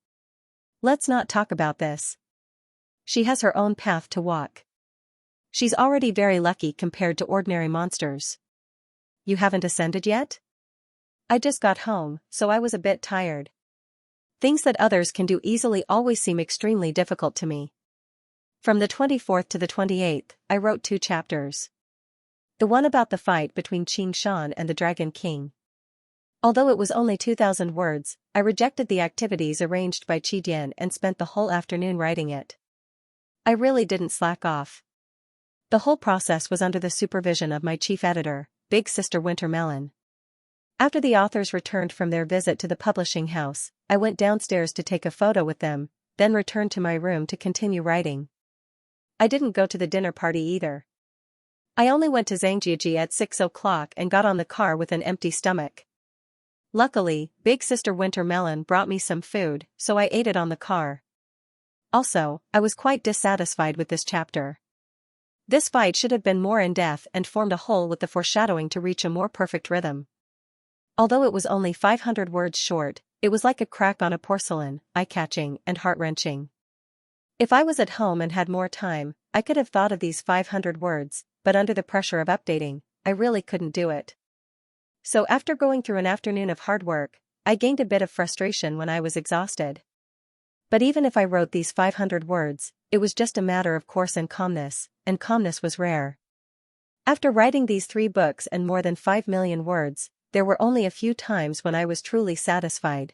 Let's not talk about this. She has her own path to walk. She's already very lucky compared to ordinary monsters. You haven't ascended yet? I just got home, so I was a bit tired. Things that others can do easily always seem extremely difficult to me. From the 24th to the 28th, I wrote 2 chapters. The one about the fight between Xianxia and the Dragon King. Although it was only 2,000 words, I rejected the activities arranged by Qi and spent the whole afternoon writing it. I really didn't slack off. The whole process was under the supervision of my chief editor, Big Sister Wintermelon. After the authors returned from their visit to the publishing house, I went downstairs to take a photo with them, then returned to my room to continue writing. I didn't go to the dinner party either. I only went to Xianxia at 6 o'clock and got on the car with an empty stomach. Luckily, Big Sister Wintermelon brought me some food, so I ate it on the car. Also, I was quite dissatisfied with this chapter. This fight should have been more in-depth and formed a whole with the foreshadowing to reach a more perfect rhythm. Although it was only 500 words short, it was like a crack on a porcelain, eye-catching and heart-wrenching. If I was at home and had more time, I could have thought of these 500 words, but under the pressure of updating, I really couldn't do it. So after going through an afternoon of hard work, I gained a bit of frustration when I was exhausted. But even if I wrote these 500 words, it was just a matter of course and calmness was rare. After writing these 3 books and more than 5 million words, there were only a few times when I was truly satisfied.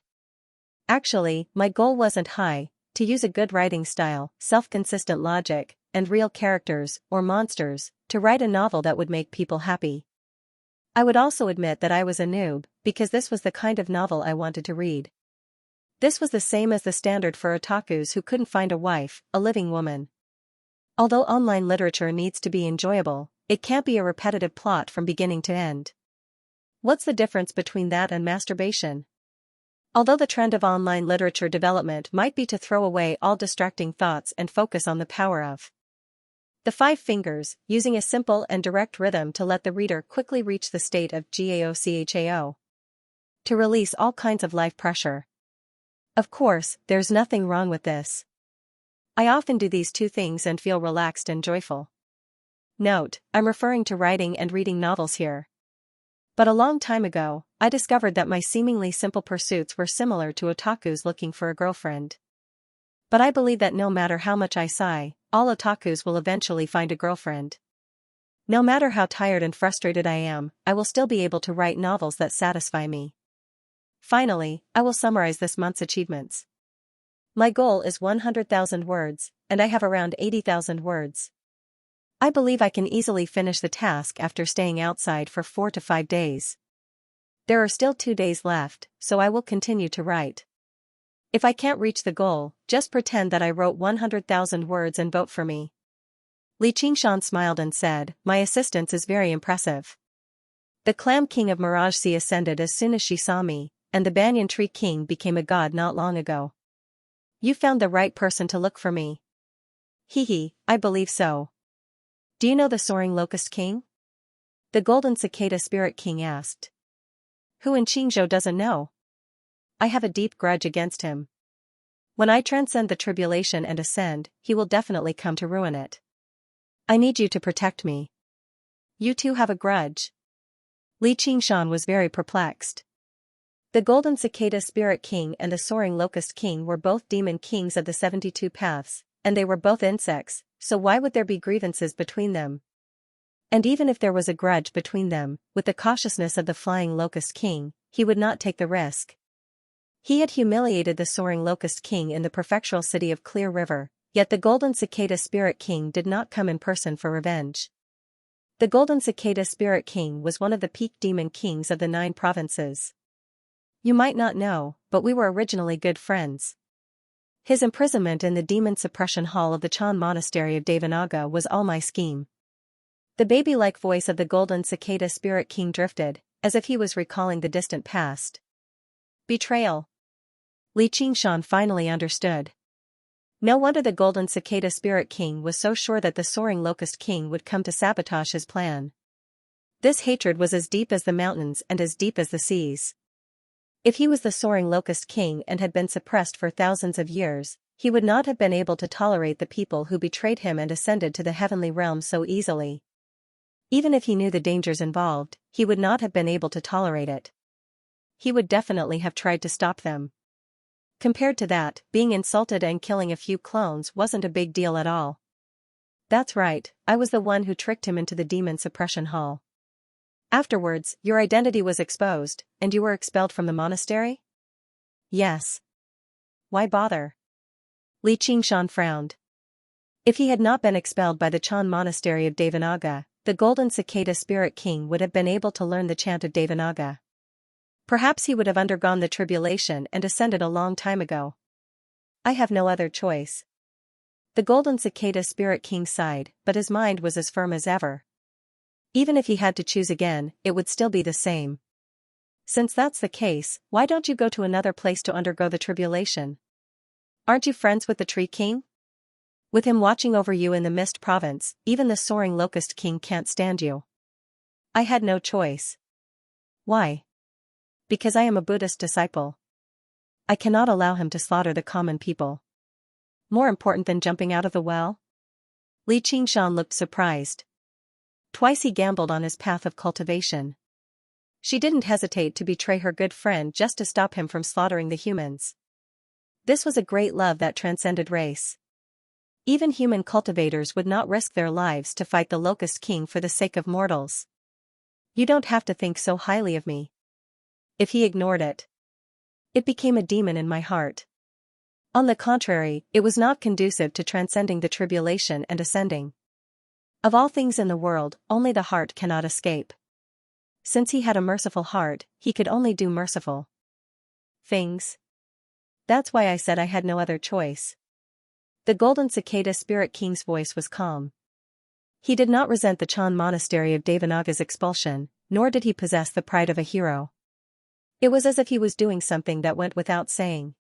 Actually, my goal wasn't high: to use a good writing style, self-consistent logic, and real characters, or monsters, to write a novel that would make people happy. I would also admit that I was a noob, because this was the kind of novel I wanted to read. This was the same as the standard for otakus who couldn't find a wife, a living woman. Although online literature needs to be enjoyable, it can't be a repetitive plot from beginning to end. What's the difference between that and masturbation? Although the trend of online literature development might be to throw away all distracting thoughts and focus on the power of the 5 fingers, using a simple and direct rhythm to let the reader quickly reach the state of GAOCHAO. To release all kinds of life pressure. Of course, there's nothing wrong with this. I often do these 2 things and feel relaxed and joyful. Note, I'm referring to writing and reading novels here. But a long time ago, I discovered that my seemingly simple pursuits were similar to otakus looking for a girlfriend. But I believe that no matter how much I sigh, all otakus will eventually find a girlfriend. No matter how tired and frustrated I am, I will still be able to write novels that satisfy me. Finally, I will summarize this month's achievements. My goal is 100,000 words, and I have around 80,000 words. I believe I can easily finish the task after staying outside for 4 to 5 days. There are still 2 days left, so I will continue to write. If I can't reach the goal, just pretend that I wrote 100,000 words and vote for me. Li Qingshan smiled and said, "My assistance is very impressive." The Clam King of Mirage Sea ascended as soon as she saw me, and the Banyan Tree King became a god not long ago. You found the right person to look for me. Hehe, I believe so. Do you know the Soaring Locust King? The Golden Cicada Spirit King asked. Who in Qingzhou doesn't know? I have a deep grudge against him. When I transcend the tribulation and ascend, he will definitely come to ruin it. I need you to protect me. You too have a grudge? Li Qingshan was very perplexed. The Golden Cicada Spirit King and the Soaring Locust King were both demon kings of the 72 paths, and they were both insects, so why would there be grievances between them? And even if there was a grudge between them, with the cautiousness of the Flying Locust King, he would not take the risk. He had humiliated the Soaring Locust King in the prefectural city of Clear River, yet the Golden Cicada Spirit King did not come in person for revenge. The Golden Cicada Spirit King was one of the peak demon kings of the 9 provinces. You might not know, but we were originally good friends. His imprisonment in the demon suppression hall of the Chan Monastery of Devanaga was all my scheme. The baby-like voice of the Golden Cicada Spirit King drifted, as if he was recalling the distant past. Betrayal. Li Qingshan finally understood. No wonder the Golden Cicada Spirit King was so sure that the Soaring Locust King would come to sabotage his plan. This hatred was as deep as the mountains and as deep as the seas. If he was the soaring locust king and had been suppressed for thousands of years, he would not have been able to tolerate the people who betrayed him and ascended to the heavenly realm so easily. Even if he knew the dangers involved, he would not have been able to tolerate it. He would definitely have tried to stop them. Compared to that, being insulted and killing a few clones wasn't a big deal at all. That's right, I was the one who tricked him into the demon suppression hall. Afterwards, your identity was exposed, and you were expelled from the monastery? Yes. Why bother? Li Qingshan frowned. If he had not been expelled by the Chan monastery of Devanaga, the golden cicada spirit king would have been able to learn the chant of Devanaga. Perhaps he would have undergone the tribulation and ascended a long time ago. I have no other choice. The golden cicada spirit king sighed, but his mind was as firm as ever. Even if he had to choose again, it would still be the same. Since that's the case, why don't you go to another place to undergo the tribulation? Aren't you friends with the Tree King? With him watching over you in the Mist Province, even the soaring Locust King can't stand you. I had no choice. Why? Because I am a Buddhist disciple. I cannot allow him to slaughter the common people. More important than jumping out of the well? Li Qingshan looked surprised. Twice he gambled on his path of cultivation. She didn't hesitate to betray her good friend just to stop him from slaughtering the humans. This was a great love that transcended race. Even human cultivators would not risk their lives to fight the Locust King for the sake of mortals. You don't have to think so highly of me. If he ignored it, it became a demon in my heart. On the contrary, it was not conducive to transcending the tribulation and ascending. Of all things in the world, only the heart cannot escape. Since he had a merciful heart, he could only do merciful things. That's why I said I had no other choice. The golden cicada spirit king's voice was calm. He did not resent the Chan monastery of Devanaga's expulsion, nor did he possess the pride of a hero. It was as if he was doing something that went without saying.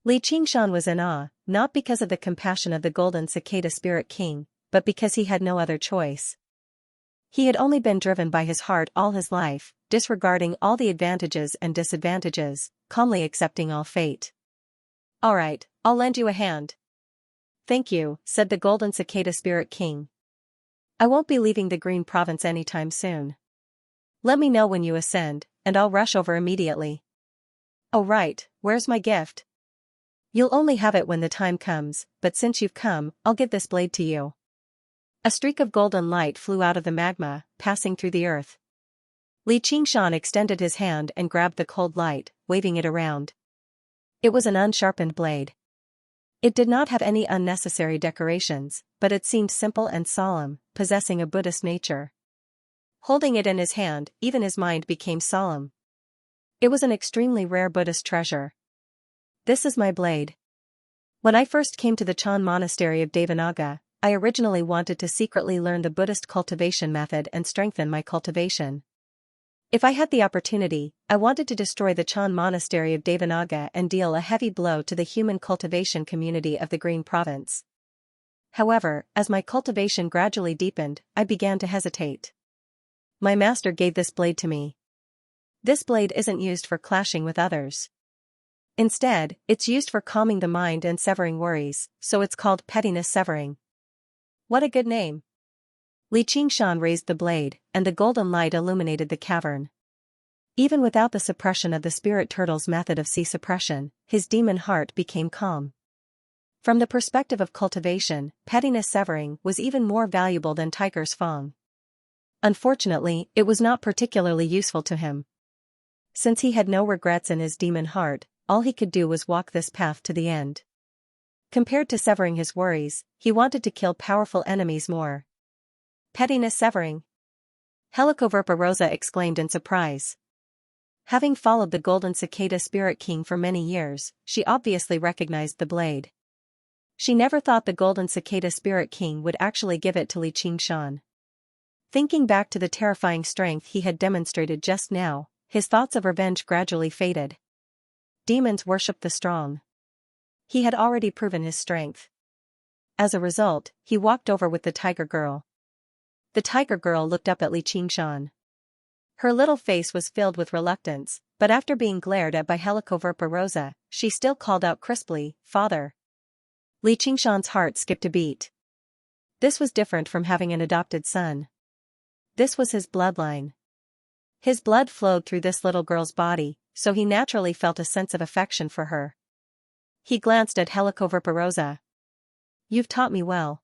Li Qingshan was in awe, not because of the compassion of the golden cicada spirit king, but because he had no other choice. He had only been driven by his heart all his life, disregarding all the advantages and disadvantages, calmly accepting all fate. All right, I'll lend you a hand. Thank you, said the golden cicada spirit king. I won't be leaving the Green Province anytime soon. Let me know when you ascend, and I'll rush over immediately. Oh right, where's my gift? You'll only have it when the time comes, but since you've come, I'll give this blade to you. A streak of golden light flew out of the magma, passing through the earth. Li Qingshan extended his hand and grabbed the cold light, waving it around. It was an unsharpened blade. It did not have any unnecessary decorations, but it seemed simple and solemn, possessing a Buddhist nature. Holding it in his hand, even his mind became solemn. It was an extremely rare Buddhist treasure. This is my blade. When I first came to the Chan monastery of Devanaga, I originally wanted to secretly learn the Buddhist cultivation method and strengthen my cultivation. If I had the opportunity, I wanted to destroy the Chan monastery of Devanaga and deal a heavy blow to the human cultivation community of the Green Province. However, as my cultivation gradually deepened, I began to hesitate. My master gave this blade to me. This blade isn't used for clashing with others. Instead, it's used for calming the mind and severing worries, so it's called pettiness severing. What a good name. Li Qingshan raised the blade, and the golden light illuminated the cavern. Even without the suppression of the spirit turtle's method of sea suppression, his demon heart became calm. From the perspective of cultivation, pettiness severing was even more valuable than Tiger's Fang. Unfortunately, it was not particularly useful to him. Since he had no regrets in his demon heart, all he could do was walk this path to the end. Compared to severing his worries, he wanted to kill powerful enemies more. Pettiness severing. Helicoverpa Rosa exclaimed in surprise. Having followed the golden cicada spirit king for many years, she obviously recognized the blade. She never thought the golden cicada spirit king would actually give it to Li Qingshan. Thinking back to the terrifying strength he had demonstrated just now, his thoughts of revenge gradually faded. Demons worshipped the strong. He had already proven his strength. As a result, he walked over with the tiger girl. The tiger girl looked up at Li Qingshan. Her little face was filled with reluctance, But after being glared at by Helicoverpa, she still called out crisply, "Father." Li Qingshan's heart skipped a beat. This was different from having an adopted son. This was his bloodline. His blood flowed through this little girl's body, so he naturally felt a sense of affection for her. He glanced at Helicoverpa. "You've taught me well.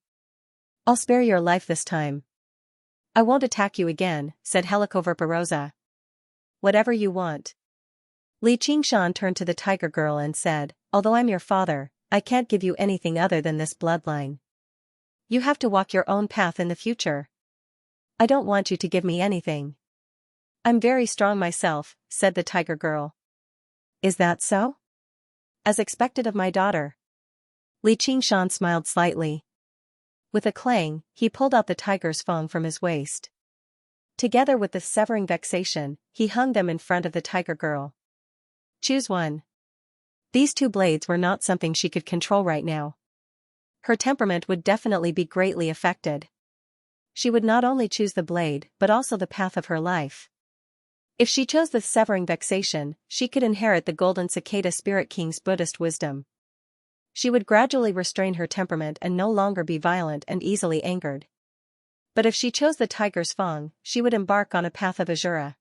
I'll spare your life this time." "I won't attack you again," said Helicoverpa. "Whatever you want." Li Qingshan turned to the tiger girl and said, "Although I'm your father, I can't give you anything other than this bloodline. You have to walk your own path in the future. I don't want you to give me anything." "I'm very strong myself," said the tiger girl. "Is that so?" "As expected of my daughter." Li Qingshan smiled slightly. With a clang, he pulled out the tiger's fang from his waist. Together with the severing vexation, he hung them in front of the tiger girl. "Choose one." These two blades were not something she could control right now. Her temperament would definitely be greatly affected. She would not only choose the blade but also the path of her life. If she chose the severing vexation, she could inherit the Golden Cicada Spirit King's Buddhist wisdom. She would gradually restrain her temperament and no longer be violent and easily angered. But if she chose the tiger's fang, she would embark on a path of Azura.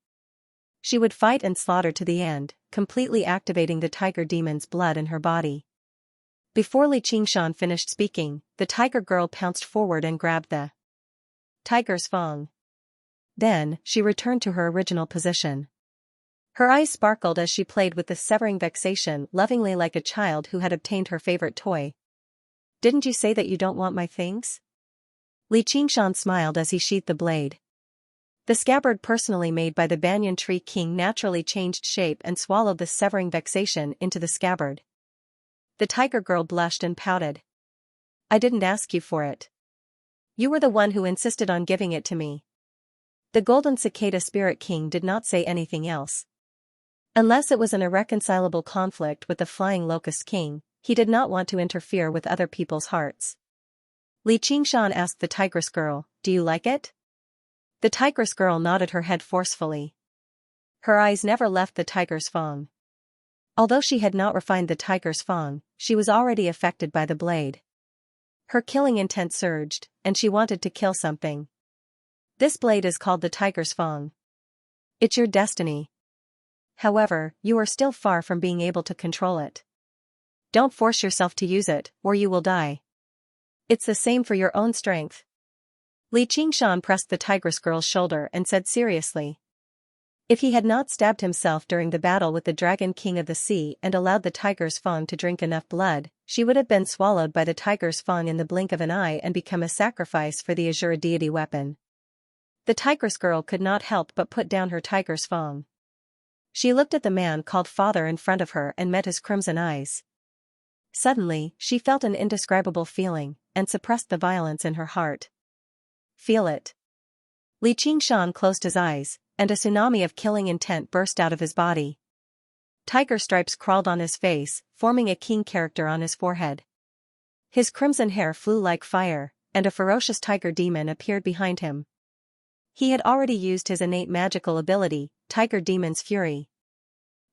She would fight and slaughter to the end, completely activating the tiger demon's blood in her body. Before Li Qingshan finished speaking, the tiger girl pounced forward and grabbed the tiger's fang. Then, she returned to her original position. Her eyes sparkled as she played with the severing vexation lovingly like a child who had obtained her favorite toy. "Didn't you say that you don't want my things?" Li Qingshan smiled as he sheathed the blade. The scabbard personally made by the banyan tree king naturally changed shape and swallowed the severing vexation into the scabbard. The tiger girl blushed and pouted. "I didn't ask you for it. You were the one who insisted on giving it to me." The Golden Cicada Spirit King did not say anything else. Unless it was an irreconcilable conflict with the Flying Locust King, he did not want to interfere with other people's hearts. Li Qingshan asked the tigress girl, "Do you like it?" The tigress girl nodded her head forcefully. Her eyes never left the tiger's fang. Although she had not refined the tiger's fang, she was already affected by the blade. Her killing intent surged, and she wanted to kill something. "This blade is called the tiger's fang. It's your destiny. However, you are still far from being able to control it. Don't force yourself to use it, or you will die. It's the same for your own strength." Li Qingshan pressed the tigress girl's shoulder and said seriously. If he had not stabbed himself during the battle with the Dragon King of the Sea and allowed the tiger's fang to drink enough blood, she would have been swallowed by the tiger's fang in the blink of an eye and become a sacrifice for the Azura deity weapon. The tigress girl could not help but put down her tiger's fang. She looked at the man called father in front of her and met his crimson eyes. Suddenly, she felt an indescribable feeling, and suppressed the violence in her heart. "Feel it." Li Qingshan closed his eyes, and a tsunami of killing intent burst out of his body. Tiger stripes crawled on his face, forming a king character on his forehead. His crimson hair flew like fire, and a ferocious tiger demon appeared behind him. He had already used his innate magical ability, Tiger Demon's Fury.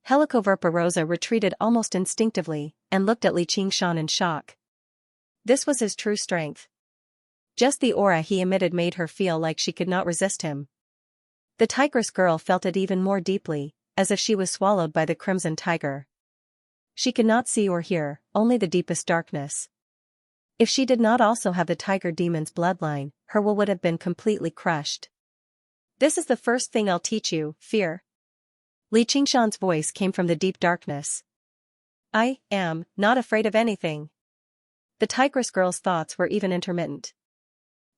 Helicoverpa retreated almost instinctively, and looked at Li Qingshan in shock. This was his true strength. Just the aura he emitted made her feel like she could not resist him. The tigress girl felt it even more deeply, as if she was swallowed by the crimson tiger. She could not see or hear, only the deepest darkness. If she did not also have the tiger demon's bloodline, her will would have been completely crushed. "This is the first thing I'll teach you, fear." Li Qingshan's voice came from the deep darkness. "I am not afraid of anything." The tigress girl's thoughts were even intermittent.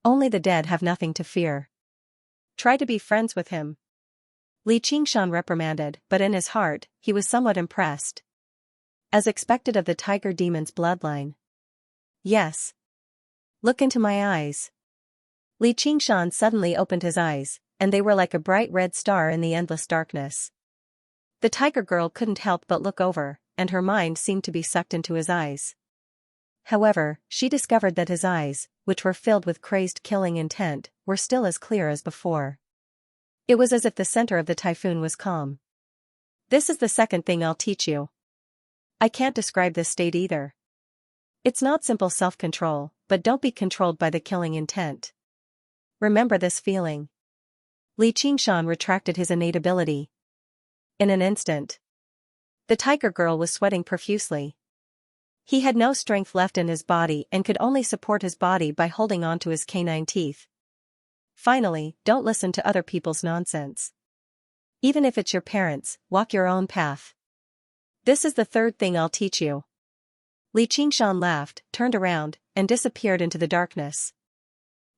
Only the dead have nothing to fear. Try to be friends with him. Li Qingshan reprimanded, but in his heart, he was somewhat impressed. As expected of the tiger demon's bloodline. "Yes. Look into my eyes." Li Qingshan suddenly opened his eyes, and they were like a bright red star in the endless darkness. The tiger girl couldn't help but look over, and her mind seemed to be sucked into his eyes. However, she discovered that his eyes, which were filled with crazed killing intent, were still as clear as before. It was as if the center of the typhoon was calm. This is the second thing I'll teach you. I can't describe this state either. It's not simple self-control, but don't be controlled by the killing intent. Remember this feeling. Li Qingshan retracted his innate ability. In an instant, the tiger girl was sweating profusely. He had no strength left in his body and could only support his body by holding onto his canine teeth. Finally, don't listen to other people's nonsense. Even if it's your parents, walk your own path. This is the third thing I'll teach you. Li Qingshan laughed, turned around, and disappeared into the darkness.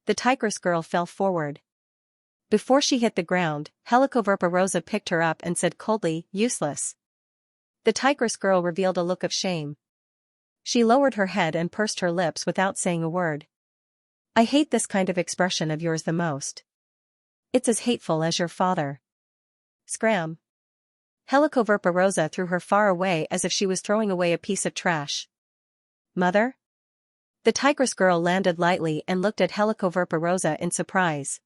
The tigress girl fell forward. Before she hit the ground, Helicoverpa picked her up and said coldly, "Useless." The tigress girl revealed a look of shame. She lowered her head and pursed her lips without saying a word. I hate this kind of expression of yours the most. It's as hateful as your father. Scram. Helicoverpa threw her far away as if she was throwing away a piece of trash. Mother? The tigress girl landed lightly and looked at Helicoverpa in surprise.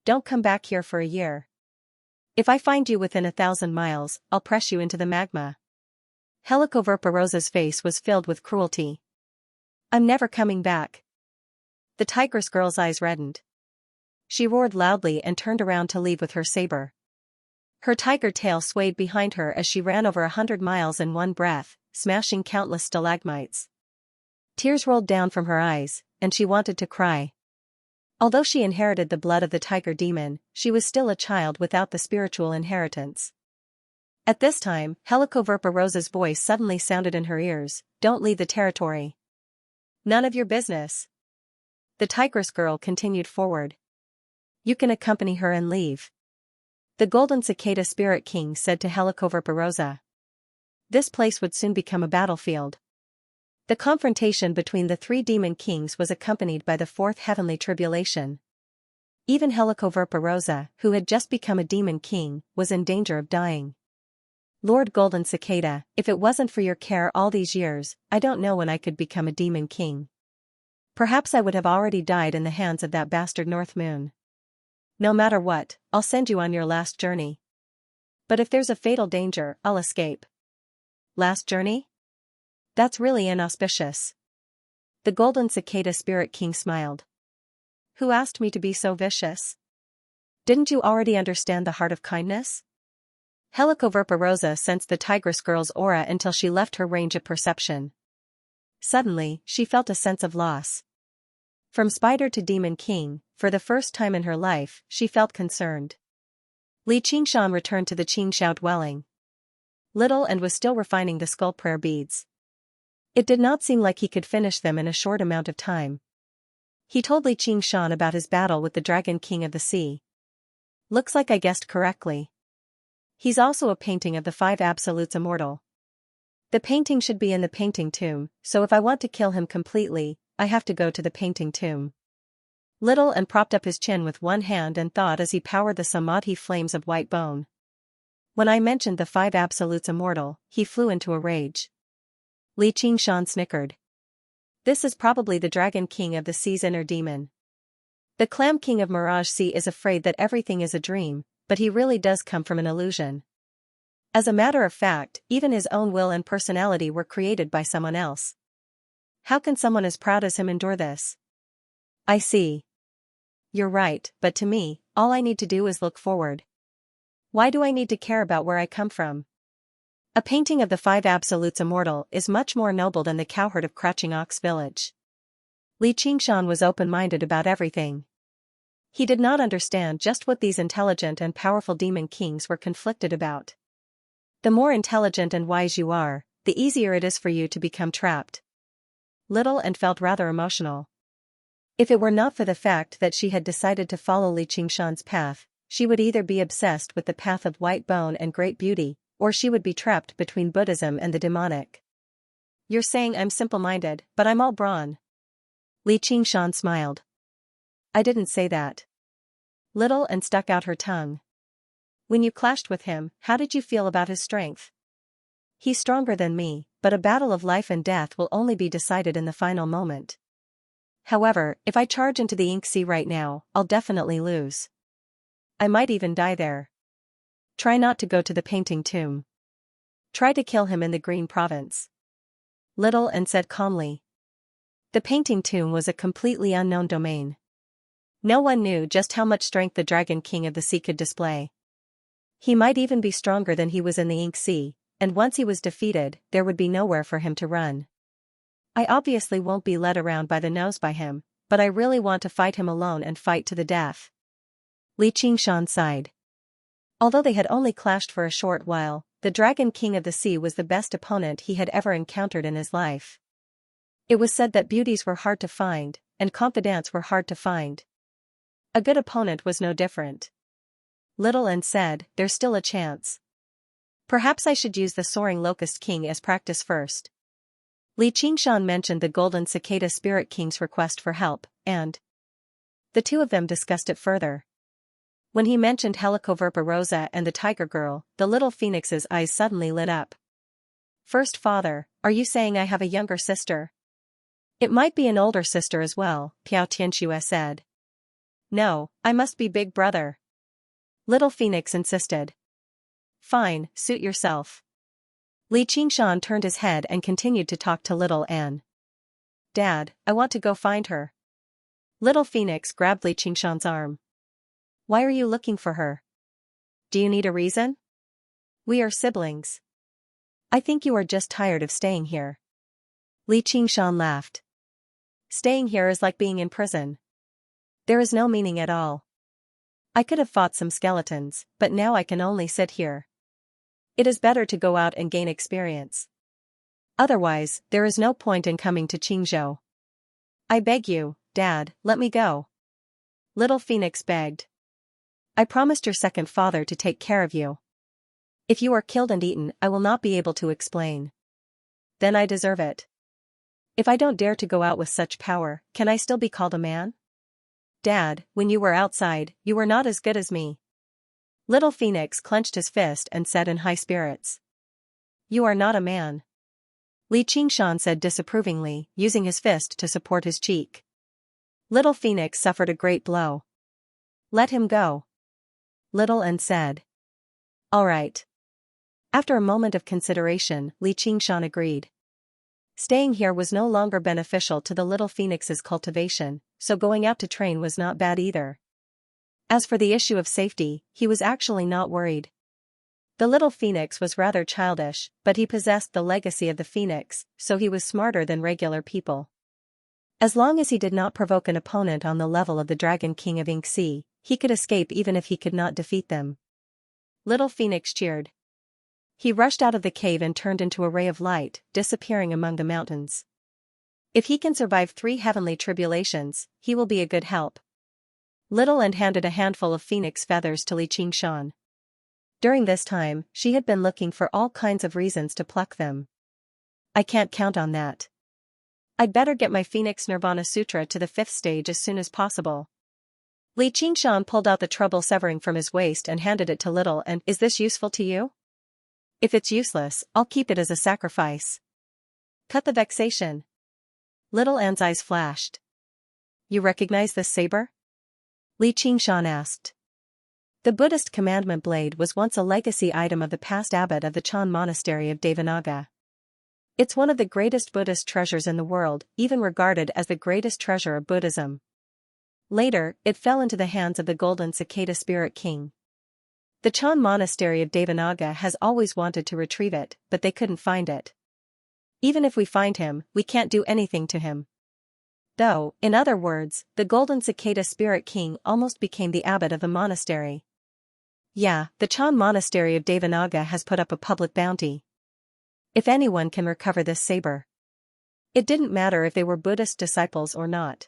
Don't come back here for a year. If I find you within 1,000 miles, I'll press you into the magma. Helicoverpa face was filled with cruelty. I'm never coming back. The tigress girl's eyes reddened. She roared loudly and turned around to leave with her saber. Her tiger tail swayed behind her as she ran over 100 miles in one breath, smashing countless stalagmites. Tears rolled down from her eyes, and she wanted to cry. Although she inherited the blood of the tiger demon, she was still a child without the spiritual inheritance. At this time, Helicoverpa voice suddenly sounded in her ears, "Don't leave the territory." "None of your business." The tigress girl continued forward. "You can accompany her and leave." The golden cicada spirit king said to Helicoverpa. This place would soon become a battlefield. The confrontation between the three demon kings was accompanied by the fourth heavenly tribulation. Even Helicoverpa, who had just become a demon king, was in danger of dying. Lord Golden Cicada, if it wasn't for your care all these years, I don't know when I could become a demon king. Perhaps I would have already died in the hands of that bastard North Moon. No matter what, I'll send you on your last journey. But if there's a fatal danger, I'll escape. Last journey? That's really inauspicious. The Golden Cicada Spirit King smiled. Who asked me to be so vicious? Didn't you already understand the heart of kindness? Helicoverpa sensed the tigress girl's aura until she left her range of perception. Suddenly, she felt a sense of loss. From spider to demon king, for the first time in her life, she felt concerned. Li Qingshan returned to the Qingxiao dwelling. Little and was still refining the skull prayer beads. It did not seem like he could finish them in a short amount of time. He told Li Qingshan about his battle with the Dragon King of the Sea. Looks like I guessed correctly. He's also a painting of the 5 Absolutes Immortal. The painting should be in the painting tomb, so if I want to kill him completely, I have to go to the painting tomb. Little and propped up his chin with one hand and thought as he powered the samadhi flames of white bone. When I mentioned the 5 Absolutes Immortal, he flew into a rage. Li Qingshan snickered. This is probably the Dragon King of the Sea's inner demon. The Clam King of Mirage Sea is afraid that everything is a dream, but he really does come from an illusion. As a matter of fact, even his own will and personality were created by someone else. How can someone as proud as him endure this? I see. You're right, but to me, all I need to do is look forward. Why do I need to care about where I come from? A painting of the 5 Absolutes Immortal is much more noble than the cowherd of Crouching Ox Village. Li Qingshan was open-minded about everything. He did not understand just what these intelligent and powerful demon kings were conflicted about. The more intelligent and wise you are, the easier it is for you to become trapped. Little and felt rather emotional. If it were not for the fact that she had decided to follow Li Qingshan's path, she would either be obsessed with the path of white bone and great beauty, or she would be trapped between Buddhism and the demonic. You're saying I'm simple-minded, but I'm all brawn. Li Qingshan smiled. I didn't say that. Little and stuck out her tongue. When you clashed with him, how did you feel about his strength? He's stronger than me, but a battle of life and death will only be decided in the final moment. However, if I charge into the Ink Sea right now, I'll definitely lose. I might even die there. Try not to go to the painting tomb. Try to kill him in the Green Province. Little and said calmly. The painting tomb was a completely unknown domain. No one knew just how much strength the Dragon King of the Sea could display. He might even be stronger than he was in the Ink Sea, and once he was defeated, there would be nowhere for him to run. I obviously won't be led around by the nose by him, but I really want to fight him alone and fight to the death. Li Qingshan sighed. Although they had only clashed for a short while, the Dragon King of the Sea was the best opponent he had ever encountered in his life. It was said that beauties were hard to find, and confidants were hard to find. A good opponent was no different. Little and said, there's still a chance. Perhaps I should use the Soaring Locust King as practice first. Li Qingshan mentioned the Golden Cicada Spirit King's request for help, and the two of them discussed it further. When he mentioned Helicoverpa Rosa and the Tiger Girl, the little phoenix's eyes suddenly lit up. First father, are you saying I have a younger sister? It might be an older sister as well, Piao Tianxia said. No, I must be big brother. Little Phoenix insisted. Fine, suit yourself. Li Qingshan turned his head and continued to talk to Little Anne. Dad, I want to go find her. Little Phoenix grabbed Li Qingshan's arm. Why are you looking for her? Do you need a reason? We are siblings. I think you are just tired of staying here. Li Qingshan laughed. Staying here is like being in prison. There is no meaning at all. I could have fought some skeletons, but now I can only sit here. It is better to go out and gain experience. Otherwise, there is no point in coming to Qingzhou. I beg you, Dad, let me go. Little Phoenix begged. I promised your second father to take care of you. If you are killed and eaten, I will not be able to explain. Then I deserve it. If I don't dare to go out with such power, can I still be called a man? Dad, when you were outside, you were not as good as me. Little Phoenix clenched his fist and said in high spirits. You are not a man. Li Qingshan said disapprovingly, using his fist to support his cheek. Little Phoenix suffered a great blow. Let him go. Little Anne said. All right. After a moment of consideration, Li Qingshan agreed. Staying here was no longer beneficial to the little phoenix's cultivation, so going out to train was not bad either. As for the issue of safety, he was actually not worried. The little phoenix was rather childish, but he possessed the legacy of the phoenix, so he was smarter than regular people. As long as he did not provoke an opponent on the level of the Dragon King of Ink Sea, he could escape even if he could not defeat them. Little Phoenix cheered. He rushed out of the cave and turned into a ray of light, disappearing among the mountains. If he can survive 3 heavenly tribulations, he will be a good help. Little Anne handed a handful of phoenix feathers to Li Qingshan. During this time, she had been looking for all kinds of reasons to pluck them. I can't count on that. I'd better get my Phoenix Nirvana Sutra to the 5th stage as soon as possible. Li Qingshan pulled out the trouble severing from his waist and handed it to Little Anne. Is this useful to you? If it's useless, I'll keep it as a sacrifice. Cut the vexation. Little Anne's eyes flashed. You recognize this saber? Li Qingshan asked. The Buddhist commandment blade was once a legacy item of the past abbot of the Chan monastery of Devanaga. It's one of the greatest Buddhist treasures in the world, even regarded as the greatest treasure of Buddhism. Later, it fell into the hands of the Golden Cicada Spirit King. The Chan monastery of Devanaga has always wanted to retrieve it, but they couldn't find it. Even if we find him, we can't do anything to him. Though, in other words, the Golden Cicada Spirit King almost became the abbot of the monastery. Yeah, the Chan monastery of Devanaga has put up a public bounty. If anyone can recover this saber. It didn't matter if they were Buddhist disciples or not.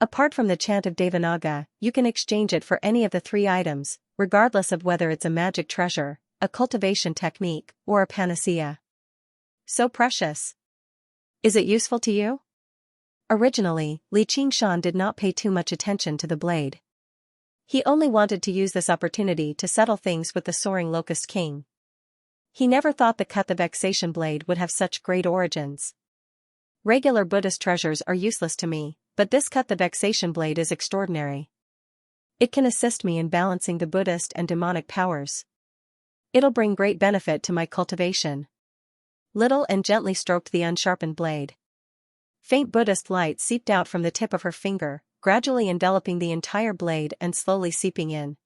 Apart from the chant of Devanaga, you can exchange it for any of the 3 items, regardless of whether it's a magic treasure, a cultivation technique, or a panacea. So precious. Is it useful to you? Originally, Li Qingshan did not pay too much attention to the blade. He only wanted to use this opportunity to settle things with the Soaring Locust King. He never thought the Cut the Vexation blade would have such great origins. Regular Buddhist treasures are useless to me, but this Cut the Vexation blade is extraordinary. It can assist me in balancing the Buddhist and demonic powers. It'll bring great benefit to my cultivation. Little and gently stroked the unsharpened blade. Faint Buddhist light seeped out from the tip of her finger, gradually enveloping the entire blade and slowly seeping in.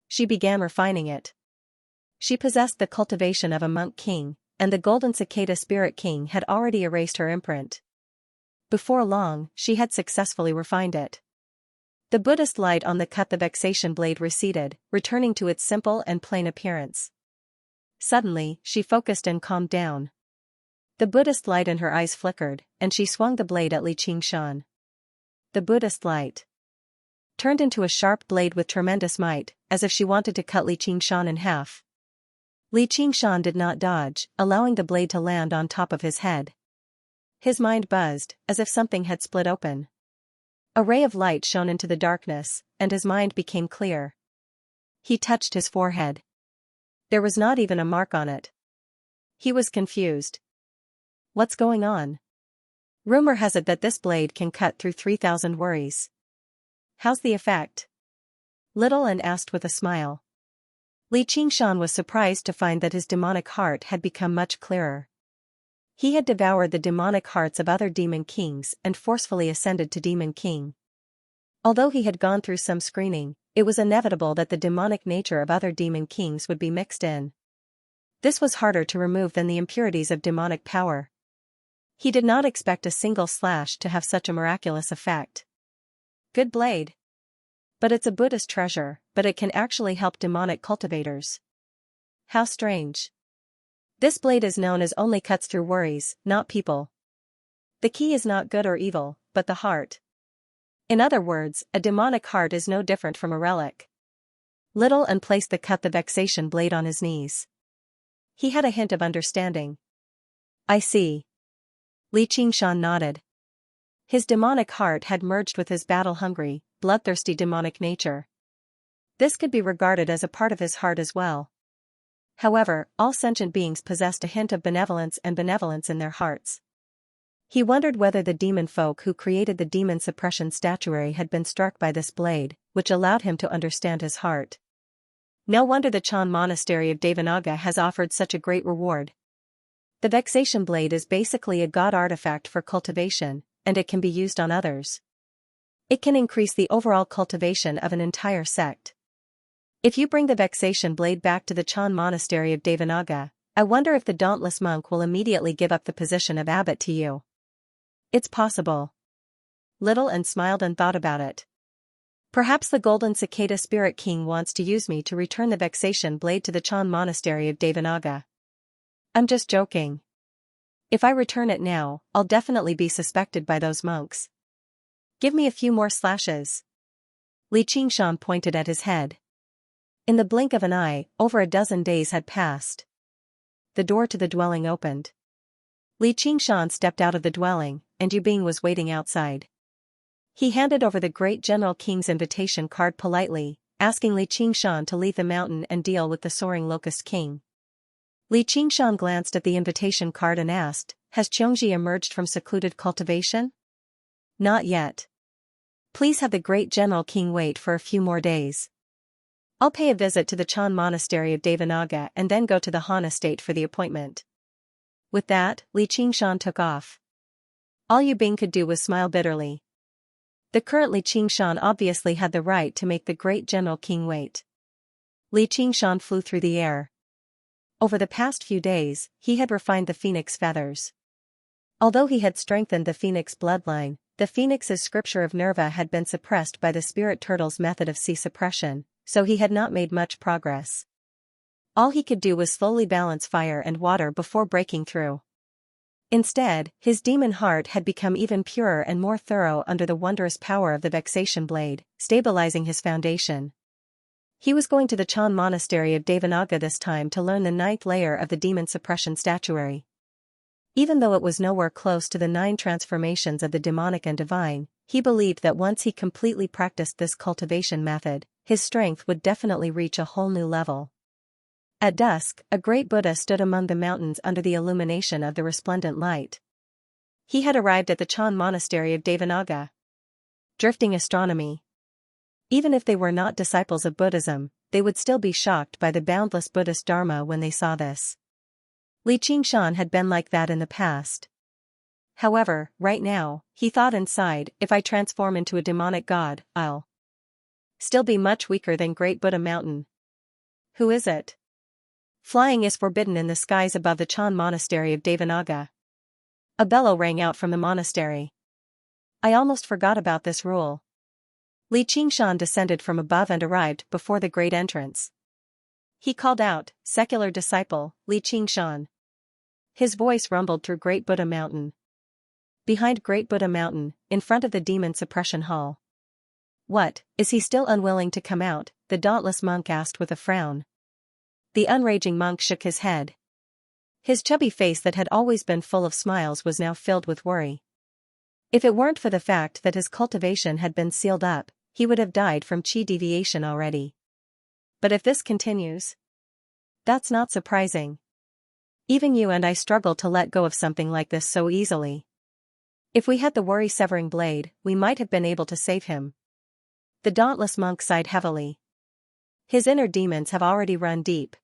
She began refining it. She possessed the cultivation of a monk king, and the golden cicada spirit king had already erased her imprint. Before long, she had successfully refined it. The Buddhist light on the vexation blade receded, returning to its simple and plain appearance. Suddenly, she focused and calmed down. The Buddhist light in her eyes flickered, and she swung the blade at Xianxia. The Buddhist light turned into a sharp blade with tremendous might, as if she wanted to cut Xianxia in half. Xianxia did not dodge, allowing the blade to land on top of his head. His mind buzzed, as if something had split open. A ray of light shone into the darkness, and his mind became clear. He touched his forehead. There was not even a mark on it. He was confused. What's going on? Rumor has it that this blade can cut through 3,000 worries. How's the effect? Little and asked with a smile. Xianxia was surprised to find that his demonic heart had become much clearer. He had devoured the demonic hearts of other demon kings and forcefully ascended to demon king. Although he had gone through some screening, it was inevitable that the demonic nature of other demon kings would be mixed in. This was harder to remove than the impurities of demonic power. He did not expect a single slash to have such a miraculous effect. Good blade. But it's a Buddhist treasure, but it can actually help demonic cultivators. How strange. This blade is known as only cuts through worries, not people. The key is not good or evil, but the heart. In other words, a demonic heart is no different from a relic. Little and placed the vexation blade on his knees. He had a hint of understanding. I see. Xianxia nodded. His demonic heart had merged with his battle-hungry, bloodthirsty demonic nature. This could be regarded as a part of his heart as well. However, all sentient beings possessed a hint of benevolence in their hearts. He wondered whether the demon folk who created the demon suppression statuary had been struck by this blade, which allowed him to understand his heart. No wonder the Chan monastery of Devanaga has offered such a great reward. The vexation blade is basically a god artifact for cultivation, and it can be used on others. It can increase the overall cultivation of an entire sect. If you bring the vexation blade back to the Chan monastery of Devanaga, I wonder if the dauntless monk will immediately give up the position of abbot to you. It's possible. Little and smiled and thought about it. Perhaps the golden cicada spirit king wants to use me to return the vexation blade to the Chan monastery of Devanaga. I'm just joking. If I return it now, I'll definitely be suspected by those monks. Give me a few more slashes. Xianxia pointed at his head. In the blink of an eye, over a dozen days had passed. The door to the dwelling opened. Xianxia stepped out of the dwelling, and Yubing was waiting outside. He handed over the great general king's invitation card politely, asking Xianxia to leave the mountain and deal with the soaring locust king. Xianxia glanced at the invitation card and asked, has Xianxia emerged from secluded cultivation? Not yet. Please have the great general king wait for a few more days. I'll pay a visit to the Chan monastery of Devanaga and then go to the Han estate for the appointment. With that, Xianxia took off. All Yubing could do was smile bitterly. The current Xianxia obviously had the right to make the great general king wait. Xianxia flew through the air. Over the past few days, he had refined the phoenix feathers. Although he had strengthened the phoenix bloodline, the phoenix's scripture of Nerva had been suppressed by the spirit turtle's method of sea suppression, so he had not made much progress. All he could do was slowly balance fire and water before breaking through. Instead, his demon heart had become even purer and more thorough under the wondrous power of the vexation blade, stabilizing his foundation. He was going to the Chan monastery of Devanaga this time to learn the 9th layer of the demon suppression statuary. Even though it was nowhere close to the 9 transformations of the demonic and divine, he believed that once he completely practiced this cultivation method, his strength would definitely reach a whole new level. At dusk, a great Buddha stood among the mountains under the illumination of the resplendent light. He had arrived at the Chan monastery of Devanaga. Drifting astronomy. Even if they were not disciples of Buddhism, they would still be shocked by the boundless Buddhist Dharma when they saw this. Li Qingshan had been like that in the past. However, right now, he thought inside, if I transform into a demonic god, I'll still be much weaker than Great Buddha Mountain. Who is it? Flying is forbidden in the skies above the Chan monastery of Devanaga. A bellow rang out from the monastery. I almost forgot about this rule. Li Qingshan descended from above and arrived before the great entrance. He called out, "Secular disciple, Li Qingshan." His voice rumbled through Great Buddha Mountain. Behind Great Buddha Mountain, in front of the demon suppression hall. What, is he still unwilling to come out? The dauntless monk asked with a frown. The unraging monk shook his head. His chubby face that had always been full of smiles was now filled with worry. If it weren't for the fact that his cultivation had been sealed up, he would have died from chi deviation already. But if this continues, that's not surprising. Even you and I struggle to let go of something like this so easily. If we had the worry-severing blade, we might have been able to save him. The dauntless monk sighed heavily. His inner demons have already run deep.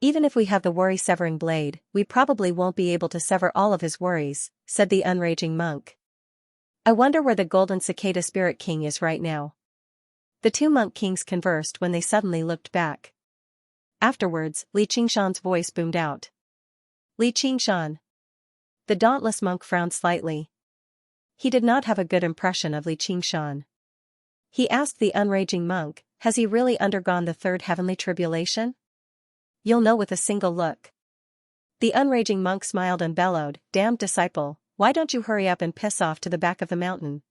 Even if we have the worry-severing blade, we probably won't be able to sever all of his worries, said the unraging monk. I wonder where the golden cicada spirit king is right now. The two monk kings conversed when they suddenly looked back. Afterwards, Li Qingshan's voice boomed out. Li Qingshan. The dauntless monk frowned slightly. He did not have a good impression of Li Qingshan. He asked the unraging monk, has he really undergone the third heavenly tribulation? You'll know with a single look. The unraging monk smiled and bellowed, damned disciple, why don't you hurry up and piss off to the back of the mountain?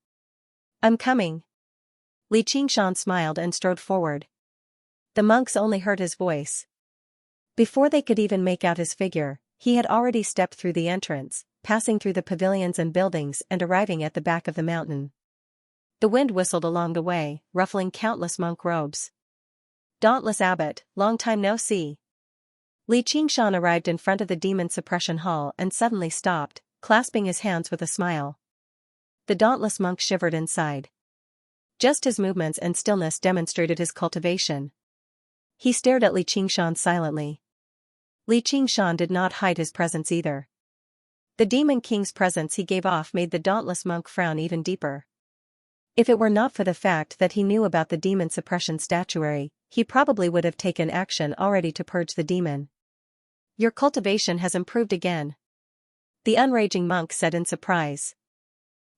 I'm coming. Li Qingshan smiled and strode forward. The monks only heard his voice. Before they could even make out his figure, he had already stepped through the entrance, passing through the pavilions and buildings and arriving at the back of the mountain. The wind whistled along the way, ruffling countless monk robes. Dauntless abbot, long time no see. Li Qingshan arrived in front of the demon suppression hall and suddenly stopped, clasping his hands with a smile. The dauntless monk shivered inside. Just his movements and stillness demonstrated his cultivation. He stared at Li Qingshan silently. Li Qingshan did not hide his presence either. The demon king's presence he gave off made the dauntless monk frown even deeper. If it were not for the fact that he knew about the demon suppression statuary, he probably would have taken action already to purge the demon. Your cultivation has improved again. The unraging monk said in surprise.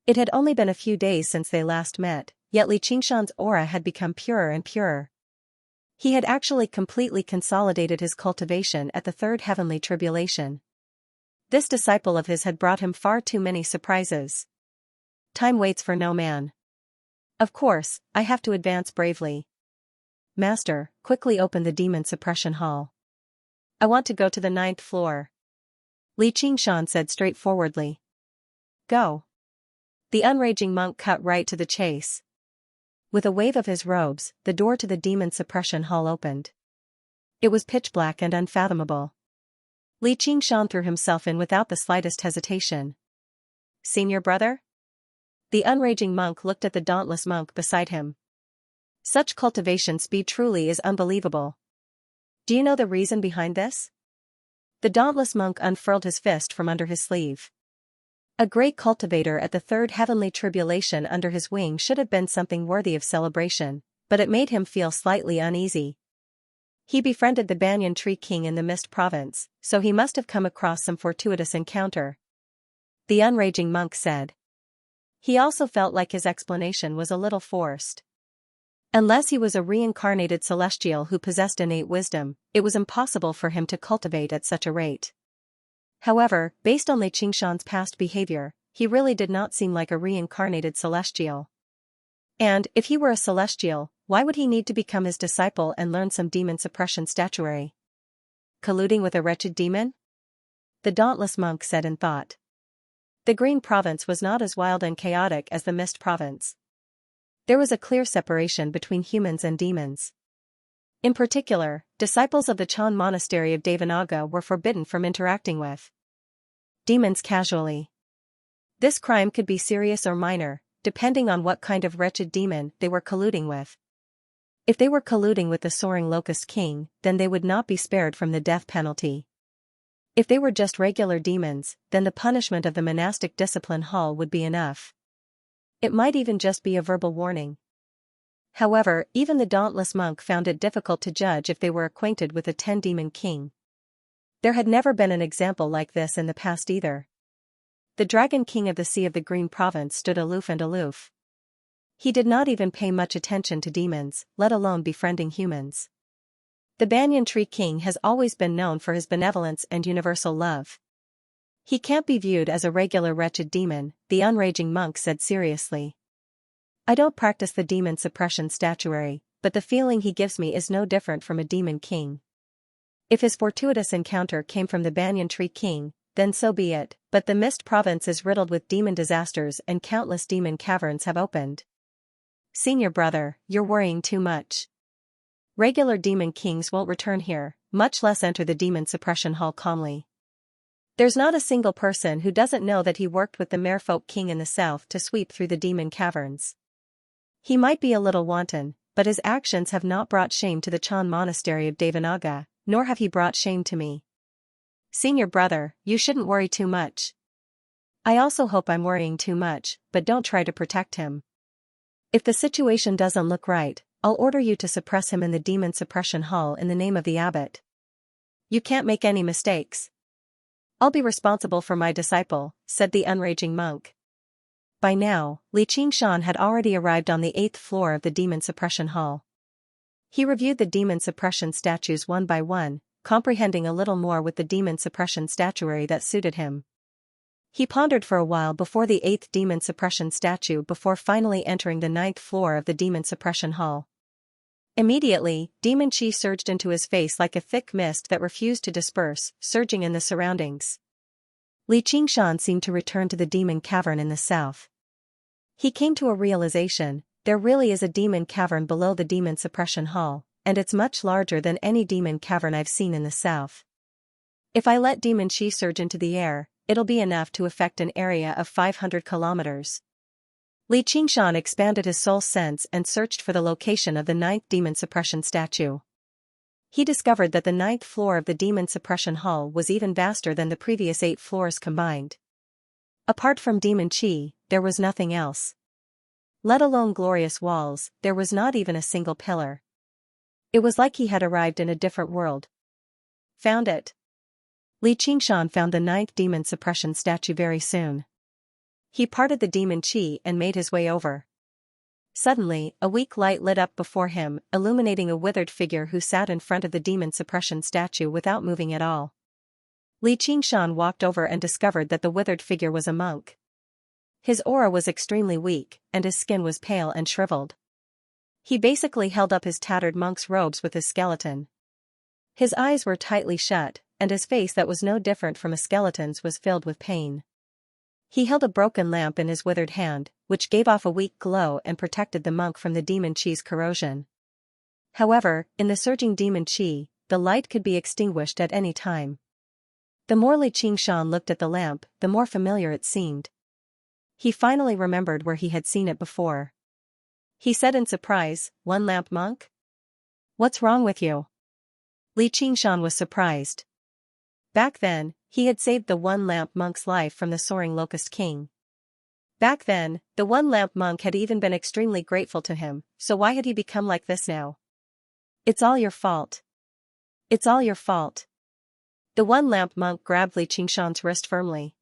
It had only been a few days since they last met, yet Li Qingshan's aura had become purer and purer. He had actually completely consolidated his cultivation at the third heavenly tribulation. This disciple of his had brought him far too many surprises. Time waits for no man. Of course, I have to advance bravely. Master, quickly open the demon suppression hall. I want to go to the 9th floor. Li Qingshan said straightforwardly. Go. The unraging monk cut right to the chase. With a wave of his robes, the door to the demon suppression hall opened. It was pitch black and unfathomable. Li Qingshan threw himself in without the slightest hesitation. Senior brother? The unraging monk looked at the dauntless monk beside him. Such cultivation speed truly is unbelievable. Do you know the reason behind this? The dauntless monk unfurled his fist from under his sleeve. A great cultivator at the third heavenly tribulation under his wing should have been something worthy of celebration, but it made him feel slightly uneasy. He befriended the banyan tree king in the Mist province, so he must have come across some fortuitous encounter. The unraging monk said. He also felt like his explanation was a little forced. Unless he was a reincarnated celestial who possessed innate wisdom, it was impossible for him to cultivate at such a rate. However, based on Li Qingshan's past behavior, he really did not seem like a reincarnated celestial. And, if he were a celestial, why would he need to become his disciple and learn some demon suppression statuary? Colluding with a wretched demon? The dauntless monk said in thought. The Green Province was not as wild and chaotic as the Mist Province. There was a clear separation between humans and demons. In particular, disciples of the Chan monastery of Devanaga were forbidden from interacting with demons casually. This crime could be serious or minor, depending on what kind of wretched demon they were colluding with. If they were colluding with the soaring Locust King, then they would not be spared from the death penalty. If they were just regular demons, then the punishment of the monastic discipline hall would be enough. It might even just be a verbal warning. However, even the dauntless monk found it difficult to judge if they were acquainted with a 10-demon king. There had never been an example like this in the past either. The Dragon King of the Sea of the Green Province stood aloof and aloof. He did not even pay much attention to demons, let alone befriending humans. The Banyan Tree King has always been known for his benevolence and universal love. He can't be viewed as a regular wretched demon, the unraging monk said seriously. I don't practice the demon suppression statuary, but the feeling he gives me is no different from a demon king. If his fortuitous encounter came from the Banyan Tree King, then so be it, but the Mist Province is riddled with demon disasters and countless demon caverns have opened. Senior brother, you're worrying too much. Regular demon kings won't return here, much less enter the demon suppression hall calmly. There's not a single person who doesn't know that he worked with the Merfolk King in the south to sweep through the demon caverns. He might be a little wanton, but his actions have not brought shame to the Chan Monastery of Devanaga, nor have he brought shame to me. Senior brother, you shouldn't worry too much. I also hope I'm worrying too much, but don't try to protect him. If the situation doesn't look right, I'll order you to suppress him in the demon suppression hall in the name of the abbot. You can't make any mistakes. I'll be responsible for my disciple, said the unraging monk. By now, Xianxia had already arrived on the 8th floor of the demon suppression hall. He reviewed the demon suppression statues one by one, comprehending a little more with the demon suppression statuary that suited him. He pondered for a while before the 8th demon suppression statue before finally entering the 9th floor of the demon suppression hall. Immediately, demon chi surged into his face like a thick mist that refused to disperse, surging in the surroundings. Xianxia seemed to return to the demon cavern in the south. He came to a realization: there really is a demon cavern below the demon suppression hall, and it's much larger than any demon cavern I've seen in the south. If I let demon chi surge into the air, it'll be enough to affect an area of 500 kilometers. Xianxia expanded his soul sense and searched for the location of the 9th demon suppression statue. He discovered that the 9th floor of the demon suppression hall was even vaster than the previous 8 floors combined. Apart from demon chi, there was nothing else. Let alone glorious walls, there was not even a single pillar. It was like he had arrived in a different world. Found it. Xianxia found the 9th demon suppression statue very soon. He parted the demon chi and made his way over. Suddenly, a weak light lit up before him, illuminating a withered figure who sat in front of the demon suppression statue without moving at all. Xianxia walked over and discovered that the withered figure was a monk. His aura was extremely weak, and his skin was pale and shriveled. He basically held up his tattered monk's robes with his skeleton. His eyes were tightly shut, and his face that was no different from a skeleton's was filled with pain. He held a broken lamp in his withered hand, which gave off a weak glow and protected the monk from the demon chi's corrosion. However, in the surging demon chi, the light could be extinguished at any time. The more Xianxia looked at the lamp, the more familiar it seemed. He finally remembered where he had seen it before. He said in surprise, "One lamp monk? What's wrong with you?" Xianxia was surprised. Back then, he had saved the One Lamp monk's life from the soaring Locust King. Back then, the One Lamp monk had even been extremely grateful to him, so why had he become like this now? It's all your fault. It's all your fault. The One Lamp monk grabbed Xianxia's wrist firmly.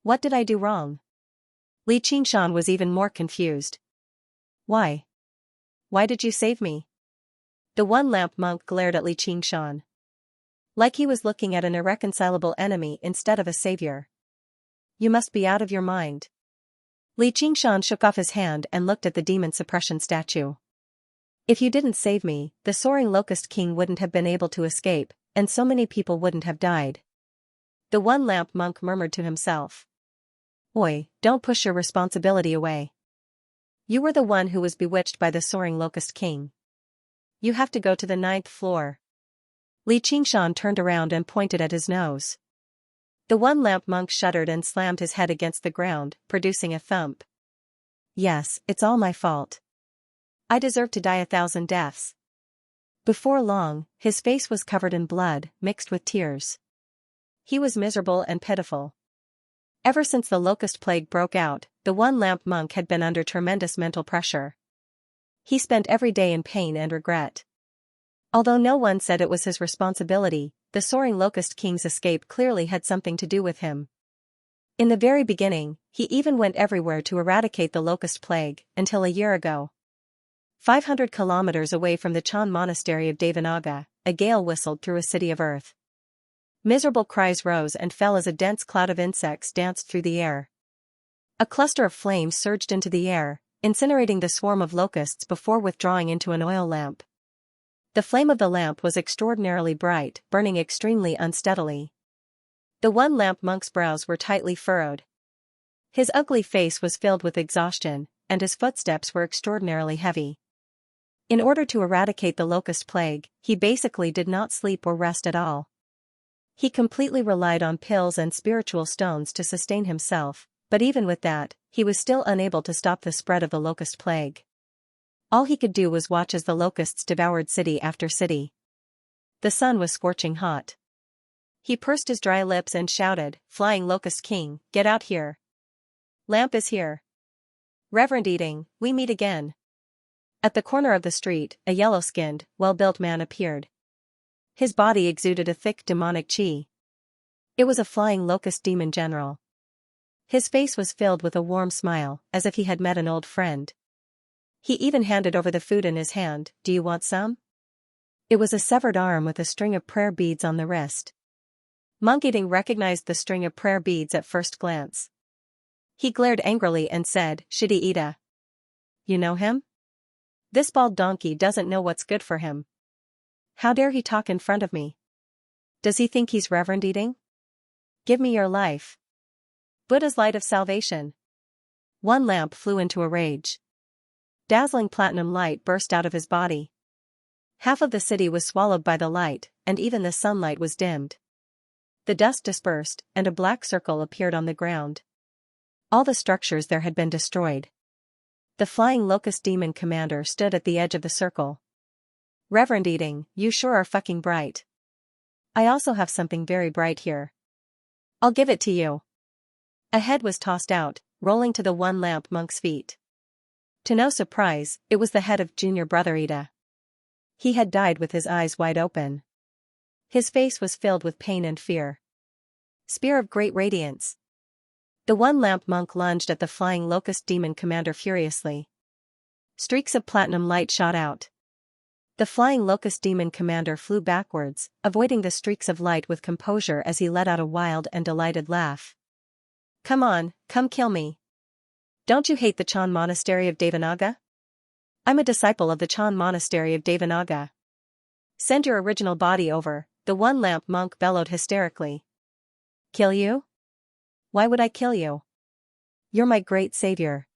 What did I do wrong? Xianxia was even more confused. Why? Why did you save me? The One Lamp monk glared at Xianxia. Like he was looking at an irreconcilable enemy instead of a savior. You must be out of your mind. Xianxia shook off his hand and looked at the demon suppression statue. If you didn't save me, the soaring Locust King wouldn't have been able to escape, and so many people wouldn't have died. The One Lamp monk murmured to himself. Oi, don't push your responsibility away. You were the one who was bewitched by the soaring Locust King. You have to go to the 9th floor. Xianxia turned around and pointed at his nose. The One Lamp monk shuddered and slammed his head against the ground, producing a thump. Yes, it's all my fault. I deserve to die 1,000 deaths. Before long, his face was covered in blood, mixed with tears. He was miserable and pitiful. Ever since the locust plague broke out, the one-lamp monk had been under tremendous mental pressure. He spent every day in pain and regret. Although no one said it was his responsibility, the soaring locust king's escape clearly had something to do with him. In the very beginning, he even went everywhere to eradicate the locust plague, until a year ago. 500 kilometers away from the Chan monastery of Devanaga, a gale whistled through a city of earth. Miserable cries rose and fell as a dense cloud of insects danced through the air. A cluster of flames surged into the air, incinerating the swarm of locusts before withdrawing into an oil lamp. The flame of the lamp was extraordinarily bright, burning extremely unsteadily. The one-lamp monk's brows were tightly furrowed. His ugly face was filled with exhaustion, and his footsteps were extraordinarily heavy. In order to eradicate the locust plague, he basically did not sleep or rest at all. He completely relied on pills and spiritual stones to sustain himself, but even with that, he was still unable to stop the spread of the locust plague. All he could do was watch as the locusts devoured city after city. The sun was scorching hot. He pursed his dry lips and shouted, "Flying Locust King, get out here. Lamp is here. Reverend Eating, we meet again." At the corner of the street, a yellow-skinned, well-built man appeared. His body exuded a thick demonic chi. It was a flying locust demon general. His face was filled with a warm smile, as if he had met an old friend. He even handed over the food in his hand. "Do you want some?" It was a severed arm with a string of prayer beads on the wrist. Monk Eating recognized the string of prayer beads at first glance. He glared angrily and said, "Shidi Ida. You know him? This bald donkey doesn't know what's good for him. How dare he talk in front of me? Does he think he's Reverend Eating? Give me your life. Buddha's light of salvation." One lamp flew into a rage. Dazzling platinum light burst out of his body. Half of the city was swallowed by the light, and even the sunlight was dimmed. The dust dispersed, and a black circle appeared on the ground. All the structures there had been destroyed. The flying locust demon commander stood at the edge of the circle. "Reverend Eating, you sure are fucking bright. I also have something very bright here. I'll give it to you." A head was tossed out, rolling to the one-lamp monk's feet. To no surprise, it was the head of junior brother Ida. He had died with his eyes wide open. His face was filled with pain and fear. Spear of great radiance. The one-lamp monk lunged at the flying locust demon commander furiously. Streaks of platinum light shot out. The flying locust demon commander flew backwards, avoiding the streaks of light with composure as he let out a wild and delighted laugh. "Come on, come kill me. Don't you hate the Chan monastery of Devanaga? I'm a disciple of the Chan monastery of Devanaga. Send your original body over," the one-lamp monk bellowed hysterically. "Kill you? Why would I kill you? You're my great savior.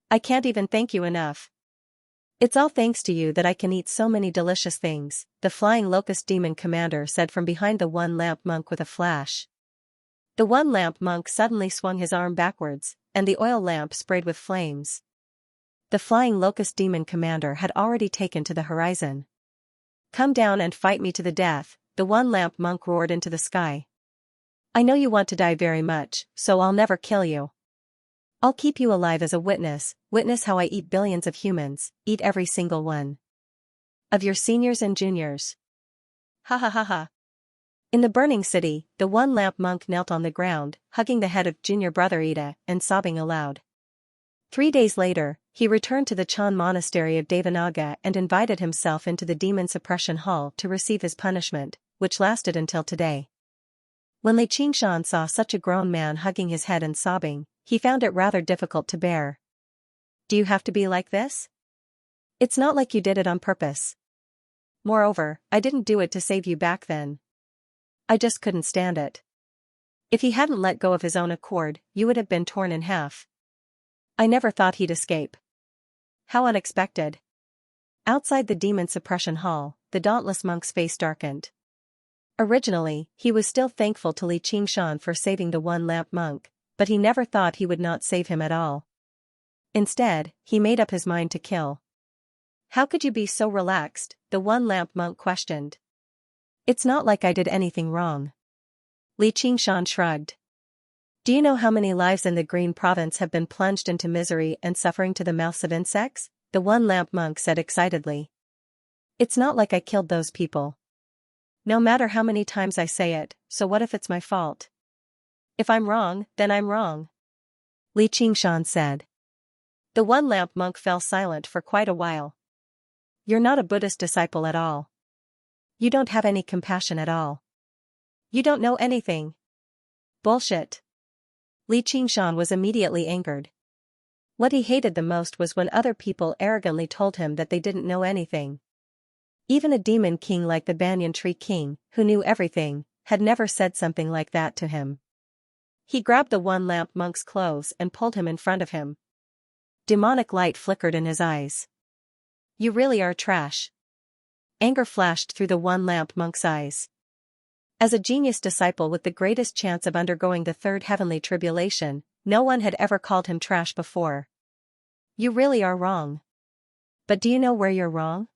I can't even thank you enough. It's all thanks to you that I can eat so many delicious things," the flying locust demon commander said from behind the one-lamp monk with a flash. The one-lamp monk suddenly swung his arm backwards, and the oil lamp sprayed with flames. The flying locust demon commander had already taken to the horizon. "Come down and fight me to the death," the one-lamp monk roared into the sky. "I know you want to die very much, so I'll never kill you. I'll keep you alive as a witness how I eat billions of humans, eat every single one of your seniors and juniors. Ha ha ha ha." In the burning city, the one-lamp monk knelt on the ground, hugging the head of junior brother Ida, and sobbing aloud. 3 days later, he returned to the Chan monastery of Devanaga and invited himself into the demon suppression hall to receive his punishment, which lasted until today. When Xianxia saw such a grown man hugging his head and sobbing, he found it rather difficult to bear. "Do you have to be like this? It's not like you did it on purpose. Moreover, I didn't do it to save you back then. I just couldn't stand it. If he hadn't let go of his own accord, you would have been torn in half. I never thought he'd escape. How unexpected." Outside the demon suppression hall, the dauntless monk's face darkened. Originally, he was still thankful to Xianxia for saving the one-lamp monk, but he never thought he would not save him at all. Instead, he made up his mind to kill. How could you be so relaxed? The one lamp monk questioned. It's not like I did anything wrong. Li Qingshan shrugged. Do you know how many lives in the Green Province have been plunged into misery and suffering to the mouths of insects? The one lamp monk said excitedly. It's not like I killed those people. No matter how many times I say it, so what if it's my fault? If I'm wrong, then I'm wrong. Li Qingshan said. The one lamp monk fell silent for quite a while. You're not a Buddhist disciple at all. You don't have any compassion at all. You don't know anything. Bullshit. Li Qingshan was immediately angered. What he hated the most was when other people arrogantly told him that they didn't know anything. Even a demon king like the Banyan Tree King, who knew everything, had never said something like that to him. He grabbed the one lamp monk's clothes and pulled him in front of him. Demonic light flickered in his eyes. You really are trash. Anger flashed through the one lamp monk's eyes. As a genius disciple with the greatest chance of undergoing the third heavenly tribulation, no one had ever called him trash before. You really are wrong. But do you know where you're wrong?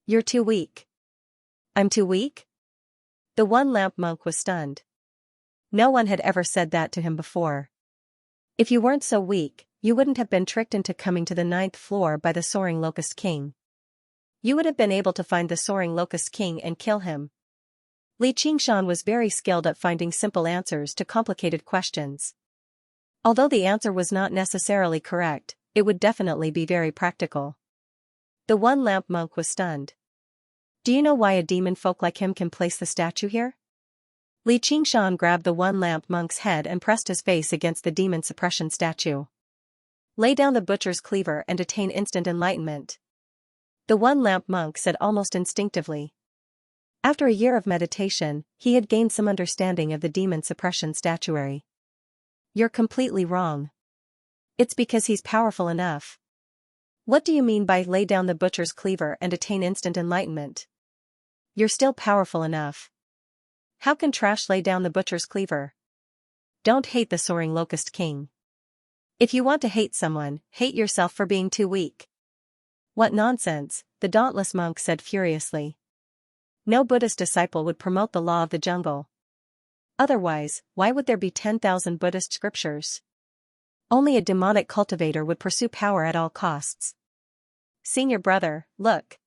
You're too weak. I'm too weak? The one lamp monk was stunned. No one had ever said that to him before. If you weren't so weak, you wouldn't have been tricked into coming to the 9th floor by the Soaring Locust King. You would have been able to find the Soaring Locust King and kill him. Li Qingshan was very skilled at finding simple answers to complicated questions. Although the answer was not necessarily correct, it would definitely be very practical. The one lamp monk was stunned. Do you know why a demon folk like him can place the statue here? Li Qingshan grabbed the one lamp monk's head and pressed his face against the demon suppression statue. Lay down the butcher's cleaver and attain instant enlightenment. The one lamp monk said almost instinctively. After a year of meditation, he had gained some understanding of the demon suppression statuary. You're completely wrong. It's because he's powerful enough. What do you mean by lay down the butcher's cleaver and attain instant enlightenment? You're still powerful enough. How can trash lay down the butcher's cleaver? Don't hate the Soaring Locust King. If you want to hate someone, hate yourself for being too weak. What nonsense, the dauntless monk said furiously. No Buddhist disciple would promote the law of the jungle. Otherwise, why would there be 10,000 Buddhist scriptures? Only a demonic cultivator would pursue power at all costs. Senior brother, look.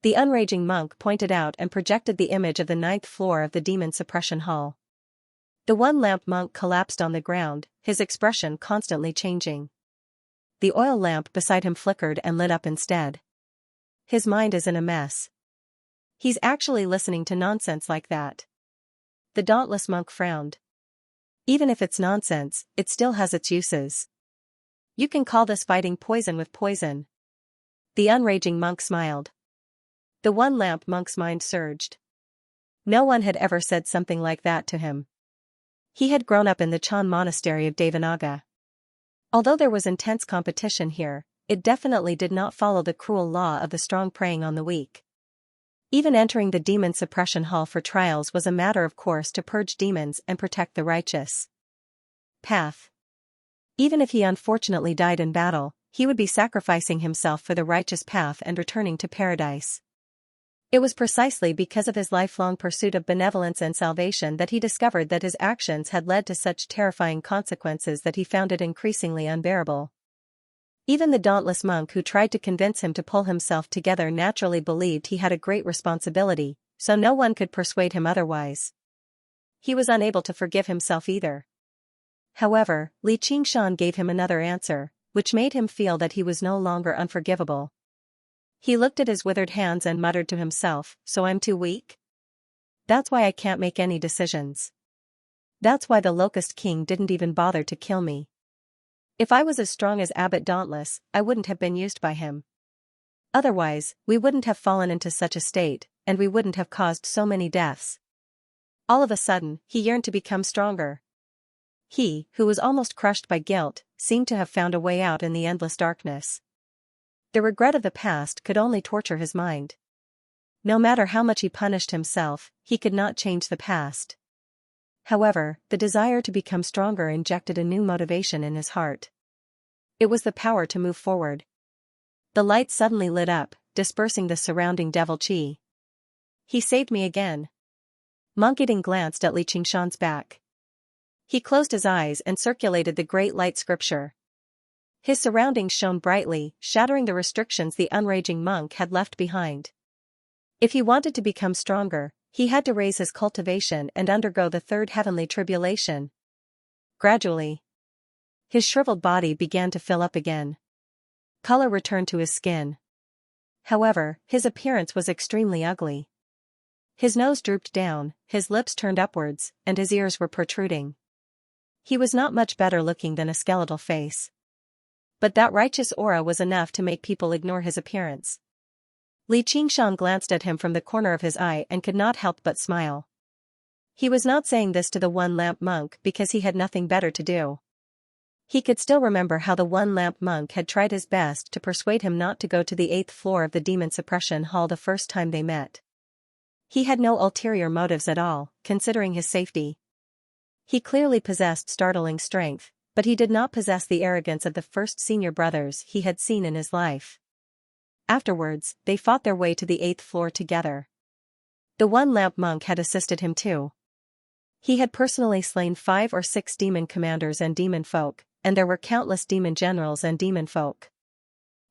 The unraging monk pointed out and projected the image of the 9th floor of the demon suppression hall. The one lamp monk collapsed on the ground, his expression constantly changing. The oil lamp beside him flickered and lit up instead. His mind is in a mess. He's actually listening to nonsense like that. The dauntless monk frowned. Even if it's nonsense, it still has its uses. You can call this fighting poison with poison. The unraging monk smiled. The one lamp monk's mind surged. No one had ever said something like that to him. He had grown up in the Chan monastery of Devanaga. Although there was intense competition here, it definitely did not follow the cruel law of the strong preying on the weak. Even entering the demon suppression hall for trials was a matter of course to purge demons and protect the righteous. Path. Even if he unfortunately died in battle, he would be sacrificing himself for the righteous path and returning to paradise. It was precisely because of his lifelong pursuit of benevolence and salvation that he discovered that his actions had led to such terrifying consequences that he found it increasingly unbearable. Even the dauntless monk who tried to convince him to pull himself together naturally believed he had a great responsibility, so no one could persuade him otherwise. He was unable to forgive himself either. However, Li Qingshan gave him another answer, which made him feel that he was no longer unforgivable. He looked at his withered hands and muttered to himself, so I'm too weak? That's why I can't make any decisions. That's why the Locust King didn't even bother to kill me. If I was as strong as Abbot Dauntless, I wouldn't have been used by him. Otherwise, we wouldn't have fallen into such a state, and we wouldn't have caused so many deaths. All of a sudden, he yearned to become stronger. He, who was almost crushed by guilt, seemed to have found a way out in the endless darkness. The regret of the past could only torture his mind. No matter how much he punished himself, he could not change the past. However, the desire to become stronger injected a new motivation in his heart. It was the power to move forward. The light suddenly lit up, dispersing the surrounding devil chi. He saved me again. Monk Yiding glanced at Li Qingshan's back. He closed his eyes and circulated the great light scripture. His surroundings shone brightly, shattering the restrictions the unraging monk had left behind. If he wanted to become stronger, he had to raise his cultivation and undergo the third heavenly tribulation. Gradually, his shriveled body began to fill up again. Color returned to his skin. However, his appearance was extremely ugly. His nose drooped down, his lips turned upwards, and his ears were protruding. He was not much better looking than a skeletal face. But that righteous aura was enough to make people ignore his appearance. Li Qingshan glanced at him from the corner of his eye and could not help but smile. He was not saying this to the one-lamp monk because he had nothing better to do. He could still remember how the one-lamp monk had tried his best to persuade him not to go to the 8th floor of the demon suppression hall the first time they met. He had no ulterior motives at all, considering his safety. He clearly possessed startling strength, but he did not possess the arrogance of the first senior brothers he had seen in his life. Afterwards, they fought their way to the 8th floor together. The one-lamp monk had assisted him too. He had personally slain 5 or 6 demon commanders and demon folk, and there were countless demon generals and demon folk.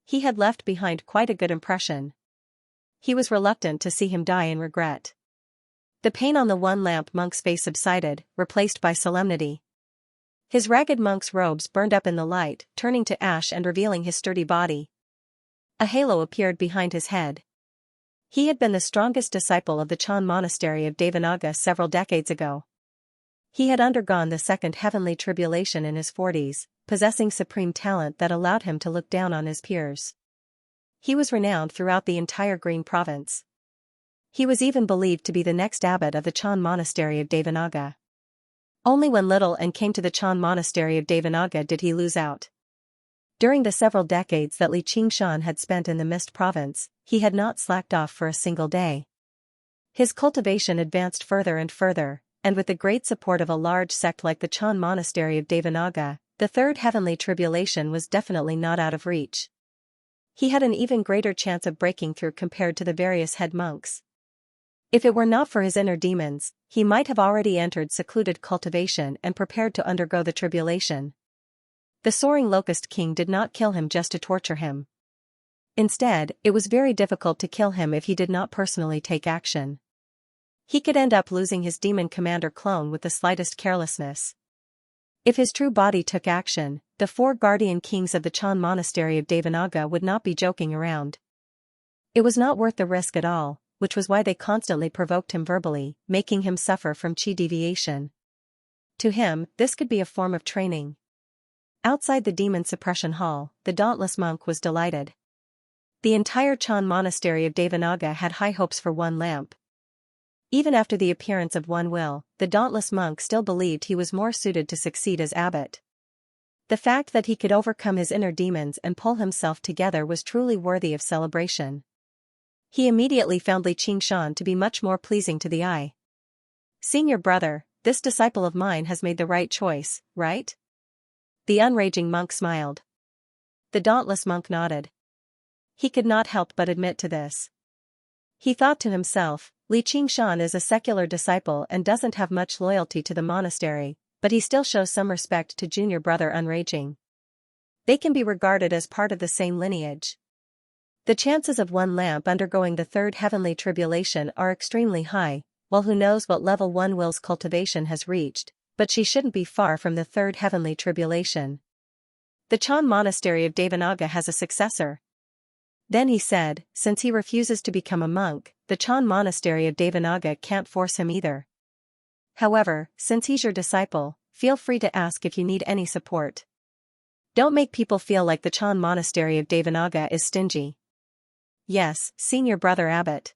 He had left behind quite a good impression. He was reluctant to see him die in regret. The pain on the one-lamp monk's face subsided, replaced by solemnity. His ragged monk's robes burned up in the light, turning to ash and revealing his sturdy body. A halo appeared behind his head. He had been the strongest disciple of the Chan monastery of Devanaga several decades ago. He had undergone the second heavenly tribulation in his 40s, possessing supreme talent that allowed him to look down on his peers. He was renowned throughout the entire Green Province. He was even believed to be the next abbot of the Chan monastery of Devanaga. Only when little and came to the Chan monastery of Devanaga did he lose out. During the several decades that Li Qingshan had spent in the Mist Province, he had not slacked off for a single day. His cultivation advanced further and further, and with the great support of a large sect like the Chan monastery of Devanaga, the third heavenly tribulation was definitely not out of reach. He had an even greater chance of breaking through compared to the various head monks. If it were not for his inner demons, he might have already entered secluded cultivation and prepared to undergo the tribulation. The soaring locust king did not kill him just to torture him. Instead, it was very difficult to kill him if he did not personally take action. He could end up losing his demon commander clone with the slightest carelessness. If his true body took action, the 4 guardian kings of the Chan monastery of Devanaga would not be joking around. It was not worth the risk at all, which was why they constantly provoked him verbally, making him suffer from chi deviation. To him, this could be a form of training. Outside the demon suppression hall, the dauntless monk was delighted. The entire Chan monastery of Devanaga had high hopes for one lamp. Even after the appearance of one will, the dauntless monk still believed he was more suited to succeed as abbot. The fact that he could overcome his inner demons and pull himself together was truly worthy of celebration. He immediately found Li Qingshan to be much more pleasing to the eye. "Senior brother, this disciple of mine has made the right choice, right?" The unraging monk smiled. The dauntless monk nodded. He could not help but admit to this. He thought to himself, Li Qingshan is a secular disciple and doesn't have much loyalty to the monastery, but he still shows some respect to junior brother Unraging. They can be regarded as part of the same lineage. The chances of one lamp undergoing the third heavenly tribulation are extremely high, while who knows what level one will's cultivation has reached, but she shouldn't be far from the third heavenly tribulation. The Chan monastery of Devanaga has a successor. Then he said, since he refuses to become a monk, the Chan monastery of Devanaga can't force him either. However, since he's your disciple, feel free to ask if you need any support. Don't make people feel like the Chan monastery of Devanaga is stingy. Yes, senior brother abbot.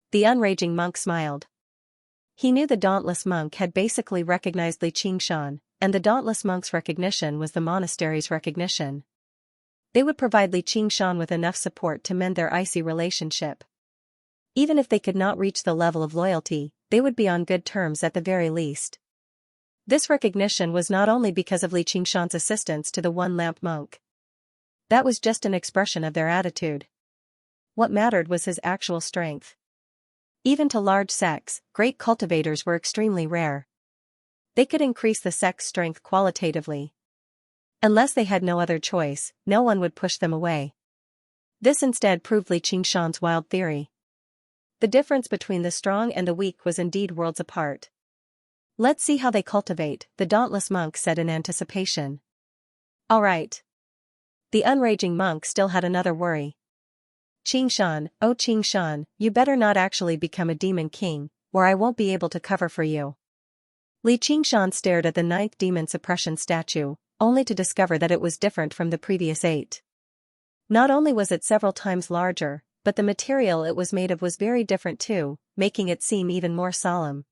The unraging monk smiled. He knew the dauntless monk had basically recognized Li Qingshan, and the dauntless monk's recognition was the monastery's recognition. They would provide Li Qingshan with enough support to mend their icy relationship. Even if they could not reach the level of loyalty, they would be on good terms at the very least. This recognition was not only because of Li Qingshan's assistance to the one-lamp monk. That was just an expression of their attitude. What mattered was his actual strength. Even to large sects, great cultivators were extremely rare. They could increase the sect's strength qualitatively. Unless they had no other choice, no one would push them away. This instead proved Li Qingshan's wild theory. The difference between the strong and the weak was indeed worlds apart. Let's see how they cultivate, the dauntless monk said in anticipation. All right. The unraging monk still had another worry. Qingshan, oh Qingshan, you better not actually become a demon king, or I won't be able to cover for you. Li Qingshan stared at the 9th demon suppression statue, only to discover that it was different from the previous 8. Not only was it several times larger, but the material it was made of was very different too, making it seem even more solemn.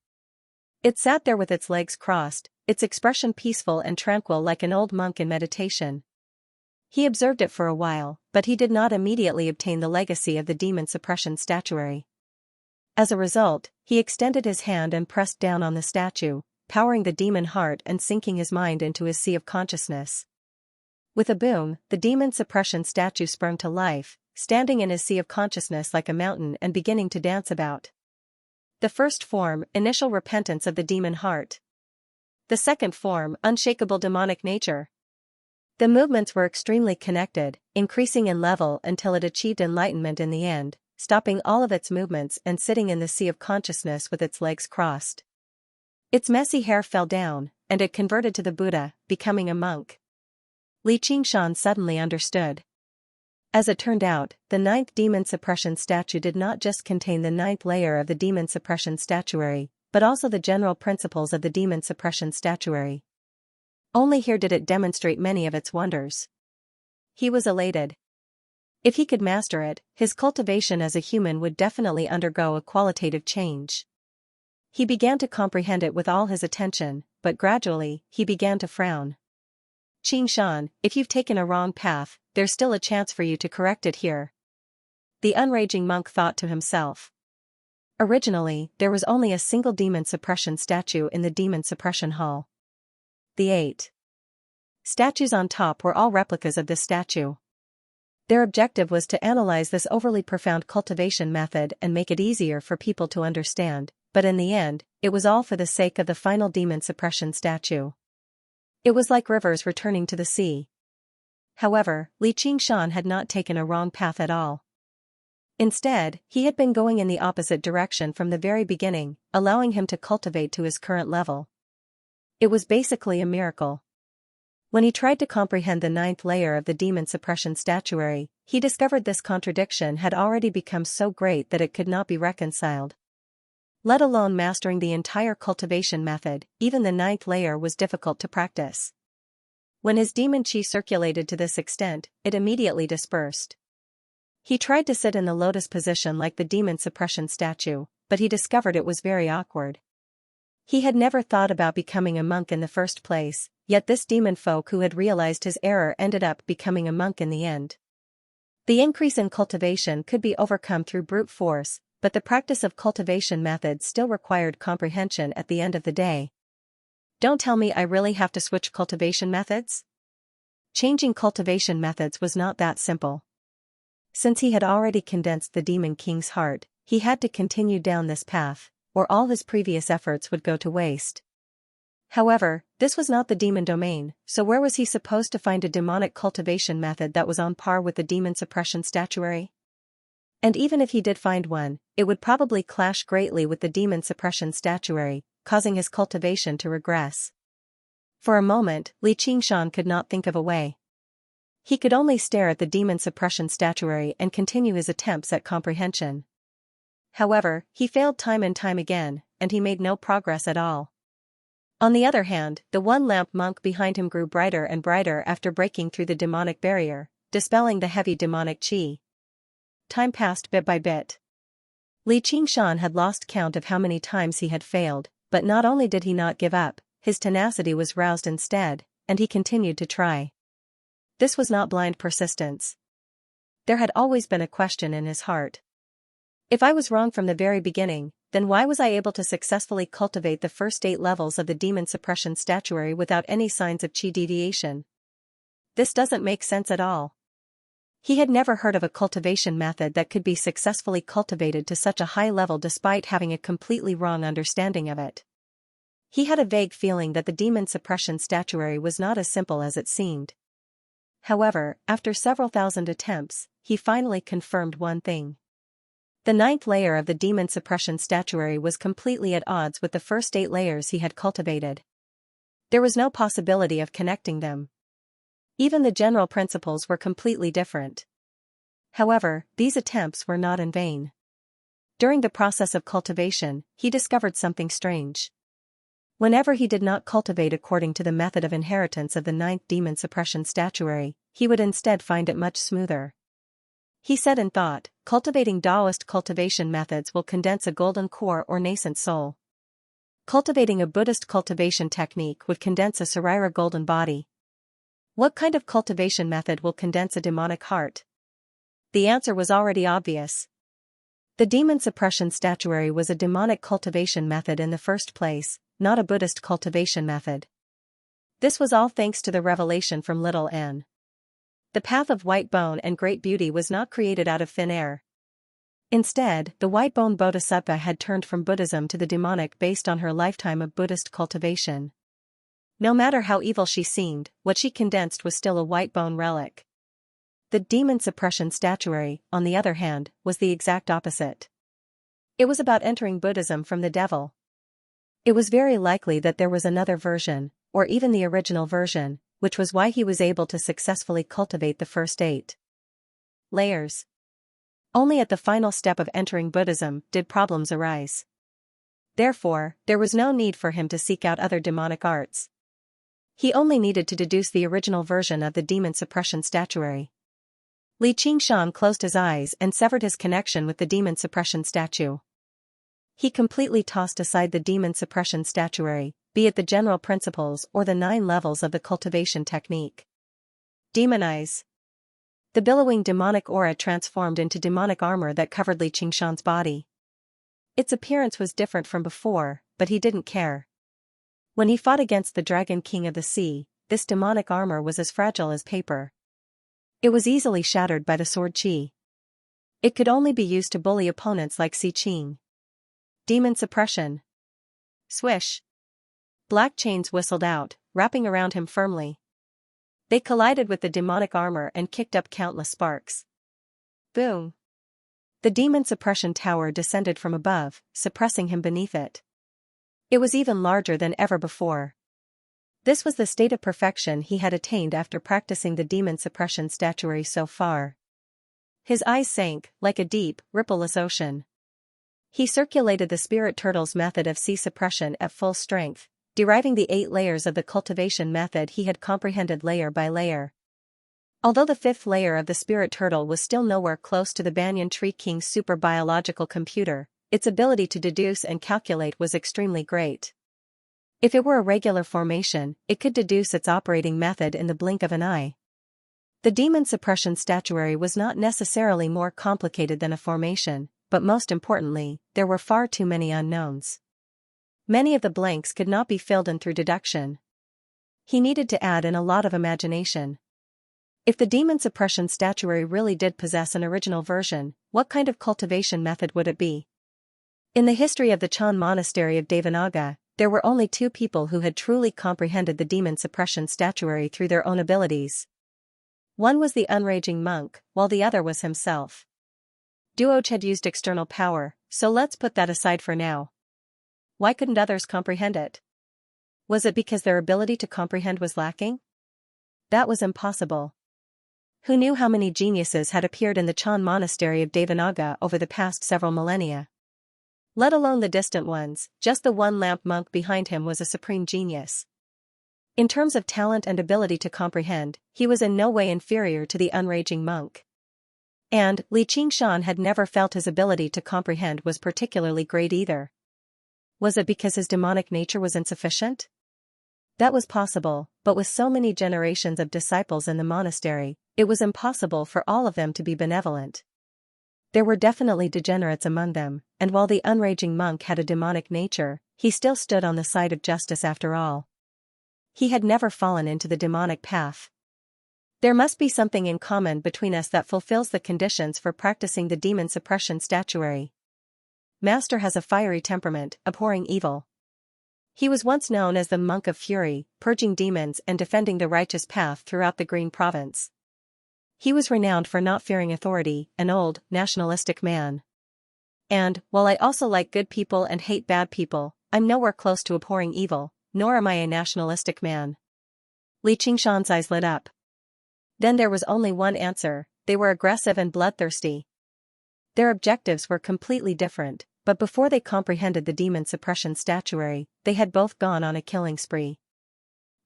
It sat there with its legs crossed, its expression peaceful and tranquil like an old monk in meditation. He observed it for a while, but he did not immediately obtain the legacy of the demon suppression statuary. As a result, he extended his hand and pressed down on the statue, powering the demon heart and sinking his mind into his sea of consciousness. With a boom, the demon suppression statue sprung to life, standing in his sea of consciousness like a mountain and beginning to dance about. The first form, initial repentance of the demon heart. The second form, unshakable demonic nature. The movements were extremely connected, increasing in level until it achieved enlightenment in the end, stopping all of its movements and sitting in the sea of consciousness with its legs crossed. Its messy hair fell down, and it converted to the Buddha, becoming a monk. Li Qingshan suddenly understood. As it turned out, the 9th demon suppression statue did not just contain the 9th layer of the demon suppression statuary, but also the general principles of the demon suppression statuary. Only here did it demonstrate many of its wonders. He was elated. If he could master it, his cultivation as a human would definitely undergo a qualitative change. He began to comprehend it with all his attention, but gradually, he began to frown. Qingshan, if you've taken a wrong path, there's still a chance for you to correct it here. The unraging monk thought to himself. Originally, there was only a single demon suppression statue in the demon suppression hall. The 8 statues on top were all replicas of this statue. Their objective was to analyze this overly profound cultivation method and make it easier for people to understand, but in the end, it was all for the sake of the final demon suppression statue. It was like rivers returning to the sea. However, Li Qingshan had not taken a wrong path at all. Instead, he had been going in the opposite direction from the very beginning, allowing him to cultivate to his current level. It was basically a miracle. When he tried to comprehend the 9th layer of the demon suppression statuary, he discovered this contradiction had already become so great that it could not be reconciled. Let alone mastering the entire cultivation method, even the 9th layer was difficult to practice. When his demon chi circulated to this extent, it immediately dispersed. He tried to sit in the lotus position like the demon suppression statue, but he discovered it was very awkward. He had never thought about becoming a monk in the first place, yet this demon folk who had realized his error ended up becoming a monk in the end. The increase in cultivation could be overcome through brute force, but the practice of cultivation methods still required comprehension at the end of the day. Don't tell me I really have to switch cultivation methods? Changing cultivation methods was not that simple. Since he had already condensed the demon king's heart, he had to continue down this path, or all his previous efforts would go to waste. However, this was not the demon domain, so where was he supposed to find a demonic cultivation method that was on par with the demon suppression statuary? And even if he did find one, it would probably clash greatly with the demon suppression statuary, causing his cultivation to regress. For a moment, Li Qingshan could not think of a way. He could only stare at the demon suppression statuary and continue his attempts at comprehension. However, he failed time and time again, and he made no progress at all. On the other hand, the one-lamp monk behind him grew brighter and brighter after breaking through the demonic barrier, dispelling the heavy demonic chi. Time passed bit by bit. Li Qingshan had lost count of how many times he had failed, but not only did he not give up, his tenacity was roused instead, and he continued to try. This was not blind persistence. There had always been a question in his heart. If I was wrong from the very beginning, then why was I able to successfully cultivate the first 8 levels of the demon suppression statuary without any signs of chi deviation? This doesn't make sense at all. He had never heard of a cultivation method that could be successfully cultivated to such a high level despite having a completely wrong understanding of it. He had a vague feeling that the demon suppression statuary was not as simple as it seemed. However, after several thousand attempts, he finally confirmed one thing. The 9th layer of the demon suppression statuary was completely at odds with the first 8 layers he had cultivated. There was no possibility of connecting them. Even the general principles were completely different. However, these attempts were not in vain. During the process of cultivation, he discovered something strange. Whenever he did not cultivate according to the method of inheritance of the 9th demon suppression statuary, he would instead find it much smoother. He said and thought, cultivating Taoist cultivation methods will condense a golden core or nascent soul. Cultivating a Buddhist cultivation technique would condense a Sarira golden body. What kind of cultivation method will condense a demonic heart? The answer was already obvious. The demon suppression statuary was a demonic cultivation method in the first place, not a Buddhist cultivation method. This was all thanks to the revelation from Little N. The path of white bone and great beauty was not created out of thin air. Instead, the white bone bodhisattva had turned from Buddhism to the demonic based on her lifetime of Buddhist cultivation. No matter how evil she seemed, what she condensed was still a white bone relic. The demon suppression statuary, on the other hand, was the exact opposite. It was about entering Buddhism from the devil. It was very likely that there was another version, or even the original version, which was why he was able to successfully cultivate the first 8 layers. Only at the final step of entering Buddhism did problems arise. Therefore, there was no need for him to seek out other demonic arts. He only needed to deduce the original version of the demon suppression statuary. Xianxia closed his eyes and severed his connection with the demon suppression statue. He completely tossed aside the demon suppression statuary, be it the general principles or the 9 levels of the cultivation technique. Demonize. The billowing demonic aura transformed into demonic armor that covered Xianxia's body. Its appearance was different from before, but he didn't care. When he fought against the Dragon King of the Sea, this demonic armor was as fragile as paper. It was easily shattered by the sword qi. It could only be used to bully opponents like Si Qing. Demon suppression. Swish. Black chains whistled out, wrapping around him firmly. They collided with the demonic armor and kicked up countless sparks. Boom. The demon suppression tower descended from above, suppressing him beneath it. It was even larger than ever before. This was the state of perfection he had attained after practicing the demon suppression statuary so far. His eyes sank, like a deep, rippleless ocean. He circulated the spirit turtle's method of sea suppression at full strength, deriving the 8 layers of the cultivation method he had comprehended layer by layer. Although the 5th layer of the spirit turtle was still nowhere close to the Banyan Tree King's super biological computer, its ability to deduce and calculate was extremely great. If it were a regular formation, it could deduce its operating method in the blink of an eye. The demon suppression statuary was not necessarily more complicated than a formation, but most importantly, there were far too many unknowns. Many of the blanks could not be filled in through deduction. He needed to add in a lot of imagination. If the demon suppression statuary really did possess an original version, what kind of cultivation method would it be? In the history of the Chan monastery of Devanaga, there were only 2 people who had truly comprehended the demon suppression statuary through their own abilities. One was the unraging monk, while the other was himself. Duoj had used external power, so let's put that aside for now. Why couldn't others comprehend it? Was it because their ability to comprehend was lacking? That was impossible. Who knew how many geniuses had appeared in the Chan monastery of Devanaga over the past several millennia? Let alone the distant ones, just the one lamp monk behind him was a supreme genius. In terms of talent and ability to comprehend, he was in no way inferior to the unraging monk. And Xianxia had never felt his ability to comprehend was particularly great either. Was it because his demonic nature was insufficient? That was possible, but with so many generations of disciples in the monastery, it was impossible for all of them to be benevolent. There were definitely degenerates among them, and while the unraging monk had a demonic nature, he still stood on the side of justice after all. He had never fallen into the demonic path. There must be something in common between us that fulfills the conditions for practicing the demon suppression statuary. Master has a fiery temperament, abhorring evil. He was once known as the Monk of Fury, purging demons and defending the righteous path throughout the Green Province. He was renowned for not fearing authority, an old, nationalistic man. And, while I also like good people and hate bad people, I'm nowhere close to abhorring evil, nor am I a nationalistic man. Li Qingshan's eyes lit up. Then there was only one answer: they were aggressive and bloodthirsty. Their objectives were completely different, but before they comprehended the demon suppression statuary, they had both gone on a killing spree.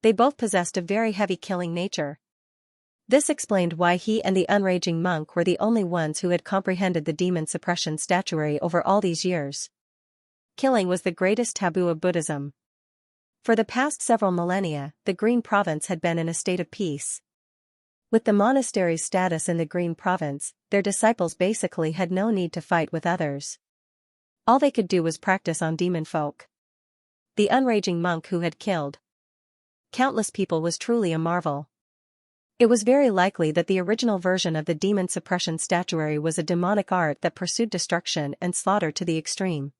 They both possessed a very heavy killing nature. This explained why he and the unraging monk were the only ones who had comprehended the demon suppression statuary over all these years. Killing was the greatest taboo of Buddhism. For the past several millennia, the Green Province had been in a state of peace. With the monastery's status in the Green Province, their disciples basically had no need to fight with others. All they could do was practice on demon folk. The unraging monk who had killed countless people was truly a marvel. It was very likely that the original version of the demon suppression statuary was a demonic art that pursued destruction and slaughter to the extreme.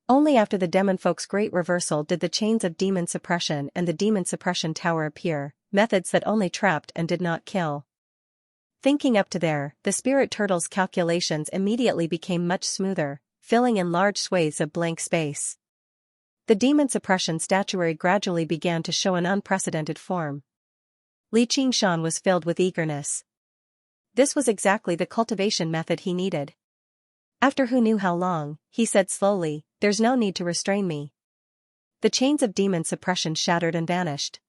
Only after the demonfolk's great reversal did the chains of demon suppression and the demon suppression tower appear, methods that only trapped and did not kill. Thinking up to there, the spirit turtle's calculations immediately became much smoother, filling in large swathes of blank space. The demon suppression statuary gradually began to show an unprecedented form. Li Qingshan was filled with eagerness. This was exactly the cultivation method he needed. After who knew how long, he said slowly, "There's no need to restrain me." The chains of demon suppression shattered and vanished.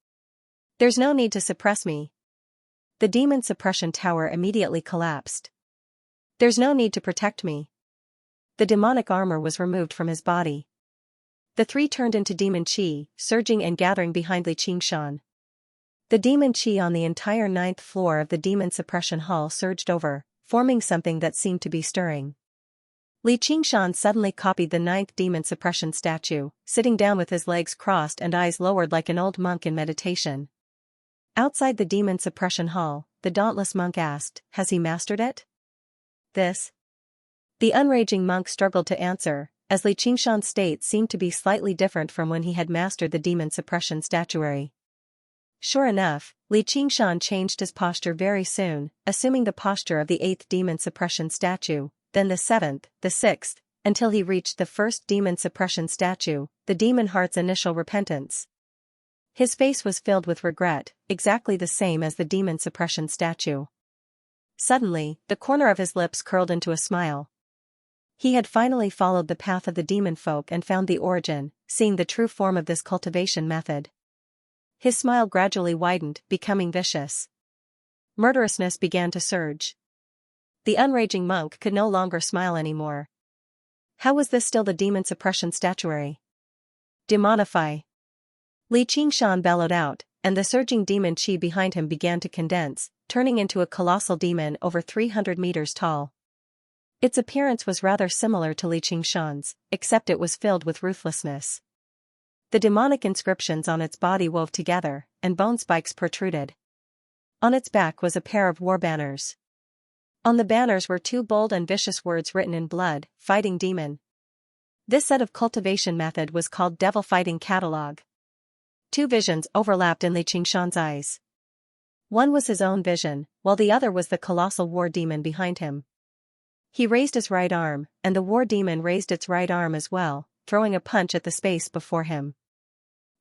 "There's no need to suppress me." The demon suppression tower immediately collapsed. "There's no need to protect me." The demonic armor was removed from his body. The three turned into demon chi, surging and gathering behind Li Qingshan. The demon chi on the entire 9th floor of the demon suppression hall surged over, forming something that seemed to be stirring. Li Qingshan suddenly copied the 9th demon suppression statue, sitting down with his legs crossed and eyes lowered like an old monk in meditation. Outside the demon suppression hall, the dauntless monk asked, "Has he mastered it?" "This?" The unraging monk struggled to answer, as Li Qingshan's state seemed to be slightly different from when he had mastered the demon suppression statuary. Sure enough, Li Qingshan changed his posture very soon, assuming the posture of the 8th demon suppression statue, then the 7th, the 6th, until he reached the 1st demon suppression statue, the demon heart's initial repentance. His face was filled with regret, exactly the same as the demon suppression statue. Suddenly, the corner of his lips curled into a smile. He had finally followed the path of the demon folk and found the origin, seeing the true form of this cultivation method. His smile gradually widened, becoming vicious. Murderousness began to surge. The unraging monk could no longer smile anymore. How was this still the demon suppression statuary? Demonify! Li Qingshan bellowed out, and the surging demon chi behind him began to condense, turning into a colossal demon over 300 meters tall. Its appearance was rather similar to Li Qingshan's, except it was filled with ruthlessness. The demonic inscriptions on its body wove together, and bone spikes protruded. On its back was a pair of war banners. On the banners were 2 bold and vicious words written in blood: "Fighting Demon." This set of cultivation method was called Devil Fighting Catalog. 2 visions overlapped in Li Qingshan's eyes. One was his own vision, while the other was the colossal war demon behind him. He raised his right arm, and the war demon raised its right arm as well, throwing a punch at the space before him.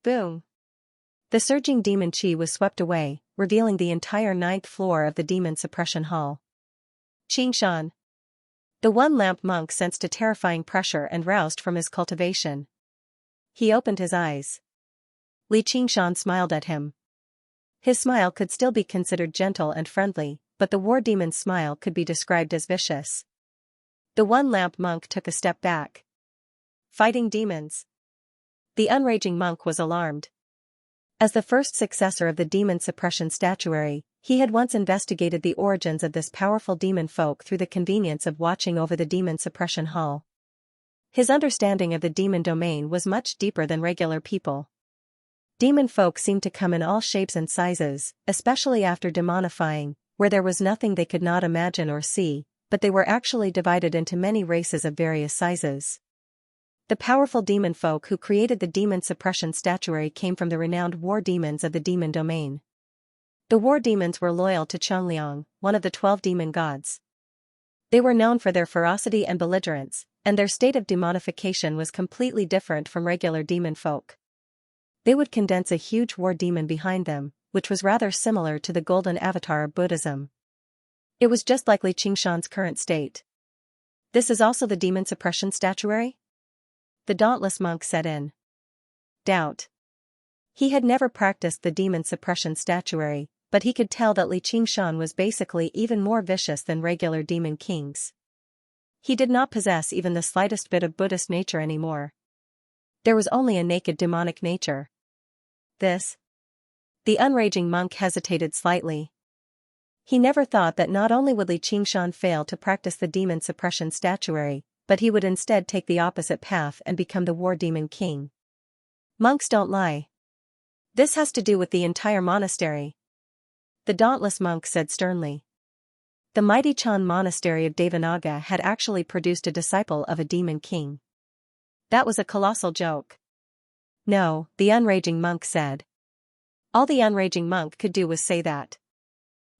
Boom! The surging demon chi was swept away, revealing the entire 9th floor of the demon suppression hall. Qingshan! The one-lamp monk sensed a terrifying pressure and roused from his cultivation. He opened his eyes. Li Qingshan smiled at him. His smile could still be considered gentle and friendly, but the war demon's smile could be described as vicious. The one-lamp monk took a step back. Fighting demons! The unraging monk was alarmed. As the first successor of the demon suppression statuary, he had once investigated the origins of this powerful demon folk through the convenience of watching over the demon suppression hall. His understanding of the demon domain was much deeper than regular people. Demon folk seemed to come in all shapes and sizes, especially after demonifying, where there was nothing they could not imagine or see, but they were actually divided into many races of various sizes. The powerful demon folk who created the demon suppression statuary came from the renowned war demons of the demon domain. The war demons were loyal to Xianxia, one of the 12 demon gods. They were known for their ferocity and belligerence, and their state of demonification was completely different from regular demon folk. They would condense a huge war demon behind them, which was rather similar to the golden avatar of Buddhism. It was just like Xianxia's current state. This is also the demon suppression statuary? The dauntless monk said in doubt. He had never practiced the demon suppression statuary, but he could tell that Xianxia was basically even more vicious than regular demon kings. He did not possess even the slightest bit of Buddhist nature anymore. There was only a naked demonic nature. This? The unraging monk hesitated slightly. He never thought that not only would Xianxia fail to practice the demon suppression statuary, but he would instead take the opposite path and become the war demon king. Monks don't lie. This has to do with the entire monastery. The dauntless monk said sternly. The mighty Chan monastery of Devanaga had actually produced a disciple of a demon king. That was a colossal joke. No, the unraging monk said. All the unraging monk could do was say that.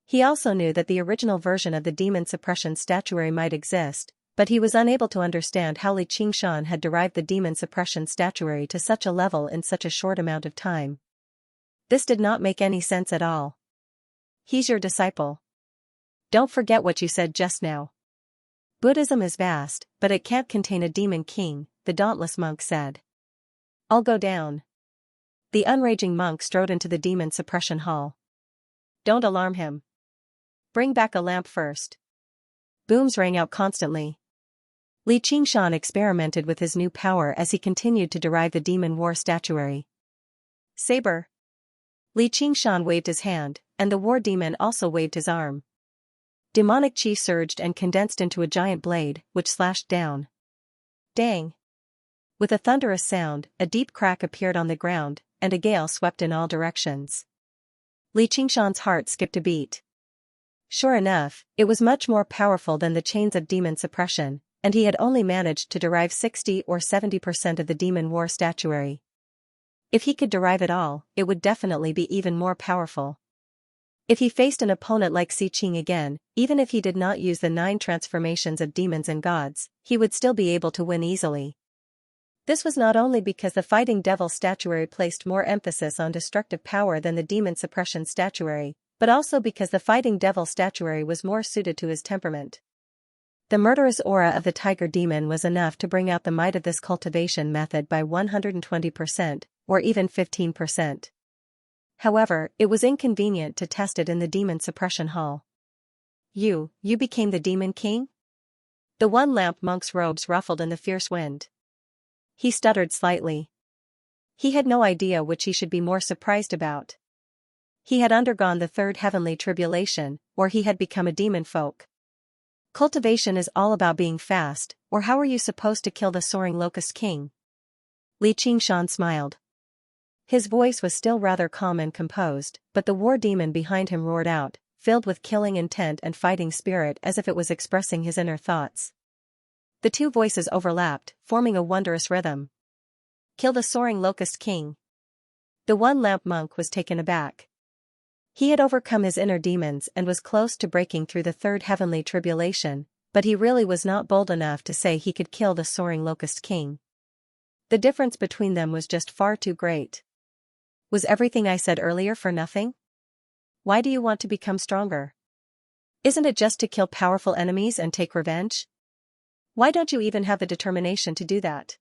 He also knew that the original version of the demon suppression statuary might exist, but he was unable to understand how Xianxia had derived the demon suppression statuary to such a level in such a short amount of time. This did not make any sense at all. He's your disciple. Don't forget what you said just now. Buddhism is vast, but it can't contain a demon king, the dauntless monk said. I'll go down. The unraging monk strode into the demon suppression hall. Don't alarm him. Bring back a lamp first. Booms rang out constantly. Xianxia experimented with his new power as he continued to derive the demon war statuary. Saber. Xianxia waved his hand, and the war demon also waved his arm. Demonic chi surged and condensed into a giant blade, which slashed down. Dang! With a thunderous sound, a deep crack appeared on the ground, and a gale swept in all directions. Xianxia's heart skipped a beat. Sure enough, it was much more powerful than the chains of demon suppression, and he had only managed to derive 60 or 70% of the demon war statuary. If he could derive it all, it would definitely be even more powerful. If he faced an opponent like Xiqing again, even if he did not use the 9 transformations of demons and gods, he would still be able to win easily. This was not only because the Fighting Devil statuary placed more emphasis on destructive power than the demon suppression statuary, but also because the Fighting Devil statuary was more suited to his temperament. The murderous aura of the tiger demon was enough to bring out the might of this cultivation method by 120%, or even 15%. However, it was inconvenient to test it in the demon suppression hall. You became the demon king? The one lamp monk's robes ruffled in the fierce wind. He stuttered slightly. He had no idea which he should be more surprised about. He had undergone the 3rd heavenly tribulation, or he had become a demon folk. Cultivation is all about being fast, or how are you supposed to kill the soaring locust king? Xianxia smiled. His voice was still rather calm and composed, but the war demon behind him roared out, filled with killing intent and fighting spirit as if it was expressing his inner thoughts. The two voices overlapped, forming a wondrous rhythm. Kill the soaring locust king. The one lamp monk was taken aback. He had overcome his inner demons and was close to breaking through the 3rd heavenly tribulation, but he really was not bold enough to say he could kill the soaring locust king. The difference between them was just far too great. Was everything I said earlier for nothing? Why do you want to become stronger? Isn't it just to kill powerful enemies and take revenge? Why don't you even have the determination to do that?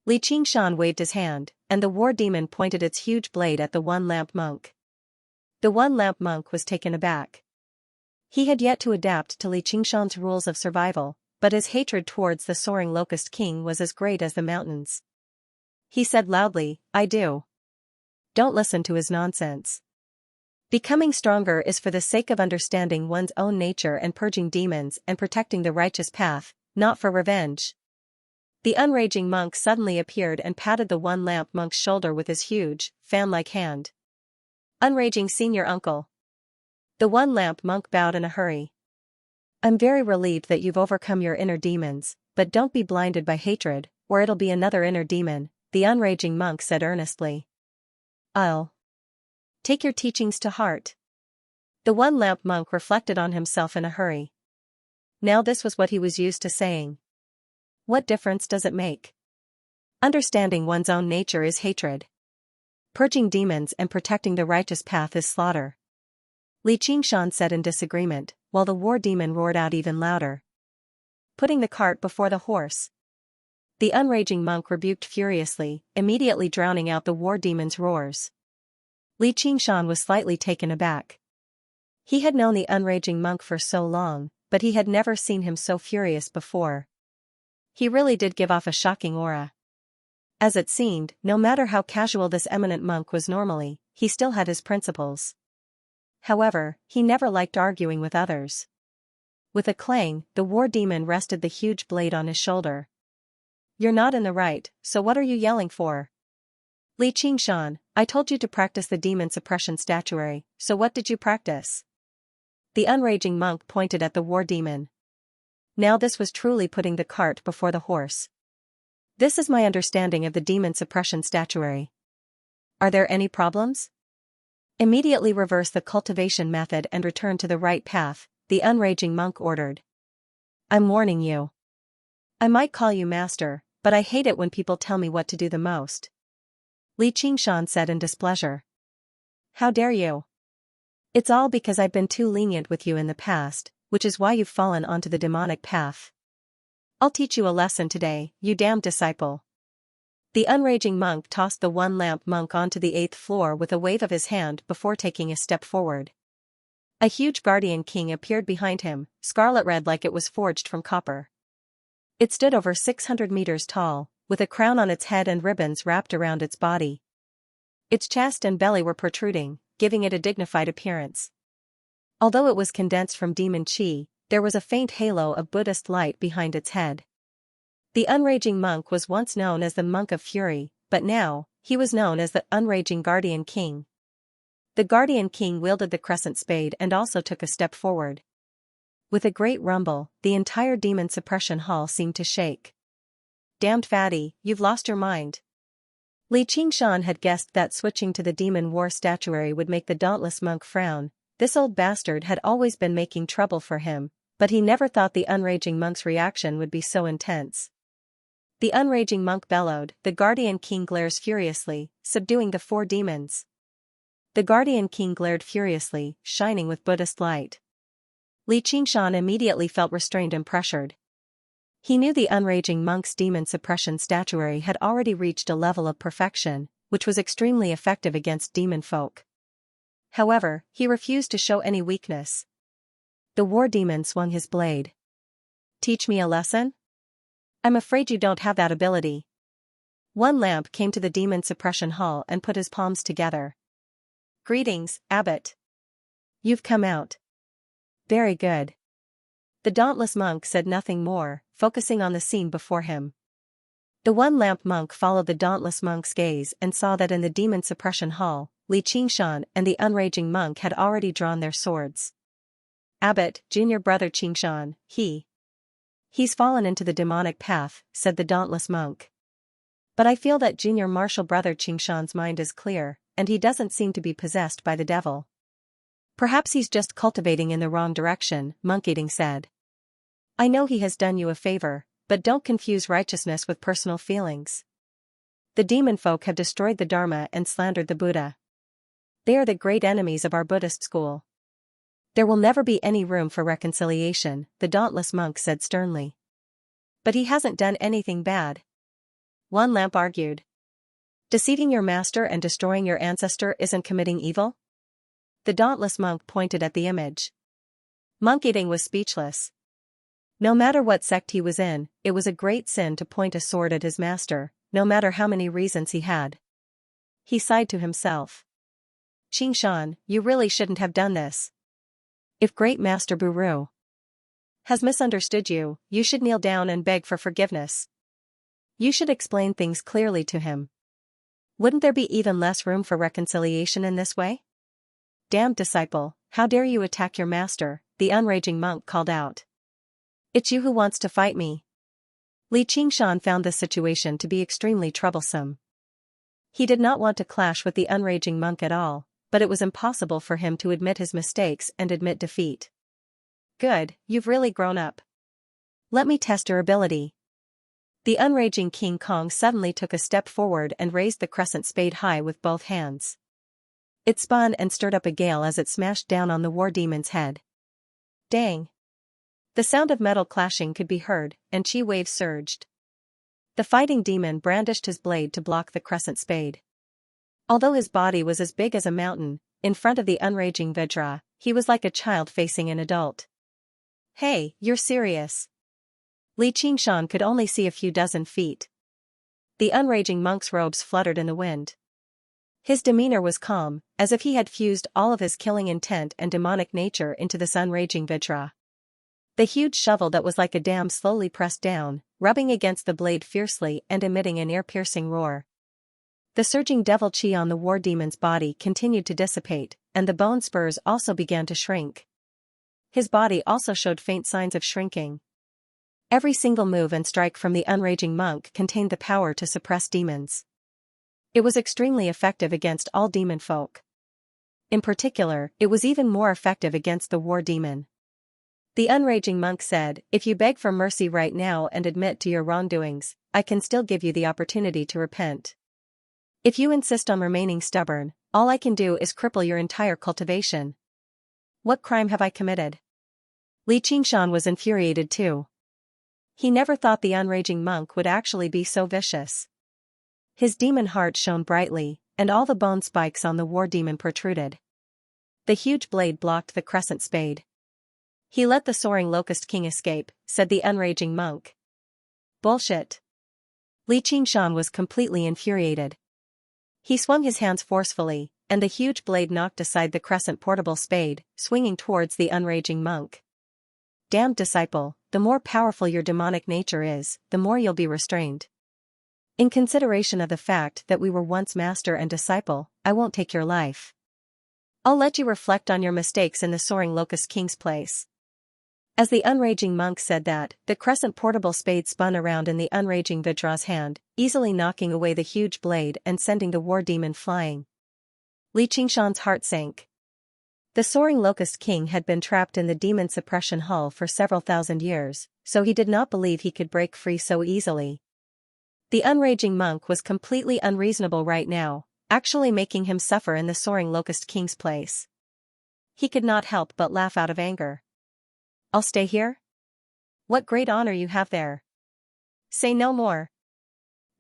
Xianxia waved his hand, and the war demon pointed its huge blade at the one lamp monk. The one lamp monk was taken aback. He had yet to adapt to Xianxia's rules of survival, but his hatred towards the soaring locust king was as great as the mountains. He said loudly, I do. Don't listen to his nonsense. Becoming stronger is for the sake of understanding one's own nature and purging demons and protecting the righteous path, not for revenge. The unraging monk suddenly appeared and patted the one lamp monk's shoulder with his huge, fan-like hand. Unraging senior uncle. The one lamp monk bowed in a hurry. I'm very relieved that you've overcome your inner demons, but don't be blinded by hatred, or it'll be another inner demon, the unraging monk said earnestly. I'll take your teachings to heart. The one lamp monk reflected on himself in a hurry. Now this was what he was used to saying. What difference does it make? Understanding one's own nature is hatred. Purging demons and protecting the righteous path is slaughter. Xianxia said in disagreement, while the war demon roared out even louder. Putting the cart before the horse. The unraging monk rebuked furiously, immediately drowning out the war demon's roars. Xianxia was slightly taken aback. He had known the unraging monk for so long, but he had never seen him so furious before. He really did give off a shocking aura. As it seemed, no matter how casual this eminent monk was normally, he still had his principles. However, he never liked arguing with others. With a clang, the war demon rested the huge blade on his shoulder. You're not in the right, so what are you yelling for? Xianxia, I told you to practice the demon suppression statuary, so what did you practice? The unraging monk pointed at the war demon. Now this was truly putting the cart before the horse. This is my understanding of the demon suppression statuary. Are there any problems? Immediately reverse the cultivation method and return to the right path, the unraging monk ordered. I'm warning you. I might call you master, but I hate it when people tell me what to do the most. Xianxia said in displeasure. How dare you? It's all because I've been too lenient with you in the past, which is why you've fallen onto the demonic path. I'll teach you a lesson today, you damned disciple. The unraging monk tossed the one lamp monk onto the 8th floor with a wave of his hand before taking a step forward. A huge guardian king appeared behind him, scarlet red like it was forged from copper. It stood over 600 meters tall, with a crown on its head and ribbons wrapped around its body. Its chest and belly were protruding, giving it a dignified appearance. Although it was condensed from demon chi, there was a faint halo of Buddhist light behind its head. The unraging monk was once known as the Monk of Fury, but now, he was known as the unraging Guardian King. The Guardian King wielded the crescent spade and also took a step forward. With a great rumble, the entire demon suppression hall seemed to shake. Damned fatty, you've lost your mind. Xianxia had guessed that switching to the demon war statuary would make the dauntless monk frown. This old bastard had always been making trouble for him, but he never thought the unraging monk's reaction would be so intense. The unraging monk bellowed, the Guardian King glares furiously, subduing the 4 demons. The Guardian King glared furiously, shining with Buddhist light. Xianxia immediately felt restrained and pressured. He knew the unraging monk's demon suppression statuary had already reached a level of perfection, which was extremely effective against demon folk. However, he refused to show any weakness. The war demon swung his blade. Teach me a lesson? I'm afraid you don't have that ability. One lamp came to the demon suppression hall and put his palms together. Greetings, Abbot. You've come out. Very good. The dauntless monk said nothing more, focusing on the scene before him. The one lamp monk followed the dauntless monk's gaze and saw that in the demon suppression hall, Xianxia and the unraging monk had already drawn their swords. Abbot, junior brother Xianxia, he's fallen into the demonic path, said the dauntless monk. But I feel that junior martial brother Xianxia's mind is clear, and he doesn't seem to be possessed by the devil. Perhaps he's just cultivating in the wrong direction, Monk-Eating said. I know he has done you a favor, but don't confuse righteousness with personal feelings. The demon folk have destroyed the Dharma and slandered the Buddha. They are the great enemies of our Buddhist school. There will never be any room for reconciliation, the dauntless monk said sternly. But he hasn't done anything bad. One lamp argued. Deceiving your master and destroying your ancestor isn't committing evil? The dauntless monk pointed at the image. Monk-Eating was speechless. No matter what sect he was in, it was a great sin to point a sword at his master, no matter how many reasons he had. He sighed to himself. Xianxia, you really shouldn't have done this. If Great Master Buru has misunderstood you, you should kneel down and beg for forgiveness. You should explain things clearly to him. Wouldn't there be even less room for reconciliation in this way? Damned disciple, how dare you attack your master, the unraging monk called out. It's you who wants to fight me. Li Qingshan found this situation to be extremely troublesome. He did not want to clash with the unraging monk at all, but it was impossible for him to admit his mistakes and admit defeat. Good, you've really grown up. Let me test your ability. The unraging King Kong suddenly took a step forward and raised the crescent spade high with both hands. It spun and stirred up a gale as it smashed down on the war demon's head. Dang! The sound of metal clashing could be heard, and chi waves surged. The fighting demon brandished his blade to block the crescent spade. Although his body was as big as a mountain, in front of the unraging Vajra, he was like a child facing an adult. Hey, you're serious? Li Qingshan could only see a few dozen feet. The unraging monk's robes fluttered in the wind. His demeanor was calm, as if he had fused all of his killing intent and demonic nature into this unraging Vajra. The huge shovel that was like a dam slowly pressed down, rubbing against the blade fiercely and emitting an ear-piercing roar. The surging devil chi on the war demon's body continued to dissipate, and the bone spurs also began to shrink. His body also showed faint signs of shrinking. Every single move and strike from the unraging monk contained the power to suppress demons. It was extremely effective against all demon folk. In particular, it was even more effective against the war demon. The unraging monk said, "If you beg for mercy right now and admit to your wrongdoings, I can still give you the opportunity to repent. If you insist on remaining stubborn, all I can do is cripple your entire cultivation." What crime have I committed? Li Qingshan was infuriated too. He never thought the unraging monk would actually be so vicious. His demon heart shone brightly, and all the bone spikes on the war demon protruded. The huge blade blocked the crescent spade. He let the soaring locust king escape, said the unraging monk. Bullshit. Li Qingshan was completely infuriated. He swung his hands forcefully, and the huge blade knocked aside the crescent portable spade, swinging towards the unraging monk. Damned disciple, the more powerful your demonic nature is, the more you'll be restrained. In consideration of the fact that we were once master and disciple, I won't take your life. I'll let you reflect on your mistakes in the soaring locust king's place. As the unraging monk said that, the crescent portable spade spun around in the unraging Vajra's hand, easily knocking away the huge blade and sending the war demon flying. Li Qingshan's heart sank. The soaring locust king had been trapped in the demon suppression hull for several thousand years, so he did not believe he could break free so easily. The unraging monk was completely unreasonable right now, actually making him suffer in the soaring locust king's place. He could not help but laugh out of anger. I'll stay here? What great honor you have there. Say no more.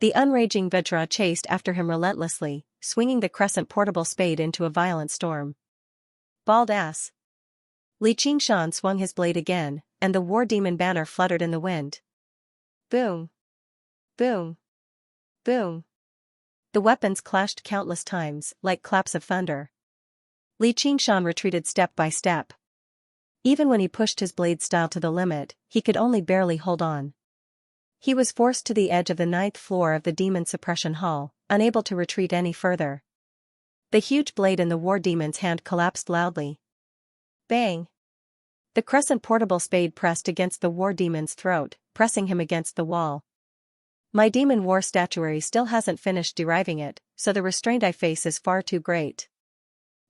The unraging Vajra chased after him relentlessly, swinging the crescent portable spade into a violent storm. Bald ass. Li Qingshan swung his blade again, and the war demon banner fluttered in the wind. Boom. Boom. Boom. The weapons clashed countless times, like claps of thunder. Li Qingshan retreated step by step. Even when he pushed his blade style to the limit, he could only barely hold on. He was forced to the edge of the 9th floor of the demon suppression hall, unable to retreat any further. The huge blade in the war demon's hand collapsed loudly. Bang! The crescent portable spade pressed against the war demon's throat, pressing him against the wall. My demon war statuary still hasn't finished deriving it, so the restraint I face is far too great.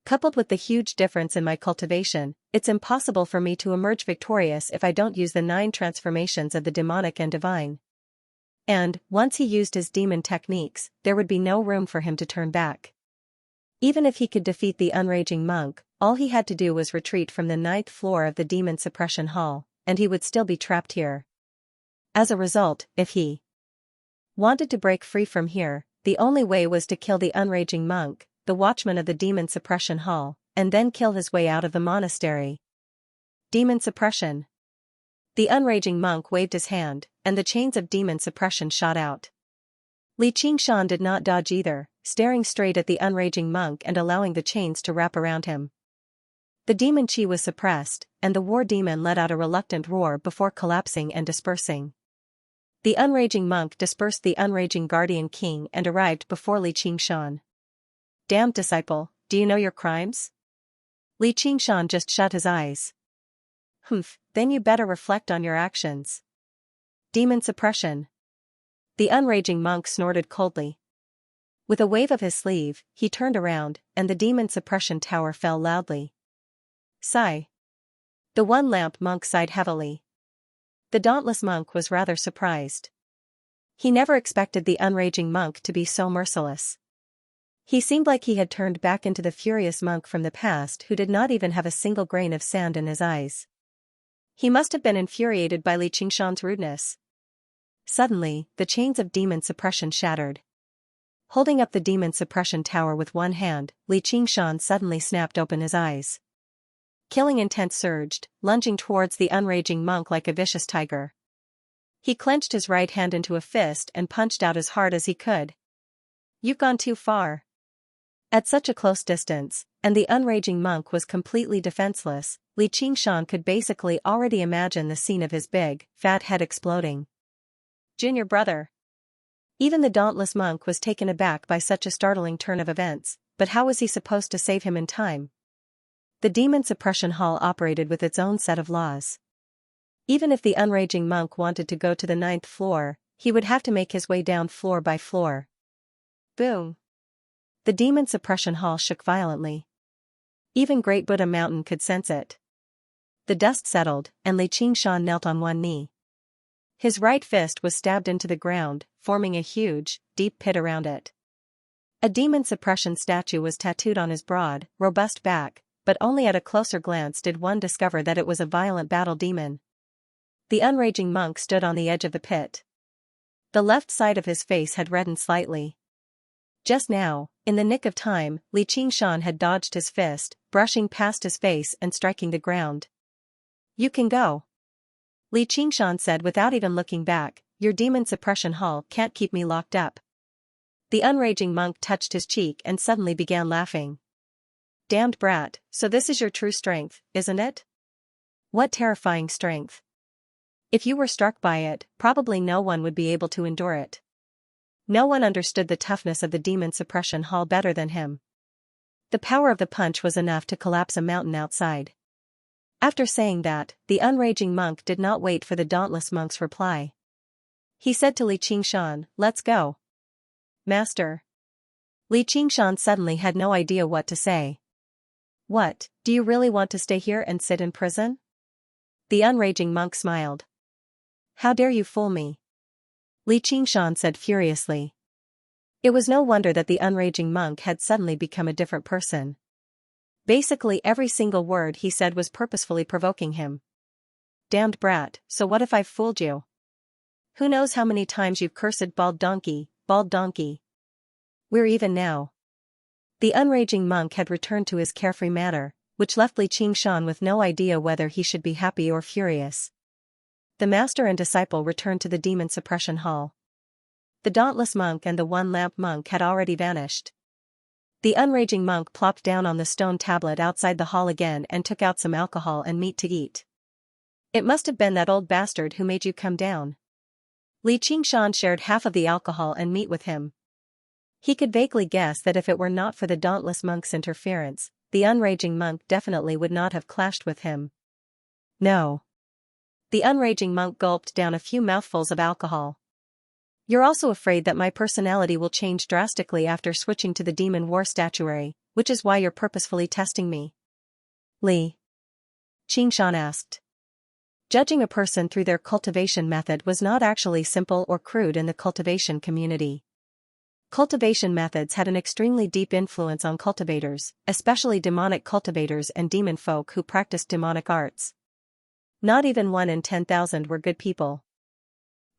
Coupled with the huge difference in my cultivation, it's impossible for me to emerge victorious if I don't use the 9 transformations of the demonic and divine. And, once he used his demon techniques, there would be no room for him to turn back. Even if he could defeat the unraging monk, all he had to do was retreat from the 9th floor of the demon suppression hall, and he would still be trapped here. As a result, if he wanted to break free from here, the only way was to kill the unraging monk, the watchman of the demon suppression hall, and then kill his way out of the monastery. Demon suppression. The unraging monk waved his hand, and the chains of demon suppression shot out. Li Qingshan did not dodge either, staring straight at the unraging monk and allowing the chains to wrap around him. The demon chi was suppressed, and the war demon let out a reluctant roar before collapsing and dispersing. The unraging monk dispersed the unraging guardian king and arrived before Li Qingshan. Damned disciple, do you know your crimes? Li Qingshan just shut his eyes. Humph, then you better reflect on your actions. Demon suppression. The unraging monk snorted coldly. With a wave of his sleeve, he turned around, and the demon suppression tower fell loudly. Sigh. The one-lamp monk sighed heavily. The dauntless monk was rather surprised. He never expected the unraging monk to be so merciless. He seemed like he had turned back into the furious monk from the past who did not even have a single grain of sand in his eyes. He must have been infuriated by Li Qingshan's rudeness. Suddenly, the chains of demon suppression shattered. Holding up the demon suppression tower with one hand, Li Qingshan suddenly snapped open his eyes. Killing intent surged, lunging towards the unraging monk like a vicious tiger. He clenched his right hand into a fist and punched out as hard as he could. You've gone too far. At such a close distance, and the unraging monk was completely defenseless, Li Qingshan could basically already imagine the scene of his big, fat head exploding. Junior brother. Even the dauntless monk was taken aback by such a startling turn of events, but how was he supposed to save him in time? The demon suppression hall operated with its own set of laws. Even if the unraging monk wanted to go to the 9th floor, he would have to make his way down floor by floor. Boom. The demon suppression hall shook violently. Even Great Buddha Mountain could sense it. The dust settled, and Li Qingshan knelt on one knee. His right fist was stabbed into the ground, forming a huge, deep pit around it. A demon suppression statue was tattooed on his broad, robust back, but only at a closer glance did one discover that it was a violent battle demon. The unraging monk stood on the edge of the pit. The left side of his face had reddened slightly. Just now, in the nick of time, Li Qingshan had dodged his fist, brushing past his face and striking the ground. You can go. Li Qingshan said without even looking back, your demon suppression hall can't keep me locked up. The unraging monk touched his cheek and suddenly began laughing. Damned brat, so this is your true strength, isn't it? What terrifying strength. If you were struck by it, probably no one would be able to endure it. No one understood the toughness of the demon suppression hall better than him. The power of the punch was enough to collapse a mountain outside. After saying that, the unraging monk did not wait for the dauntless monk's reply. He said to Li Qingshan, let's go. Master. Li Qingshan suddenly had no idea what to say. What, do you really want to stay here and sit in prison? The unraging monk smiled. How dare you fool me? Li Qingshan said furiously. It was no wonder that the unraging monk had suddenly become a different person. Basically every single word he said was purposefully provoking him. Damned brat, so what if I've fooled you? Who knows how many times you've cursed bald donkey, bald donkey. We're even now. The unraging monk had returned to his carefree manner, which left Li Qingshan with no idea whether he should be happy or furious. The master and disciple returned to the demon suppression hall. The dauntless monk and the one-lamp monk had already vanished. The unraging monk plopped down on the stone tablet outside the hall again and took out some alcohol and meat to eat. It must have been that old bastard who made you come down. Li Qingshan shared half of the alcohol and meat with him. He could vaguely guess that if it were not for the dauntless monk's interference, the unraging monk definitely would not have clashed with him. No. The unraging monk gulped down a few mouthfuls of alcohol. You're also afraid that my personality will change drastically after switching to the demon war statuary, which is why you're purposefully testing me. Li Qingshan asked. Judging a person through their cultivation method was not actually simple or crude in the cultivation community. Cultivation methods had an extremely deep influence on cultivators, especially demonic cultivators and demon folk who practiced demonic arts. Not even 1 in 10,000 were good people.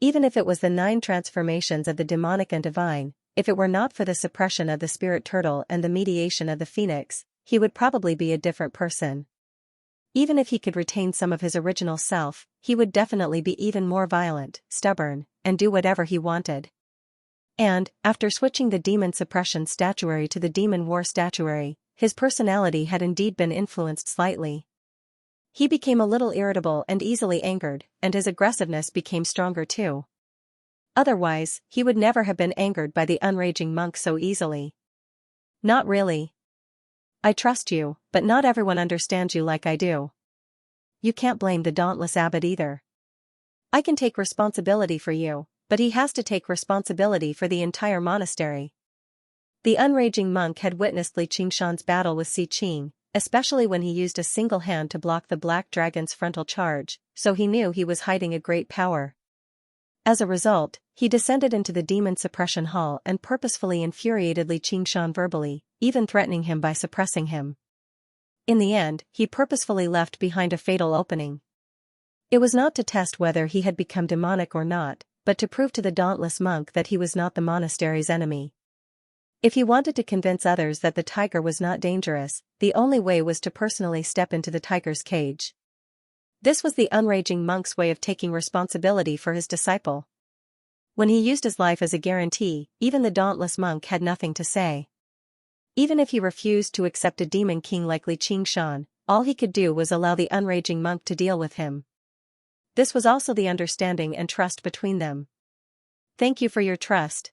Even if it was the 9 transformations of the demonic and divine, if it were not for the suppression of the spirit turtle and the mediation of the phoenix, he would probably be a different person. Even if he could retain some of his original self, he would definitely be even more violent, stubborn, and do whatever he wanted. And, after switching the demon suppression statuary to the demon war statuary, his personality had indeed been influenced slightly. He became a little irritable and easily angered, and his aggressiveness became stronger too. Otherwise, he would never have been angered by the unraging monk so easily. Not really. I trust you, but not everyone understands you like I do. You can't blame the dauntless abbot either. I can take responsibility for you, but he has to take responsibility for the entire monastery. The unraging monk had witnessed Li Qingshan's battle with Si Qing, especially when he used a single hand to block the black dragon's frontal charge, so he knew he was hiding a great power. As a result, he descended into the demon suppression hall and purposefully infuriated Li Qingshan verbally, even threatening him by suppressing him. In the end, he purposefully left behind a fatal opening. It was not to test whether he had become demonic or not, but to prove to the dauntless monk that he was not the monastery's enemy. If he wanted to convince others that the tiger was not dangerous, the only way was to personally step into the tiger's cage. This was the unraging monk's way of taking responsibility for his disciple. When he used his life as a guarantee, even the dauntless monk had nothing to say. Even if he refused to accept a demon king like Li Qingshan, all he could do was allow the unraging monk to deal with him. This was also the understanding and trust between them. Thank you for your trust.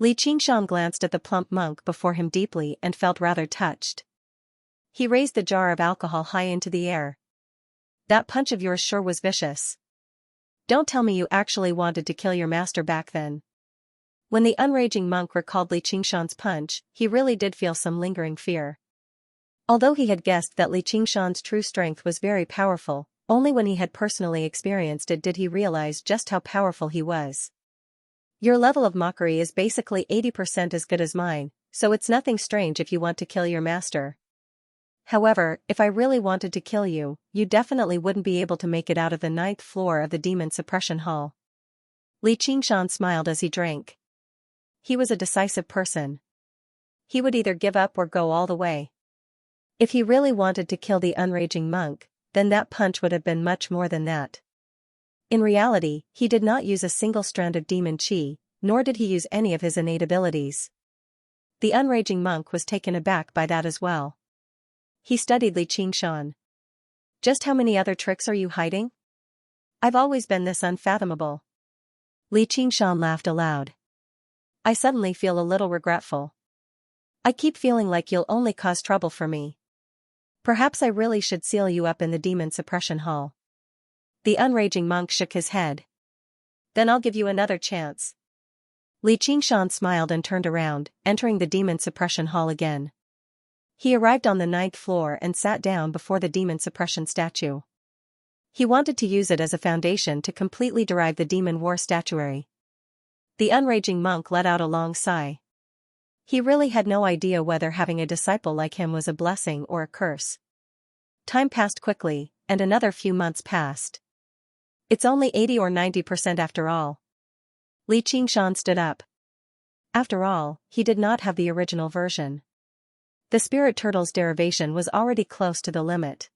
Li Qingshan glanced at the plump monk before him deeply and felt rather touched. He raised the jar of alcohol high into the air. That punch of yours sure was vicious. Don't tell me you actually wanted to kill your master back then. When the unraging monk recalled Li Qingshan's punch, he really did feel some lingering fear. Although he had guessed that Li Qingshan's true strength was very powerful, only when he had personally experienced it did he realize just how powerful he was. Your level of mockery is basically 80% as good as mine, so it's nothing strange if you want to kill your master. However, if I really wanted to kill you, you definitely wouldn't be able to make it out of the 9th floor of the demon suppression hall. Li Qingshan smiled as he drank. He was a decisive person. He would either give up or go all the way. If he really wanted to kill the unraging monk, then that punch would have been much more than that. In reality, he did not use a single strand of demon chi, nor did he use any of his innate abilities. The unraging monk was taken aback by that as well. He studied Li Qingshan. Just how many other tricks are you hiding? I've always been this unfathomable. Li Qingshan laughed aloud. I suddenly feel a little regretful. I keep feeling like you'll only cause trouble for me. Perhaps I really should seal you up in the demon suppression hall. The unraging monk shook his head. Then I'll give you another chance. Li Qingshan smiled and turned around, entering the demon suppression hall again. He arrived on the 9th floor and sat down before the demon suppression statue. He wanted to use it as a foundation to completely derive the demon war statuary. The unraging monk let out a long sigh. He really had no idea whether having a disciple like him was a blessing or a curse. Time passed quickly, and another few months passed. It's only 80 or 90% after all. Li Qingshan stood up. After all, he did not have the original version. The spirit turtle's derivation was already close to the limit.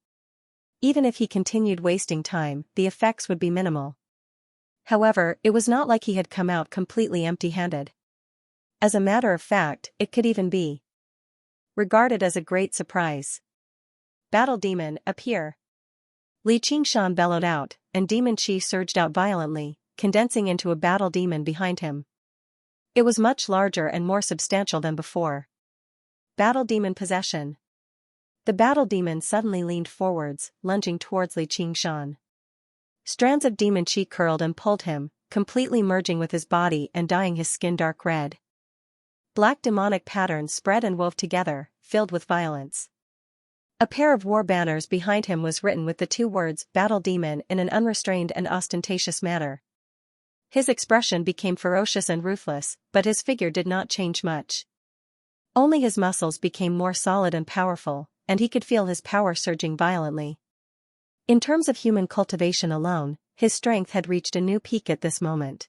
Even if he continued wasting time, the effects would be minimal. However, it was not like he had come out completely empty-handed. As a matter of fact, it could even be regarded as a great surprise. Battle demon, appear. Li Qingshan bellowed out, and demon chi surged out violently, condensing into a battle demon behind him. It was much larger and more substantial than before. Battle demon possession. The battle demon suddenly leaned forwards, lunging towards Li Qingshan. Strands of demon chi curled and pulled him, completely merging with his body and dyeing his skin dark red. Black demonic patterns spread and wove together, filled with violence. A pair of war banners behind him was written with the 2 words "Battle Demon" in an unrestrained and ostentatious manner. His expression became ferocious and ruthless, but his figure did not change much. Only his muscles became more solid and powerful, and he could feel his power surging violently. In terms of human cultivation alone, his strength had reached a new peak at this moment.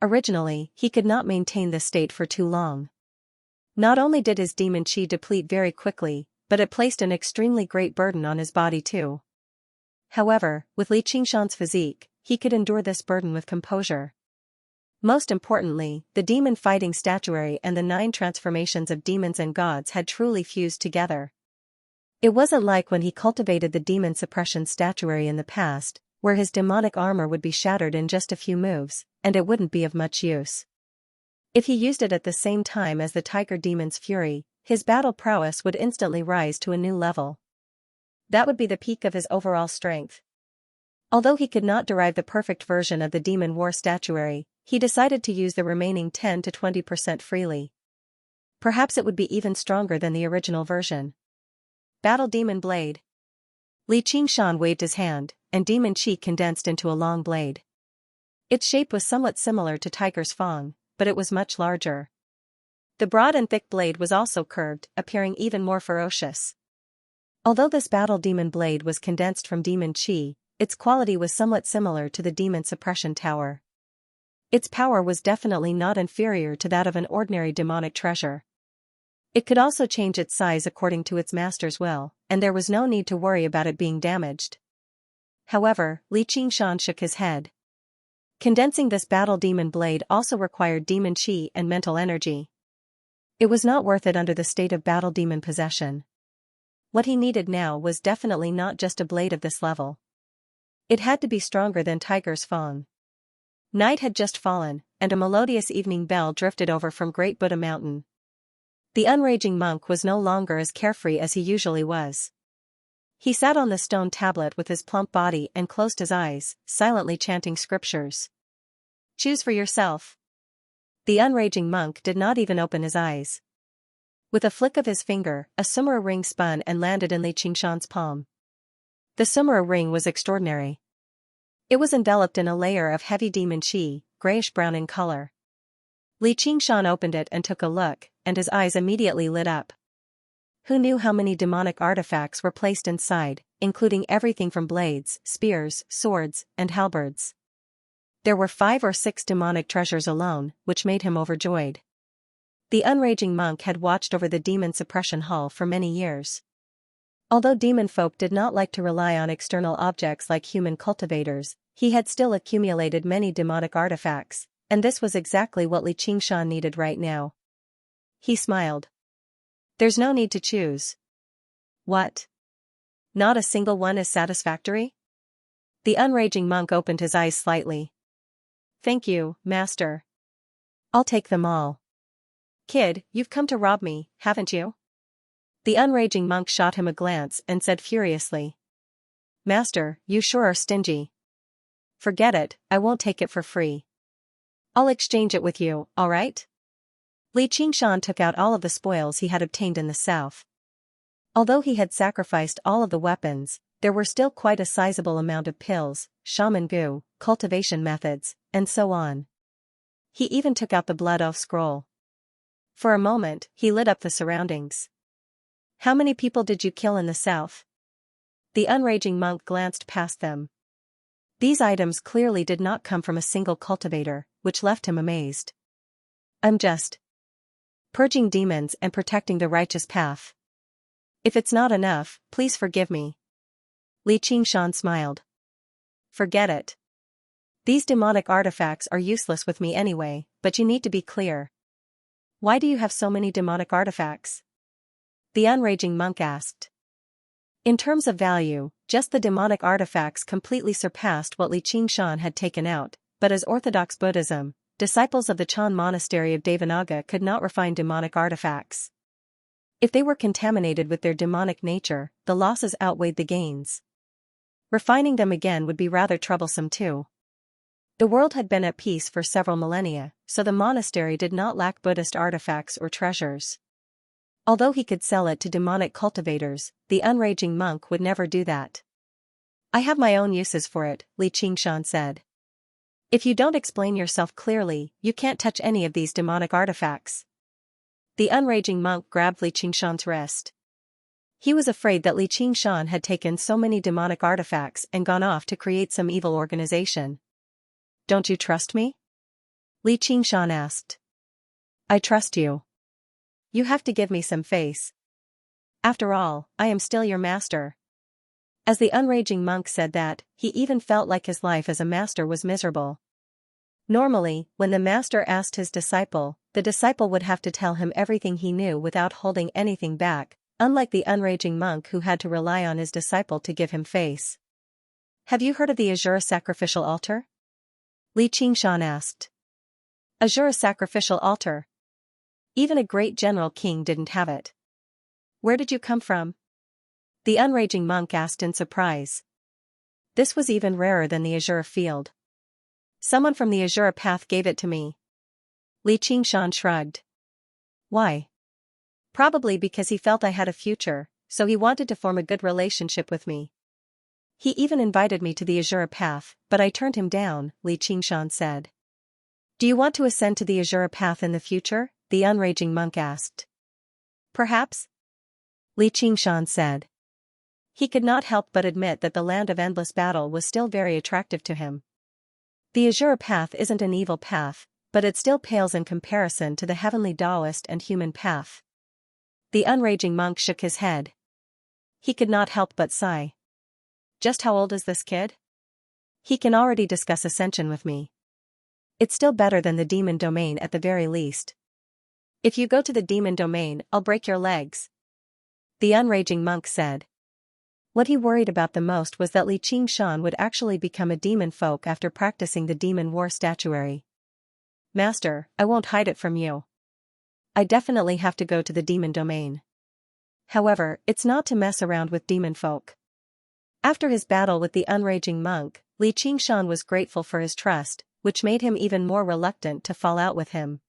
Originally, he could not maintain this state for too long. Not only did his demon chi deplete very quickly, but it placed an extremely great burden on his body too. However, with Li Qingshan's physique, he could endure this burden with composure. Most importantly, the demon fighting statuary and the 9 transformations of demons and gods had truly fused together. It wasn't like when he cultivated the demon suppression statuary in the past, where his demonic armor would be shattered in just a few moves, and it wouldn't be of much use. If he used it at the same time as the tiger demon's fury, his battle prowess would instantly rise to a new level. That would be the peak of his overall strength. Although he could not derive the perfect version of the demon war statuary, he decided to use the remaining 10 to 20% freely. Perhaps it would be even stronger than the original version. Battle Demon Blade. Li Qingshan waved his hand, and demon chi condensed into a long blade. Its shape was somewhat similar to Tiger's Fang, but it was much larger. The broad and thick blade was also curved, appearing even more ferocious. Although this battle demon blade was condensed from demon chi, its quality was somewhat similar to the demon suppression tower. Its power was definitely not inferior to that of an ordinary demonic treasure. It could also change its size according to its master's will, and there was no need to worry about it being damaged. However, Li Qingshan shook his head. Condensing this battle demon blade also required demon chi and mental energy. It was not worth it under the state of battle demon possession. What he needed now was definitely not just a blade of this level. It had to be stronger than Tiger's Fang. Night had just fallen, and a melodious evening bell drifted over from Great Buddha Mountain. The unraging monk was no longer as carefree as he usually was. He sat on the stone tablet with his plump body and closed his eyes, silently chanting scriptures. Choose for yourself. The unraging monk did not even open his eyes. With a flick of his finger, a sumura ring spun and landed in Li Qingshan's palm. The sumura ring was extraordinary. It was enveloped in a layer of heavy demon chi, grayish-brown in color. Li Qingshan opened it and took a look, and his eyes immediately lit up. Who knew how many demonic artifacts were placed inside, including everything from blades, spears, swords, and halberds. There were 5 or 6 demonic treasures alone, which made him overjoyed. The unraging monk had watched over the demon suppression hall for many years. Although demon folk did not like to rely on external objects like human cultivators, he had still accumulated many demonic artifacts, and this was exactly what Li Qingshan needed right now. He smiled. There's no need to choose. What? Not a single one is satisfactory? The unraging monk opened his eyes slightly. Thank you, master. I'll take them all. Kid, you've come to rob me, haven't you? The unraging monk shot him a glance and said furiously. Master, you sure are stingy. Forget it, I won't take it for free. I'll exchange it with you, all right? Li Qingshan took out all of the spoils he had obtained in the south. Although he had sacrificed all of the weapons, there were still quite a sizable amount of pills, shaman goo, cultivation methods, and so on. He even took out the blood oath scroll. For a moment, he lit up the surroundings. How many people did you kill in the south? The unraging monk glanced past them. These items clearly did not come from a single cultivator, which left him amazed. I'm just purging demons and protecting the righteous path. If it's not enough, please forgive me. Li Qingshan smiled. Forget it. These demonic artifacts are useless with me anyway, but you need to be clear. Why do you have so many demonic artifacts? The unraging monk asked. In terms of value, just the demonic artifacts completely surpassed what Li Qingshan had taken out, but as Orthodox Buddhism, disciples of the Chan monastery of Devanaga could not refine demonic artifacts. If they were contaminated with their demonic nature, the losses outweighed the gains. Refining them again would be rather troublesome too. The world had been at peace for several millennia, so the monastery did not lack Buddhist artifacts or treasures. Although he could sell it to demonic cultivators, the unraging monk would never do that. I have my own uses for it, Li Qingshan said. If you don't explain yourself clearly, you can't touch any of these demonic artifacts. The unraging monk grabbed Li Qingshan's wrist. He was afraid that Li Qingshan had taken so many demonic artifacts and gone off to create some evil organization. Don't you trust me? Li Qingshan asked. I trust you. You have to give me some face. After all, I am still your master. As the unraging monk said that, he even felt like his life as a master was miserable. Normally, when the master asked his disciple, the disciple would have to tell him everything he knew without holding anything back, unlike the unraging monk who had to rely on his disciple to give him face. Have you heard of the Azure sacrificial altar? Li Qingshan asked. Azure sacrificial altar. Even a great general king didn't have it. Where did you come from? The unraging monk asked in surprise. This was even rarer than the Azure field. Someone from the Azure path gave it to me. Li Qingshan shrugged. Why? Probably because he felt I had a future, so he wanted to form a good relationship with me. He even invited me to the Azure path, but I turned him down, Li Qingshan said. Do you want to ascend to the Azure path in the future? The unraging monk asked. Perhaps? Li Qingshan said. He could not help but admit that the land of endless battle was still very attractive to him. The Azure path isn't an evil path, but it still pales in comparison to the heavenly Taoist and human path. The unraging monk shook his head. He could not help but sigh. Just how old is this kid? He can already discuss ascension with me. It's still better than the demon domain at the very least. If you go to the demon domain, I'll break your legs. The unraging monk said. What he worried about the most was that Li Qingshan would actually become a demon folk after practicing the demon war statuary. Master, I won't hide it from you. I definitely have to go to the demon domain. However, it's not to mess around with demon folk. After his battle with the unraging monk, Li Qingshan was grateful for his trust, which made him even more reluctant to fall out with him.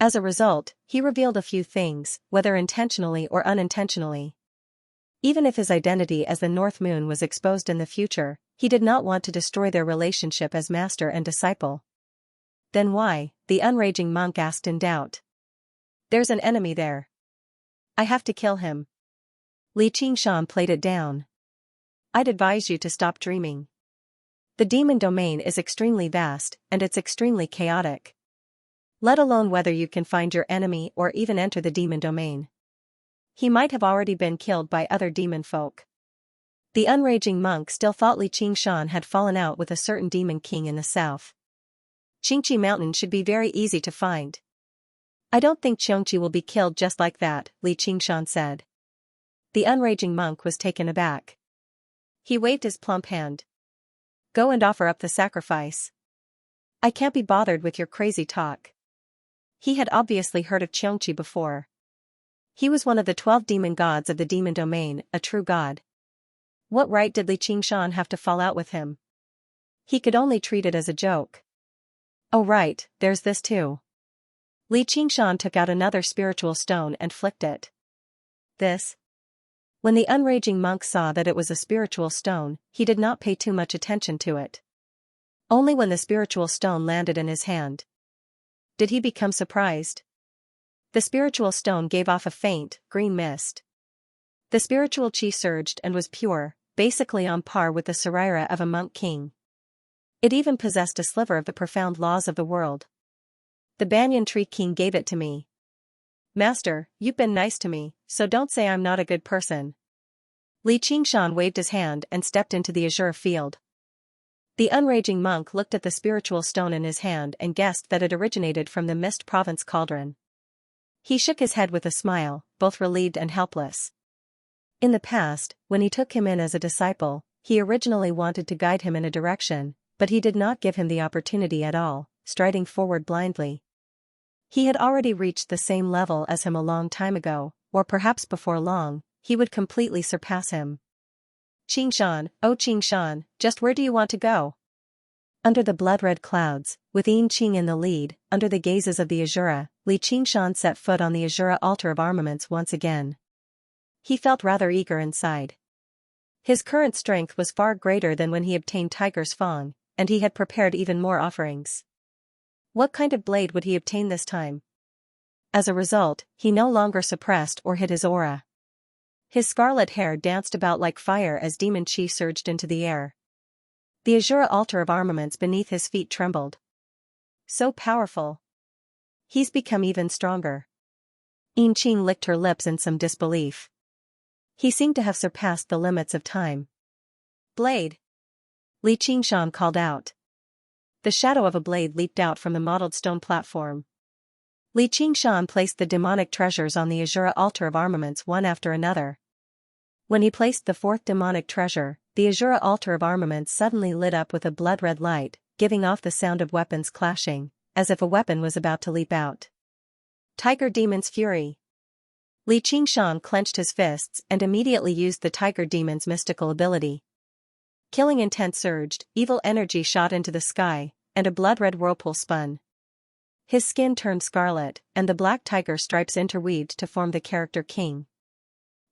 As a result, he revealed a few things, whether intentionally or unintentionally. Even if his identity as the North Moon was exposed in the future, he did not want to destroy their relationship as master and disciple. Then why? The unraging monk asked in doubt. There's an enemy there. I have to kill him. Li Qingshan played it down. I'd advise you to stop dreaming. The demon domain is extremely vast, and it's extremely chaotic. Let alone whether you can find your enemy or even enter the demon domain. He might have already been killed by other demon folk. The unraging monk still thought Li Qingshan had fallen out with a certain demon king in the south. Xianxia Mountain should be very easy to find. I don't think Xianxia will be killed just like that, Li Qingshan said. The unraging monk was taken aback. He waved his plump hand. Go and offer up the sacrifice. I can't be bothered with your crazy talk. He had obviously heard of Xianxia before. He was one of the 12 demon gods of the demon domain, a true god. What right did Li Qingshan have to fall out with him? He could only treat it as a joke. Oh right, there's this too. Li Qingshan took out another spiritual stone and flicked it. This? When the unraging monk saw that it was a spiritual stone, he did not pay too much attention to it. Only when the spiritual stone landed in his hand did he become surprised. The spiritual stone gave off a faint, green mist. The spiritual chi surged and was pure, basically on par with the Sarira of a monk king. It even possessed a sliver of the profound laws of the world. The banyan tree king gave it to me. Master, you've been nice to me, so don't say I'm not a good person. Li Qingshan waved his hand and stepped into the azure field. The unraging monk looked at the spiritual stone in his hand and guessed that it originated from the Mist Province cauldron. He shook his head with a smile, both relieved and helpless. In the past, when he took him in as a disciple, he originally wanted to guide him in a direction, but he did not give him the opportunity at all, striding forward blindly. He had already reached the same level as him a long time ago, or perhaps before long, he would completely surpass him. Qingshan, oh Qingshan, just where do you want to go? Under the blood-red clouds, with Qing in the lead, under the gazes of the Azura, Li Qingshan set foot on the Azura altar of armaments once again. He felt rather eager inside. His current strength was far greater than when he obtained Tiger's Fang, and he had prepared even more offerings. What kind of blade would he obtain this time? As a result, he no longer suppressed or hid his aura. His scarlet hair danced about like fire as demon chi surged into the air. The Azura altar of armaments beneath his feet trembled. So powerful. He's become even stronger. Qing licked her lips in some disbelief. He seemed to have surpassed the limits of time. Blade! Li Qingshan called out. The shadow of a blade leaped out from the mottled stone platform. Li Qingshan placed the demonic treasures on the Azura altar of armaments one after another. When he placed the fourth demonic treasure, the Azura altar of armaments suddenly lit up with a blood-red light, giving off the sound of weapons clashing, as if a weapon was about to leap out. Tiger Demon's Fury. Li Qingshan clenched his fists and immediately used the Tiger Demon's mystical ability. Killing intent surged, evil energy shot into the sky, and a blood-red whirlpool spun. His skin turned scarlet, and the black tiger stripes interweaved to form the character King.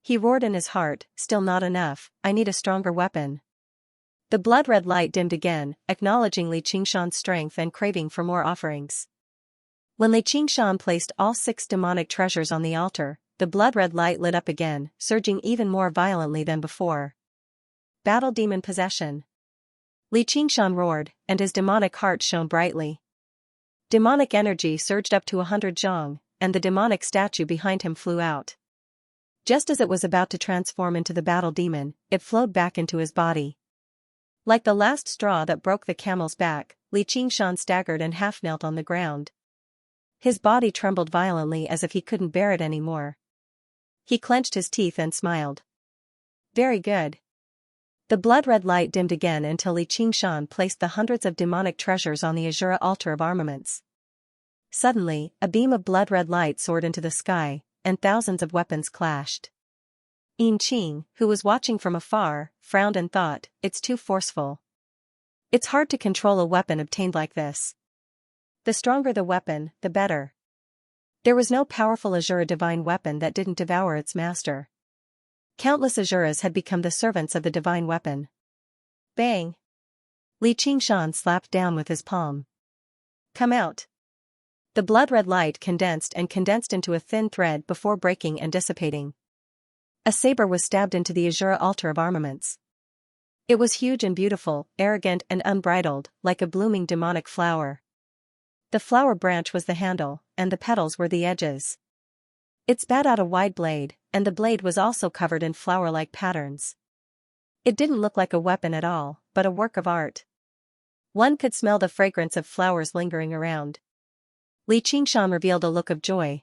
He roared in his heart, "Still not enough, I need a stronger weapon." The blood-red light dimmed again, acknowledging Li Qingshan's strength and craving for more offerings. When Li Qingshan placed all 6 demonic treasures on the altar, the blood-red light lit up again, surging even more violently than before. Battle Demon Possession. Li Qingshan roared, and his demonic heart shone brightly. Demonic energy surged up to 100 zhang, and the demonic statue behind him flew out. Just as it was about to transform into the battle demon, it flowed back into his body. Like the last straw that broke the camel's back, Li Qingshan staggered and half-knelt on the ground. His body trembled violently as if he couldn't bear it anymore. He clenched his teeth and smiled. Very good. The blood-red light dimmed again until Li Qingshan placed the hundreds of demonic treasures on the Azura altar of armaments. Suddenly, a beam of blood-red light soared into the sky, and thousands of weapons clashed. Yin Qing, who was watching from afar, frowned and thought, "It's too forceful. It's hard to control a weapon obtained like this. The stronger the weapon, the better." There was no powerful Azura divine weapon that didn't devour its master. Countless Azuras had become the servants of the divine weapon. Bang! Li Qingshan slapped down with his palm. "Come out." The blood-red light condensed into a thin thread before breaking and dissipating. A saber was stabbed into the Azura altar of armaments. It was huge and beautiful, arrogant and unbridled, like a blooming demonic flower. The flower branch was the handle, and the petals were the edges. It spat out a wide blade, and the blade was also covered in flower-like patterns. It didn't look like a weapon at all, but a work of art. One could smell the fragrance of flowers lingering around. Li Qingshan revealed a look of joy.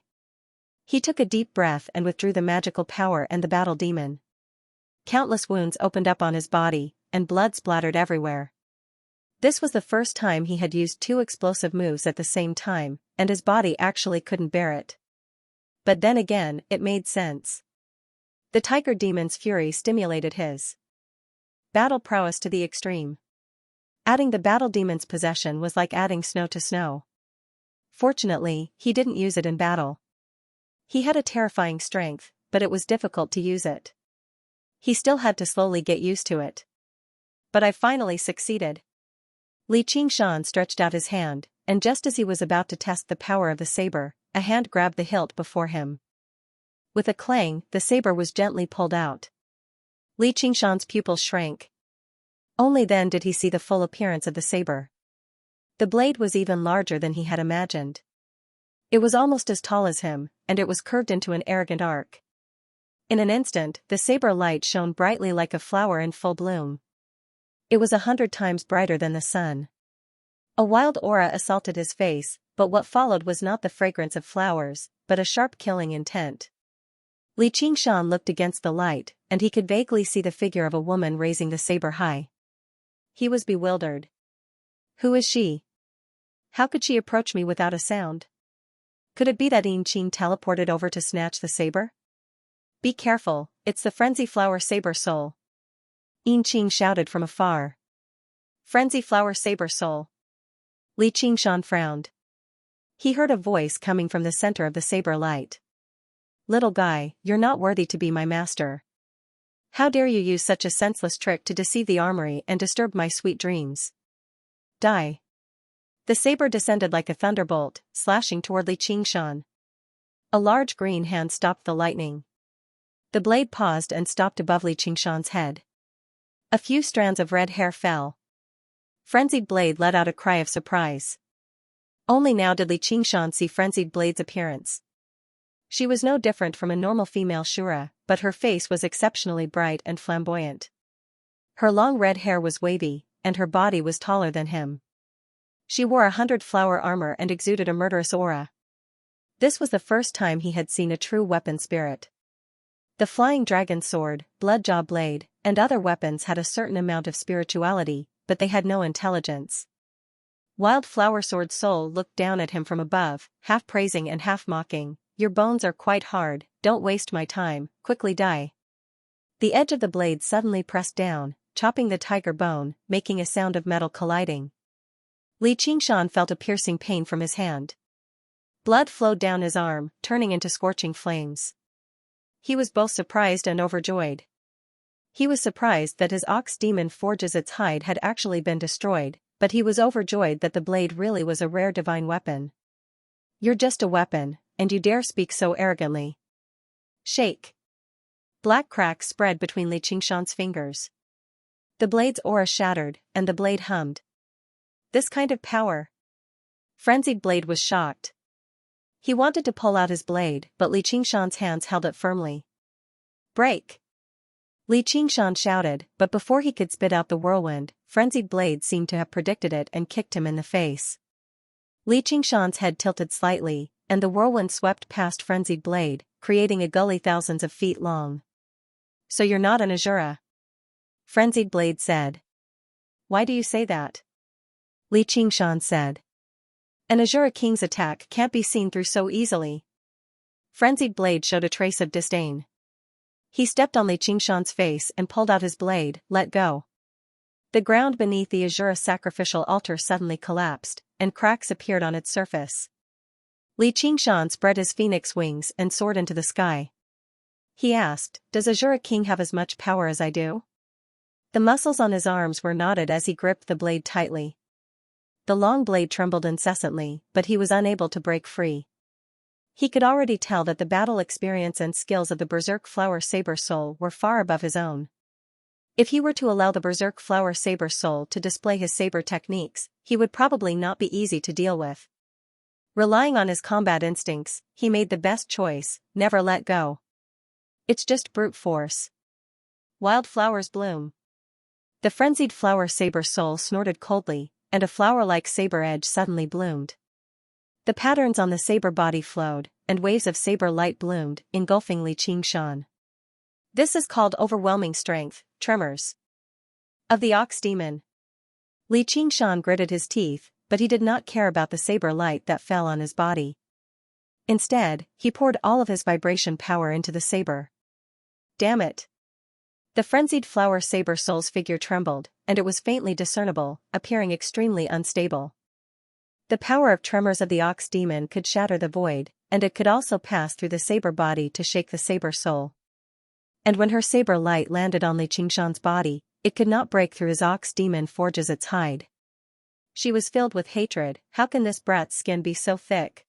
He took a deep breath and withdrew the magical power and the battle demon. Countless wounds opened up on his body, and blood splattered everywhere. This was the first time he had used 2 explosive moves at the same time, and his body actually couldn't bear it. But then again, it made sense. The Tiger Demon's fury stimulated his battle prowess to the extreme. Adding the battle demon's possession was like adding snow to snow. Fortunately, he didn't use it in battle. He had a terrifying strength, but it was difficult to use it. He still had to slowly get used to it. But I finally succeeded. Li Qingshan stretched out his hand, and just as he was about to test the power of the saber, a hand grabbed the hilt before him. With a clang, the saber was gently pulled out. Li Qingshan's pupils shrank. Only then did he see the full appearance of the saber. The blade was even larger than he had imagined. It was almost as tall as him, and it was curved into an arrogant arc. In an instant, the saber light shone brightly like a flower in full bloom. It was 100 times brighter than the sun. A wild aura assaulted his face, but what followed was not the fragrance of flowers, but a sharp killing intent. Li Qingshan looked against the light, and he could vaguely see the figure of a woman raising the saber high. He was bewildered. Who is she? How could she approach me without a sound? Could it be that Yin Qing teleported over to snatch the saber? Be careful, it's the Frenzy Flower Saber Soul. Yin Qing shouted from afar. Frenzy Flower Saber Soul. Li Qingshan frowned. He heard a voice coming from the center of the saber light. Little guy, you're not worthy to be my master. How dare you use such a senseless trick to deceive the armory and disturb my sweet dreams? Die. The saber descended like a thunderbolt, slashing toward Li Qingshan. A large green hand stopped the lightning. The blade paused and stopped above Li Qingshan's head. A few strands of red hair fell. Frenzied Blade let out a cry of surprise. Only now did Li Qingshan see Frenzied Blade's appearance. She was no different from a normal female Shura, but her face was exceptionally bright and flamboyant. Her long red hair was wavy, and her body was taller than him. She wore 100-flower armor and exuded a murderous aura. This was the first time he had seen a true weapon spirit. The flying dragon sword, Bloodjaw blade, and other weapons had a certain amount of spirituality, but they had no intelligence. Wildflower Sword Soul looked down at him from above, half praising and half mocking. Your bones are quite hard, don't waste my time, quickly die. The edge of the blade suddenly pressed down, chopping the tiger bone, making a sound of metal colliding. Li Qingshan felt a piercing pain from his hand. Blood flowed down his arm, turning into scorching flames. He was both surprised and overjoyed. He was surprised that his ox demon forges its hide had actually been destroyed, but he was overjoyed that the blade really was a rare divine weapon. You're just a weapon, and you dare speak so arrogantly. Shake. Black cracks spread between Li Qingshan's fingers. The blade's aura shattered, and the blade hummed. This kind of power. Frenzied Blade was shocked. He wanted to pull out his blade, but Li Qingshan's hands held it firmly. Break! Li Qingshan shouted, but before he could spit out the whirlwind, Frenzied Blade seemed to have predicted it and kicked him in the face. Li Qingshan's head tilted slightly, and the whirlwind swept past Frenzied Blade, creating a gully thousands of feet long. So you're not an Azura? Frenzied Blade said. Why do you say that? Li Qingshan said. An Azura King's attack can't be seen through so easily. Frenzied Blade showed a trace of disdain. He stepped on Li Qingshan's face and pulled out his blade. Let go. The ground beneath the Azura sacrificial altar suddenly collapsed, and cracks appeared on its surface. Li Qingshan spread his phoenix wings and soared into the sky. He asked, does Azura King have as much power as I do? The muscles on his arms were knotted as he gripped the blade tightly. The long blade trembled incessantly, but he was unable to break free. He could already tell that the battle experience and skills of the Berserk Flower Saber Soul were far above his own. If he were to allow the Berserk Flower Saber Soul to display his saber techniques, he would probably not be easy to deal with. Relying on his combat instincts, he made the best choice: never let go. It's just brute force. Wild flowers bloom. The frenzied Flower Saber Soul snorted coldly, and a flower-like saber edge suddenly bloomed. The patterns on the saber body flowed, and waves of saber light bloomed, engulfing Li Qingshan. This is called overwhelming strength, tremors. Of the Ox Demon. Li Qingshan gritted his teeth, but he did not care about the saber light that fell on his body. Instead, he poured all of his vibration power into the saber. Damn it! The frenzied Flower Saber Soul's figure trembled, and it was faintly discernible, appearing extremely unstable. The power of tremors of the Ox Demon could shatter the void, and it could also pass through the saber body to shake the saber soul. And when her saber light landed on Li Qingshan's body, it could not break through his Ox Demon forges its hide. She was filled with hatred. How can this brat's skin be so thick?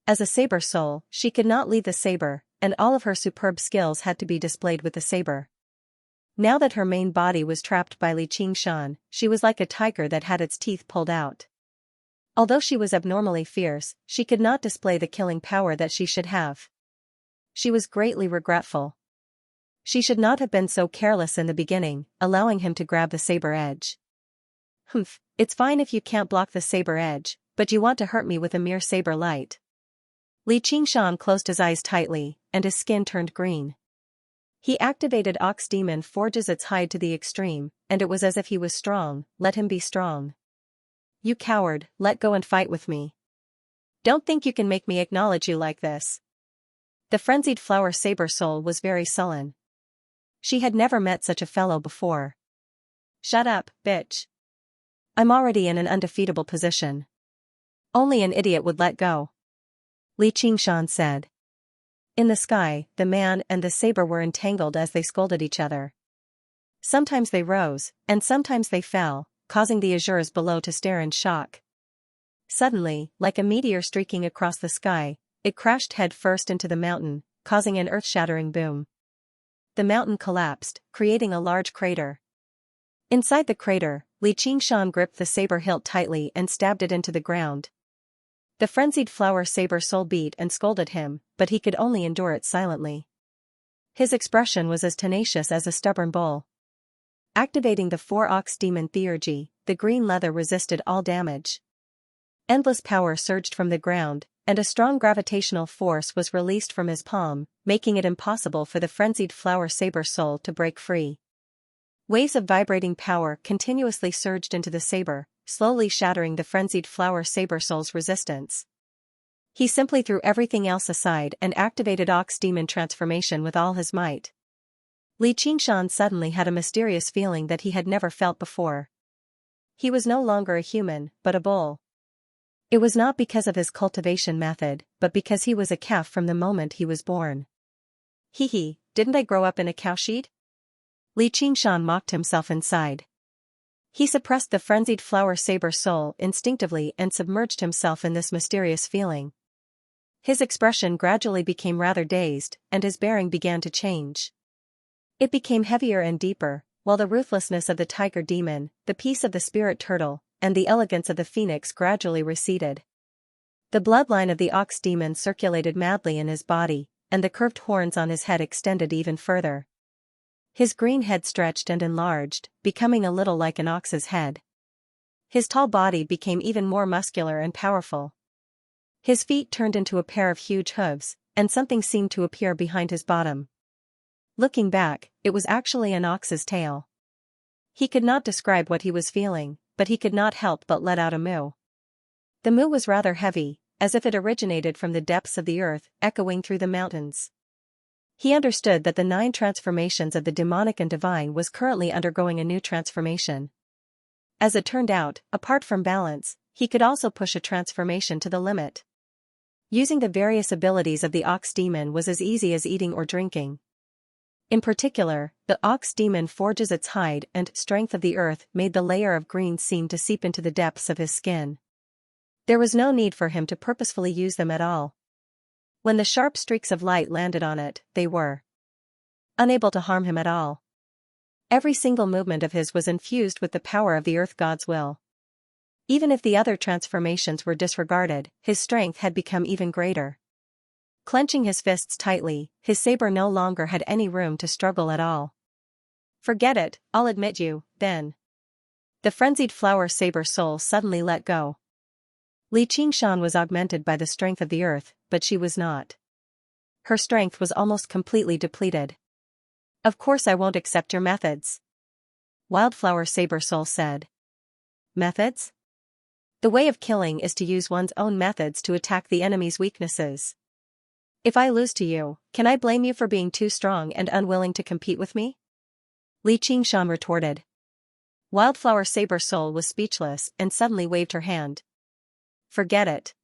As a saber soul, she could not leave the saber, and all of her superb skills had to be displayed with the saber. Now that her main body was trapped by Li Qingshan, she was like a tiger that had its teeth pulled out. Although she was abnormally fierce, she could not display the killing power that she should have. She was greatly regretful. She should not have been so careless in the beginning, allowing him to grab the saber edge. Humph, it's fine if you can't block the saber edge, but you want to hurt me with a mere saber light. Li Qingshan closed his eyes tightly, and his skin turned green. He activated Ox Demon forges its hide to the extreme, and it was as if he was strong. Let him be strong. You coward, let go and fight with me. Don't think you can make me acknowledge you like this. The frenzied Flower Saber Soul was very sullen. She had never met such a fellow before. Shut up, bitch. I'm already in an undefeatable position. Only an idiot would let go. Li Qingshan said. In the sky, the man and the saber were entangled as they scolded each other. Sometimes they rose, and sometimes they fell, causing the Azuras below to stare in shock. Suddenly, like a meteor streaking across the sky, it crashed head first into the mountain, causing an earth-shattering boom. The mountain collapsed, creating a large crater. Inside the crater, Li Qingshan gripped the saber hilt tightly and stabbed it into the ground. The frenzied Flower Saber Soul beat and scolded him, but he could only endure it silently. His expression was as tenacious as a stubborn bull. Activating the 4 Ox Demon Theurgy, the green leather resisted all damage. Endless power surged from the ground, and a strong gravitational force was released from his palm, making it impossible for the frenzied Flower Saber Soul to break free. Waves of vibrating power continuously surged into the saber, slowly shattering the frenzied flower saber soul's resistance. He simply threw everything else aside and activated Ox Demon transformation with all his might. Li Qingshan suddenly had a mysterious feeling that he had never felt before. He was no longer a human, but a bull. It was not because of his cultivation method, but because he was a calf from the moment he was born. Hee, didn't I grow up in a cowshed? Li Qingshan mocked himself inside. He suppressed the frenzied flower saber soul instinctively and submerged himself in this mysterious feeling. His expression gradually became rather dazed, and his bearing began to change. It became heavier and deeper, while the ruthlessness of the tiger demon, the peace of the spirit turtle, and the elegance of the phoenix gradually receded. The bloodline of the ox demon circulated madly in his body, and the curved horns on his head extended even further. His green head stretched and enlarged, becoming a little like an ox's head. His tall body became even more muscular and powerful. His feet turned into a pair of huge hooves, and something seemed to appear behind his bottom. Looking back, it was actually an ox's tail. He could not describe what he was feeling, but he could not help but let out a moo. The moo was rather heavy, as if it originated from the depths of the earth, echoing through the mountains. He understood that the 9 transformations of the demonic and divine was currently undergoing a new transformation. As it turned out, apart from balance, he could also push a transformation to the limit. Using the various abilities of the ox demon was as easy as eating or drinking. In particular, the ox demon forges its hide and strength of the earth made the layer of green seem to seep into the depths of his skin. There was no need for him to purposefully use them at all. When the sharp streaks of light landed on it, they were unable to harm him at all. Every single movement of his was infused with the power of the earth god's will. Even if the other transformations were disregarded, his strength had become even greater. Clenching his fists tightly, his saber no longer had any room to struggle at all. Forget it, I'll admit you, then. The frenzied flower saber soul suddenly let go. Li Qingshan was augmented by the strength of the earth, but she was not. Her strength was almost completely depleted. Of course I won't accept your methods. Wildflower Saber Soul said. Methods? The way of killing is to use one's own methods to attack the enemy's weaknesses. If I lose to you, can I blame you for being too strong and unwilling to compete with me? Li Qingshan retorted. Wildflower Saber Soul was speechless and suddenly waved her hand. Forget it.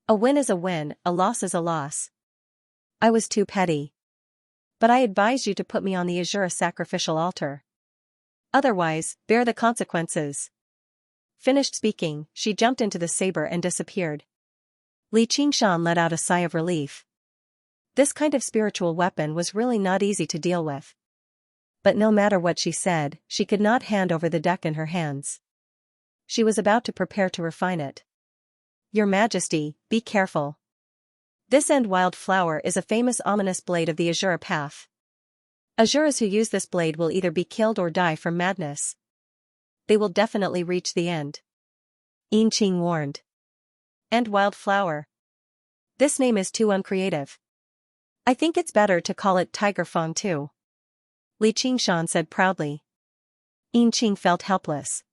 A win is a win, a loss is a loss. I was too petty. But I advise you to put me on the Azura sacrificial altar. Otherwise, bear the consequences. Finished speaking, she jumped into the saber and disappeared. Li Qingshan let out a sigh of relief. This kind of spiritual weapon was really not easy to deal with. But no matter what she said, she could not hand over the deck in her hands. She was about to prepare to refine it. Your Majesty, be careful. This end wild flower is a famous ominous blade of the Azura path. Azuras who use this blade will either be killed or die from madness. They will definitely reach the end. Yin Qing warned. End wild flower. This name is too uncreative. I think it's better to call it Tiger Fang too. Li Qingshan said proudly. Yin Qing felt helpless.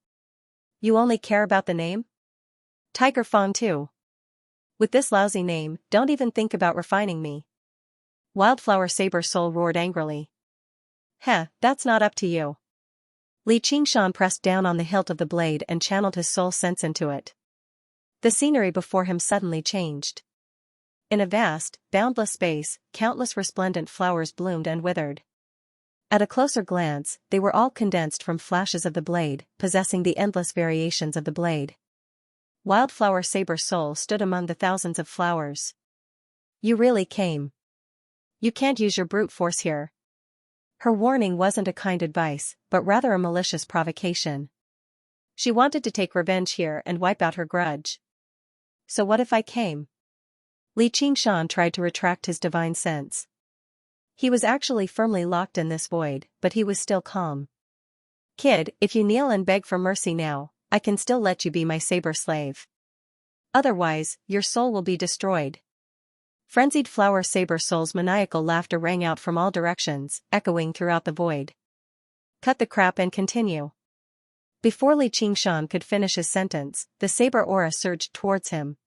You only care about the name? Tiger Fang too. With this lousy name, don't even think about refining me. Wildflower Saber Soul roared angrily. Heh, that's not up to you. Li Qingshan pressed down on the hilt of the blade and channeled his soul sense into it. The scenery before him suddenly changed. In a vast, boundless space, countless resplendent flowers bloomed and withered. At a closer glance, they were all condensed from flashes of the blade, possessing the endless variations of the blade. Wildflower Saber Soul stood among the thousands of flowers. You really came. You can't use your brute force here. Her warning wasn't a kind advice, but rather a malicious provocation. She wanted to take revenge here and wipe out her grudge. So what if I came? Li Qingshan tried to retract his divine sense. He was actually firmly locked in this void, but he was still calm. Kid, if you kneel and beg for mercy now, I can still let you be my saber slave. Otherwise, your soul will be destroyed. Frenzied Flower Saber Soul's maniacal laughter rang out from all directions, echoing throughout the void. Cut the crap and continue. Before Li Qingshan could finish his sentence, the saber aura surged towards him.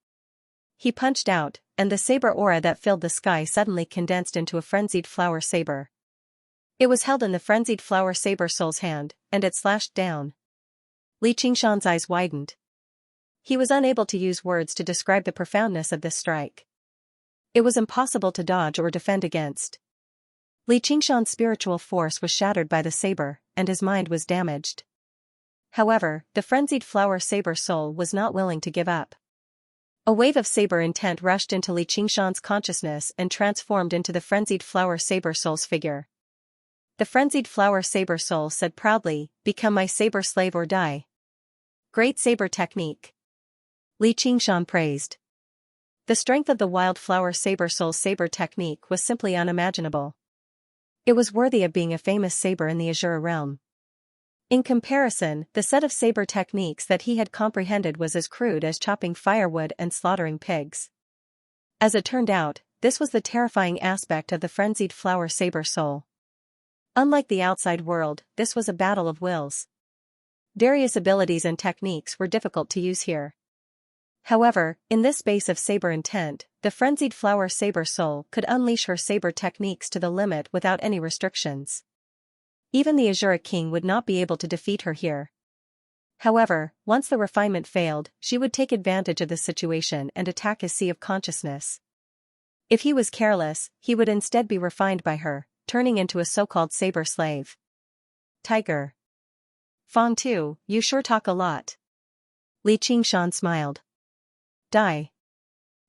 He punched out, and the saber aura that filled the sky suddenly condensed into a frenzied flower saber. It was held in the frenzied flower saber soul's hand, and it slashed down. Li Qingshan's eyes widened. He was unable to use words to describe the profoundness of this strike. It was impossible to dodge or defend against. Li Qingshan's spiritual force was shattered by the saber, and his mind was damaged. However, the frenzied flower saber soul was not willing to give up. A wave of saber intent rushed into Li Qingshan's consciousness and transformed into the frenzied flower saber soul's figure. The frenzied flower saber soul said proudly, "Become my saber slave or die." Great saber technique. Li Qingshan praised. The strength of the wildflower saber soul's saber technique was simply unimaginable. It was worthy of being a famous saber in the Azure realm. In comparison, the set of saber techniques that he had comprehended was as crude as chopping firewood and slaughtering pigs. As it turned out, this was the terrifying aspect of the frenzied flower saber soul. Unlike the outside world, this was a battle of wills. Various abilities and techniques were difficult to use here. However, in this space of saber intent, the frenzied flower saber soul could unleash her saber techniques to the limit without any restrictions. Even the Azure King would not be able to defeat her here. However, once the refinement failed, she would take advantage of the situation and attack his sea of consciousness. If he was careless, he would instead be refined by her, turning into a so-called saber slave. Tiger. Fong Tu, you sure talk a lot. Li Qingshan smiled. Die.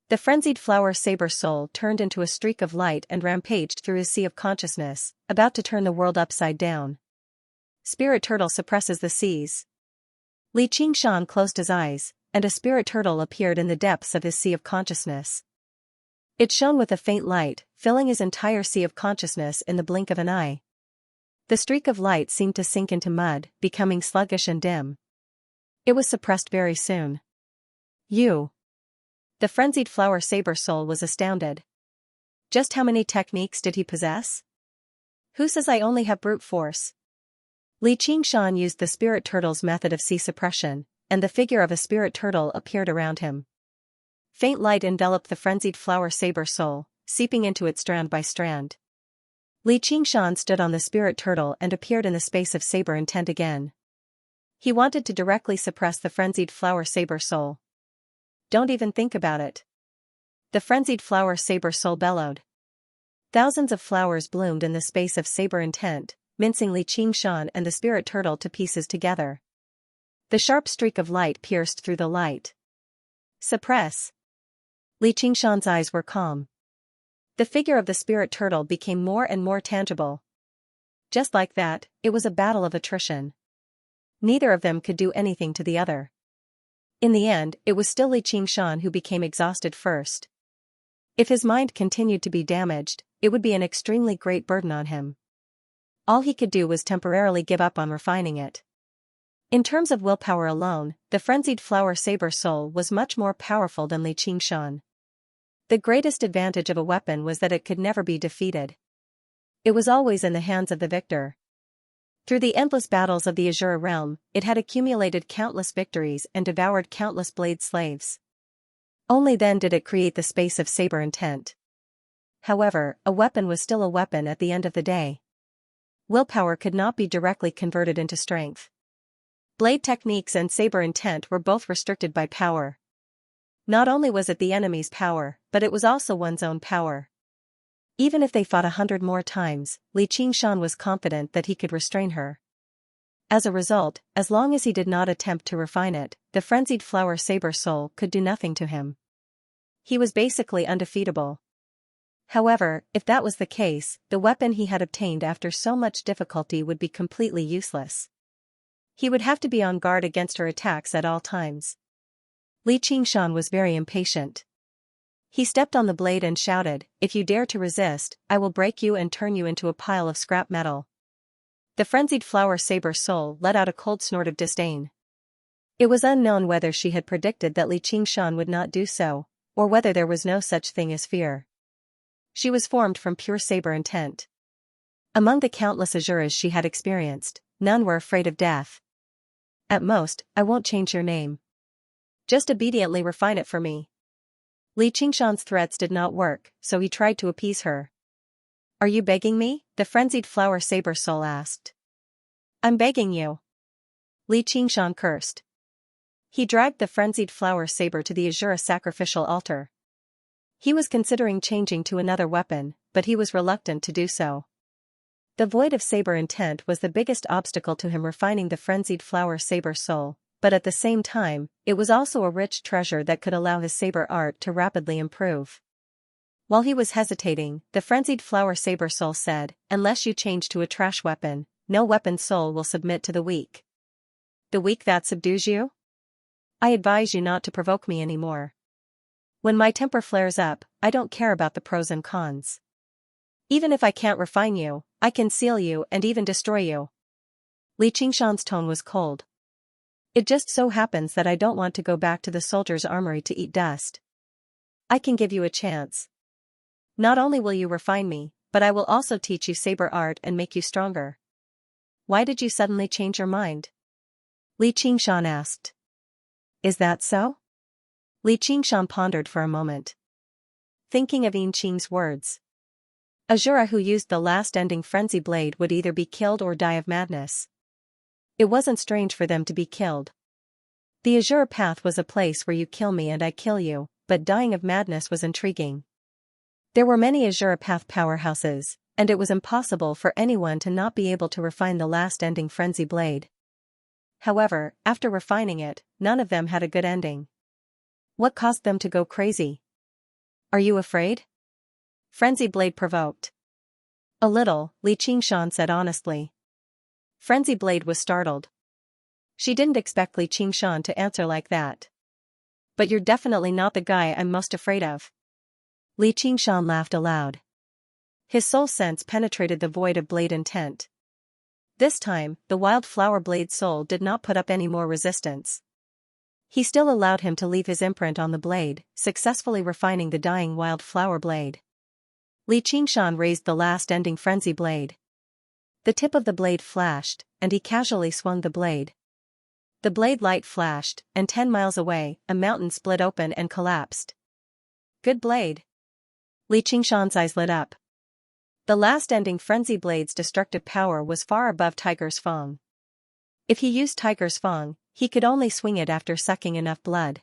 The frenzied flower saber soul turned into a streak of light and rampaged through his sea of consciousness, about to turn the world upside down. Spirit turtle suppresses the seas. Li Qingshan closed his eyes, and a spirit turtle appeared in the depths of his sea of consciousness. It shone with a faint light, filling his entire sea of consciousness in the blink of an eye. The streak of light seemed to sink into mud, becoming sluggish and dim. It was suppressed very soon. You. The frenzied flower saber soul was astounded. Just how many techniques did he possess? Who says I only have brute force? Li Qingshan used the spirit turtle's method of sea suppression, and the figure of a spirit turtle appeared around him. Faint light enveloped the frenzied flower saber soul, seeping into it strand by strand. Li Qingshan stood on the spirit turtle and appeared in the space of saber intent again. He wanted to directly suppress the frenzied flower saber soul. Don't even think about it. The frenzied flower saber soul bellowed. Thousands of flowers bloomed in the space of saber intent, mincing Li Qingshan and the spirit turtle to pieces together. The sharp streak of light pierced through the light. Suppress. Li Qingshan's eyes were calm. The figure of the spirit turtle became more and more tangible. Just like that, it was a battle of attrition. Neither of them could do anything to the other. In the end, it was still Li Qingshan who became exhausted first. If his mind continued to be damaged, it would be an extremely great burden on him. All he could do was temporarily give up on refining it. In terms of willpower alone, the frenzied flower saber soul was much more powerful than Li Qingshan. The greatest advantage of a weapon was that it could never be defeated. It was always in the hands of the victor. Through the endless battles of the Azure realm, it had accumulated countless victories and devoured countless blade slaves. Only then did it create the space of saber intent. However, a weapon was still a weapon at the end of the day. Willpower could not be directly converted into strength. Blade techniques and saber intent were both restricted by power. Not only was it the enemy's power, but it was also one's own power. Even if they fought 100 more times, Li Qingshan was confident that he could restrain her. As a result, as long as he did not attempt to refine it, the frenzied flower saber soul could do nothing to him. He was basically undefeatable. However, if that was the case, the weapon he had obtained after so much difficulty would be completely useless. He would have to be on guard against her attacks at all times. Li Qingshan was very impatient. He stepped on the blade and shouted, "If you dare to resist, I will break you and turn you into a pile of scrap metal." The frenzied flower saber soul let out a cold snort of disdain. It was unknown whether she had predicted that Li Qingshan would not do so, or whether there was no such thing as fear. She was formed from pure saber intent. Among the countless Azuras she had experienced, none were afraid of death. At most, I won't change your name. Just obediently refine it for me. Li Qingshan's threats did not work, so he tried to appease her. Are you begging me? The frenzied flower saber soul asked. I'm begging you. Li Qingshan cursed. He dragged the frenzied flower saber to the Azura sacrificial altar. He was considering changing to another weapon, but he was reluctant to do so. The void of saber intent was the biggest obstacle to him refining the frenzied flower saber soul, but at the same time, it was also a rich treasure that could allow his saber art to rapidly improve. While he was hesitating, the frenzied flower saber soul said, unless you change to a trash weapon, no weapon soul will submit to the weak. The weak that subdues you? I advise you not to provoke me anymore. When my temper flares up, I don't care about the pros and cons. Even if I can't refine you, I can seal you and even destroy you. Li Qingshan's tone was cold. It just so happens that I don't want to go back to the soldier's armory to eat dust. I can give you a chance. Not only will you refine me, but I will also teach you saber art and make you stronger. Why did you suddenly change your mind? Li Qingshan asked. Is that so? Li Qingshan pondered for a moment. Thinking of Yin Qing's words. Azura who used the last-ending frenzy blade would either be killed or die of madness. It wasn't strange for them to be killed. The Azura path was a place where you kill me and I kill you, but dying of madness was intriguing. There were many Azura path powerhouses, and it was impossible for anyone to not be able to refine the last-ending frenzy blade. However, after refining it, none of them had a good ending. What caused them to go crazy? Are you afraid? Frenzy blade provoked. A little, Li Qingshan said honestly. Frenzy blade was startled. She didn't expect Li Qingshan to answer like that. But you're definitely not the guy I'm most afraid of. Li Qingshan laughed aloud. His soul sense penetrated the void of blade intent. This time, the wildflower blade soul did not put up any more resistance. He still allowed him to leave his imprint on the blade, successfully refining the dying wildflower blade. Li Qingshan raised the last-ending frenzy blade. The tip of the blade flashed, and he casually swung the blade. The blade light flashed, and 10 miles away, a mountain split open and collapsed. Good blade. Li Qingshan's eyes lit up. The last-ending frenzy blade's destructive power was far above Tiger's Fang. If he used Tiger's Fang, he could only swing it after sucking enough blood.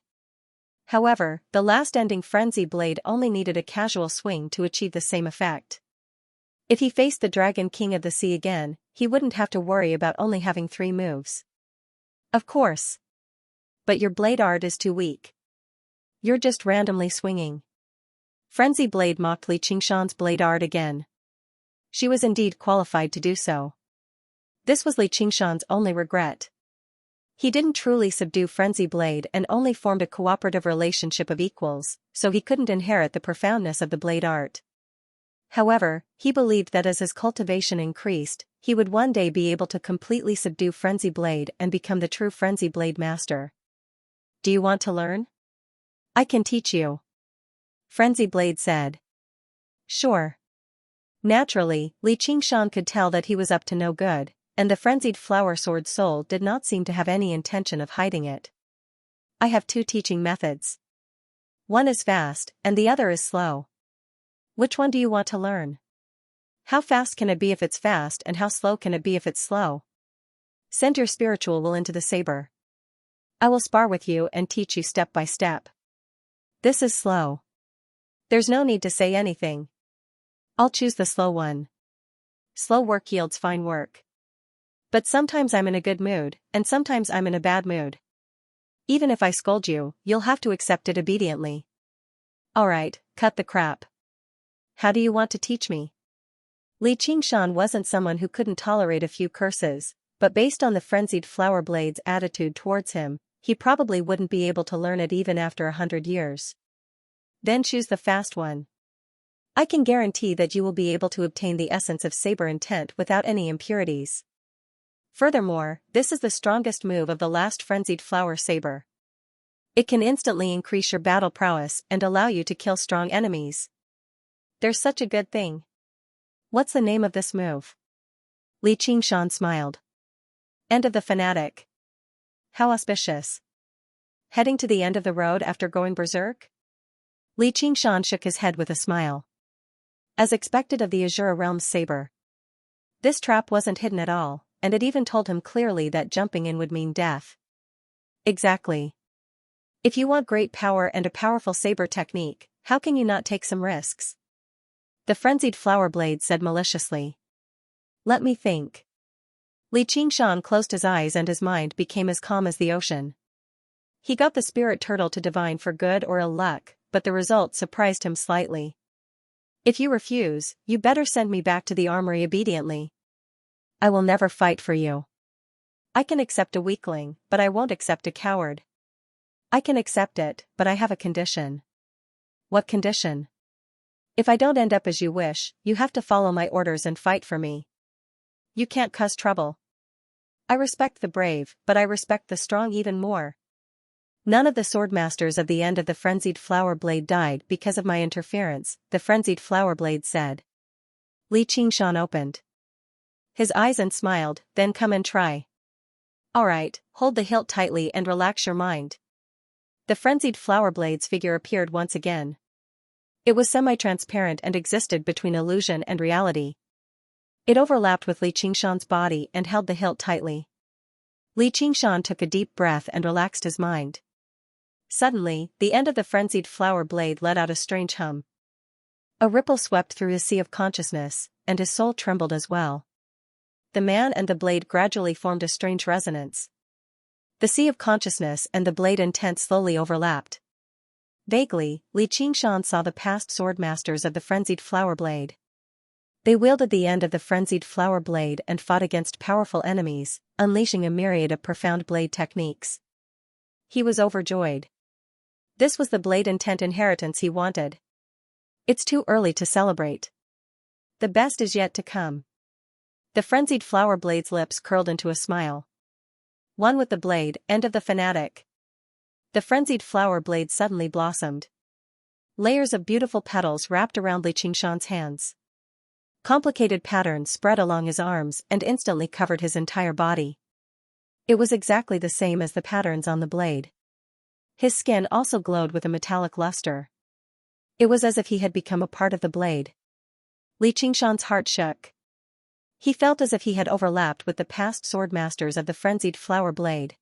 However, the last-ending frenzy blade only needed a casual swing to achieve the same effect. If he faced the Dragon King of the Sea again, he wouldn't have to worry about only having 3 moves. Of course. But your blade art is too weak. You're just randomly swinging. Frenzy blade mocked Li Qingshan's blade art again. She was indeed qualified to do so. This was Li Qingshan's only regret. He didn't truly subdue Frenzy Blade and only formed a cooperative relationship of equals, so he couldn't inherit the profoundness of the blade art. However, he believed that as his cultivation increased, he would one day be able to completely subdue Frenzy Blade and become the true Frenzy Blade master. Do you want to learn? I can teach you. Frenzy Blade said. Sure. Naturally, Li Qingshan could tell that he was up to no good, and the frenzied flower sword soul did not seem to have any intention of hiding it. I have 2 teaching methods. One is fast, and the other is slow. Which one do you want to learn? How fast can it be if it's fast and how slow can it be if it's slow? Send your spiritual will into the saber. I will spar with you and teach you step by step. This is slow. There's no need to say anything. I'll choose the slow one. Slow work yields fine work. But sometimes I'm in a good mood, and sometimes I'm in a bad mood. Even if I scold you, you'll have to accept it obediently. Alright, cut the crap. How do you want to teach me? Li Qingshan wasn't someone who couldn't tolerate a few curses, but based on the frenzied flower blade's attitude towards him, he probably wouldn't be able to learn it even after 100 years. Then choose the fast one. I can guarantee that you will be able to obtain the essence of saber intent without any impurities. Furthermore, this is the strongest move of the last frenzied flower saber. It can instantly increase your battle prowess and allow you to kill strong enemies. There's such a good thing. What's the name of this move? Li Qingshan smiled. End of the fanatic. How auspicious. Heading to the end of the road after going berserk? Li Qingshan shook his head with a smile. As expected of the Azure Realm's saber. This trap wasn't hidden at all, and it even told him clearly that jumping in would mean death. Exactly. If you want great power and a powerful saber technique, how can you not take some risks? The frenzied flower blade said maliciously. Let me think. Li Qingshan closed his eyes and his mind became as calm as the ocean. He got the spirit turtle to divine for good or ill luck, but the result surprised him slightly. If you refuse, you better send me back to the armory obediently. I will never fight for you. I can accept a weakling, but I won't accept a coward. I can accept it, but I have a condition. What condition? If I don't end up as you wish, you have to follow my orders and fight for me. You can't cause trouble. I respect the brave, but I respect the strong even more. None of the swordmasters of the end of the frenzied flower blade died because of my interference, the frenzied flower blade said. Li Qingshan opened his eyes and smiled, then come and try. Alright, hold the hilt tightly and relax your mind. The frenzied flower blade's figure appeared once again. It was semi-transparent and existed between illusion and reality. It overlapped with Li Qingshan's body and held the hilt tightly. Li Qingshan took a deep breath and relaxed his mind. Suddenly, the end of the frenzied flower blade let out a strange hum. A ripple swept through his sea of consciousness, and his soul trembled as well. The man and the blade gradually formed a strange resonance. The sea of consciousness and the blade intent slowly overlapped. Vaguely, Li Qingshan saw the past swordmasters of the frenzied flower blade. They wielded the end of the frenzied flower blade and fought against powerful enemies, unleashing a myriad of profound blade techniques. He was overjoyed. This was the blade intent inheritance he wanted. It's too early to celebrate. The best is yet to come. The frenzied flower blade's lips curled into a smile. One with the blade, end of the fanatic. The frenzied flower blade suddenly blossomed. Layers of beautiful petals wrapped around Li Qingshan's hands. Complicated patterns spread along his arms and instantly covered his entire body. It was exactly the same as the patterns on the blade. His skin also glowed with a metallic luster. It was as if he had become a part of the blade. Li Qingshan's heart shook. He felt as if he had overlapped with the past swordmasters of the frenzied flower blade.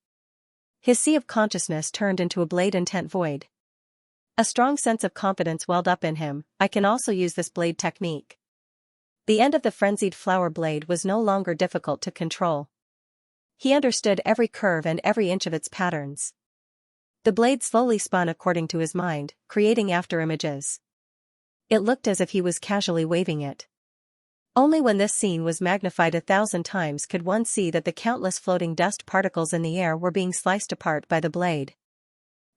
His sea of consciousness turned into a blade intent void. A strong sense of confidence welled up in him. I can also use this blade technique. The end of the frenzied flower blade was no longer difficult to control. He understood every curve and every inch of its patterns. The blade slowly spun according to his mind, creating afterimages. It looked as if he was casually waving it. Only when this scene was magnified 1,000 times could one see that the countless floating dust particles in the air were being sliced apart by the blade.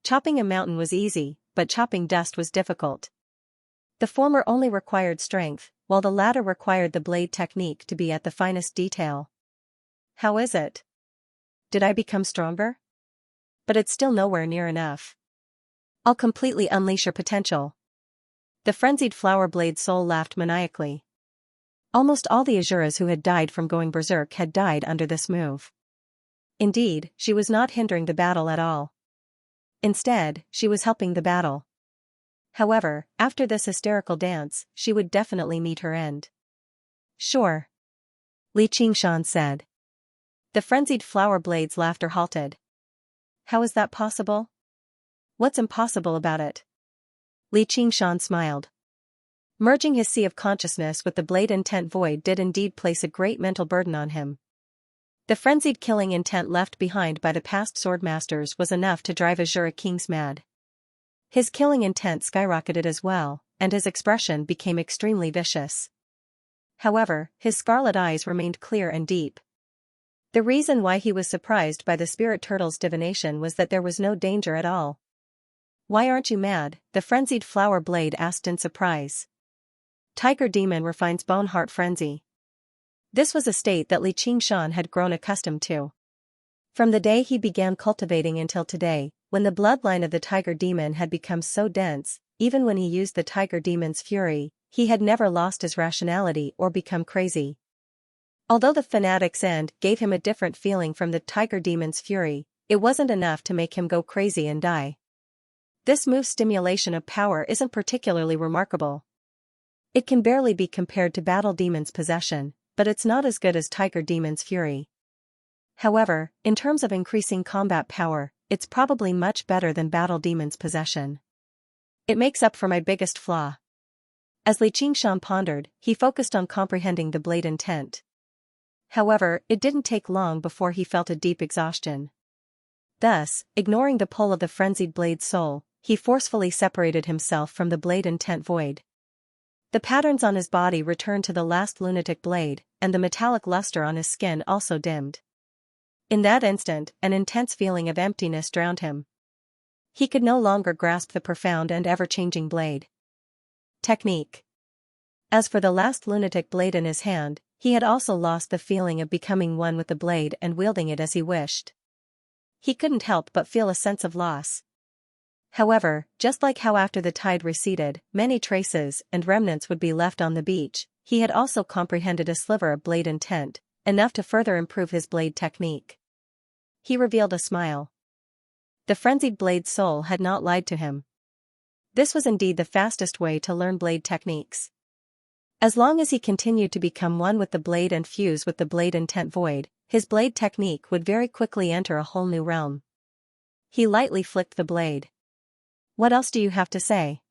Chopping a mountain was easy, but chopping dust was difficult. The former only required strength, while the latter required the blade technique to be at the finest detail. How is it? Did I become stronger? But it's still nowhere near enough. I'll completely unleash your potential. The frenzied flower blade soul laughed maniacally. Almost all the Azuras who had died from going berserk had died under this move. Indeed, she was not hindering the battle at all. Instead, she was helping the battle. However, after this hysterical dance, she would definitely meet her end. Sure. Li Qingshan said. The frenzied flower blade's laughter halted. How is that possible? What's impossible about it? Li Qingshan smiled. Merging his sea of consciousness with the blade intent void did indeed place a great mental burden on him. The frenzied killing intent left behind by the past swordmasters was enough to drive Azura kings mad. His killing intent skyrocketed as well, and his expression became extremely vicious. However, his scarlet eyes remained clear and deep. The reason why he was surprised by the spirit turtle's divination was that there was no danger at all. Why aren't you mad? The frenzied flower blade asked in surprise. Tiger demon refines bone heart frenzy. This was a state that Li Qingshan had grown accustomed to. From the day he began cultivating until today, when the bloodline of the tiger demon had become so dense, even when he used the tiger demon's fury, he had never lost his rationality or become crazy. Although the fanatic's end gave him a different feeling from the tiger demon's fury, it wasn't enough to make him go crazy and die. This move's stimulation of power isn't particularly remarkable. It can barely be compared to Battle Demon's possession, but it's not as good as Tiger Demon's fury. However, in terms of increasing combat power, it's probably much better than Battle Demon's possession. It makes up for my biggest flaw. As Li Qingshan pondered, he focused on comprehending the blade intent. However, it didn't take long before he felt a deep exhaustion. Thus, ignoring the pull of the frenzied blade's soul, he forcefully separated himself from the blade intent void. The patterns on his body returned to the last lunatic blade, and the metallic luster on his skin also dimmed. In that instant, an intense feeling of emptiness drowned him. He could no longer grasp the profound and ever-changing blade. Technique. As for the last lunatic blade in his hand, he had also lost the feeling of becoming one with the blade and wielding it as he wished. He couldn't help but feel a sense of loss. However, just like how after the tide receded, many traces and remnants would be left on the beach, he had also comprehended a sliver of blade intent, enough to further improve his blade technique. He revealed a smile. The frenzied blade's soul had not lied to him. This was indeed the fastest way to learn blade techniques. As long as he continued to become one with the blade and fuse with the blade intent void, his blade technique would very quickly enter a whole new realm. He lightly flicked the blade. What else do you have to say?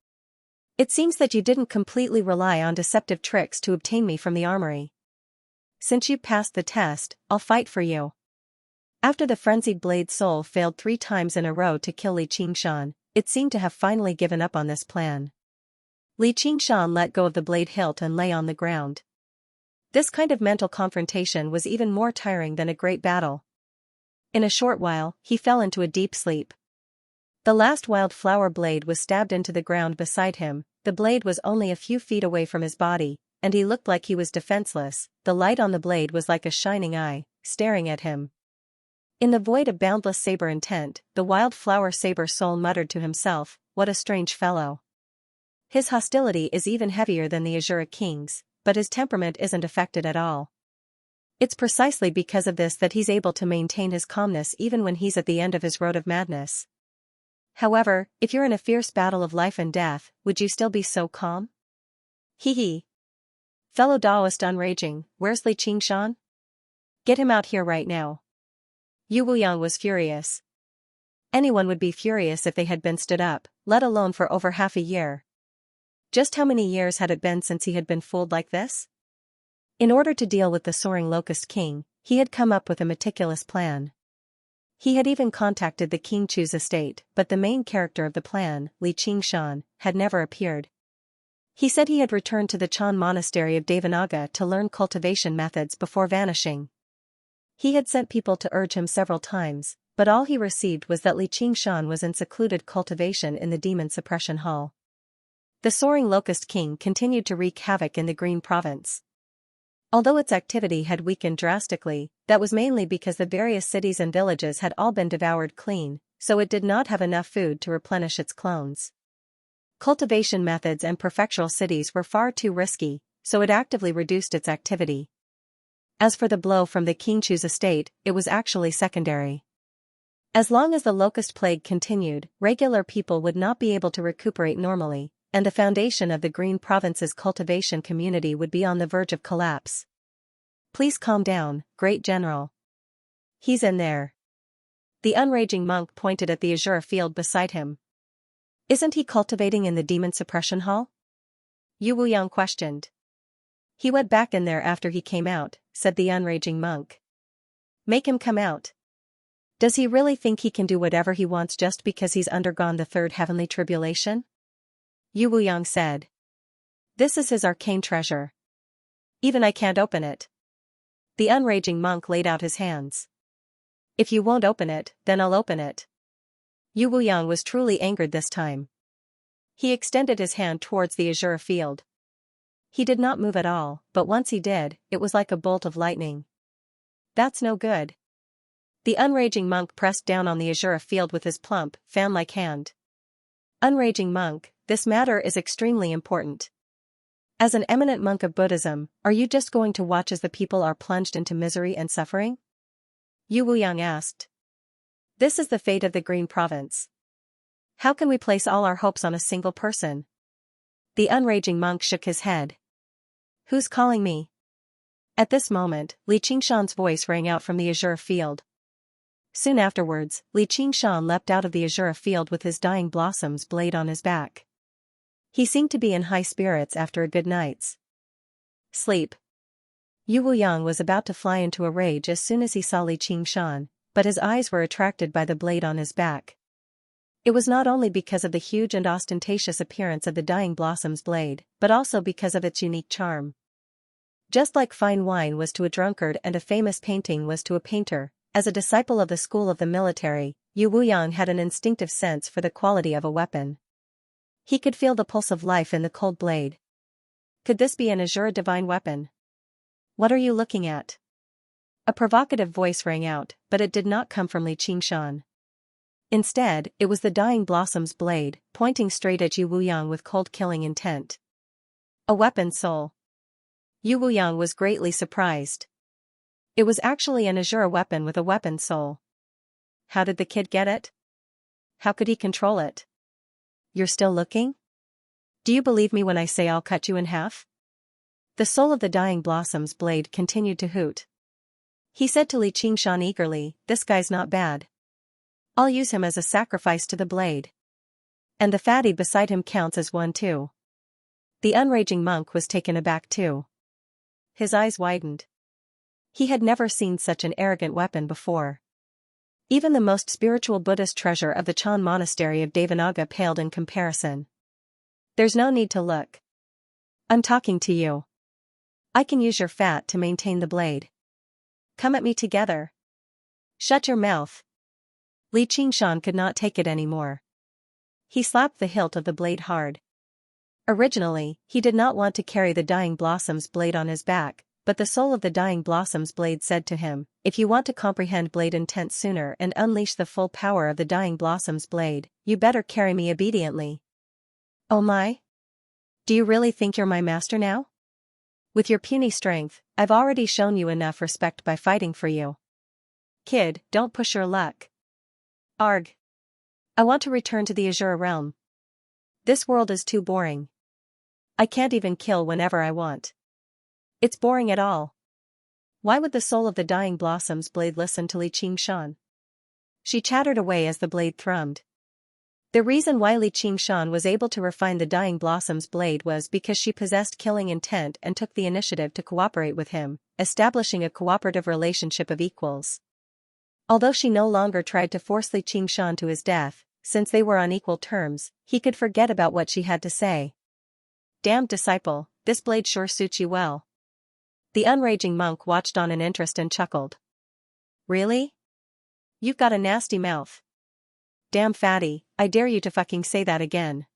It seems that you didn't completely rely on deceptive tricks to obtain me from the armory. Since you passed the test, I'll fight for you. After the frenzied blade's soul failed 3 times in a row to kill Li Qingshan, it seemed to have finally given up on this plan. Li Qingshan let go of the blade hilt and lay on the ground. This kind of mental confrontation was even more tiring than a great battle. In a short while, he fell into a deep sleep. The last wildflower blade was stabbed into the ground beside him. The blade was only a few feet away from his body, and he looked like he was defenseless. The light on the blade was like a shining eye, staring at him. In the void of boundless saber intent, the wildflower saber soul muttered to himself, "What a strange fellow. His hostility is even heavier than the Azura King's, but his temperament isn't affected at all. It's precisely because of this that he's able to maintain his calmness even when he's at the end of his road of madness. However, if you're in a fierce battle of life and death, would you still be so calm? Hee hee. Fellow Taoist unraging, where's Li Qingshan? Get him out here right now." Yu Wuyang was furious. Anyone would be furious if they had been stood up, let alone for over half a year. Just how many years had it been since he had been fooled like this? In order to deal with the soaring Locust King, he had come up with a meticulous plan. He had even contacted the King Chu's estate, but the main character of the plan, Li Qingshan, had never appeared. He said he had returned to the Chan monastery of Devanaga to learn cultivation methods before vanishing. He had sent people to urge him several times, but all he received was that Li Qingshan was in secluded cultivation in the Demon Suppression Hall. The soaring Locust King continued to wreak havoc in the Green Province. Although its activity had weakened drastically, that was mainly because the various cities and villages had all been devoured clean, so it did not have enough food to replenish its clones. Cultivation methods and prefectural cities were far too risky, so it actively reduced its activity. As for the blow from the King Chu's estate, it was actually secondary. As long as the locust plague continued, regular people would not be able to recuperate normally, and the foundation of the Green Province's cultivation community would be on the verge of collapse. Please calm down, Great General. He's in there. The unraging monk pointed at the azure field beside him. Isn't he cultivating in the Demon Suppression Hall? Yu Wuyang questioned. He went back in there after he came out, said the unraging monk. Make him come out. Does he really think he can do whatever he wants just because he's undergone the 3rd heavenly tribulation? Yu Wuyang said. This is his arcane treasure. Even I can't open it. The unraging monk laid out his hands. If you won't open it, then I'll open it. Yu Wuyang was truly angered this time. He extended his hand towards the azure field. He did not move at all, but once he did, it was like a bolt of lightning. That's no good. The unraging monk pressed down on the azure field with his plump, fan-like hand. Unraging monk, this matter is extremely important. As an eminent monk of Buddhism, are you just going to watch as the people are plunged into misery and suffering? Yu Wuyang asked. This is the fate of the Green Province. How can we place all our hopes on a single person? The unraging monk shook his head. Who's calling me? At this moment, Li Qingshan's voice rang out from the azure field. Soon afterwards, Li Qingshan leapt out of the azure field with his dying blossoms blade on his back. He seemed to be in high spirits after a good night's sleep. Yu Wuyang was about to fly into a rage as soon as he saw Li Qingshan, but his eyes were attracted by the blade on his back. It was not only because of the huge and ostentatious appearance of the dying blossom's blade, but also because of its unique charm. Just like fine wine was to a drunkard and a famous painting was to a painter, as a disciple of the school of the military, Yu Wuyang had an instinctive sense for the quality of a weapon. He could feel the pulse of life in the cold blade. Could this be an azure divine weapon? What are you looking at? A provocative voice rang out, but it did not come from Li Qingshan. Instead, it was the dying blossom's blade, pointing straight at Yu Wuyang with cold killing intent. A weapon soul. Yu Wuyang was greatly surprised. It was actually an azure weapon with a weapon soul. How did the kid get it? How could he control it? You're still looking? Do you believe me when I say I'll cut you in half? The soul of the dying blossom's blade continued to hoot. He said to Li Qingshan eagerly, this guy's not bad. I'll use him as a sacrifice to the blade. And the fatty beside him counts as one too. The unraging monk was taken aback too. His eyes widened. He had never seen such an arrogant weapon before. Even the most spiritual Buddhist treasure of the Chan monastery of Devanaga paled in comparison. There's no need to look. I'm talking to you. I can use your fat to maintain the blade. Come at me together. Shut your mouth. Li Qingshan could not take it anymore. He slapped the hilt of the blade hard. Originally, he did not want to carry the dying blossom's blade on his back, but the soul of the dying blossom's blade said to him, if you want to comprehend blade intent sooner and unleash the full power of the dying blossom's blade, you better carry me obediently. Oh my? Do you really think you're my master now? With your puny strength, I've already shown you enough respect by fighting for you. Kid, don't push your luck. Arg. I want to return to the Azure realm. This world is too boring. I can't even kill whenever I want. It's boring at all. Why would the soul of the dying blossom's blade listen to Li Qingshan? She chattered away as the blade thrummed. The reason why Li Qingshan was able to refine the dying blossom's blade was because she possessed killing intent and took the initiative to cooperate with him, establishing a cooperative relationship of equals. Although she no longer tried to force Li Qingshan to his death, since they were on equal terms, he could forget about what she had to say. Damned disciple, this blade sure suits you well. The unraging monk watched on in interest and chuckled. Really? You've got a nasty mouth. Damn fatty, I dare you to fucking say that again.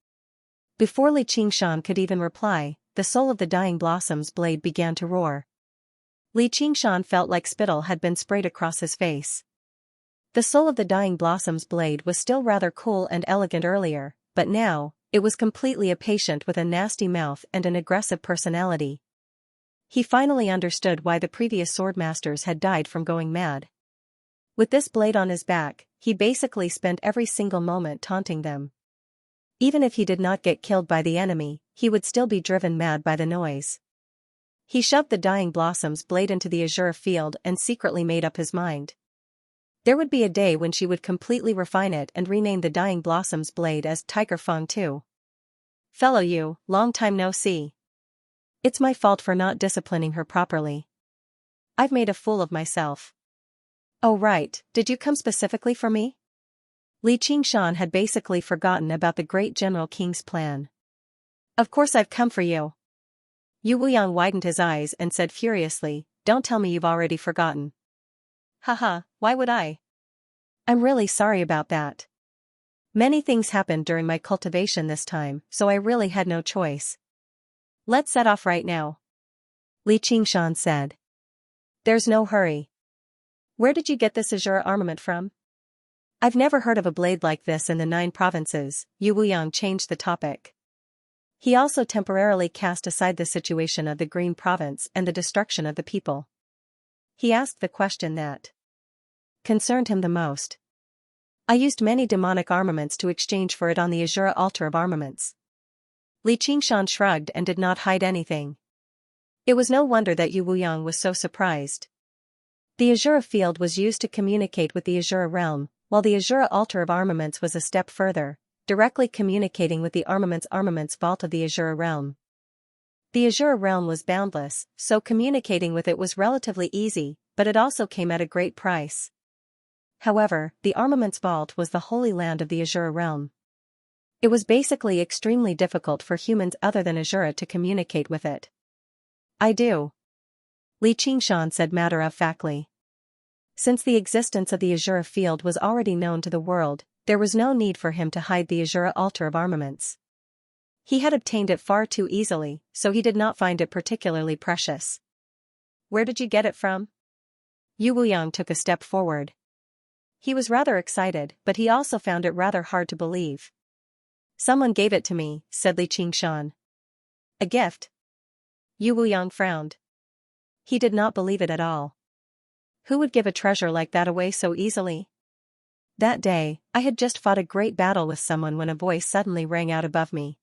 Before Li Qingshan could even reply, the soul of the dying blossom's blade began to roar. Li Qingshan felt like spittle had been sprayed across his face. The soul of the dying blossom's blade was still rather cool and elegant earlier, but now, it was completely a patient with a nasty mouth and an aggressive personality. He finally understood why the previous swordmasters had died from going mad. With this blade on his back, he basically spent every single moment taunting them. Even if he did not get killed by the enemy, he would still be driven mad by the noise. He shoved the dying blossom's blade into the azure field and secretly made up his mind. There would be a day when she would completely refine it and rename the dying blossom's blade as Tiger Fang too. Fellow you, long time no see. It's my fault for not disciplining her properly. I've made a fool of myself. Oh right, did you come specifically for me? Li Qingshan had basically forgotten about the great General King's plan. Of course I've come for you. Yu Wuyang widened his eyes and said furiously, don't tell me you've already forgotten. Haha, why would I? I'm really sorry about that. Many things happened during my cultivation this time, so I really had no choice. Let's set off right now. Li Qingshan said. There's no hurry. Where did you get this azure armament from? I've never heard of a blade like this in the 9 provinces. Yu Wuyang changed the topic. He also temporarily cast aside the situation of the Green Province and the destruction of the people. He asked the question that concerned him the most. I used many demonic armaments to exchange for it on the Azura altar of armaments. Li Qingshan shrugged and did not hide anything. It was no wonder that Yu Wuyang was so surprised. The Azura field was used to communicate with the Azura realm, while the Azura altar of armaments was a step further, directly communicating with the armaments vault of the Azura realm. The Azura realm was boundless, so communicating with it was relatively easy, but it also came at a great price. However, the armaments vault was the holy land of the Azura realm. It was basically extremely difficult for humans other than Azura to communicate with it. I do. Li Qingshan said matter-of-factly. Since the existence of the Azura field was already known to the world, there was no need for him to hide the Azura altar of armaments. He had obtained it far too easily, so he did not find it particularly precious. Where did you get it from? Yu Wuyang took a step forward. He was rather excited, but he also found it rather hard to believe. Someone gave it to me, said Li Qingshan. A gift? Yu Wuyang frowned. He did not believe it at all. Who would give a treasure like that away so easily? That day, I had just fought a great battle with someone when a voice suddenly rang out above me.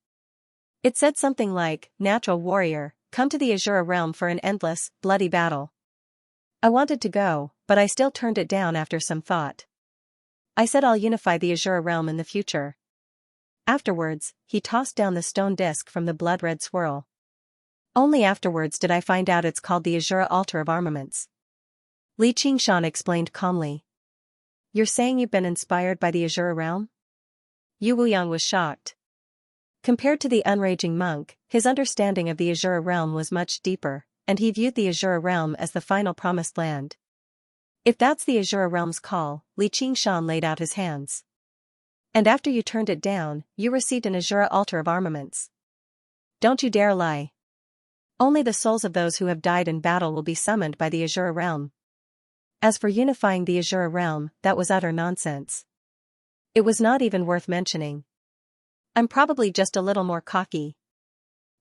It said something like, "Natural warrior, come to the Azura realm for an endless, bloody battle." I wanted to go, but I still turned it down after some thought. I said I'll unify the Azura realm in the future. Afterwards, he tossed down the stone disc from the blood-red swirl. Only afterwards did I find out it's called the Azura altar of armaments. Li Qingshan explained calmly. You're saying you've been inspired by the Azura realm? Yu Wuyang was shocked. Compared to the unraging monk, his understanding of the Azura realm was much deeper, and he viewed the Azura realm as the final promised land. If that's the Azura realm's call, Li Qingshan laid out his hands. And after you turned it down, you received an Azura altar of armaments. Don't you dare lie. Only the souls of those who have died in battle will be summoned by the Azura realm. As for unifying the Azura realm, that was utter nonsense. It was not even worth mentioning. I'm probably just a little more cocky.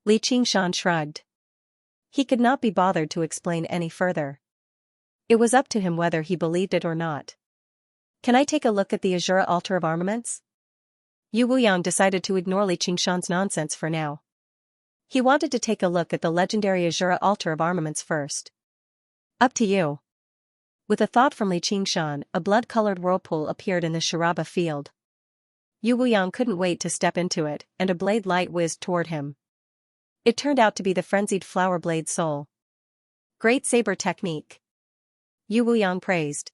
Li Qingshan shrugged. He could not be bothered to explain any further. It was up to him whether he believed it or not. Can I take a look at the Azura altar of armaments? Yu Wuyang decided to ignore Li Qingshan's nonsense for now. He wanted to take a look at the legendary Azura altar of armaments first. Up to you. With a thought from Li Qingshan, a blood-colored whirlpool appeared in the Shiraba field. Yu Wuyang couldn't wait to step into it, and a blade light whizzed toward him. It turned out to be the frenzied flower blade soul. Great saber technique. Yu Wuyang praised.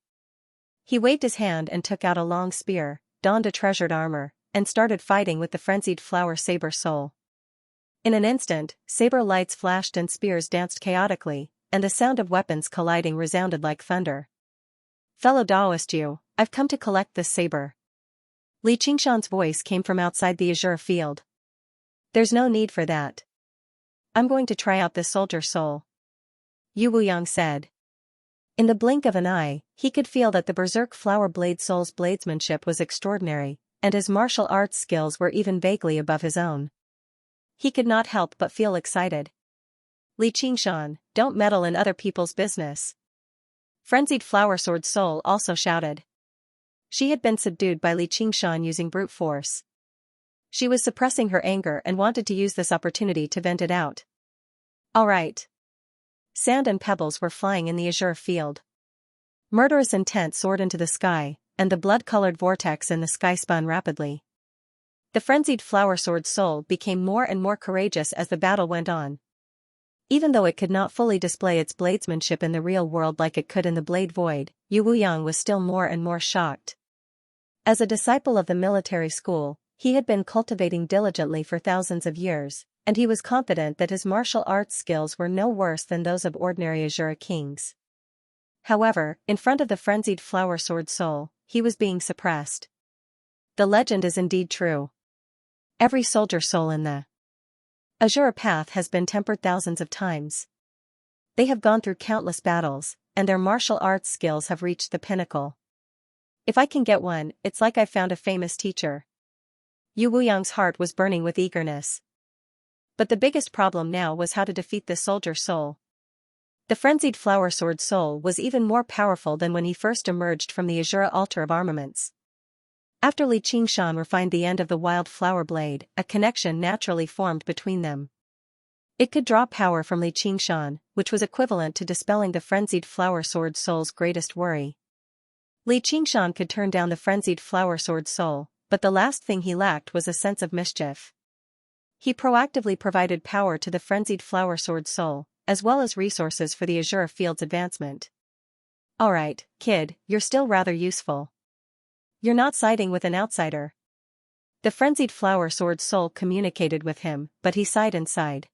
He waved his hand and took out a long spear, donned a treasured armor, and started fighting with the frenzied flower saber soul. In an instant, saber lights flashed and spears danced chaotically, and the sound of weapons colliding resounded like thunder. Fellow Daoist Yu, I've come to collect this saber. Li Qingshan's voice came from outside the Azura field. There's no need for that. I'm going to try out this soldier soul. Yu Wuyang said. In the blink of an eye, he could feel that the berserk flower blade soul's bladesmanship was extraordinary, and his martial arts skills were even vaguely above his own. He could not help but feel excited. Li Qingshan, don't meddle in other people's business. Frenzied flower sword soul also shouted. She had been subdued by Li Qingshan using brute force. She was suppressing her anger and wanted to use this opportunity to vent it out. All right. Sand and pebbles were flying in the Azure field. Murderous intent soared into the sky, and the blood-colored vortex in the sky spun rapidly. The frenzied flower sword soul became more and more courageous as the battle went on. Even though it could not fully display its bladesmanship in the real world like it could in the Blade Void, Yu Wuyang was still more and more shocked. As a disciple of the military school, he had been cultivating diligently for thousands of years, and he was confident that his martial arts skills were no worse than those of ordinary Azura kings. However, in front of the frenzied flower sword soul, he was being suppressed. The legend is indeed true. Every soldier soul in the Azura path has been tempered thousands of times. They have gone through countless battles, and their martial arts skills have reached the pinnacle. If I can get one, it's like I've found a famous teacher. Yu Wuyang's heart was burning with eagerness. But the biggest problem now was how to defeat the soldier soul. The frenzied flower sword soul was even more powerful than when he first emerged from the Azura altar of armaments. After Li Qingshan refined the end of the wild flower blade, a connection naturally formed between them. It could draw power from Li Qingshan, which was equivalent to dispelling the frenzied flower sword soul's greatest worry. Li Qingshan could turn down the frenzied flower sword soul, but the last thing he lacked was a sense of mischief. He proactively provided power to the frenzied flower sword soul, as well as resources for the Azure field's advancement. Alright, kid, you're still rather useful. You're not siding with an outsider. The frenzied flower sword soul communicated with him, but he sighed and sighed.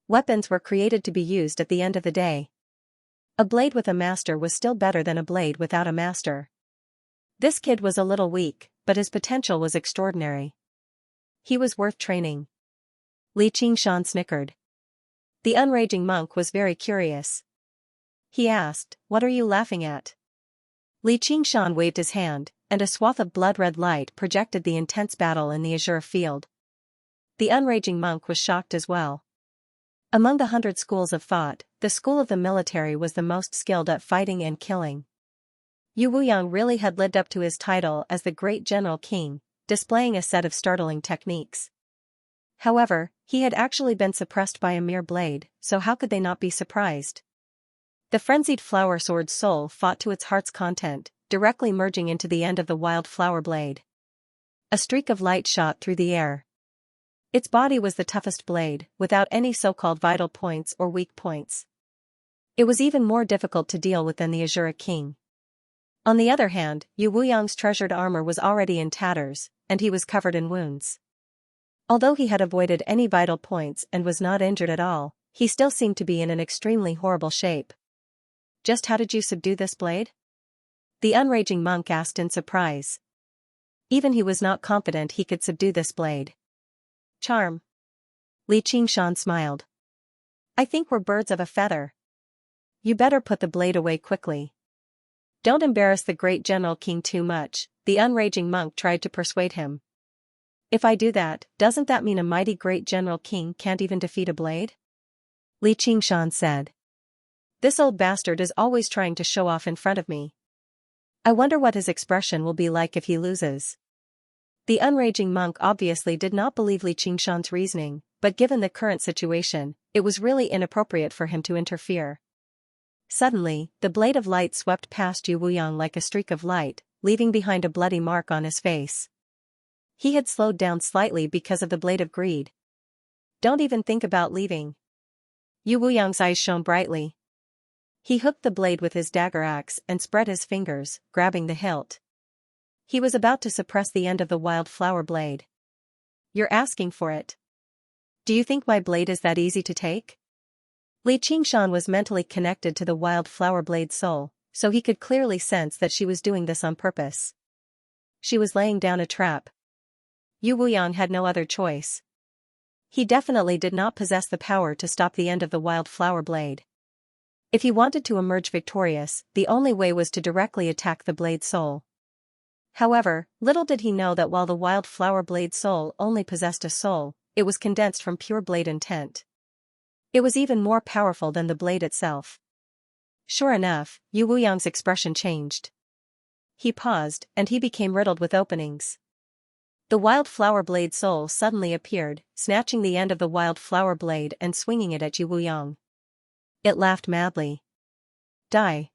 Weapons were created to be used at the end of the day. A blade with a master was still better than a blade without a master. This kid was a little weak, but his potential was extraordinary. He was worth training. Li Qingshan snickered. The unraging monk was very curious. He asked, "What are you laughing at?" Li Qingshan waved his hand, and a swath of blood-red light projected the intense battle in the azure field. The unraging monk was shocked as well. Among the 100 schools of thought, the school of the military was the most skilled at fighting and killing. Yu Wuyang really had lived up to his title as the Great General King, displaying a set of startling techniques. However, he had actually been suppressed by a mere blade, so how could they not be surprised? The frenzied flower sword soul fought to its heart's content, directly merging into the end of the wild flower blade. A streak of light shot through the air. Its body was the toughest blade, without any so-called vital points or weak points. It was even more difficult to deal with than the Azura King. On the other hand, Yu Wuyang's treasured armor was already in tatters, and he was covered in wounds. Although he had avoided any vital points and was not injured at all, he still seemed to be in an extremely horrible shape. Just how did you subdue this blade? The unraging monk asked in surprise. Even he was not confident he could subdue this blade. Charm. Li Qingshan smiled. I think we're birds of a feather. You better put the blade away quickly. Don't embarrass the great General King too much, the unraging monk tried to persuade him. If I do that, doesn't that mean a mighty great General King can't even defeat a blade? Li Qingshan said. This old bastard is always trying to show off in front of me. I wonder what his expression will be like if he loses. The unraging monk obviously did not believe Li Qingshan's reasoning, but given the current situation, it was really inappropriate for him to interfere. Suddenly, the blade of light swept past Yu Wuyang like a streak of light, leaving behind a bloody mark on his face. He had slowed down slightly because of the blade of greed. Don't even think about leaving. Yu Wuyang's eyes shone brightly. He hooked the blade with his dagger axe and spread his fingers, grabbing the hilt. He was about to suppress the end of the wild flower blade. You're asking for it. Do you think my blade is that easy to take? Li Qingshan was mentally connected to the wild flower blade soul, so he could clearly sense that she was doing this on purpose. She was laying down a trap. Yu Wuyang had no other choice. He definitely did not possess the power to stop the end of the wild flower blade. If he wanted to emerge victorious, the only way was to directly attack the blade soul. However, little did he know that while the wild flower blade soul only possessed a soul, it was condensed from pure blade intent. It was even more powerful than the blade itself. Sure enough, Yu Wuyang's expression changed. He paused, and he became riddled with openings. The wild flower blade soul suddenly appeared, snatching the end of the wild flower blade and swinging it at Yu Wuyang. It laughed madly. Die.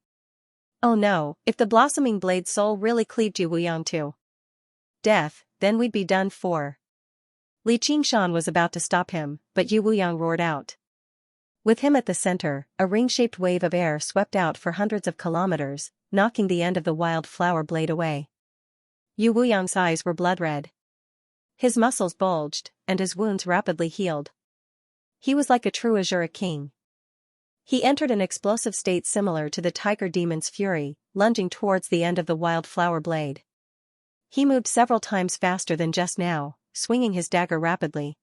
Oh no, if the blossoming blade soul really cleaved Yu Wuyang to death, then we'd be done for. Li Qingshan was about to stop him, but Yu Wuyang roared out. With him at the center, a ring-shaped wave of air swept out for hundreds of kilometers, knocking the end of the wild flower blade away. Yu Wuyang's eyes were blood-red. His muscles bulged, and his wounds rapidly healed. He was like a true Azura King. He entered an explosive state similar to the tiger demon's fury, lunging towards the end of the wild flower blade. He moved several times faster than just now, swinging his dagger rapidly.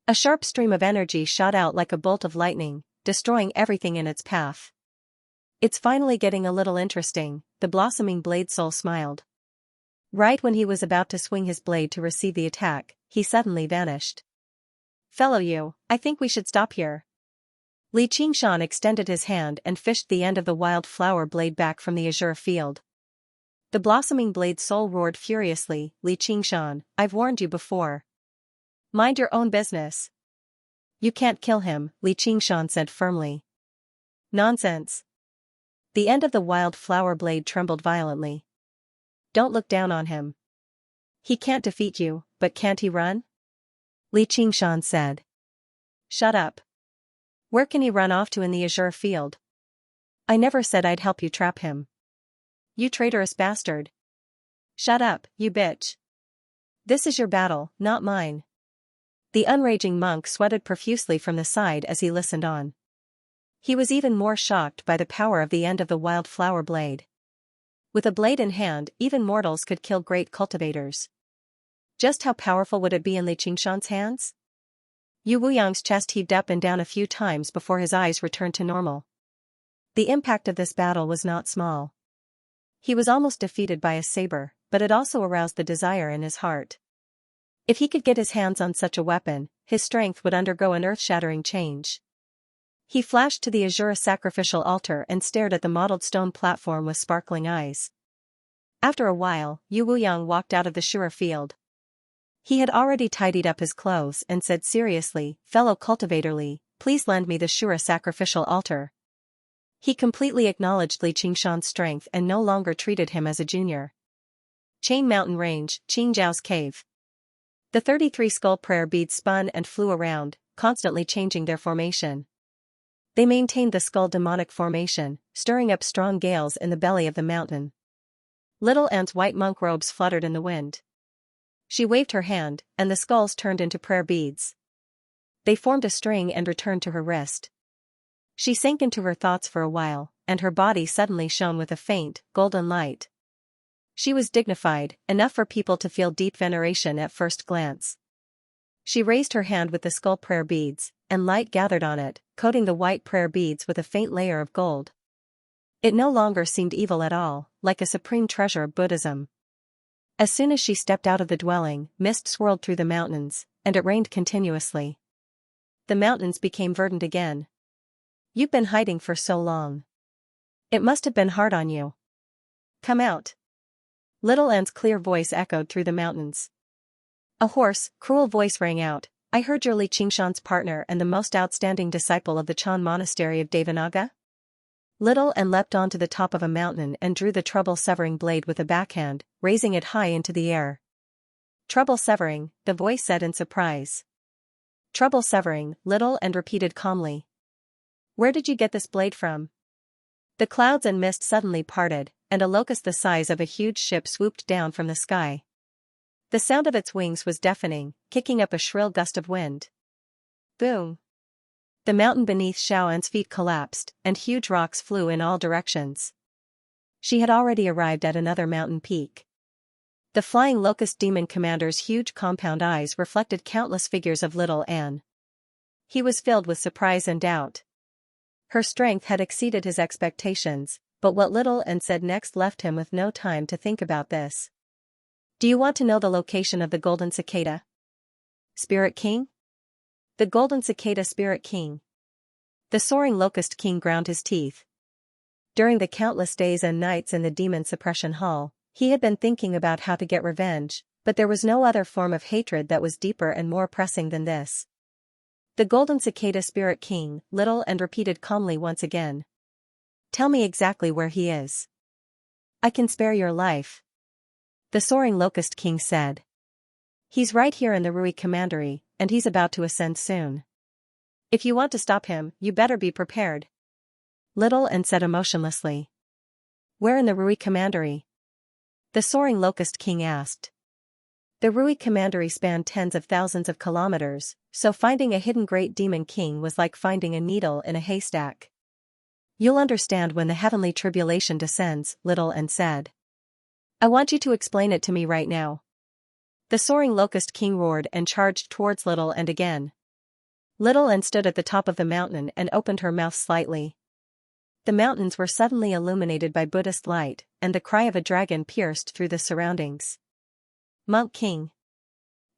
A sharp stream of energy shot out like a bolt of lightning, destroying everything in its path. It's finally getting a little interesting, the blossoming blade soul smiled. Right when he was about to swing his blade to receive the attack, he suddenly vanished. Fellow you, I think we should stop here. Li Qingshan extended his hand and fished the end of the wild flower blade back from the azure field. The blossoming blade's soul roared furiously, Li Qingshan, I've warned you before. Mind your own business. You can't kill him, Li Qingshan said firmly. Nonsense. The end of the wild flower blade trembled violently. Don't look down on him. He can't defeat you, but can't he run? Li Qingshan said. Shut up. Where can he run off to in the azure field? I never said I'd help you trap him. You traitorous bastard. Shut up, you bitch. This is your battle, not mine. The unraging monk sweated profusely from the side as he listened on. He was even more shocked by the power of the end of the wild flower blade. With a blade in hand, even mortals could kill great cultivators. Just how powerful would it be in Li Qingshan's hands? Yu Wuyang's chest heaved up and down a few times before his eyes returned to normal. The impact of this battle was not small. He was almost defeated by a saber, but it also aroused the desire in his heart. If he could get his hands on such a weapon, his strength would undergo an earth-shattering change. He flashed to the azure sacrificial altar and stared at the mottled stone platform with sparkling eyes. After a while, Yu Wuyang walked out of the Shura field. He had already tidied up his clothes and said seriously, Fellow cultivator Li, please lend me the Shura sacrificial altar. He completely acknowledged Li Qingshan's strength and no longer treated him as a junior. Chain Mountain Range, Qingjiao's Cave. The 33 skull prayer beads spun and flew around, constantly changing their formation. They maintained the skull demonic formation, stirring up strong gales in the belly of the mountain. Little Ant's white monk robes fluttered in the wind. She waved her hand, and the skulls turned into prayer beads. They formed a string and returned to her wrist. She sank into her thoughts for a while, and her body suddenly shone with a faint, golden light. She was dignified, enough for people to feel deep veneration at first glance. She raised her hand with the skull prayer beads, and light gathered on it, coating the white prayer beads with a faint layer of gold. It no longer seemed evil at all, like a supreme treasure of Buddhism. As soon as she stepped out of the dwelling, mist swirled through the mountains, and it rained continuously. The mountains became verdant again. You've been hiding for so long. It must have been hard on you. Come out. Little Ant's clear voice echoed through the mountains. A hoarse, cruel voice rang out, I heard you're Li Qingshan's partner and the most outstanding disciple of the Chan monastery of Devanaga? Little Ant leapt onto the top of a mountain and drew the trouble-severing blade with a backhand, raising it high into the air. Trouble-severing, the voice said in surprise. Trouble-severing, Little Ant repeated calmly. Where did you get this blade from? The clouds and mist suddenly parted, and a locust the size of a huge ship swooped down from the sky. The sound of its wings was deafening, kicking up a shrill gust of wind. Boom! The mountain beneath Xiao An's feet collapsed, and huge rocks flew in all directions. She had already arrived at another mountain peak. The flying locust demon commander's huge compound eyes reflected countless figures of little Anne. He was filled with surprise and doubt. Her strength had exceeded his expectations, but what little Anne said next left him with no time to think about this. Do you want to know the location of the Golden Cicada? Spirit King? The Golden Cicada Spirit King. The soaring locust king ground his teeth. During the countless days and nights in the demon suppression hall, he had been thinking about how to get revenge, but there was no other form of hatred that was deeper and more pressing than this. The Golden Cicada Spirit King, Little and repeated calmly once again. Tell me exactly where he is. I can spare your life. The soaring locust king said. He's right here in the Rui Commandery, and he's about to ascend soon. If you want to stop him, you better be prepared. Little and said emotionlessly. Where in the Rui Commandery? The soaring locust king asked. The Rui Commandery spanned tens of thousands of kilometers, so finding a hidden great demon king was like finding a needle in a haystack. You'll understand when the heavenly tribulation descends, Little and said. I want you to explain it to me right now. The soaring locust king roared and charged towards Little and again. Little and stood at the top of the mountain and opened her mouth slightly. The mountains were suddenly illuminated by Buddhist light, and the cry of a dragon pierced through the surroundings. Monk King.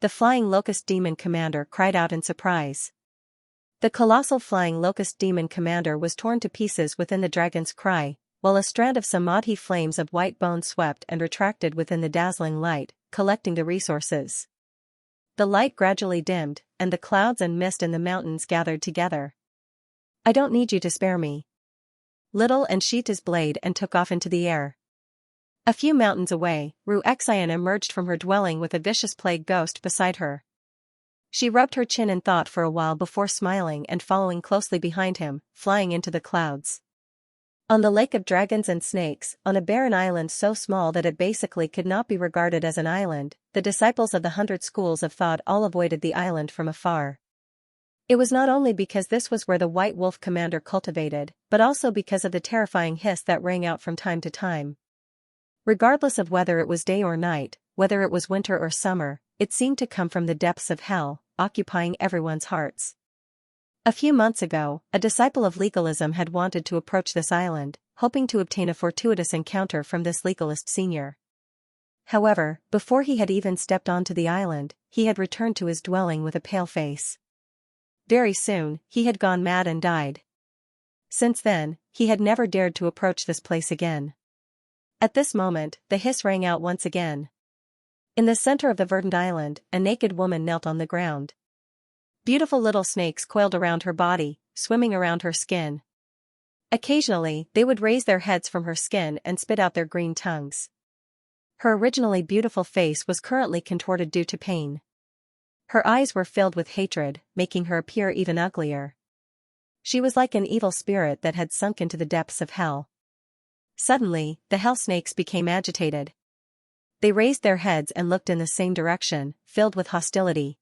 The flying locust demon commander cried out in surprise. The colossal flying locust demon commander was torn to pieces within the dragon's cry, while a strand of samadhi flames of white bone swept and retracted within the dazzling light, collecting the resources. The light gradually dimmed, and the clouds and mist in the mountains gathered together. I don't need you to spare me. Little and sheathed his blade and took off into the air. A few mountains away, Xianxia emerged from her dwelling with a vicious plague ghost beside her. She rubbed her chin in thought for a while before smiling and following closely behind him, flying into the clouds. On the lake of dragons and snakes, on a barren island so small that it basically could not be regarded as an island, the disciples of the 100 schools of thought all avoided the island from afar. It was not only because this was where the White Wolf commander cultivated, but also because of the terrifying hiss that rang out from time to time. Regardless of whether it was day or night, whether it was winter or summer, it seemed to come from the depths of hell, occupying everyone's hearts. A few months ago, a disciple of legalism had wanted to approach this island, hoping to obtain a fortuitous encounter from this legalist senior. However, before he had even stepped onto the island, he had returned to his dwelling with a pale face. Very soon, he had gone mad and died. Since then, he had never dared to approach this place again. At this moment, the hiss rang out once again. In the center of the verdant island, a naked woman knelt on the ground. Beautiful little snakes coiled around her body, swimming around her skin. Occasionally, they would raise their heads from her skin and spit out their green tongues. Her originally beautiful face was currently contorted due to pain. Her eyes were filled with hatred, making her appear even uglier. She was like an evil spirit that had sunk into the depths of hell. Suddenly, the hell snakes became agitated. They raised their heads and looked in the same direction, filled with hostility.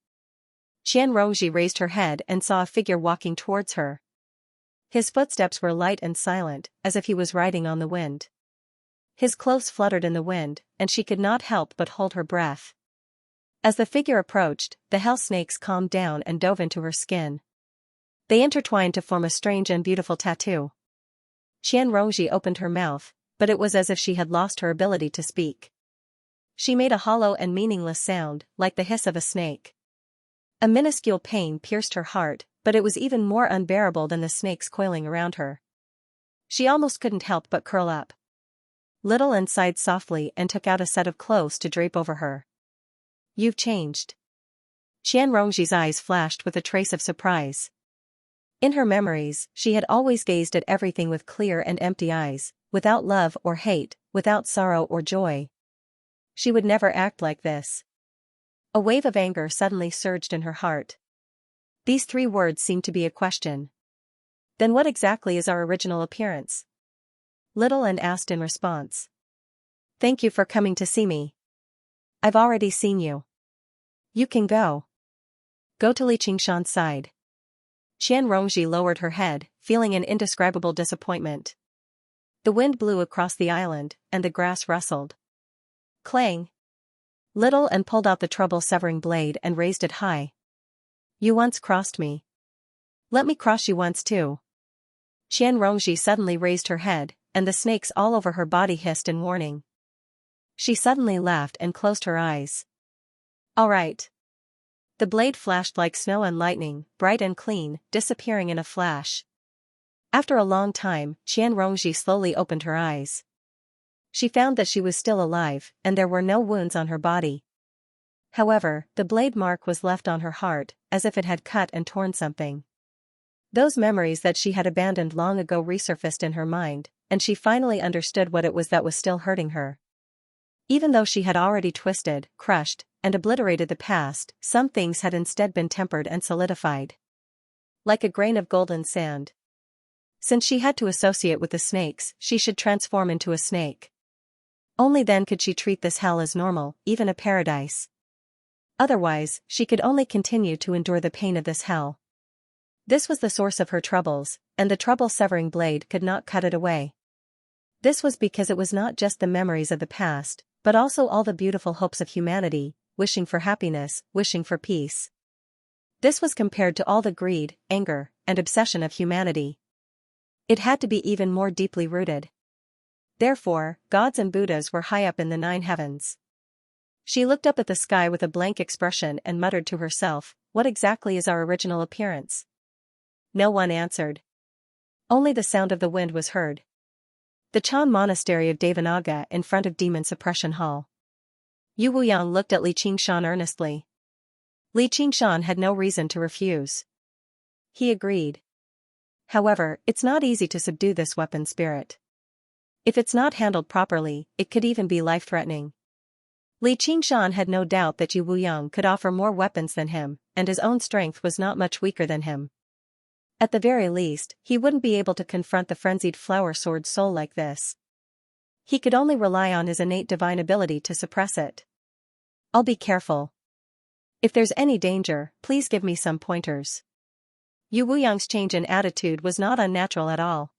Xianxia raised her head and saw a figure walking towards her. His footsteps were light and silent, as if he was riding on the wind. His clothes fluttered in the wind, and she could not help but hold her breath. As the figure approached, the hell snakes calmed down and dove into her skin. They intertwined to form a strange and beautiful tattoo. Xianxia opened her mouth, but it was as if she had lost her ability to speak. She made a hollow and meaningless sound, like the hiss of a snake. A minuscule pain pierced her heart, but it was even more unbearable than the snakes coiling around her. She almost couldn't help but curl up. Little and sighed softly and took out a set of clothes to drape over her. You've changed. Xianxia's eyes flashed with a trace of surprise. In her memories, she had always gazed at everything with clear and empty eyes, without love or hate, without sorrow or joy. She would never act like this. A wave of anger suddenly surged in her heart. These 3 words seemed to be a question. Then what exactly is our original appearance? Little and asked in response. Thank you for coming to see me. I've already seen you. You can go. Go to Xianxia's side. Xianxia lowered her head, feeling an indescribable disappointment. The wind blew across the island, and the grass rustled. Clang! Little and pulled out the trouble-severing blade and raised it high. You once crossed me. Let me cross you once too. Xianxia suddenly raised her head, and the snakes all over her body hissed in warning. She suddenly laughed and closed her eyes. All right. The blade flashed like snow and lightning, bright and clean, disappearing in a flash. After a long time, Xianxia slowly opened her eyes. She found that she was still alive, and there were no wounds on her body. However, the blade mark was left on her heart, as if it had cut and torn something. Those memories that she had abandoned long ago resurfaced in her mind, and she finally understood what it was that was still hurting her. Even though she had already twisted, crushed, and obliterated the past, some things had instead been tempered and solidified. Like a grain of golden sand. Since she had to associate with the snakes, she should transform into a snake. Only then could she treat this hell as normal, even a paradise. Otherwise, she could only continue to endure the pain of this hell. This was the source of her troubles, and the trouble-severing blade could not cut it away. This was because it was not just the memories of the past, but also all the beautiful hopes of humanity, wishing for happiness, wishing for peace. This was compared to all the greed, anger, and obsession of humanity. It had to be even more deeply rooted. Therefore, gods and Buddhas were high up in the 9 heavens. She looked up at the sky with a blank expression and muttered to herself, "What exactly is our original appearance?" No one answered. Only the sound of the wind was heard. The Chan Monastery of Devanaga in front of Demon Suppression Hall. Yu Wuyang looked at Li Qingshan earnestly. Li Qingshan had no reason to refuse. He agreed. However, it's not easy to subdue this weapon spirit. If it's not handled properly, it could even be life-threatening. Li Qingshan had no doubt that Yu Wuyang could offer more weapons than him, and his own strength was not much weaker than him. At the very least, he wouldn't be able to confront the frenzied flower sword soul like this. He could only rely on his innate divine ability to suppress it. I'll be careful. If there's any danger, please give me some pointers. Yu Wuyang's change in attitude was not unnatural at all.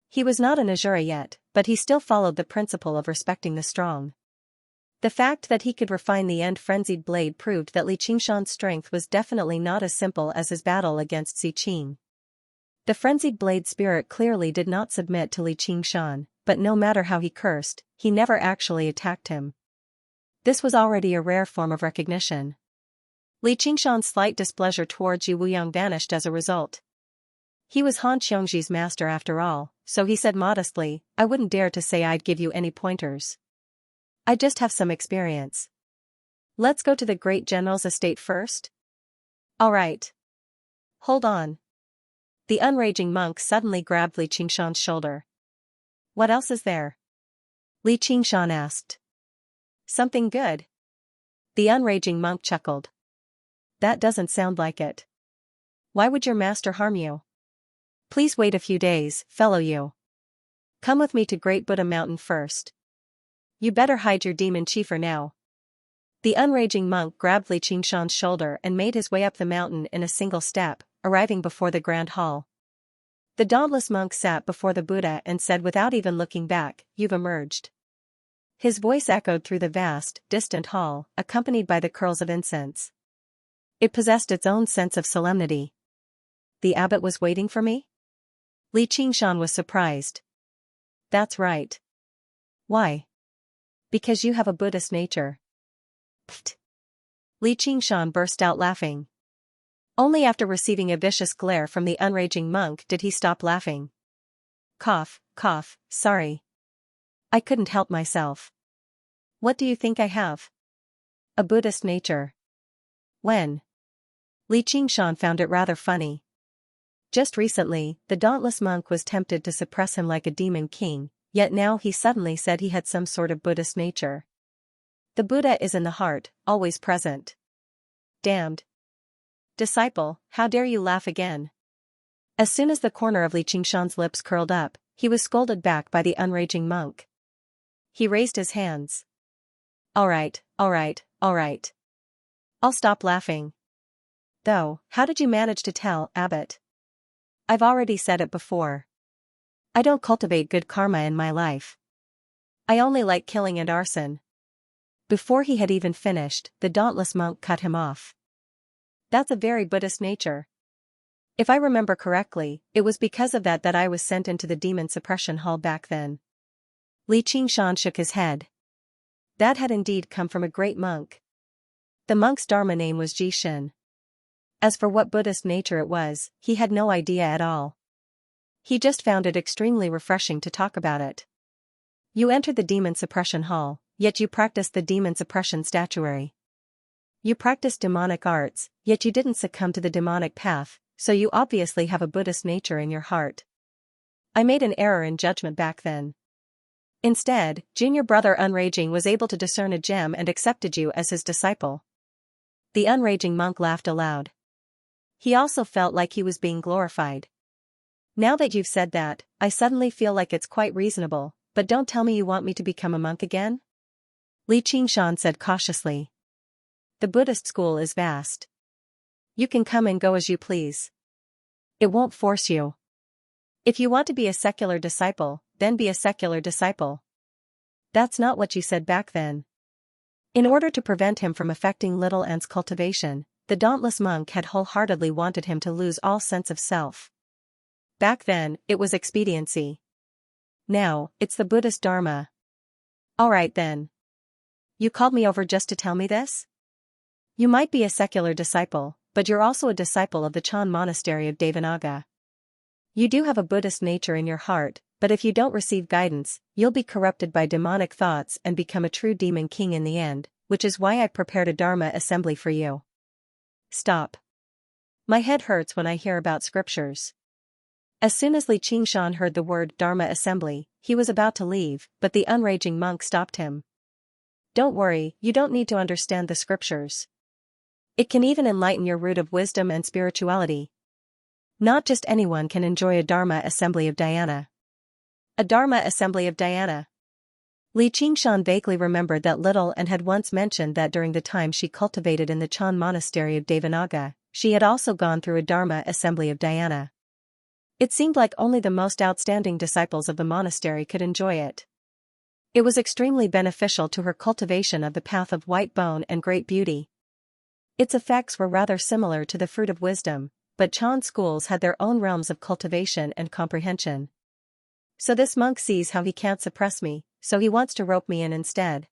He was not an Azura yet, but he still followed the principle of respecting the strong. The fact that he could refine the end-frenzied blade proved that Li Qingshan's strength was definitely not as simple as his battle against Xi Qing. The frenzied blade spirit clearly did not submit to Li Qingshan, but no matter how he cursed, he never actually attacked him. This was already a rare form of recognition. Li Qingshan's slight displeasure towards Yu Wuyang vanished as a result. He was Han Xiongji's master after all, so he said modestly, "I wouldn't dare to say I'd give you any pointers. I just have some experience. Let's go to the great general's estate first?" "All right. Hold on." The unraging monk suddenly grabbed Li Qingshan's shoulder. "What else is there?" Li Qingshan asked. "Something good." The unraging monk chuckled. "That doesn't sound like it. Why would your master harm you? Please wait a few days, fellow Yu. Come with me to Great Buddha Mountain first. You better hide your demon chi for now." The unraging monk grabbed Li Qingshan's shoulder and made his way up the mountain in a single step, arriving before the grand hall. The dauntless monk sat before the Buddha and said without even looking back, "You've emerged." His voice echoed through the vast, distant hall, accompanied by the curls of incense. It possessed its own sense of solemnity. "The abbot was waiting for me?" Li Qingshan was surprised. "That's right." "Why?" "Because you have a Buddhist nature." "Pfft." Li Qingshan burst out laughing. Only after receiving a vicious glare from the unraging monk did he stop laughing. Cough, cough, sorry. I couldn't help myself. "What do you think I have?" "A Buddhist nature." "When?" Li Qingshan found it rather funny. Just recently, the dauntless monk was tempted to suppress him like a demon king, yet now he suddenly said he had some sort of Buddhist nature. The Buddha is in the heart, always present. Damned. "Disciple, how dare you laugh again?" As soon as the corner of Li Qingshan's lips curled up, he was scolded back by the unraging monk. He raised his hands. All right, all right, all right. I'll stop laughing. Though, how did you manage to tell, Abbot? I've already said it before. I don't cultivate good karma in my life. I only like killing and arson." Before he had even finished, the dauntless monk cut him off. "That's a very Buddhist nature. If I remember correctly, it was because of that I was sent into the demon suppression hall back then." Li Qingshan shook his head. That had indeed come from a great monk. The monk's dharma name was Jishin. As for what Buddhist nature it was, he had no idea at all. He just found it extremely refreshing to talk about it. "You entered the demon suppression hall, yet you practiced the demon suppression statuary. You practiced demonic arts, yet you didn't succumb to the demonic path, so you obviously have a Buddhist nature in your heart. I made an error in judgment back then. Instead, junior brother Unraging was able to discern a gem and accepted you as his disciple." The unraging monk laughed aloud. He also felt like he was being glorified. "Now that you've said that, I suddenly feel like it's quite reasonable, but don't tell me you want me to become a monk again?" Li Qingshan said cautiously. "The Buddhist school is vast. You can come and go as you please. It won't force you. If you want to be a secular disciple, then be a secular disciple." "That's not what you said back then." In order to prevent him from affecting little Ant's cultivation, the dauntless monk had wholeheartedly wanted him to lose all sense of self. Back then, it was expediency. Now, it's the Buddhist Dharma. "All right then. You called me over just to tell me this? You might be a secular disciple, but you're also a disciple of the Chan monastery of Devanaga. You do have a Buddhist nature in your heart, but if you don't receive guidance, you'll be corrupted by demonic thoughts and become a true demon king in the end, which is why I prepared a Dharma assembly for you. Stop. My head hurts when I hear about scriptures. As soon as Li Qingshan heard the word Dharma assembly, he was about to leave, but the unraging monk stopped him. Don't worry, you don't need to understand the scriptures. It can even enlighten your root of wisdom and spirituality. Not just anyone can enjoy a Dharma assembly of Dhyana. A Dharma assembly of Dhyana. Li Qingshan vaguely remembered that little and had once mentioned that during the time she cultivated in the Chan monastery of Devanaga, she had also gone through a Dharma assembly of Dhyana. It seemed like only the most outstanding disciples of the monastery could enjoy it. It was extremely beneficial to her cultivation of the path of white bone and great beauty. Its effects were rather similar to the fruit of wisdom, but Chan schools had their own realms of cultivation and comprehension. So this monk sees how he can't suppress me, so he wants to rope me in instead.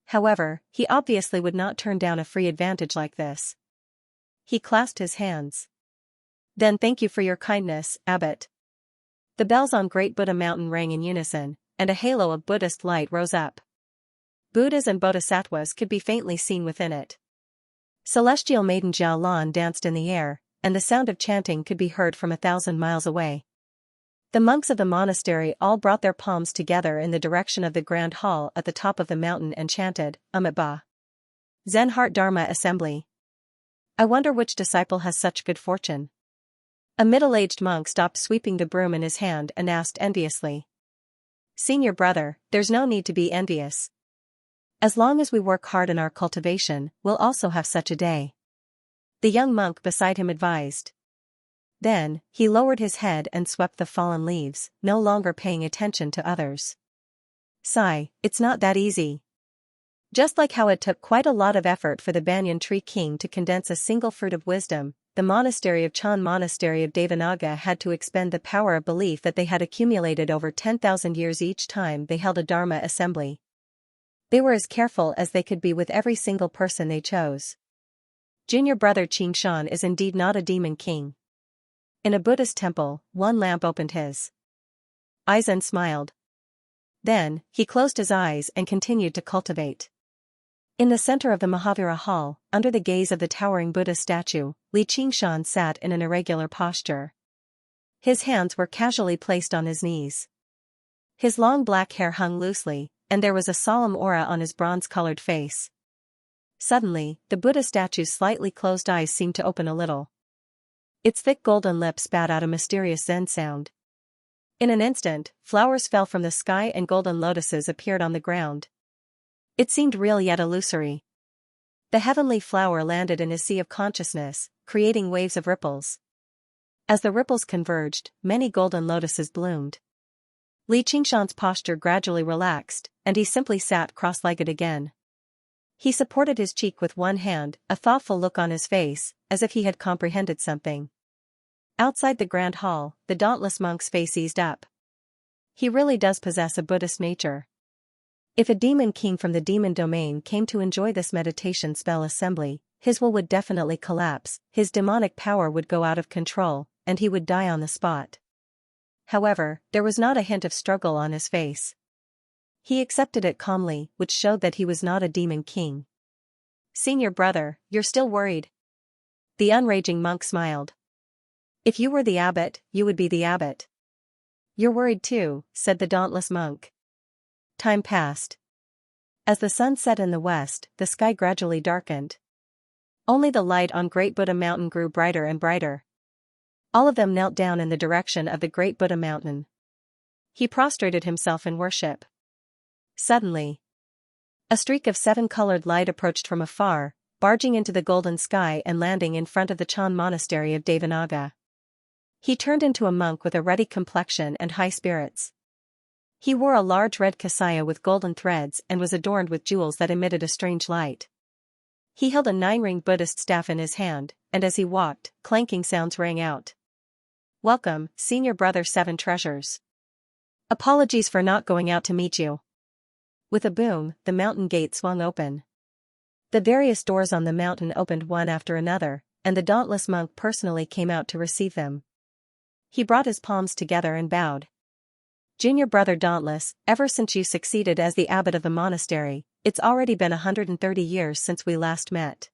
However, he obviously would not turn down a free advantage like this. He clasped his hands. Then thank you for your kindness, Abbot. The bells on Great Buddha Mountain rang in unison, and a halo of Buddhist light rose up. Buddhas and bodhisattvas could be faintly seen within it. Celestial maiden Jiao Lan danced in the air, and the sound of chanting could be heard from 1,000 miles away. The monks of the monastery all brought their palms together in the direction of the grand hall at the top of the mountain and chanted, Amitabha. Zen Heart Dharma Assembly. I wonder which disciple has such good fortune. A middle-aged monk stopped sweeping the broom in his hand and asked enviously. Senior brother, there's no need to be envious. As long as we work hard in our cultivation, we'll also have such a day. The young monk beside him advised. Then, he lowered his head and swept the fallen leaves, no longer paying attention to others. Sigh, it's not that easy. Just like how it took quite a lot of effort for the banyan tree king to condense a single fruit of wisdom, the monastery of Chan monastery of Devanaga had to expend the power of belief that they had accumulated over 10,000 years each time they held a Dharma assembly. They were as careful as they could be with every single person they chose. Junior brother Qingshan is indeed not a demon king. In a Buddhist temple, one lamp opened his eyes and smiled. Then, he closed his eyes and continued to cultivate. In the center of the Mahavira hall, under the gaze of the towering Buddha statue, Li Qingshan sat in an irregular posture. His hands were casually placed on his knees. His long black hair hung loosely, and there was a solemn aura on his bronze-colored face. Suddenly, the Buddha statue's slightly closed eyes seemed to open a little. Its thick golden lips spat out a mysterious Zen sound. In an instant, flowers fell from the sky and golden lotuses appeared on the ground. It seemed real yet illusory. The heavenly flower landed in a sea of consciousness, creating waves of ripples. As the ripples converged, many golden lotuses bloomed. Li Qingshan's posture gradually relaxed, and he simply sat cross-legged again. He supported his cheek with one hand, a thoughtful look on his face, as if he had comprehended something. Outside the grand hall, the dauntless monk's face eased up. He really does possess a Buddhist nature. If a demon king from the demon domain came to enjoy this meditation spell assembly, his will would definitely collapse, his demonic power would go out of control, and he would die on the spot. However, there was not a hint of struggle on his face. He accepted it calmly, which showed that he was not a demon king. Senior brother, you're still worried? The unraging monk smiled. If you were the abbot, you would be the abbot. You're worried too, said the dauntless monk. Time passed. As the sun set in the west, the sky gradually darkened. Only the light on Great Buddha Mountain grew brighter and brighter. All of them knelt down in the direction of the Great Buddha Mountain. He prostrated himself in worship. Suddenly, a streak of 7-colored light approached from afar, barging into the golden sky and landing in front of the Chan monastery of Devanaga. He turned into a monk with a ruddy complexion and high spirits. He wore a large red kasaya with golden threads and was adorned with jewels that emitted a strange light. He held a 9-ring Buddhist staff in his hand, and as he walked, clanking sounds rang out. Welcome, Senior Brother 7 Treasures. Apologies for not going out to meet you. With a boom, the mountain gate swung open. The various doors on the mountain opened one after another, and the dauntless monk personally came out to receive them. He brought his palms together and bowed. "Junior brother Dauntless, ever since you succeeded as the abbot of the monastery, it's already been 130 years since we last met."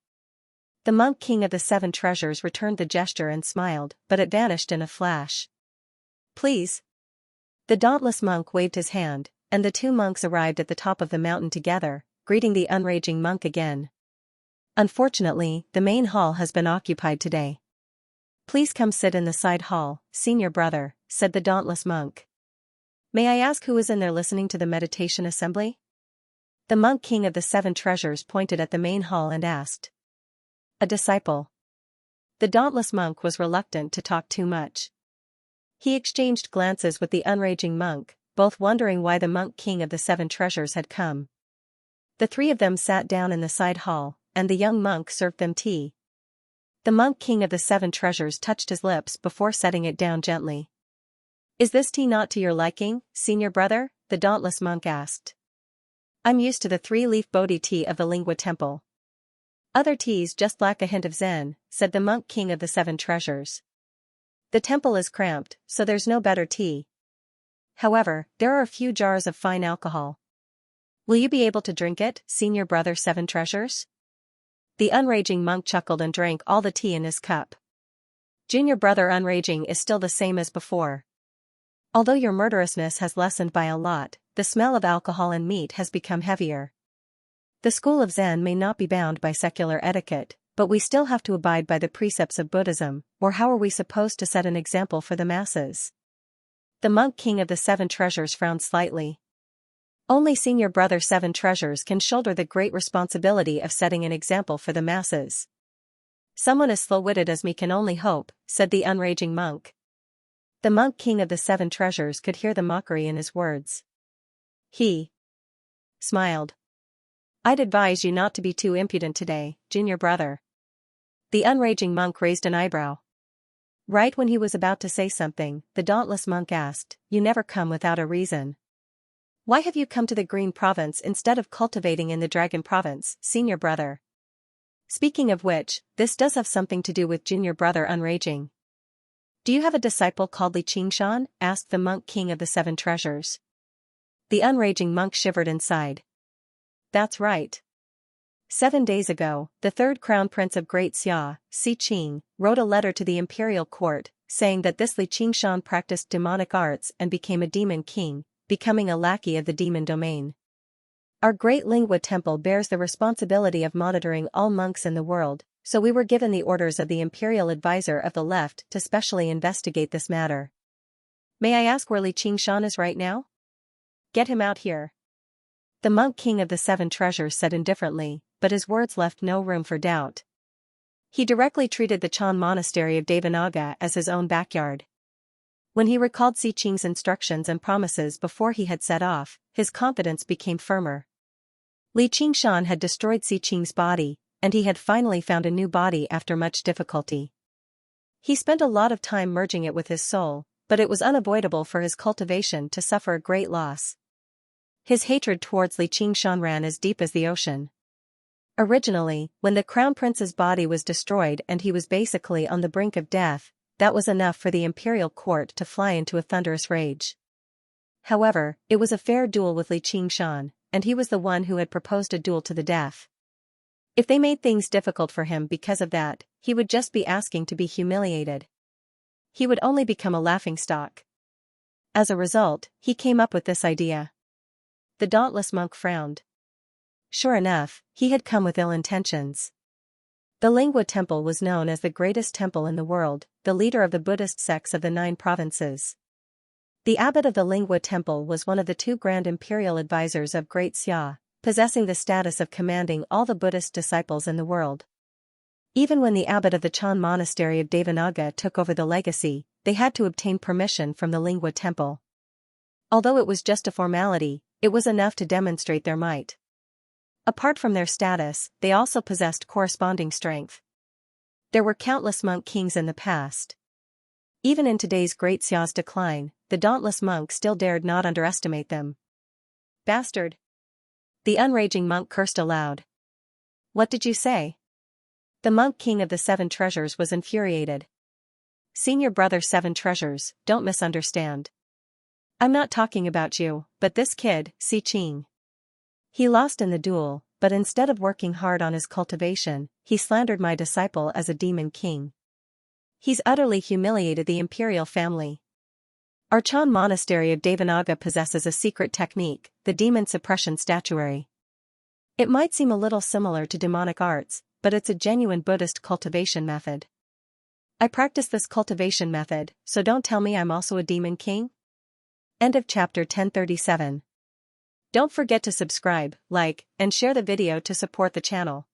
The monk king of the seven treasures returned the gesture and smiled, but it vanished in a flash. "Please." The dauntless monk waved his hand, and the two monks arrived at the top of the mountain together, greeting the unraging monk again. "Unfortunately, the main hall has been occupied today. Please come sit in the side hall, senior brother," said the dauntless monk. "May I ask who is in there listening to the meditation assembly?" The monk king of the seven treasures pointed at the main hall and asked. "A disciple." The dauntless monk was reluctant to talk too much. He exchanged glances with the unraging monk, both wondering why the monk king of the seven treasures had come. The three of them sat down in the side hall, and the young monk served them tea. The monk king of the seven treasures touched his lips before setting it down gently. "Is this tea not to your liking, senior brother?" the dauntless monk asked. "I'm used to the three-leaf Bodhi tea of the Lingua Temple. Other teas just lack a hint of Zen," said the monk king of the seven treasures. "The temple is cramped, so there's no better tea. However, there are a few jars of fine alcohol. Will you be able to drink it, senior brother seven treasures?" The unraging monk chuckled and drank all the tea in his cup. "Junior brother unraging is still the same as before. Although your murderousness has lessened by a lot, the smell of alcohol and meat has become heavier. The school of Zen may not be bound by secular etiquette, but we still have to abide by the precepts of Buddhism, or how are we supposed to set an example for the masses?" The monk king of the seven treasures frowned slightly. "Only senior brother seven treasures can shoulder the great responsibility of setting an example for the masses." "Someone as slow-witted as me can only hope," said the unraging monk. The monk king of the seven treasures could hear the mockery in his words. He smiled. "I'd advise you not to be too impudent today, junior brother." The unraging monk raised an eyebrow. Right when he was about to say something, the dauntless monk asked, "You never come without a reason. Why have you come to the Green Province instead of cultivating in the Dragon Province, senior brother? Speaking of which, this does have something to do with junior brother unraging. Do you have a disciple called Xianxia?" asked the monk king of the seven treasures. The unraging monk shivered inside. "That's right. 7 days ago, the third crown prince of Great Xia, Xiqing, wrote a letter to the imperial court, saying that this Xianxia practiced demonic arts and became a demon king, becoming a lackey of the demon domain. Our great Lingua Temple bears the responsibility of monitoring all monks in the world, so we were given the orders of the imperial advisor of the left to specially investigate this matter. May I ask where Xianxia is right now? Get him out here." The monk king of the seven treasures said indifferently, but his words left no room for doubt. He directly treated the Chan monastery of Devanaga as his own backyard. When he recalled Xiqing's instructions and promises before he had set off, his confidence became firmer. Xianxia had destroyed Xiqing's body, and he had finally found a new body after much difficulty. He spent a lot of time merging it with his soul, but it was unavoidable for his cultivation to suffer a great loss. His hatred towards Xianxia ran as deep as the ocean. Originally, when the crown prince's body was destroyed and he was basically on the brink of death, that was enough for the imperial court to fly into a thunderous rage. However, it was a fair duel with Xianxia, and he was the one who had proposed a duel to the death. If they made things difficult for him because of that, he would just be asking to be humiliated. He would only become a laughingstock. As a result, he came up with this idea. The dauntless monk frowned. Sure enough, he had come with ill intentions. The Lingua Temple was known as the greatest temple in the world, the leader of the Buddhist sects of the 9 provinces. The abbot of the Lingua Temple was one of the 2 grand imperial advisors of Great Xia, possessing the status of commanding all the Buddhist disciples in the world. Even when the abbot of the Chan monastery of Devanaga took over the legacy, they had to obtain permission from the Lingua Temple. Although it was just a formality, it was enough to demonstrate their might. Apart from their status, they also possessed corresponding strength. There were countless monk kings in the past. Even in today's Great Xia's decline, the dauntless monk still dared not underestimate them. "Bastard! The unraging monk cursed aloud. What did you say? The monk king of the 7 treasures was infuriated. Senior brother 7 treasures, don't misunderstand. I'm not talking about you, but this kid, Si Qing. He lost in the duel, but instead of working hard on his cultivation, he slandered my disciple as a demon king. He's utterly humiliated the imperial family. Our Chan monastery of Devanaga possesses a secret technique, the demon suppression statuary. It might seem a little similar to demonic arts, but it's a genuine Buddhist cultivation method. I practice this cultivation method, so don't tell me I'm also a demon king? End of chapter 1037. Don't forget to subscribe, like, and share the video to support the channel.